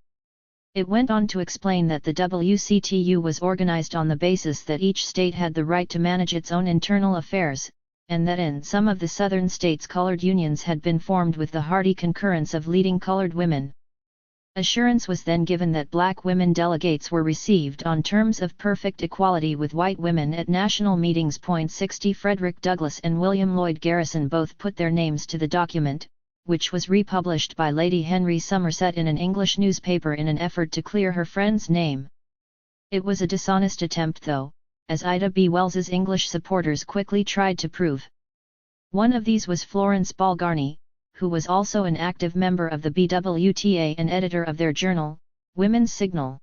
It went on to explain that the WCTU was organized on the basis that each state had the right to manage its own internal affairs, and that in some of the southern states colored unions had been formed with the hearty concurrence of leading colored women. Assurance was then given that black women delegates were received on terms of perfect equality with white women at national meetings. 60 Frederick Douglass and William Lloyd Garrison both put their names to the document, which was republished by Lady Henry Somerset in an English newspaper in an effort to clear her friend's name. It was a dishonest attempt though, as Ida B. Wells's English supporters quickly tried to prove. One of these was Florence Balgarnie, who was also an active member of the BWTA and editor of their journal, Women's Signal.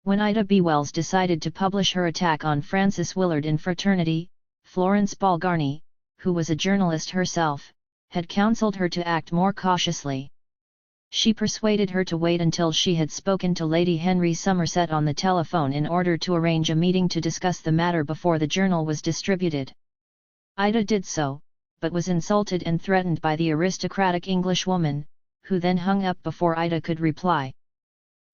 When Ida B. Wells decided to publish her attack on Frances Willard in Fraternity, Florence Balgarnie, who was a journalist herself, had counseled her to act more cautiously. She persuaded her to wait until she had spoken to Lady Henry Somerset on the telephone in order to arrange a meeting to discuss the matter before the journal was distributed. Ida did so, but was insulted and threatened by the aristocratic Englishwoman, who then hung up before Ida could reply.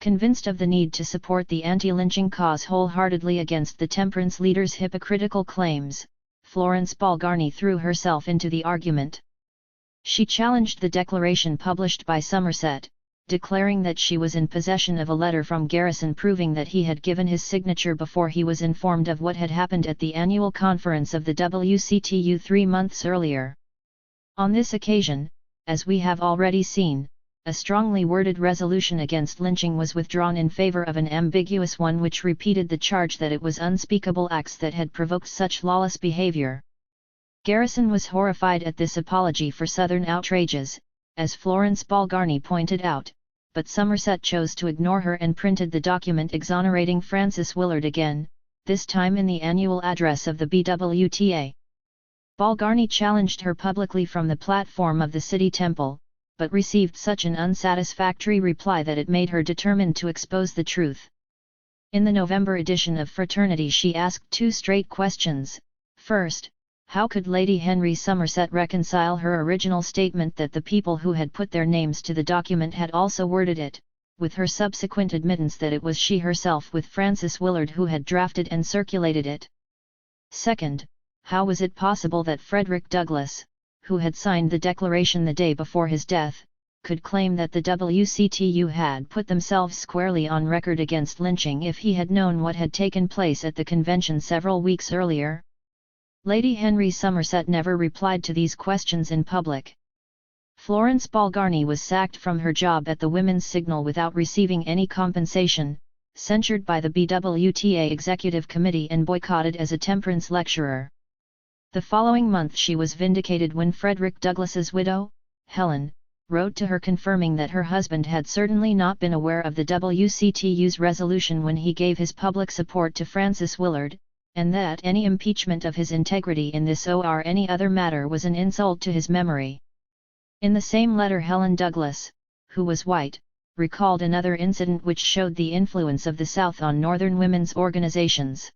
Convinced of the need to support the anti-lynching cause wholeheartedly against the temperance leader's hypocritical claims, Florence Balgarnie threw herself into the argument. She challenged the declaration published by Somerset, declaring that she was in possession of a letter from Garrison proving that he had given his signature before he was informed of what had happened at the annual conference of the WCTU 3 months earlier. On this occasion, as we have already seen, a strongly worded resolution against lynching was withdrawn in favor of an ambiguous one which repeated the charge that it was unspeakable acts that had provoked such lawless behavior. Garrison was horrified at this apology for Southern outrages, as Florence Balgarnie pointed out, but Somerset chose to ignore her and printed the document exonerating Frances Willard again, this time in the annual address of the BWTA. Balgarnie challenged her publicly from the platform of the City Temple, but received such an unsatisfactory reply that it made her determined to expose the truth. In the November edition of Fraternity she asked 2 straight questions. First, how could Lady Henry Somerset reconcile her original statement that the people who had put their names to the document had also worded it, with her subsequent admittance that it was she herself with Frances Willard who had drafted and circulated it? Second, how was it possible that Frederick Douglass, who had signed the declaration the day before his death, could claim that the WCTU had put themselves squarely on record against lynching if he had known what had taken place at the convention several weeks earlier? Lady Henry Somerset never replied to these questions in public. Florence Balgarnie was sacked from her job at the Women's Signal without receiving any compensation, censured by the BWTA Executive Committee and boycotted as a temperance lecturer. The following month she was vindicated when Frederick Douglass's widow, Helen, wrote to her confirming that her husband had certainly not been aware of the WCTU's resolution when he gave his public support to Frances Willard, and that any impeachment of his integrity in this or any other matter was an insult to his memory. In the same letter Helen Douglass, who was white, recalled another incident which showed the influence of the South on Northern women's organizations.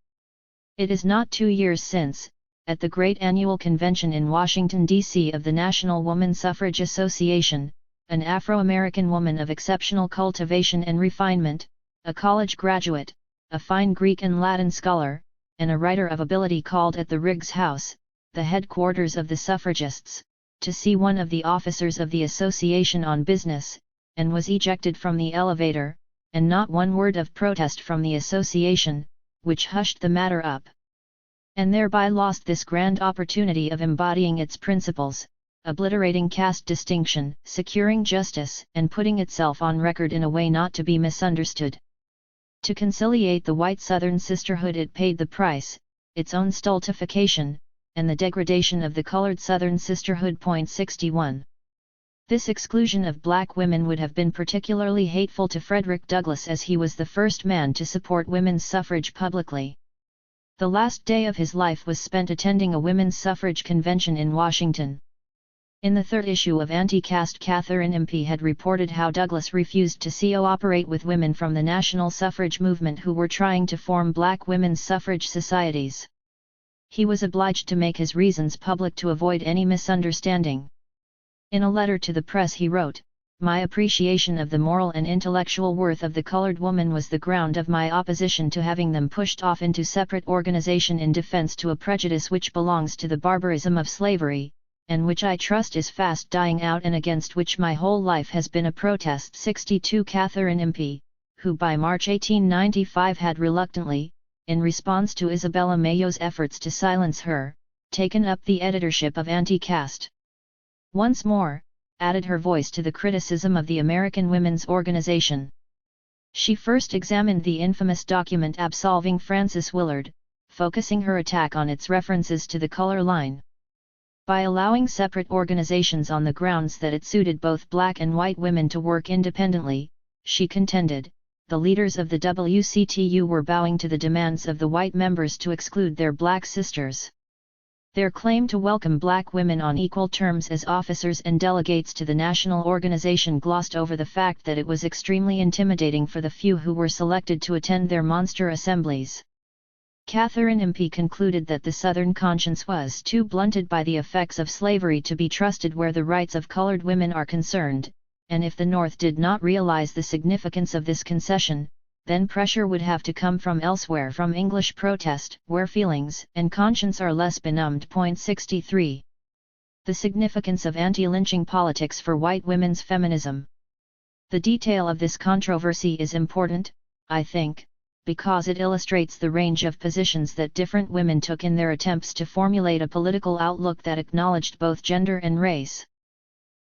It is not 2 years since, at the great annual convention in Washington, D.C. of the National Woman Suffrage Association, an Afro-American woman of exceptional cultivation and refinement, a college graduate, a fine Greek and Latin scholar, and a writer of ability called at the Riggs House, the headquarters of the suffragists, to see one of the officers of the association on business, and was ejected from the elevator, and not one word of protest from the association, which hushed the matter up, and thereby lost this grand opportunity of embodying its principles, obliterating caste distinction, securing justice, and putting itself on record in a way not to be misunderstood. To conciliate the white Southern sisterhood it paid the price, its own stultification, and the degradation of the colored Southern sisterhood. 61. This exclusion of black women would have been particularly hateful to Frederick Douglass, as he was the first man to support women's suffrage publicly. The last day of his life was spent attending a women's suffrage convention in Washington. In the third issue of Anti-Caste, Catherine Impey had reported how Douglass refused to cooperate with women from the national suffrage movement who were trying to form black women's suffrage societies. He was obliged to make his reasons public to avoid any misunderstanding. In a letter to the press he wrote, "My appreciation of the moral and intellectual worth of the colored woman was the ground of my opposition to having them pushed off into separate organization in defense to a prejudice which belongs to the barbarism of slavery, and which I trust is fast dying out and against which my whole life has been a protest." 62. Catherine Impey, who by March 1895 had reluctantly, in response to Isabella Mayo's efforts to silence her, taken up the editorship of Anti-Caste, once more, added her voice to the criticism of the American Women's Organization. She first examined the infamous document absolving Frances Willard, focusing her attack on its references to the color line. By allowing separate organizations on the grounds that it suited both black and white women to work independently, she contended, the leaders of the WCTU were bowing to the demands of the white members to exclude their black sisters. Their claim to welcome black women on equal terms as officers and delegates to the national organization glossed over the fact that it was extremely intimidating for the few who were selected to attend their monster assemblies. Catherine Impey concluded that the Southern conscience was too blunted by the effects of slavery to be trusted where the rights of colored women are concerned, and if the North did not realize the significance of this concession, then pressure would have to come from elsewhere, from English protest, where feelings and conscience are less benumbed. 63. The significance of anti-lynching politics for white women's feminism. The detail of this controversy is important, I think, because it illustrates the range of positions that different women took in their attempts to formulate a political outlook that acknowledged both gender and race.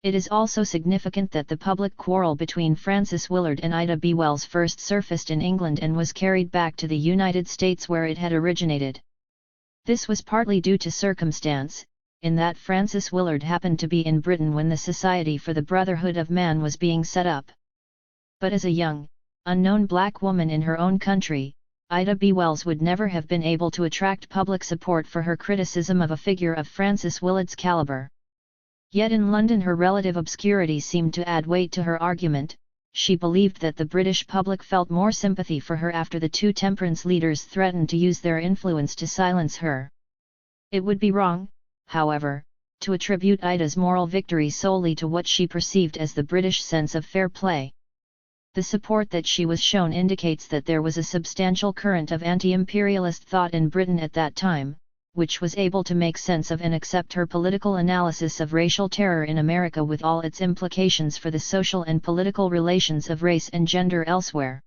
It is also significant that the public quarrel between Frances Willard and Ida B. Wells first surfaced in England and was carried back to the United States where it had originated. This was partly due to circumstance, in that Frances Willard happened to be in Britain when the Society for the Brotherhood of Man was being set up. But as a young, unknown black woman in her own country, Ida B. Wells would never have been able to attract public support for her criticism of a figure of Frances Willard's caliber. Yet in London her relative obscurity seemed to add weight to her argument. She believed that the British public felt more sympathy for her after the two temperance leaders threatened to use their influence to silence her. It would be wrong, however, to attribute Ida's moral victory solely to what she perceived as the British sense of fair play. The support that she was shown indicates that there was a substantial current of anti-imperialist thought in Britain at that time, which was able to make sense of and accept her political analysis of racial terror in America with all its implications for the social and political relations of race and gender elsewhere.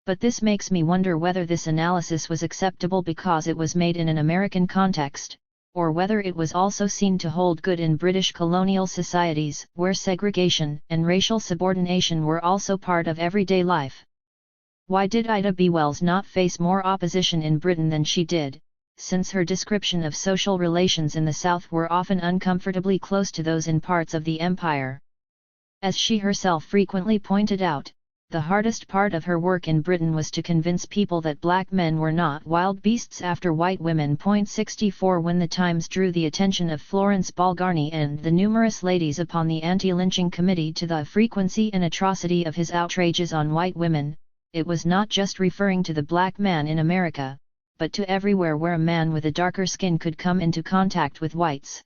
But this makes me wonder whether this analysis was acceptable because it was made in an American context, or whether it was also seen to hold good in British colonial societies, where segregation and racial subordination were also part of everyday life. Why did Ida B. Wells not face more opposition in Britain than she did, since her description of social relations in the South were often uncomfortably close to those in parts of the Empire? As she herself frequently pointed out, the hardest part of her work in Britain was to convince people that black men were not wild beasts after white women. 64 When the Times drew the attention of Florence Balgarni and the numerous ladies upon the anti-lynching committee to the frequency and atrocity of his outrages on white women, it was not just referring to the black man in America, but to everywhere where a man with a darker skin could come into contact with whites.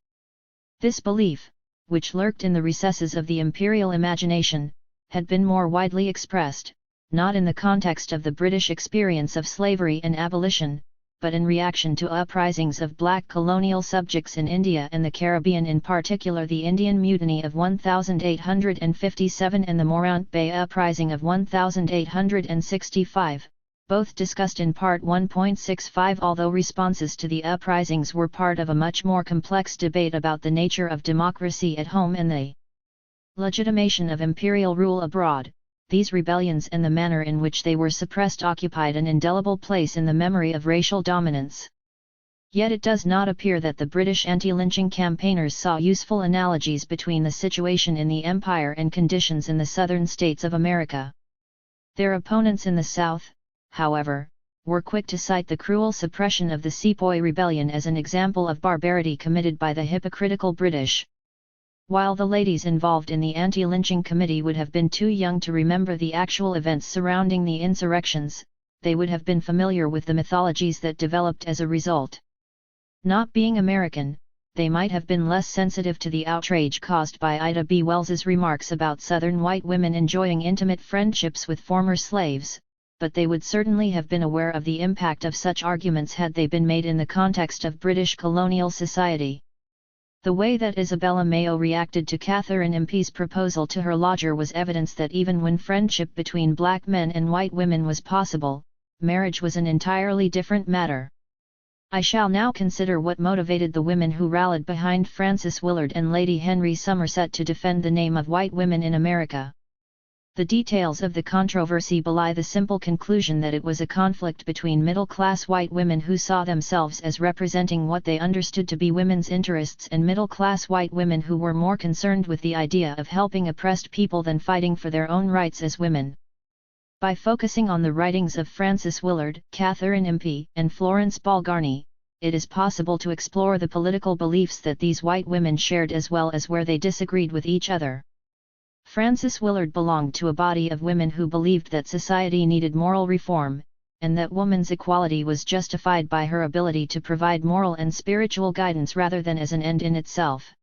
This belief, which lurked in the recesses of the imperial imagination, had been more widely expressed, not in the context of the British experience of slavery and abolition, but in reaction to uprisings of black colonial subjects in India and the Caribbean, in particular the Indian Mutiny of 1857 and the Morant Bay Uprising of 1865. Both discussed in Part 1.65. Although responses to the uprisings were part of a much more complex debate about the nature of democracy at home and the legitimation of imperial rule abroad, these rebellions and the manner in which they were suppressed occupied an indelible place in the memory of racial dominance. Yet it does not appear that the British anti-lynching campaigners saw useful analogies between the situation in the Empire and conditions in the southern states of America. Their opponents in the South, however, were quick to cite the cruel suppression of the Sepoy Rebellion as an example of barbarity committed by the hypocritical British. While the ladies involved in the anti-lynching committee would have been too young to remember the actual events surrounding the insurrections, they would have been familiar with the mythologies that developed as a result. Not being American, they might have been less sensitive to the outrage caused by Ida B. Wells's remarks about Southern white women enjoying intimate friendships with former slaves, but they would certainly have been aware of the impact of such arguments had they been made in the context of British colonial society. The way that Isabella Mayo reacted to Catherine Impey's proposal to her lodger was evidence that even when friendship between black men and white women was possible, marriage was an entirely different matter. I shall now consider what motivated the women who rallied behind Frances Willard and Lady Henry Somerset to defend the name of white women in America. The details of the controversy belie the simple conclusion that it was a conflict between middle-class white women who saw themselves as representing what they understood to be women's interests and middle-class white women who were more concerned with the idea of helping oppressed people than fighting for their own rights as women. By focusing on the writings of Frances Willard, Catherine Impey, and Florence Balgarnie, it is possible to explore the political beliefs that these white women shared as well as where they disagreed with each other. Frances Willard belonged to a body of women who believed that society needed moral reform, and that woman's equality was justified by her ability to provide moral and spiritual guidance rather than as an end in itself.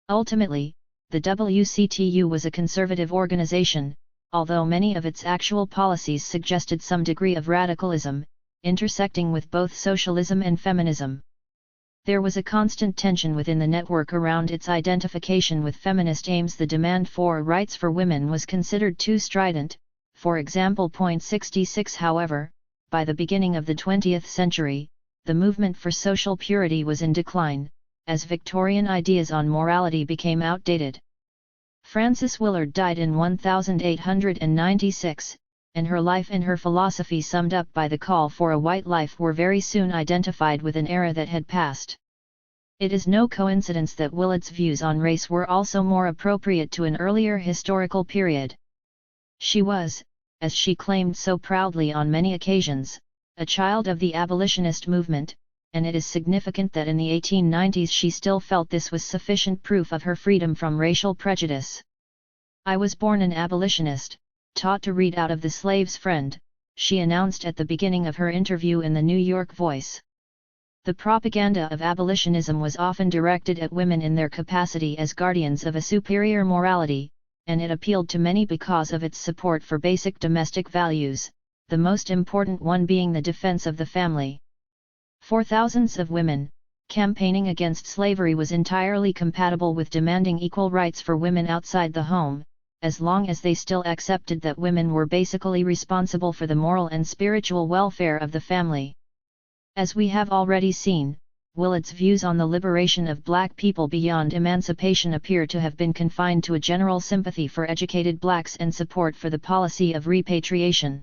Ultimately, the WCTU was a conservative organization, although many of its actual policies suggested some degree of radicalism, intersecting with both socialism and feminism. There was a constant tension within the network around its identification with feminist aims. The demand for rights for women was considered too strident, for example. 66 However, by the beginning of the 20th century, the movement for social purity was in decline, as Victorian ideas on morality became outdated. Frances Willard died in 1896, and her life and her philosophy, summed up by the call for a white life, were very soon identified with an era that had passed. It is no coincidence that Willard's views on race were also more appropriate to an earlier historical period. She was, as she claimed so proudly on many occasions, a child of the abolitionist movement, and it is significant that in the 1890s she still felt this was sufficient proof of her freedom from racial prejudice. "I was born an abolitionist, taught to read out of The Slave's Friend," she announced at the beginning of her interview in the New York Voice. The propaganda of abolitionism was often directed at women in their capacity as guardians of a superior morality, and it appealed to many because of its support for basic domestic values, the most important one being the defense of the family. For thousands of women, campaigning against slavery was entirely compatible with demanding equal rights for women outside the home, as long as they still accepted that women were basically responsible for the moral and spiritual welfare of the family. As we have already seen, Willard's views on the liberation of black people beyond emancipation appear to have been confined to a general sympathy for educated blacks and support for the policy of repatriation.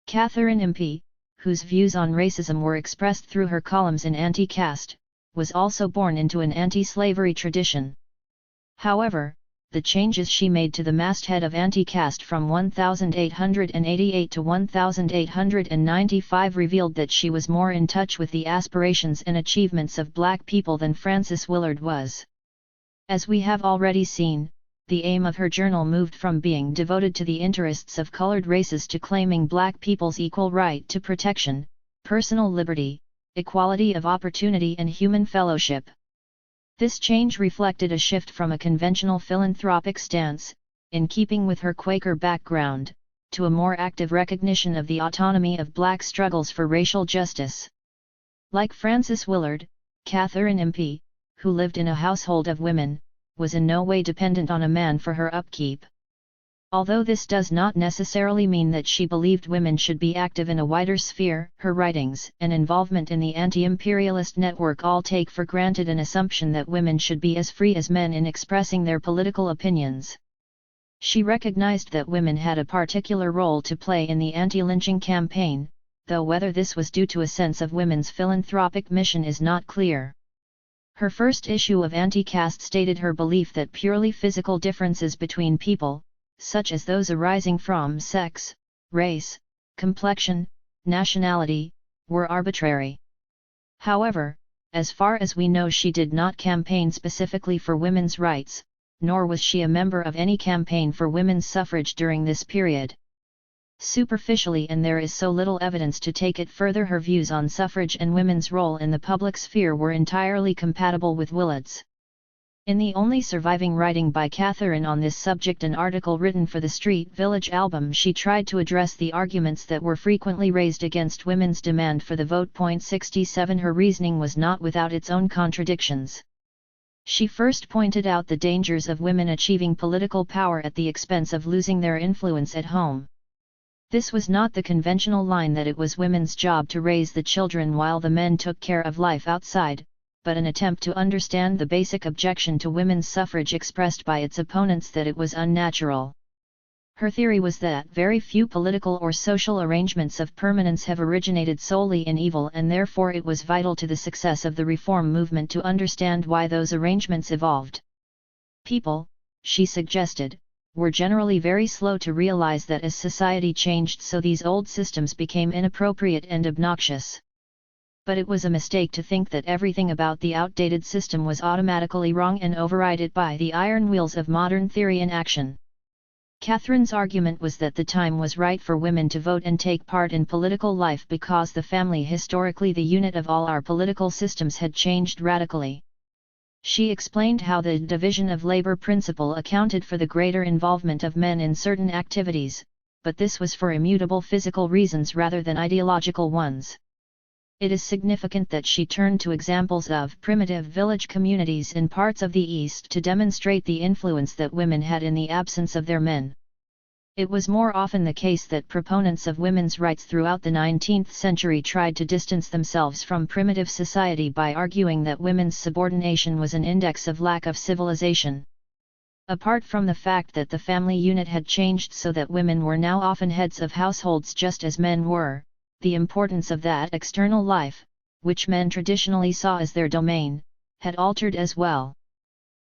Catherine Impey, whose views on racism were expressed through her columns in Anti-Caste, was also born into an anti-slavery tradition. However, the changes she made to the masthead of Anti-Caste from 1888 to 1895 revealed that she was more in touch with the aspirations and achievements of black people than Frances Willard was. As we have already seen, the aim of her journal moved from being devoted to the interests of colored races to claiming black people's equal right to protection, personal liberty, equality of opportunity and human fellowship. This change reflected a shift from a conventional philanthropic stance, in keeping with her Quaker background, to a more active recognition of the autonomy of black struggles for racial justice. Like Frances Willard, Catherine Impey, who lived in a household of women, was in no way dependent on a man for her upkeep. Although this does not necessarily mean that she believed women should be active in a wider sphere, her writings and involvement in the anti-imperialist network all take for granted an assumption that women should be as free as men in expressing their political opinions. She recognized that women had a particular role to play in the anti-lynching campaign, though whether this was due to a sense of women's philanthropic mission is not clear. Her first issue of Anti-Caste stated her belief that purely physical differences between people, such as those arising from sex, race, complexion, nationality, were arbitrary. However, as far as we know, she did not campaign specifically for women's rights, nor was she a member of any campaign for women's suffrage during this period. Superficially, and there is so little evidence to take it further, her views on suffrage and women's role in the public sphere were entirely compatible with Willard's. In the only surviving writing by Catherine on this subject, an article written for the Street Village album, she tried to address the arguments that were frequently raised against women's demand for the vote. 67 Her reasoning was not without its own contradictions. She first pointed out the dangers of women achieving political power at the expense of losing their influence at home. This was not the conventional line that it was women's job to raise the children while the men took care of life outside, but an attempt to understand the basic objection to women's suffrage expressed by its opponents, that it was unnatural. Her theory was that very few political or social arrangements of permanence have originated solely in evil, and therefore it was vital to the success of the reform movement to understand why those arrangements evolved. People, she suggested, were generally very slow to realize that as society changed, so these old systems became inappropriate and obnoxious. But it was a mistake to think that everything about the outdated system was automatically wrong and override it by the iron wheels of modern theory and action. Catherine's argument was that the time was right for women to vote and take part in political life because the family, historically the unit of all our political systems, had changed radically. She explained how the division of labor principle accounted for the greater involvement of men in certain activities, but this was for immutable physical reasons rather than ideological ones. It is significant that she turned to examples of primitive village communities in parts of the East to demonstrate the influence that women had in the absence of their men. It was more often the case that proponents of women's rights throughout the 19th century tried to distance themselves from primitive society by arguing that women's subordination was an index of lack of civilization. Apart from the fact that the family unit had changed so that women were now often heads of households just as men were, the importance of that external life, which men traditionally saw as their domain, had altered as well.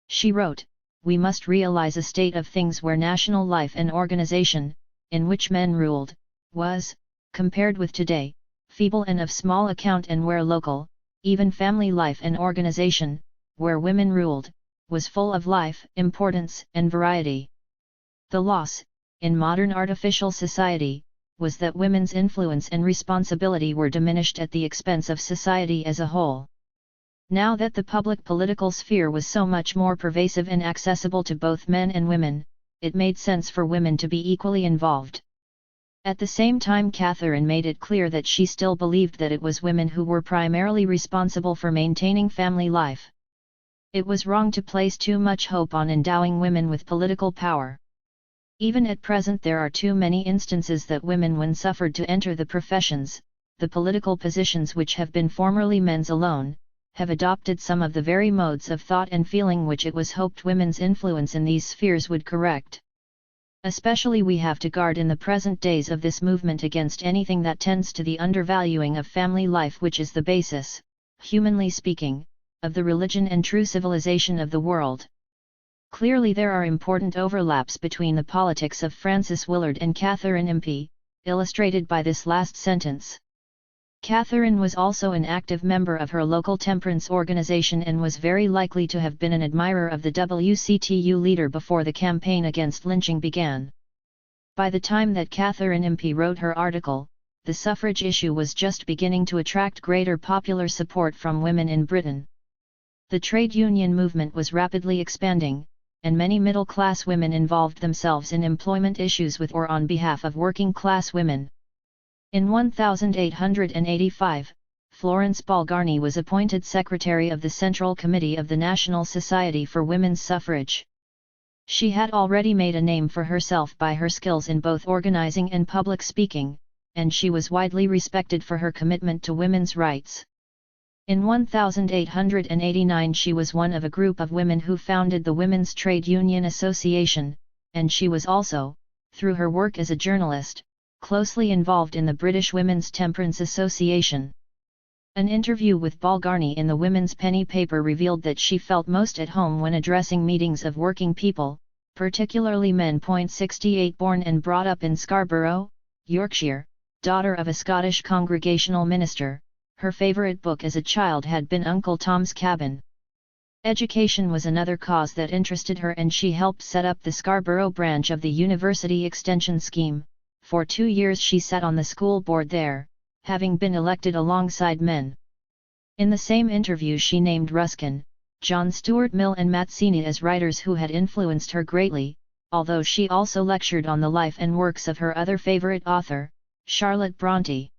She wrote, "We must realize a state of things where national life and organization, in which men ruled, was, compared with today, feeble and of small account, and where local, even family life and organization, where women ruled, was full of life, importance, and variety. The loss, in modern artificial society, was that women's influence and responsibility were diminished at the expense of society as a whole. Now that the public political sphere was so much more pervasive and accessible to both men and women, it made sense for women to be equally involved." At the same time, Catherine made it clear that she still believed that it was women who were primarily responsible for maintaining family life. It was wrong to place too much hope on endowing women with political power. Even at present there are too many instances that women, when suffered to enter the professions, the political positions which have been formerly men's alone, have adopted some of the very modes of thought and feeling which it was hoped women's influence in these spheres would correct. Especially we have to guard in the present days of this movement against anything that tends to the undervaluing of family life, which is the basis, humanly speaking, of the religion and true civilization of the world. Clearly there are important overlaps between the politics of Frances Willard and Catherine Impey, illustrated by this last sentence. Catherine was also an active member of her local temperance organization and was very likely to have been an admirer of the WCTU leader before the campaign against lynching began. By the time that Catherine Impey wrote her article, the suffrage issue was just beginning to attract greater popular support from women in Britain. The trade union movement was rapidly expanding, and many middle-class women involved themselves in employment issues with or on behalf of working-class women. In 1885, Florence Balgarni was appointed secretary of the Central Committee of the National Society for Women's Suffrage. She had already made a name for herself by her skills in both organizing and public speaking, and she was widely respected for her commitment to women's rights. In 1889 she was one of a group of women who founded the Women's Trade Union Association, and she was also, through her work as a journalist, closely involved in the British Women's Temperance Association. An interview with Balgarni in the Women's Penny paper revealed that she felt most at home when addressing meetings of working people, particularly men. 68 Born and brought up in Scarborough, Yorkshire, daughter of a Scottish Congregational minister, her favourite book as a child had been Uncle Tom's Cabin. Education was another cause that interested her, and she helped set up the Scarborough branch of the University Extension Scheme. For 2 years she sat on the school board there, having been elected alongside men. In the same interview she named Ruskin, John Stuart Mill and Mazzini as writers who had influenced her greatly, although she also lectured on the life and works of her other favourite author, Charlotte Brontë.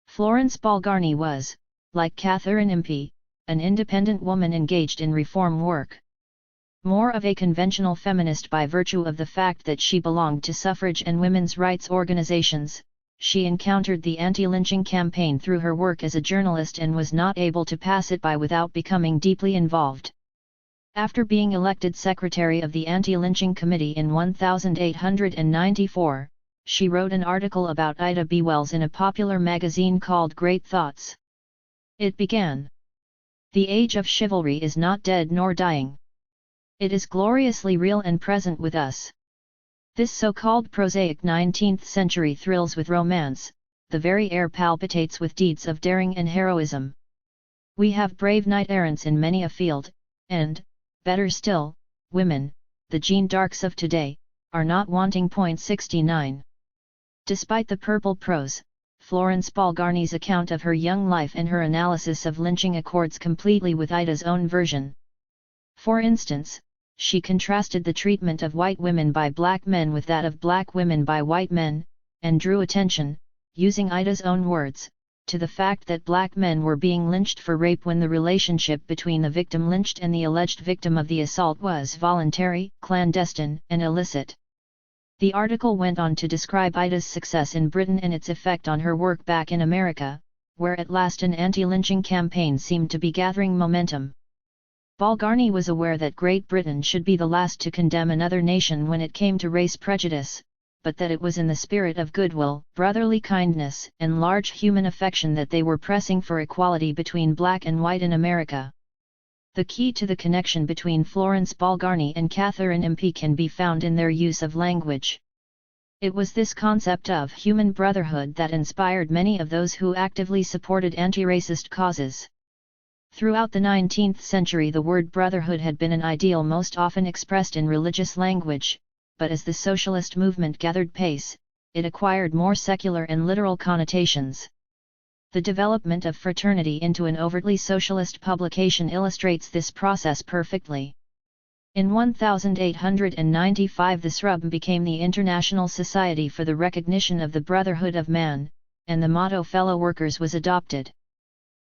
Florence Balgarni was, like Catherine Impey, an independent woman engaged in reform work. More of a conventional feminist by virtue of the fact that she belonged to suffrage and women's rights organizations, she encountered the anti-lynching campaign through her work as a journalist and was not able to pass it by without becoming deeply involved. After being elected secretary of the Anti-Lynching Committee in 1894, she wrote an article about Ida B. Wells in a popular magazine called Great Thoughts. It began, "The age of chivalry is not dead nor dying. It is gloriously real and present with us. This so-called prosaic 19th century thrills with romance, the very air palpitates with deeds of daring and heroism. We have brave knight-errants in many a field, and, better still, women, the Jeanne d'Arcs of today, are not wanting." 69. Despite the purple prose, Florence Balgarni's account of her young life and her analysis of lynching accords completely with Ida's own version. For instance, she contrasted the treatment of white women by black men with that of black women by white men, and drew attention, using Ida's own words, to the fact that black men were being lynched for rape when the relationship between the victim lynched and the alleged victim of the assault was voluntary, clandestine, and illicit. The article went on to describe Ida's success in Britain and its effect on her work back in America, where at last an anti-lynching campaign seemed to be gathering momentum. Balgarni was aware that Great Britain should be the last to condemn another nation when it came to race prejudice, but that it was in the spirit of goodwill, brotherly kindness, and large human affection that they were pressing for equality between black and white in America. The key to the connection between Florence Balgarni and Catherine Impey can be found in their use of language. It was this concept of human brotherhood that inspired many of those who actively supported anti-racist causes. Throughout the 19th century the word brotherhood had been an ideal most often expressed in religious language, but as the socialist movement gathered pace, it acquired more secular and literal connotations. The development of fraternity into an overtly socialist publication illustrates this process perfectly. In 1895 the SRUB became the International Society for the Recognition of the Brotherhood of Man, and the motto Fellow Workers was adopted.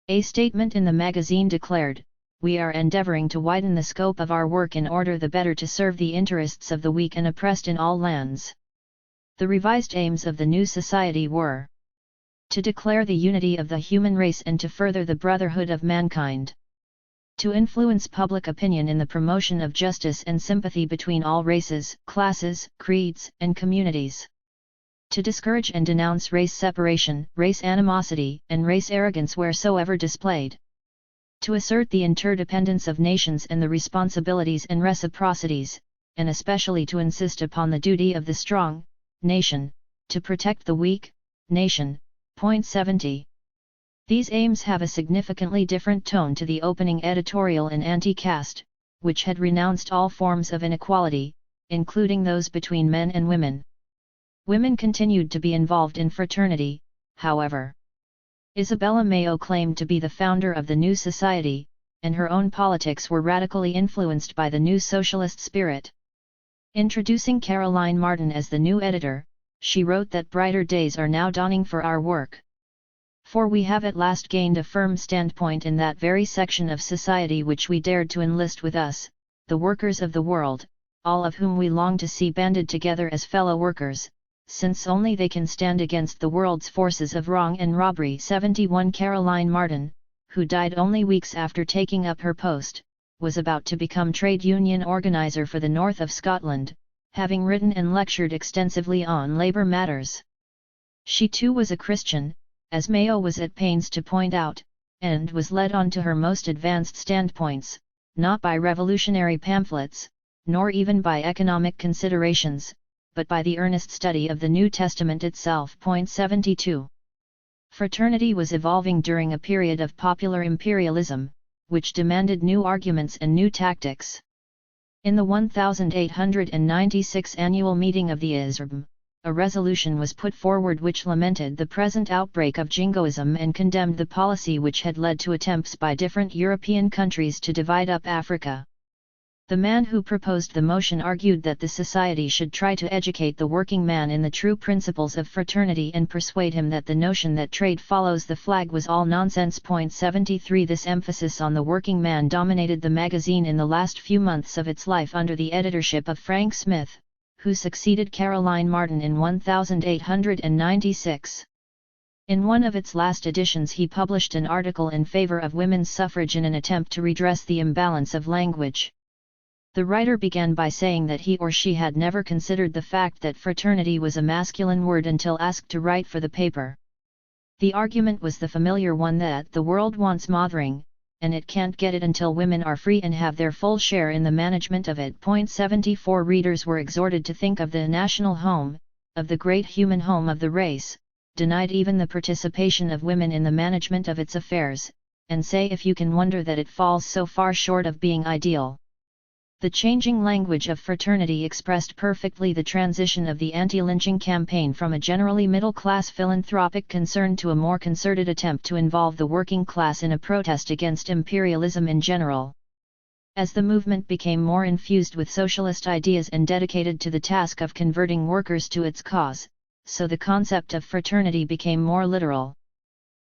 A statement in the magazine declared, "We are endeavoring to widen the scope of our work in order the better to serve the interests of the weak and oppressed in all lands." The revised aims of the new society were to declare the unity of the human race and to further the brotherhood of mankind, to influence public opinion in the promotion of justice and sympathy between all races, classes, creeds, and communities, to discourage and denounce race separation, race animosity, and race arrogance wheresoever displayed, to assert the interdependence of nations and the responsibilities and reciprocities, and especially to insist upon the duty of the strong nation to protect the weak nation. 70. These aims have a significantly different tone to the opening editorial in Anti-Caste, which had renounced all forms of inequality, including those between men and women. Women continued to be involved in fraternity, however. Isabella Mayo claimed to be the founder of the new society, and her own politics were radically influenced by the new socialist spirit. Introducing Caroline Martin as the new editor, she wrote that brighter days are now dawning for our work. For we have at last gained a firm standpoint in that very section of society which we dared to enlist with us, the workers of the world, all of whom we long to see banded together as fellow workers, since only they can stand against the world's forces of wrong and robbery. 71 Caroline Martin, who died only weeks after taking up her post, was about to become trade union organizer for the north of Scotland, having written and lectured extensively on labour matters. She too was a Christian, as Mayo was at pains to point out, and was led on to her most advanced standpoints, not by revolutionary pamphlets, nor even by economic considerations, but by the earnest study of the New Testament itself. 72. Fraternity was evolving during a period of popular imperialism, which demanded new arguments and new tactics. In the 1896 annual meeting of the ISRB, a resolution was put forward which lamented the present outbreak of jingoism and condemned the policy which had led to attempts by different European countries to divide up Africa. The man who proposed the motion argued that the society should try to educate the working man in the true principles of fraternity and persuade him that the notion that trade follows the flag was all nonsense. 73. This emphasis on the working man dominated the magazine in the last few months of its life under the editorship of Frank Smith, who succeeded Caroline Martin in 1896. In one of its last editions he published an article in favor of women's suffrage in an attempt to redress the imbalance of language. The writer began by saying that he or she had never considered the fact that fraternity was a masculine word until asked to write for the paper. The argument was the familiar one that the world wants mothering, and it can't get it until women are free and have their full share in the management of it. 74. Readers were exhorted to think of the national home, of the great human home of the race, denied even the participation of women in the management of its affairs, and say if you can wonder that it falls so far short of being ideal. The changing language of fraternity expressed perfectly the transition of the anti-lynching campaign from a generally middle-class philanthropic concern to a more concerted attempt to involve the working class in a protest against imperialism in general. As the movement became more infused with socialist ideas and dedicated to the task of converting workers to its cause, so the concept of fraternity became more literal.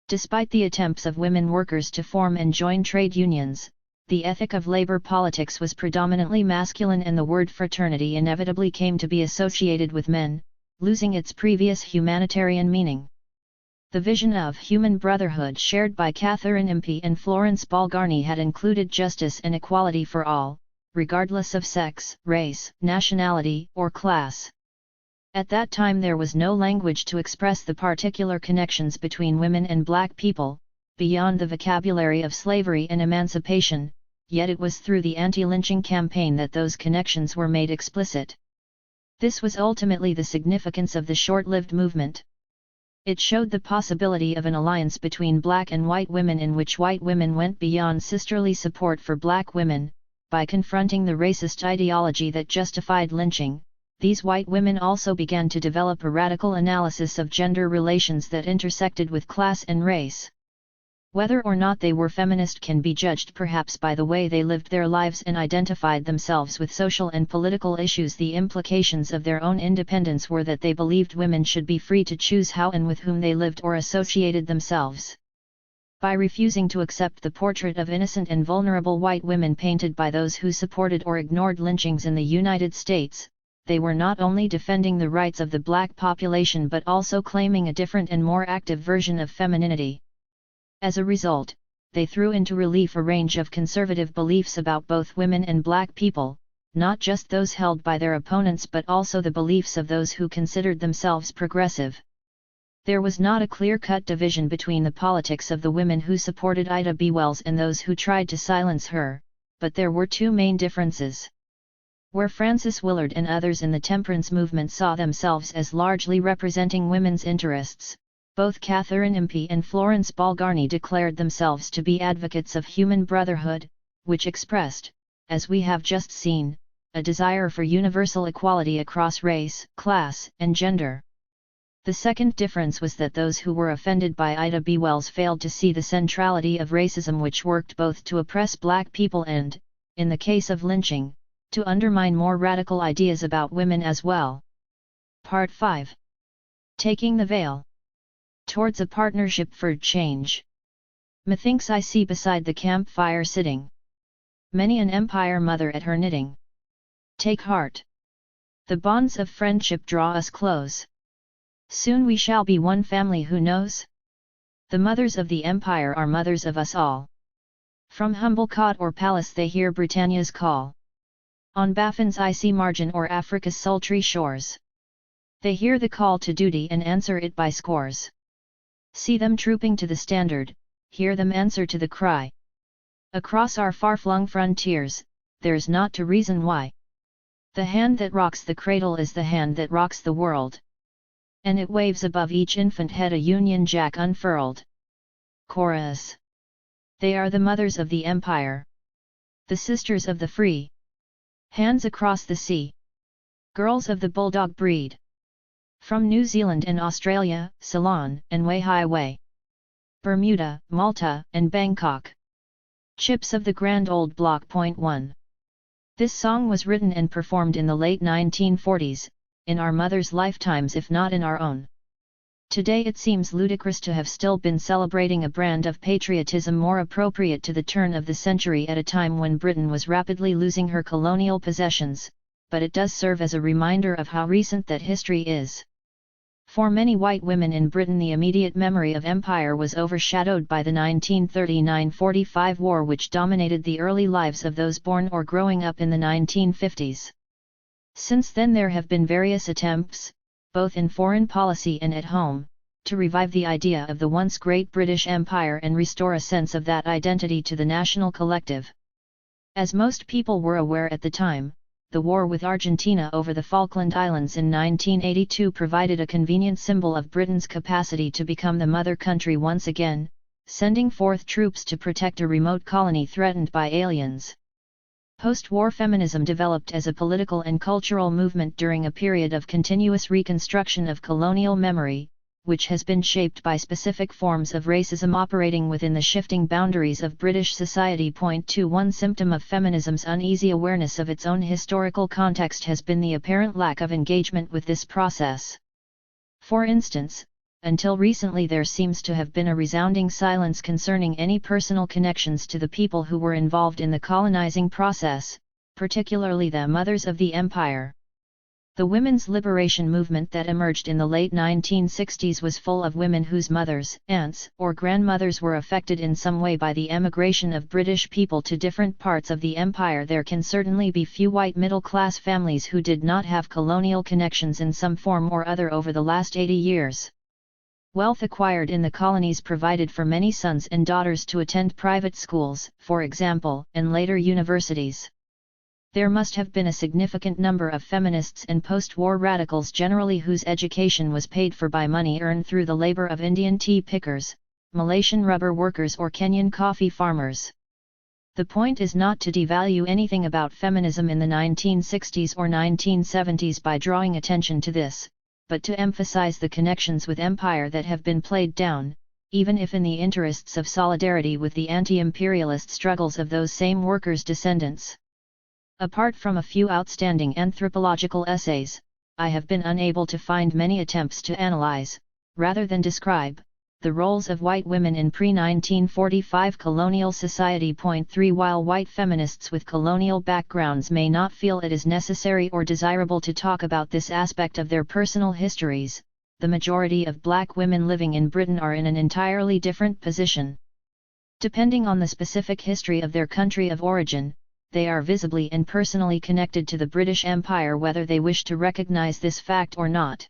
Despite the attempts of women workers to form and join trade unions, the ethic of labor politics was predominantly masculine and the word fraternity inevitably came to be associated with men, losing its previous humanitarian meaning. The vision of human brotherhood shared by Catherine Impey and Florence Balgarni had included justice and equality for all, regardless of sex, race, nationality, or class. At that time there was no language to express the particular connections between women and black people, beyond the vocabulary of slavery and emancipation, yet it was through the anti-lynching campaign that those connections were made explicit. This was ultimately the significance of the short-lived movement. It showed the possibility of an alliance between black and white women in which white women went beyond sisterly support for black women. By confronting the racist ideology that justified lynching, these white women also began to develop a radical analysis of gender relations that intersected with class and race. Whether or not they were feminist can be judged perhaps by the way they lived their lives and identified themselves with social and political issues. The implications of their own independence were that they believed women should be free to choose how and with whom they lived or associated themselves. By refusing to accept the portrait of innocent and vulnerable white women painted by those who supported or ignored lynchings in the United States, they were not only defending the rights of the black population but also claiming a different and more active version of femininity. As a result, they threw into relief a range of conservative beliefs about both women and black people, not just those held by their opponents but also the beliefs of those who considered themselves progressive. There was not a clear-cut division between the politics of the women who supported Ida B. Wells and those who tried to silence her, but there were two main differences. Where Frances Willard and others in the temperance movement saw themselves as largely representing women's interests, both Catherine Impey and Florence Balgarni declared themselves to be advocates of human brotherhood, which expressed, as we have just seen, a desire for universal equality across race, class, and gender. The second difference was that those who were offended by Ida B. Wells failed to see the centrality of racism, which worked both to oppress black people and, in the case of lynching, to undermine more radical ideas about women as well. Part 5. Taking the Veil. Towards a Partnership for Change. Methinks I see beside the campfire sitting many an empire mother at her knitting. Take heart. The bonds of friendship draw us close. Soon we shall be one family, who knows? The mothers of the empire are mothers of us all. From humble cot or palace they hear Britannia's call. On Baffin's icy margin or Africa's sultry shores. They hear the call to duty and answer it by scores. See them trooping to the standard, hear them answer to the cry. Across our far-flung frontiers, there's not to reason why. The hand that rocks the cradle is the hand that rocks the world. And it waves above each infant head a Union Jack unfurled. Chorus. They are the mothers of the empire. The sisters of the free. Hands across the sea. Girls of the bulldog breed. From New Zealand and Australia, Ceylon and Wai, Bermuda, Malta and Bangkok. Chips of the Grand Old Block. 1. This song was written and performed in the late 1940s, in our mothers' lifetimes if not in our own. Today it seems ludicrous to have still been celebrating a brand of patriotism more appropriate to the turn of the century at a time when Britain was rapidly losing her colonial possessions, but it does serve as a reminder of how recent that history is. For many white women in Britain, the immediate memory of empire was overshadowed by the 1939–45 war, which dominated the early lives of those born or growing up in the 1950s. Since then there have been various attempts, both in foreign policy and at home, to revive the idea of the once great British Empire and restore a sense of that identity to the national collective. As most people were aware at the time, the war with Argentina over the Falkland Islands in 1982 provided a convenient symbol of Britain's capacity to become the mother country once again, sending forth troops to protect a remote colony threatened by aliens. Post-war feminism developed as a political and cultural movement during a period of continuous reconstruction of colonial memory, which has been shaped by specific forms of racism operating within the shifting boundaries of British society. 2. One symptom of feminism's uneasy awareness of its own historical context has been the apparent lack of engagement with this process. For instance, until recently there seems to have been a resounding silence concerning any personal connections to the people who were involved in the colonizing process, particularly the mothers of the empire. The women's liberation movement that emerged in the late 1960s was full of women whose mothers, aunts, or grandmothers were affected in some way by the emigration of British people to different parts of the empire. There can certainly be few white middle-class families who did not have colonial connections in some form or other over the last 80 years. Wealth acquired in the colonies provided for many sons and daughters to attend private schools, for example, and later universities. There must have been a significant number of feminists and post-war radicals generally whose education was paid for by money earned through the labor of Indian tea pickers, Malaysian rubber workers or Kenyan coffee farmers. The point is not to devalue anything about feminism in the 1960s or 1970s by drawing attention to this, but to emphasize the connections with empire that have been played down, even if in the interests of solidarity with the anti-imperialist struggles of those same workers' descendants. Apart from a few outstanding anthropological essays, I have been unable to find many attempts to analyze, rather than describe, the roles of white women in pre-1945 colonial society. 3 While white feminists with colonial backgrounds may not feel it is necessary or desirable to talk about this aspect of their personal histories, the majority of black women living in Britain are in an entirely different position. Depending on the specific history of their country of origin, they are visibly and personally connected to the British Empire whether they wish to recognize this fact or not.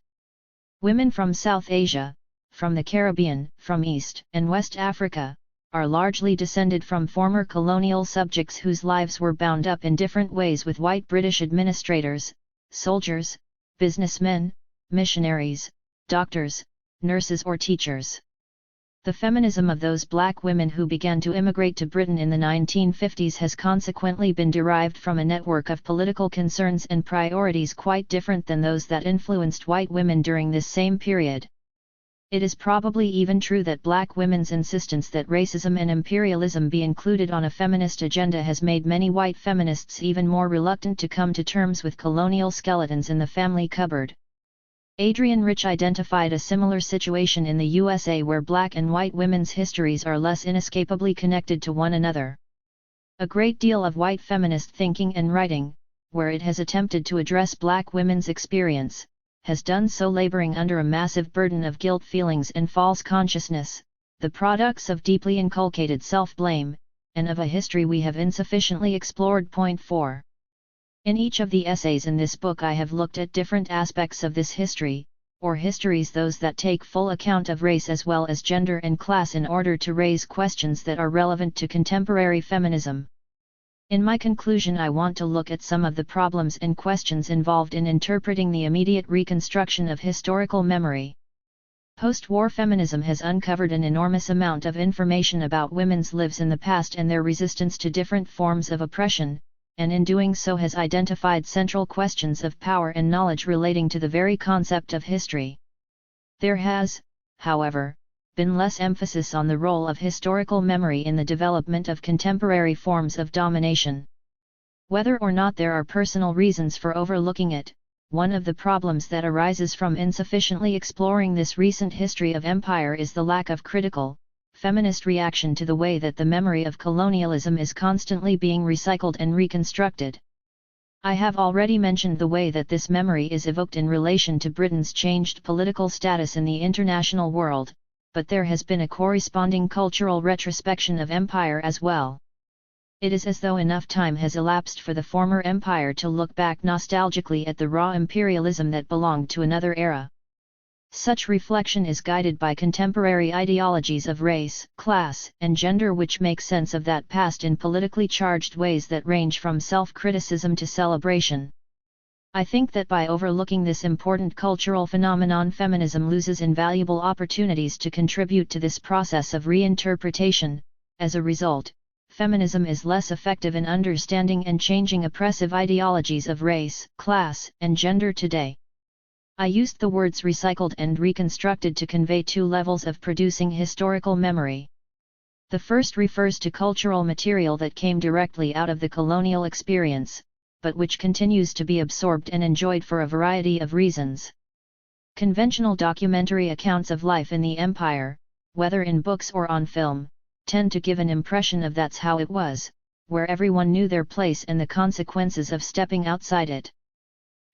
Women from South Asia, from the Caribbean, from East and West Africa, are largely descended from former colonial subjects whose lives were bound up in different ways with white British administrators, soldiers, businessmen, missionaries, doctors, nurses or teachers. The feminism of those black women who began to immigrate to Britain in the 1950s has consequently been derived from a network of political concerns and priorities quite different than those that influenced white women during this same period. It is probably even true that black women's insistence that racism and imperialism be included on a feminist agenda has made many white feminists even more reluctant to come to terms with colonial skeletons in the family cupboard. Adrienne Rich identified a similar situation in the USA where black and white women's histories are less inescapably connected to one another. A great deal of white feminist thinking and writing, where it has attempted to address black women's experience, has done so laboring under a massive burden of guilt feelings and false consciousness, the products of deeply inculcated self-blame, and of a history we have insufficiently explored. 4. In each of the essays in this book I have looked at different aspects of this history, or histories, those that take full account of race as well as gender and class, in order to raise questions that are relevant to contemporary feminism. In my conclusion, I want to look at some of the problems and questions involved in interpreting the immediate reconstruction of historical memory. Post-war feminism has uncovered an enormous amount of information about women's lives in the past and their resistance to different forms of oppression, and in doing so has identified central questions of power and knowledge relating to the very concept of history. There has, however, been less emphasis on the role of historical memory in the development of contemporary forms of domination. Whether or not there are personal reasons for overlooking it, one of the problems that arises from insufficiently exploring this recent history of empire is the lack of critical, feminist reaction to the way that the memory of colonialism is constantly being recycled and reconstructed. I have already mentioned the way that this memory is evoked in relation to Britain's changed political status in the international world, but there has been a corresponding cultural retrospection of empire as well. It is as though enough time has elapsed for the former empire to look back nostalgically at the raw imperialism that belonged to another era. Such reflection is guided by contemporary ideologies of race, class, and gender, which make sense of that past in politically charged ways that range from self-criticism to celebration. I think that by overlooking this important cultural phenomenon, feminism loses invaluable opportunities to contribute to this process of reinterpretation. As a result, feminism is less effective in understanding and changing oppressive ideologies of race, class, and gender today. I used the words recycled and reconstructed to convey two levels of producing historical memory. The first refers to cultural material that came directly out of the colonial experience, but which continues to be absorbed and enjoyed for a variety of reasons. Conventional documentary accounts of life in the empire, whether in books or on film, tend to give an impression of that's how it was, where everyone knew their place and the consequences of stepping outside it.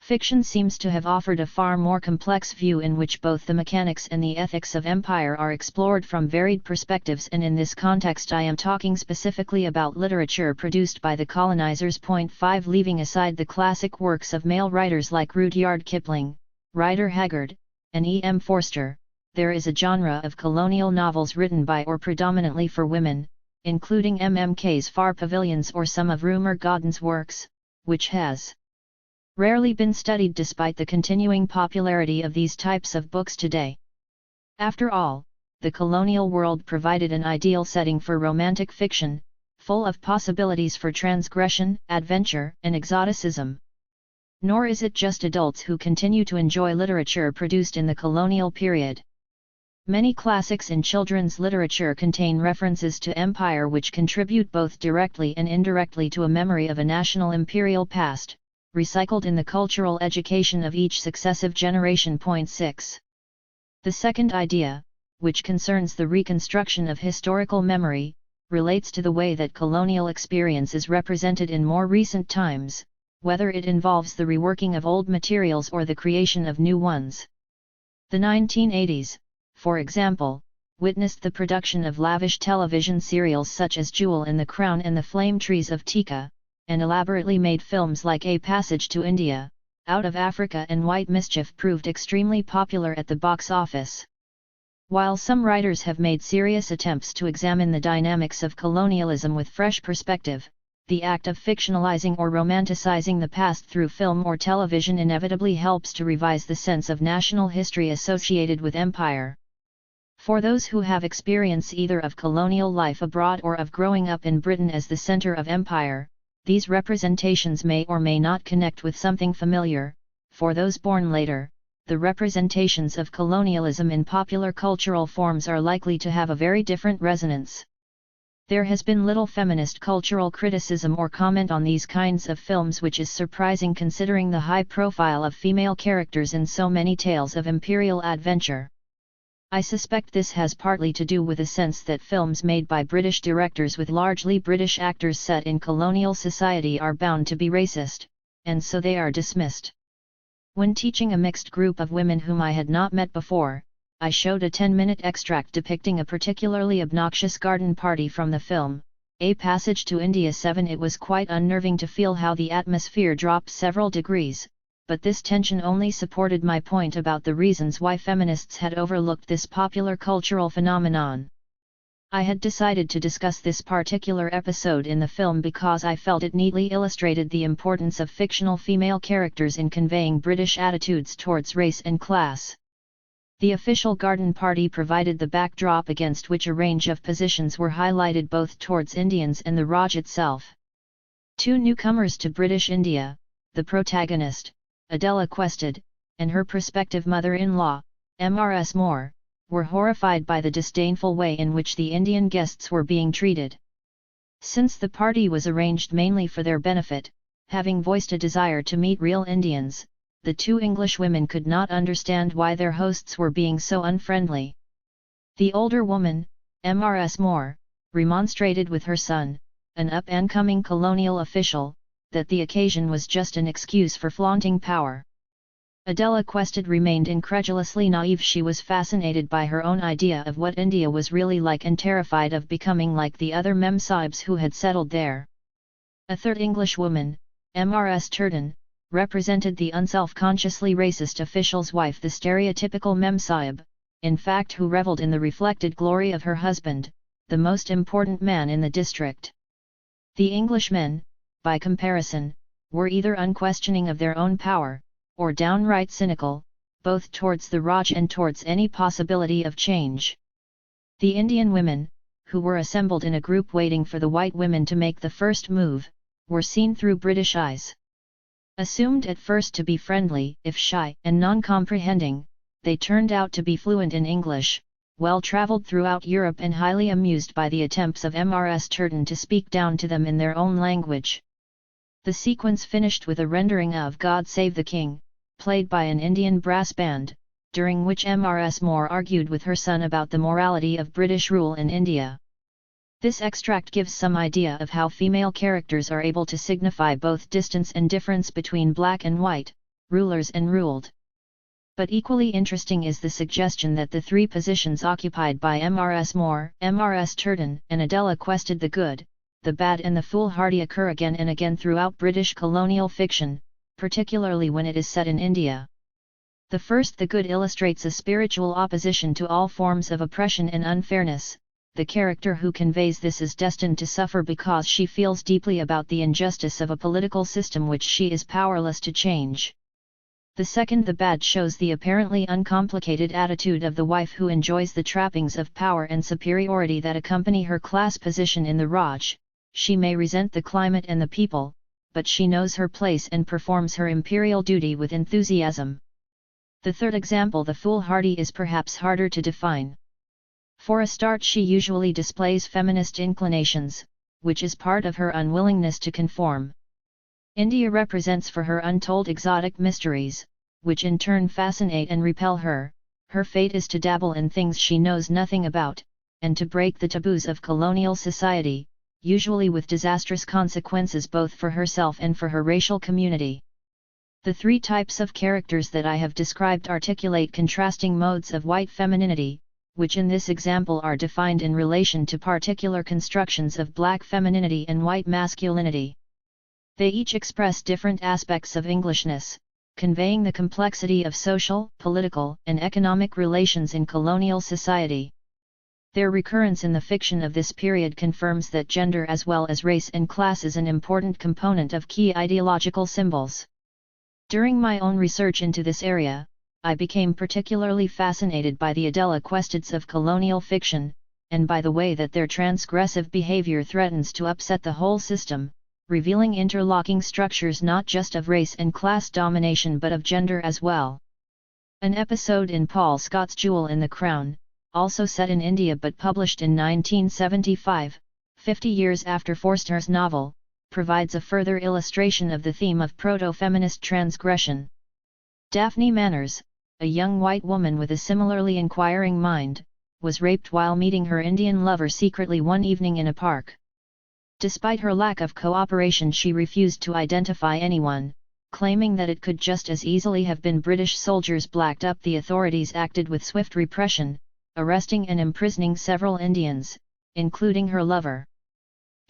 Fiction seems to have offered a far more complex view in which both the mechanics and the ethics of empire are explored from varied perspectives, and in this context I am talking specifically about literature produced by the colonizers. Point 5. Leaving aside the classic works of male writers like Rudyard Kipling, Rider Haggard, and E.M. Forster, there is a genre of colonial novels written by or predominantly for women, including MMK's Far Pavilions or some of Rumer Godden's works, which has rarely been studied despite the continuing popularity of these types of books today. After all, the colonial world provided an ideal setting for romantic fiction, full of possibilities for transgression, adventure, and exoticism. Nor is it just adults who continue to enjoy literature produced in the colonial period. Many classics in children's literature contain references to empire which contribute both directly and indirectly to a memory of a national imperial past, recycled in the cultural education of each successive generation. Point 6. The second idea, which concerns the reconstruction of historical memory, relates to the way that colonial experience is represented in more recent times, whether it involves the reworking of old materials or the creation of new ones. The 1980s, for example, witnessed the production of lavish television serials such as Jewel in the Crown and the Flame Trees of Tika, and elaborately made films like A Passage to India, Out of Africa and White Mischief proved extremely popular at the box office. While some writers have made serious attempts to examine the dynamics of colonialism with fresh perspective, the act of fictionalizing or romanticizing the past through film or television inevitably helps to revise the sense of national history associated with empire. For those who have experience either of colonial life abroad or of growing up in Britain as the center of empire, these representations may or may not connect with something familiar. For those born later, the representations of colonialism in popular cultural forms are likely to have a very different resonance. There has been little feminist cultural criticism or comment on these kinds of films, which is surprising considering the high profile of female characters in so many tales of imperial adventure. I suspect this has partly to do with a sense that films made by British directors with largely British actors set in colonial society are bound to be racist, and so they are dismissed. When teaching a mixed group of women whom I had not met before, I showed a 10-minute extract depicting a particularly obnoxious garden party from the film, A Passage to India 7. It was quite unnerving to feel how the atmosphere dropped several degrees, but this tension only supported my point about the reasons why feminists had overlooked this popular cultural phenomenon. I had decided to discuss this particular episode in the film because I felt it neatly illustrated the importance of fictional female characters in conveying British attitudes towards race and class. The official garden party provided the backdrop against which a range of positions were highlighted both towards Indians and the Raj itself. Two newcomers to British India, the protagonist, Adela Quested, and her prospective mother-in-law, Mrs. Moore, were horrified by the disdainful way in which the Indian guests were being treated. Since the party was arranged mainly for their benefit, having voiced a desire to meet real Indians, the two English women could not understand why their hosts were being so unfriendly. The older woman, Mrs. Moore, remonstrated with her son, an up-and-coming colonial official, that the occasion was just an excuse for flaunting power. Adela Quested remained incredulously naive. She was fascinated by her own idea of what India was really like and terrified of becoming like the other Memsahibs who had settled there. A third English woman, Mrs. Turton, represented the unself-consciously racist official's wife, the stereotypical Memsahib, in fact who revelled in the reflected glory of her husband, the most important man in the district. The Englishmen, by comparison, were either unquestioning of their own power, or downright cynical, both towards the Raj and towards any possibility of change. The Indian women, who were assembled in a group waiting for the white women to make the first move, were seen through British eyes. Assumed at first to be friendly, if shy and non-comprehending, they turned out to be fluent in English, well-travelled throughout Europe and highly amused by the attempts of Mrs. Turton to speak down to them in their own language. The sequence finished with a rendering of God Save the King, played by an Indian brass band, during which Mrs. Moore argued with her son about the morality of British rule in India. This extract gives some idea of how female characters are able to signify both distance and difference between black and white, rulers and ruled. But equally interesting is the suggestion that the three positions occupied by Mrs. Moore, Mrs. Turton, and Adela Quested, the good, the bad and the foolhardy, occur again and again throughout British colonial fiction, particularly when it is set in India. The first, the good, illustrates a spiritual opposition to all forms of oppression and unfairness. The character who conveys this is destined to suffer because she feels deeply about the injustice of a political system which she is powerless to change. The second, the bad, shows the apparently uncomplicated attitude of the wife who enjoys the trappings of power and superiority that accompany her class position in the Raj. She may resent the climate and the people, but she knows her place and performs her imperial duty with enthusiasm. The third example, the foolhardy, is perhaps harder to define. For a start, she usually displays feminist inclinations, which is part of her unwillingness to conform. India represents for her untold exotic mysteries, which in turn fascinate and repel her. Her fate is to dabble in things she knows nothing about, and to break the taboos of colonial society, usually with disastrous consequences both for herself and for her racial community. The three types of characters that I have described articulate contrasting modes of white femininity, which in this example are defined in relation to particular constructions of black femininity and white masculinity. They each express different aspects of Englishness, conveying the complexity of social, political, and economic relations in colonial society. Their recurrence in the fiction of this period confirms that gender as well as race and class is an important component of key ideological symbols. During my own research into this area, I became particularly fascinated by the Adela Questeds of colonial fiction, and by the way that their transgressive behavior threatens to upset the whole system, revealing interlocking structures not just of race and class domination but of gender as well. An episode in Paul Scott's Jewel in the Crown, also set in India but published in 1975, 50 years after Forster's novel, provides a further illustration of the theme of proto-feminist transgression. Daphne Manners, a young white woman with a similarly inquiring mind, was raped while meeting her Indian lover secretly one evening in a park. Despite her lack of cooperation, she refused to identify anyone, claiming that it could just as easily have been British soldiers. Blacked up, the authorities acted with swift repression, arresting and imprisoning several Indians, including her lover.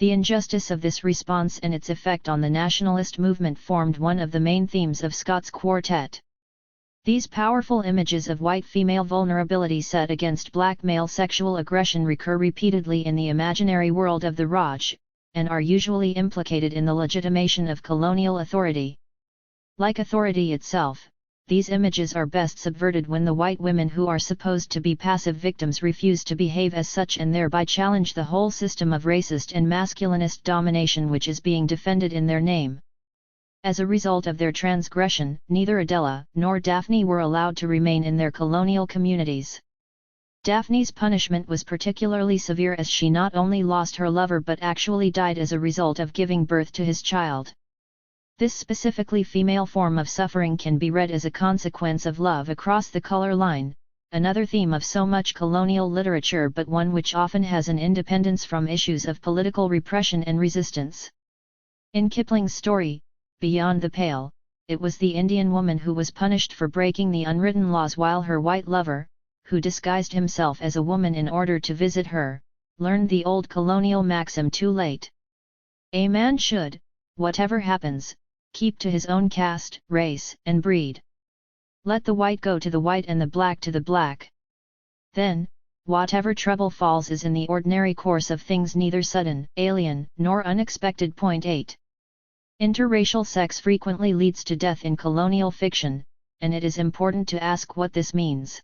The injustice of this response and its effect on the nationalist movement formed one of the main themes of Scott's quartet. These powerful images of white female vulnerability set against black male sexual aggression recur repeatedly in the imaginary world of the Raj, and are usually implicated in the legitimation of colonial authority. Like authority itself, these images are best subverted when the white women who are supposed to be passive victims refuse to behave as such and thereby challenge the whole system of racist and masculinist domination which is being defended in their name. As a result of their transgression, neither Adela nor Daphne were allowed to remain in their colonial communities. Daphne's punishment was particularly severe as she not only lost her lover but actually died as a result of giving birth to his child. This specifically female form of suffering can be read as a consequence of love across the color line, another theme of so much colonial literature but one which often has an independence from issues of political repression and resistance. In Kipling's story, Beyond the Pale, it was the Indian woman who was punished for breaking the unwritten laws while her white lover, who disguised himself as a woman in order to visit her, learned the old colonial maxim too late. A man should, whatever happens, keep to his own caste, race, and breed. Let the white go to the white and the black to the black. Then, whatever trouble falls is in the ordinary course of things neither sudden, alien, nor unexpected. 8. Interracial sex frequently leads to death in colonial fiction, and it is important to ask what this means.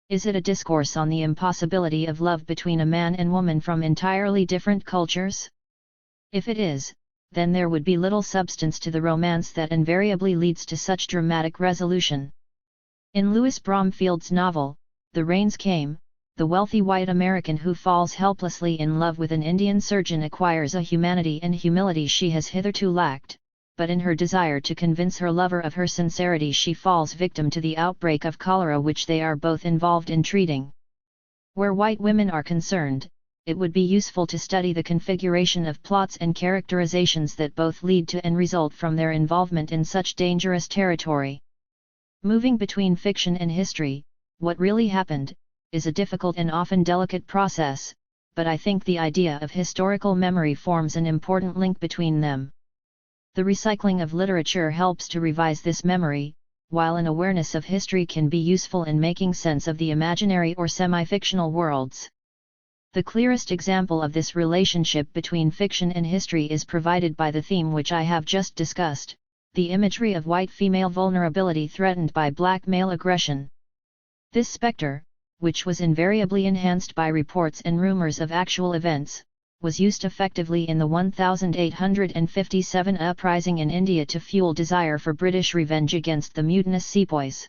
Is it a discourse on the impossibility of love between a man and woman from entirely different cultures? If it is, then there would be little substance to the romance that invariably leads to such dramatic resolution. In Louis Bromfield's novel, The Rains Came, the wealthy white American who falls helplessly in love with an Indian surgeon acquires a humanity and humility she has hitherto lacked, but in her desire to convince her lover of her sincerity she falls victim to the outbreak of cholera which they are both involved in treating. Where white women are concerned, it would be useful to study the configuration of plots and characterizations that both lead to and result from their involvement in such dangerous territory. Moving between fiction and history, what really happened, is a difficult and often delicate process, but I think the idea of historical memory forms an important link between them. The recycling of literature helps to revise this memory, while an awareness of history can be useful in making sense of the imaginary or semi-fictional worlds. The clearest example of this relationship between fiction and history is provided by the theme which I have just discussed, the imagery of white female vulnerability threatened by black male aggression. This specter, which was invariably enhanced by reports and rumors of actual events, was used effectively in the 1857 uprising in India to fuel desire for British revenge against the mutinous sepoys.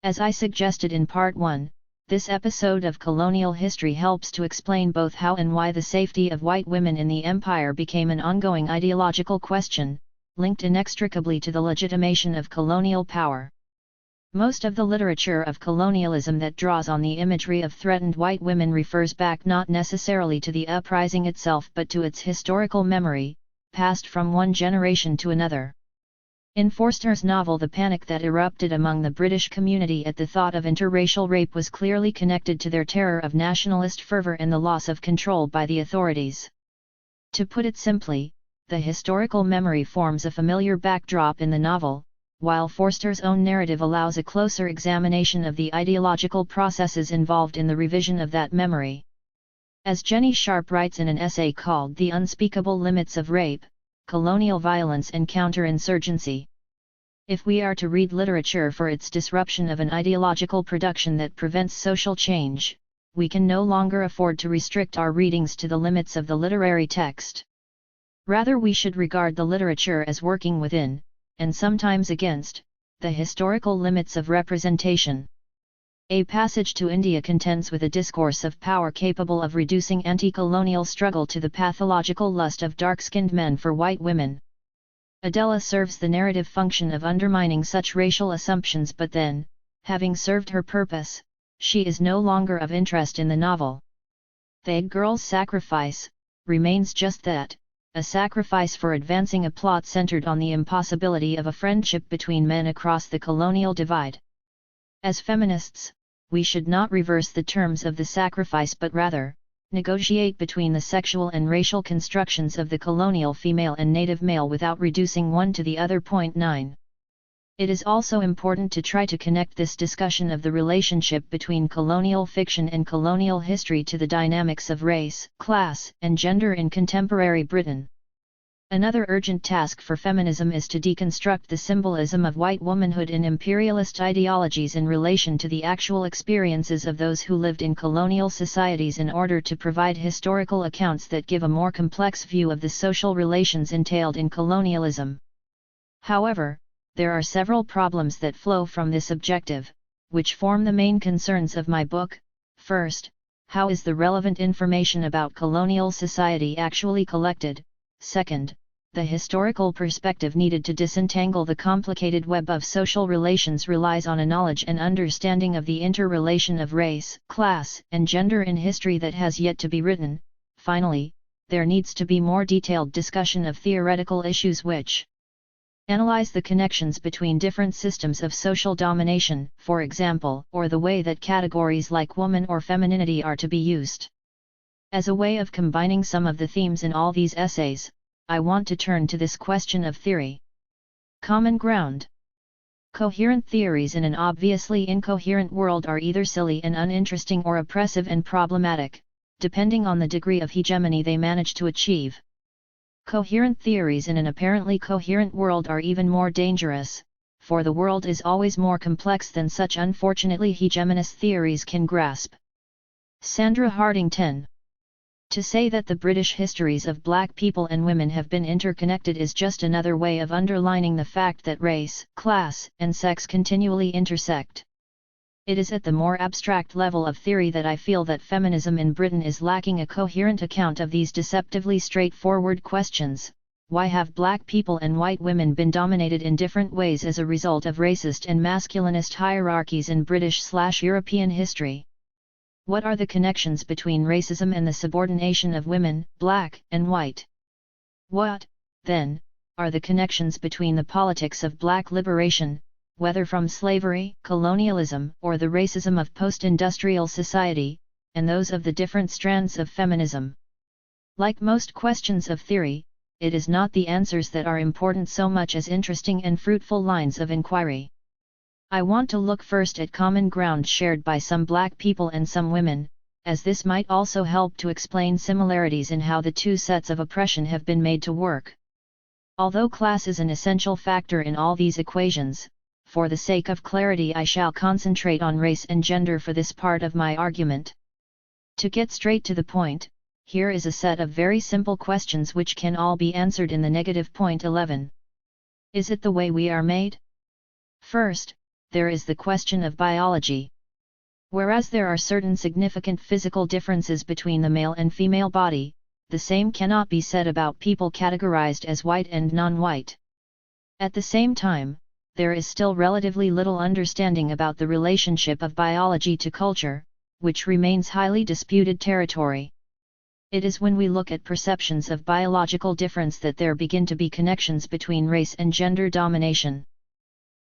As I suggested in Part 1, this episode of colonial history helps to explain both how and why the safety of white women in the empire became an ongoing ideological question, linked inextricably to the legitimation of colonial power. Most of the literature of colonialism that draws on the imagery of threatened white women refers back not necessarily to the uprising itself but to its historical memory, passed from one generation to another. In Forster's novel The panic that erupted among the British community at the thought of interracial rape was clearly connected to their terror of nationalist fervour and the loss of control by the authorities. To put it simply, the historical memory forms a familiar backdrop in the novel, while Forster's own narrative allows a closer examination of the ideological processes involved in the revision of that memory. As Jenny Sharp writes in an essay called The Unspeakable Limits of Rape, Colonial Violence and Counterinsurgency. If we are to read literature for its disruption of an ideological production that prevents social change, we can no longer afford to restrict our readings to the limits of the literary text. Rather we should regard the literature as working within, and sometimes against, the historical limits of representation. A passage to India contends with a discourse of power capable of reducing anti-colonial struggle to the pathological lust of dark-skinned men for white women. Adela serves the narrative function of undermining such racial assumptions, but then, having served her purpose, she is no longer of interest in the novel. The girl's sacrifice remains just that, a sacrifice for advancing a plot centered on the impossibility of a friendship between men across the colonial divide. As feminists, we should not reverse the terms of the sacrifice but rather, negotiate between the sexual and racial constructions of the colonial female and native male without reducing one to the other. 9. It is also important to try to connect this discussion of the relationship between colonial fiction and colonial history to the dynamics of race, class, and gender in contemporary Britain. Another urgent task for feminism is to deconstruct the symbolism of white womanhood in imperialist ideologies in relation to the actual experiences of those who lived in colonial societies in order to provide historical accounts that give a more complex view of the social relations entailed in colonialism. However, there are several problems that flow from this objective, which form the main concerns of my book. First, how is the relevant information about colonial society actually collected? Second, the historical perspective needed to disentangle the complicated web of social relations relies on a knowledge and understanding of the interrelation of race, class, and gender in history that has yet to be written. Finally, there needs to be more detailed discussion of theoretical issues which analyze the connections between different systems of social domination, for example, or the way that categories like woman or femininity are to be used. As a way of combining some of the themes in all these essays, I want to turn to this question of theory. Common ground. Coherent theories in an obviously incoherent world are either silly and uninteresting or oppressive and problematic, depending on the degree of hegemony they manage to achieve. Coherent theories in an apparently coherent world are even more dangerous, for the world is always more complex than such unfortunately hegemonist theories can grasp. Sandra Harding 10. To say that the British histories of black people and women have been interconnected is just another way of underlining the fact that race, class, and sex continually intersect. It is at the more abstract level of theory that I feel that feminism in Britain is lacking a coherent account of these deceptively straightforward questions. Why have black people and white women been dominated in different ways as a result of racist and masculinist hierarchies in British/European history? What are the connections between racism and the subordination of women, black and white? What, then, are the connections between the politics of black liberation, whether from slavery, colonialism, or the racism of post-industrial society, and those of the different strands of feminism? Like most questions of theory, it is not the answers that are important so much as interesting and fruitful lines of inquiry. I want to look first at common ground shared by some black people and some women, as this might also help to explain similarities in how the two sets of oppression have been made to work. Although class is an essential factor in all these equations, for the sake of clarity I shall concentrate on race and gender for this part of my argument. To get straight to the point, here is a set of very simple questions which can all be answered in the negative. 11. Is it the way we are made? First, there is the question of biology. Whereas there are certain significant physical differences between the male and female body, the same cannot be said about people categorized as white and non-white. At the same time, there is still relatively little understanding about the relationship of biology to culture, which remains highly disputed territory. It is when we look at perceptions of biological difference that there begin to be connections between race and gender domination.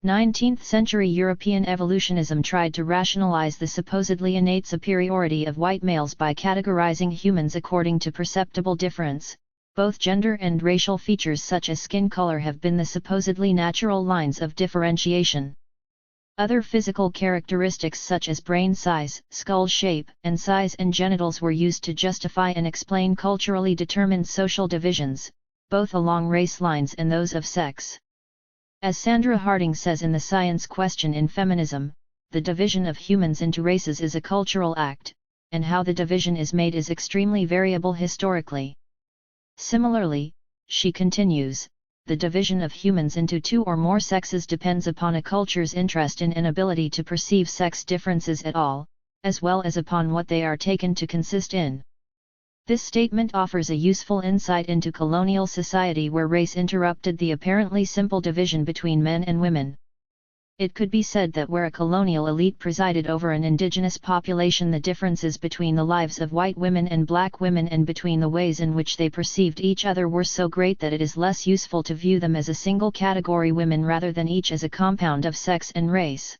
19th-century European evolutionism tried to rationalize the supposedly innate superiority of white males by categorizing humans according to perceptible difference. Both gender and racial features such as skin color have been the supposedly natural lines of differentiation. Other physical characteristics such as brain size, skull shape, and size and genitals were used to justify and explain culturally determined social divisions, both along race lines and those of sex. As Sandra Harding says in The Science Question in Feminism, the division of humans into races is a cultural act, and how the division is made is extremely variable historically. Similarly, she continues, the division of humans into two or more sexes depends upon a culture's interest in and ability to perceive sex differences at all, as well as upon what they are taken to consist in. This statement offers a useful insight into colonial society where race interrupted the apparently simple division between men and women. It could be said that where a colonial elite presided over an indigenous population, the differences between the lives of white women and black women and between the ways in which they perceived each other were so great that it is less useful to view them as a single category women rather than each as a compound of sex and race.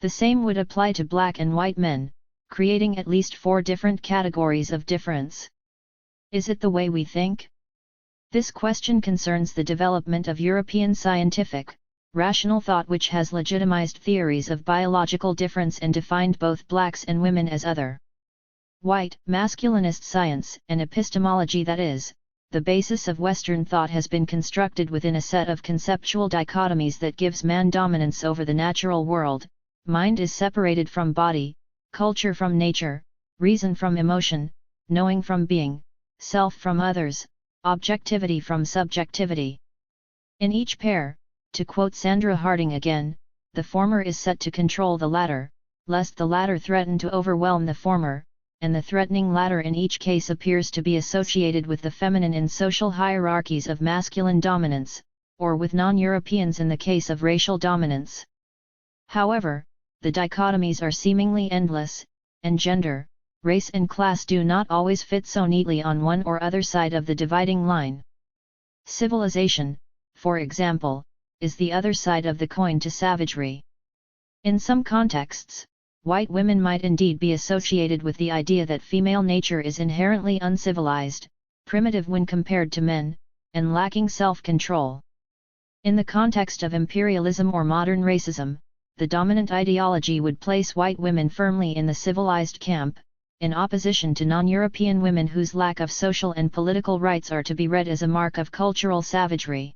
The same would apply to black and white men. creating at least 4 different categories of difference. Is it the way we think? This question concerns the development of European scientific, rational thought which has legitimized theories of biological difference and defined both blacks and women as other. White, masculinist science and epistemology, that is, the basis of Western thought, has been constructed within a set of conceptual dichotomies that gives man dominance over the natural world. Mind is separated from body, culture from nature, reason from emotion, knowing from being, self from others, objectivity from subjectivity. In each pair, to quote Sandra Harding again, the former is set to control the latter, lest the latter threaten to overwhelm the former, and the threatening latter in each case appears to be associated with the feminine in social hierarchies of masculine dominance, or with non-Europeans in the case of racial dominance. However, the dichotomies are seemingly endless, and gender, race and class do not always fit so neatly on one or other side of the dividing line. Civilization, for example, is the other side of the coin to savagery. In some contexts, white women might indeed be associated with the idea that female nature is inherently uncivilized, primitive when compared to men, and lacking self-control. In the context of imperialism or modern racism, the dominant ideology would place white women firmly in the civilized camp, in opposition to non-European women whose lack of social and political rights are to be read as a mark of cultural savagery.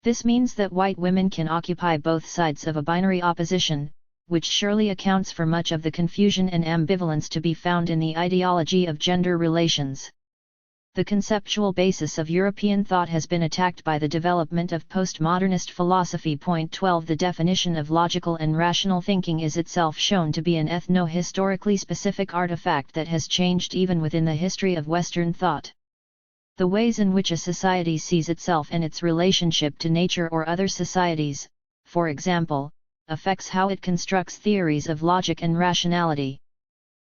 This means that white women can occupy both sides of a binary opposition, which surely accounts for much of the confusion and ambivalence to be found in the ideology of gender relations. The conceptual basis of European thought has been attacked by the development of postmodernist philosophy. Point 12. The definition of logical and rational thinking is itself shown to be an ethno-historically specific artifact that has changed even within the history of Western thought. The ways in which a society sees itself and its relationship to nature or other societies, for example, affects how it constructs theories of logic and rationality.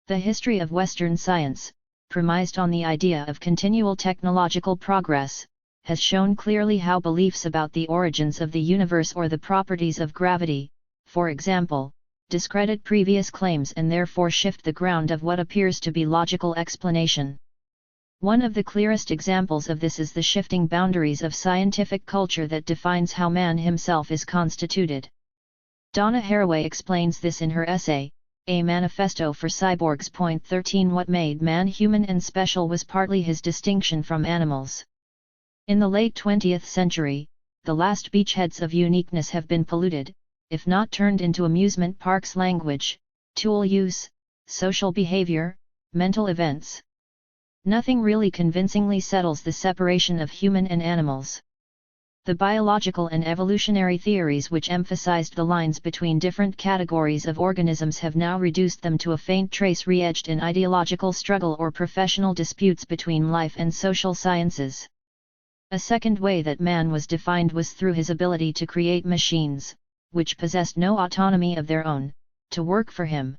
The history of Western science, premised on the idea of continual technological progress, has shown clearly how beliefs about the origins of the universe or the properties of gravity, for example, discredit previous claims and therefore shift the ground of what appears to be logical explanation. One of the clearest examples of this is the shifting boundaries of scientific culture that defines how man himself is constituted. Donna Haraway explains this in her essay, A Manifesto for Cyborgs. Point 13. What made man human and special was partly his distinction from animals. In the late 20th century, the last beachheads of uniqueness have been polluted, if not turned into amusement parks language, tool use, social behavior, mental events. Nothing really convincingly settles the separation of human and animals. The biological and evolutionary theories which emphasized the lines between different categories of organisms have now reduced them to a faint trace re-edged in ideological struggle or professional disputes between life and social sciences. A second way that man was defined was through his ability to create machines, which possessed no autonomy of their own, to work for him.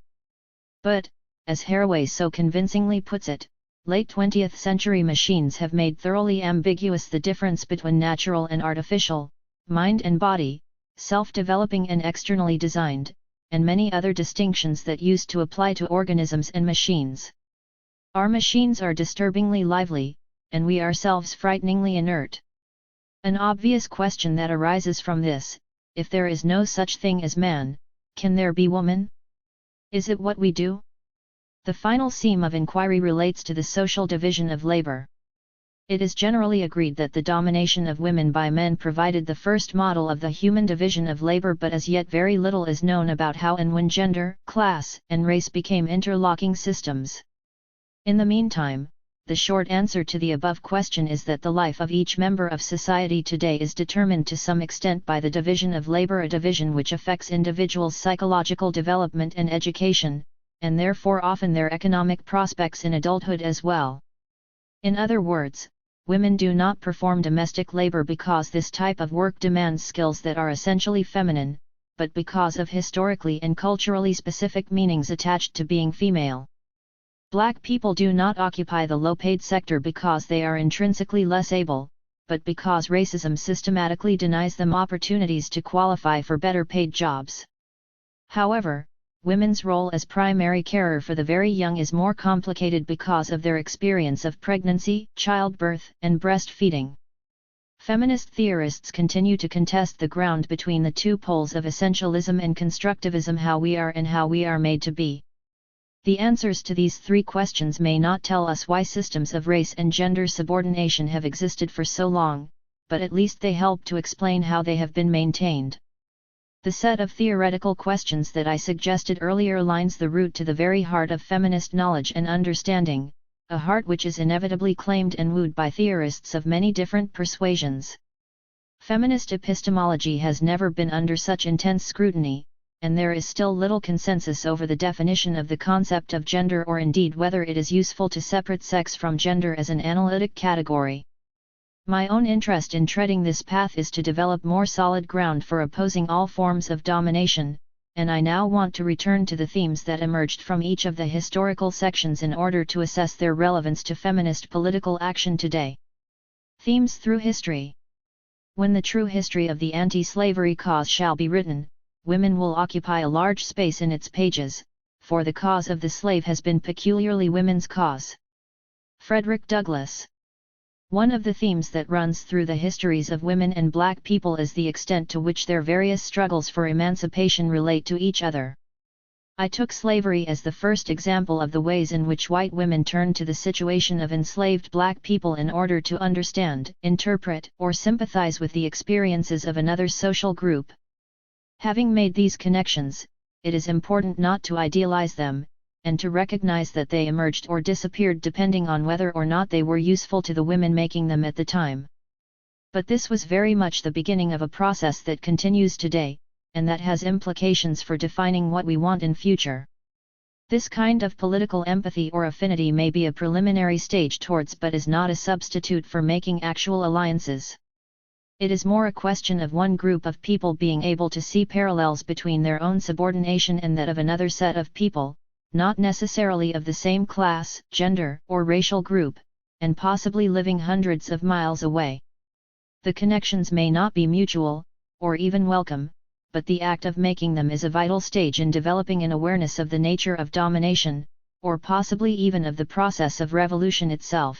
But, as Haraway so convincingly puts it, late 20th century machines have made thoroughly ambiguous the difference between natural and artificial, mind and body, self-developing and externally designed, and many other distinctions that used to apply to organisms and machines. Our machines are disturbingly lively, and we ourselves frighteningly inert. An obvious question that arises from this: if there is no such thing as man, can there be woman? Is it what we do? The final seam of inquiry relates to the social division of labor. It is generally agreed that the domination of women by men provided the first model of the human division of labor, but as yet very little is known about how and when gender, class, and race became interlocking systems. In the meantime, the short answer to the above question is that the life of each member of society today is determined to some extent by the division of labor, a division which affects individuals' psychological development and education, and therefore often their economic prospects in adulthood as well. In other words, women do not perform domestic labor because this type of work demands skills that are essentially feminine, but because of historically and culturally specific meanings attached to being female. Black people do not occupy the low-paid sector because they are intrinsically less able, but because racism systematically denies them opportunities to qualify for better-paid jobs. However, women's role as primary carer for the very young is more complicated because of their experience of pregnancy, childbirth, and breastfeeding. Feminist theorists continue to contest the ground between the two poles of essentialism and constructivism: how we are and how we are made to be. The answers to these three questions may not tell us why systems of race and gender subordination have existed for so long, but at least they help to explain how they have been maintained. The set of theoretical questions that I suggested earlier lines the route to the very heart of feminist knowledge and understanding, a heart which is inevitably claimed and wooed by theorists of many different persuasions. Feminist epistemology has never been under such intense scrutiny, and there is still little consensus over the definition of the concept of gender, or indeed whether it is useful to separate sex from gender as an analytic category. My own interest in treading this path is to develop more solid ground for opposing all forms of domination, and I now want to return to the themes that emerged from each of the historical sections in order to assess their relevance to feminist political action today. Themes through history. When the true history of the anti-slavery cause shall be written, women will occupy a large space in its pages, for the cause of the slave has been peculiarly women's cause. Frederick Douglass. One of the themes that runs through the histories of women and black people is the extent to which their various struggles for emancipation relate to each other. I took slavery as the first example of the ways in which white women turned to the situation of enslaved black people in order to understand, interpret, or sympathize with the experiences of another social group. Having made these connections, it is important not to idealize them, and to recognize that they emerged or disappeared depending on whether or not they were useful to the women making them at the time. But this was very much the beginning of a process that continues today, and that has implications for defining what we want in future. This kind of political empathy or affinity may be a preliminary stage towards, but is not a substitute for making actual alliances. It is more a question of one group of people being able to see parallels between their own subordination and that of another set of people, not necessarily of the same class, gender, or racial group, and possibly living hundreds of miles away. The connections may not be mutual, or even welcome, but the act of making them is a vital stage in developing an awareness of the nature of domination, or possibly even of the process of revolution itself.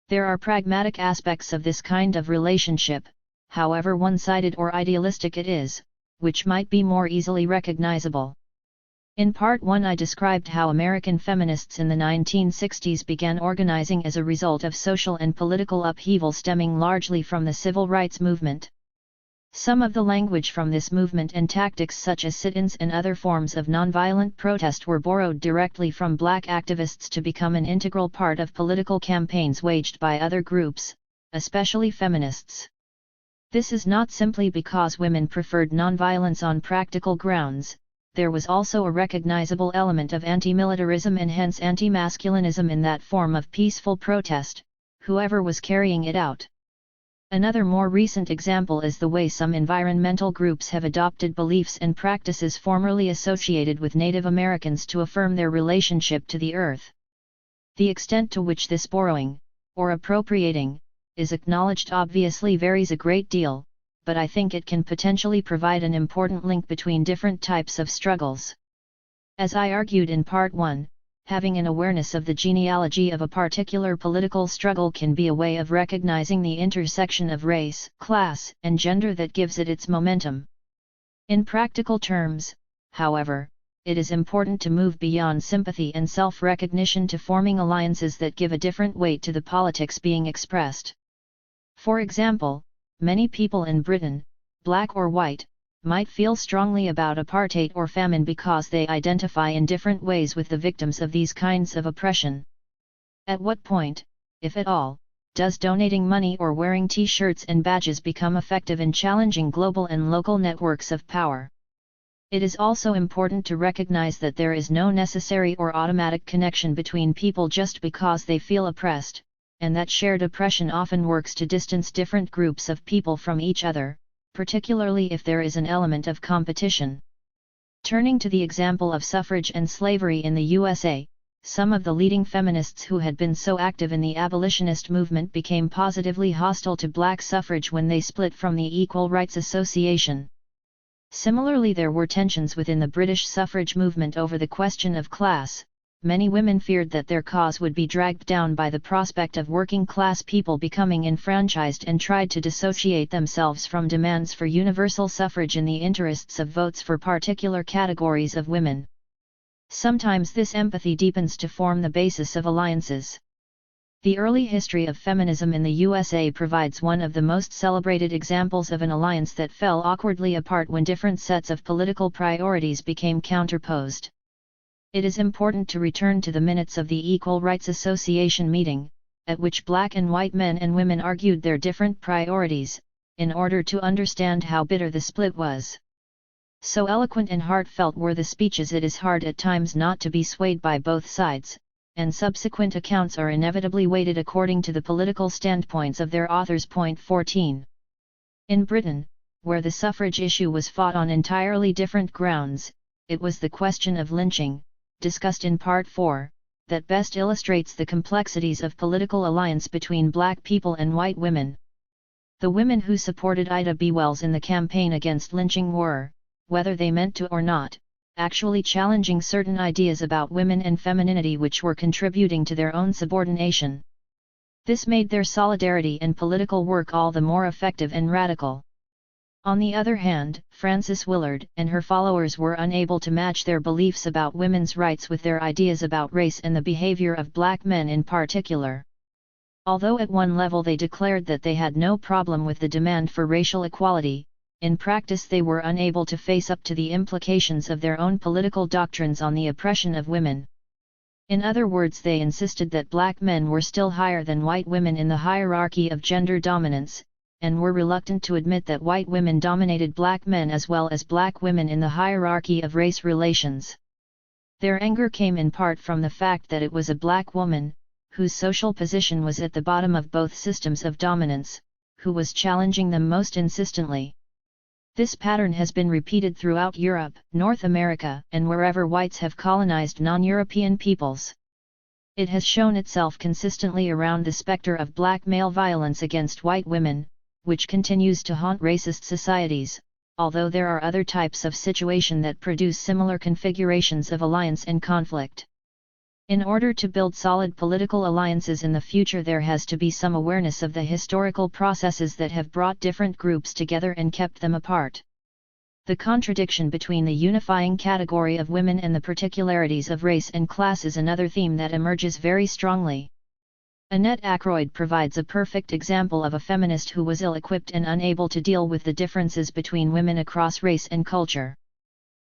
There are pragmatic aspects of this kind of relationship, however one-sided or idealistic it is, which might be more easily recognizable. In Part 1 I described how American feminists in the 1960s began organizing as a result of social and political upheaval stemming largely from the civil rights movement. Some of the language from this movement and tactics such as sit-ins and other forms of nonviolent protest were borrowed directly from black activists to become an integral part of political campaigns waged by other groups, especially feminists. This is not simply because women preferred nonviolence on practical grounds. There was also a recognizable element of anti-militarism and hence anti-masculinism in that form of peaceful protest, whoever was carrying it out. Another more recent example is the way some environmental groups have adopted beliefs and practices formerly associated with Native Americans to affirm their relationship to the earth. The extent to which this borrowing, or appropriating, is acknowledged obviously varies a great deal, but I think it can potentially provide an important link between different types of struggles. As I argued in Part 1, having an awareness of the genealogy of a particular political struggle can be a way of recognizing the intersection of race, class, and gender that gives it its momentum. In practical terms, however, it is important to move beyond sympathy and self-recognition to forming alliances that give a different weight to the politics being expressed. For example, many people in Britain, black or white, might feel strongly about apartheid or famine because they identify in different ways with the victims of these kinds of oppression. At what point, if at all, does donating money or wearing T-shirts and badges become effective in challenging global and local networks of power? It is also important to recognize that there is no necessary or automatic connection between people just because they feel oppressed, and that shared oppression often works to distance different groups of people from each other, particularly if there is an element of competition. Turning to the example of suffrage and slavery in the USA, some of the leading feminists who had been so active in the abolitionist movement became positively hostile to black suffrage when they split from the Equal Rights Association. Similarly, there were tensions within the British suffrage movement over the question of class. Many women feared that their cause would be dragged down by the prospect of working-class people becoming enfranchised and tried to dissociate themselves from demands for universal suffrage in the interests of votes for particular categories of women. Sometimes this empathy deepens to form the basis of alliances. The early history of feminism in the USA provides one of the most celebrated examples of an alliance that fell awkwardly apart when different sets of political priorities became counterposed. It is important to return to the minutes of the Equal Rights Association meeting, at which black and white men and women argued their different priorities, in order to understand how bitter the split was. So eloquent and heartfelt were the speeches, it is hard at times not to be swayed by both sides, and subsequent accounts are inevitably weighted according to the political standpoints of their authors. Point 14. In Britain, where the suffrage issue was fought on entirely different grounds, it was the question of lynching, discussed in Part 4, that best illustrates the complexities of political alliance between black people and white women. The women who supported Ida B. Wells in the campaign against lynching were, whether they meant to or not, actually challenging certain ideas about women and femininity which were contributing to their own subordination. This made their solidarity and political work all the more effective and radical. On the other hand, Frances Willard and her followers were unable to match their beliefs about women's rights with their ideas about race and the behavior of black men in particular. Although at one level they declared that they had no problem with the demand for racial equality, in practice they were unable to face up to the implications of their own political doctrines on the oppression of women. In other words, they insisted that black men were still higher than white women in the hierarchy of gender dominance, and were reluctant to admit that white women dominated black men as well as black women in the hierarchy of race relations. Their anger came in part from the fact that it was a black woman, whose social position was at the bottom of both systems of dominance, who was challenging them most insistently. This pattern has been repeated throughout Europe, North America, and wherever whites have colonized non-European peoples. It has shown itself consistently around the specter of black male violence against white women, which continues to haunt racist societies, although there are other types of situation that produce similar configurations of alliance and conflict. In order to build solid political alliances in the future, there has to be some awareness of the historical processes that have brought different groups together and kept them apart. The contradiction between the unifying category of women and the particularities of race and class is another theme that emerges very strongly. Annette Ackroyd provides a perfect example of a feminist who was ill-equipped and unable to deal with the differences between women across race and culture.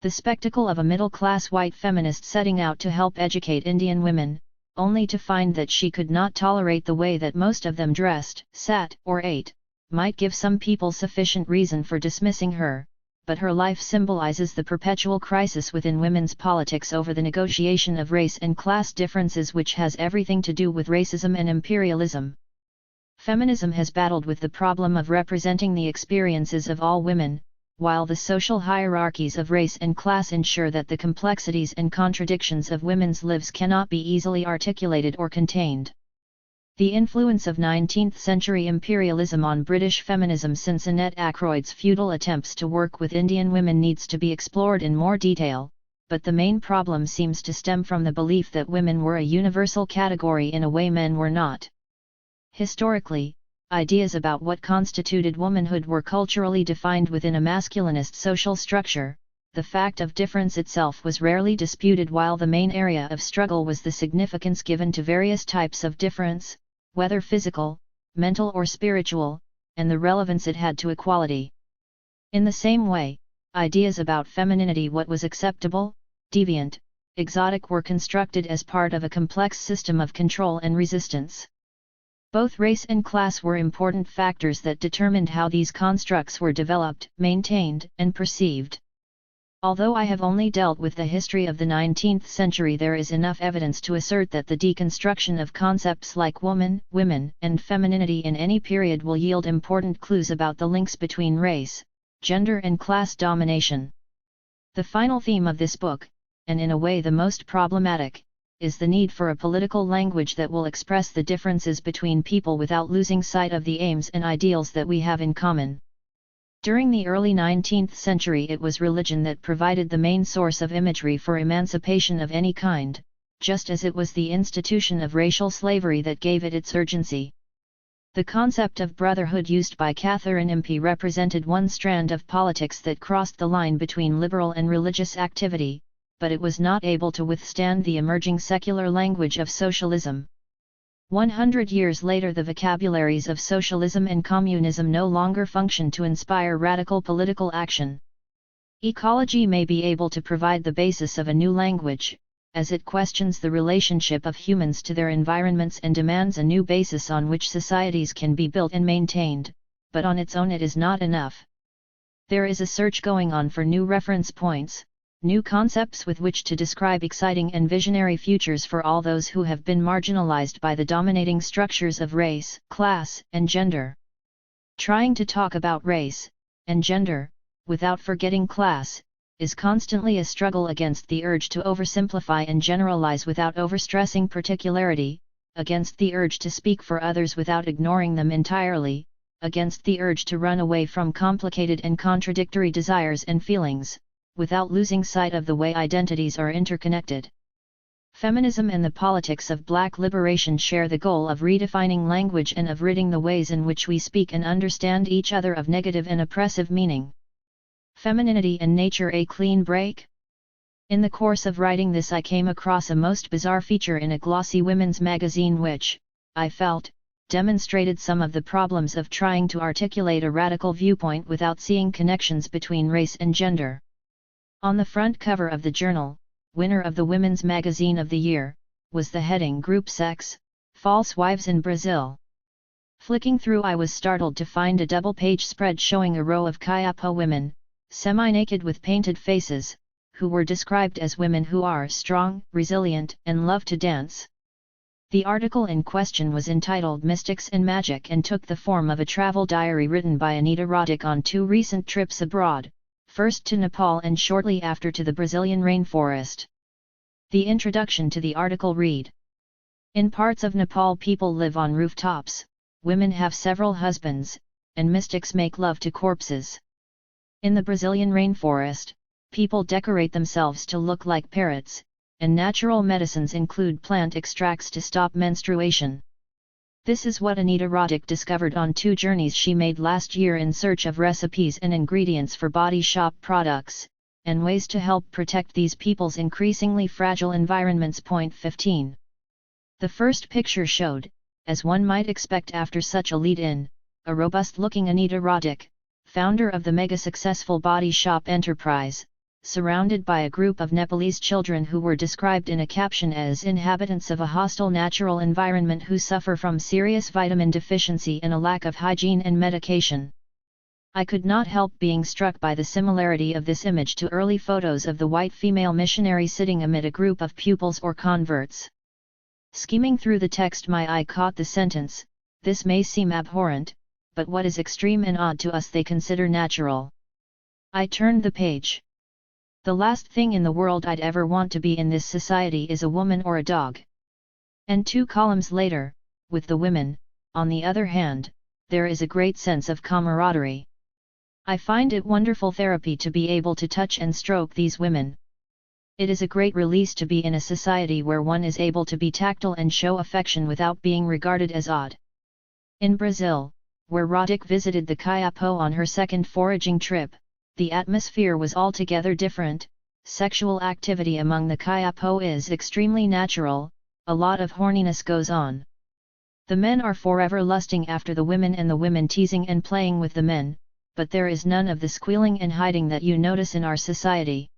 The spectacle of a middle-class white feminist setting out to help educate Indian women, only to find that she could not tolerate the way that most of them dressed, sat, or ate, might give some people sufficient reason for dismissing her, but her life symbolizes the perpetual crisis within women's politics over the negotiation of race and class differences, which has everything to do with racism and imperialism. Feminism has battled with the problem of representing the experiences of all women, while the social hierarchies of race and class ensure that the complexities and contradictions of women's lives cannot be easily articulated or contained. The influence of 19th-century imperialism on British feminism since Annette Ackroyd's futile attempts to work with Indian women needs to be explored in more detail, but the main problem seems to stem from the belief that women were a universal category in a way men were not. Historically, ideas about what constituted womanhood were culturally defined within a masculinist social structure. The fact of difference itself was rarely disputed, while the main area of struggle was the significance given to various types of difference, whether physical, mental or spiritual, and the relevance it had to equality. In the same way, ideas about femininity, what was acceptable, deviant, exotic, were constructed as part of a complex system of control and resistance. Both race and class were important factors that determined how these constructs were developed, maintained, and perceived. Although I have only dealt with the history of the 19th century, there is enough evidence to assert that the deconstruction of concepts like woman, women, and femininity in any period will yield important clues about the links between race, gender, and class domination. The final theme of this book, and in a way the most problematic, is the need for a political language that will express the differences between people without losing sight of the aims and ideals that we have in common. During the early 19th century it was religion that provided the main source of imagery for emancipation of any kind, just as it was the institution of racial slavery that gave it its urgency. The concept of brotherhood used by Catherine Impey represented one strand of politics that crossed the line between liberal and religious activity, but it was not able to withstand the emerging secular language of socialism. 100 years later the vocabularies of socialism and communism no longer function to inspire radical political action. Ecology may be able to provide the basis of a new language, as it questions the relationship of humans to their environments and demands a new basis on which societies can be built and maintained, but on its own it is not enough. There is a search going on for new reference points, new concepts with which to describe exciting and visionary futures for all those who have been marginalized by the dominating structures of race, class, and gender. Trying to talk about race and gender, without forgetting class, is constantly a struggle against the urge to oversimplify and generalize without overstressing particularity, against the urge to speak for others without ignoring them entirely, against the urge to run away from complicated and contradictory desires and feelings, without losing sight of the way identities are interconnected. Feminism and the politics of Black liberation share the goal of redefining language and of ridding the ways in which we speak and understand each other of negative and oppressive meaning. Femininity and nature, a clean break? In the course of writing this I came across a most bizarre feature in a glossy women's magazine which, I felt, demonstrated some of the problems of trying to articulate a radical viewpoint without seeing connections between race and gender. On the front cover of the journal, winner of the Women's Magazine of the Year, was the heading Group Sex, False Wives in Brazil. Flicking through I was startled to find a double-page spread showing a row of Kayapa women, semi-naked with painted faces, who were described as women who are strong, resilient, and love to dance. The article in question was entitled Mystics and Magic and took the form of a travel diary written by Anita Roddick on 2 recent trips abroad, first to Nepal and shortly after to the Brazilian rainforest. The introduction to the article read: In parts of Nepal people live on rooftops, women have several husbands, and mystics make love to corpses. In the Brazilian rainforest, people decorate themselves to look like parrots, and natural medicines include plant extracts to stop menstruation. This is what Anita Roddick discovered on 2 journeys she made last year in search of recipes and ingredients for body shop products, and ways to help protect these people's increasingly fragile environments. 15. The first picture showed, as one might expect after such a lead-in, a robust-looking Anita Roddick, founder of the mega-successful body shop enterprise, surrounded by a group of Nepalese children who were described in a caption as inhabitants of a hostile natural environment who suffer from serious vitamin deficiency and a lack of hygiene and medication. I could not help being struck by the similarity of this image to early photos of the white female missionary sitting amid a group of pupils or converts. Skimming through the text my eye caught the sentence, "This may seem abhorrent, but what is extreme and odd to us they consider natural." I turned the page. The last thing in the world I'd ever want to be in this society is a woman or a dog. And 2 columns later, with the women, on the other hand, there is a great sense of camaraderie. I find it wonderful therapy to be able to touch and stroke these women. It is a great release to be in a society where one is able to be tactile and show affection without being regarded as odd. In Brazil, where Roddick visited the Kayapó on her second foraging trip, the atmosphere was altogether different. Sexual activity among the Kayapó is extremely natural, a lot of horniness goes on. The men are forever lusting after the women and the women teasing and playing with the men, but there is none of the squealing and hiding that you notice in our society.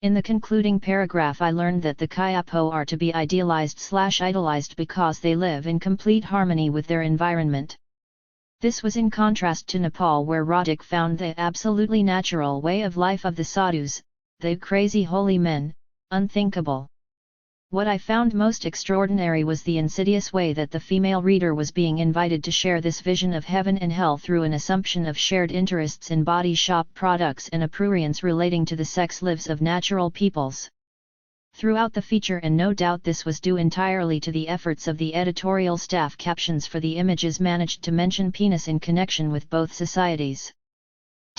In the concluding paragraph I learned that the Kayapó are to be idealized/idolized because they live in complete harmony with their environment. This was in contrast to Nepal where Roddick found the absolutely natural way of life of the sadhus, the crazy holy men, unthinkable. What I found most extraordinary was the insidious way that the female reader was being invited to share this vision of heaven and hell through an assumption of shared interests in body shop products and a prurience relating to the sex lives of natural peoples. Throughout the feature, and no doubt this was due entirely to the efforts of the editorial staff, captions for the images managed to mention penis in connection with both societies.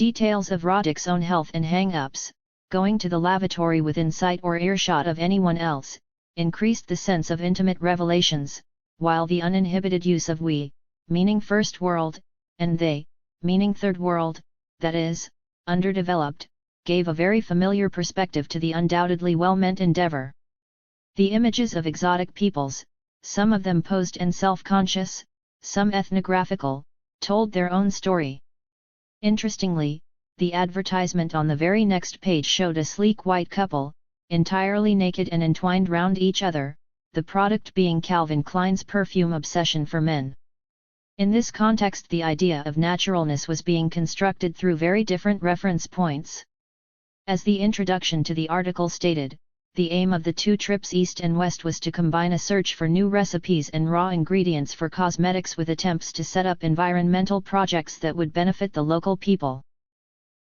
Details of Roddick's own health and hang-ups, going to the lavatory within sight or earshot of anyone else, increased the sense of intimate revelations, while the uninhibited use of we, meaning first world, and they, meaning third world, that is, underdeveloped, gave a very familiar perspective to the undoubtedly well-meant endeavor. The images of exotic peoples, some of them posed and self-conscious, some ethnographical, told their own story. Interestingly, the advertisement on the very next page showed a sleek white couple, entirely naked and entwined round each other, the product being Calvin Klein's perfume obsession for men. In this context, the idea of naturalness was being constructed through very different reference points. As the introduction to the article stated, the aim of the two trips east and west was to combine a search for new recipes and raw ingredients for cosmetics with attempts to set up environmental projects that would benefit the local people.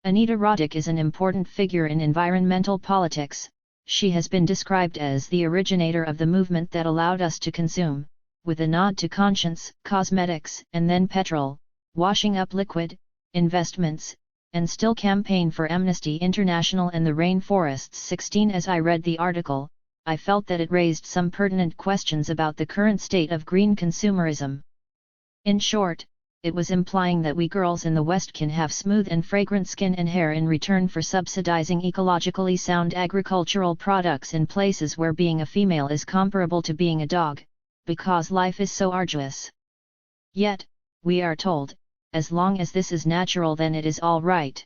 Anita Roddick is an important figure in environmental politics. She has been described as the originator of the movement that allowed us to consume, with a nod to conscience, cosmetics, and then petrol, washing up liquid, investments, and still campaign for Amnesty International and the rainforests. 16 As I read the article, I felt that it raised some pertinent questions about the current state of green consumerism. In short, it was implying that we girls in the West can have smooth and fragrant skin and hair in return for subsidizing ecologically sound agricultural products in places where being a female is comparable to being a dog, because life is so arduous. Yet, we are told, as long as this is natural then it is all right.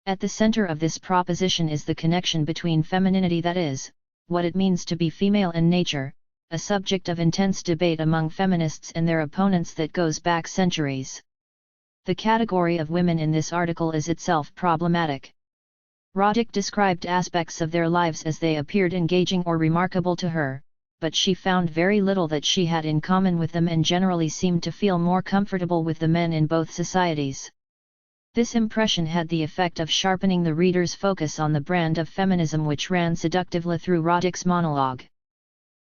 At the center of this proposition is the connection between femininity, that is, what it means to be female, and nature, a subject of intense debate among feminists and their opponents that goes back centuries. The category of women in this article is itself problematic. Roddick described aspects of their lives as they appeared engaging or remarkable to her, but she found very little that she had in common with them and generally seemed to feel more comfortable with the men in both societies. This impression had the effect of sharpening the reader's focus on the brand of feminism which ran seductively through Roddick's monologue.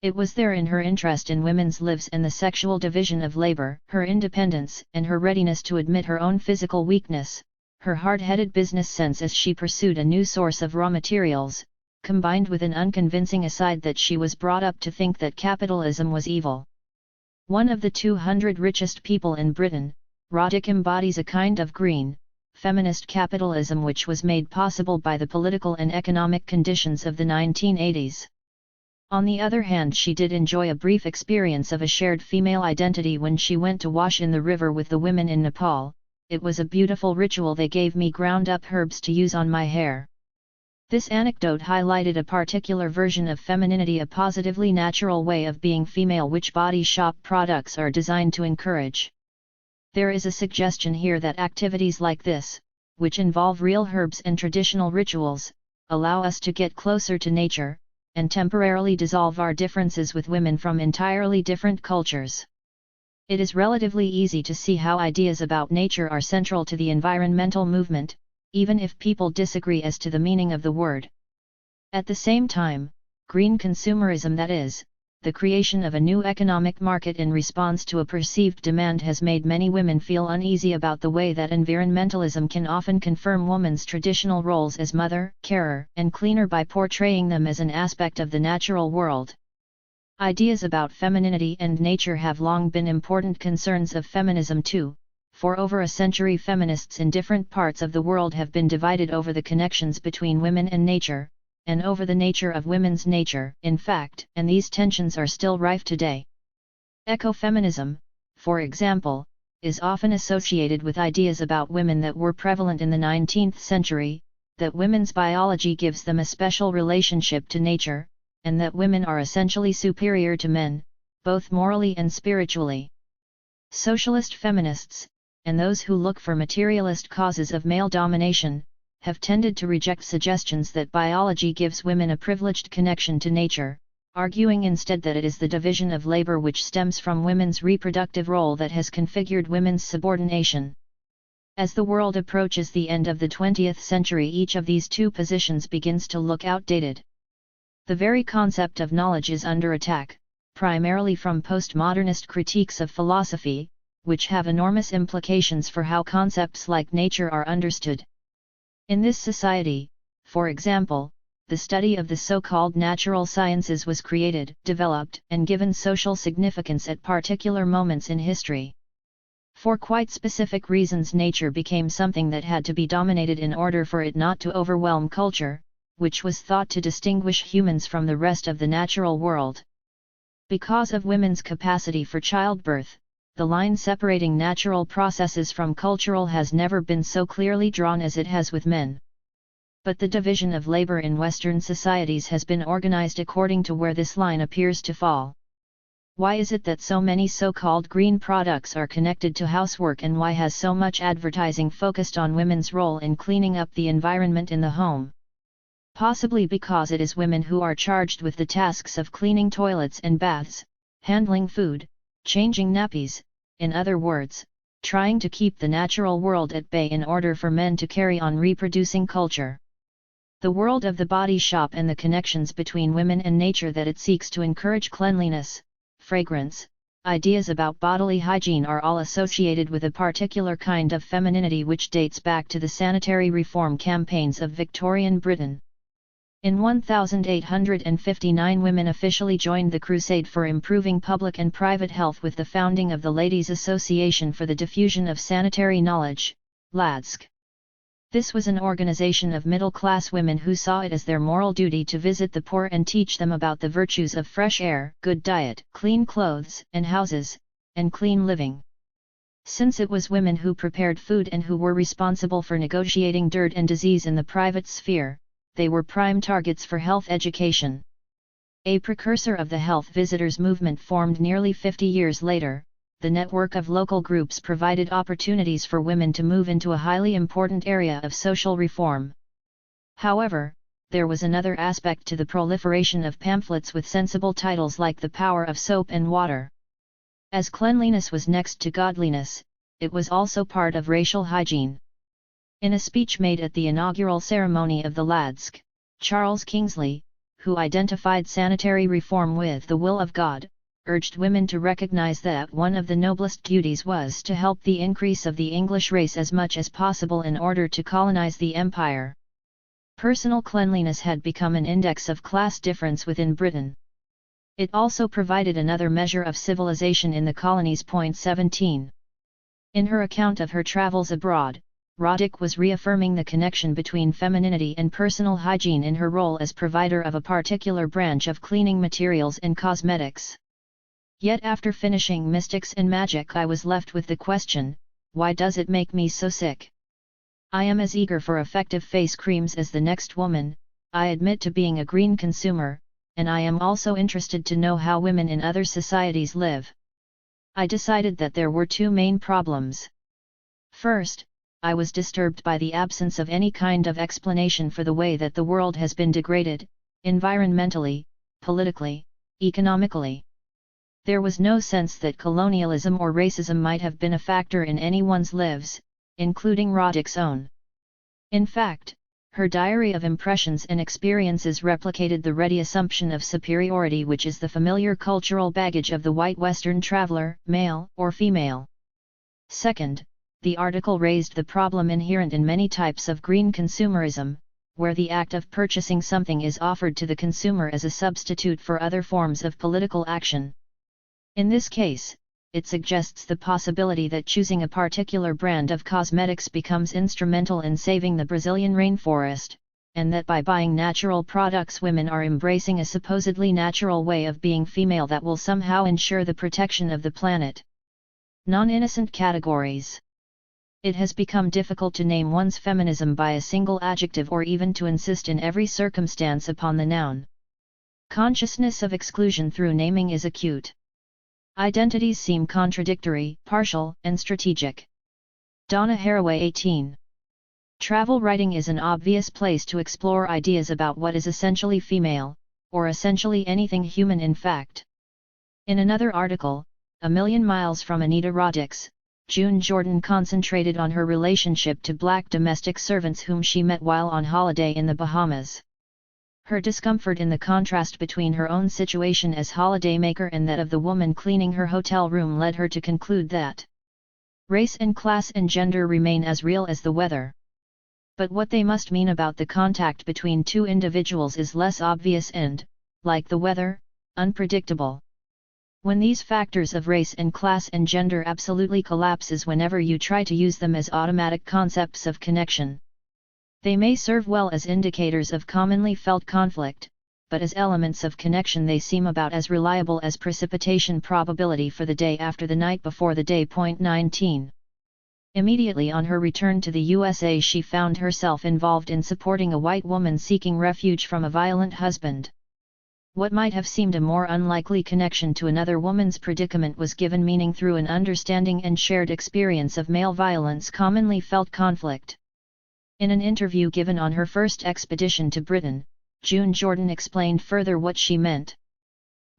It was there in her interest in women's lives and the sexual division of labor, her independence and her readiness to admit her own physical weakness, her hard-headed business sense as she pursued a new source of raw materials, combined with an unconvincing aside that she was brought up to think that capitalism was evil. One of the 200 richest people in Britain, Roddick embodies a kind of green, feminist capitalism which was made possible by the political and economic conditions of the 1980s. On the other hand, she did enjoy a brief experience of a shared female identity when she went to wash in the river with the women in Nepal. It was a beautiful ritual. They gave me ground-up herbs to use on my hair. This anecdote highlighted a particular version of femininity, a positively natural way of being female which body shop products are designed to encourage. There is a suggestion here that activities like this, which involve real herbs and traditional rituals, allow us to get closer to nature, and temporarily dissolve our differences with women from entirely different cultures. It is relatively easy to see how ideas about nature are central to the environmental movement, even if people disagree as to the meaning of the word. At the same time, green consumerism, that is, the creation of a new economic market in response to a perceived demand, has made many women feel uneasy about the way that environmentalism can often confirm women's traditional roles as mother, carer, and cleaner by portraying them as an aspect of the natural world. Ideas about femininity and nature have long been important concerns of feminism too. For over a century, feminists in different parts of the world have been divided over the connections between women and nature, and over the nature of women's nature, in fact, and these tensions are still rife today. Ecofeminism, for example, is often associated with ideas about women that were prevalent in the 19th century, that women's biology gives them a special relationship to nature, and that women are essentially superior to men, both morally and spiritually. Socialist feminists, and those who look for materialist causes of male domination, have tended to reject suggestions that biology gives women a privileged connection to nature, arguing instead that it is the division of labor which stems from women's reproductive role that has configured women's subordination. As the world approaches the end of the 20th century, each of these two positions begins to look outdated. The very concept of knowledge is under attack, primarily from postmodernist critiques of philosophy, which have enormous implications for how concepts like nature are understood. In this society, for example, the study of the so-called natural sciences was created, developed, and given social significance at particular moments in history. For quite specific reasons, nature became something that had to be dominated in order for it not to overwhelm culture, which was thought to distinguish humans from the rest of the natural world. Because of women's capacity for childbirth, the line separating natural processes from cultural has never been so clearly drawn as it has with men. But the division of labor in Western societies has been organized according to where this line appears to fall. Why is it that so many so-called green products are connected to housework, and why has so much advertising focused on women's role in cleaning up the environment in the home? Possibly because it is women who are charged with the tasks of cleaning toilets and baths, handling food, changing nappies, in other words, trying to keep the natural world at bay in order for men to carry on reproducing culture. The world of the body shop and the connections between women and nature that it seeks to encourage, cleanliness, fragrance, ideas about bodily hygiene, are all associated with a particular kind of femininity which dates back to the sanitary reform campaigns of Victorian Britain. In 1859 women officially joined the crusade for improving public and private health with the founding of the Ladies' Association for the Diffusion of Sanitary Knowledge, LADSK. This was an organization of middle-class women who saw it as their moral duty to visit the poor and teach them about the virtues of fresh air, good diet, clean clothes and houses, and clean living. Since it was women who prepared food and who were responsible for negotiating dirt and disease in the private sphere, they were prime targets for health education. A precursor of the health visitors movement formed nearly 50 years later. The network of local groups provided opportunities for women to move into a highly important area of social reform. However, there was another aspect to the proliferation of pamphlets with sensible titles like The Power of Soap and Water. As cleanliness was next to godliness, it was also part of racial hygiene. In a speech made at the inaugural ceremony of the LADSK, Charles Kingsley, who identified sanitary reform with the will of God, urged women to recognize that one of the noblest duties was to help the increase of the English race as much as possible in order to colonize the empire. Personal cleanliness had become an index of class difference within Britain. It also provided another measure of civilization in the colonies. 17. In her account of her travels abroad, Roddick was reaffirming the connection between femininity and personal hygiene in her role as provider of a particular branch of cleaning materials and cosmetics. Yet after finishing Mystics and Magic, I was left with the question, why does it make me so sick? I am as eager for effective face creams as the next woman. I admit to being a green consumer, and I am also interested to know how women in other societies live. I decided that there were two main problems. First, I was disturbed by the absence of any kind of explanation for the way that the world has been degraded, environmentally, politically, economically. There was no sense that colonialism or racism might have been a factor in anyone's lives, including Roddick's own. In fact, her diary of impressions and experiences replicated the ready assumption of superiority which is the familiar cultural baggage of the white Western traveler, male or female. Second, the article raised the problem inherent in many types of green consumerism, where the act of purchasing something is offered to the consumer as a substitute for other forms of political action. In this case, it suggests the possibility that choosing a particular brand of cosmetics becomes instrumental in saving the Brazilian rainforest, and that by buying natural products women are embracing a supposedly natural way of being female that will somehow ensure the protection of the planet. Non-innocent categories. It has become difficult to name one's feminism by a single adjective or even to insist in every circumstance upon the noun. Consciousness of exclusion through naming is acute. Identities seem contradictory, partial, and strategic. Donna Haraway 18. Travel writing is an obvious place to explore ideas about what is essentially female, or essentially anything human in fact. In another article, A Million Miles from Anita Roddick's, June Jordan concentrated on her relationship to black domestic servants whom she met while on holiday in the Bahamas. Her discomfort in the contrast between her own situation as holidaymaker and that of the woman cleaning her hotel room led her to conclude that race and class and gender remain as real as the weather. But what they must mean about the contact between two individuals is less obvious and, like the weather, unpredictable. When these factors of race and class and gender absolutely collapses whenever you try to use them as automatic concepts of connection. They may serve well as indicators of commonly felt conflict, but as elements of connection they seem about as reliable as precipitation probability for the day after the night before the day. 19. Immediately on her return to the USA, she found herself involved in supporting a white woman seeking refuge from a violent husband. What might have seemed a more unlikely connection to another woman's predicament was given meaning through an understanding and shared experience of male violence, commonly felt conflict. In an interview given on her first expedition to Britain, June Jordan explained further what she meant.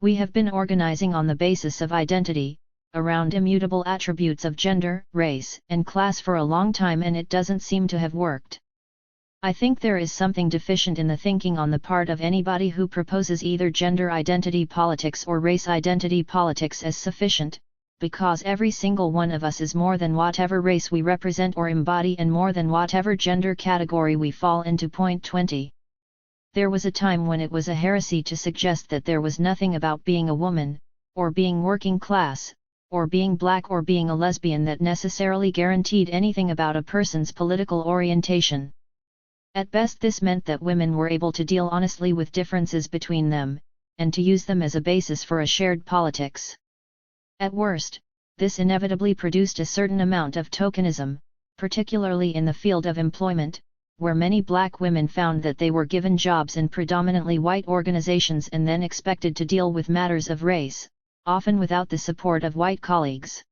"We have been organizing on the basis of identity, around immutable attributes of gender, race, and class for a long time, and it doesn't seem to have worked. I think there is something deficient in the thinking on the part of anybody who proposes either gender identity politics or race identity politics as sufficient, because every single one of us is more than whatever race we represent or embody and more than whatever gender category we fall into." 20. There was a time when it was a heresy to suggest that there was nothing about being a woman, or being working class, or being black or being a lesbian that necessarily guaranteed anything about a person's political orientation. At best this meant that women were able to deal honestly with differences between them, and to use them as a basis for a shared politics. At worst, this inevitably produced a certain amount of tokenism, particularly in the field of employment, where many black women found that they were given jobs in predominantly white organizations and then expected to deal with matters of race, often without the support of white colleagues.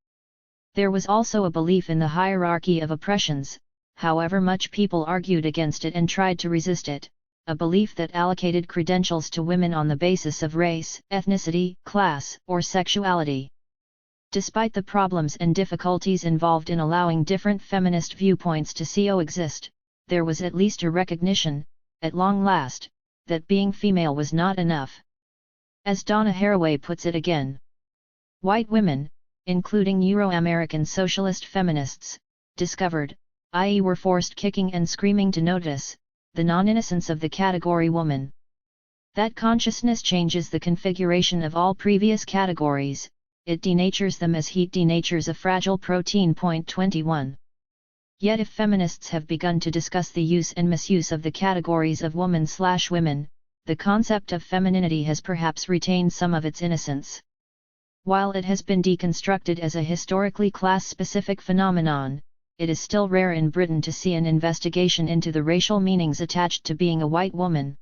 There was also a belief in the hierarchy of oppressions, however much people argued against it and tried to resist it, a belief that allocated credentials to women on the basis of race, ethnicity, class, or sexuality. Despite the problems and difficulties involved in allowing different feminist viewpoints to coexist, there was at least a recognition, at long last, that being female was not enough. As Donna Haraway puts it again, white women, including Euro-American socialist feminists, discovered, i.e. were forced kicking and screaming to notice, the non-innocence of the category woman. That consciousness changes the configuration of all previous categories, it denatures them as heat denatures a fragile protein. 21. Yet if feminists have begun to discuss the use and misuse of the categories of woman/women, the concept of femininity has perhaps retained some of its innocence. While it has been deconstructed as a historically class-specific phenomenon, it is still rare in Britain to see an investigation into the racial meanings attached to being a white woman.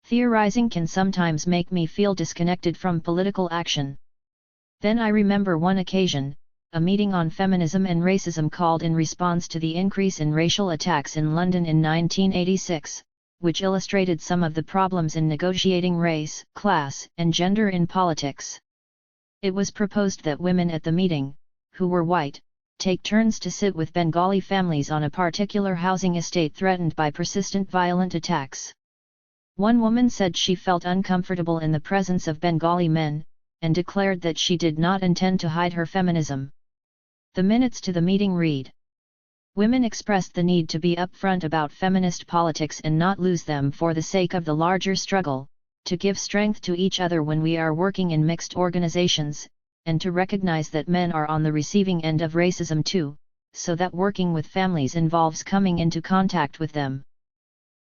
Theorizing can sometimes make me feel disconnected from political action. Then I remember one occasion, a meeting on feminism and racism called in response to the increase in racial attacks in London in 1986, which illustrated some of the problems in negotiating race, class, and gender in politics. It was proposed that women at the meeting, who were white, take turns to sit with Bengali families on a particular housing estate threatened by persistent violent attacks. One woman said she felt uncomfortable in the presence of Bengali men, and declared that she did not intend to hide her feminism. The minutes to the meeting read: women expressed the need to be upfront about feminist politics and not lose them for the sake of the larger struggle, to give strength to each other when we are working in mixed organizations, and to recognize that men are on the receiving end of racism too, so that working with families involves coming into contact with them.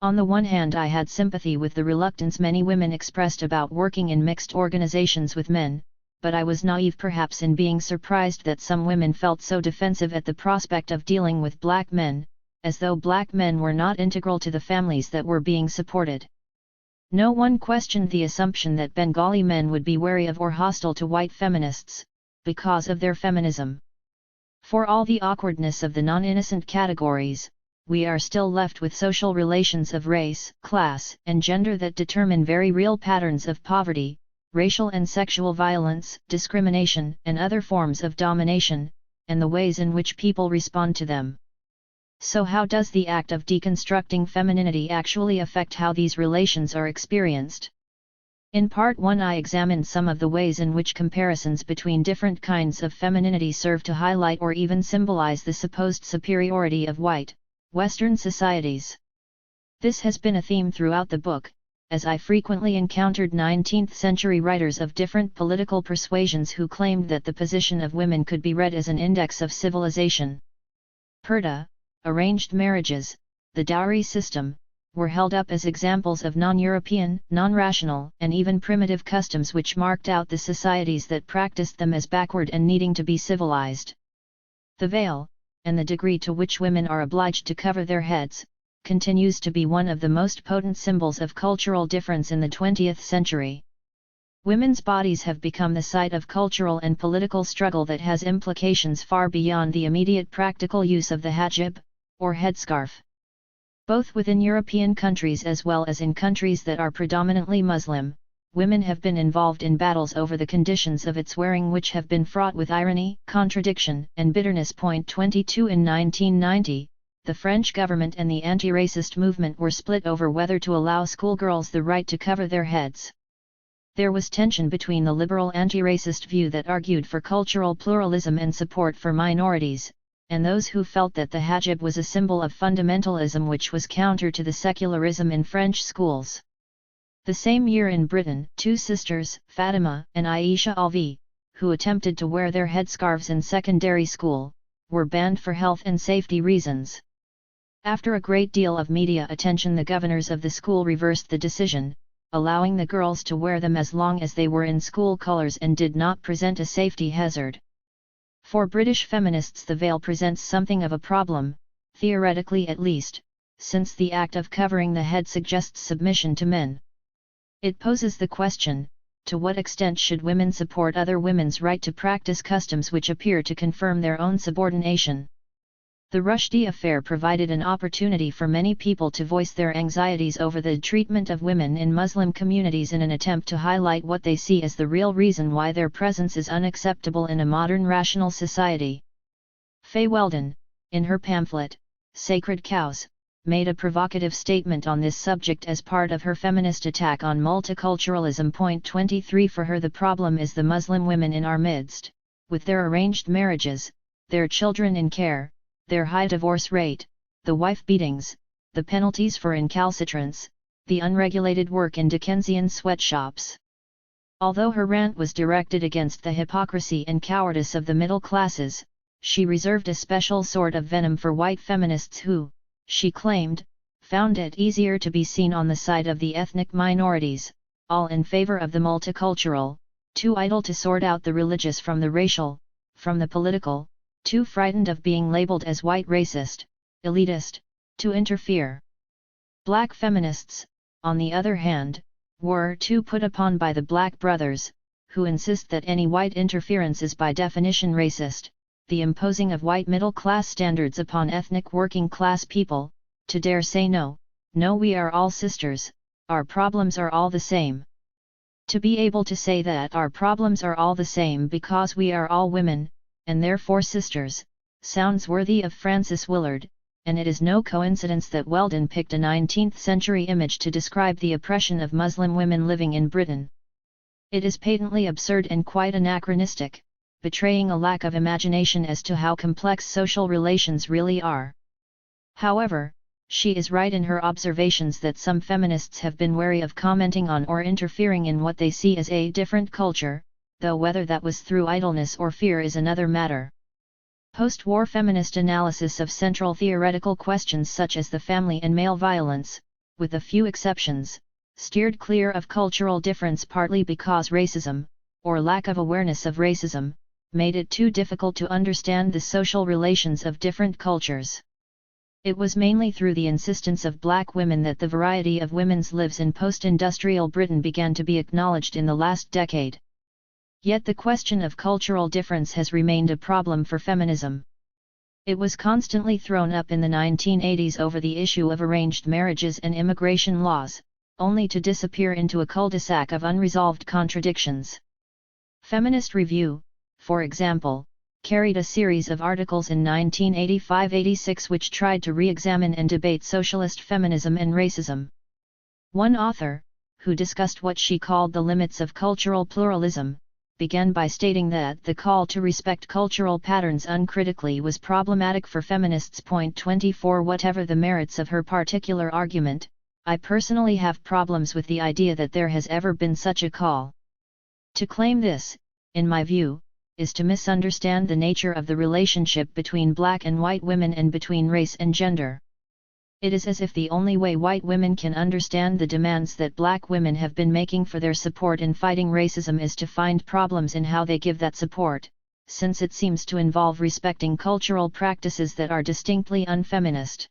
On the one hand, I had sympathy with the reluctance many women expressed about working in mixed organizations with men, but I was naive perhaps in being surprised that some women felt so defensive at the prospect of dealing with black men, as though black men were not integral to the families that were being supported. No one questioned the assumption that Bengali men would be wary of or hostile to white feminists, because of their feminism. For all the awkwardness of the non-innocent categories, we are still left with social relations of race, class, and gender that determine very real patterns of poverty, racial and sexual violence, discrimination, and other forms of domination, and the ways in which people respond to them. So how does the act of deconstructing femininity actually affect how these relations are experienced? In Part 1 I examined some of the ways in which comparisons between different kinds of femininity serve to highlight or even symbolize the supposed superiority of white, Western societies. This has been a theme throughout the book, as I frequently encountered 19th-century writers of different political persuasions who claimed that the position of women could be read as an index of civilization. Purdah, arranged marriages, the dowry system, were held up as examples of non-European, non-rational, and even primitive customs which marked out the societies that practiced them as backward and needing to be civilized. The veil, and the degree to which women are obliged to cover their heads, continues to be one of the most potent symbols of cultural difference in the 20th century. Women's bodies have become the site of cultural and political struggle that has implications far beyond the immediate practical use of the hijab, or headscarf. Both within European countries as well as in countries that are predominantly Muslim, women have been involved in battles over the conditions of its wearing which have been fraught with irony, contradiction, and bitterness. 22 In 1990, the French government and the anti-racist movement were split over whether to allow schoolgirls the right to cover their heads. There was tension between the liberal anti-racist view that argued for cultural pluralism and support for minorities, and those who felt that the hijab was a symbol of fundamentalism which was counter to the secularism in French schools. The same year in Britain, two sisters, Fatima and Aisha Alvi, who attempted to wear their headscarves in secondary school, were banned for health and safety reasons. After a great deal of media attention, the governors of the school reversed the decision, allowing the girls to wear them as long as they were in school colors and did not present a safety hazard. For British feminists, the veil presents something of a problem, theoretically at least, since the act of covering the head suggests submission to men. It poses the question, to what extent should women support other women's right to practice customs which appear to confirm their own subordination? The Rushdie affair provided an opportunity for many people to voice their anxieties over the treatment of women in Muslim communities in an attempt to highlight what they see as the real reason why their presence is unacceptable in a modern rational society. Faye Weldon, in her pamphlet, Sacred Cows, made a provocative statement on this subject as part of her feminist attack on multiculturalism. 23 For her, the problem is the Muslim women in our midst, with their arranged marriages, their children in care, their high divorce rate, the wife beatings, the penalties for incalcitrance, the unregulated work in Dickensian sweatshops. Although her rant was directed against the hypocrisy and cowardice of the middle classes, she reserved a special sort of venom for white feminists who, she claimed, found it easier to be seen on the side of the ethnic minorities, all in favor of the multicultural, too idle to sort out the religious from the racial, from the political, too frightened of being labeled as white racist, elitist, to interfere. Black feminists, on the other hand, were too put upon by the Black brothers, who insist that any white interference is by definition racist, the imposing of white middle-class standards upon ethnic working-class people, to dare say no, no, we are all sisters, our problems are all the same. To be able to say that our problems are all the same because we are all women, and therefore sisters, sounds worthy of Frances Willard, and it is no coincidence that Weldon picked a 19th-century image to describe the oppression of Muslim women living in Britain. It is patently absurd and quite anachronistic, betraying a lack of imagination as to how complex social relations really are. However, she is right in her observations that some feminists have been wary of commenting on or interfering in what they see as a different culture, though whether that was through idleness or fear is another matter. Post-war feminist analysis of central theoretical questions such as the family and male violence, with a few exceptions, steered clear of cultural difference partly because racism, or lack of awareness of racism, made it too difficult to understand the social relations of different cultures. It was mainly through the insistence of Black women that the variety of women's lives in post-industrial Britain began to be acknowledged in the last decade. Yet the question of cultural difference has remained a problem for feminism. It was constantly thrown up in the 1980s over the issue of arranged marriages and immigration laws, only to disappear into a cul-de-sac of unresolved contradictions. Feminist Review, for example, carried a series of articles in 1985-86 which tried to re-examine and debate socialist feminism and racism. One author, who discussed what she called the limits of cultural pluralism, began by stating that the call to respect cultural patterns uncritically was problematic for feminists. Point 24. Whatever the merits of her particular argument, I personally have problems with the idea that there has ever been such a call. To claim this, in my view, is to misunderstand the nature of the relationship between black and white women and between race and gender. It is as if the only way white women can understand the demands that black women have been making for their support in fighting racism is to find problems in how they give that support, since it seems to involve respecting cultural practices that are distinctly unfeminist.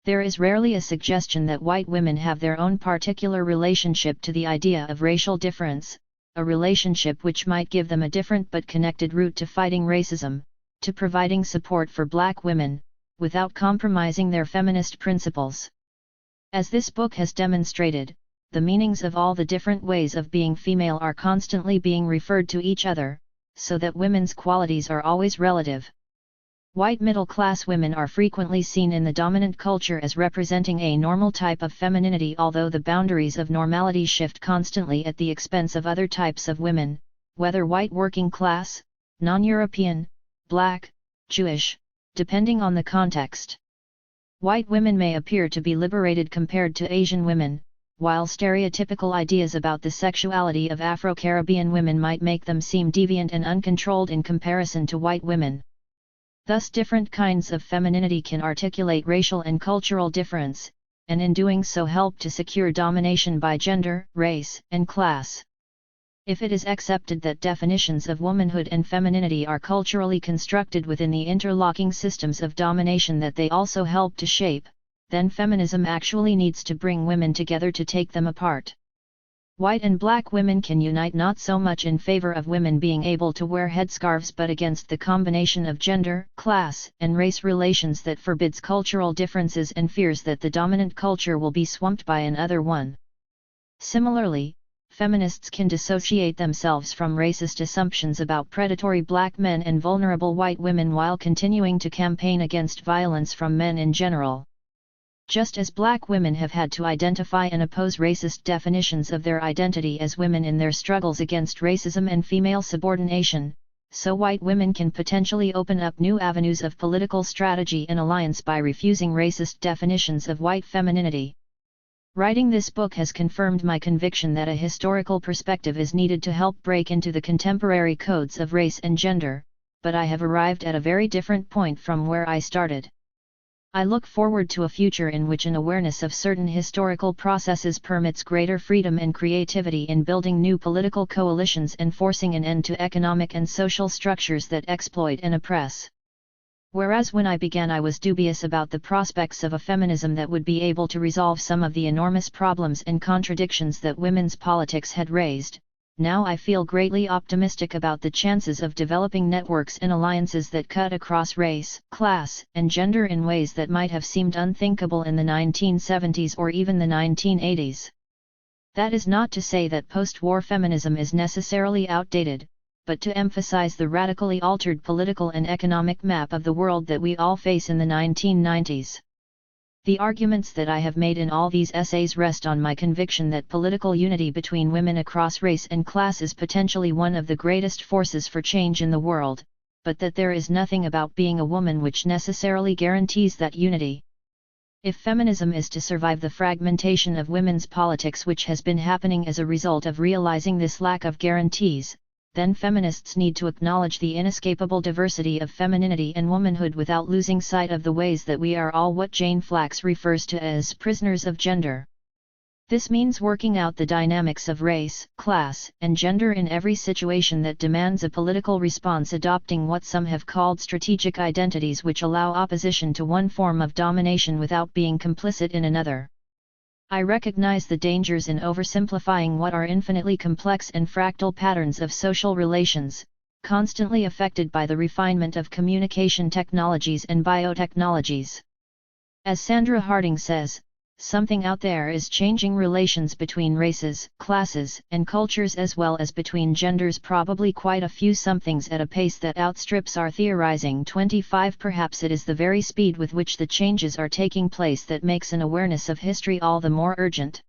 There is rarely a suggestion that white women have their own particular relationship to the idea of racial difference, a relationship which might give them a different but connected route to fighting racism, to providing support for black women, without compromising their feminist principles. As this book has demonstrated, the meanings of all the different ways of being female are constantly being referred to each other, so that women's qualities are always relative. White middle-class women are frequently seen in the dominant culture as representing a normal type of femininity, although the boundaries of normality shift constantly at the expense of other types of women, whether white working class, non-European, black, Jewish, depending on the context. White women may appear to be liberated compared to Asian women, while stereotypical ideas about the sexuality of Afro-Caribbean women might make them seem deviant and uncontrolled in comparison to white women. Thus, different kinds of femininity can articulate racial and cultural difference, and in doing so help to secure domination by gender, race, and class. If it is accepted that definitions of womanhood and femininity are culturally constructed within the interlocking systems of domination that they also help to shape, then feminism actually needs to bring women together to take them apart. White and black women can unite not so much in favor of women being able to wear headscarves but against the combination of gender, class, and race relations that forbids cultural differences and fears that the dominant culture will be swamped by another one. Similarly, feminists can dissociate themselves from racist assumptions about predatory black men and vulnerable white women while continuing to campaign against violence from men in general. Just as black women have had to identify and oppose racist definitions of their identity as women in their struggles against racism and female subordination, so white women can potentially open up new avenues of political strategy and alliance by refusing racist definitions of white femininity. Writing this book has confirmed my conviction that a historical perspective is needed to help break into the contemporary codes of race and gender, but I have arrived at a very different point from where I started. I look forward to a future in which an awareness of certain historical processes permits greater freedom and creativity in building new political coalitions and forcing an end to economic and social structures that exploit and oppress. Whereas when I began I was dubious about the prospects of a feminism that would be able to resolve some of the enormous problems and contradictions that women's politics had raised, now I feel greatly optimistic about the chances of developing networks and alliances that cut across race, class, and gender in ways that might have seemed unthinkable in the 1970s or even the 1980s. That is not to say that post-war feminism is necessarily outdated, but to emphasize the radically altered political and economic map of the world that we all face in the 1990s. The arguments that I have made in all these essays rest on my conviction that political unity between women across race and class is potentially one of the greatest forces for change in the world, but that there is nothing about being a woman which necessarily guarantees that unity. If feminism is to survive the fragmentation of women's politics which has been happening as a result of realizing this lack of guarantees, then feminists need to acknowledge the inescapable diversity of femininity and womanhood without losing sight of the ways that we are all what Jane Flax refers to as prisoners of gender. This means working out the dynamics of race, class, and gender in every situation that demands a political response, adopting what some have called strategic identities which allow opposition to one form of domination without being complicit in another. I recognize the dangers in oversimplifying what are infinitely complex and fractal patterns of social relations, constantly affected by the refinement of communication technologies and biotechnologies. As Sandra Harding says, something out there is changing relations between races, classes, and cultures as well as between genders, probably quite a few somethings at a pace that outstrips our theorizing 25. Perhaps it is the very speed with which the changes are taking place that makes an awareness of history all the more urgent.